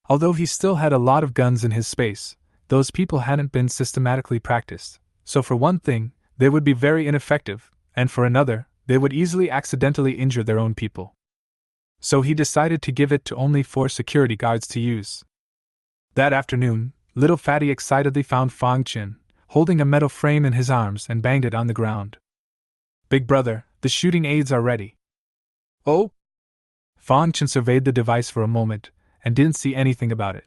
Although he still had a lot of guns in his space, those people hadn't been systematically practiced, so for one thing, they would be very ineffective, and for another, they would easily accidentally injure their own people. So he decided to give it to only 4 security guards to use. That afternoon, Little Fatty excitedly found Fang Chin, holding a metal frame in his arms, and banged it on the ground. Big brother, the shooting aids are ready. Oh? Fang Chin surveyed the device for a moment, and didn't see anything about it.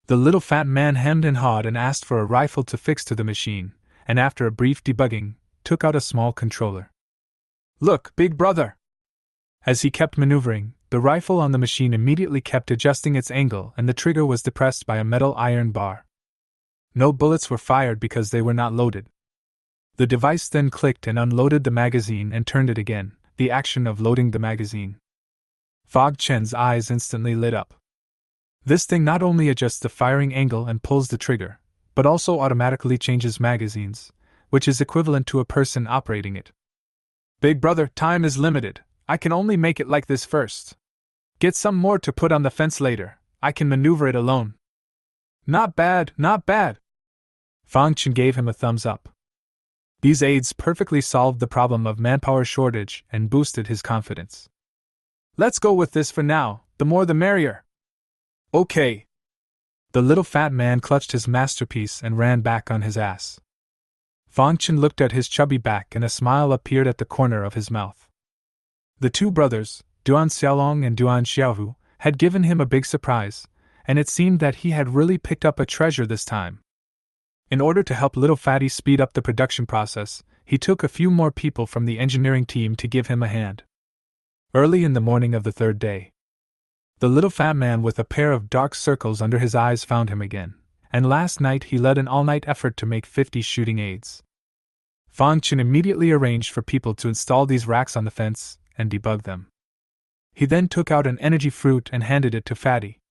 The little fat man hemmed and hawed and asked for a rifle to fix to the machine, and after a brief debugging, took out a small controller. Look, big brother! As he kept maneuvering, the rifle on the machine immediately kept adjusting its angle and the trigger was depressed by a metal iron bar. No bullets were fired because they were not loaded. The device then clicked and unloaded the magazine and turned it again, the action of loading the magazine. Fang Chen's eyes instantly lit up. This thing not only adjusts the firing angle and pulls the trigger, but also automatically changes magazines, which is equivalent to a person operating it. Big brother, time is limited. I can only make it like this first. Get some more to put on the fence later. I can maneuver it alone. Not bad, not bad. Fang Chen gave him a thumbs up. These aids perfectly solved the problem of manpower shortage and boosted his confidence. Let's go with this for now, the more the merrier. Okay. The little fat man clutched his masterpiece and ran back on his ass. Fang Chen looked at his chubby back and a smile appeared at the corner of his mouth. The two brothers, Duan Xiaolong and Duan Xiaohu, had given him a big surprise, and it seemed that he had really picked up a treasure this time. In order to help Little Fatty speed up the production process, he took a few more people from the engineering team to give him a hand. Early in the morning of the third day, the little fat man with a pair of dark circles under his eyes found him again, and last night he led an all-night effort to make 50 shooting aids. Fang Chen immediately arranged for people to install these racks on the fence and debug them. He then took out an energy fruit and handed it to Fatty.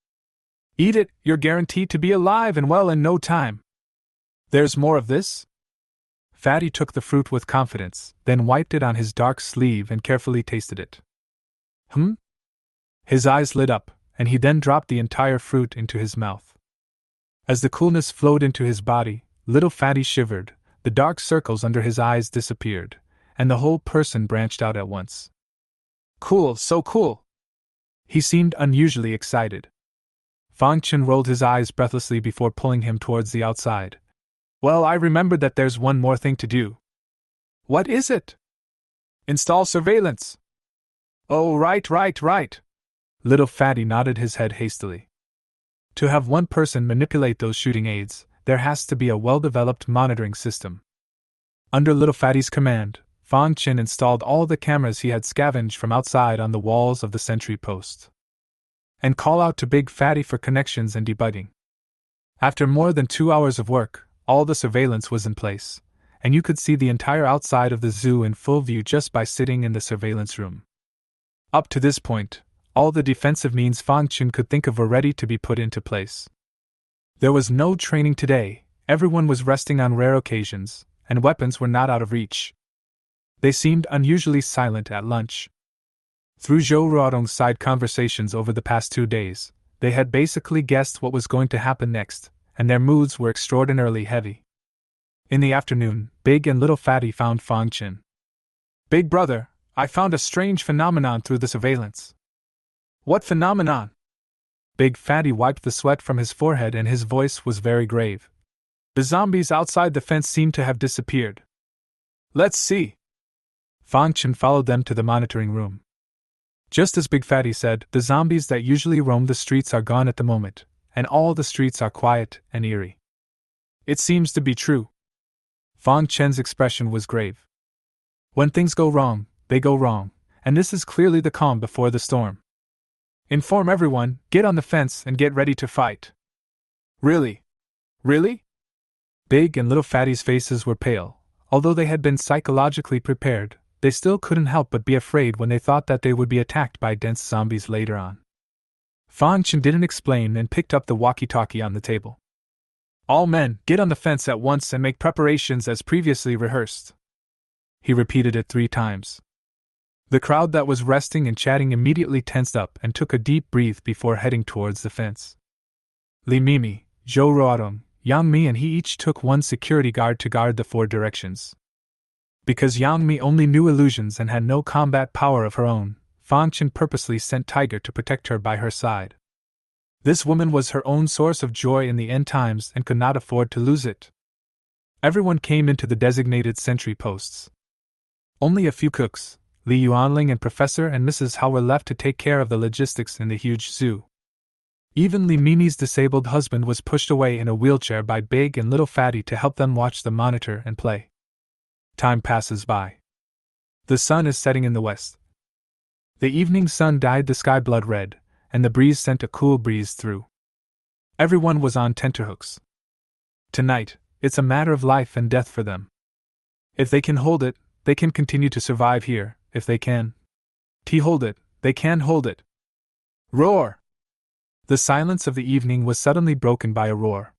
Eat it, you're guaranteed to be alive and well in no time. There's more of this? Fatty took the fruit with confidence, then wiped it on his dark sleeve and carefully tasted it. His eyes lit up, and he then dropped the entire fruit into his mouth. As the coolness flowed into his body, Little Fatty shivered, the dark circles under his eyes disappeared, and the whole person branched out at once. Cool, so cool! He seemed unusually excited. Fang Chen rolled his eyes breathlessly before pulling him towards the outside. Well, I remembered that there's one more thing to do. What is it? Install surveillance. Oh, right. Little Fatty nodded his head hastily. To have one person manipulate those shooting aids, there has to be a well-developed monitoring system. Under Little Fatty's command, Fang Chen installed all the cameras he had scavenged from outside on the walls of the sentry post. And call out to Big Fatty for connections and debugging. After more than 2 hours of work, all the surveillance was in place, and you could see the entire outside of the zoo in full view just by sitting in the surveillance room. Up to this point, all the defensive means Fang Chen could think of were ready to be put into place. There was no training today, everyone was resting on rare occasions, and weapons were not out of reach. They seemed unusually silent at lunch. Through Zhou Ruodong's side conversations over the past 2 days, they had basically guessed what was going to happen next, and their moods were extraordinarily heavy. In the afternoon, Big and Little Fatty found Fang Chen. Big brother, I found a strange phenomenon through the surveillance. What phenomenon? Big Fatty wiped the sweat from his forehead and his voice was very grave. The zombies outside the fence seem to have disappeared. Let's see. Fang Chen followed them to the monitoring room. Just as Big Fatty said, the zombies that usually roam the streets are gone at the moment, and all the streets are quiet and eerie. It seems to be true. Fang Chen's expression was grave. When things go wrong, they go wrong, and this is clearly the calm before the storm. Inform everyone, get on the fence and get ready to fight. Really? Really? Big and Little Fatty's faces were pale. Although they had been psychologically prepared, they still couldn't help but be afraid when they thought that they would be attacked by dense zombies later on. Fang Chen didn't explain and picked up the walkie-talkie on the table. All men, get on the fence at once and make preparations as previously rehearsed. He repeated it 3 times. The crowd that was resting and chatting immediately tensed up and took a deep breath before heading towards the fence. Li Mimi, Zhou Ruodong, Yang Mi and he each took one security guard to guard the 4 directions. Because Yang Mi only knew illusions and had no combat power of her own, Fang Chen purposely sent Tiger to protect her by her side. This woman was her own source of joy in the end times and could not afford to lose it. Everyone came into the designated sentry posts. Only a few cooks, Li Yuanling and Professor and Mrs. Hao, were left to take care of the logistics in the huge zoo. Even Li Mimi's disabled husband was pushed away in a wheelchair by Big and Little Fatty to help them watch the monitor and play. Time passes by. The sun is setting in the west. The evening sun dyed the sky blood red, and the breeze sent a cool breeze through. Everyone was on tenterhooks. Tonight, it's a matter of life and death for them. If they can hold it, they can continue to survive here. If they can hold it, they can hold it. Roar! The silence of the evening was suddenly broken by a roar.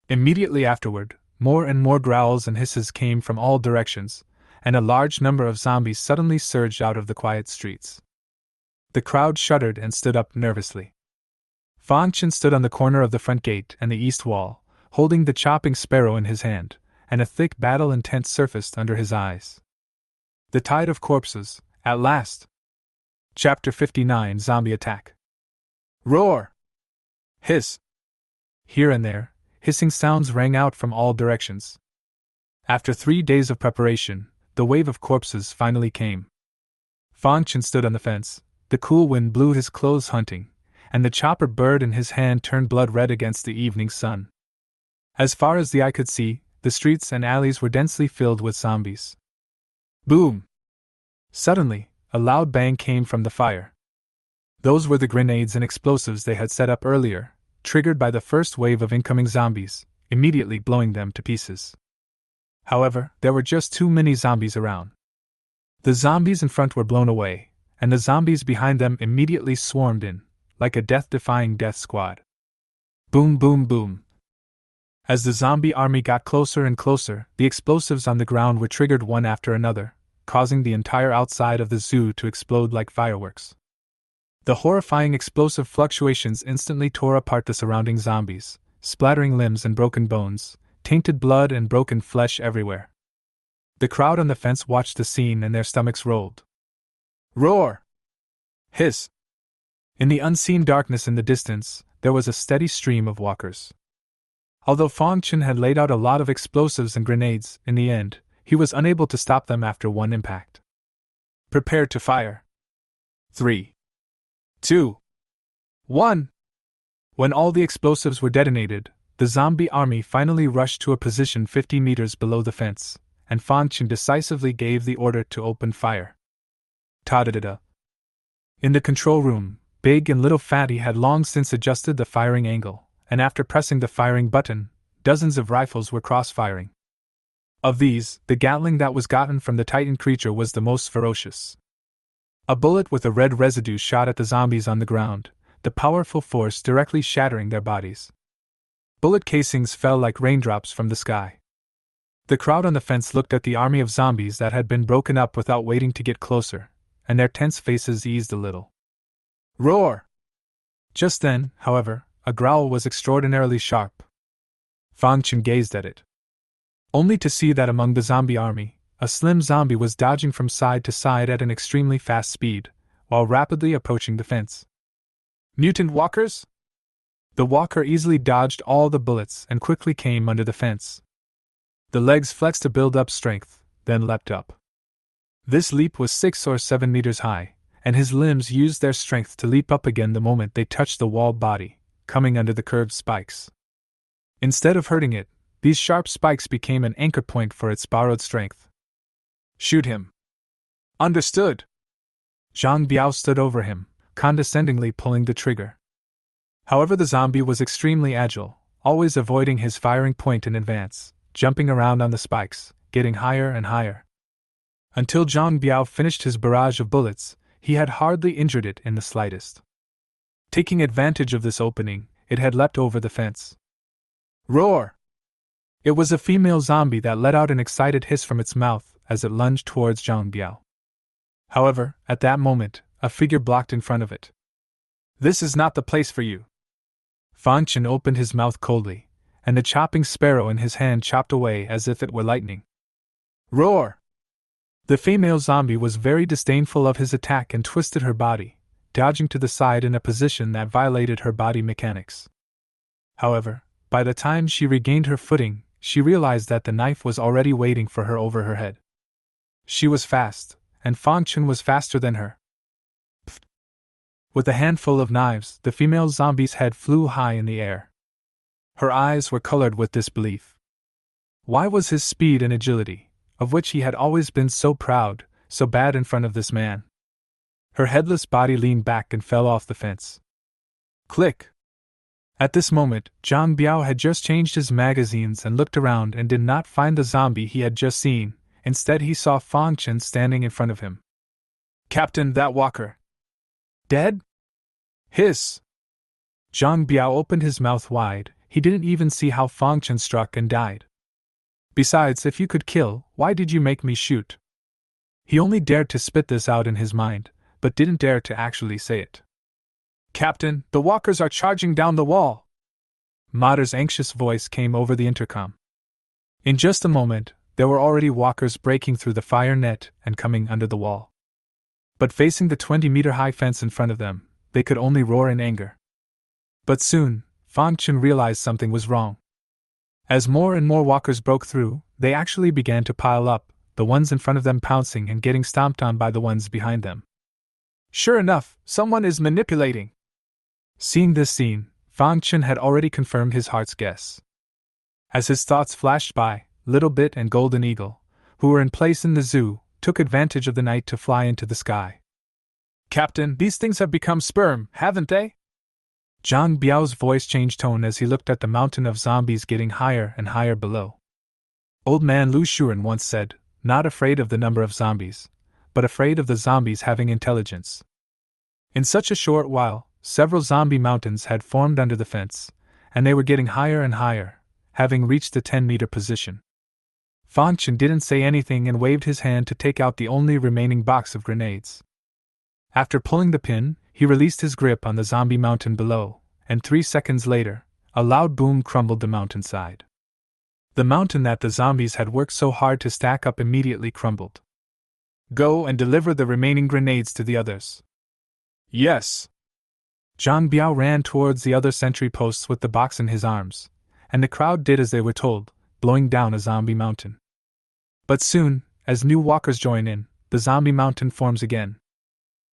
Immediately afterward, more and more growls and hisses came from all directions, and a large number of zombies suddenly surged out of the quiet streets. The crowd shuddered and stood up nervously. Fang Chen stood on the corner of the front gate and the east wall, holding the chopping sparrow in his hand, and a thick battle intent surfaced under his eyes. The tide of corpses, at last. Chapter 59: Zombie Attack. Roar! Hiss! Here and there, hissing sounds rang out from all directions. After 3 days of preparation, the wave of corpses finally came. Fang Chen stood on the fence, the cool wind blew his clothes hunting, and the chopper bird in his hand turned blood red against the evening sun. As far as the eye could see, the streets and alleys were densely filled with zombies. Boom! Suddenly, a loud bang came from the fire. Those were the grenades and explosives they had set up earlier, triggered by the first wave of incoming zombies, immediately blowing them to pieces. However, there were just too many zombies around. The zombies in front were blown away, and the zombies behind them immediately swarmed in, like a death-defying death squad. Boom, boom, boom. As the zombie army got closer and closer, the explosives on the ground were triggered one after another, causing the entire outside of the zoo to explode like fireworks. The horrifying explosive fluctuations instantly tore apart the surrounding zombies, splattering limbs and broken bones, tainted blood and broken flesh everywhere. The crowd on the fence watched the scene and their stomachs rolled. Roar! Hiss! In the unseen darkness in the distance, there was a steady stream of walkers. Although Fang Chen had laid out a lot of explosives and grenades, in the end, he was unable to stop them after one impact. Prepare to fire. 3, 2, 1. When all the explosives were detonated, the zombie army finally rushed to a position 50 meters below the fence, and Fang Chen decisively gave the order to open fire. Ta-da-da-da. In the control room, Big and Little Fatty had long since adjusted the firing angle, and after pressing the firing button, dozens of rifles were cross-firing. Of these, the Gatling that was gotten from the Titan creature was the most ferocious. A bullet with a red residue shot at the zombies on the ground, the powerful force directly shattering their bodies. Bullet casings fell like raindrops from the sky. The crowd on the fence looked at the army of zombies that had been broken up without waiting to get closer, and their tense faces eased a little. Roar! Just then, however, a growl was extraordinarily sharp. Fang Chen gazed at it, only to see that among the zombie army, a slim zombie was dodging from side to side at an extremely fast speed, while rapidly approaching the fence. Mutant walkers? The walker easily dodged all the bullets and quickly came under the fence. The legs flexed to build up strength, then leapt up. This leap was 6 or 7 meters high, and his limbs used their strength to leap up again the moment they touched the walled body, coming under the curved spikes. Instead of hurting it, these sharp spikes became an anchor point for its borrowed strength. Shoot him. Understood. Zhang Biao stood over him, condescendingly pulling the trigger. However, the zombie was extremely agile, always avoiding his firing point in advance, jumping around on the spikes, getting higher and higher. Until Zhang Biao finished his barrage of bullets, he had hardly injured it in the slightest. Taking advantage of this opening, it had leapt over the fence. Roar! It was a female zombie that let out an excited hiss from its mouth as it lunged towards Zhang Biao. However, at that moment, a figure blocked in front of it. This is not the place for you. Fang Chen opened his mouth coldly, and the chopping sparrow in his hand chopped away as if it were lightning. Roar! The female zombie was very disdainful of his attack and twisted her body, dodging to the side in a position that violated her body mechanics. However, by the time she regained her footing, she realized that the knife was already waiting for her over her head. She was fast, and Fang Chun was faster than her. Pfft. With a handful of knives, the female zombie's head flew high in the air. Her eyes were colored with disbelief. Why was his speed and agility, of which he had always been so proud, so bad in front of this man? Her headless body leaned back and fell off the fence. Click! At this moment, Zhang Biao had just changed his magazines and looked around and did not find the zombie he had just seen. Instead, he saw Fang Chun standing in front of him. Captain, that walker. Dead? Hiss! Zhang Biao opened his mouth wide. He didn't even see how Fang Chun struck and died. Besides, if you could kill, why did you make me shoot? He only dared to spit this out in his mind, but didn't dare to actually say it. Captain, the walkers are charging down the wall! Mater's anxious voice came over the intercom. In just a moment, there were already walkers breaking through the fire net and coming under the wall. But facing the 20-meter-high fence in front of them, they could only roar in anger. But soon, Fang Chun realized something was wrong. As more and more walkers broke through, they actually began to pile up, the ones in front of them pouncing and getting stomped on by the ones behind them. Sure enough, someone is manipulating. Seeing this scene, Fang Chun had already confirmed his heart's guess. As his thoughts flashed by, Little Bit and Golden Eagle, who were in place in the zoo, took advantage of the night to fly into the sky. Captain, these things have become sperm, haven't they? Zhang Biao's voice changed tone as he looked at the mountain of zombies getting higher and higher below. Old man Lu Shuren once said, not afraid of the number of zombies, but afraid of the zombies having intelligence. In such a short while, several zombie mountains had formed under the fence, and they were getting higher and higher, having reached the 10-meter position. Fang Chun didn't say anything and waved his hand to take out the only remaining box of grenades. After pulling the pin, he released his grip on the zombie mountain below, and 3 seconds later, a loud boom crumbled the mountainside. The mountain that the zombies had worked so hard to stack up immediately crumbled. Go and deliver the remaining grenades to the others. Yes. Zhang Biao ran towards the other sentry posts with the box in his arms, and the crowd did as they were told, blowing down a zombie mountain. But soon, as new walkers join in, the zombie mountain forms again.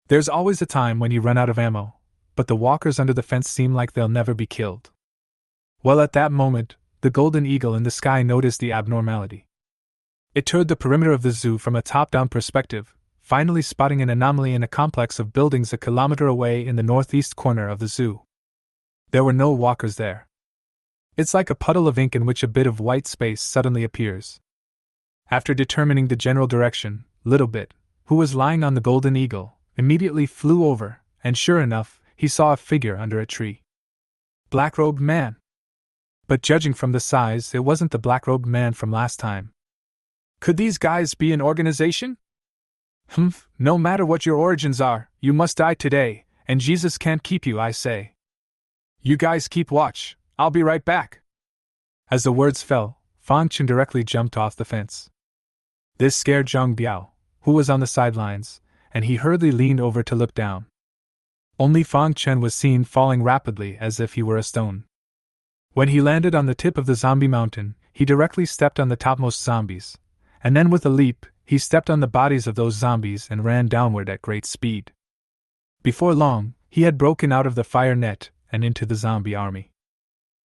There's always a time when you run out of ammo, but the walkers under the fence seem like they'll never be killed. Well, at that moment, the golden eagle in the sky noticed the abnormality. It toured the perimeter of the zoo from a top-down perspective, finally spotting an anomaly in a complex of buildings a kilometer away in the northeast corner of the zoo. There were no walkers there. It's like a puddle of ink in which a bit of white space suddenly appears. After determining the general direction, Little Bit, who was lying on the golden eagle, immediately flew over, and sure enough, he saw a figure under a tree. Black-robed man. But judging from the size, it wasn't the black-robed man from last time. Could these guys be an organization? No matter what your origins are, you must die today, and Jesus can't keep you, I say. You guys keep watch, I'll be right back. As the words fell, Fang Chun directly jumped off the fence. This scared Zhang Biao, who was on the sidelines, and he hurriedly leaned over to look down. Only Fang Chun was seen falling rapidly as if he were a stone. When he landed on the tip of the zombie mountain, he directly stepped on the topmost zombies, and then with a leap, he stepped on the bodies of those zombies and ran downward at great speed. Before long, he had broken out of the fire net and into the zombie army.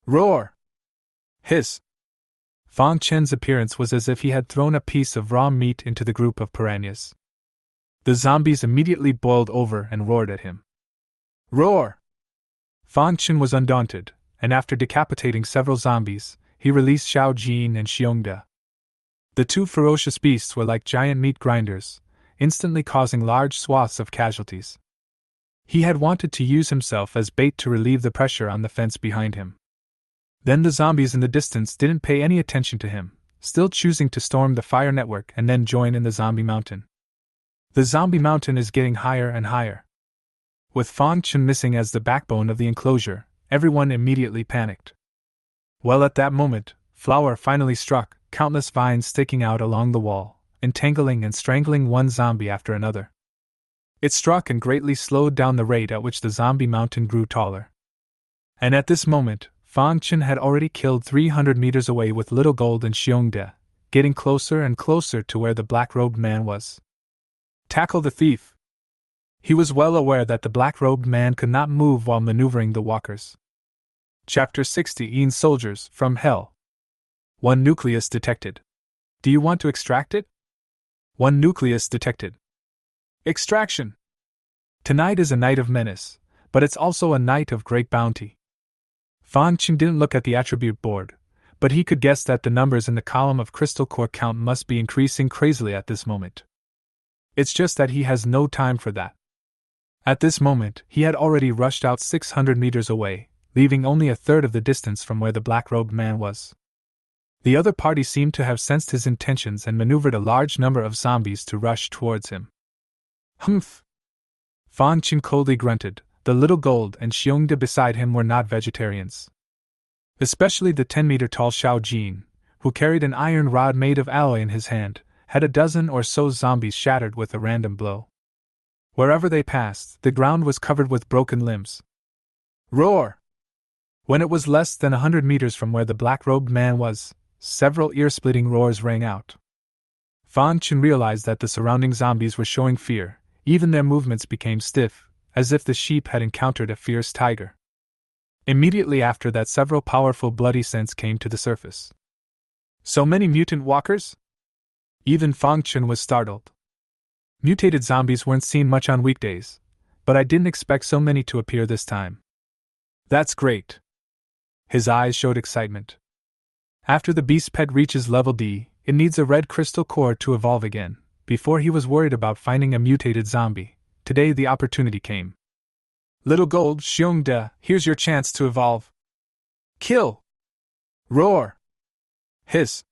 Roar! Hiss! Fang Chun's appearance was as if he had thrown a piece of raw meat into the group of piranhas. The zombies immediately boiled over and roared at him. Roar! Fang Chun was undaunted, and after decapitating several zombies, he released Xiao Jin and Xiongda. The two ferocious beasts were like giant meat grinders, instantly causing large swaths of casualties. He had wanted to use himself as bait to relieve the pressure on the fence behind him. Then the zombies in the distance didn't pay any attention to him, still choosing to storm the fire network and then join in the zombie mountain. The zombie mountain is getting higher and higher. With Fang Chun missing as the backbone of the enclosure, everyone immediately panicked. Well, at that moment, Flower finally struck, countless vines sticking out along the wall, entangling and strangling one zombie after another. It struck and greatly slowed down the rate at which the zombie mountain grew taller. And at this moment, Fang Chen had already killed 300 meters away with Little Gold and Xiongde, getting closer and closer to where the black-robed man was. Tackle the thief! He was well aware that the black-robed man could not move while maneuvering the walkers. Chapter 60 Soldiers from Hell. 1 nucleus detected. Do you want to extract it? 1 nucleus detected. Extraction! Tonight is a night of menace, but it's also a night of great bounty. Fang Chen didn't look at the attribute board, but he could guess that the numbers in the column of crystal core count must be increasing crazily at this moment. It's just that he has no time for that. At this moment, he had already rushed out 600 meters away, leaving only a third of the distance from where the black-robed man was. The other party seemed to have sensed his intentions and maneuvered a large number of zombies to rush towards him. Humph! Fang Chen coldly grunted. The Little Gold and Xiongde beside him were not vegetarians. Especially the 10-meter-tall Xiao Jin, who carried an iron rod made of alloy in his hand, had a dozen or so zombies shattered with a random blow. Wherever they passed, the ground was covered with broken limbs. Roar! When it was less than 100 meters from where the black-robed man was, several ear-splitting roars rang out. Fang Chen realized that the surrounding zombies were showing fear. Even their movements became stiff, as if the sheep had encountered a fierce tiger. Immediately after that, several powerful bloody scents came to the surface. So many mutant walkers? Even Fang Chen was startled. Mutated zombies weren't seen much on weekdays, but I didn't expect so many to appear this time. That's great. His eyes showed excitement. After the beast pet reaches level D, it needs a red crystal core to evolve again. Before he was worried about finding a mutated zombie, today the opportunity came. Little Gold, Xiongde, here's your chance to evolve. Kill! Roar! Hiss!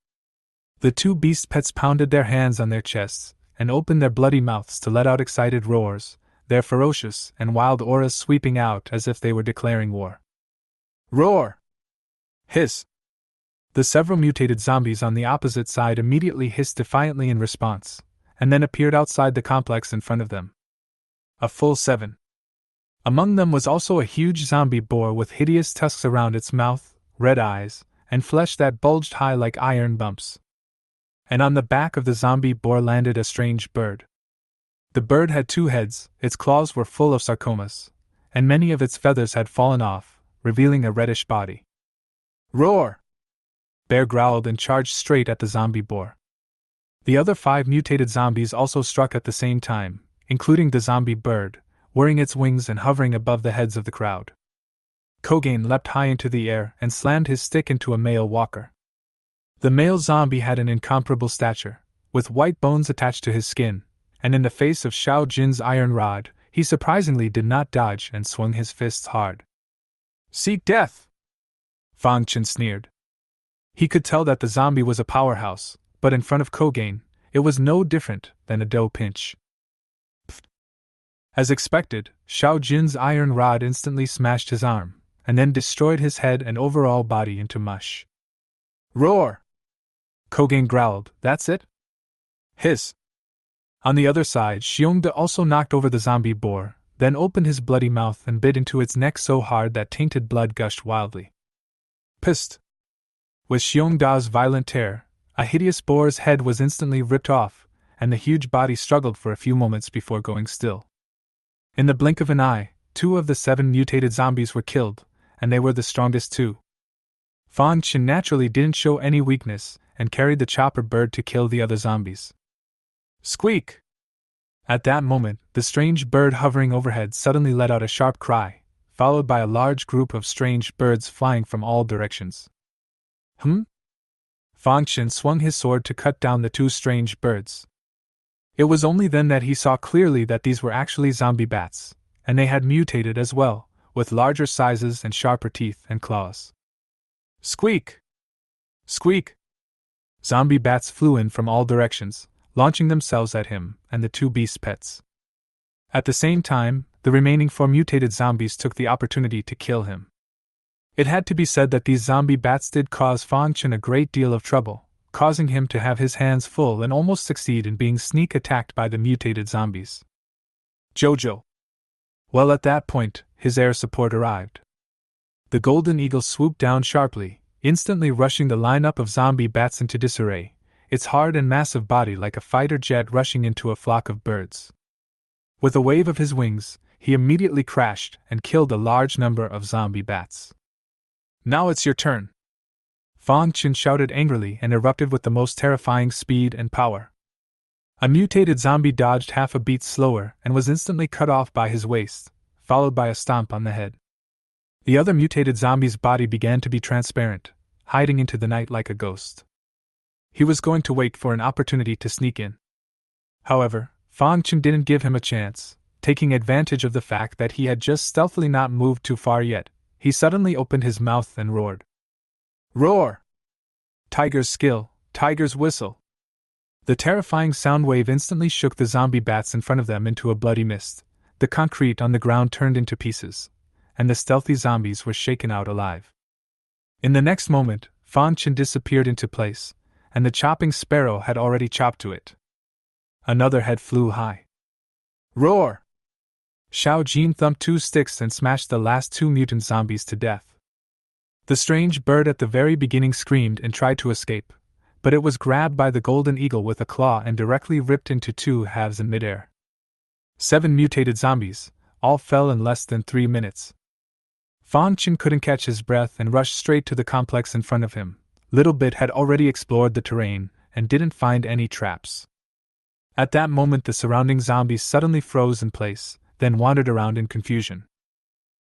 The 2 beast pets pounded their hands on their chests and opened their bloody mouths to let out excited roars, their ferocious and wild auras sweeping out as if they were declaring war. Roar! Hiss! The several mutated zombies on the opposite side immediately hissed defiantly in response, and then appeared outside the complex in front of them. A full 7. Among them was also a huge zombie boar with hideous tusks around its mouth, red eyes, and flesh that bulged high like iron bumps. And on the back of the zombie boar landed a strange bird. The bird had 2 heads, its claws were full of sarcomas, and many of its feathers had fallen off, revealing a reddish body. Roar! Bear growled and charged straight at the zombie boar. The other 5 mutated zombies also struck at the same time, including the zombie bird, whirring its wings and hovering above the heads of the crowd. Kogain leapt high into the air and slammed his stick into a male walker. The male zombie had an incomparable stature, with white bones attached to his skin, and in the face of Xiao Jin's iron rod, he surprisingly did not dodge and swung his fists hard. Seek death! Fang Chen sneered. He could tell that the zombie was a powerhouse, but in front of Kogain, it was no different than a dough pinch. Pfft. As expected, Xiao Jin's iron rod instantly smashed his arm, and then destroyed his head and overall body into mush. Roar! Kogain growled, that's it? Hiss! On the other side, Xiongde also knocked over the zombie boar, then opened his bloody mouth and bit into its neck so hard that tainted blood gushed wildly. Psst! With Xiongda's violent tear, a hideous boar's head was instantly ripped off, and the huge body struggled for a few moments before going still. In the blink of an eye, 2 of the 7 mutated zombies were killed, and they were the strongest too. Fang Chen naturally didn't show any weakness, and carried the chopper bird to kill the other zombies. Squeak! At that moment, the strange bird hovering overhead suddenly let out a sharp cry, followed by a large group of strange birds flying from all directions. Fang Chen swung his sword to cut down the 2 strange birds. It was only then that he saw clearly that these were actually zombie bats, and they had mutated as well, with larger sizes and sharper teeth and claws. Squeak! Squeak! Zombie bats flew in from all directions, launching themselves at him and the 2 beast pets. At the same time, the remaining 4 mutated zombies took the opportunity to kill him. It had to be said that these zombie bats did cause Fang Chen a great deal of trouble, causing him to have his hands full and almost succeed in being sneak attacked by the mutated zombies. Jojo. Well, at that point, his air support arrived. The golden eagle swooped down sharply, instantly rushing the lineup of zombie bats into disarray, its hard and massive body like a fighter jet rushing into a flock of birds. With a wave of his wings, he immediately crashed and killed a large number of zombie bats. Now it's your turn. Fang Qin shouted angrily and erupted with the most terrifying speed and power. A mutated zombie dodged half a beat slower and was instantly cut off by his waist, followed by a stomp on the head. The other mutated zombie's body began to be transparent, hiding into the night like a ghost. He was going to wait for an opportunity to sneak in. However, Fang Qin didn't give him a chance. Taking advantage of the fact that he had just stealthily not moved too far yet, he suddenly opened his mouth and roared. Roar! Tiger's skill, tiger's whistle. The terrifying sound wave instantly shook the zombie bats in front of them into a bloody mist. The concrete on the ground turned into pieces, and the stealthy zombies were shaken out alive. In the next moment, Fang Qin disappeared into place, and the chopping sparrow had already chopped to it. Another head flew high. Roar! Xiao Jin thumped 2 sticks and smashed the last 2 mutant zombies to death. The strange bird at the very beginning screamed and tried to escape, but it was grabbed by the golden eagle with a claw and directly ripped into 2 halves in midair. 7 mutated zombies, all fell in less than 3 minutes. Fang Qin couldn't catch his breath and rushed straight to the complex in front of him. Little Bit had already explored the terrain and didn't find any traps. At that moment, the surrounding zombies suddenly froze in place, then wandered around in confusion.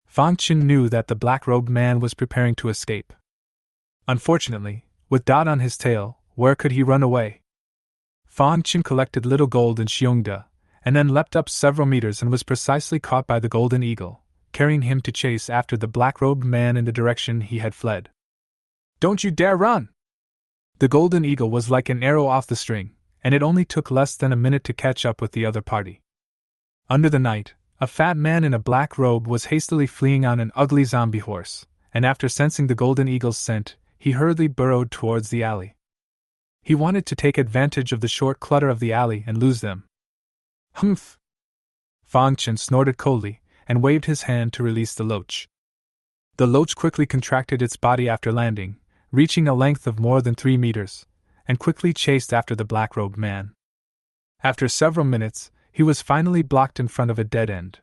Fang Qin knew that the black-robed man was preparing to escape. Unfortunately, with Dot on his tail, where could he run away? Fang Qin collected little gold in Xiongda, and then leapt up several meters and was precisely caught by the golden eagle, carrying him to chase after the black-robed man in the direction he had fled. Don't you dare run! The golden eagle was like an arrow off the string, and it only took less than a minute to catch up with the other party. Under the night, a fat man in a black robe was hastily fleeing on an ugly zombie horse, and after sensing the golden eagle's scent, he hurriedly burrowed towards the alley. He wanted to take advantage of the short clutter of the alley and lose them. Humph! Fang Qin snorted coldly and waved his hand to release the loach. The loach quickly contracted its body after landing, reaching a length of more than 3 meters, and quickly chased after the black-robed man. After several minutes, he was finally blocked in front of a dead end.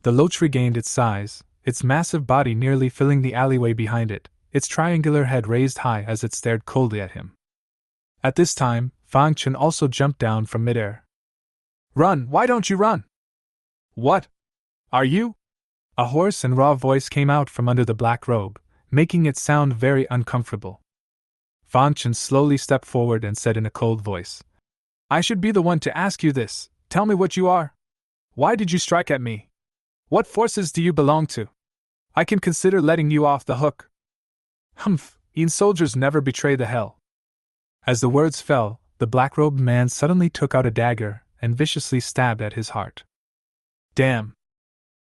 The loach regained its size, its massive body nearly filling the alleyway behind it, its triangular head raised high as it stared coldly at him. At this time, Fang Qin also jumped down from midair. Run! Why don't you run? What? Are you? A hoarse and raw voice came out from under the black robe, making it sound very uncomfortable. Fang Qin slowly stepped forward and said in a cold voice, I should be the one to ask you this. Tell me what you are. Why did you strike at me? What forces do you belong to? I can consider letting you off the hook. Humph, soldiers never betray the hell. As the words fell, the black-robed man suddenly took out a dagger and viciously stabbed at his heart. Damn!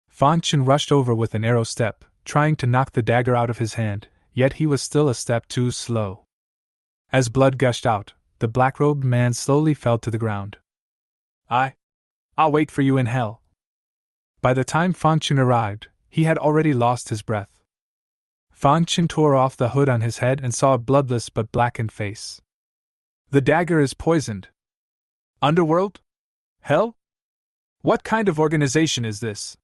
Fang Qin rushed over with an arrow step, trying to knock the dagger out of his hand, yet he was still a step too slow. As blood gushed out, the black-robed man slowly fell to the ground. I'll wait for you in hell. By the time Fang Qin arrived, he had already lost his breath. Fang Qin tore off the hood on his head and saw a bloodless but blackened face. The dagger is poisoned. Underworld? Hell? What kind of organization is this?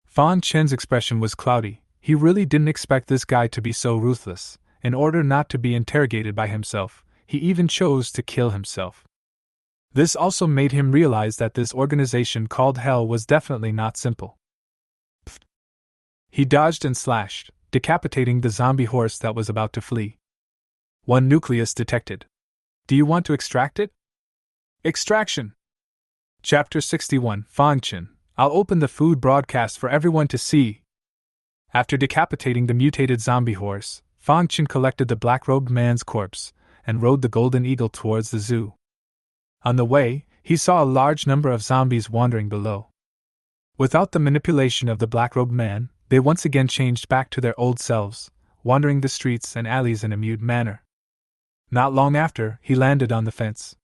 Fang Qin's expression was cloudy. He really didn't expect this guy to be so ruthless. In order not to be interrogated by himself, he even chose to kill himself. This also made him realize that this organization called Hell was definitely not simple. Pfft. He dodged and slashed, decapitating the zombie horse that was about to flee. 1 nucleus detected. Do you want to extract it? Extraction! Chapter 61 Fang Qin, I'll open the food broadcast for everyone to see. After decapitating the mutated zombie horse, Fang Qin collected the black-robed man's corpse and rode the golden eagle towards the zoo. On the way, he saw a large number of zombies wandering below. Without the manipulation of the black-robed man, they once again changed back to their old selves, wandering the streets and alleys in a mute manner. Not long after, he landed on the fence.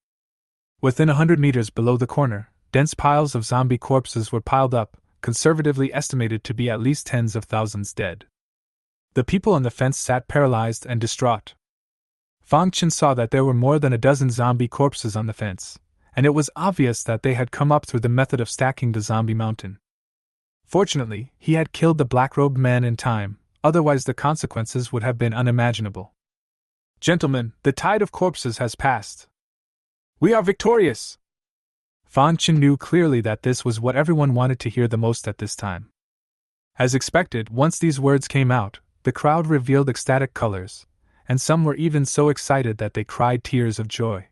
Within 100 meters below the corner, dense piles of zombie corpses were piled up, conservatively estimated to be at least tens of thousands dead. The people on the fence sat paralyzed and distraught. Fang Chen saw that there were more than a dozen zombie corpses on the fence, and it was obvious that they had come up through the method of stacking the zombie mountain. Fortunately, he had killed the black-robed man in time, otherwise the consequences would have been unimaginable. "Gentlemen, the tide of corpses has passed. We are victorious!" Fang Chen knew clearly that this was what everyone wanted to hear the most at this time. As expected, once these words came out, the crowd revealed ecstatic colors, and some were even so excited that they cried tears of joy.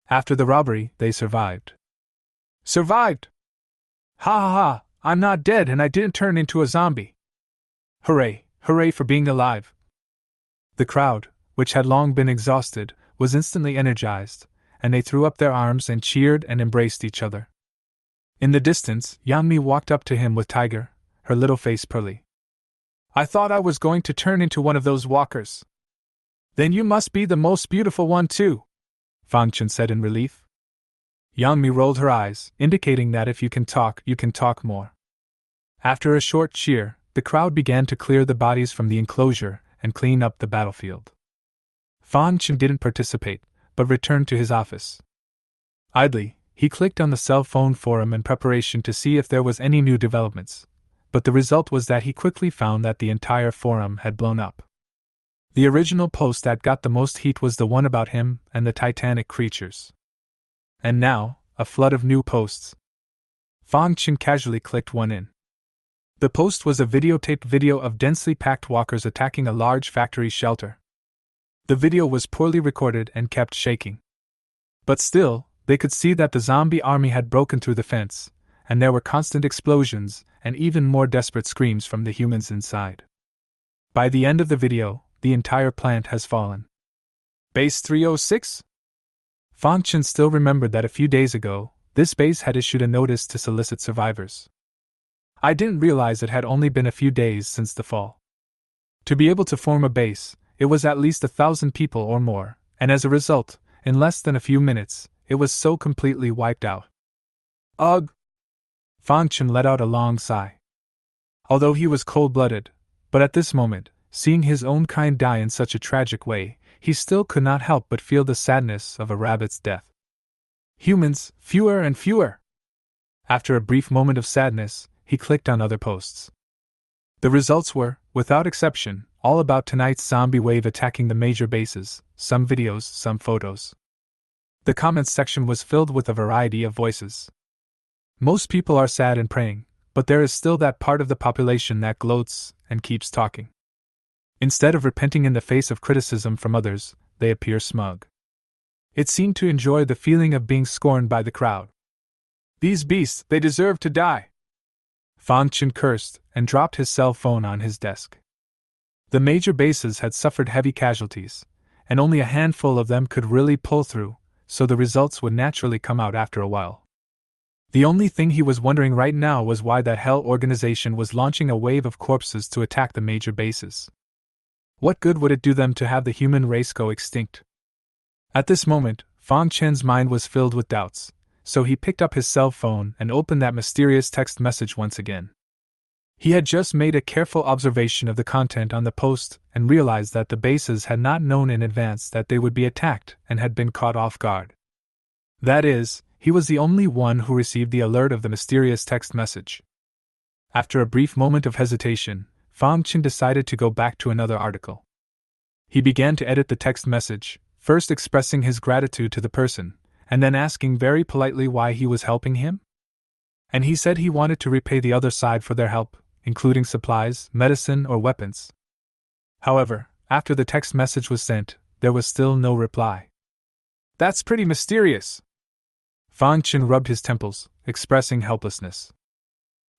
After the robbery, they survived. Survived! Ha ha ha! I'm not dead and I didn't turn into a zombie! Hooray! Hooray for being alive! The crowd, which had long been exhausted, was instantly energized, and they threw up their arms and cheered and embraced each other. In the distance, Yang Mi walked up to him with Tiger, her little face pearly. "I thought I was going to turn into one of those walkers." "Then you must be the most beautiful one too," Fang Chen said in relief. Yang Mi rolled her eyes, indicating that if you can talk more. After a short cheer, the crowd began to clear the bodies from the enclosure and clean up the battlefield. Fang Chen didn't participate, but returned to his office. Idly, he clicked on the cell phone forum in preparation to see if there was any new developments, but the result was that he quickly found that the entire forum had blown up. The original post that got the most heat was the one about him and the Titanic creatures. And now, a flood of new posts. Fang Chen casually clicked one in. The post was a videotaped video of densely packed walkers attacking a large factory shelter. The video was poorly recorded and kept shaking. But still, they could see that the zombie army had broken through the fence, and there were constant explosions and even more desperate screams from the humans inside. By the end of the video, the entire plant has fallen. Base 306? Fang Chen still remembered that a few days ago, this base had issued a notice to solicit survivors. I didn't realize it had only been a few days since the fall. To be able to form a base, it was at least 1,000 people or more, and as a result, in less than a few minutes, it was so completely wiped out. Ugh! Fang Chen let out a long sigh. Although he was cold-blooded, but at this moment, seeing his own kind die in such a tragic way, he still could not help but feel the sadness of a rabbit's death. Humans, fewer and fewer! After a brief moment of sadness, he clicked on other posts. The results were, without exception, all about tonight's zombie wave attacking the major bases, some videos, some photos. The comments section was filled with a variety of voices. Most people are sad and praying, but there is still that part of the population that gloats and keeps talking. Instead of repenting in the face of criticism from others, they appear smug. It seemed to enjoy the feeling of being scorned by the crowd. These beasts, they deserve to die! Fang Chen cursed and dropped his cell phone on his desk. The major bases had suffered heavy casualties, and only a handful of them could really pull through, so the results would naturally come out after a while. The only thing he was wondering right now was why that hell organization was launching a wave of corpses to attack the major bases. What good would it do them to have the human race go extinct? At this moment, Fang Chen's mind was filled with doubts, so he picked up his cell phone and opened that mysterious text message once again. He had just made a careful observation of the content on the post and realized that the bases had not known in advance that they would be attacked and had been caught off guard. That is, he was the only one who received the alert of the mysterious text message. After a brief moment of hesitation, Fang Chen decided to go back to another article. He began to edit the text message, first expressing his gratitude to the person, and then asking very politely why he was helping him. And he said he wanted to repay the other side for their help, including supplies, medicine, or weapons. However, after the text message was sent, there was still no reply. That's pretty mysterious. Fang Chen rubbed his temples, expressing helplessness.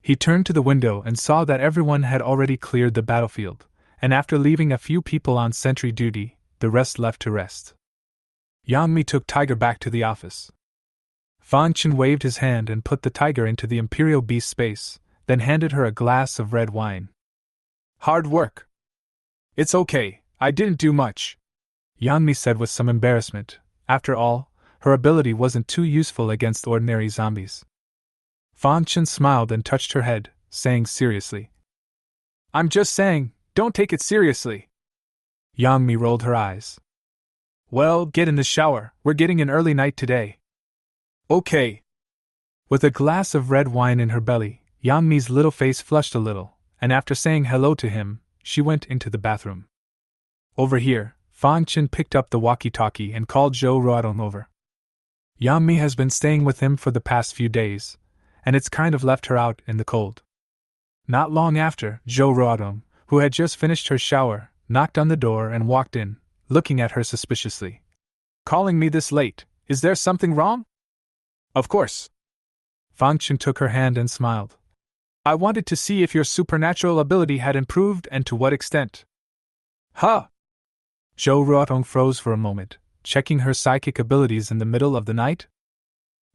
He turned to the window and saw that everyone had already cleared the battlefield, and after leaving a few people on sentry duty, the rest left to rest. Yang Mi took Tiger back to the office. Fang Chen waved his hand and put the tiger into the Imperial Beast space, then handed her a glass of red wine. Hard work. It's okay, I didn't do much, Yang Mi said with some embarrassment. After all, her ability wasn't too useful against ordinary zombies. Fang Chen smiled and touched her head, saying seriously. I'm just saying, don't take it seriously. Yang Mi rolled her eyes. Well, get in the shower, we're getting an early night today. Okay. With a glass of red wine in her belly, Yang Mi's little face flushed a little, and after saying hello to him, she went into the bathroom. Over here, Fang Chen picked up the walkie-talkie and called Zhou Ruodong over. Yang Mi has been staying with him for the past few days, and it's kind of left her out in the cold. Not long after, Zhou Ruodong, who had just finished her shower, knocked on the door and walked in, looking at her suspiciously. Calling me this late, is there something wrong? Of course. Fang Chen took her hand and smiled. I wanted to see if your supernatural ability had improved and to what extent. Huh? Zhou Ruodong froze for a moment, checking her psychic abilities in the middle of the night.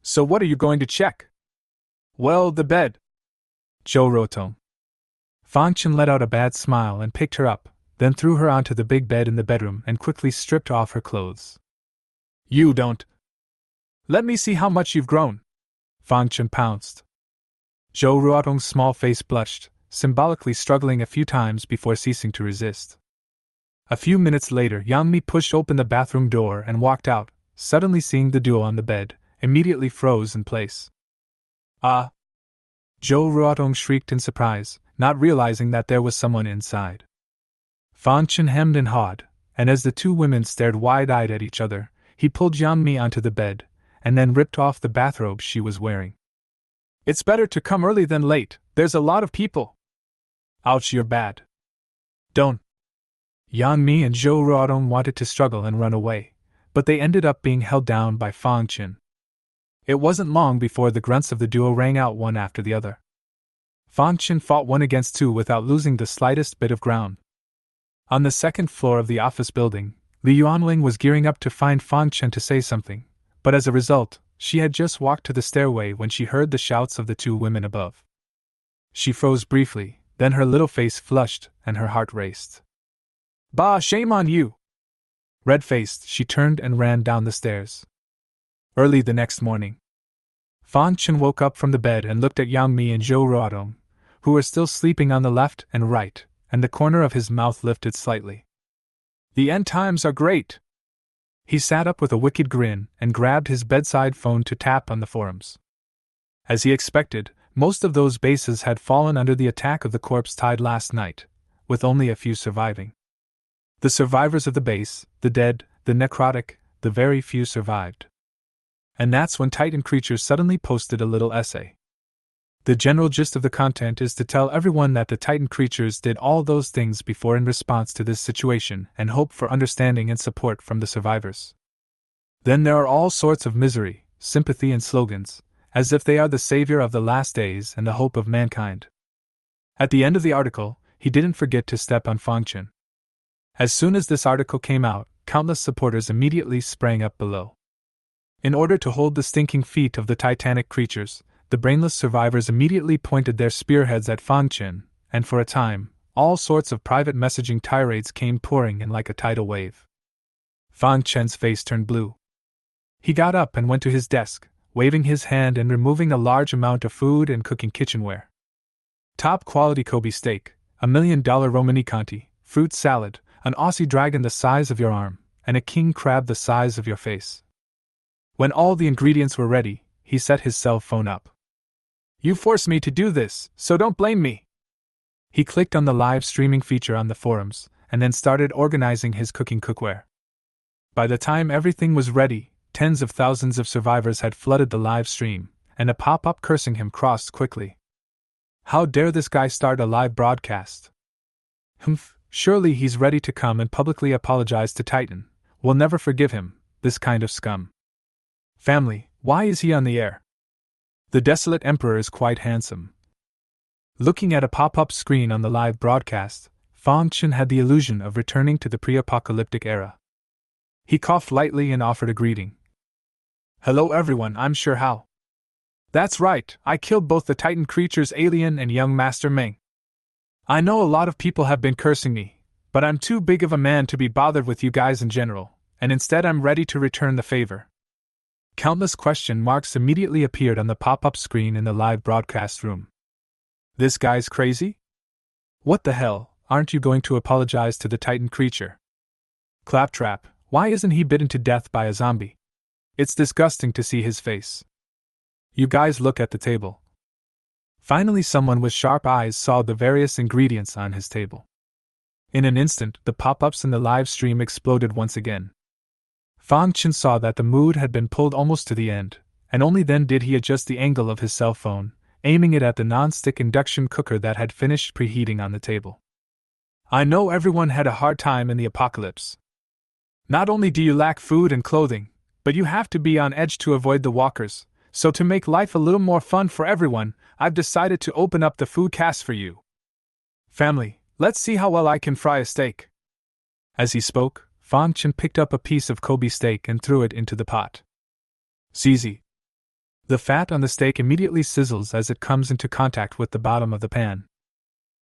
So what are you going to check? Well, the bed. Zhou Ruodong. Fang Chen let out a bad smile and picked her up, then threw her onto the big bed in the bedroom and quickly stripped off her clothes. You don't. Let me see how much you've grown. Fang Chen pounced. Zhou Ruodong's small face blushed, symbolically struggling a few times before ceasing to resist. A few minutes later, Yang Mi pushed open the bathroom door and walked out, suddenly seeing the duo on the bed, immediately froze in place. Ah! Zhou Ruodong shrieked in surprise, not realizing that there was someone inside. Fang Chen hemmed and hawed, and as the two women stared wide-eyed at each other, he pulled Yang Mi onto the bed, and then ripped off the bathrobe she was wearing. It's better to come early than late, there's a lot of people. Ouch, you're bad. Don't. Yang Mi and Zhou Ruodong wanted to struggle and run away, but they ended up being held down by Fang Chen. It wasn't long before the grunts of the duo rang out one after the other. Fang Chen fought 1 against 2 without losing the slightest bit of ground. On the second floor of the office building, Li Yuanling was gearing up to find Fang Chen to say something, but as a result, she had just walked to the stairway when she heard the shouts of the two women above. She froze briefly, then her little face flushed and her heart raced. Bah, shame on you! Red-faced, she turned and ran down the stairs. Early the next morning, Fang Chen woke up from the bed and looked at Yang Mi and Zhou Ruodong, who were still sleeping on the left and right, and the corner of his mouth lifted slightly. The end times are great! He sat up with a wicked grin and grabbed his bedside phone to tap on the forums. As he expected, most of those bases had fallen under the attack of the corpse tide last night, with only a few surviving. The survivors of the base, the dead, the necrotic, the very few survived. And that's when Titan Creatures suddenly posted a little essay. The general gist of the content is to tell everyone that the Titan Creatures did all those things before in response to this situation and hope for understanding and support from the survivors. Then there are all sorts of misery, sympathy and slogans, as if they are the savior of the last days and the hope of mankind. At the end of the article, he didn't forget to step on Fang Chen. As soon as this article came out, countless supporters immediately sprang up below. In order to hold the stinking feet of the Titanic creatures, the brainless survivors immediately pointed their spearheads at Fang Chen, and for a time, all sorts of private messaging tirades came pouring in like a tidal wave. Fang Chen's face turned blue. He got up and went to his desk, waving his hand and removing a large amount of food and cooking kitchenware. Top-quality Kobe steak, $1 million Romani Conti, fruit salad, an Aussie dragon the size of your arm, and a king crab the size of your face. When all the ingredients were ready, he set his cell phone up. You forced me to do this, so don't blame me. He clicked on the live streaming feature on the forums, and then started organizing his cooking cookware. By the time everything was ready, tens of thousands of survivors had flooded the live stream, and a pop-up cursing him crossed quickly. How dare this guy start a live broadcast? Humph, surely he's ready to come and publicly apologize to Titan. We'll never forgive him, this kind of scum. Family, why is he on the air? The desolate emperor is quite handsome. Looking at a pop-up screen on the live broadcast, Fang Chen had the illusion of returning to the pre-apocalyptic era. He coughed lightly and offered a greeting. Hello everyone, I'm Sure Hao. That's right, I killed both the Titan creatures Alien and young Master Meng. I know a lot of people have been cursing me, but I'm too big of a man to be bothered with you guys in general, and instead I'm ready to return the favor. Countless question marks immediately appeared on the pop-up screen in the live broadcast room. This guy's crazy? What the hell, aren't you going to apologize to the Titan creature? Claptrap, why isn't he bitten to death by a zombie? It's disgusting to see his face. You guys look at the table. Finally, someone with sharp eyes saw the various ingredients on his table. In an instant, the pop-ups in the live stream exploded once again. Fang Chen saw that the mood had been pulled almost to the end, and only then did he adjust the angle of his cell phone, aiming it at the non-stick induction cooker that had finished preheating on the table. I know everyone had a hard time in the apocalypse. Not only do you lack food and clothing, but you have to be on edge to avoid the walkers, so to make life a little more fun for everyone, I've decided to open up the food cast for you. Family, let's see how well I can fry a steak. As he spoke, Fang Chen picked up a piece of Kobe steak and threw it into the pot. Zizi. The fat on the steak immediately sizzles as it comes into contact with the bottom of the pan.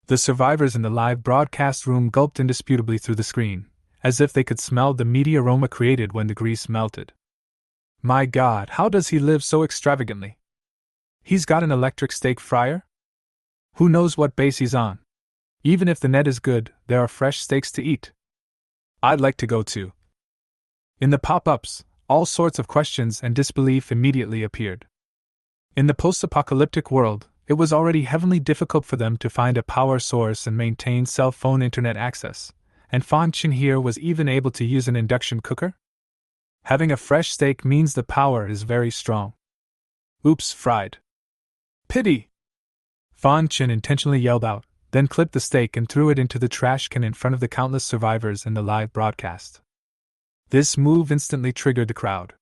The survivors in the live broadcast room gulped indisputably through the screen, as if they could smell the meaty aroma created when the grease melted. My God, how does he live so extravagantly? He's got an electric steak fryer? Who knows what base he's on? Even if the net is good, there are fresh steaks to eat. I'd like to go too. In the pop-ups, all sorts of questions and disbelief immediately appeared. In the post-apocalyptic world, it was already heavily difficult for them to find a power source and maintain cell phone internet access, and Fang Chen here was even able to use an induction cooker? Having a fresh steak means the power is very strong. Oops, fried. Pity! Fang Chen intentionally yelled out, then clipped the steak and threw it into the trash can in front of the countless survivors in the live broadcast. This move instantly triggered the crowd.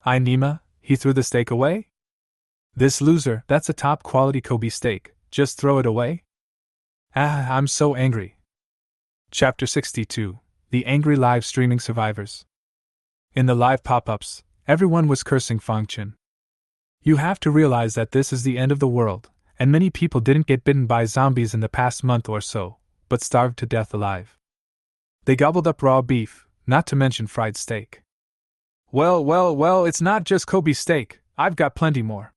Nima, he threw the steak away? This loser, that's a top-quality Kobe steak, just throw it away? Ah, I'm so angry. Chapter 62, The Angry Live Streaming Survivors. In the live pop-ups, everyone was cursing Fang Chen. You have to realize that this is the end of the world, and many people didn't get bitten by zombies in the past month or so, but starved to death alive. They gobbled up raw beef, not to mention fried steak. Well, it's not just Kobe steak, I've got plenty more.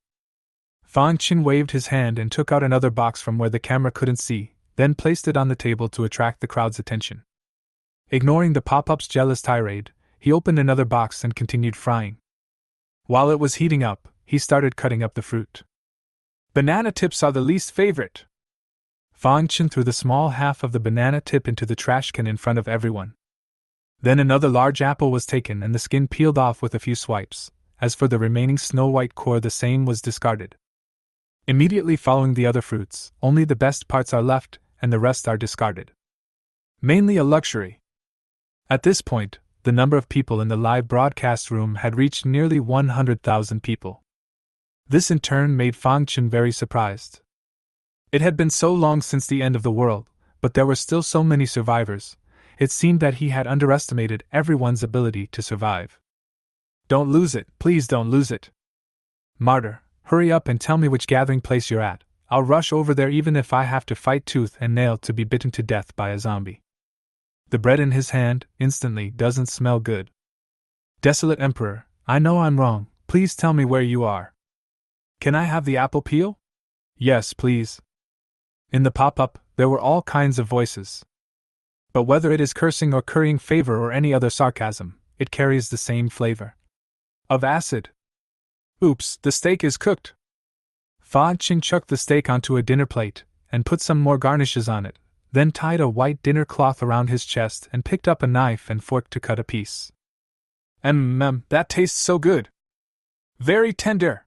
Fang Chen waved his hand and took out another box from where the camera couldn't see, then placed it on the table to attract the crowd's attention. Ignoring the pop-up's jealous tirade, he opened another box and continued frying. While it was heating up, he started cutting up the fruit. Banana tips are the least favorite. Fang Chen threw the small half of the banana tip into the trash can in front of everyone. Then another large apple was taken and the skin peeled off with a few swipes. As for the remaining snow-white core, the same was discarded. Immediately following the other fruits, only the best parts are left, and the rest are discarded. Mainly a luxury. At this point, the number of people in the live broadcast room had reached nearly 100,000 people. This in turn made Fang Chen very surprised. It had been so long since the end of the world, but there were still so many survivors. It seemed that he had underestimated everyone's ability to survive. Don't lose it, please don't lose it. Martyr, hurry up and tell me which gathering place you're at. I'll rush over there even if I have to fight tooth and nail to be bitten to death by a zombie. The bread in his hand, instantly, doesn't smell good. Desolate Emperor, I know I'm wrong, please tell me where you are. Can I have the apple peel? Yes, please. In the pop-up, there were all kinds of voices. But whether it is cursing or currying favor or any other sarcasm, it carries the same flavor. Of acid. Oops, the steak is cooked. Fang Chen chucked the steak onto a dinner plate, and put some more garnishes on it, then tied a white dinner cloth around his chest and picked up a knife and fork to cut a piece. That tastes so good. Very tender.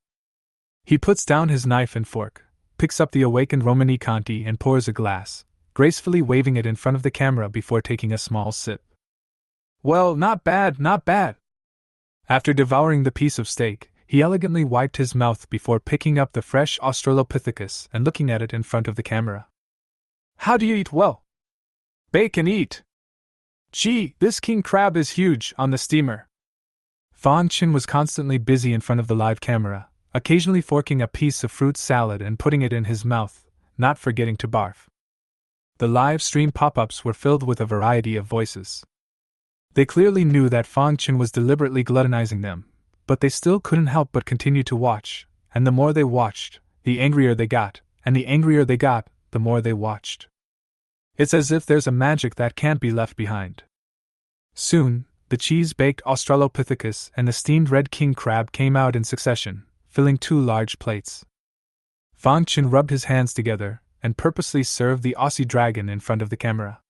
He puts down his knife and fork, picks up the awakened Romani Conti and pours a glass, gracefully waving it in front of the camera before taking a small sip. Well, not bad, not bad. After devouring the piece of steak, he elegantly wiped his mouth before picking up the fresh Australopithecus and looking at it in front of the camera. How do you eat well? Bake and eat. Gee, this king crab is huge on the steamer. Fang Chen was constantly busy in front of the live camera, occasionally forking a piece of fruit salad and putting it in his mouth, not forgetting to barf. The live stream pop-ups were filled with a variety of voices. They clearly knew that Fang Chen was deliberately gluttonizing them, but they still couldn't help but continue to watch, and the more they watched, the angrier they got, and the angrier they got, the more they watched. It's as if there's a magic that can't be left behind. Soon, the cheese-baked Australopithecus and the steamed red king crab came out in succession, filling 2 large plates. Fang Chen rubbed his hands together and purposely served the Aussie dragon in front of the camera.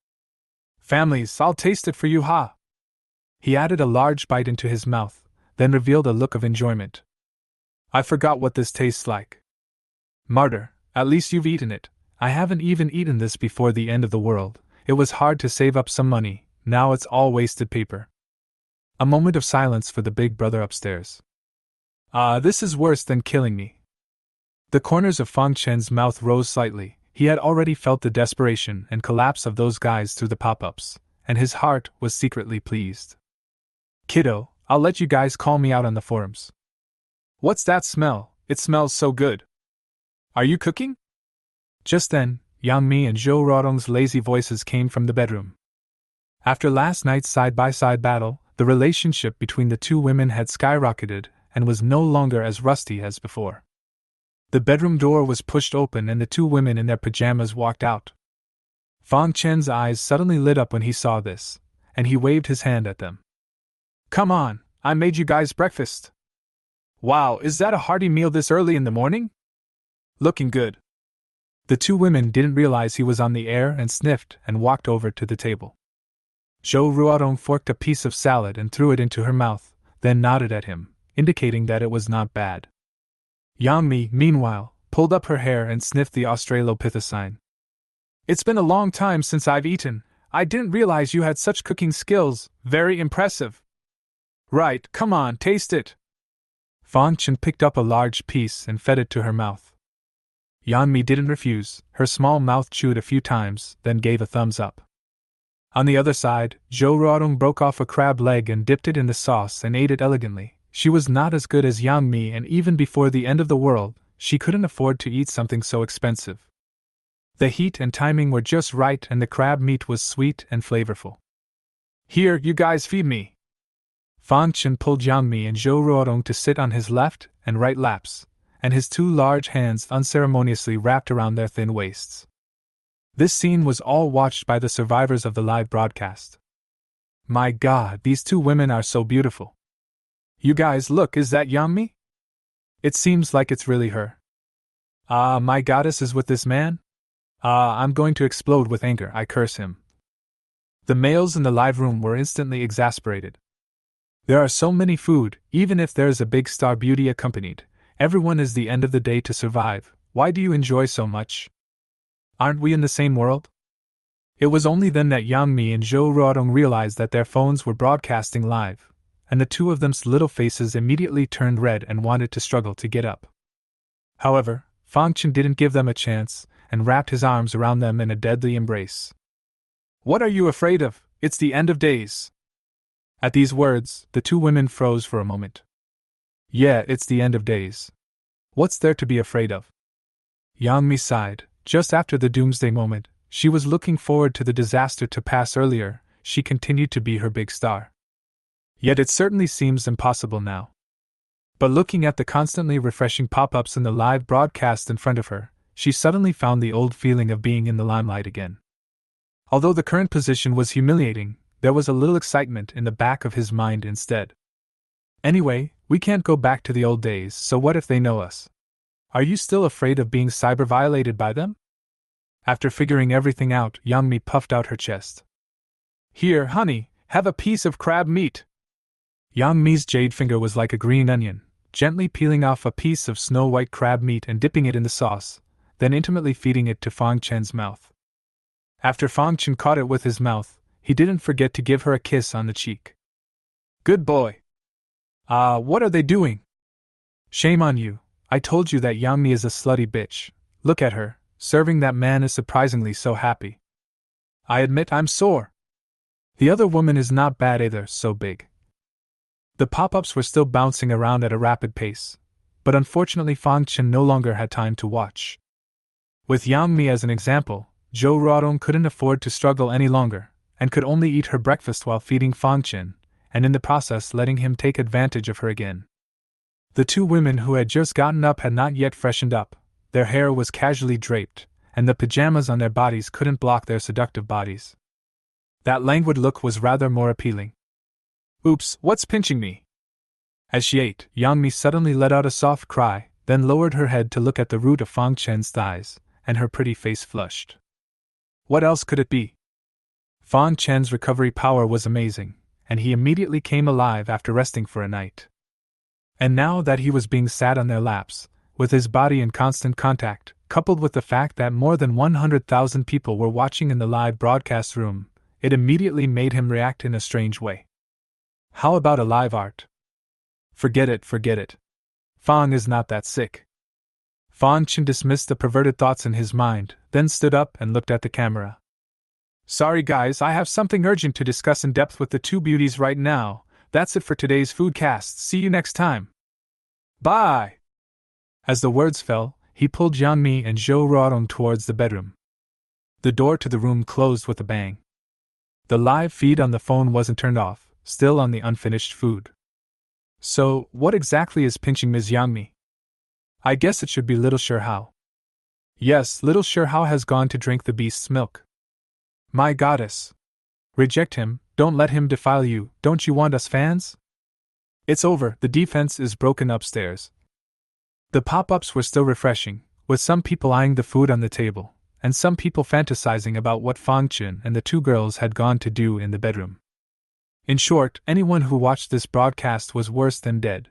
"Families, I'll taste it for you, ha!" He added a large bite into his mouth, then revealed a look of enjoyment. "I forgot what this tastes like." "Martyr, at least you've eaten it. I haven't even eaten this before the end of the world. It was hard to save up some money, now it's all wasted paper." A moment of silence for the big brother upstairs. This is worse than killing me." The corners of Fang Chen's mouth rose slightly. He had already felt the desperation and collapse of those guys through the pop-ups, and his heart was secretly pleased. "Kiddo, I'll let you guys call me out on the forums." "What's that smell? It smells so good." "Are you cooking?" Just then, Yang Mi and Zhou Ruodong's lazy voices came from the bedroom. After last night's side-by-side battle, the relationship between the 2 women had skyrocketed and was no longer as rusty as before. The bedroom door was pushed open and the 2 women in their pajamas walked out. Fang Chen's eyes suddenly lit up when he saw this, and he waved his hand at them. "Come on, I made you guys breakfast." "Wow, is that a hearty meal this early in the morning?" "Looking good." The 2 women didn't realize he was on the air and sniffed and walked over to the table. Zhou Ruodong forked a piece of salad and threw it into her mouth, then nodded at him, indicating that it was not bad. Yang Mi, meanwhile, pulled up her hair and sniffed the Australopithecine. "It's been a long time since I've eaten. I didn't realize you had such cooking skills, very impressive." "Right, come on, taste it." Fang Chen picked up a large piece and fed it to her mouth. Yang Mi didn't refuse, her small mouth chewed a few times, then gave a thumbs up. On the other side, Zhou Ruodong broke off a crab leg and dipped it in the sauce and ate it elegantly. She was not as good as Yang Mi, and even before the end of the world, she couldn't afford to eat something so expensive. The heat and timing were just right and the crab meat was sweet and flavorful. "Here, you guys feed me." Fang Chen pulled Yang Mi and Zhou Ruodong to sit on his left and right laps, and his 2 large hands unceremoniously wrapped around their thin waists. This scene was all watched by the survivors of the live broadcast. "My God, these 2 women are so beautiful." "You guys look, is that Yang Mi?" "It seems like it's really her." My goddess is with this man?" I'm going to explode with anger, I curse him." The males in the live room were instantly exasperated. There are so many food, even if there is a big star beauty accompanied. Everyone is the end of the day to survive. Why do you enjoy so much? Aren't we in the same world? It was only then that Yang Mi and Zhou Ruodong realized that their phones were broadcasting live, and the 2 of them's little faces immediately turned red and wanted to struggle to get up. However, Fang Chen didn't give them a chance, and wrapped his arms around them in a deadly embrace. "What are you afraid of? It's the end of days." At these words, the 2 women froze for a moment. "Yeah, it's the end of days. What's there to be afraid of?" Yang Mi sighed. Just after the doomsday moment, she was looking forward to the disaster to pass earlier. She continued to be her big star. Yet it certainly seems impossible now. But looking at the constantly refreshing pop-ups in the live broadcast in front of her, she suddenly found the old feeling of being in the limelight again. Although the current position was humiliating, there was a little excitement in the back of his mind instead. Anyway, we can't go back to the old days, so what if they know us? Are you still afraid of being cyber-violated by them? After figuring everything out, Yang Mi puffed out her chest. "Here, honey, have a piece of crab meat." Yang Mi's jade finger was like a green onion, gently peeling off a piece of snow-white crab meat and dipping it in the sauce, then intimately feeding it to Fang Chen's mouth. After Fang Chen caught it with his mouth, he didn't forget to give her a kiss on the cheek. "Good boy." What are they doing?" "Shame on you. I told you that Yang Mi is a slutty bitch. Look at her, serving that man is surprisingly so happy." "I admit I'm sore." "The other woman is not bad either, so big." The pop-ups were still bouncing around at a rapid pace, but unfortunately Fang Chen no longer had time to watch. With Yang Mi as an example, Zhou Ruodong couldn't afford to struggle any longer, and could only eat her breakfast while feeding Fang Chen, and in the process letting him take advantage of her again. The two women who had just gotten up had not yet freshened up, their hair was casually draped, and the pajamas on their bodies couldn't block their seductive bodies. That languid look was rather more appealing. Oops, what's pinching me? As she ate, Yang Mi suddenly let out a soft cry, then lowered her head to look at the root of Fang Chen's thighs, and her pretty face flushed. What else could it be? Fang Chen's recovery power was amazing, and he immediately came alive after resting for a night. And now that he was being sat on their laps, with his body in constant contact, coupled with the fact that more than 100,000 people were watching in the live broadcast room, it immediately made him react in a strange way. How about a live art? Forget it. Fang is not that sick. Fang Chen dismissed the perverted thoughts in his mind, then stood up and looked at the camera. Sorry guys, I have something urgent to discuss in depth with the two beauties right now. That's it for today's foodcast. See you next time. Bye! As the words fell, he pulled Yang Mi and Zhou Ruorong towards the bedroom. The door to the room closed with a bang. The live feed on the phone wasn't turned off, still on the unfinished food. So, what exactly is pinching Ms. Yang Mi? I guess it should be little Shihao. Yes, little Shihao has gone to drink the beast's milk. My goddess! Reject him, don't let him defile you, don't you want us fans? It's over, the defense is broken upstairs. The pop-ups were still refreshing, with some people eyeing the food on the table, and some people fantasizing about what Fang Chen and the two girls had gone to do in the bedroom. In short, anyone who watched this broadcast was worse than dead.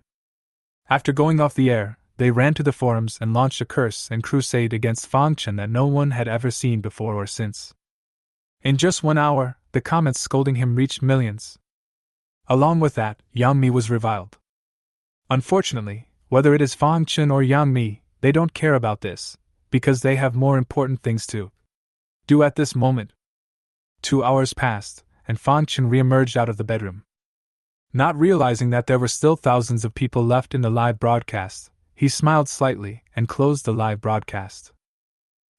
After going off the air, they ran to the forums and launched a curse and crusade against Fang Chen that no one had ever seen before or since. In just 1 hour, the comments scolding him reached millions. Along with that, Yang Mi was reviled. Unfortunately, whether it is Fang Chen or Yang Mi, they don't care about this, because they have more important things to do at this moment. 2 hours passed, and Fang Chen re-emerged out of the bedroom. Not realizing that there were still thousands of people left in the live broadcast, he smiled slightly and closed the live broadcast.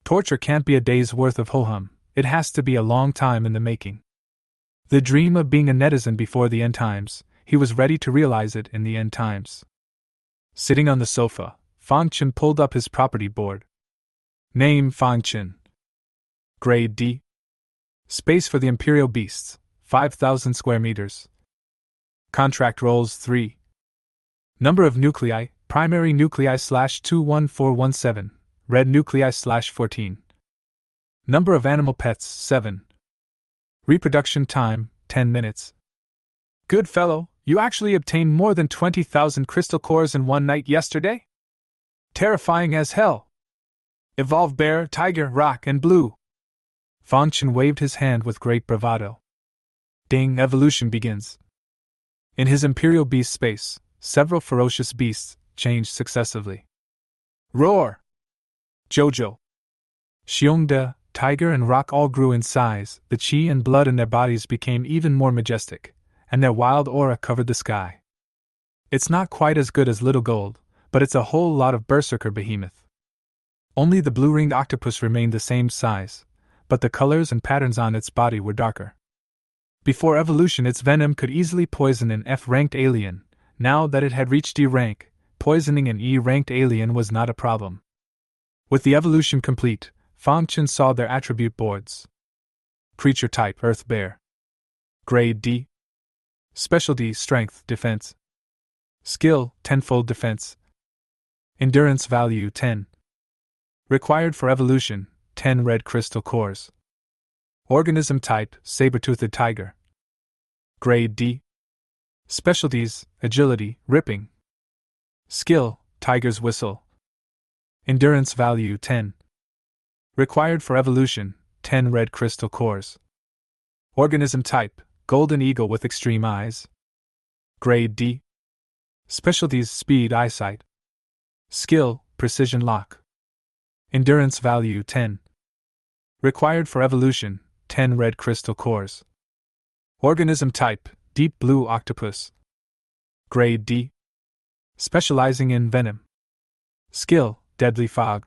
Torture can't be a day's worth of ho-hum, it has to be a long time in the making. The dream of being a netizen before the end times, he was ready to realize it in the end times. Sitting on the sofa, Fang Chen pulled up his property board. Name Fang Chen. Grade D. Space for the Imperial Beasts, 5,000 square meters. Contract roles 3. Number of nuclei, primary nuclei /21417, red nuclei /14. Number of animal pets 7. Reproduction time 10 minutes. Good fellow, you actually obtained more than 20,000 crystal cores in one night yesterday? Terrifying as hell. Evolve bear, tiger, rock, and blue. Fang Chen waved his hand with great bravado. Ding, evolution begins. In his Imperial Beast space, several ferocious beasts changed successively. Roar! Jojo. Xiongde, tiger and rock all grew in size, the chi and blood in their bodies became even more majestic, and their wild aura covered the sky. It's not quite as good as Little Gold, but it's a whole lot of berserker behemoth. Only the blue-ringed octopus remained the same size, but the colors and patterns on its body were darker. Before evolution, its venom could easily poison an F-ranked alien. Now that it had reached D rank, poisoning an E-ranked alien was not a problem. With the evolution complete, Fang Chen saw their attribute boards. Creature type Earth Bear. Grade D. Specialty Strength Defense. Skill Tenfold Defense. Endurance value 10. Required for evolution 10 red crystal cores. Organism type Saber-toothed Tiger. Grade D. Specialties Agility Ripping. Skill Tiger's Whistle. Endurance value 10. Required for evolution 10 red crystal cores. Organism type Golden Eagle with extreme eyes. Grade D. Specialties Speed Eyesight. Skill Precision Lock. Endurance value 10. Required for evolution 10 red crystal cores. Organism type Deep Blue Octopus. Grade D. Specializing in venom. Skill Deadly Fog.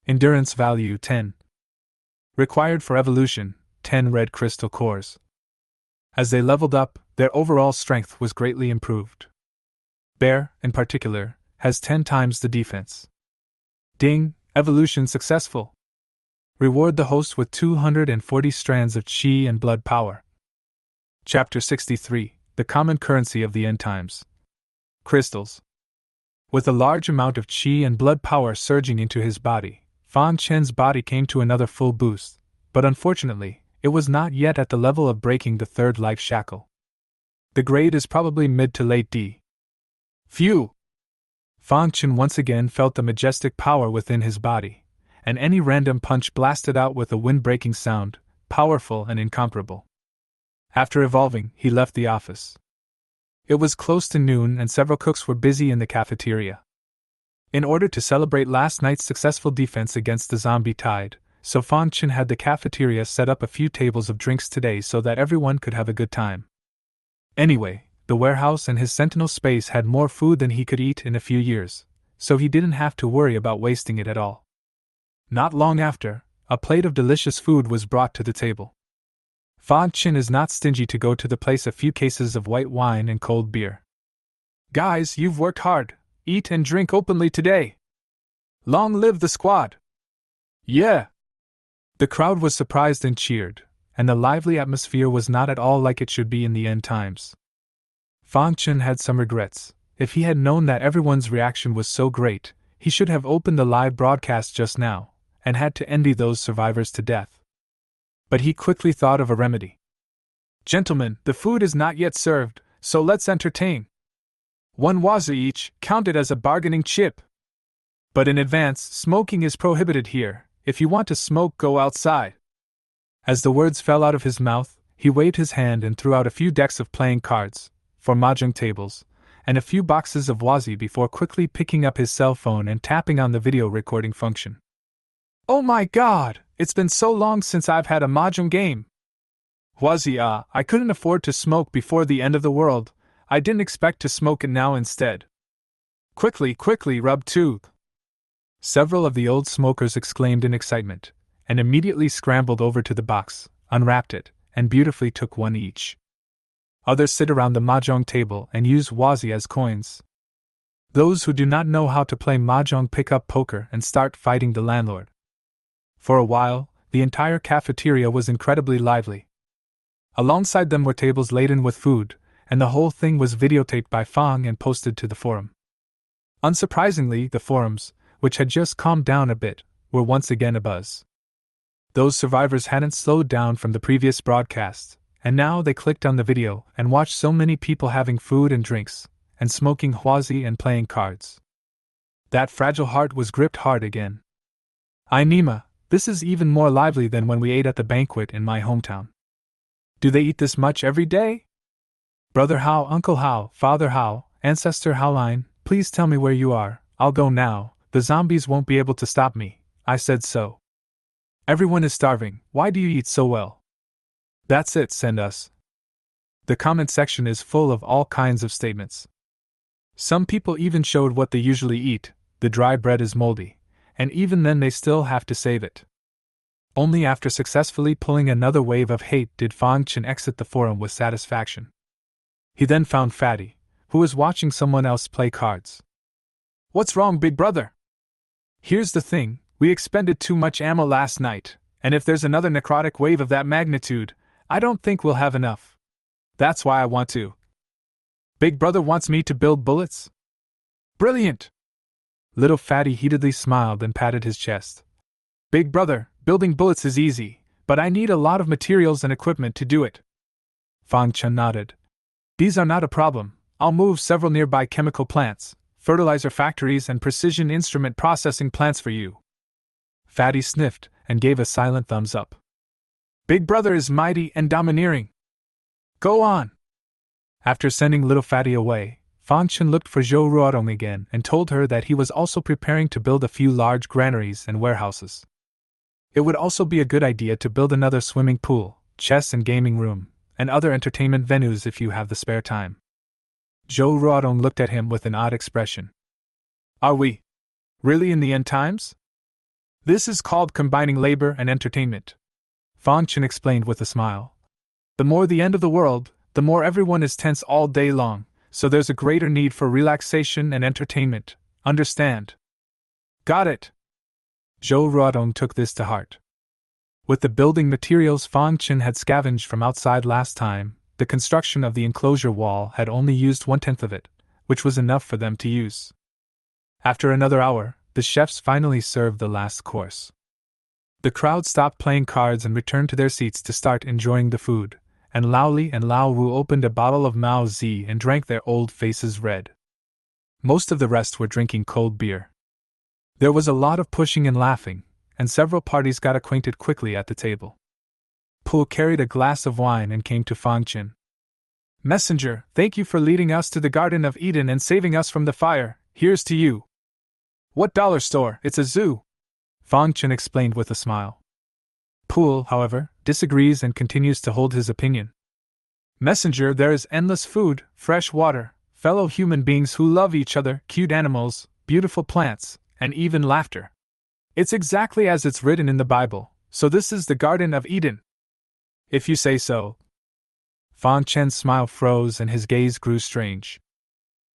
Endurance value 10. Required for evolution 10 red crystal cores. As they leveled up, their overall strength was greatly improved. Bear, in particular, has 10 times the defense. Ding, evolution successful. Reward the host with 240 strands of chi and blood power. Chapter 63, The Common Currency of the End Times. Crystals. With a large amount of chi and blood power surging into his body, Fan Chen's body came to another full boost, but unfortunately, it was not yet at the level of breaking the third life shackle. The grade is probably mid to late D. Phew! Fan Chen once again felt the majestic power within his body, and any random punch blasted out with a wind-breaking sound, powerful and incomparable. After evolving, he left the office. It was close to noon and several cooks were busy in the cafeteria. In order to celebrate last night's successful defense against the zombie tide, so Fan Chen had the cafeteria set up a few tables of drinks today so that everyone could have a good time. Anyway, the warehouse and his sentinel space had more food than he could eat in a few years, so he didn't have to worry about wasting it at all. Not long after, a plate of delicious food was brought to the table. Fan Chen is not stingy to go to the place a few cases of white wine and cold beer. Guys, you've worked hard. Eat and drink openly today. Long live the squad. Yeah. The crowd was surprised and cheered, and the lively atmosphere was not at all like it should be in the end times. Fan Chen had some regrets. If he had known that everyone's reaction was so great, he should have opened the live broadcast just now, and had to envy those survivors to death. But he quickly thought of a remedy. Gentlemen, the food is not yet served, so let's entertain. 1 waza each, counted as a bargaining chip. But in advance, smoking is prohibited here. If you want to smoke, go outside. As the words fell out of his mouth, he waved his hand and threw out a few decks of playing cards, 4 mahjong tables, and a few boxes of wazi before quickly picking up his cell phone and tapping on the video recording function. Oh my god, it's been so long since I've had a mahjong game. Wazi, I couldn't afford to smoke before the end of the world. I didn't expect to smoke it now instead. Quickly, rub tooth. Several of the old smokers exclaimed in excitement, and immediately scrambled over to the box, unwrapped it, and beautifully took one each. Others sit around the mahjong table and use wazi as coins. Those who do not know how to play mahjong pick up poker and start fighting the landlord. For a while, the entire cafeteria was incredibly lively. Alongside them were tables laden with food, and the whole thing was videotaped by Fang and posted to the forum. Unsurprisingly, the forums, which had just calmed down a bit, were once again abuzz. Those survivors hadn't slowed down from the previous broadcast, and now they clicked on the video and watched so many people having food and drinks, and smoking huazi and playing cards. That fragile heart was gripped hard again. Nima, this is even more lively than when we ate at the banquet in my hometown. Do they eat this much every day? Brother Hao, Uncle Hao, Father Hao, Ancestor Haoline, please tell me where you are. I'll go now. The zombies won't be able to stop me. I said so. Everyone is starving. Why do you eat so well? That's it, send us. The comment section is full of all kinds of statements. Some people even showed what they usually eat. The dry bread is moldy, and even then they still have to save it. Only after successfully pulling another wave of hate did Fan Chen exit the forum with satisfaction. He then found Fatty, who was watching someone else play cards. What's wrong, big brother? Here's the thing, we expended too much ammo last night, and if there's another necrotic wave of that magnitude, I don't think we'll have enough. That's why I want to. Big brother wants me to build bullets? Brilliant! Little Fatty heatedly smiled and patted his chest. Big brother, building bullets is easy, but I need a lot of materials and equipment to do it. Fan Chen nodded. These are not a problem. I'll move several nearby chemical plants, fertilizer factories and precision instrument processing plants for you. Fatty sniffed and gave a silent thumbs up. Big brother is mighty and domineering. Go on. After sending little Fatty away, Fan Chen looked for Zhou Ruodong again and told her that he was also preparing to build a few large granaries and warehouses. It would also be a good idea to build another swimming pool, chess and gaming room, and other entertainment venues if you have the spare time. Zhou Ruodong looked at him with an odd expression. Are we really in the end times? This is called combining labor and entertainment. Fan Chen explained with a smile. The more the end of the world, the more everyone is tense all day long, so there's a greater need for relaxation and entertainment, understand? Got it. Zhou Ruodong took this to heart. With the building materials Fang Chen had scavenged from outside last time, the construction of the enclosure wall had only used 1/10 of it, which was enough for them to use. After another hour, the chefs finally served the last course. The crowd stopped playing cards and returned to their seats to start enjoying the food, and Lao Li and Lao Wu opened a bottle of Mao Zi and drank their old faces red. Most of the rest were drinking cold beer. There was a lot of pushing and laughing, and several parties got acquainted quickly at the table. Pooh carried a glass of wine and came to Fang Chen. Messenger, thank you for leading us to the Garden of Eden and saving us from the fire. Here's to you. What dollar store? It's a zoo, Fang Chen explained with a smile. Pooh, however, disagrees and continues to hold his opinion. Messenger, there is endless food, fresh water, fellow human beings who love each other, cute animals, beautiful plants, and even laughter. It's exactly as it's written in the Bible, so this is the Garden of Eden. If you say so. Fang Chen's smile froze and his gaze grew strange.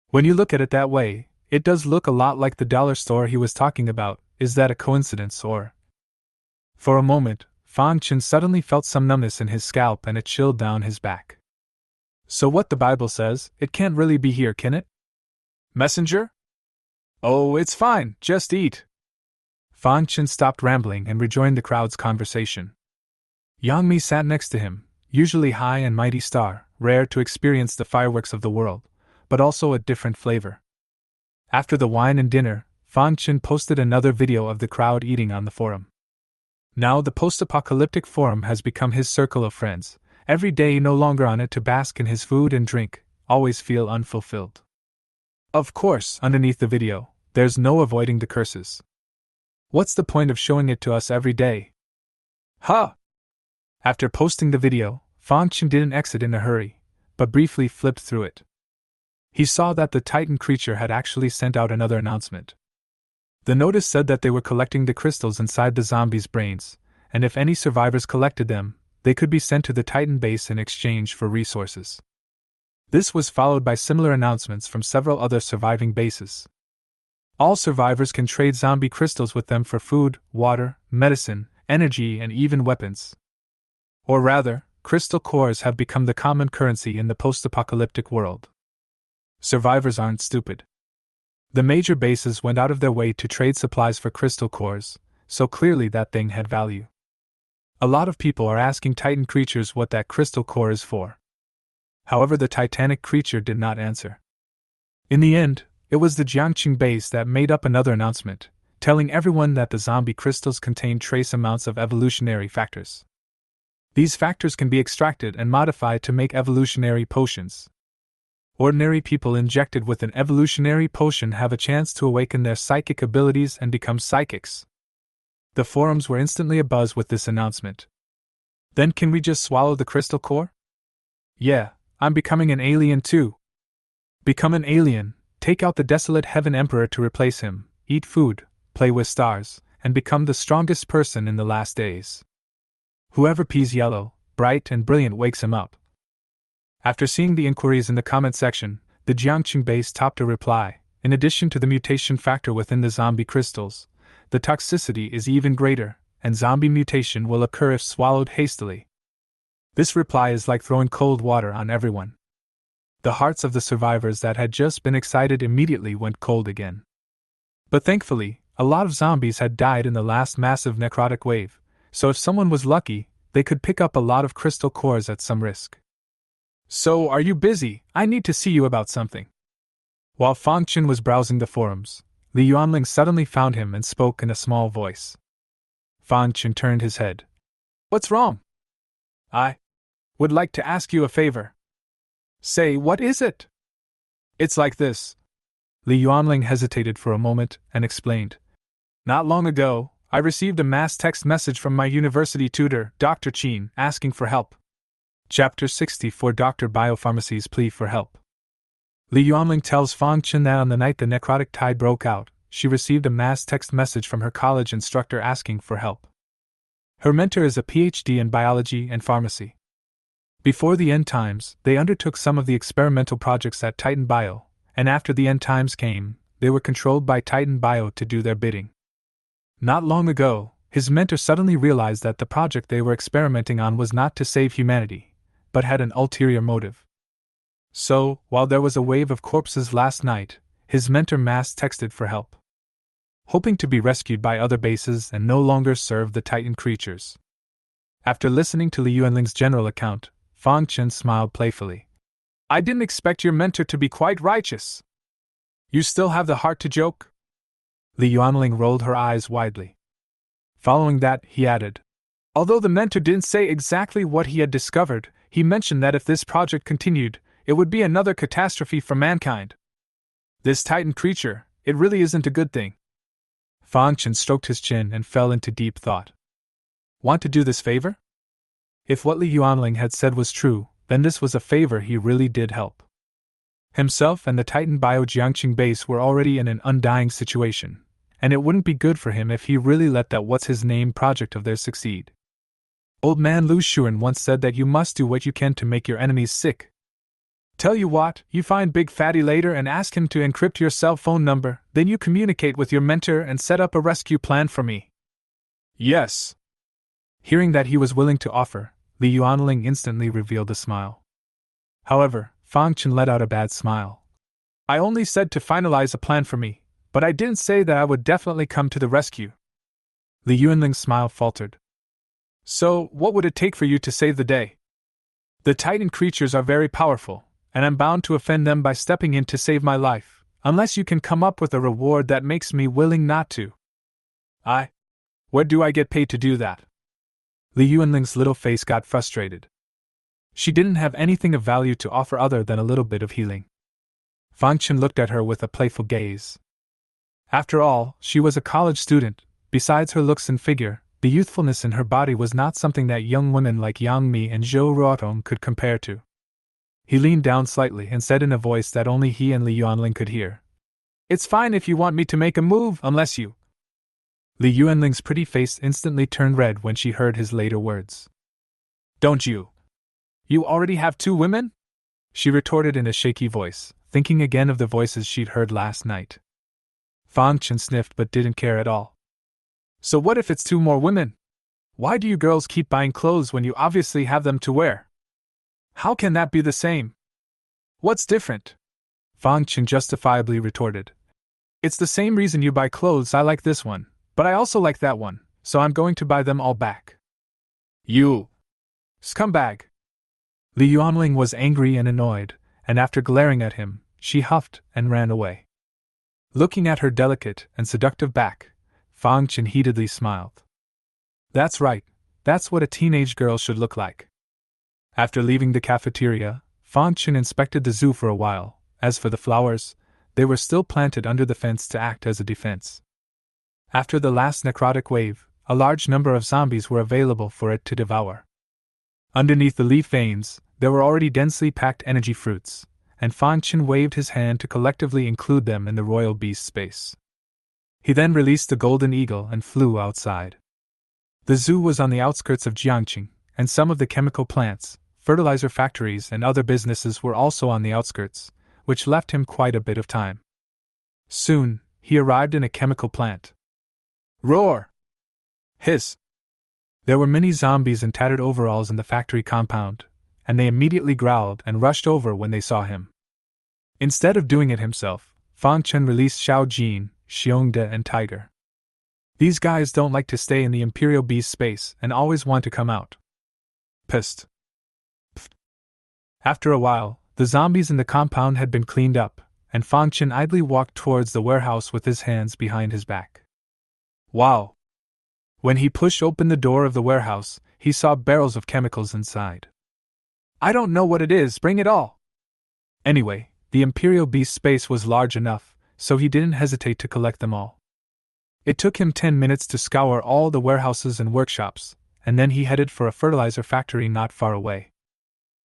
When you look at it that way, it does look a lot like the dollar store he was talking about. Is that a coincidence or? For a moment, Fang Chen suddenly felt some numbness in his scalp and it chilled down his back. So what the Bible says, it can't really be here, can it? Messenger? Oh, it's fine, just eat. Fang Chen stopped rambling and rejoined the crowd's conversation. Yang Mi sat next to him, usually high and mighty star, rare to experience the fireworks of the world, but also a different flavor. After the wine and dinner, Fang Chen posted another video of the crowd eating on the forum. Now the post-apocalyptic forum has become his circle of friends, every day no longer on it to bask in his food and drink, always feel unfulfilled. Of course, underneath the video, there's no avoiding the curses. What's the point of showing it to us every day? Huh! After posting the video, Fang Chen didn't exit in a hurry, but briefly flipped through it. He saw that the Titan creature had actually sent out another announcement. The notice said that they were collecting the crystals inside the zombies' brains, and if any survivors collected them, they could be sent to the Titan base in exchange for resources. This was followed by similar announcements from several other surviving bases. All survivors can trade zombie crystals with them for food, water, medicine, energy, and even weapons. Or rather, crystal cores have become the common currency in the post-apocalyptic world. Survivors aren't stupid. The major bases went out of their way to trade supplies for crystal cores, so clearly that thing had value. A lot of people are asking Titan creatures what that crystal core is for. However, the Titanic creature did not answer. In the end, it was the Jiangqing base that made up another announcement, telling everyone that the zombie crystals contain trace amounts of evolutionary factors. These factors can be extracted and modified to make evolutionary potions. Ordinary people injected with an evolutionary potion have a chance to awaken their psychic abilities and become psychics. The forums were instantly abuzz with this announcement. Then can we just swallow the crystal core? Yeah, I'm becoming an alien too. Become an alien, take out the desolate heaven emperor to replace him, eat food, play with stars, and become the strongest person in the last days. Whoever pees yellow, bright and brilliant wakes him up. After seeing the inquiries in the comment section, the Jiangqing base topped a reply. In addition to the mutation factor within the zombie crystals, the toxicity is even greater, and zombie mutation will occur if swallowed hastily. This reply is like throwing cold water on everyone. The hearts of the survivors that had just been excited immediately went cold again. But thankfully, a lot of zombies had died in the last massive necrotic wave, so if someone was lucky, they could pick up a lot of crystal cores at some risk. So, are you busy? I need to see you about something. While Fang Chen was browsing the forums, Li Yuanling suddenly found him and spoke in a small voice. Fang Chen turned his head. What's wrong? I would like to ask you a favor. Say, what is it? It's like this. Li Yuanling hesitated for a moment and explained. Not long ago, I received a mass text message from my university tutor, Dr. Qin, asking for help. Chapter 64 Dr. Biopharmacy's Plea for Help. Li Yuanling tells Fang Chen that on the night the necrotic tide broke out, she received a mass text message from her college instructor asking for help. Her mentor is a PhD in biology and pharmacy. Before the end times, they undertook some of the experimental projects at Titan Bio, and after the end times came, they were controlled by Titan Bio to do their bidding. Not long ago, his mentor suddenly realized that the project they were experimenting on was not to save humanity, but had an ulterior motive. So, while there was a wave of corpses last night, his mentor mass texted for help, hoping to be rescued by other bases and no longer serve the Titan creatures. After listening to Li Yuanling's general account, Fang Chen smiled playfully. I didn't expect your mentor to be quite righteous. You still have the heart to joke? Li Yuanling rolled her eyes widely. Following that, he added, although the mentor didn't say exactly what he had discovered, he mentioned that if this project continued, it would be another catastrophe for mankind. This Titan creature, it really isn't a good thing. Fang Chen stroked his chin and fell into deep thought. Want to do this favor? If what Li Yuanling had said was true, then this was a favor he really did help. Himself and the Titan Bio Jiangqing base were already in an undying situation, and it wouldn't be good for him if he really let that what's-his-name project of theirs succeed. Old man Lu Xuan once said that you must do what you can to make your enemies sick. Tell you what, you find Big Fatty later and ask him to encrypt your cell phone number, then you communicate with your mentor and set up a rescue plan for me. Yes. Hearing that he was willing to offer, Li Yuanling instantly revealed a smile. However, Fang Chen let out a bad smile. I only said to finalize a plan for me, but I didn't say that I would definitely come to the rescue. Li Yuanling's smile faltered. So, what would it take for you to save the day? The Titan creatures are very powerful, and I'm bound to offend them by stepping in to save my life, unless you can come up with a reward that makes me willing not to. Where do I get paid to do that? Li Yuanling's little face got frustrated. She didn't have anything of value to offer other than a little bit of healing. Fang Chen looked at her with a playful gaze. After all, she was a college student. Besides her looks and figure, the youthfulness in her body was not something that young women like Yang Mi and Zhou Ruotong could compare to. He leaned down slightly and said in a voice that only he and Li Yuanling could hear, It's fine if you want me to make a move, unless you... Li Yuanling's pretty face instantly turned red when she heard his later words. Don't you? You already have 2 women? She retorted in a shaky voice, thinking again of the voices she'd heard last night. Fang Chen sniffed but didn't care at all. So what if it's 2 more women? Why do you girls keep buying clothes when you obviously have them to wear? How can that be the same? What's different? Fang Chen justifiably retorted. It's the same reason you buy clothes. I like this one, but I also like that one, so I'm going to buy them all back. You scumbag! Li Yuanling was angry and annoyed, and after glaring at him, she huffed and ran away. Looking at her delicate and seductive back, Fang Chen heatedly smiled. That's right, that's what a teenage girl should look like. After leaving the cafeteria, Fang Chen inspected the zoo for a while. As for the flowers, they were still planted under the fence to act as a defense. After the last necrotic wave, a large number of zombies were available for it to devour. Underneath the leaf veins, there were already densely packed energy fruits, and Fang Chen waved his hand to collectively include them in the royal beast space. He then released the golden eagle and flew outside. The zoo was on the outskirts of Jiangqing, and some of the chemical plants, fertilizer factories and other businesses were also on the outskirts, which left him quite a bit of time. Soon, he arrived in a chemical plant. Roar! Hiss! There were many zombies in tattered overalls in the factory compound, and they immediately growled and rushed over when they saw him. Instead of doing it himself, Fang Chen released Xiao Jin, Xiongde and Tiger. These guys don't like to stay in the Imperial Beast space and always want to come out. Pissed. Pfft. After a while, the zombies in the compound had been cleaned up, and Fang Chen idly walked towards the warehouse with his hands behind his back. Wow! When he pushed open the door of the warehouse, he saw barrels of chemicals inside. I don't know what it is, bring it all! Anyway, the Imperial Beast space was large enough, so he didn't hesitate to collect them all. It took him 10 minutes to scour all the warehouses and workshops, and then he headed for a fertilizer factory not far away.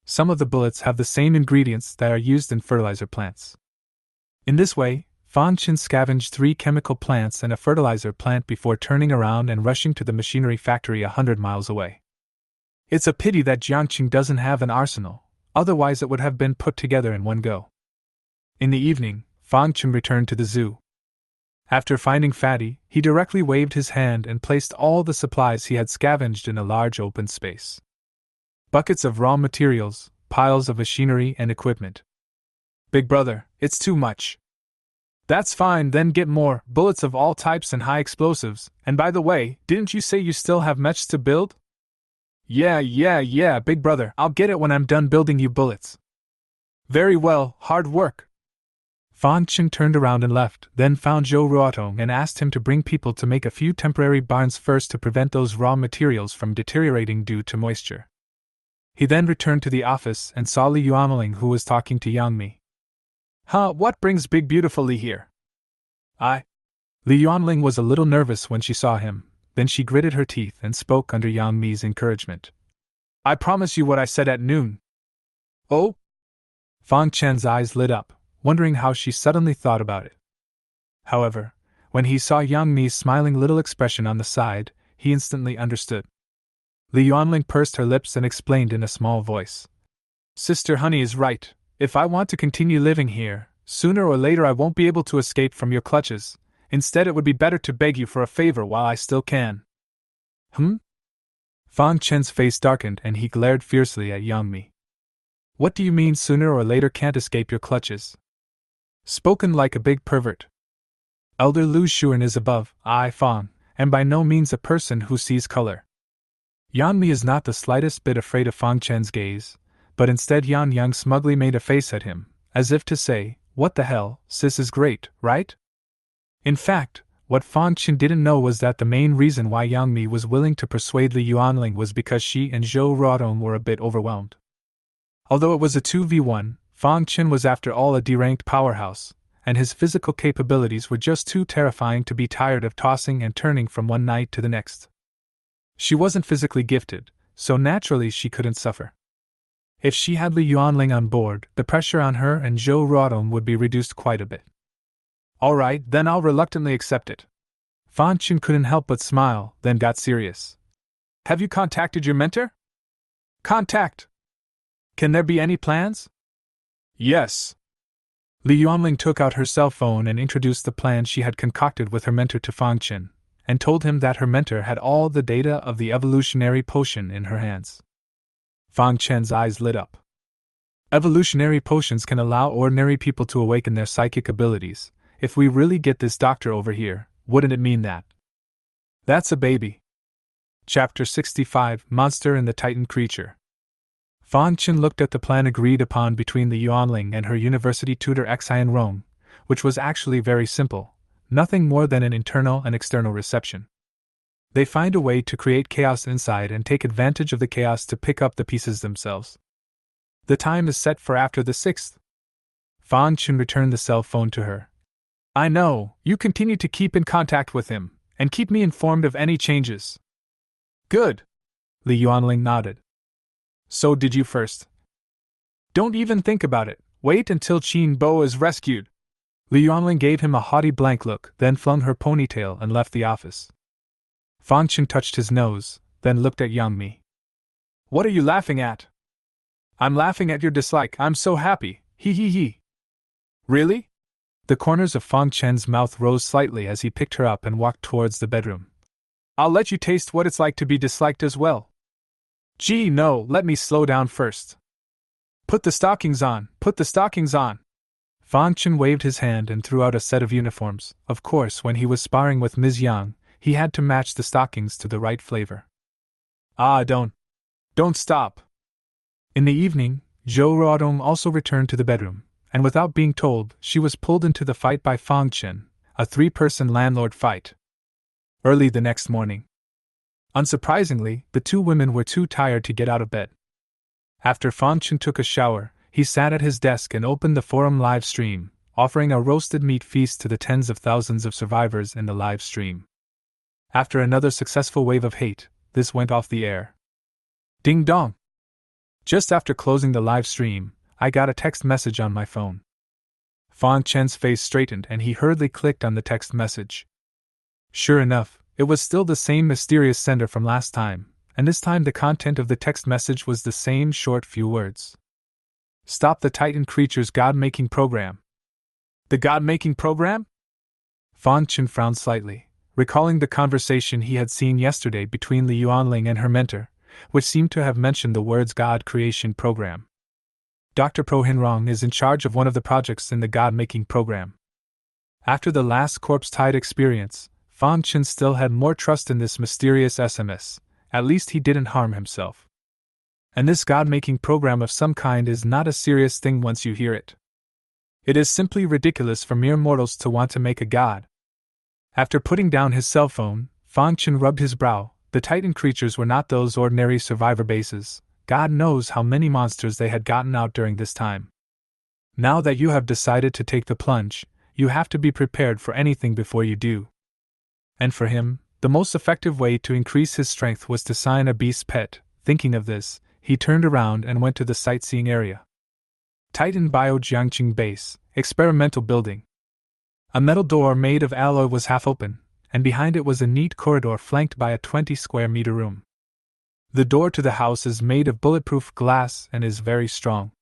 Some of the bullets have the same ingredients that are used in fertilizer plants. In this way, Fang Chen scavenged 3 chemical plants and a fertilizer plant before turning around and rushing to the machinery factory 100 miles away. It's a pity that Jiangqing doesn't have an arsenal, otherwise it would have been put together in one go. In the evening, Fang Chen returned to the zoo. After finding Fatty, he directly waved his hand and placed all the supplies he had scavenged in a large open space. Buckets of raw materials, piles of machinery and equipment. Big brother, it's too much. That's fine, then get more, bullets of all types and high explosives, and by the way, didn't you say you still have mechs to build? Yeah, big brother, I'll get it when I'm done building you bullets. Very well, hard work. Fang Chen turned around and left, then found Zhou Ruotong and asked him to bring people to make a few temporary barns first to prevent those raw materials from deteriorating due to moisture. He then returned to the office and saw Li Yuanling, who was talking to Yang Mi. What brings Big Beautiful Li here? Li Yuanling was a little nervous when she saw him, then she gritted her teeth and spoke under Yang Mi's encouragement. I promise you what I said at noon. Oh? Fang Chen's eyes lit up, wondering how she suddenly thought about it. However, when he saw Yang Mi's smiling little expression on the side, he instantly understood. Li Yuanling pursed her lips and explained in a small voice. Sister Honey is right. If I want to continue living here, sooner or later I won't be able to escape from your clutches. Instead, it would be better to beg you for a favor while I still can. Fang Chen's face darkened and he glared fiercely at Yang Mi. What do you mean sooner or later can't escape your clutches? Spoken like a big pervert. Elder Lu Xuan is above, Fang, and by no means a person who sees color. Yang Mi is not the slightest bit afraid of Fang Chen's gaze, but instead Yan Yang smugly made a face at him, as if to say, what the hell, sis is great, right? In fact, what Fang Chen didn't know was that the main reason why Yang Mi was willing to persuade Li Yuanling was because she and Zhou Ruotong were a bit overwhelmed. Although it was a 2v1, Fang Chen was after all a D-ranked powerhouse, and his physical capabilities were just too terrifying to be tired of tossing and turning from one night to the next. She wasn't physically gifted, so naturally she couldn't suffer. If she had Li Yuanling on board, the pressure on her and Zhou Ruotong would be reduced quite a bit. Alright, then I'll reluctantly accept it. Fang Chen couldn't help but smile, then got serious. Have you contacted your mentor? Contact! Can there be any plans? Yes. Li Yuanling took out her cell phone and introduced the plan she had concocted with her mentor to Fang Chen, and told him that her mentor had all the data of the evolutionary potion in her hands. Fang Chen's eyes lit up. Evolutionary potions can allow ordinary people to awaken their psychic abilities. If we really get this doctor over here, wouldn't it mean that? That's a baby. Chapter 65, Monster and the Titan Creature. Fang Chen looked at the plan agreed upon between the Yuanling and her university tutor Xian Rong, which was actually very simple, nothing more than an internal and external reception. They find a way to create chaos inside and take advantage of the chaos to pick up the pieces themselves. The time is set for after the 6th. Fang Chen returned the cell phone to her. I know, you continue to keep in contact with him, and keep me informed of any changes. Good. Li Yuanling nodded. So did you first. Don't even think about it, wait until Qin Bo is rescued. Li Yuanling gave him a haughty blank look, then flung her ponytail and left the office. Fang Chen touched his nose, then looked at Yang Mi. What are you laughing at? I'm laughing at your dislike, I'm so happy, hee. Really? The corners of Fang Chen's mouth rose slightly as he picked her up and walked towards the bedroom. I'll let you taste what it's like to be disliked as well. Gee, no, let me slow down first. Put the stockings on, put the stockings on. Fang Chen waved his hand and threw out a set of uniforms. Of course, when he was sparring with Ms. Yang, he had to match the stockings to the right flavor. Don't stop. In the evening, Zhou Ruotong also returned to the bedroom, and without being told, she was pulled into the fight by Fang Chen, a 3-person landlord fight. Early the next morning. Unsurprisingly, the two women were too tired to get out of bed. After Fang Chen took a shower, he sat at his desk and opened the forum live stream, offering a roasted meat feast to the tens of thousands of survivors in the live stream. After another successful wave of hate, this went off the air. Ding dong! Just after closing the live stream, I got a text message on my phone. Fang Chen's face straightened and he hurriedly clicked on the text message. Sure enough, it was still the same mysterious sender from last time, and this time the content of the text message was the same short few words. Stop the Titan creature's god-making program. The god-making program? Fan Chen frowned slightly, recalling the conversation he had seen yesterday between Li Yuanling and her mentor, which seemed to have mentioned the words God Creation Program. Dr. Pro Hinrong is in charge of one of the projects in the God-making program. After the last corpse-tide experience, Fan Chen still had more trust in this mysterious SMS. At least he didn't harm himself. And this God-making program of some kind is not a serious thing once you hear it. It is simply ridiculous for mere mortals to want to make a god. After putting down his cell phone, Fan Chen rubbed his brow. The Titan creatures were not those ordinary survivor bases. God knows how many monsters they had gotten out during this time. Now that you have decided to take the plunge, you have to be prepared for anything before you do. And for him, the most effective way to increase his strength was to sign a beast pet. Thinking of this, he turned around and went to the sightseeing area. Titan Bio Jiangqing Base, Experimental Building. A metal door made of alloy was half open, and behind it was a neat corridor flanked by a 20-square-meter room. The door to the house is made of bulletproof glass and is very strong.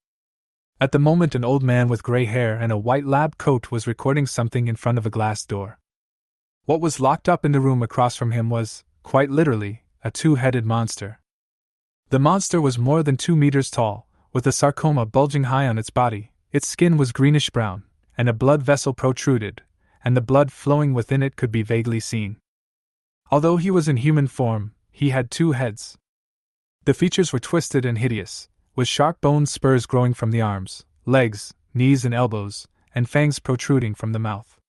At the moment, an old man with gray hair and a white lab coat was recording something in front of a glass door. What was locked up in the room across from him was, quite literally, a two-headed monster. The monster was more than 2 meters tall, with a sarcoma bulging high on its body. Its skin was greenish-brown, and a blood vessel protruded, and the blood flowing within it could be vaguely seen. Although he was in human form, he had 2 heads. The features were twisted and hideous, with sharp bone spurs growing from the arms, legs, knees and elbows, and fangs protruding from the mouth.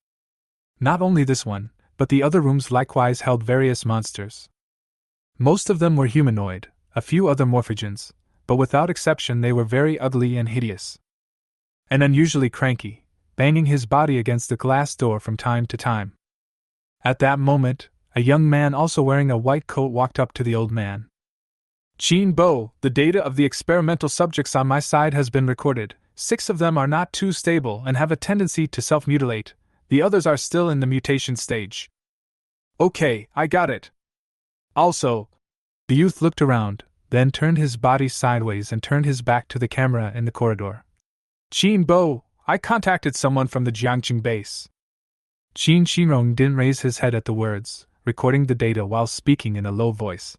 Not only this one, but the other rooms likewise held various monsters. Most of them were humanoid, a few other morphogens, but without exception they were very ugly and hideous. And unusually cranky, banging his body against the glass door from time to time. At that moment, a young man also wearing a white coat walked up to the old man. Qin Bo, the data of the experimental subjects on my side has been recorded. 6 of them are not too stable and have a tendency to self-mutilate. The others are still in the mutation stage. Okay, I got it. Also, the youth looked around, then turned his body sideways and turned his back to the camera in the corridor. Qin Bo, I contacted someone from the Jiangqing base. Qin Xinrong didn't raise his head at the words, recording the data while speaking in a low voice.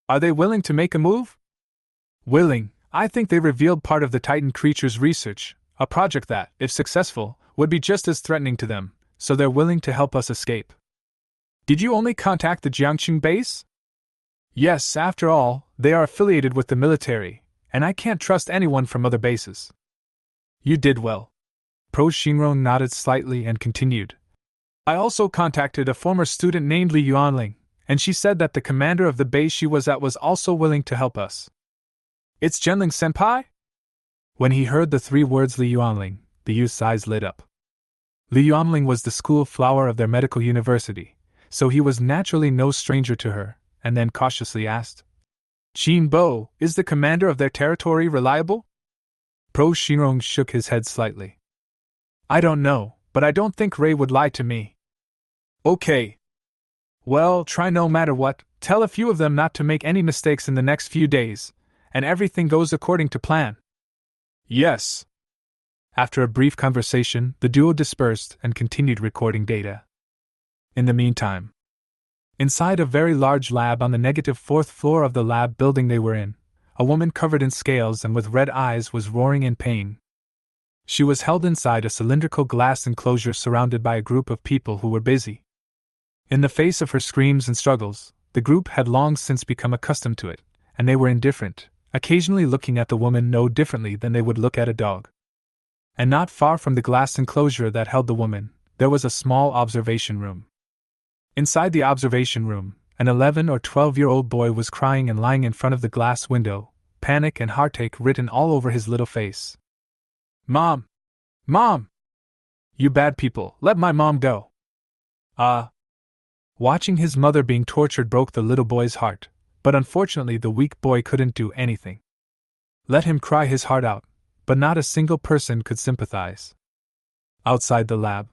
Are they willing to make a move? Willing. I think they revealed part of the Titan creature's research, a project that, if successful, would be just as threatening to them, so they're willing to help us escape. Did you only contact the Jiangqing base? Yes, after all, they are affiliated with the military, and I can't trust anyone from other bases. You did well. Pro Xinrong nodded slightly and continued. I also contacted a former student named Li Yuanling, and she said that the commander of the base she was at was also willing to help us. It's Zhenling senpai? When he heard the 3 words Li Yuanling, the youth's eyes lit up. Li Yuanling was the school flower of their medical university, so he was naturally no stranger to her, and then cautiously asked, Qin Bo, is the commander of their territory reliable? Pro Xinrong shook his head slightly. I don't know, but I don't think Ray would lie to me. Okay. Well, try no matter what, tell a few of them not to make any mistakes in the next few days, and everything goes according to plan. Yes. After a brief conversation, the duo dispersed and continued recording data. In the meantime, inside a very large lab on the -4th floor of the lab building they were in, a woman covered in scales and with red eyes was roaring in pain. She was held inside a cylindrical glass enclosure surrounded by a group of people who were busy. In the face of her screams and struggles, the group had long since become accustomed to it, and they were indifferent, occasionally looking at the woman no differently than they would look at a dog. And not far from the glass enclosure that held the woman, there was a small observation room. Inside the observation room, an 11 or 12-year-old boy was crying and lying in front of the glass window, panic and heartache written all over his little face. Mom! Mom! You bad people, let my mom go! Watching his mother being tortured broke the little boy's heart, but unfortunately the weak boy couldn't do anything. Let him cry his heart out, but not a single person could sympathize. Outside the lab,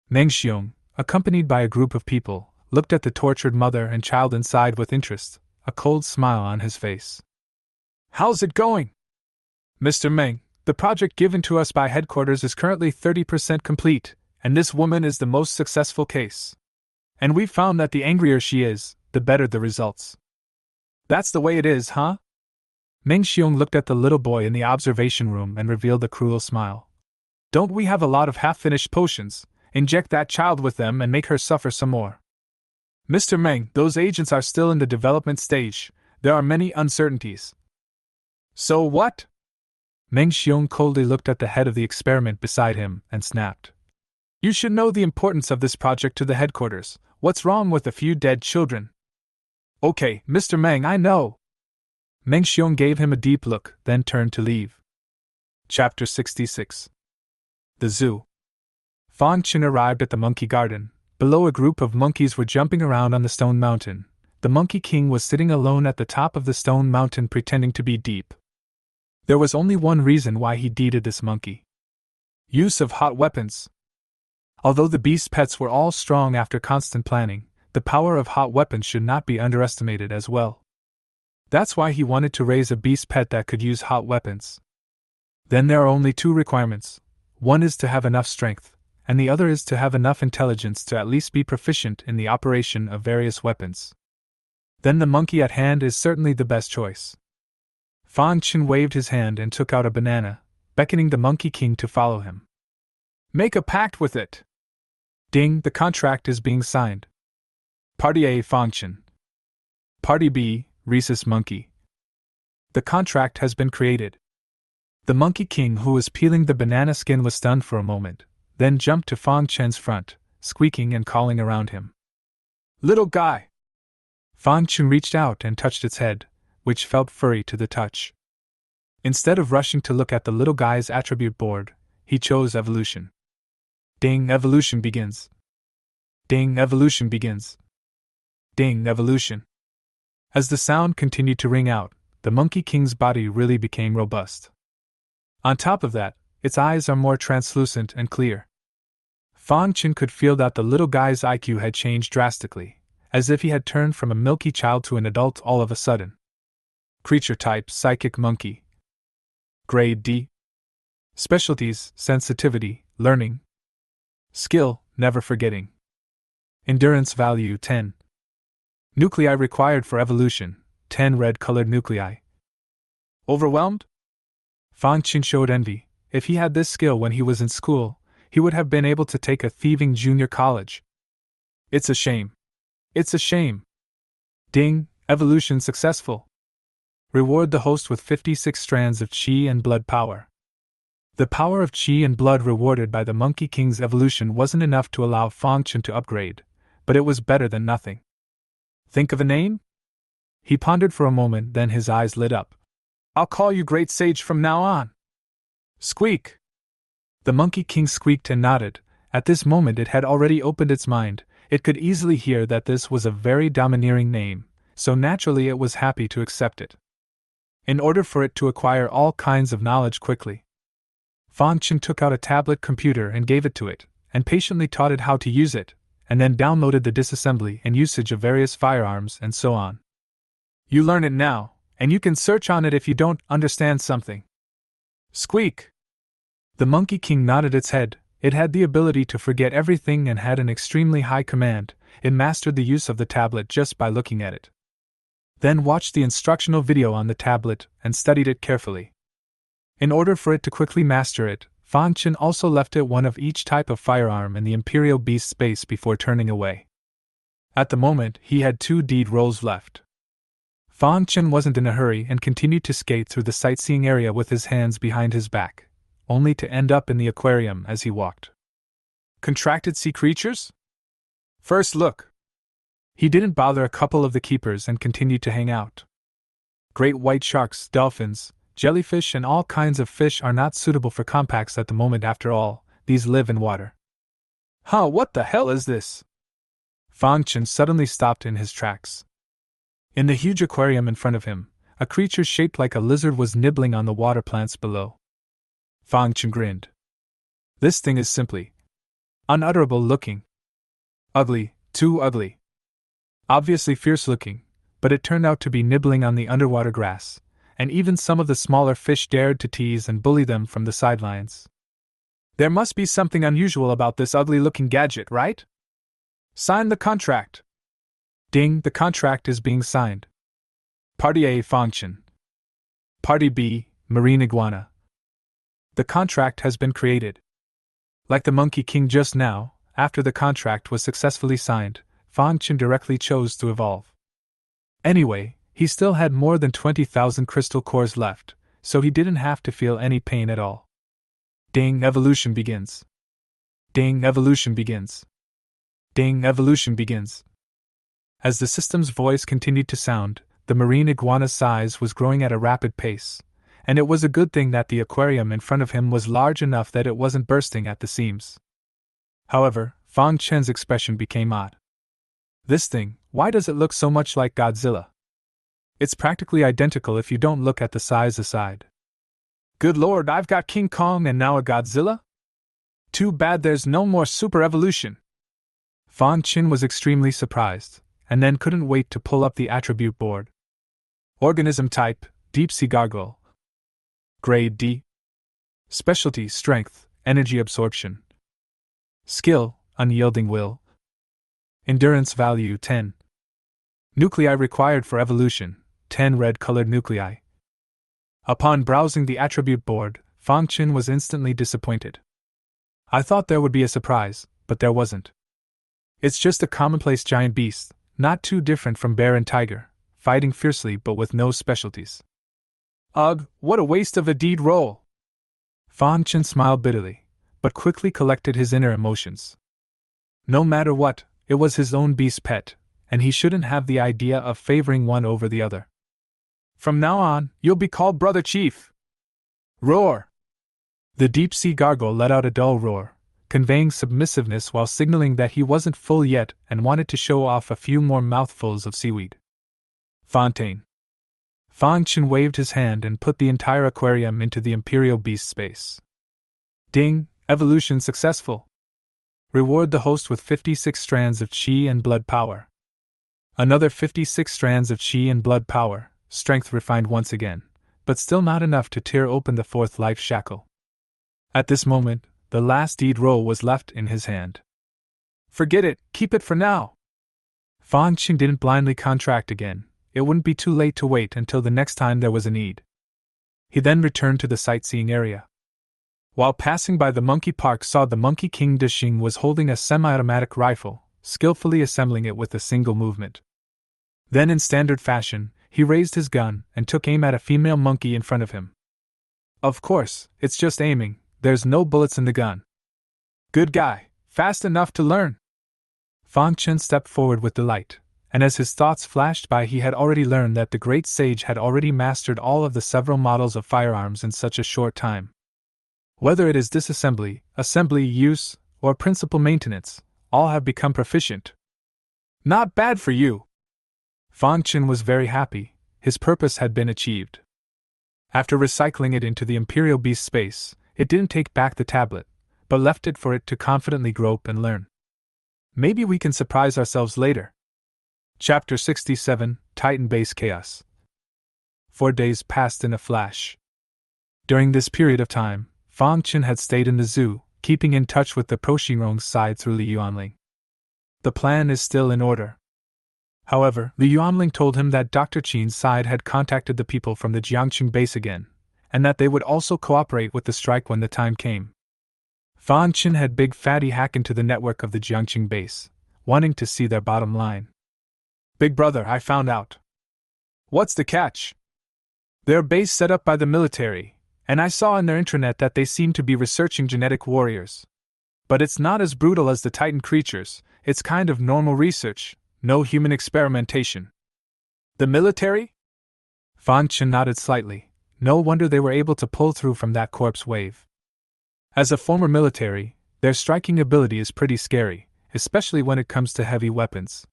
Meng Xiong, accompanied by a group of people, looked at the tortured mother and child inside with interest. a cold smile on his face. How's it going? Mr. Meng, the project given to us by headquarters is currently 30% complete, and this woman is the most successful case. And we've found that the angrier she is, the better the results. That's the way it is, huh? Meng Xiong looked at the little boy in the observation room and revealed a cruel smile. Don't we have a lot of half-finished potions? Inject that child with them and make her suffer some more. Mr. Meng, those agents are still in the development stage. There are many uncertainties. So what? Meng Xiong coldly looked at the head of the experiment beside him and snapped. You should know the importance of this project to the headquarters. What's wrong with a few dead children? Okay, Mr. Meng, I know. Meng Xiong gave him a deep look, then turned to leave. Chapter 66. The Zoo. Fang Chen arrived at the monkey garden. Below, a group of monkeys were jumping around on the stone mountain. The Monkey King was sitting alone at the top of the stone mountain pretending to be deep. There was only one reason why he deeded this monkey. Use of hot weapons. Although the beast pets were all strong after constant planning, the power of hot weapons should not be underestimated as well. That's why he wanted to raise a beast pet that could use hot weapons. Then there are only two requirements. One is to have enough strength, and the other is to have enough intelligence to at least be proficient in the operation of various weapons. Then the monkey at hand is certainly the best choice. Fang Chen waved his hand and took out a banana, beckoning the Monkey King to follow him. Make a pact with it. Ding, the contract is being signed. Party A, Fang Chen. Party B, Rhesus Monkey. The contract has been created. The Monkey King, who was peeling the banana skin, was stunned for a moment, then jumped to Fang Chen's front, squeaking and calling around him. Little guy! Fang Chen reached out and touched its head, which felt furry to the touch. Instead of rushing to look at the little guy's attribute board, he chose evolution. Ding, evolution begins. Ding, evolution begins. Ding, evolution. As the sound continued to ring out, the Monkey King's body really became robust. On top of that, its eyes are more translucent and clear. Fang Chen could feel that the little guy's IQ had changed drastically, as if he had turned from a milky child to an adult all of a sudden. Creature type, Psychic Monkey. Grade D. Specialties, Sensitivity, Learning. Skill, Never Forgetting. Endurance value 10. Nuclei required for evolution, 10 red-colored nuclei. Overwhelmed? Fang Chen showed envy. If he had this skill when he was in school, he would have been able to take a thieving junior college. It's a shame. It's a shame. Ding, evolution successful. Reward the host with 56 strands of qi and blood power. The power of qi and blood rewarded by the Monkey King's evolution wasn't enough to allow Fang Chen to upgrade, but it was better than nothing. Think of a name? He pondered for a moment, then his eyes lit up. I'll call you Great Sage from now on. Squeak! The Monkey King squeaked and nodded. At this moment it had already opened its mind. It could easily hear that this was a very domineering name, so naturally it was happy to accept it. In order for it to acquire all kinds of knowledge quickly, Fang Chen took out a tablet computer and gave it to it, and patiently taught it how to use it, and then downloaded the disassembly and usage of various firearms and so on. You learn it now, and you can search on it if you don't understand something. Squeak! The Monkey King nodded its head. It had the ability to forget everything and had an extremely high command. It mastered the use of the tablet just by looking at it. Then watched the instructional video on the tablet and studied it carefully. In order for it to quickly master it, Fang Chen also left it one of each type of firearm in the Imperial Beast space before turning away. At the moment, he had 2 deed rolls left. Fang Chen wasn't in a hurry and continued to skate through the sightseeing area with his hands behind his back, only to end up in the aquarium as he walked. Contracted sea creatures? First look. He didn't bother a couple of the keepers and continued to hang out. Great white sharks, dolphins, jellyfish and all kinds of fish are not suitable for compacts at the moment. After all, these live in water. Huh, what the hell is this? Fang Chen suddenly stopped in his tracks. In the huge aquarium in front of him, a creature shaped like a lizard was nibbling on the water plants below. Fang Chen grinned. This thing is simply unutterable looking. Ugly, too ugly. Obviously fierce looking, but it turned out to be nibbling on the underwater grass, and even some of the smaller fish dared to tease and bully them from the sidelines. There must be something unusual about this ugly-looking gadget, right? Sign the contract. Ding, the contract is being signed. Party A, function. Party B, marine iguana. The contract has been created. Like the Monkey King just now, after the contract was successfully signed, Function directly chose to evolve. Anyway, he still had more than 20,000 crystal cores left, so he didn't have to feel any pain at all. Ding, evolution begins. Ding, evolution begins. Ding, evolution begins. As the system's voice continued to sound, the marine iguana's size was growing at a rapid pace, and it was a good thing that the aquarium in front of him was large enough that it wasn't bursting at the seams. However, Fang Chen's expression became odd. This thing, why does it look so much like Godzilla? It's practically identical if you don't look at the size aside. Good lord, I've got King Kong and now a Godzilla? Too bad there's no more super evolution. Fang Chen was extremely surprised, and then couldn't wait to pull up the attribute board. Organism type, deep sea gargoyle. Grade D. Specialty, strength, energy absorption. Skill, unyielding will. Endurance value 10. Nuclei required for evolution, 10 red-colored nuclei. Upon browsing the attribute board, Fang Chen was instantly disappointed. I thought there would be a surprise, but there wasn't. It's just a commonplace giant beast, not too different from bear and tiger, fighting fiercely but with no specialties. Ugh, what a waste of a deed roll! Fang Chen smiled bitterly, but quickly collected his inner emotions. No matter what, it was his own beast pet, and he shouldn't have the idea of favoring one over the other. From now on, you'll be called Brother Chief! Roar! The deep-sea gargoyle let out a dull roar, conveying submissiveness while signaling that he wasn't full yet and wanted to show off a few more mouthfuls of seaweed. Fontaine. Fang Chen waved his hand and put the entire aquarium into the Imperial Beast space. Ding, evolution successful. Reward the host with 56 strands of chi and blood power. Another 56 strands of chi and blood power, strength refined once again, but still not enough to tear open the fourth life shackle. At this moment, the last deed roll was left in his hand. Forget it, keep it for now. Fang Chen didn't blindly contract again. It wouldn't be too late to wait until the next time there was a need. He then returned to the sightseeing area. While passing by the monkey park, saw the Monkey King Dishing was holding a semi-automatic rifle, skillfully assembling it with a single movement. Then in standard fashion, he raised his gun and took aim at a female monkey in front of him. Of course, it's just aiming, there's no bullets in the gun. Good guy, fast enough to learn. Fang Chen stepped forward with delight, and as his thoughts flashed by, he had already learned that the great sage had already mastered all of the several models of firearms in such a short time. Whether it is disassembly, assembly, use, or principal maintenance, all have become proficient. Not bad for you. Fang Chen was very happy, his purpose had been achieved. After recycling it into the Imperial Beast space, it didn't take back the tablet, but left it for it to confidently grope and learn. Maybe we can surprise ourselves later. Chapter 67, Titan Base Chaos. 4 days passed in a flash. During this period of time, Fang Chen had stayed in the zoo, keeping in touch with the Proxinrong's side through Li Yuanling. The plan is still in order. However, Li Yuanling told him that Dr. Qin's side had contacted the people from the Jiangqing base again, and that they would also cooperate with the strike when the time came. Fang Chen had big fatty hack into the network of the Jiangqing base, wanting to see their bottom line. Big brother, I found out. What's the catch? Their base set up by the military, and I saw in their intranet that they seem to be researching genetic warriors. But it's not as brutal as the Titan creatures, it's kind of normal research, no human experimentation. The military? Fang Chen nodded slightly. No wonder they were able to pull through from that corpse wave. As a former military, their striking ability is pretty scary, especially when it comes to heavy weapons.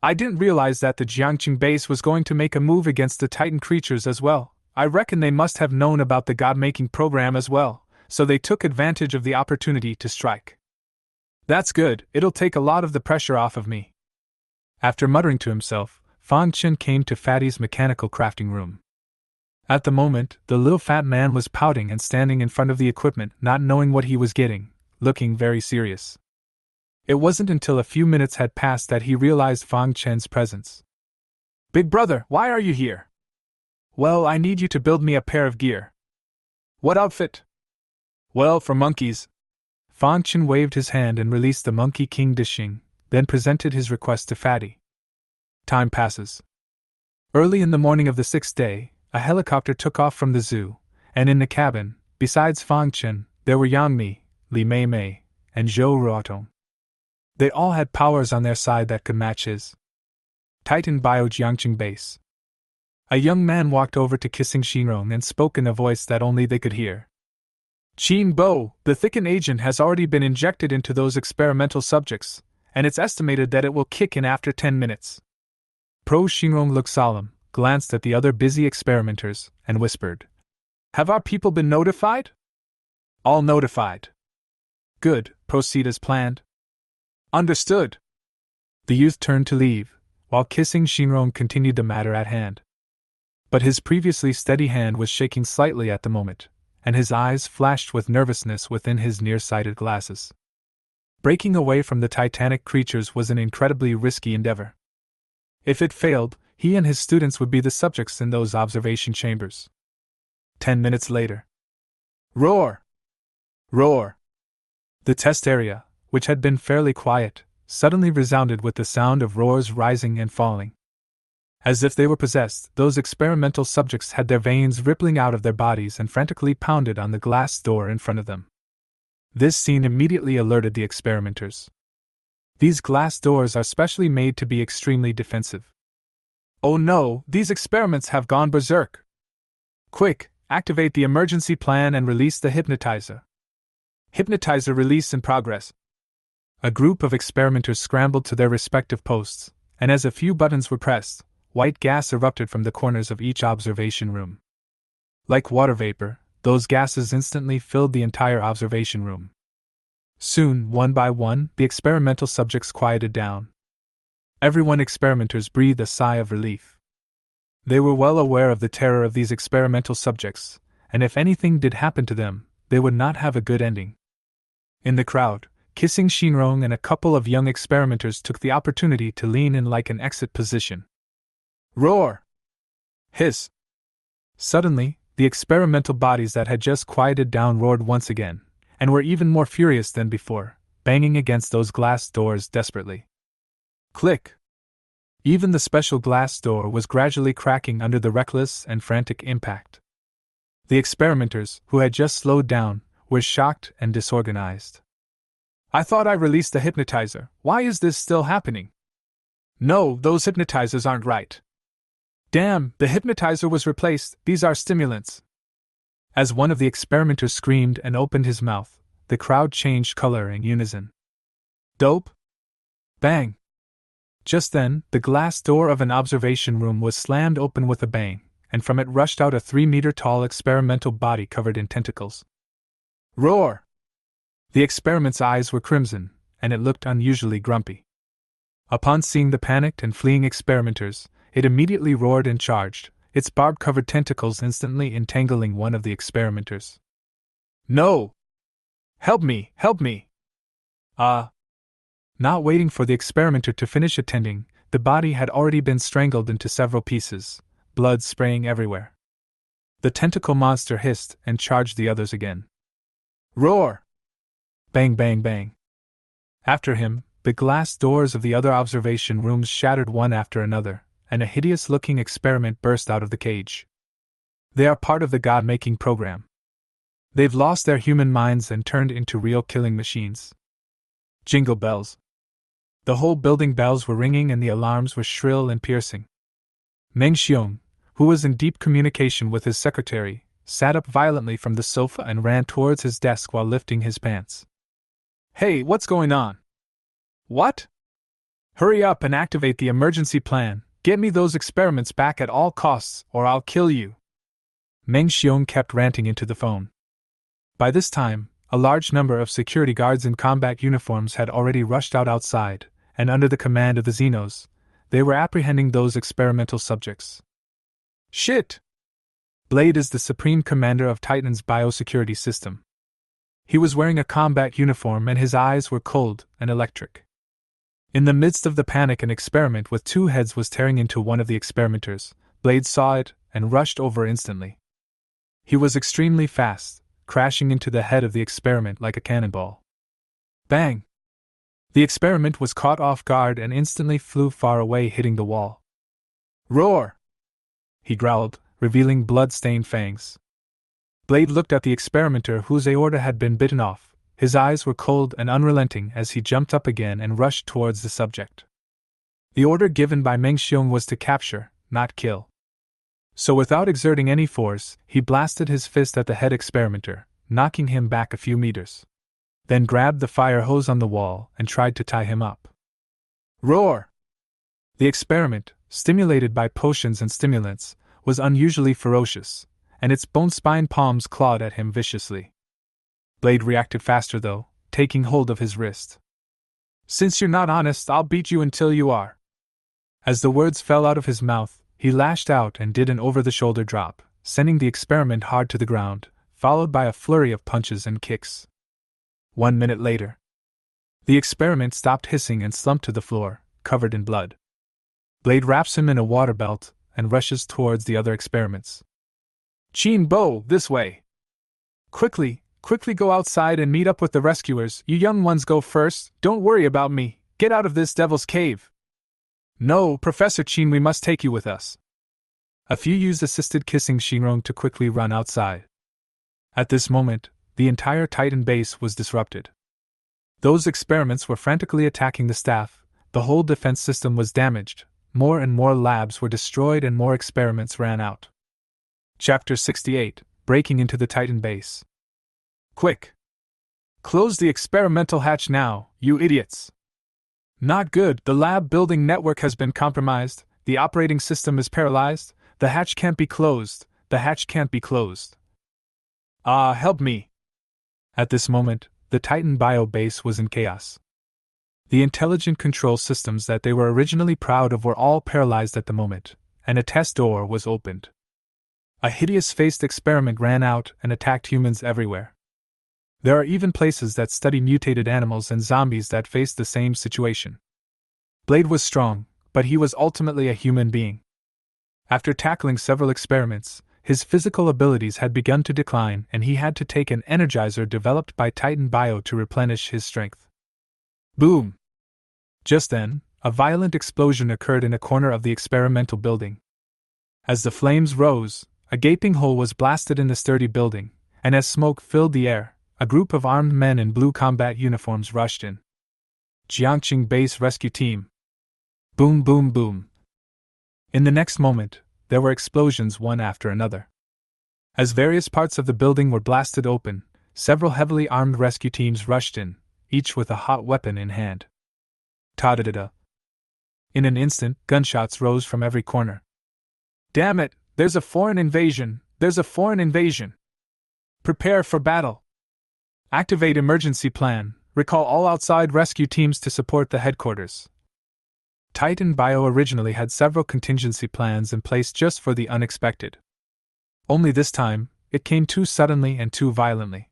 I didn't realize that the Jiangqing base was going to make a move against the Titan creatures as well. I reckon they must have known about the god-making program as well, so they took advantage of the opportunity to strike. That's good, it'll take a lot of the pressure off of me. After muttering to himself, Fang Chen came to Fatty's mechanical crafting room. At the moment, the little fat man was pouting and standing in front of the equipment, not knowing what he was getting, looking very serious. It wasn't until a few minutes had passed that he realized Fang Chen's presence. "Big brother, why are you here?" "Well, I need you to build me a pair of gear." "What outfit?" "Well, for monkeys." Fang Chen waved his hand and released the Monkey King Dishing, then presented his request to Fatty. Time passes. Early in the morning of the 6th day, a helicopter took off from the zoo, and in the cabin, besides Fang Chen, there were Yang Mi, Li Mei Mei, and Zhou Ruotong. They all had powers on their side that could match his. Titan Bio Jiangqing base. A young man walked over to Kissing Xinrong and spoke in a voice that only they could hear. "Qin Bo, the thickened agent has already been injected into those experimental subjects, and it's estimated that it will kick in after 10 minutes. Pro Xinrong looked solemn, glanced at the other busy experimenters, and whispered, "Have our people been notified?" "All notified." "Good, proceed as planned." "Understood." The youth turned to leave, while Kissing Xinrong continued the matter at hand. But his previously steady hand was shaking slightly at the moment, and his eyes flashed with nervousness within his nearsighted glasses. Breaking away from the titanic creatures was an incredibly risky endeavor. If it failed, he and his students would be the subjects in those observation chambers. 10 minutes later. Roar! Roar! The test area, which had been fairly quiet, suddenly resounded with the sound of roars rising and falling. As if they were possessed, those experimental subjects had their veins rippling out of their bodies and frantically pounded on the glass door in front of them. This scene immediately alerted the experimenters. These glass doors are specially made to be extremely defensive. "Oh no, these experiments have gone berserk! Quick, activate the emergency plan and release the hypnotizer." Hypnotizer release in progress. A group of experimenters scrambled to their respective posts, and as a few buttons were pressed, white gas erupted from the corners of each observation room. Like water vapor, those gases instantly filled the entire observation room. Soon, one by one, the experimental subjects quieted down. Experimenters breathed a sigh of relief. They were well aware of the terror of these experimental subjects, and if anything did happen to them, they would not have a good ending. In the crowd, Kissing Xinrong and a couple of young experimenters took the opportunity to lean in like an exit position. Roar! Hiss! Suddenly, the experimental bodies that had just quieted down roared once again, and were even more furious than before, banging against those glass doors desperately. Click! Even the special glass door was gradually cracking under the reckless and frantic impact. The experimenters, who had just slowed down, were shocked and disorganized. "I thought I released the hypnotizer. Why is this still happening?" "No, those hypnotizers aren't right." "Damn, the hypnotizer was replaced, these are stimulants." As one of the experimenters screamed and opened his mouth, the crowd changed color in unison. Dope! Bang! Just then, the glass door of an observation room was slammed open with a bang, and from it rushed out a 3-meter-tall experimental body covered in tentacles. Roar! The experiment's eyes were crimson, and it looked unusually grumpy. Upon seeing the panicked and fleeing experimenters, it immediately roared and charged, its barb-covered tentacles instantly entangling one of the experimenters. "No! Help me! Help me!" Not waiting for the experimenter to finish attending, the body had already been strangled into several pieces, blood spraying everywhere. The tentacle monster hissed and charged the others again. Roar! Bang, bang, bang. After him, the glass doors of the other observation rooms shattered one after another, and a hideous-looking experiment burst out of the cage. They are part of the God-making program. They've lost their human minds and turned into real killing machines. Jingle bells. The whole building bells were ringing and the alarms were shrill and piercing. Meng Xiong, who was in deep communication with his secretary, sat up violently from the sofa and ran towards his desk while lifting his pants. "Hey, what's going on?" "What?" "Hurry up and activate the emergency plan. Get me those experiments back at all costs, or I'll kill you." Meng Xiong kept ranting into the phone. By this time, a large number of security guards in combat uniforms had already rushed outside, and under the command of the Xenos, They were apprehending those experimental subjects. Shit! Blade is the supreme commander of Titan's biosecurity system. He was wearing a combat uniform and his eyes were cold and electric. In the midst of the panic, an experiment with two heads was tearing into one of the experimenters. Blade saw it and rushed over instantly. He was extremely fast, crashing into the head of the experiment like a cannonball. Bang! The experiment was caught off guard and instantly flew far away, hitting the wall. Roar! He growled, revealing blood-stained fangs. Blade looked at the experimenter whose aorta had been bitten off. His eyes were cold and unrelenting as he jumped up again and rushed towards the subject. The order given by Meng Xiong was to capture, not kill. So without exerting any force, he blasted his fist at the head experimenter, knocking him back a few meters. Then grabbed the fire hose on the wall and tried to tie him up. Roar! The experiment, stimulated by potions and stimulants, was unusually ferocious, and its bone-spine palms clawed at him viciously. Blade reacted faster though, taking hold of his wrist. Since you're not honest, I'll beat you until you are. As the words fell out of his mouth, he lashed out and did an over-the-shoulder drop, sending the experiment hard to the ground, followed by a flurry of punches and kicks. 1 minute later, the experiment stopped hissing and slumped to the floor, covered in blood. Blade wraps him in a water belt and rushes towards the other experiments. Qin Bo, this way! Quickly go outside and meet up with the rescuers. You young ones go first, don't worry about me, get out of this devil's cave. No, Professor Qin, we must take you with us. A few youths assisted kissing Shinrong to quickly run outside. At this moment, the entire Titan base was disrupted. Those experiments were frantically attacking the staff, the whole defense system was damaged, more and more labs were destroyed and more experiments ran out. Chapter 68, Breaking into the Titan Base. Quick! Close the experimental hatch now, you idiots! Not good, the lab building network has been compromised, the operating system is paralyzed, the hatch can't be closed, the hatch can't be closed. Help me! At this moment, the Titan bio base was in chaos. The intelligent control systems that they were originally proud of were all paralyzed at the moment, and a test door was opened. A hideous-faced experiment ran out and attacked humans everywhere. There are even places that study mutated animals and zombies that face the same situation. Blade was strong, but he was ultimately a human being. After tackling several experiments, his physical abilities had begun to decline and he had to take an energizer developed by Titan Bio to replenish his strength. Boom! Just then, a violent explosion occurred in a corner of the experimental building. As the flames rose, a gaping hole was blasted in the sturdy building, and as smoke filled the air, a group of armed men in blue combat uniforms rushed in. Jiangqing Base Rescue Team. Boom, boom, boom. In the next moment, there were explosions one after another. As various parts of the building were blasted open, several heavily armed rescue teams rushed in, each with a hot weapon in hand. Ta-da-da-da. In an instant, gunshots rose from every corner. Damn it, there's a foreign invasion, there's a foreign invasion. Prepare for battle. Activate emergency plan, recall all outside rescue teams to support the headquarters. Titan Bio originally had several contingency plans in place just for the unexpected. Only this time, it came too suddenly and too violently.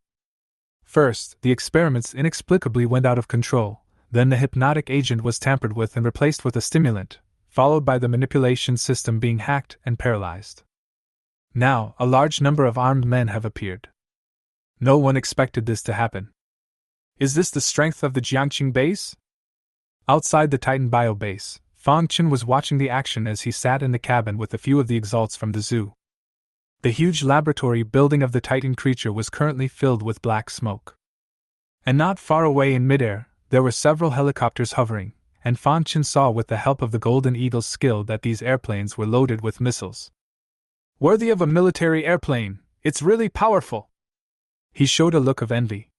First, the experiments inexplicably went out of control, then the hypnotic agent was tampered with and replaced with a stimulant, followed by the manipulation system being hacked and paralyzed. Now, a large number of armed men have appeared. No one expected this to happen. Is this the strength of the Jiangqing base? Outside the Titan Bio base, Fang Chen was watching the action as he sat in the cabin with a few of the exalts from the zoo. The huge laboratory building of the Titan creature was currently filled with black smoke. And not far away in midair, there were several helicopters hovering, and Fang Chen saw with the help of the Golden Eagle's skill that these airplanes were loaded with missiles. Worthy of a military airplane, it's really powerful. He showed a look of envy.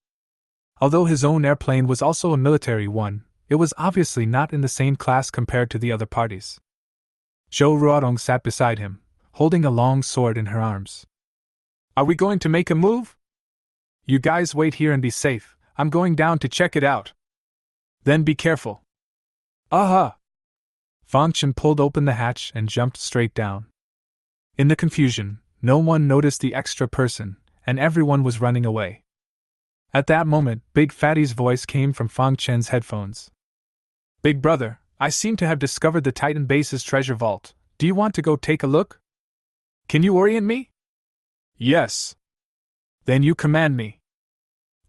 Although his own airplane was also a military one, it was obviously not in the same class compared to the other parties. Zhou Ruodong sat beside him, holding a long sword in her arms. Are we going to make a move? You guys wait here and be safe, I'm going down to check it out. Then be careful. Aha! Fang Chen pulled open the hatch and jumped straight down. In the confusion, no one noticed the extra person, and everyone was running away. At that moment, Big Fatty's voice came from Fang Chen's headphones. Big brother, I seem to have discovered the Titan Base's treasure vault. Do you want to go take a look? Can you orient me? Yes. Then you command me.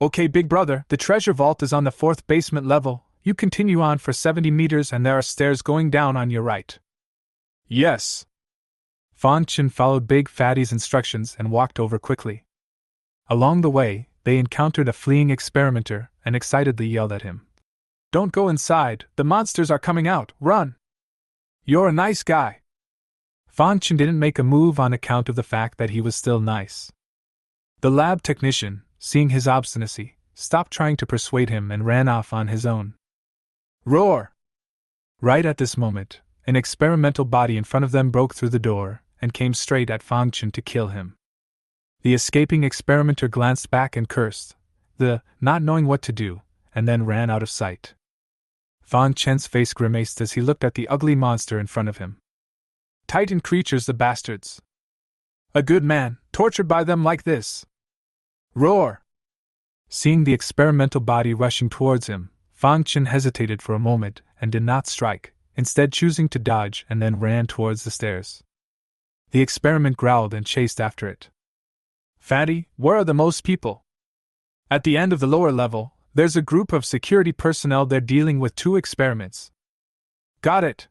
Okay, big brother, the treasure vault is on the 4th basement level. You continue on for 70 meters and there are stairs going down on your right. Yes. Fang Chen followed Big Fatty's instructions and walked over quickly. Along the way, they encountered a fleeing experimenter and excitedly yelled at him. Don't go inside, the monsters are coming out, run! You're a nice guy. Fang Chen didn't make a move on account of the fact that he was still nice. The lab technician, seeing his obstinacy, stopped trying to persuade him and ran off on his own. Roar! Right at this moment, an experimental body in front of them broke through the door and came straight at Fang Chen to kill him. The escaping experimenter glanced back and cursed, not knowing what to do, and then ran out of sight. Fang Chen's face grimaced as he looked at the ugly monster in front of him. Titan creatures, the bastards! A good man, tortured by them like this! Roar! Seeing the experimental body rushing towards him, Fang Chen hesitated for a moment and did not strike, instead choosing to dodge and then ran towards the stairs. The experiment growled and chased after it. Fatty, where are the most people? At the end of the lower level, there's a group of security personnel there dealing with 2 experiments. Got it!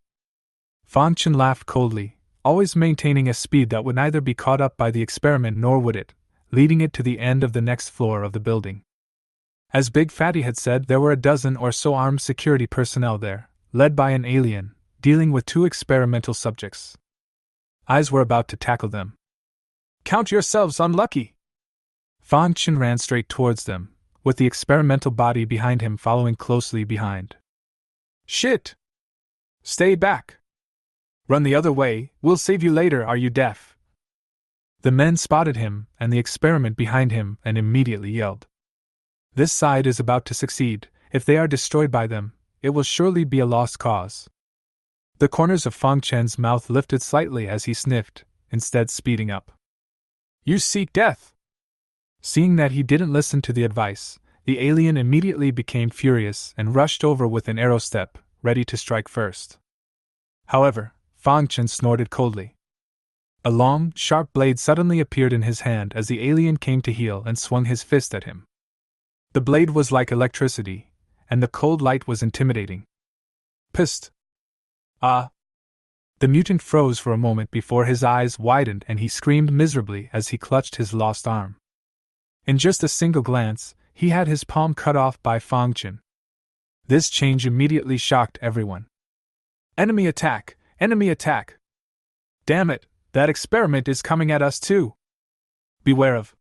Fang Chen laughed coldly, always maintaining a speed that would neither be caught up by the experiment nor would it, leading it to the end of the next floor of the building. As Big Fatty had said, there were a dozen or so armed security personnel there, led by an alien, dealing with 2 experimental subjects. Eyes were about to tackle them. Count yourselves unlucky! Fang Chen ran straight towards them, with the experimental body behind him following closely behind. Shit! Stay back! Run the other way, we'll save you later, are you deaf? The men spotted him and the experiment behind him and immediately yelled. This side is about to succeed. If they are destroyed by them, it will surely be a lost cause. The corners of Fang Chen's mouth lifted slightly as he sniffed, instead speeding up. You seek death! Seeing that he didn't listen to the advice, the alien immediately became furious and rushed over with an arrow step, ready to strike first. However, Fang Chen snorted coldly. A long, sharp blade suddenly appeared in his hand as the alien came to heel and swung his fist at him. The blade was like electricity, and the cold light was intimidating. Pissed! Ah! The mutant froze for a moment before his eyes widened and he screamed miserably as he clutched his lost arm. In just a single glance, he had his palm cut off by Fang Chen. This change immediately shocked everyone. Enemy attack! Enemy attack! Damn it, that experiment is coming at us too! Beware of!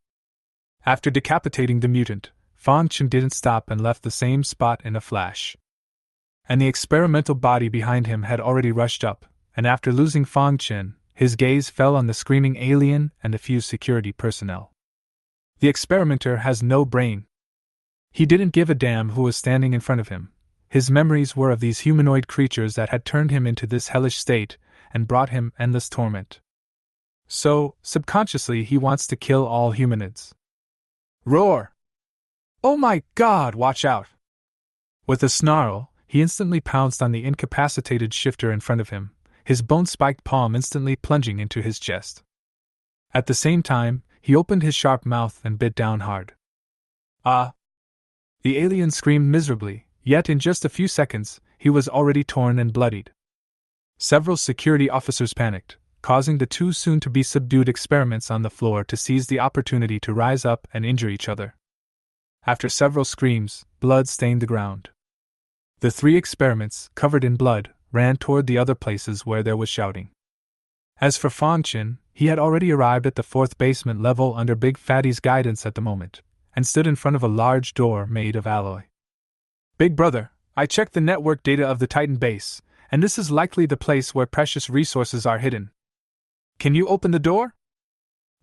After decapitating the mutant, Fang Chen didn't stop and left the same spot in a flash. And the experimental body behind him had already rushed up, and after losing Fang Chen, his gaze fell on the screaming alien and a few security personnel. The experimenter has no brain. He didn't give a damn who was standing in front of him. His memories were of these humanoid creatures that had turned him into this hellish state and brought him endless torment. So, subconsciously he wants to kill all humanoids. Roar! Oh my God, watch out! With a snarl, he instantly pounced on the incapacitated shifter in front of him, his bone-spiked palm instantly plunging into his chest. At the same time, he opened his sharp mouth and bit down hard. Ah! The alien screamed miserably, yet in just a few seconds, he was already torn and bloodied. Several security officers panicked, causing the 2 soon-to-be-subdued experiments on the floor to seize the opportunity to rise up and injure each other. After several screams, blood stained the ground. The 3 experiments, covered in blood, ran toward the other places where there was shouting. As for Fang Chen, he had already arrived at the 4th basement level under Big Fatty's guidance at the moment, and stood in front of a large door made of alloy. Big brother, I checked the network data of the Titan base, and this is likely the place where precious resources are hidden. Can you open the door?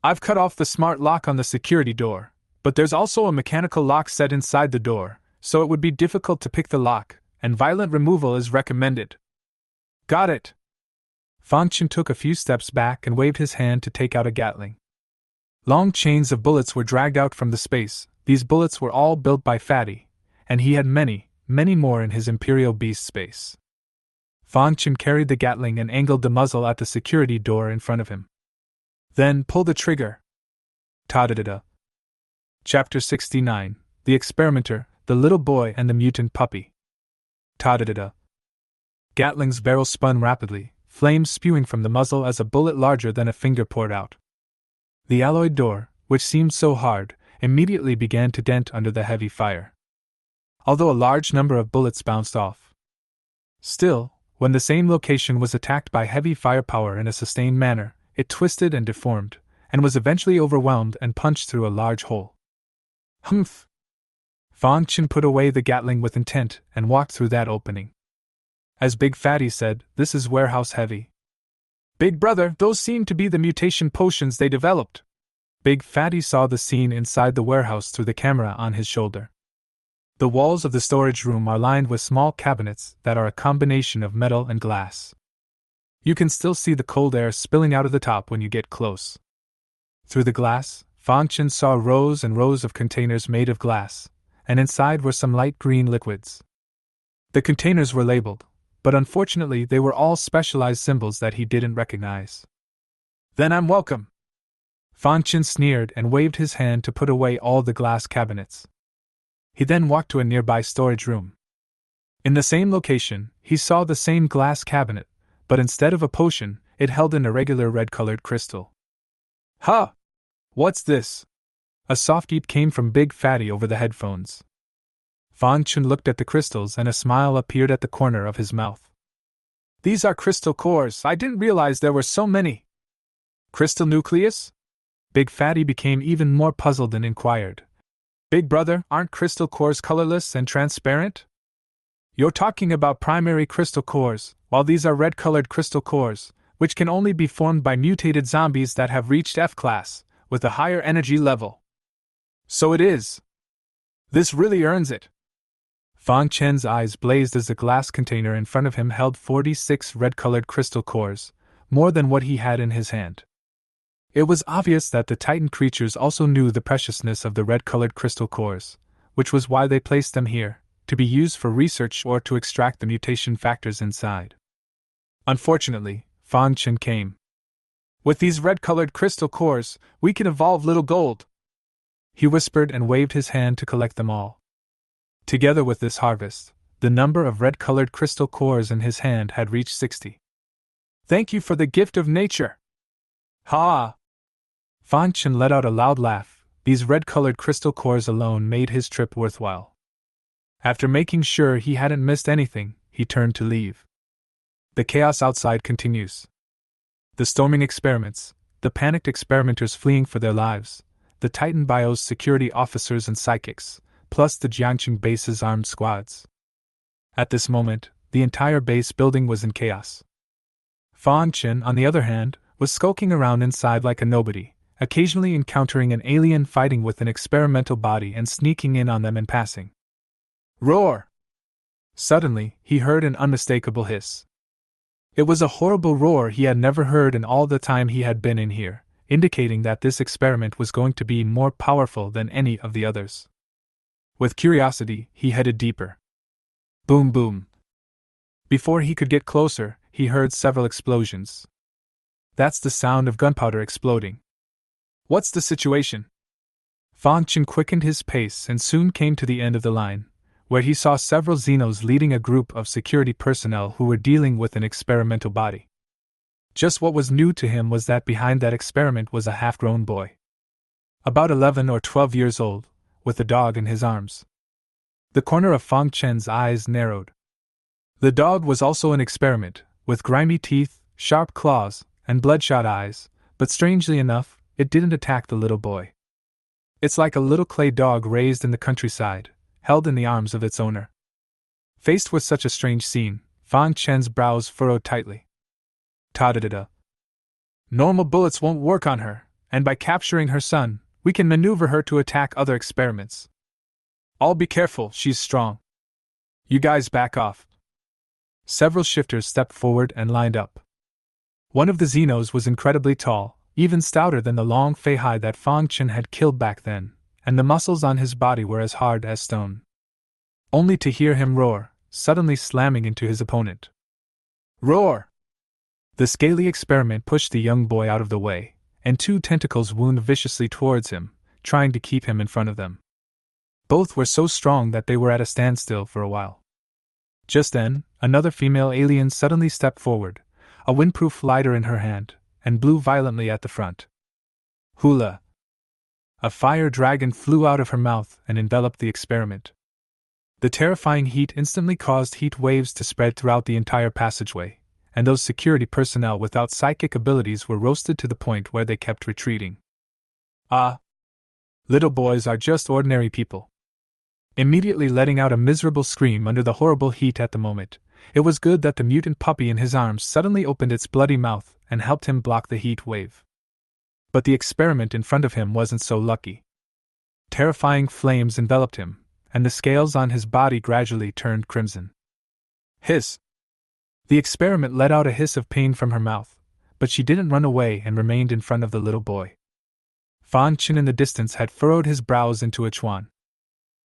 I've cut off the smart lock on the security door, but there's also a mechanical lock set inside the door, so it would be difficult to pick the lock, and violent removal is recommended. Got it! Fang Chen took a few steps back and waved his hand to take out a Gatling. Long chains of bullets were dragged out from the space. These bullets were all built by Fatty, and he had many, many more in his Imperial Beast space. Fang Chen carried the Gatling and angled the muzzle at the security door in front of him. Then pull the trigger. Ta-da-da-da. Chapter 69, The Experimenter, the Little Boy and the Mutant Puppy. Ta-da-da-da. Gatling's barrel spun rapidly, flames spewing from the muzzle as a bullet larger than a finger poured out. The alloy door, which seemed so hard, immediately began to dent under the heavy fire, although a large number of bullets bounced off. Still, when the same location was attacked by heavy firepower in a sustained manner, it twisted and deformed, and was eventually overwhelmed and punched through a large hole. Humph! Fang Chen put away the Gatling with intent and walked through that opening. As Big Fatty said, this is warehouse heavy. Big brother, those seem to be the mutation potions they developed. Big Fatty saw the scene inside the warehouse through the camera on his shoulder. The walls of the storage room are lined with small cabinets that are a combination of metal and glass. You can still see the cold air spilling out of the top when you get close. Through the glass, Fang Chen saw rows and rows of containers made of glass, and inside were some light green liquids. The containers were labeled, but unfortunately they were all specialized symbols that he didn't recognize. Then I'm welcome! Fang Chen sneered and waved his hand to put away all the glass cabinets. He then walked to a nearby storage room. In the same location, he saw the same glass cabinet, but instead of a potion, it held an irregular red-colored crystal. Huh! What's this? A soft eep came from Big Fatty over the headphones. Fang Chen looked at the crystals and a smile appeared at the corner of his mouth. These are crystal cores, I didn't realize there were so many. Crystal nucleus? Big Fatty became even more puzzled and inquired. Big brother, aren't crystal cores colorless and transparent? You're talking about primary crystal cores, while these are red-colored crystal cores, which can only be formed by mutated zombies that have reached F-class, with a higher energy level. So it is. This really earns it. Fang Chen's eyes blazed as the glass container in front of him held 46 red-colored crystal cores, more than what he had in his hand. It was obvious that the Titan creatures also knew the preciousness of the red-colored crystal cores, which was why they placed them here, to be used for research or to extract the mutation factors inside. Unfortunately, Fang Chen came. With these red-colored crystal cores, we can evolve little gold. He whispered and waved his hand to collect them all. Together with this harvest, the number of red-colored crystal cores in his hand had reached 60. Thank you for the gift of nature! Ha! Fang Chen let out a loud laugh. These red-colored crystal cores alone made his trip worthwhile. After making sure he hadn't missed anything, he turned to leave. The chaos outside continues. The storming experiments, the panicked experimenters fleeing for their lives, the Titan Bio's security officers and psychics, plus the Jiangqing base's armed squads. At this moment, the entire base building was in chaos. Fang Chen, on the other hand, was skulking around inside like a nobody, occasionally encountering an alien fighting with an experimental body and sneaking in on them in passing. Roar! Suddenly, he heard an unmistakable hiss. It was a horrible roar he had never heard in all the time he had been in here, indicating that this experiment was going to be more powerful than any of the others. With curiosity, he headed deeper. Boom boom. Before he could get closer, he heard several explosions. That's the sound of gunpowder exploding. What's the situation? Fang Chen quickened his pace and soon came to the end of the line, where he saw several Xenos leading a group of security personnel who were dealing with an experimental body. Just what was new to him was that behind that experiment was a half-grown boy. About 11 or 12 years old, with a dog in his arms. The corner of Fang Chen's eyes narrowed. The dog was also an experiment, with grimy teeth, sharp claws, and bloodshot eyes, but strangely enough, it didn't attack the little boy. It's like a little clay dog raised in the countryside, held in the arms of its owner. Faced with such a strange scene, Fang Chen's brows furrowed tightly. Ta-da-da-da. Normal bullets won't work on her, and by capturing her son, we can maneuver her to attack other experiments. All be careful, she's strong. You guys back off. Several shifters stepped forward and lined up. One of the Xenos was incredibly tall, even stouter than the long Fey hide that Fang Chen had killed back then, and the muscles on his body were as hard as stone. Only to hear him roar, suddenly slamming into his opponent. Roar! The scaly experiment pushed the young boy out of the way, and two tentacles wound viciously towards him, trying to keep him in front of them. Both were so strong that they were at a standstill for a while. Just then, another female alien suddenly stepped forward, a windproof lighter in her hand, and blew violently at the front. Hula! A fire dragon flew out of her mouth and enveloped the experiment. The terrifying heat instantly caused heat waves to spread throughout the entire passageway, and those security personnel without psychic abilities were roasted to the point where they kept retreating. Ah! Little boys are just ordinary people. Immediately letting out a miserable scream under the horrible heat at the moment, it was good that the mutant puppy in his arms suddenly opened its bloody mouth and helped him block the heat wave. But the experiment in front of him wasn't so lucky. Terrifying flames enveloped him, and the scales on his body gradually turned crimson. Hiss! The experiment let out a hiss of pain from her mouth, but she didn't run away and remained in front of the little boy. Fan Chen in the distance had furrowed his brows into a chuan.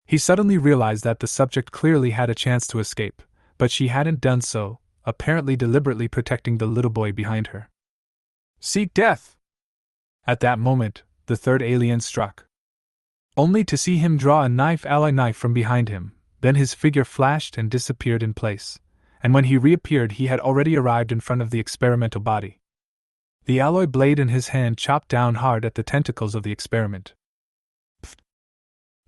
He suddenly realized that the subject clearly had a chance to escape, but she hadn't done so, apparently deliberately protecting the little boy behind her. Seek death! At that moment, the third alien struck. Only to see him draw a ally knife from behind him, then his figure flashed and disappeared in place, and when he reappeared he had already arrived in front of the experimental body. The alloy blade in his hand chopped down hard at the tentacles of the experiment. Pfft.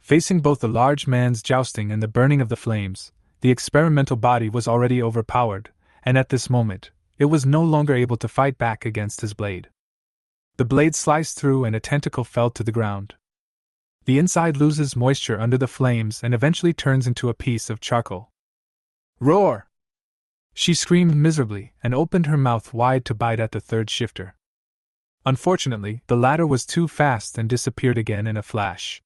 Facing both the large man's jousting and the burning of the flames, the experimental body was already overpowered, and at this moment, it was no longer able to fight back against his blade. The blade sliced through and a tentacle fell to the ground. The inside loses moisture under the flames and eventually turns into a piece of charcoal. Roar! She screamed miserably and opened her mouth wide to bite at the third shifter. Unfortunately, the latter was too fast and disappeared again in a flash.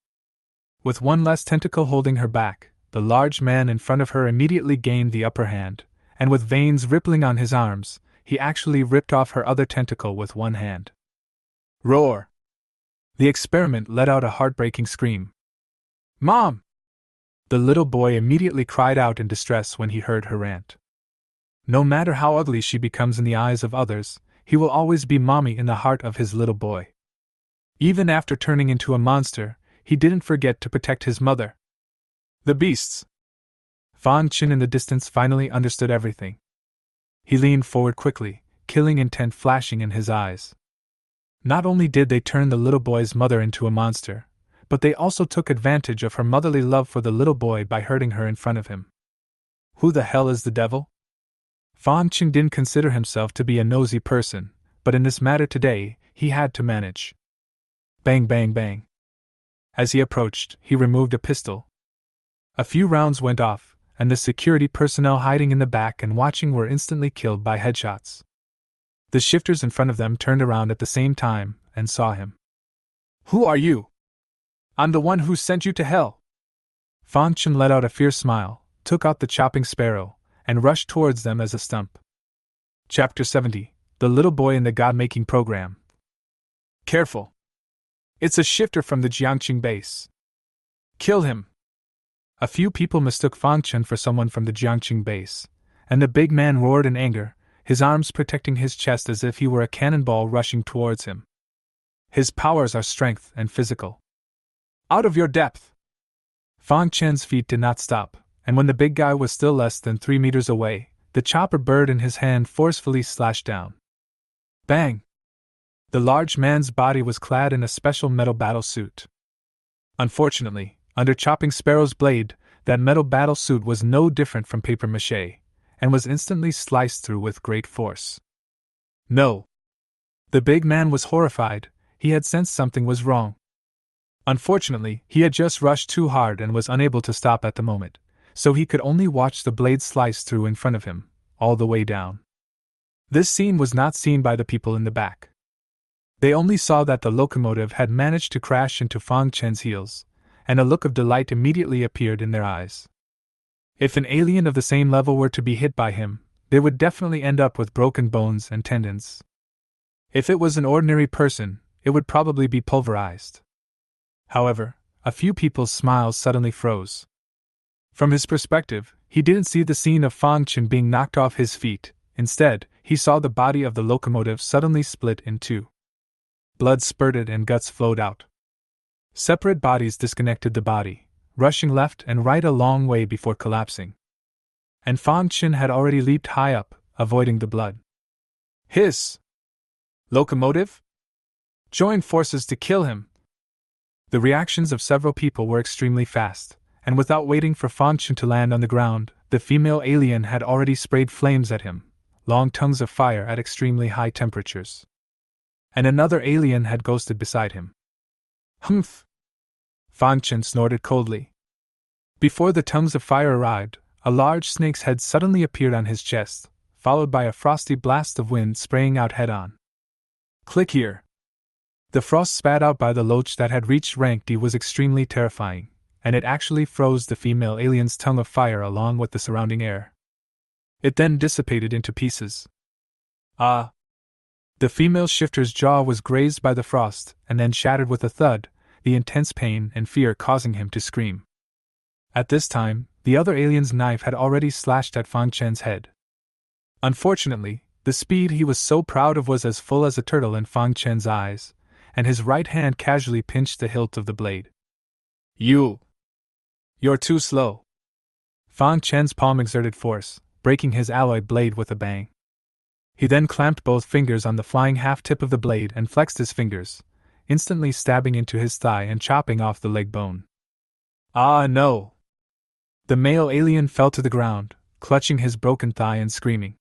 With one less tentacle holding her back, the large man in front of her immediately gained the upper hand, and with veins rippling on his arms, he actually ripped off her other tentacle with one hand. Roar! The experiment let out a heartbreaking scream. Mom! The little boy immediately cried out in distress when he heard her rant. No matter how ugly she becomes in the eyes of others, he will always be mommy in the heart of his little boy. Even after turning into a monster, he didn't forget to protect his mother. The beasts! Fan Chen in the distance finally understood everything. He leaned forward quickly, killing intent flashing in his eyes. Not only did they turn the little boy's mother into a monster, but they also took advantage of her motherly love for the little boy by hurting her in front of him. Who the hell is the devil? Fan Chen didn't consider himself to be a nosy person, but in this matter today, he had to manage. Bang bang bang. As he approached, he removed a pistol. A few rounds went off, and the security personnel hiding in the back and watching were instantly killed by headshots. The shifters in front of them turned around at the same time and saw him. Who are you? I'm the one who sent you to hell. Fan Chen let out a fierce smile, took out the chopping sparrow, and rushed towards them as a stump. Chapter 70, The Little Boy in the God-Making Program. Careful! It's a shifter from the Jiangqing base. Kill him! A few people mistook Fan Chen for someone from the Jiangqing base, and the big man roared in anger, his arms protecting his chest as if he were a cannonball rushing towards him. His powers are strength and physical. Out of your depth! Fan Chen's feet did not stop, and when the big guy was still less than 3 meters away, the chopper bird in his hand forcefully slashed down. Bang! The large man's body was clad in a special metal battle suit. Unfortunately, under Chopping Sparrow's blade, that metal battle suit was no different from papier-mâché, and was instantly sliced through with great force. No! The big man was horrified. He had sensed something was wrong. Unfortunately, he had just rushed too hard and was unable to stop at the moment, so he could only watch the blade slice through in front of him, all the way down. This scene was not seen by the people in the back. They only saw that the locomotive had managed to crash into Fan Chen's heels, and a look of delight immediately appeared in their eyes. If an alien of the same level were to be hit by him, they would definitely end up with broken bones and tendons. If it was an ordinary person, it would probably be pulverized. However, a few people's smiles suddenly froze. From his perspective, he didn't see the scene of Fang Chen being knocked off his feet. Instead, he saw the body of the locomotive suddenly split in two. Blood spurted and guts flowed out. Separate bodies disconnected the body, rushing left and right a long way before collapsing. And Fang Chen had already leaped high up, avoiding the blood. Hiss! Locomotive? Join forces to kill him! The reactions of several people were extremely fast, and without waiting for Fang Chen to land on the ground, the female alien had already sprayed flames at him, long tongues of fire at extremely high temperatures. And another alien had ghosted beside him. Humph! Fang Chen snorted coldly. Before the tongues of fire arrived, a large snake's head suddenly appeared on his chest, followed by a frosty blast of wind spraying out head-on. Click here! The frost spat out by the loach that had reached rank D was extremely terrifying, and it actually froze the female alien's tongue of fire along with the surrounding air. It then dissipated into pieces. Ah! The female shifter's jaw was grazed by the frost and then shattered with a thud, the intense pain and fear causing him to scream. At this time, the other alien's knife had already slashed at Fang Chen's head. Unfortunately, the speed he was so proud of was as full as a turtle in Fang Chen's eyes, and his right hand casually pinched the hilt of the blade. You're too slow. Fang Chen's palm exerted force, breaking his alloy blade with a bang. He then clamped both fingers on the flying half-tip of the blade and flexed his fingers, instantly stabbing into his thigh and chopping off the leg bone. Ah no! The male alien fell to the ground, clutching his broken thigh and screaming.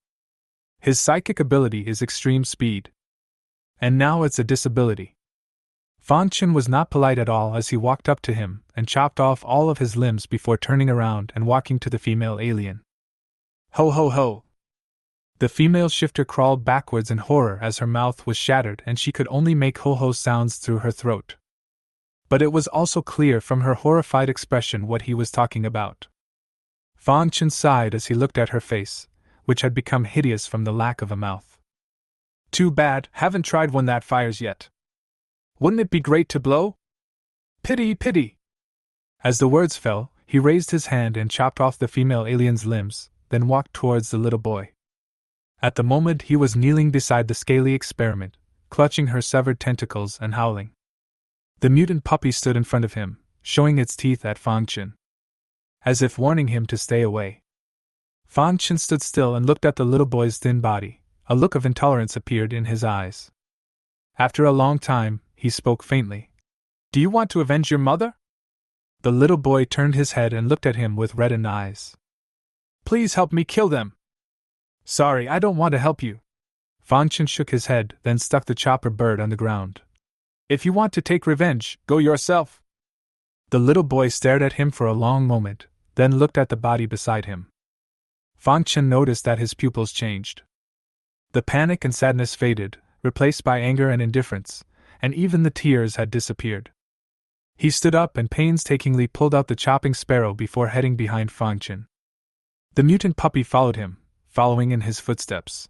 His psychic ability is extreme speed. And now it's a disability. Fang Chen was not polite at all as he walked up to him and chopped off all of his limbs before turning around and walking to the female alien. Ho ho ho! The female shifter crawled backwards in horror as her mouth was shattered and she could only make ho-ho sounds through her throat. But it was also clear from her horrified expression what he was talking about. Fang Chen sighed as he looked at her face, which had become hideous from the lack of a mouth. Too bad, haven't tried one that fires yet. Wouldn't it be great to blow? Pity, pity! As the words fell, he raised his hand and chopped off the female alien's limbs, then walked towards the little boy. At the moment he was kneeling beside the scaly experiment, clutching her severed tentacles and howling. The mutant puppy stood in front of him, showing its teeth at Fang Chen, as if warning him to stay away. Fang Chen stood still and looked at the little boy's thin body. A look of intolerance appeared in his eyes. After a long time, he spoke faintly. Do you want to avenge your mother? The little boy turned his head and looked at him with reddened eyes. Please help me kill them. Sorry, I don't want to help you. Fang Chen shook his head, then stuck the chopper bird on the ground. If you want to take revenge, go yourself. The little boy stared at him for a long moment, then looked at the body beside him. Fang Chen noticed that his pupils changed. The panic and sadness faded, replaced by anger and indifference, and even the tears had disappeared. He stood up and painstakingly pulled out the chopping sparrow before heading behind Fang Chen. The mutant puppy followed him, following in his footsteps.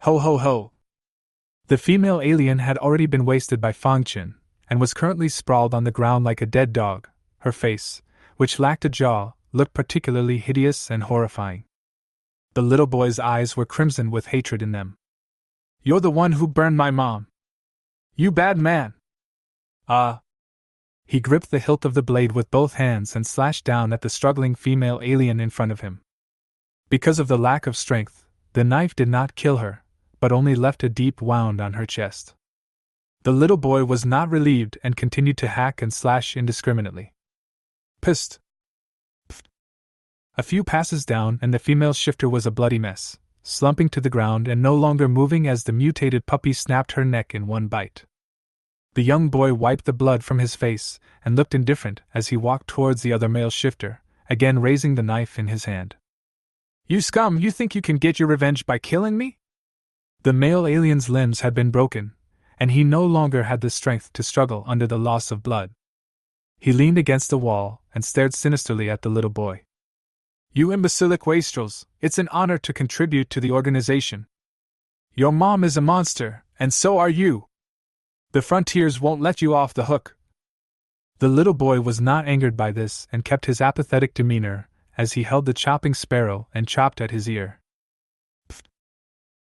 Ho ho ho! The female alien had already been wasted by Fang Chen, and was currently sprawled on the ground like a dead dog. Her face, which lacked a jaw, looked particularly hideous and horrifying. The little boy's eyes were crimson with hatred in them. You're the one who burned my mom. You bad man! He gripped the hilt of the blade with both hands and slashed down at the struggling female alien in front of him. Because of the lack of strength, the knife did not kill her, but only left a deep wound on her chest. The little boy was not relieved and continued to hack and slash indiscriminately. Psst! Pfft. A few passes down and the female shifter was a bloody mess, slumping to the ground and no longer moving as the mutated puppy snapped her neck in one bite. The young boy wiped the blood from his face and looked indifferent as he walked towards the other male shifter, again raising the knife in his hand. You scum, you think you can get your revenge by killing me? The male alien's limbs had been broken, and he no longer had the strength to struggle under the loss of blood. He leaned against the wall and stared sinisterly at the little boy. You imbecilic wastrels, it's an honor to contribute to the organization. Your mom is a monster, and so are you. The frontiers won't let you off the hook. The little boy was not angered by this and kept his apathetic demeanor as he held the chopping sparrow and chopped at his ear. Pfft.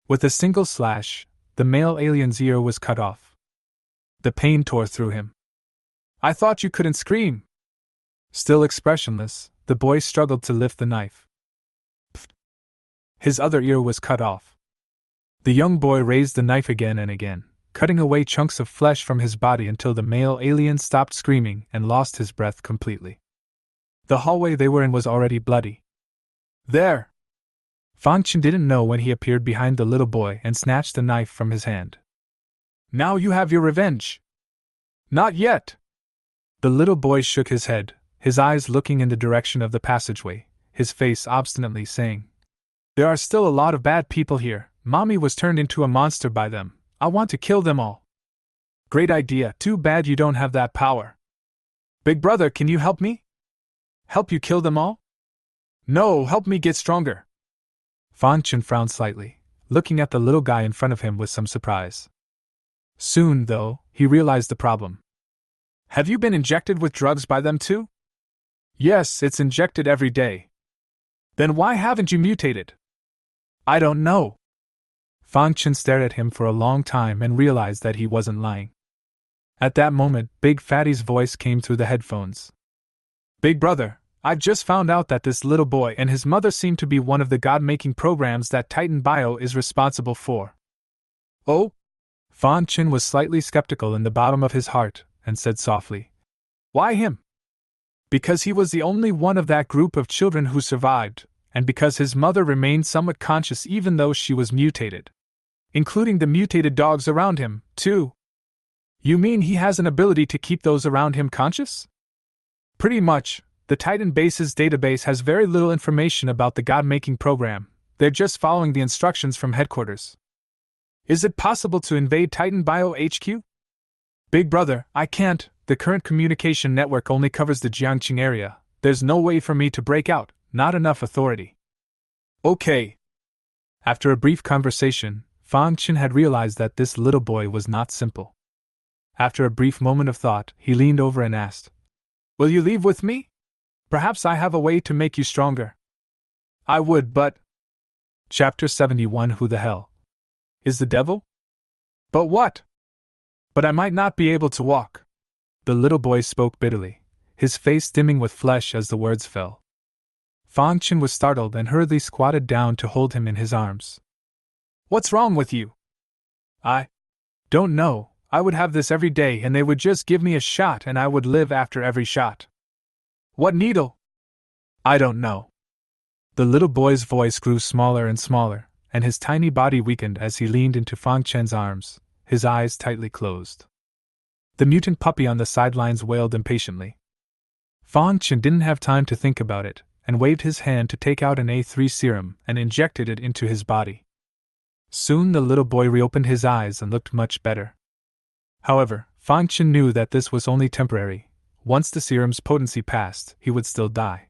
With a single slash, the male alien's ear was cut off. The pain tore through him. I thought you couldn't scream. Still expressionless, the boy struggled to lift the knife. Pfft. His other ear was cut off. The young boy raised the knife again and again, cutting away chunks of flesh from his body until the male alien stopped screaming and lost his breath completely. The hallway they were in was already bloody. There! Fangchen didn't know when he appeared behind the little boy and snatched the knife from his hand. Now you have your revenge! Not yet! The little boy shook his head, his eyes looking in the direction of the passageway, his face obstinately saying, There are still a lot of bad people here. Mommy was turned into a monster by them. I want to kill them all. Great idea, too bad you don't have that power. Big brother, can you help me? Help you kill them all? No, help me get stronger. Fangchen frowned slightly, looking at the little guy in front of him with some surprise. Soon, though, he realized the problem. Have you been injected with drugs by them too? Yes, it's injected every day. Then why haven't you mutated? I don't know. Fangchen stared at him for a long time and realized that he wasn't lying. At that moment, Big Fatty's voice came through the headphones. Big brother, I've just found out that this little boy and his mother seem to be one of the god-making programs that Titan Bio is responsible for. Oh? Fangchen was slightly skeptical in the bottom of his heart, and said softly, Why him? Because he was the only one of that group of children who survived, and because his mother remained somewhat conscious even though she was mutated. Including the mutated dogs around him, too. You mean he has an ability to keep those around him conscious? Pretty much. The Titan base's database has very little information about the god-making program. They're just following the instructions from headquarters. Is it possible to invade Titan Bio HQ? Big brother, I can't. The current communication network only covers the Jiangqing area. There's no way for me to break out, not enough authority. Okay. After a brief conversation, Fangchen had realized that this little boy was not simple. After a brief moment of thought, he leaned over and asked, Will you leave with me? Perhaps I have a way to make you stronger. I would, but... Chapter 71 Who the hell is the devil? But what? But I might not be able to walk. The little boy spoke bitterly, his face dimming with flesh as the words fell. Fangchen was startled and hurriedly squatted down to hold him in his arms. What's wrong with you? I don't know. I would have this every day and they would just give me a shot and I would live after every shot. What needle? I don't know. The little boy's voice grew smaller and smaller, and his tiny body weakened as he leaned into Fangchen's arms, his eyes tightly closed. The mutant puppy on the sidelines wailed impatiently. Fangchen didn't have time to think about it, and waved his hand to take out an A3 serum and injected it into his body. Soon the little boy reopened his eyes and looked much better. However, Fangchen knew that this was only temporary. Once the serum's potency passed, he would still die.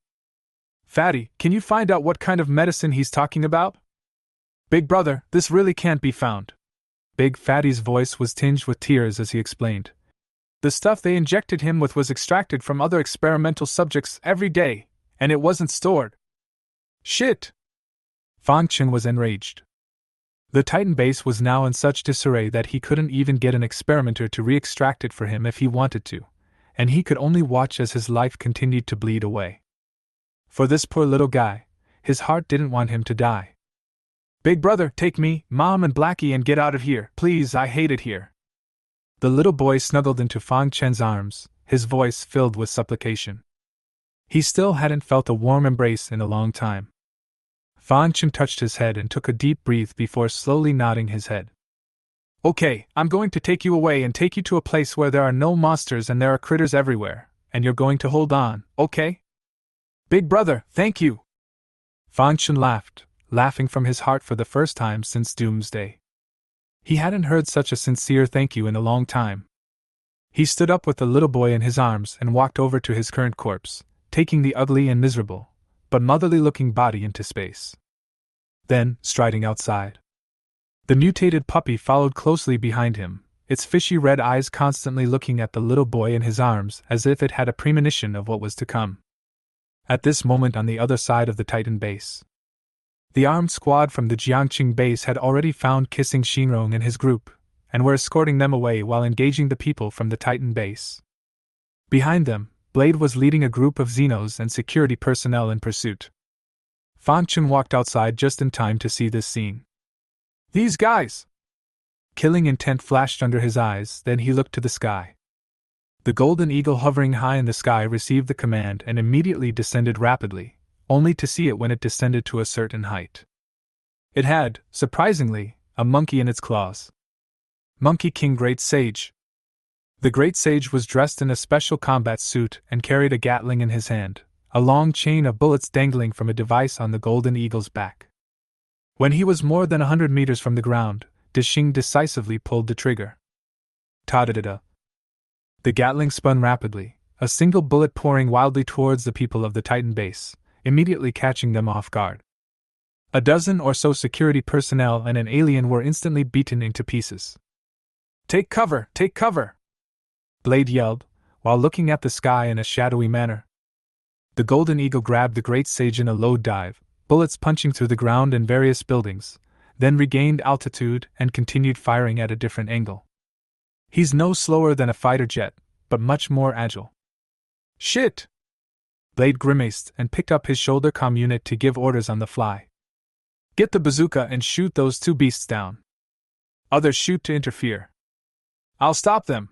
Fatty, can you find out what kind of medicine he's talking about? Big brother, this really can't be found. Big Fatty's voice was tinged with tears as he explained. The stuff they injected him with was extracted from other experimental subjects every day, and it wasn't stored. Shit! Fangchen was enraged. The Titan base was now in such disarray that he couldn't even get an experimenter to re-extract it for him if he wanted to, and he could only watch as his life continued to bleed away. For this poor little guy, his heart didn't want him to die. Big brother, take me, Mom and Blackie and get out of here, please, I hate it here. The little boy snuggled into Fangchen's arms, his voice filled with supplication. He still hadn't felt a warm embrace in a long time. Fangchen touched his head and took a deep breath before slowly nodding his head. Okay, I'm going to take you away and take you to a place where there are no monsters and there are critters everywhere, and you're going to hold on, okay? Big brother, thank you! Fangchen laughed, laughing from his heart for the first time since Doomsday. He hadn't heard such a sincere thank you in a long time. He stood up with the little boy in his arms and walked over to his current corpse, taking the ugly and miserable, but motherly-looking body into space. Then, striding outside, the mutated puppy followed closely behind him, its fishy red eyes constantly looking at the little boy in his arms as if it had a premonition of what was to come. At this moment, on the other side of the Titan base, the armed squad from the Jiangqing base had already found Kissing Shinrong and his group, and were escorting them away while engaging the people from the Titan base. Behind them, Blade was leading a group of Xenos and security personnel in pursuit. Fang Chun walked outside just in time to see this scene. "These guys!" Killing intent flashed under his eyes, then he looked to the sky. The golden eagle hovering high in the sky received the command and immediately descended rapidly, only to see it when it descended to a certain height. It had, surprisingly, a monkey in its claws. Monkey King Great Sage. The Great Sage was dressed in a special combat suit and carried a gatling in his hand, a long chain of bullets dangling from a device on the golden eagle's back. When he was more than 100 meters from the ground, Dixing decisively pulled the trigger. Ta-da-da-da. The gatling spun rapidly, a single bullet pouring wildly towards the people of the Titan base, immediately catching them off guard. A dozen or so security personnel and an alien were instantly beaten into pieces. "Take cover! Take cover!" Blade yelled, while looking at the sky in a shadowy manner. The golden eagle grabbed the Great Sage in a low dive, bullets punching through the ground and various buildings, then regained altitude and continued firing at a different angle. "He's no slower than a fighter jet, but much more agile." "Shit!" Blade grimaced and picked up his shoulder comm unit to give orders on the fly. "Get the bazooka and shoot those two beasts down. Others shoot to interfere. I'll stop them."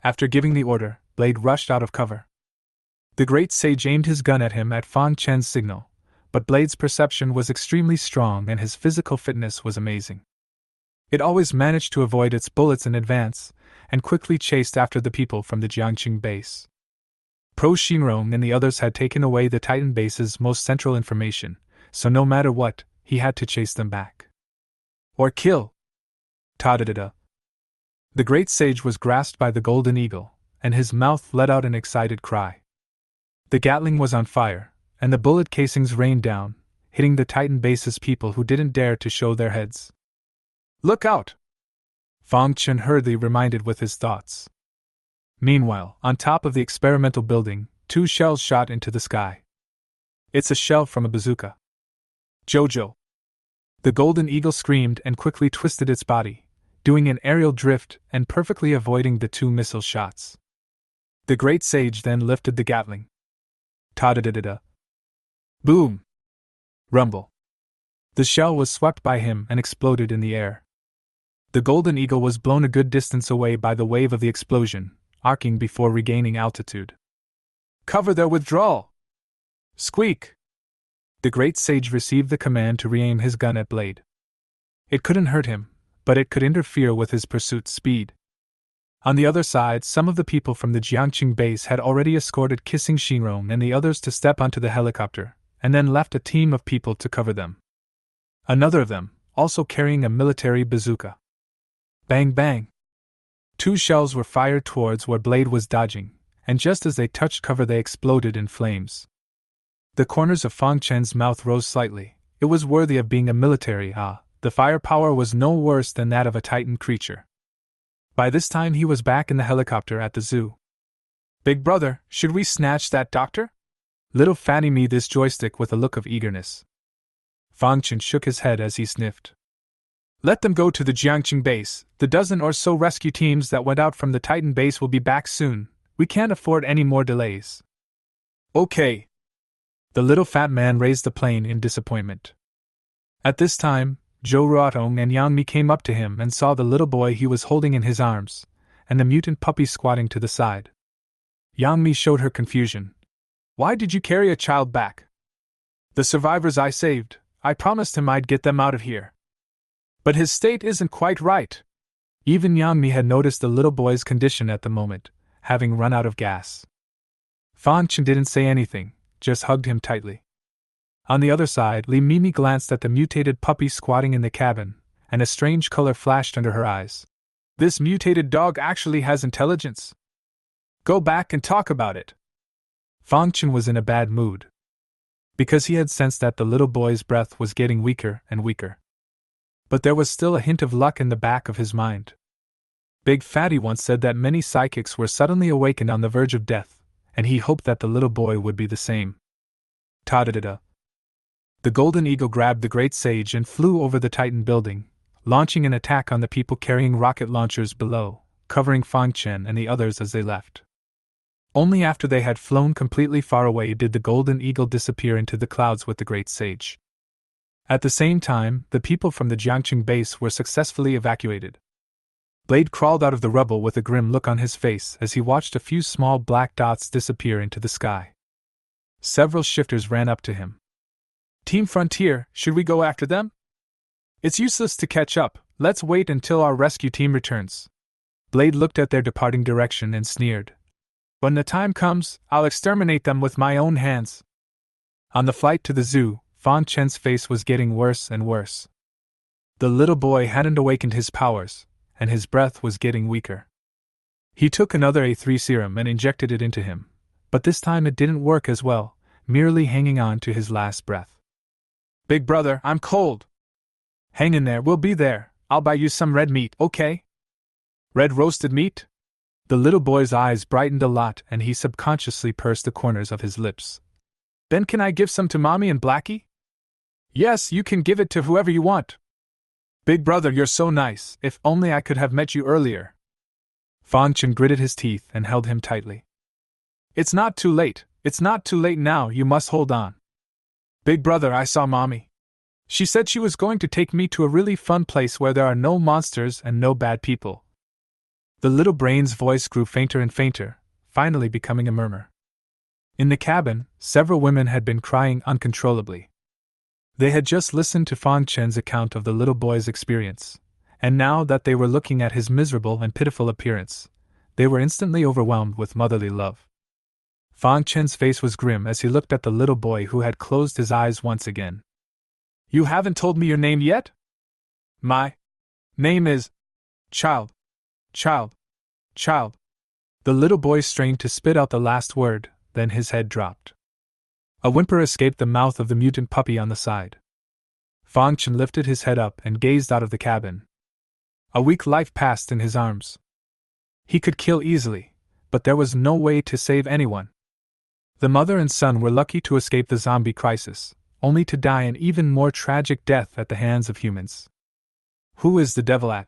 After giving the order, Blade rushed out of cover. The Great Sage aimed his gun at him at Fang Chen's signal, but Blade's perception was extremely strong and his physical fitness was amazing. It always managed to avoid its bullets in advance, and quickly chased after the people from the Jiangqing base. Pro Shinrong and the others had taken away the Titan base's most central information, so no matter what, he had to chase them back. Or kill. Ta-da-da-da. The Great Sage was grasped by the golden eagle, and his mouth let out an excited cry. The gatling was on fire, and the bullet casings rained down, hitting the Titan base's people who didn't dare to show their heads. "Look out!" Fang Chun hurriedly reminded with his thoughts. Meanwhile, on top of the experimental building, 2 shells shot into the sky. "It's a shell from a bazooka." "Jojo!" The golden eagle screamed and quickly twisted its body, doing an aerial drift and perfectly avoiding the 2 missile shots. The Great Sage then lifted the gatling. Ta-da-da-da-da. Boom! Rumble. The shell was swept by him and exploded in the air. The golden eagle was blown a good distance away by the wave of the explosion, arcing before regaining altitude. "Cover their withdrawal!" Squeak! The Great Sage received the command to re-aim his gun at Blade. It couldn't hurt him, but it could interfere with his pursuit speed. On the other side, some of the people from the Jiangqing base had already escorted Kissing Shinrong and the others to step onto the helicopter, and then left a team of people to cover them. Another of them, also carrying a military bazooka. Bang bang! 2 shells were fired towards where Blade was dodging, and just as they touched cover they exploded in flames. The corners of Fang Chen's mouth rose slightly. It was worthy of being a military. The firepower was no worse than that of a Titan creature. By this time he was back in the helicopter at the zoo. "Big brother, should we snatch that doctor?" Little Fanny me this joystick with a look of eagerness. Fang Chen shook his head as he sniffed. "Let them go to the Jiangqing base. The dozen or so rescue teams that went out from the Titan base will be back soon. We can't afford any more delays." "Okay." The little fat man raised the plane in disappointment. At this time, Zhou Ruotong and Yang Mi came up to him and saw the little boy he was holding in his arms, and the mutant puppy squatting to the side. Yang Mi showed her confusion. "Why did you carry a child back?" "The survivors I saved. I promised him I'd get them out of here." "But his state isn't quite right." Even Yang Mi had noticed the little boy's condition at the moment, having run out of gas. Fang Chen didn't say anything, just hugged him tightly. On the other side, Li Mimi glanced at the mutated puppy squatting in the cabin, and a strange color flashed under her eyes. "This mutated dog actually has intelligence. Go back and talk about it." Fang Chen was in a bad mood. because he had sensed that the little boy's breath was getting weaker and weaker. But there was still a hint of luck in the back of his mind. Big Fatty once said that many psychics were suddenly awakened on the verge of death, and he hoped that the little boy would be the same. Ta-da-da-da. The Golden Eagle grabbed the Great Sage and flew over the Titan building, launching an attack on the people carrying rocket launchers below, covering Fang Chen and the others as they left. Only after they had flown completely far away did the Golden Eagle disappear into the clouds with the Great Sage. At the same time, the people from the Jiangqing base were successfully evacuated. Blade crawled out of the rubble with a grim look on his face as he watched a few small black dots disappear into the sky. Several shifters ran up to him. "Team Frontier, should we go after them?" "It's useless to catch up, let's wait until our rescue team returns." Blade looked at their departing direction and sneered. "When the time comes, I'll exterminate them with my own hands." On the flight to the zoo, Fan Chen's face was getting worse and worse. The little boy hadn't awakened his powers, and his breath was getting weaker. He took another A3 serum and injected it into him, but this time it didn't work as well, merely hanging on to his last breath. "Big brother, I'm cold." "Hang in there, we'll be there. I'll buy you some red meat, okay?" "Red roasted meat?" The little boy's eyes brightened a lot and he subconsciously pursed the corners of his lips. "Then can I give some to Mommy and Blackie?" "Yes, you can give it to whoever you want." "Big brother, you're so nice, if only I could have met you earlier." Fan Chen gritted his teeth and held him tightly. It's not too late now, you must hold on." "Big brother, I saw Mommy. She said she was going to take me to a really fun place where there are no monsters and no bad people." The little brain's voice grew fainter and fainter, finally becoming a murmur. In the cabin, several women had been crying uncontrollably. They had just listened to Fan Chen's account of the little boy's experience, and now that they were looking at his miserable and pitiful appearance, they were instantly overwhelmed with motherly love. Fan Chen's face was grim as he looked at the little boy who had closed his eyes once again. "You haven't told me your name yet?" "My name is Child. Child." The little boy strained to spit out the last word, then his head dropped. A whimper escaped the mouth of the mutant puppy on the side. Fan Chen lifted his head up and gazed out of the cabin. A weak life passed in his arms. He could kill easily, but there was no way to save anyone. The mother and son were lucky to escape the zombie crisis, only to die an even more tragic death at the hands of humans. "Who is the devil at?"